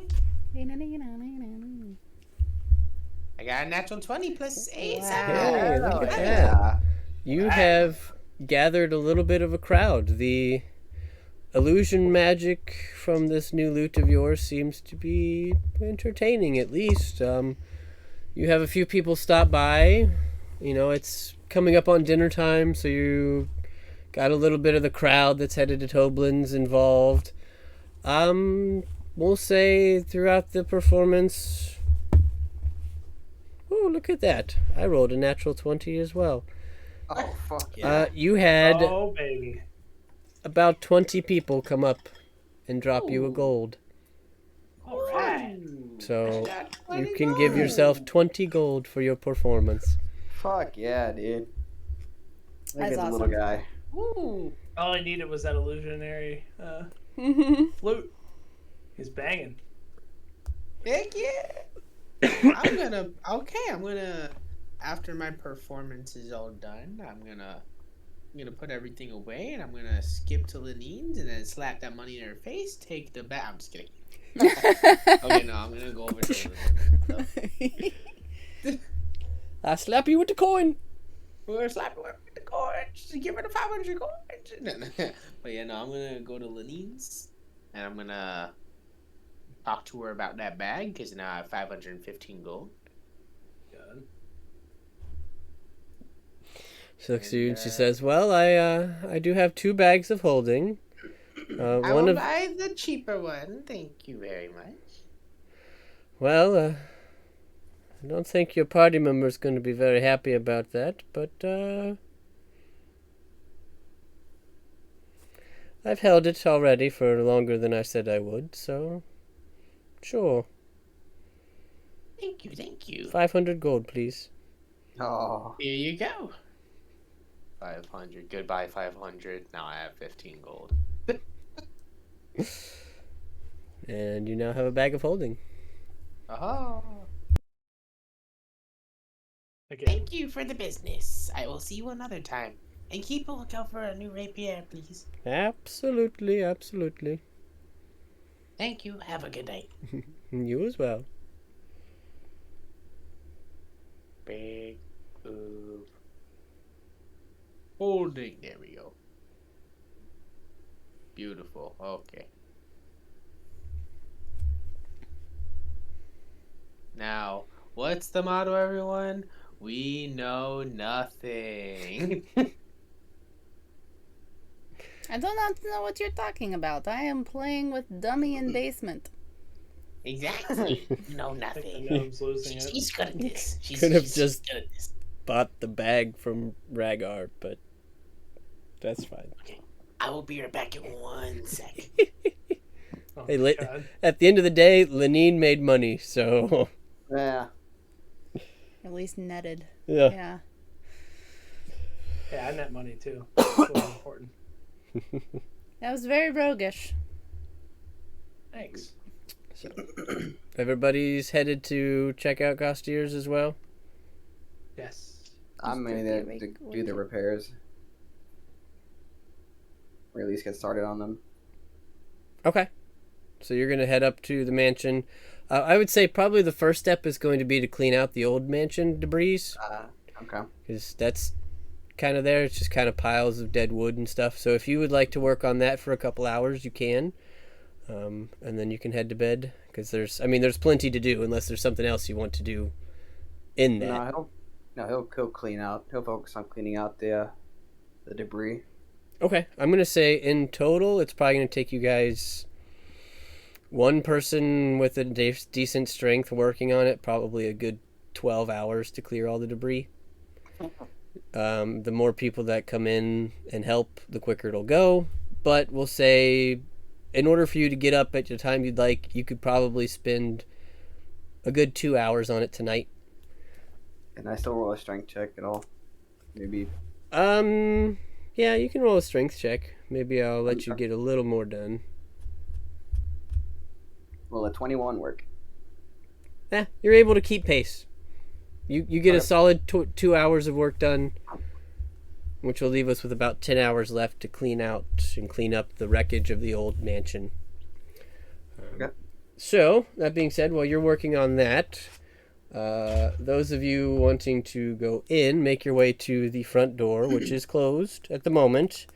I got a natural 20 plus 8. Hey, look at that. You have gathered a little bit of a crowd. The illusion magic from this new loot of yours seems to be entertaining, at least. You have a few people stop by. You know, it's coming up on dinner time, so you got a little bit of the crowd that's headed to Toblin's involved. We'll say throughout the performance... Oh, look at that. I rolled a natural 20 as well. Oh, fuck yeah. You had Oh, baby. about 20 people come up and drop you a gold. All right. So you can give yourself 20 gold for your performance. Fuck yeah, dude. Look That's at the awesome. little guy. All I needed was that illusionary flute. He's banging. Heck yeah. I'm gonna after my performance is all done, I'm gonna put everything away and I'm gonna skip to Lenine's and then slap that money in her face, take the bag. I'm just kidding. Okay, no, I'm gonna go over to Lenine. I slap you with the coin. We're gonna slap her with the coin. Just give her the 500 coins. But yeah, no, I'm gonna go to Lenine's and I'm gonna talk to her about that bag because now I have 515 gold. Good. She looks at you and she says, "Well, I do have 2 bags of holding. I One will of buy the cheaper one. Thank you very much. well, I don't think your party member's going to be very happy about that, but I've held it already for longer than I said I would, so sure. Thank you. 500 gold, please." Oh. Here you go. 500. Goodbye, 500. Now I have 15 gold. And you now have a bag of holding. Oh. Again. Thank you for the business. I will see you another time. And keep a lookout for a new rapier, please. Absolutely, absolutely. Thank you. Have a good night. You as well. Big oof. Holding. There we go. Beautiful. Okay. Now, what's the motto, everyone? We know nothing. I do not know what you're talking about. I am playing with dummy in basement. Exactly. No I think the nothing. gnome's losing it. She's good at this. Could have she's just- good at this. Bought the bag from Rhaegar, but that's fine. I will be right back in 1 sec. Oh, Hey, God. at the end of the day, Lenine made money, so Yeah. At least netted. yeah. Yeah. Yeah, I net money too. That's really important. That was very roguish. Thanks. Everybody's headed to check out Costiers as well. Yes. I'm in there to do the repairs. Or at least get started on them. Okay. So you're going to head up to the mansion. I would say probably the first step is going to be to clean out the old mansion debris. Okay. Because that's kind of there. It's just kind of piles of dead wood and stuff. So if you would like to work on that for a couple hours, you can. And then you can head to bed. Because there's plenty to do unless there's something else you want to do in that. No, No, he'll clean out. He'll focus on cleaning out the debris. Okay, I'm gonna say in total, it's probably gonna take you guys one person with a decent strength working on it, probably a good 12 hours to clear all the debris. The more people that come in and help, the quicker it'll go. But we'll say, in order for you to get up at the time you'd like, you could probably spend a good 2 hours on it tonight. Can I still roll a strength check at all? Maybe. Yeah, you can roll a strength check. Maybe I'll let you get a little more done. Will a 21 work? You're able to keep pace. You get a solid 2 hours of work done, which will leave us with about 10 hours left to clean out and clean up the wreckage of the old mansion. Okay. So, that being said, while you're working on that, those of you wanting to go in, make your way to the front door, which is closed at the moment.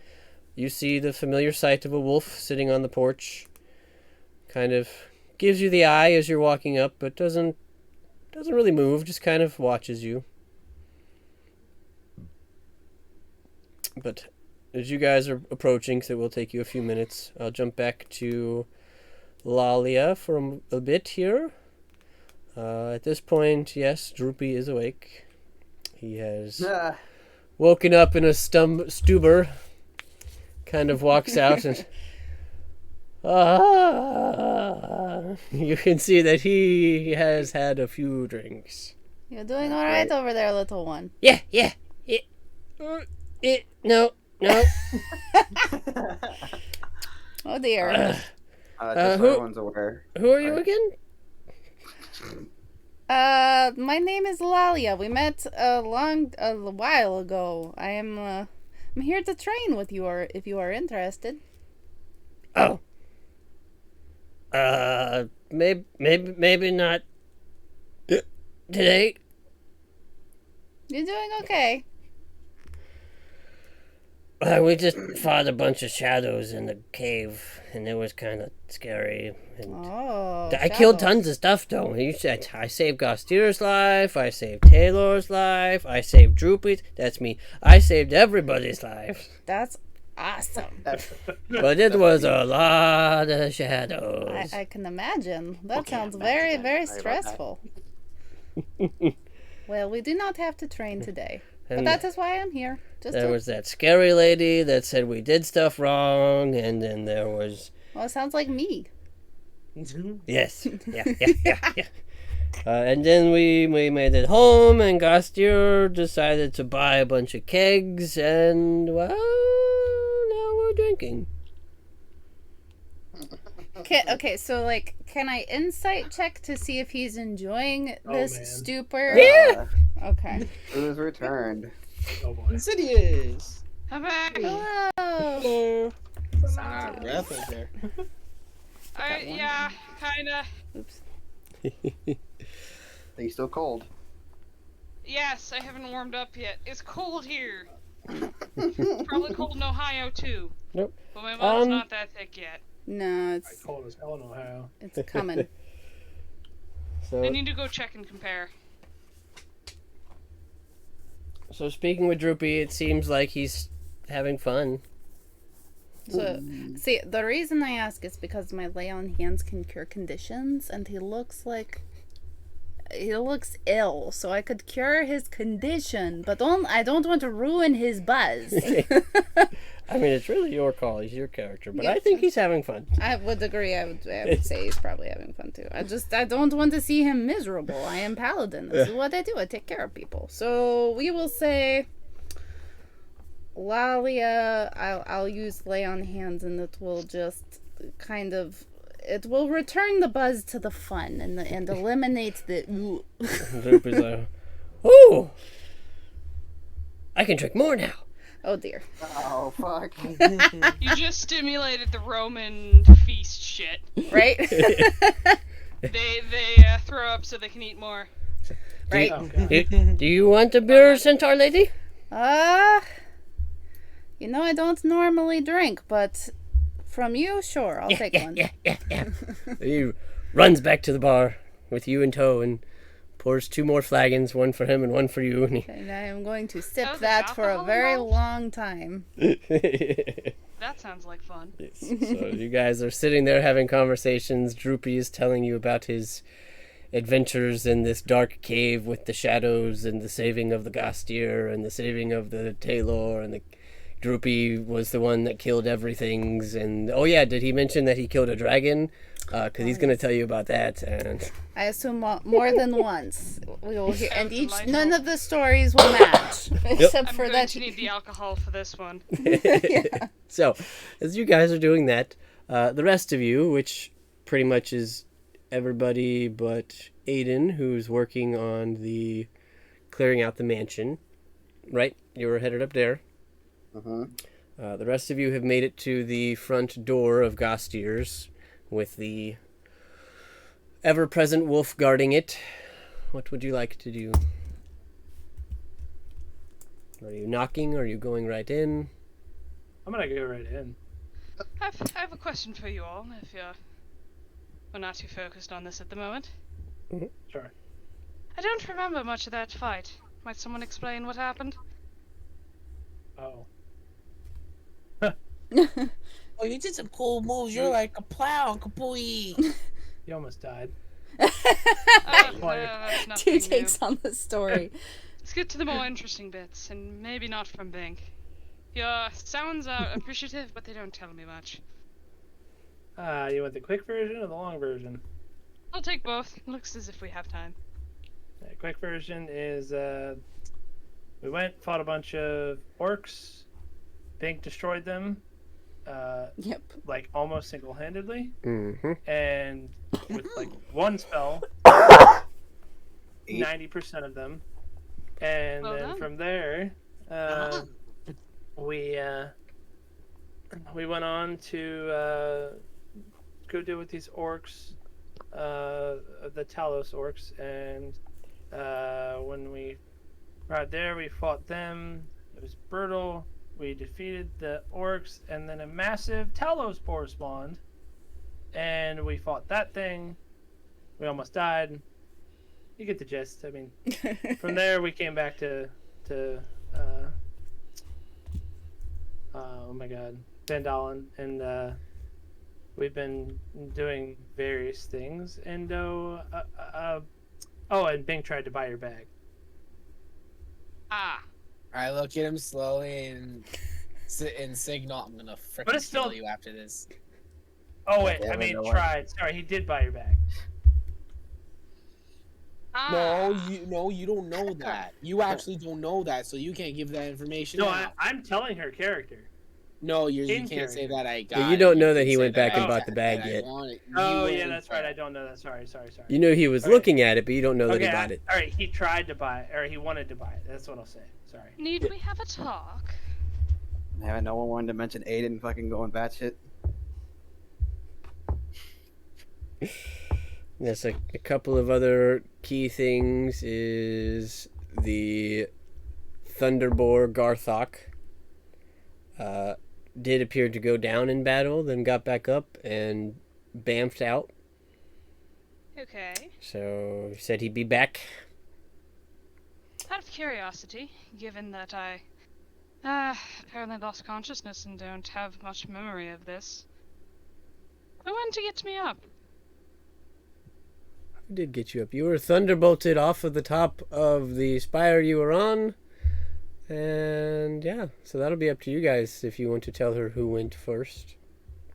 You see the familiar sight of a wolf sitting on the porch. Kind of gives you the eye as you're walking up, but doesn't really move, just kind of watches you. But as you guys are approaching, so it will take you a few minutes, I'll jump back to Lalia for a bit here. At this point, yes, Droopy is awake. He has woken up in a stupor, kind of walks out and you can see that he has had a few drinks. You're doing all right over there, little one. Yeah. No. Oh dear. Just so everyone's aware. Who are you again? My name is Lalia. We met a while ago. I'm here to train with you, or if you are interested. Oh. Maybe not today. You're doing okay. We just fought a bunch of shadows in the cave, and it was kind of scary. And I killed tons of stuff, though. I saved Gostier's life, I saved Taylor's life, I saved Droopy's. That's me. I saved everybody's life. That's awesome. But it was a lot of shadows. I can imagine. That sounds very, very stressful. Well, we do not have to train today. But that is why I'm here. There was that scary lady that said we did stuff wrong, and then there was... Well, it sounds like me. Yes. Yeah. And then we made it home, and Gostier decided to buy a bunch of kegs, and, well, now we're drinking. Okay, so, can I insight check to see if he's enjoying this stupor? Yeah! Okay. Who's returned? Oh boy. Insidious. I'm back. Hello. Sound out of breath right there. Yeah, kinda. Oops. Are you still cold? Yes, I haven't warmed up yet. It's cold here. It's probably cold in Ohio too. Nope. But my mom's not that thick yet. No, it's Cold as hell in Ohio. it's coming. So, I need to go check and compare. So speaking with Droopy, it seems like he's having fun. So, see, the reason I ask is because my lay on hands can cure conditions, and he looks ill, so I could cure his condition, but I don't want to ruin his buzz. I mean, it's really your call. He's your character, but I think he's having fun. I would agree. I would say he's probably having fun too. I don't want to see him miserable. I am Paladin. This is what I do. I take care of people. So we will say, Lalia, I'll use lay on hands, and it will just it will return the buzz to the fun and eliminate the. Droopy's like, oh, I can drink more now. Oh dear. Oh, fuck. You just stimulated the Roman feast shit. Right? They throw up so they can eat more. Right? Do you want a beer, Centaur Lady? I don't normally drink, but from you, sure, I'll take one. Yeah. He runs back to the bar with you in tow and pours 2 more flagons, one for him and one for you. And And I am going to sip Oh, there's that for a alcohol very involved? long time. That sounds like fun. Yes. So you guys are sitting there having conversations. Droopy is telling you about his adventures in this dark cave with the shadows and the saving of the Gastier and the saving of the Taylor, and the Droopy was the one that killed everything's. And oh yeah, did he mention that he killed a dragon? Because he's going to tell you about that. And I assume more than once. We will hear, and Sounds delightful. none of the stories will match, except I'm for going that. to need the alcohol for this one. So, as you guys are doing that, the rest of you, which pretty much is everybody but Aiden, who's working on the clearing out the mansion, right? You were headed up there. The rest of you have made it to the front door of Gostier's with the ever-present wolf guarding it. What would you like to do? Are you knocking? Are you going right in? I'm gonna go right in. I have a question for you all, if we're not too focused on this at the moment. Sure. I don't remember much of that fight. Might someone explain what happened? Oh. Oh, you did some cool moves. You're like a plow, kapooey. You almost died. That's nothing Two new. takes on the story. Let's get to the more interesting bits, and maybe not from Bink. Your sounds are appreciative, but they don't tell me much. You want the quick version or the long version? I'll take both. Looks as if we have time. The quick version is we went, fought a bunch of orcs. Bink destroyed them. Yep. Like almost single-handedly, Mm-hmm. and with like one spell, 90% of them, and Well then done. from there, we went on to go deal with these orcs, the Talos orcs, and when we arrived there, we fought them. It was brutal. We defeated the orcs, and then a massive Talos spore spawned, and we fought that thing. We almost died. You get the gist. I mean, from there we came back to oh my god, Vandalen, and we've been doing various things. And oh, and Bing tried to buy your bag. Ah. I look at him slowly and signal, I'm gonna But frickin' it's still- kill you after this. Oh wait, Yeah, I mean no way. tried. Sorry, he did buy your bag. No, you don't know that. You actually don't know that, so you can't give that information No, out. I'm telling her character. No, you in can't say character. that I got Yeah, you don't it. know that can he say went back and I bought got the it, bag that I yet. want it. Oh You yeah, went that's right. for I it. don't know that. Sorry. You knew he was Alright. looking at it, but you don't know that Okay, he bought it. all right. He tried to buy it, or he wanted to buy it. That's what I'll say. Sorry. Need we have a talk? Haven't no one wanted to mention Aiden fucking going batshit. Yes, a couple of other key things is the Thunderboar Garthok did appear to go down in battle, then got back up and bamfed out. Okay. So he said he'd be back. Out of curiosity, given that I apparently lost consciousness and don't have much memory of this, who went to get me up? He did get you up. You were thunderbolted off of the top of the spire you were on. And yeah, so that'll be up to you guys if you want to tell her who went first.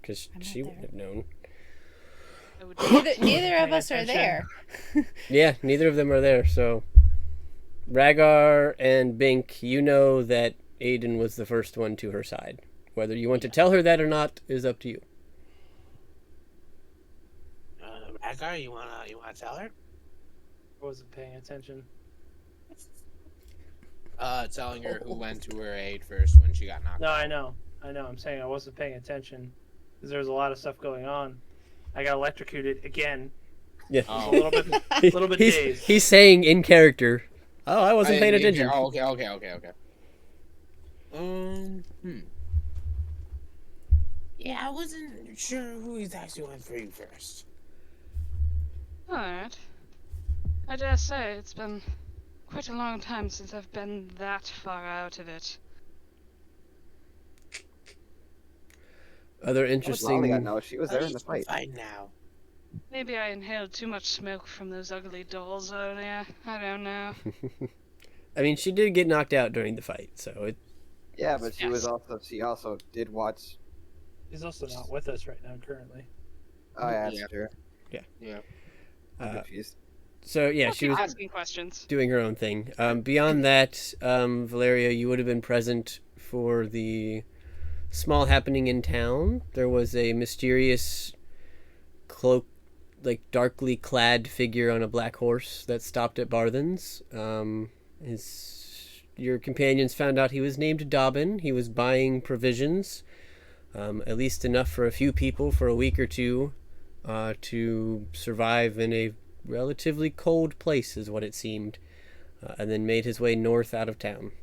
Because I'm not she there. would have known. I would Neither of Paying us are attention. there. Yeah, neither of them are there. So Rhaegar and Bink, you know that Aiden was the first one to her side. Whether you want to tell her that or not is up to you. Rhaegar, you wanna tell her? I wasn't paying attention. Telling her who went to her aid first when she got knocked No, out. I know. I'm saying I wasn't paying attention because there was a lot of stuff going on. I got electrocuted again. Yeah. Oh. A little bit dazed. He's saying in character, oh, I wasn't paying didn't hear- attention. Oh, okay. Yeah, I wasn't sure who exactly went for you first. Alright. I dare say it's been quite a long time since I've been that far out of it. Other Lolly got interesting. no. She was there in the fight. Fine now. Maybe I inhaled too much smoke from those ugly dolls earlier. I don't know. I mean, she did get knocked out during the fight, so it. Yeah, but Yes. she also did watch. He's also not with us right now currently. Oh yeah, Yeah. that's true. Yeah. I'm Uh, confused. so yeah, I'll she keep was asking questions. doing her own thing. Beyond that, Valeria, you would have been present for the small happening in town. There was a mysterious cloak, like darkly clad figure on a black horse that stopped at Barthen's. Your companions found out he was named Dobbin. He was buying provisions, at least enough for a few people for a week or two, to survive in a relatively cold place, is what it seemed, and then made his way north out of town.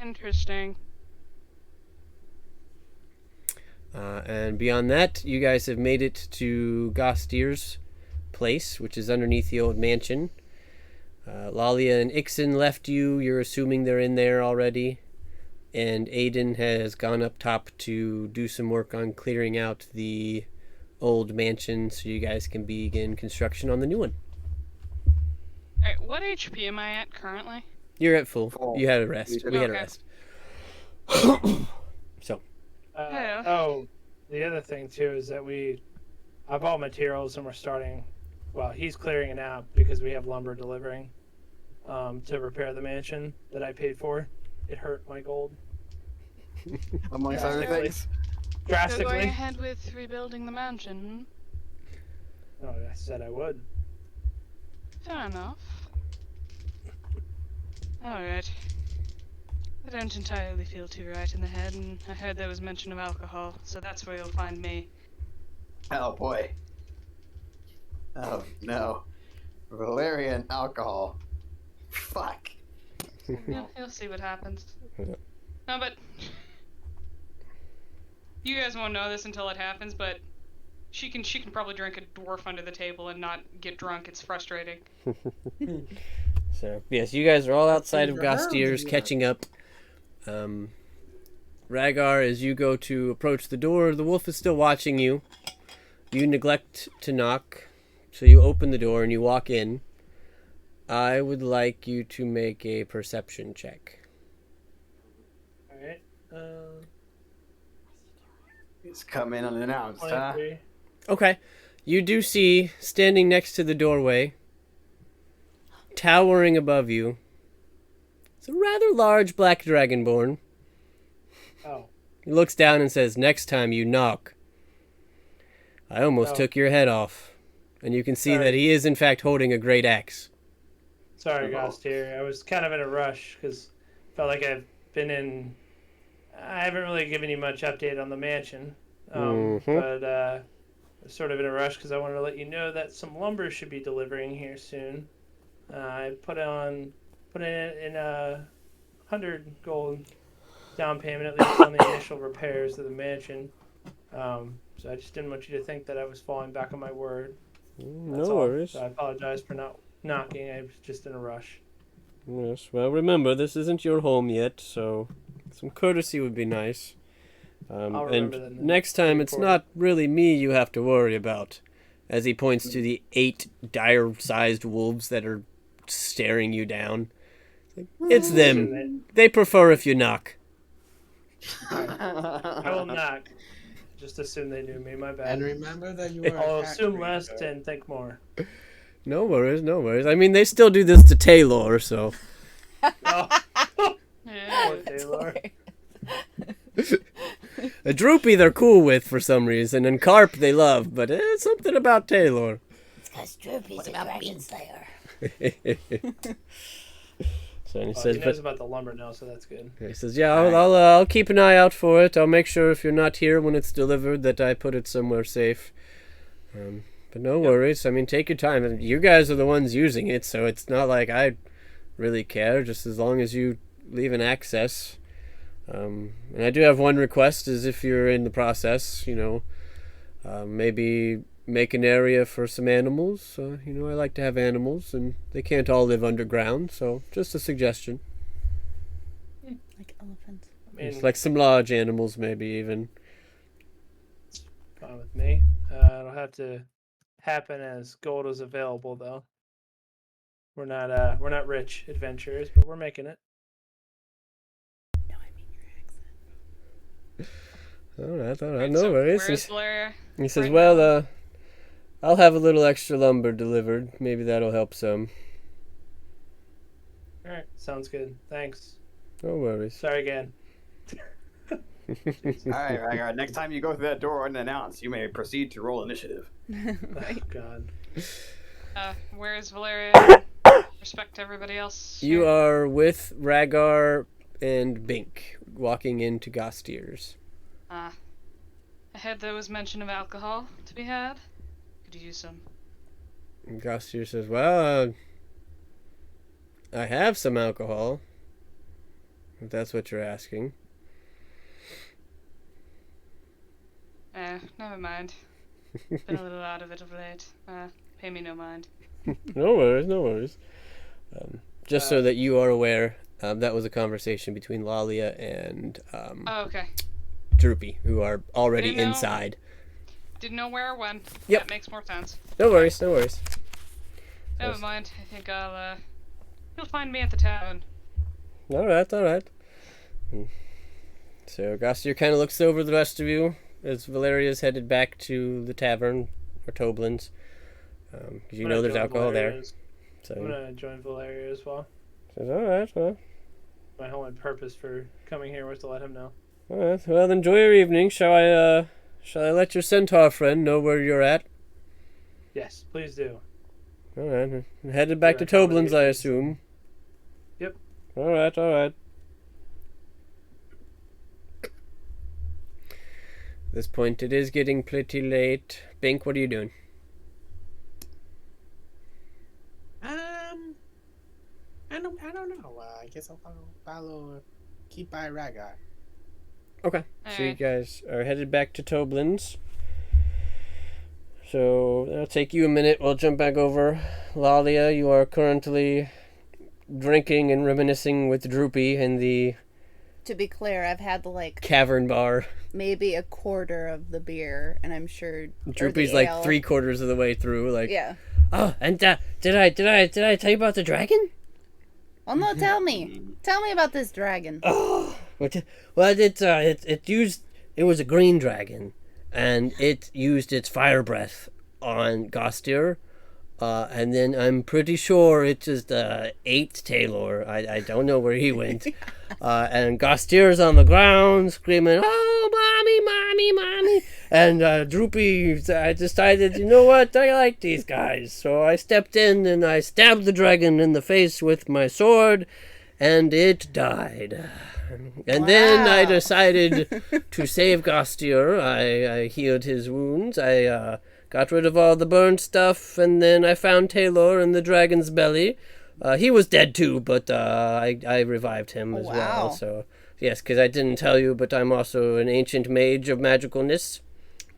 Interesting. And beyond that, you guys have made it to Gostier's place, which is underneath the old mansion. Lalia and Ixen left you. You're assuming they're in there already. And Aiden has gone up top to do some work on clearing out the old mansion so you guys can begin construction on the new one. Alright, what HP am I at currently? You're at full. Full. You had a rest. We had a Okay. rest. So, Yeah. Oh, the other thing too is that I bought materials and we're starting. Well, he's clearing it out because we have lumber delivering to repair the mansion that I paid for. It hurt my gold Amongst other drastically. things. So going Drastically. ahead with rebuilding the mansion. Oh, I said I would. Fair enough. Alright. I don't entirely feel too right in the head, and I heard there was mention of alcohol, so that's where you'll find me. Oh boy. Oh no. Valerian alcohol. Fuck. You'll see what happens. Yeah. No, but you guys won't know this until it happens, but she can probably drink a dwarf under the table and not get drunk. It's frustrating. So yes, you guys are all outside of for her, Gostier's yeah. catching up. Rhaegar, as you go to approach the door, the wolf is still watching you. You neglect to knock, so you open the door and you walk in. I would like you to make a perception check. Alright. He's come in unannounced, huh? 23. Okay. You do see, standing next to the doorway, towering above you, it's a rather large black dragonborn. Oh. He looks down and says, "Next time you knock, I almost Oh. took your head off." And you can see Sorry. that he is in fact holding a great axe. Sorry, Gostier. I was kind of in a rush because felt like I haven't really given you much update on the mansion. But sort of in a rush because I wanted to let you know that some lumber should be delivering here soon. I put in a 100 gold down payment at least on the initial repairs of the mansion. So I just didn't want you to think that I was falling back on my word. That's No all. worries. So I apologize for not knocking. I was just in a rush. Yes, well, remember, this isn't your home yet, so some courtesy would be nice. I'll And remember then. next time, it's Report. not really me you have to worry about. As he points to the 8 dire-sized wolves that are staring you down. It's them. They prefer if you knock. I will knock. Just assume they knew me. My bad. And remember that you are. I'll a assume hack less ranger. and think more. No worries, no worries. I mean, they still do this to Taylor, so... Oh, Yeah. poor Taylor. A Droopy they're cool with for some reason, and Carp they love, but something about Taylor. It's because Droopy's a dragon slayer. So he Oh, says, he knows about the lumber now, so that's good. he says, yeah, I'll keep an eye out for it. I'll make sure if you're not here when it's delivered that I put it somewhere safe. But no worries. I mean, take your time. And you guys are the ones using it, so it's not like I really care, just as long as you leave an access. And I do have one request, is if you're in the process, maybe make an area for some animals. I like to have animals, and they can't all live underground, so just a suggestion. Like elephants. I mean, It's like some large animals, maybe even. fine with me. It'll have to happen as gold is available, though. We're not rich adventurers, but we're making it. No, I mean your accent. All right, no worries. Where's Valeria? He says, right well, now? I'll have a little extra lumber delivered. Maybe that'll help some. All right, sounds good. Thanks. No worries. Sorry again. All right, Ragar. Next time you go through that door unannounced, you may proceed to roll initiative. Oh, God. Where's Valeria? Respect to everybody else. You here. are with Ragar and Bink walking into Gostier's. I heard there was mention of alcohol to be had. Could you use some? And Gostier says, well, I have some alcohol, if that's what you're asking. Never mind. Been a little out of it of late. Pay me no mind. No worries. Just so that you are aware, that was a conversation between Lalia and Oh, okay. Droopy, who are already Didn't know. inside. Didn't know where or when. Yep. That makes more sense. No worries. Never Yes. mind. I think you'll find me at the tavern. All right. So Gostier kind of looks over the rest of you as Valeria's headed back to the tavern or Toblin's, because you know there's alcohol there. So I'm gonna join Valeria as well. says, all right, well, My whole purpose for coming here was to let him know. all right. Well, enjoy your evening. Shall I let your centaur friend know where you're at? Yes, please do. All right. Headed back to Your Toblin's, I accommodations. assume. Yep. All right. At this point, it is getting pretty late. Bink, what are you doing? I don't know. I guess I'll follow keep by Ragar. Okay. So you Alright. guys are headed back to Toblin's. So that'll take you a minute. We'll jump back over. Lalia, you are currently drinking and reminiscing with Droopy in the To be clear, I've had like cavern bar. maybe a quarter of the beer, and I'm sure or Droopy's the like ale. 3/4 of the way through. Like, Yeah. oh, and did I tell you about the dragon? Well, no, tell me about this dragon. Oh, well, it was a green dragon, and it used its fire breath on Gostier, and then I'm pretty sure it just ate Taylor. I don't know where he went, and Gostier's on the ground screaming, "Oh, mommy!" And Droopy, I decided, you know what, I like these guys, so I stepped in and I stabbed the dragon in the face with my sword, and it died. And then I decided to save Gostier. I healed his wounds. I got rid of all the burned stuff, and then I found Taylor in the dragon's belly. He was dead too, but I revived him as well. So yes, because I didn't tell you, but I'm also an ancient mage of magicalness.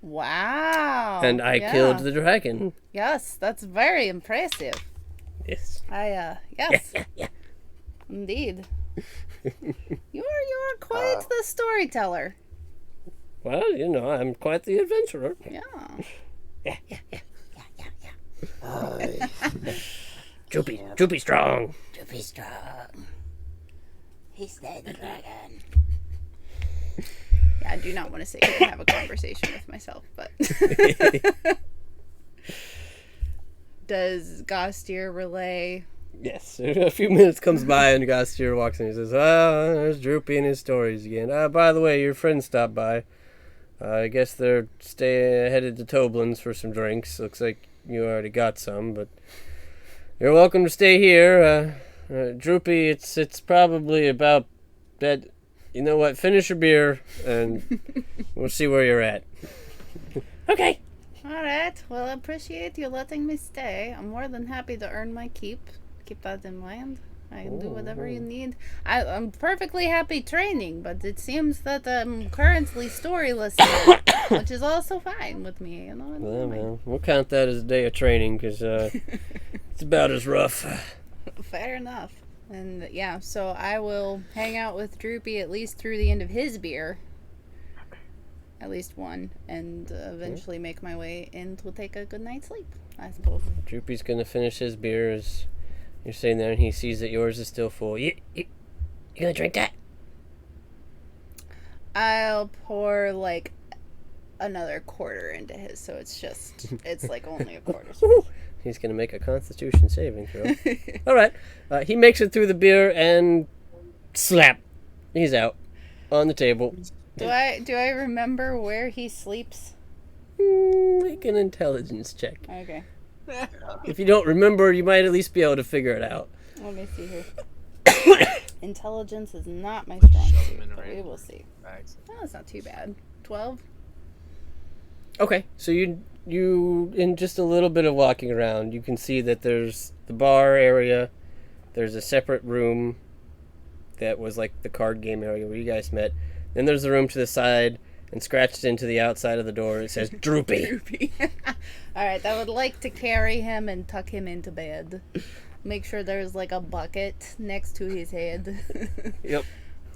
Wow. And I killed the dragon. Yes, that's very impressive. Yes. Yes. Yeah. Indeed. You are quite the storyteller. Well, you know, I'm quite the adventurer. Yeah. Droopy strong. Droopy strong. He's dead, dragon. Yeah, I do not want to sit here and have a conversation with myself, but does Gostier relay? Yes. A few minutes comes by and Gostier walks in. He says, "Ah, there's Droopy and his stories again. By the way, your friends stopped by. I guess they're headed to Toblin's for some drinks. Looks like you already got some, but you're welcome to stay here. Droopy, it's probably about that. You know what? Finish your beer, and we'll see where you're at." Okay. All right. Well, I appreciate you letting me stay. I'm more than happy to earn my keep. Keep that in mind. I can do whatever you need. I'm perfectly happy training, but it seems that I'm currently storyless here, which is also fine with me. You know. Well, we'll count that as a day of training because it's about as rough. Fair enough. And yeah, so I will hang out with Droopy at least through the end of his beer. At least one, and eventually make my way in to take a good night's sleep, I suppose. Droopy's gonna finish his beer as you're sitting there, and he sees that yours is still full. You gonna drink that? I'll pour like another quarter into his, so it's like only a quarter. He's gonna make a Constitution saving throw. All right, he makes it through the beer and slap. He's out on the table. Do I remember where he sleeps? Make an intelligence check. Okay. If you don't remember, you might at least be able to figure it out. Let me see here. Intelligence is not my strong suit, but we will see. Oh, that's not too bad. 12? Okay, so you in just a little bit of walking around, you can see that there's the bar area. There's a separate room that was like the card game area where you guys met. Then there's a room to the side, and scratched into the outside of the door, it says Droopy. Droopy. Alright, I would like to carry him and tuck him into bed. Make sure there's like a bucket next to his head. Yep,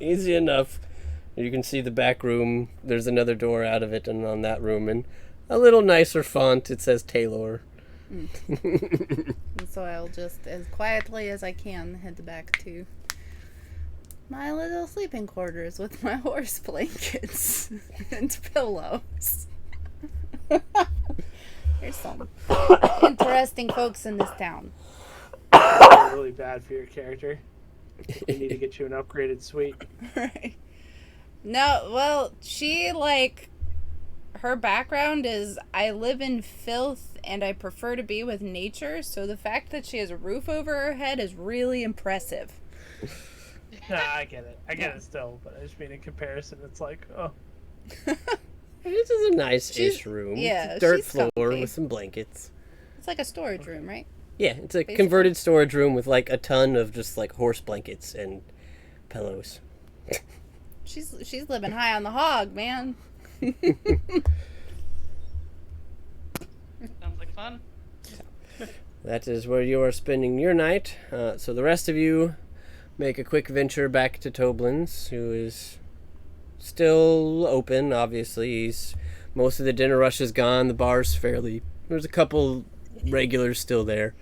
easy enough. You can see the back room. There's another door out of it, and on that room, in a little nicer font, it says Taylor. And so I'll just, as quietly as I can, head back to my little sleeping quarters with my horse blankets and pillows. There's some interesting folks in this town. Really bad for your character. We need to get you an upgraded suite. Right. No, well, she, like, her background is, I live in filth and I prefer to be with nature, so the fact that she has a roof over her head is really impressive. Nah, I get it. I get it still, but I just mean in comparison, it's like, oh. This is a nice-ish room. Yeah, it's a dirt she's floor comfy. with some blankets. It's like a storage room, right? Yeah, it's a Basically. converted storage room with like a ton of just like horse blankets and pillows. She's living high on the hog, man. Sounds like fun. That is where you are spending your night. So the rest of you make a quick venture back to Toblin's, who is still open, obviously. Most of the dinner rush is gone. The bar's fairly... There's a couple regulars still there.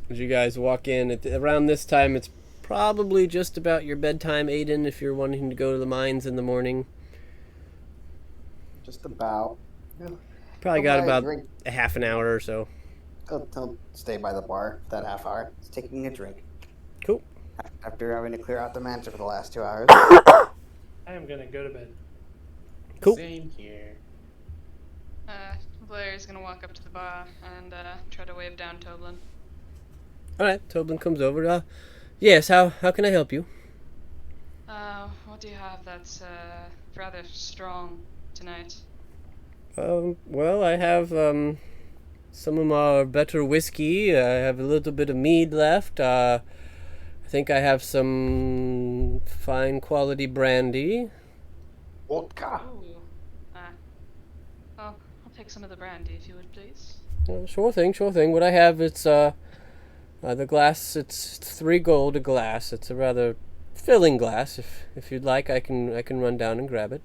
As you guys walk in, around this time, it's probably just about your bedtime, Aiden, if you're wanting to go to the mines in the morning. Just about. Probably got about a half an hour or so. He'll stay by the bar for that half hour. He's taking a drink. Cool. After having to clear out the mansion for the last 2 hours. I am gonna go to bed. Cool. Same here. Blair's gonna walk up to the bar and try to wave down Toblin. Alright, Toblin comes over. Yes, how can I help you? What do you have that's rather strong tonight? Well, I have some of our better whiskey. I have a little bit of mead left. I think I have some fine quality brandy. Vodka. Ooh. Well, I'll take some of the brandy if you would, please. Sure thing. What I have, it's the glass. It's 3 gold a glass. It's a rather filling glass. If you'd like, I can run down and grab it.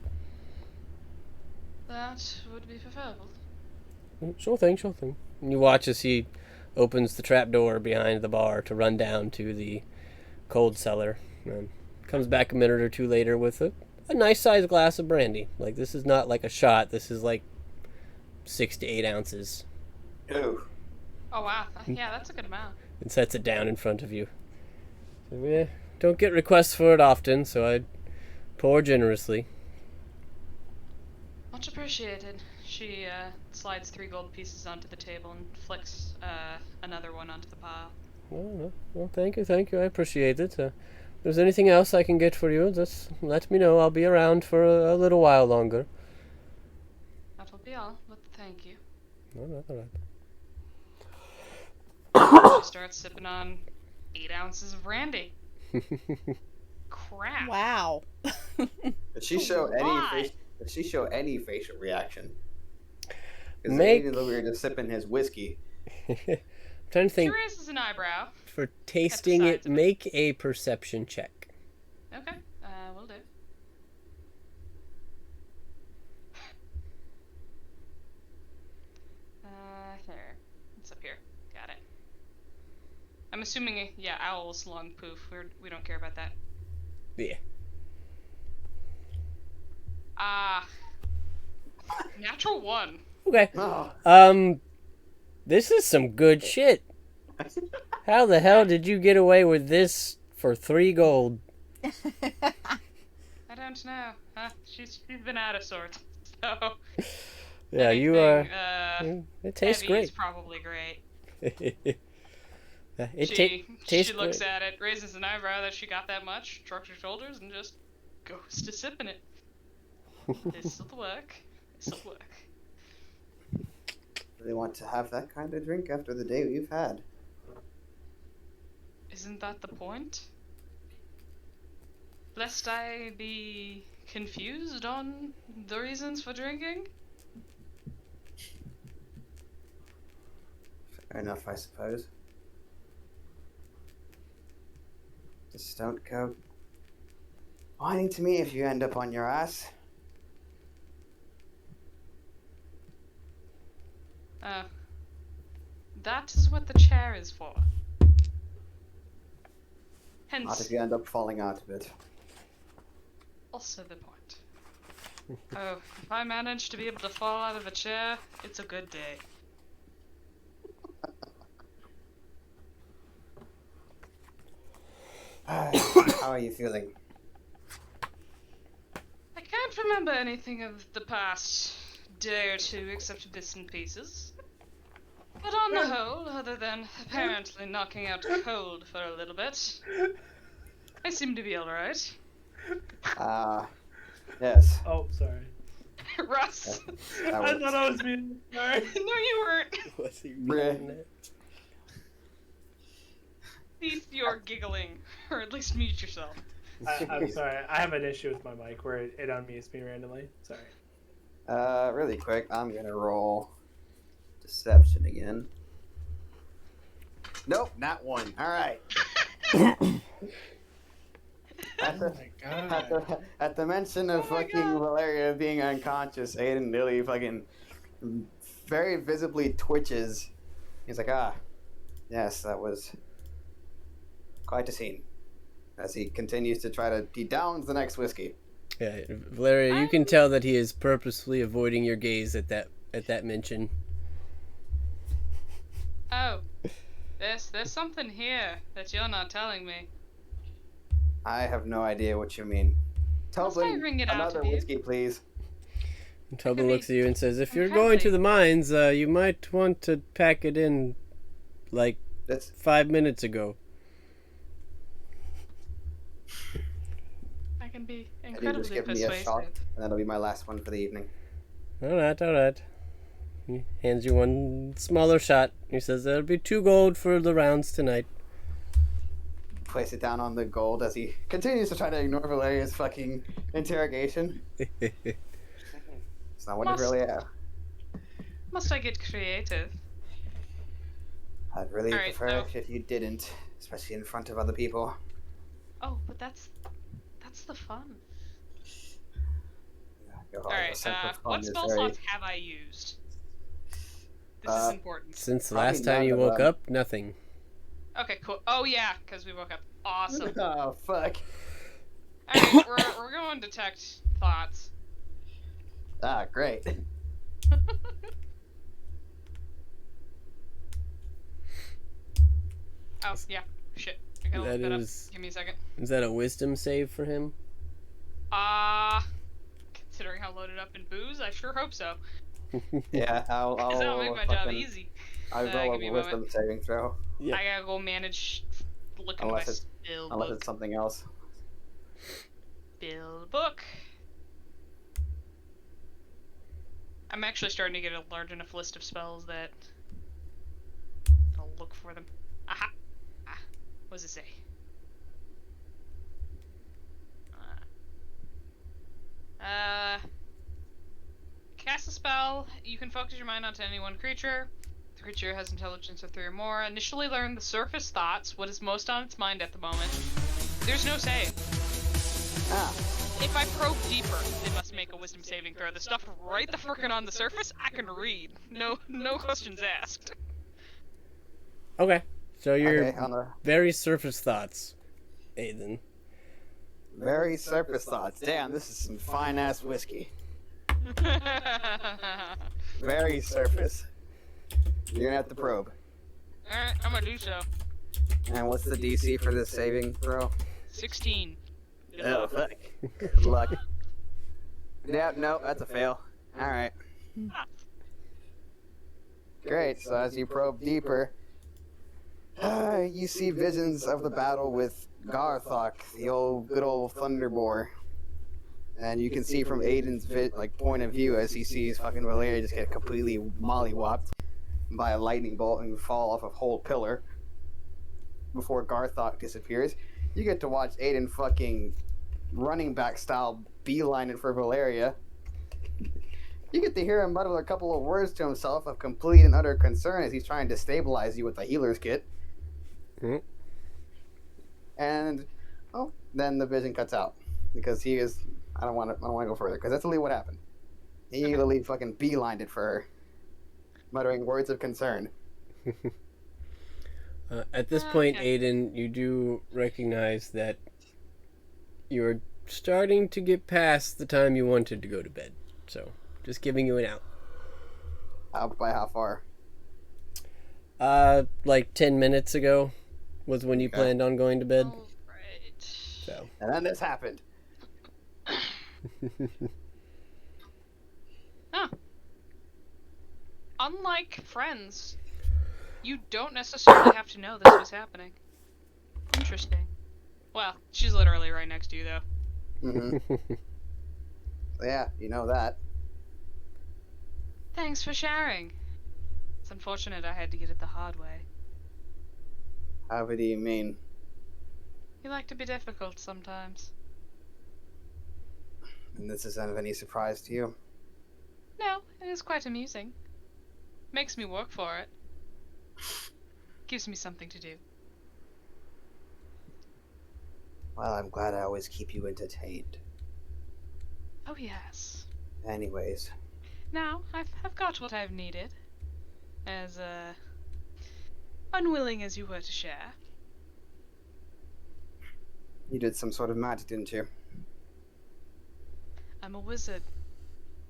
That would be preferable. Sure thing. And you watch as he opens the trapdoor behind the bar to run down to the cold cellar. And comes back a minute or two later with a nice sized glass of brandy. Like, this is not like a shot. This is like 6 to 8 ounces. Ooh. Oh wow, yeah, that's a good amount. And sets it down in front of you. So, don't get requests for it often, so I pour generously. Much appreciated. She slides 3 gold pieces onto the table and flicks another one onto the pile. Well, thank you. I appreciate it. If there's anything else I can get for you, just let me know. I'll be around for a little while longer. That will be all, but thank you. All right. She starts sipping on 8 ounces of brandy. Crap. Wow. Did she show any Why? face? Did she show any facial reaction? Because Make- even though we were just sipping his whiskey. I'm trying to She think. raises an eyebrow. For tasting sides it, of it. make a perception check. Okay, will do. Here. It's up here. Got it. I'm assuming, yeah, owls, long poof. We don't care about that. Yeah. Natural 1. Okay. Oh. This is some good shit. How the hell did you get away with this for 3 gold? I don't know. She's been out of sorts. So. Yeah, you are. It tastes heavy is great. probably great. It tastes She looks great. at it, raises an eyebrow that she got that much, shrugs her shoulders, and just goes to sipping it. This'll work. This'll work. Really want to have that kind of drink after the day we've had. Isn't that the point? Lest I be confused on the reasons for drinking? Fair enough, I suppose. Just don't go whining to me if you end up on your ass. That is what the chair is for. Not Hence, if you end up falling out of it. also the point. Oh, if I manage to be able to fall out of a chair, it's a good day. How are you feeling? I can't remember anything of the past day or two except bits and pieces. But on the whole, other than apparently knocking out cold for a little bit, I seem to be alright. Yes. Oh, sorry. Russ! That I works. thought I was being sorry. No, you weren't! Was he Bleh. At least you're giggling, or at least mute yourself. I'm sorry. I have an issue with my mic where it unmutes me randomly. Sorry. Really quick, I'm gonna roll deception again. Nope, not one. Alright. At the mention of fucking Valeria being unconscious, Aiden nearly fucking very visibly twitches. He's like, yes, that was quite a scene. As he continues to he downs the next whiskey. Yeah, Valeria, you can tell that he is purposefully avoiding your gaze at that mention. Oh, there's something here that you're not telling me. I have no idea what you mean. Must I Tobin, wring it out another of you? whiskey, please. Tobin looks at you and says, if I'm you're going to happy. the mines, you might want to pack it in like That's 5 minutes ago. I can be and you incredibly just give me a shot, persuasive. and that'll be my last one for the evening. Alright. He hands you one smaller shot. He says, there'll be 2 gold for the rounds tonight. Place it down on the gold as he continues to try to ignore Valeria's fucking interrogation. It's not what Must- it really is. Must I get creative? I'd really Alright, prefer so- if you didn't, especially in front of other people. Oh, but that's the fun. Your Alright, sense of fun what is spell very- slots have I used? This is important. Since the Probably last time none you of woke them. up, nothing. Okay, cool. Oh yeah, because we woke up. Awesome. Oh, fuck. Alright, we're going to detect thoughts. Ah, great. Oh, yeah. Shit. I gotta look That that up. is- Give me a second. Is that a wisdom save for him? Considering how loaded up in booze, I sure hope so. Yeah, I'll Because that'll make my job easy. I'll roll give me a a wisdom saving throw. Yeah. I gotta go manage looking Unless at my it's- spell Unless book. it's something else. Spell book. I'm actually starting to get a large enough list of spells that I'll look for them. Aha. What does it say? Cast a spell. You can focus your mind onto any one creature. The creature has intelligence of 3 or more. Initially learn the surface thoughts, what is most on its mind at the moment. There's no save. Ah. If I probe deeper, they must make a wisdom saving throw. The stuff right the frickin' on the surface, I can read. No questions asked. Okay. So you're Okay, on the very surface thoughts, Aiden. very surface thoughts. Damn, this is some fine ass whiskey. Very surface. You're gonna have to probe. Alright, I'm gonna do so. And what's the DC for this saving throw? 16. Good Oh, luck. fuck. Good luck. Yeah, no, that's a fail. Alright. Great, so as you probe deeper, you see visions of the battle with Garthok, the good old Thunderboar. And you can see from Aiden's point of view as he sees fucking Valeria just get completely mollywopped by a lightning bolt and fall off a whole pillar before Garthok disappears. You get to watch Aiden fucking running back style beelining for Valeria. You get to hear him mutter a couple of words to himself of complete and utter concern as he's trying to stabilize you with the healer's kit. Mm-hmm. And then the vision cuts out because he is. I don't want to go further because that's literally what happened. He literally fucking beelined it for her, muttering words of concern. At this point, Aiden, you do recognize that you're starting to get past the time you wanted to go to bed. So, just giving you an out. Out by how far? Like 10 minutes ago was when you planned on going to bed. All right. So. And then this happened. Huh. Unlike friends, you don't necessarily have to know this was happening. Interesting. Well, she's literally right next to you, though. Mm-hmm. Yeah, you know that. Thanks for sharing. It's unfortunate I had to get it the hard way. How do you mean? You like to be difficult sometimes. And this isn't of any surprise to you? No, it is quite amusing. Makes me work for it. Gives me something to do. Well, I'm glad I always keep you entertained. Oh yes. Anyways. Now, I've got what I've needed. As, unwilling as you were to share. You did some sort of magic, didn't you? I'm a wizard.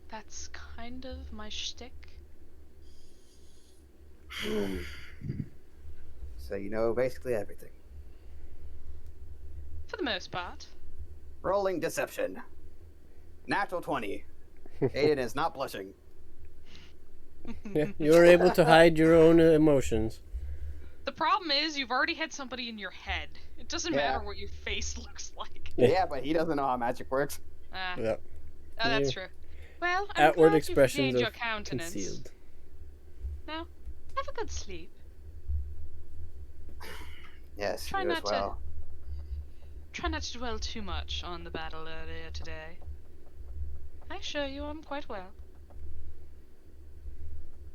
That's kind of my shtick. So you know basically everything. For the most part. Rolling deception. Natural 20. Aiden is not blushing. Yeah, you're able to hide your own emotions. The problem is, you've already had somebody in your head. It doesn't matter what your face looks like. Yeah, but he doesn't know how magic works. Yep. Oh, that's true. Well, I'm Outward glad expressions you've regained your are countenance. concealed. Now, have a good sleep. Yes, Try you as not well. Try not to dwell too much on the battle earlier today. I assure you I'm quite well.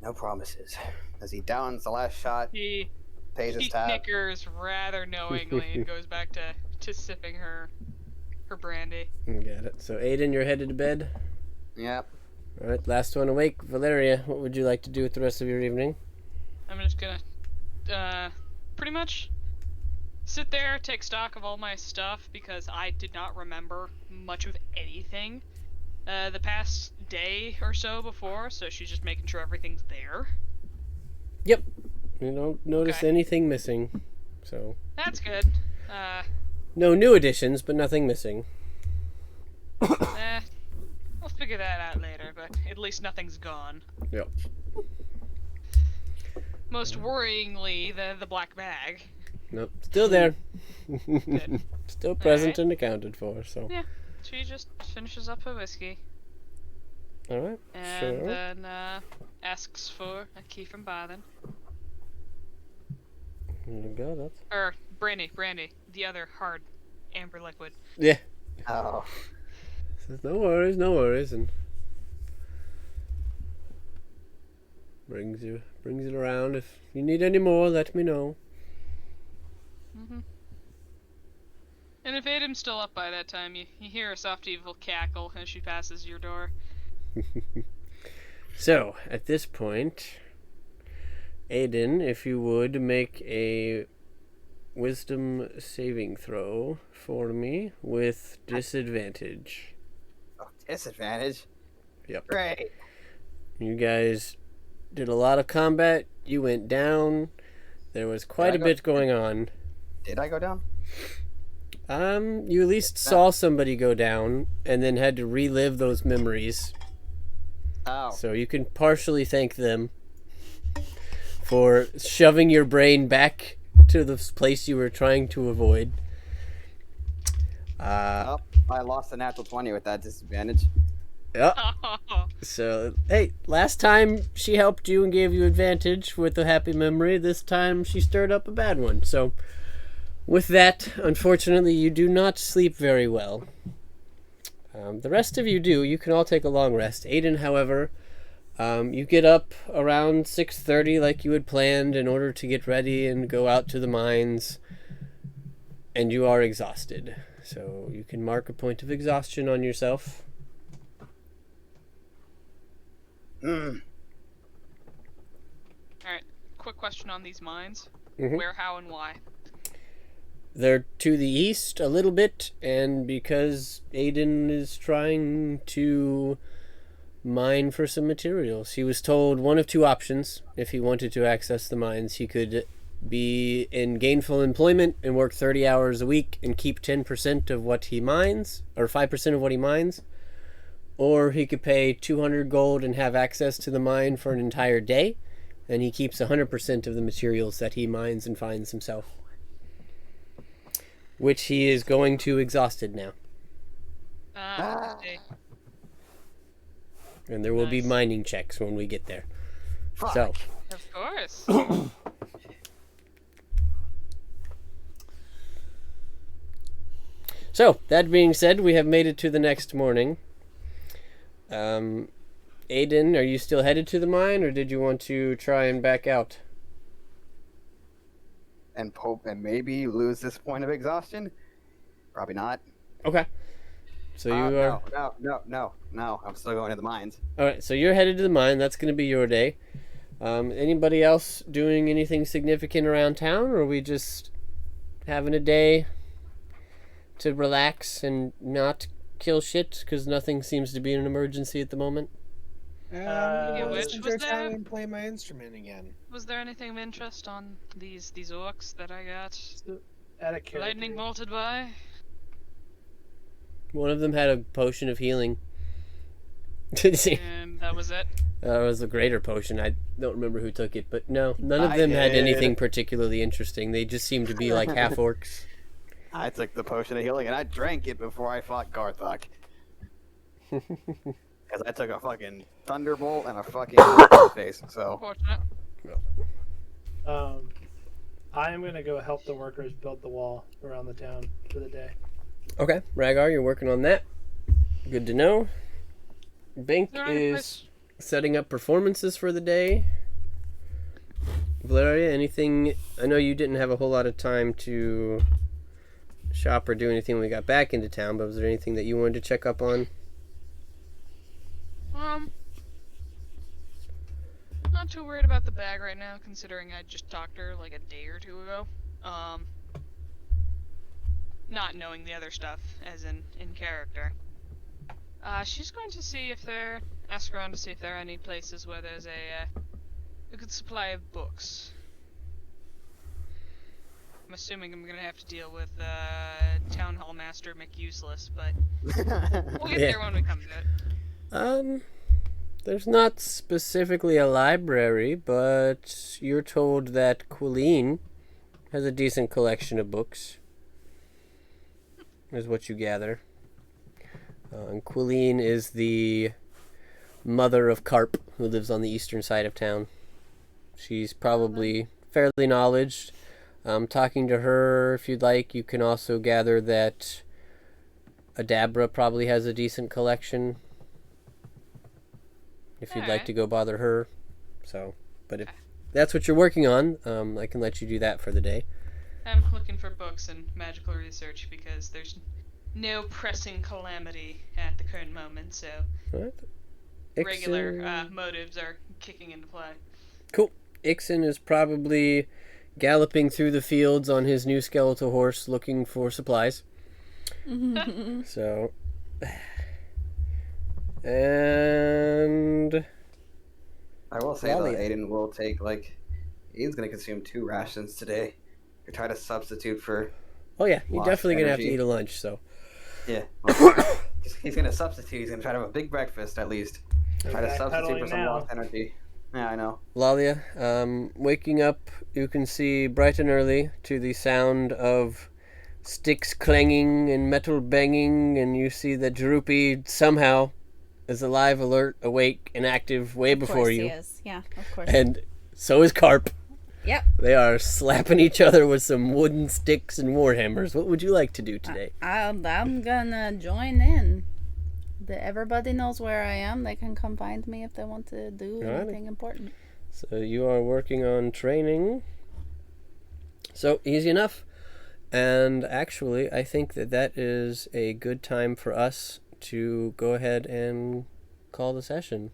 No promises. As he downs the last shot, He pays his tab. snickers rather knowingly and goes back to sipping her brandy. Got it. So, Aiden, you're headed to bed? Yep. Alright, last one awake. Valeria, what would you like to do with the rest of your evening? I'm just gonna, pretty much sit there, take stock of all my stuff, because I did not remember much of anything the past day or so before, so she's just making sure everything's there. Yep. You don't notice anything missing, so... That's good. No new additions, but nothing missing. We'll figure that out later, but at least nothing's gone. Yep. Most worryingly, the black bag. Nope, still there. Good. Still present and accounted for, so... Yeah, she just finishes up her whiskey. Alright, And sure. then, asks for a key from Barthen. There you go. That's Or brandy, the other hard amber liquid. yeah. Oh. Says, no worries, and brings it around. If you need any more, let me know. Mm-hmm. And if Adam's still up by that time, you hear a soft evil cackle as she passes your door. So, at this point, Aiden, if you would make a wisdom saving throw for me with disadvantage. Oh, disadvantage? Yep. Great. You guys did a lot of combat. You went down. There was quite a bit going on. Did I go down? You at least saw somebody go down and then had to relive those memories. Oh. So you can partially thank them for shoving your brain back to the place you were trying to avoid. Oh, I lost a natural 20 with that disadvantage. Yep. So, hey, last time she helped you and gave you advantage with a happy memory. This time she stirred up a bad one. So, with that, unfortunately, you do not sleep very well. The rest of you do. You can all take a long rest. Aiden, however, you get up around 6:30 like you had planned in order to get ready and go out to the mines. And you are exhausted. So, you can mark a point of exhaustion on yourself. Alright, quick question on these mines. Mm-hmm. Where, how, and why? They're to the east a little bit, and because Aiden is trying to mine for some materials, he was told one of two options. If he wanted to access the mines, he could be in gainful employment and work 30 hours a week and keep 10% of what he mines, or 5% of what he mines, or he could pay 200 gold and have access to the mine for an entire day, and he keeps 100% of the materials that he mines and finds himself. Which he is going to exhausted now. Okay. And there will be Nice. mining checks when we get there. Fuck. So, Of course. so, that being said, we have made it to the next morning. Aiden, are you still headed to the mine, or did you want to try and back out? And maybe lose this point of exhaustion? Probably not. Okay. So you are... No. I'm still going to the mines. Alright, so you're headed to the mine. That's going to be your day. Anybody else doing anything significant around town, or are we just having a day to relax and not kill shit because nothing seems to be an emergency at the moment? Yeah, Let's which enjoy was time there? and play my instrument again. Was there anything of interest on these orcs that I got Out of character. lightning bolted by? One of them had a potion of healing. And that was it. It was a greater potion. I don't remember who took it, but no, none of them had anything particularly interesting. They just seemed to be like half orcs. I took the potion of healing and I drank it before I fought Garthok. Because I took a fucking thunderbolt and a fucking face. So Fortunate. I am gonna go help the workers build the wall around the town for the day. Okay, Rhaegar, you're working on that. Good to know. Bank Is there any is place- setting up performances for the day. Valeria, anything? I know you didn't have a whole lot of time to shop or do anything when we got back into town, but was there anything that you wanted to check up on? Not too worried about the bag right now, considering I just talked to her like a day or two ago. Not knowing the other stuff, as in character. She's going to see if ask around to see if there are any places where there's a good supply of books. I'm assuming I'm gonna have to deal with Town Hall Master McUseless, but we'll get there when we come to it. There's not specifically a library, but you're told that Quilleen has a decent collection of books, is what you gather. And Quilleen is the mother of Carp, who lives on the eastern side of town. She's probably fairly knowledgeable. Talking to her, if you'd like, you can also gather that Adabra probably has a decent collection. If you'd like Alright. to go bother her. So, but if that's what you're working on, I can let you do that for the day. I'm looking for books and magical research because there's no pressing calamity at the current moment, so Right. regular motives are kicking into play. Cool. Ixon is probably galloping through the fields on his new skeletal horse looking for supplies. So, and I will say though, Lolly. Aiden will take Aiden's gonna consume 2 rations today. To try to substitute for. oh yeah, you're Lost definitely gonna have to energy. eat a lunch. So, Yeah. Well, he's gonna substitute. He's gonna try to have a big breakfast at least. Try to substitute for some Backpedaling lost energy. Yeah, I know. Lalia, waking up, you can see bright and early to the sound of sticks clanging and metal banging, and you see that Droopy somehow is alive, alert, awake, and active way Of before course you. he is. Yeah, of course. And so is Carp. Yep. They are slapping each other with some wooden sticks and warhammers. What would you like to do today? I'm gonna join in. Everybody knows where I am. They can come find me if they want to do Alrighty. anything important. So you are working on training. So easy enough. And actually, I think that is a good time for us to go ahead and call the session.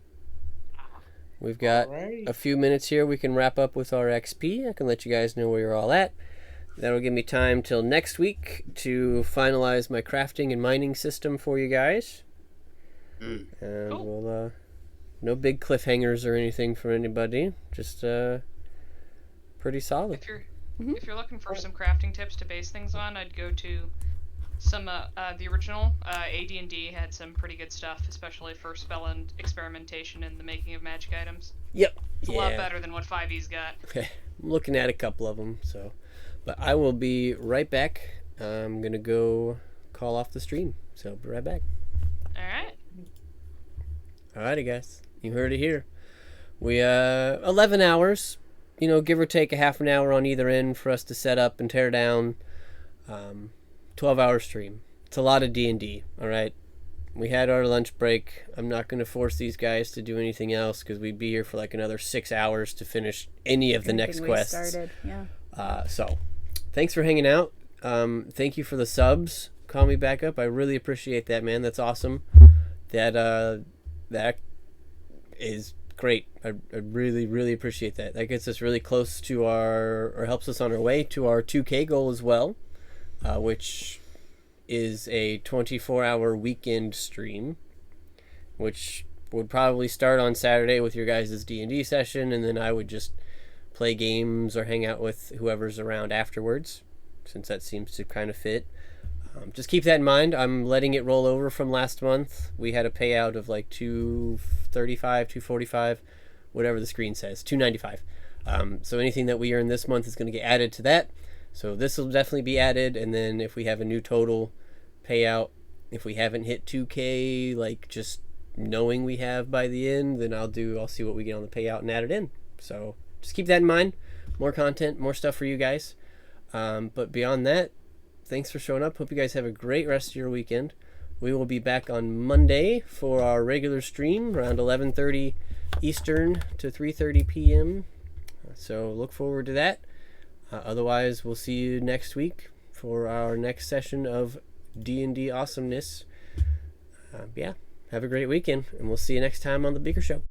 We've got a few minutes here. We can wrap up with our XP. I can let you guys know where you're all at. That'll give me time till next week to finalize my crafting and mining system for you guys. And Cool. we'll, no big cliffhangers or anything for anybody. Just pretty solid. If you're looking for some crafting tips to base things on, I'd go to some the original AD&D had some pretty good stuff, especially for spell and experimentation and the making of magic items. Yep. It's a lot better than what 5e's got. Okay. I'm looking at a couple of them. So, but I will be right back. I'm gonna go call off the stream. So I'll be right back. All right. Alrighty, guys. You heard it here. We 11 hours. You know, give or take a half an hour on either end for us to set up and tear down. 12-hour stream. It's a lot of D&D. All right. We had our lunch break. I'm not going to force these guys to do anything else because we'd be here for like another 6 hours to finish any of the next quests. Started. Yeah. So, thanks for hanging out. Thank you for the subs. Call me back up. I really appreciate that, man. That's awesome. That is great. I really, really appreciate that. That gets us really close to or helps us on our way to our 2K goal as well, which is a 24-hour weekend stream, which would probably start on Saturday with your guys' D&D session, and then I would just play games or hang out with whoever's around afterwards, since that seems to kind of fit. Just keep that in mind. I'm letting it roll over from last month. We had a payout of like $235, $245, whatever the screen says, $295. So anything that we earn this month is going to get added to that. So this will definitely be added, and then if we have a new total payout, if we haven't hit 2K, like just knowing we have by the end, then I'll see what we get on the payout and add it in. So just keep that in mind. More content, more stuff for you guys. But beyond that, thanks for showing up. Hope you guys have a great rest of your weekend. We will be back on Monday for our regular stream around 11:30 Eastern to 3:30 p.m. So look forward to that. Otherwise, we'll see you next week for our next session of D&D awesomeness. Yeah, have a great weekend, and we'll see you next time on The Beaker Show.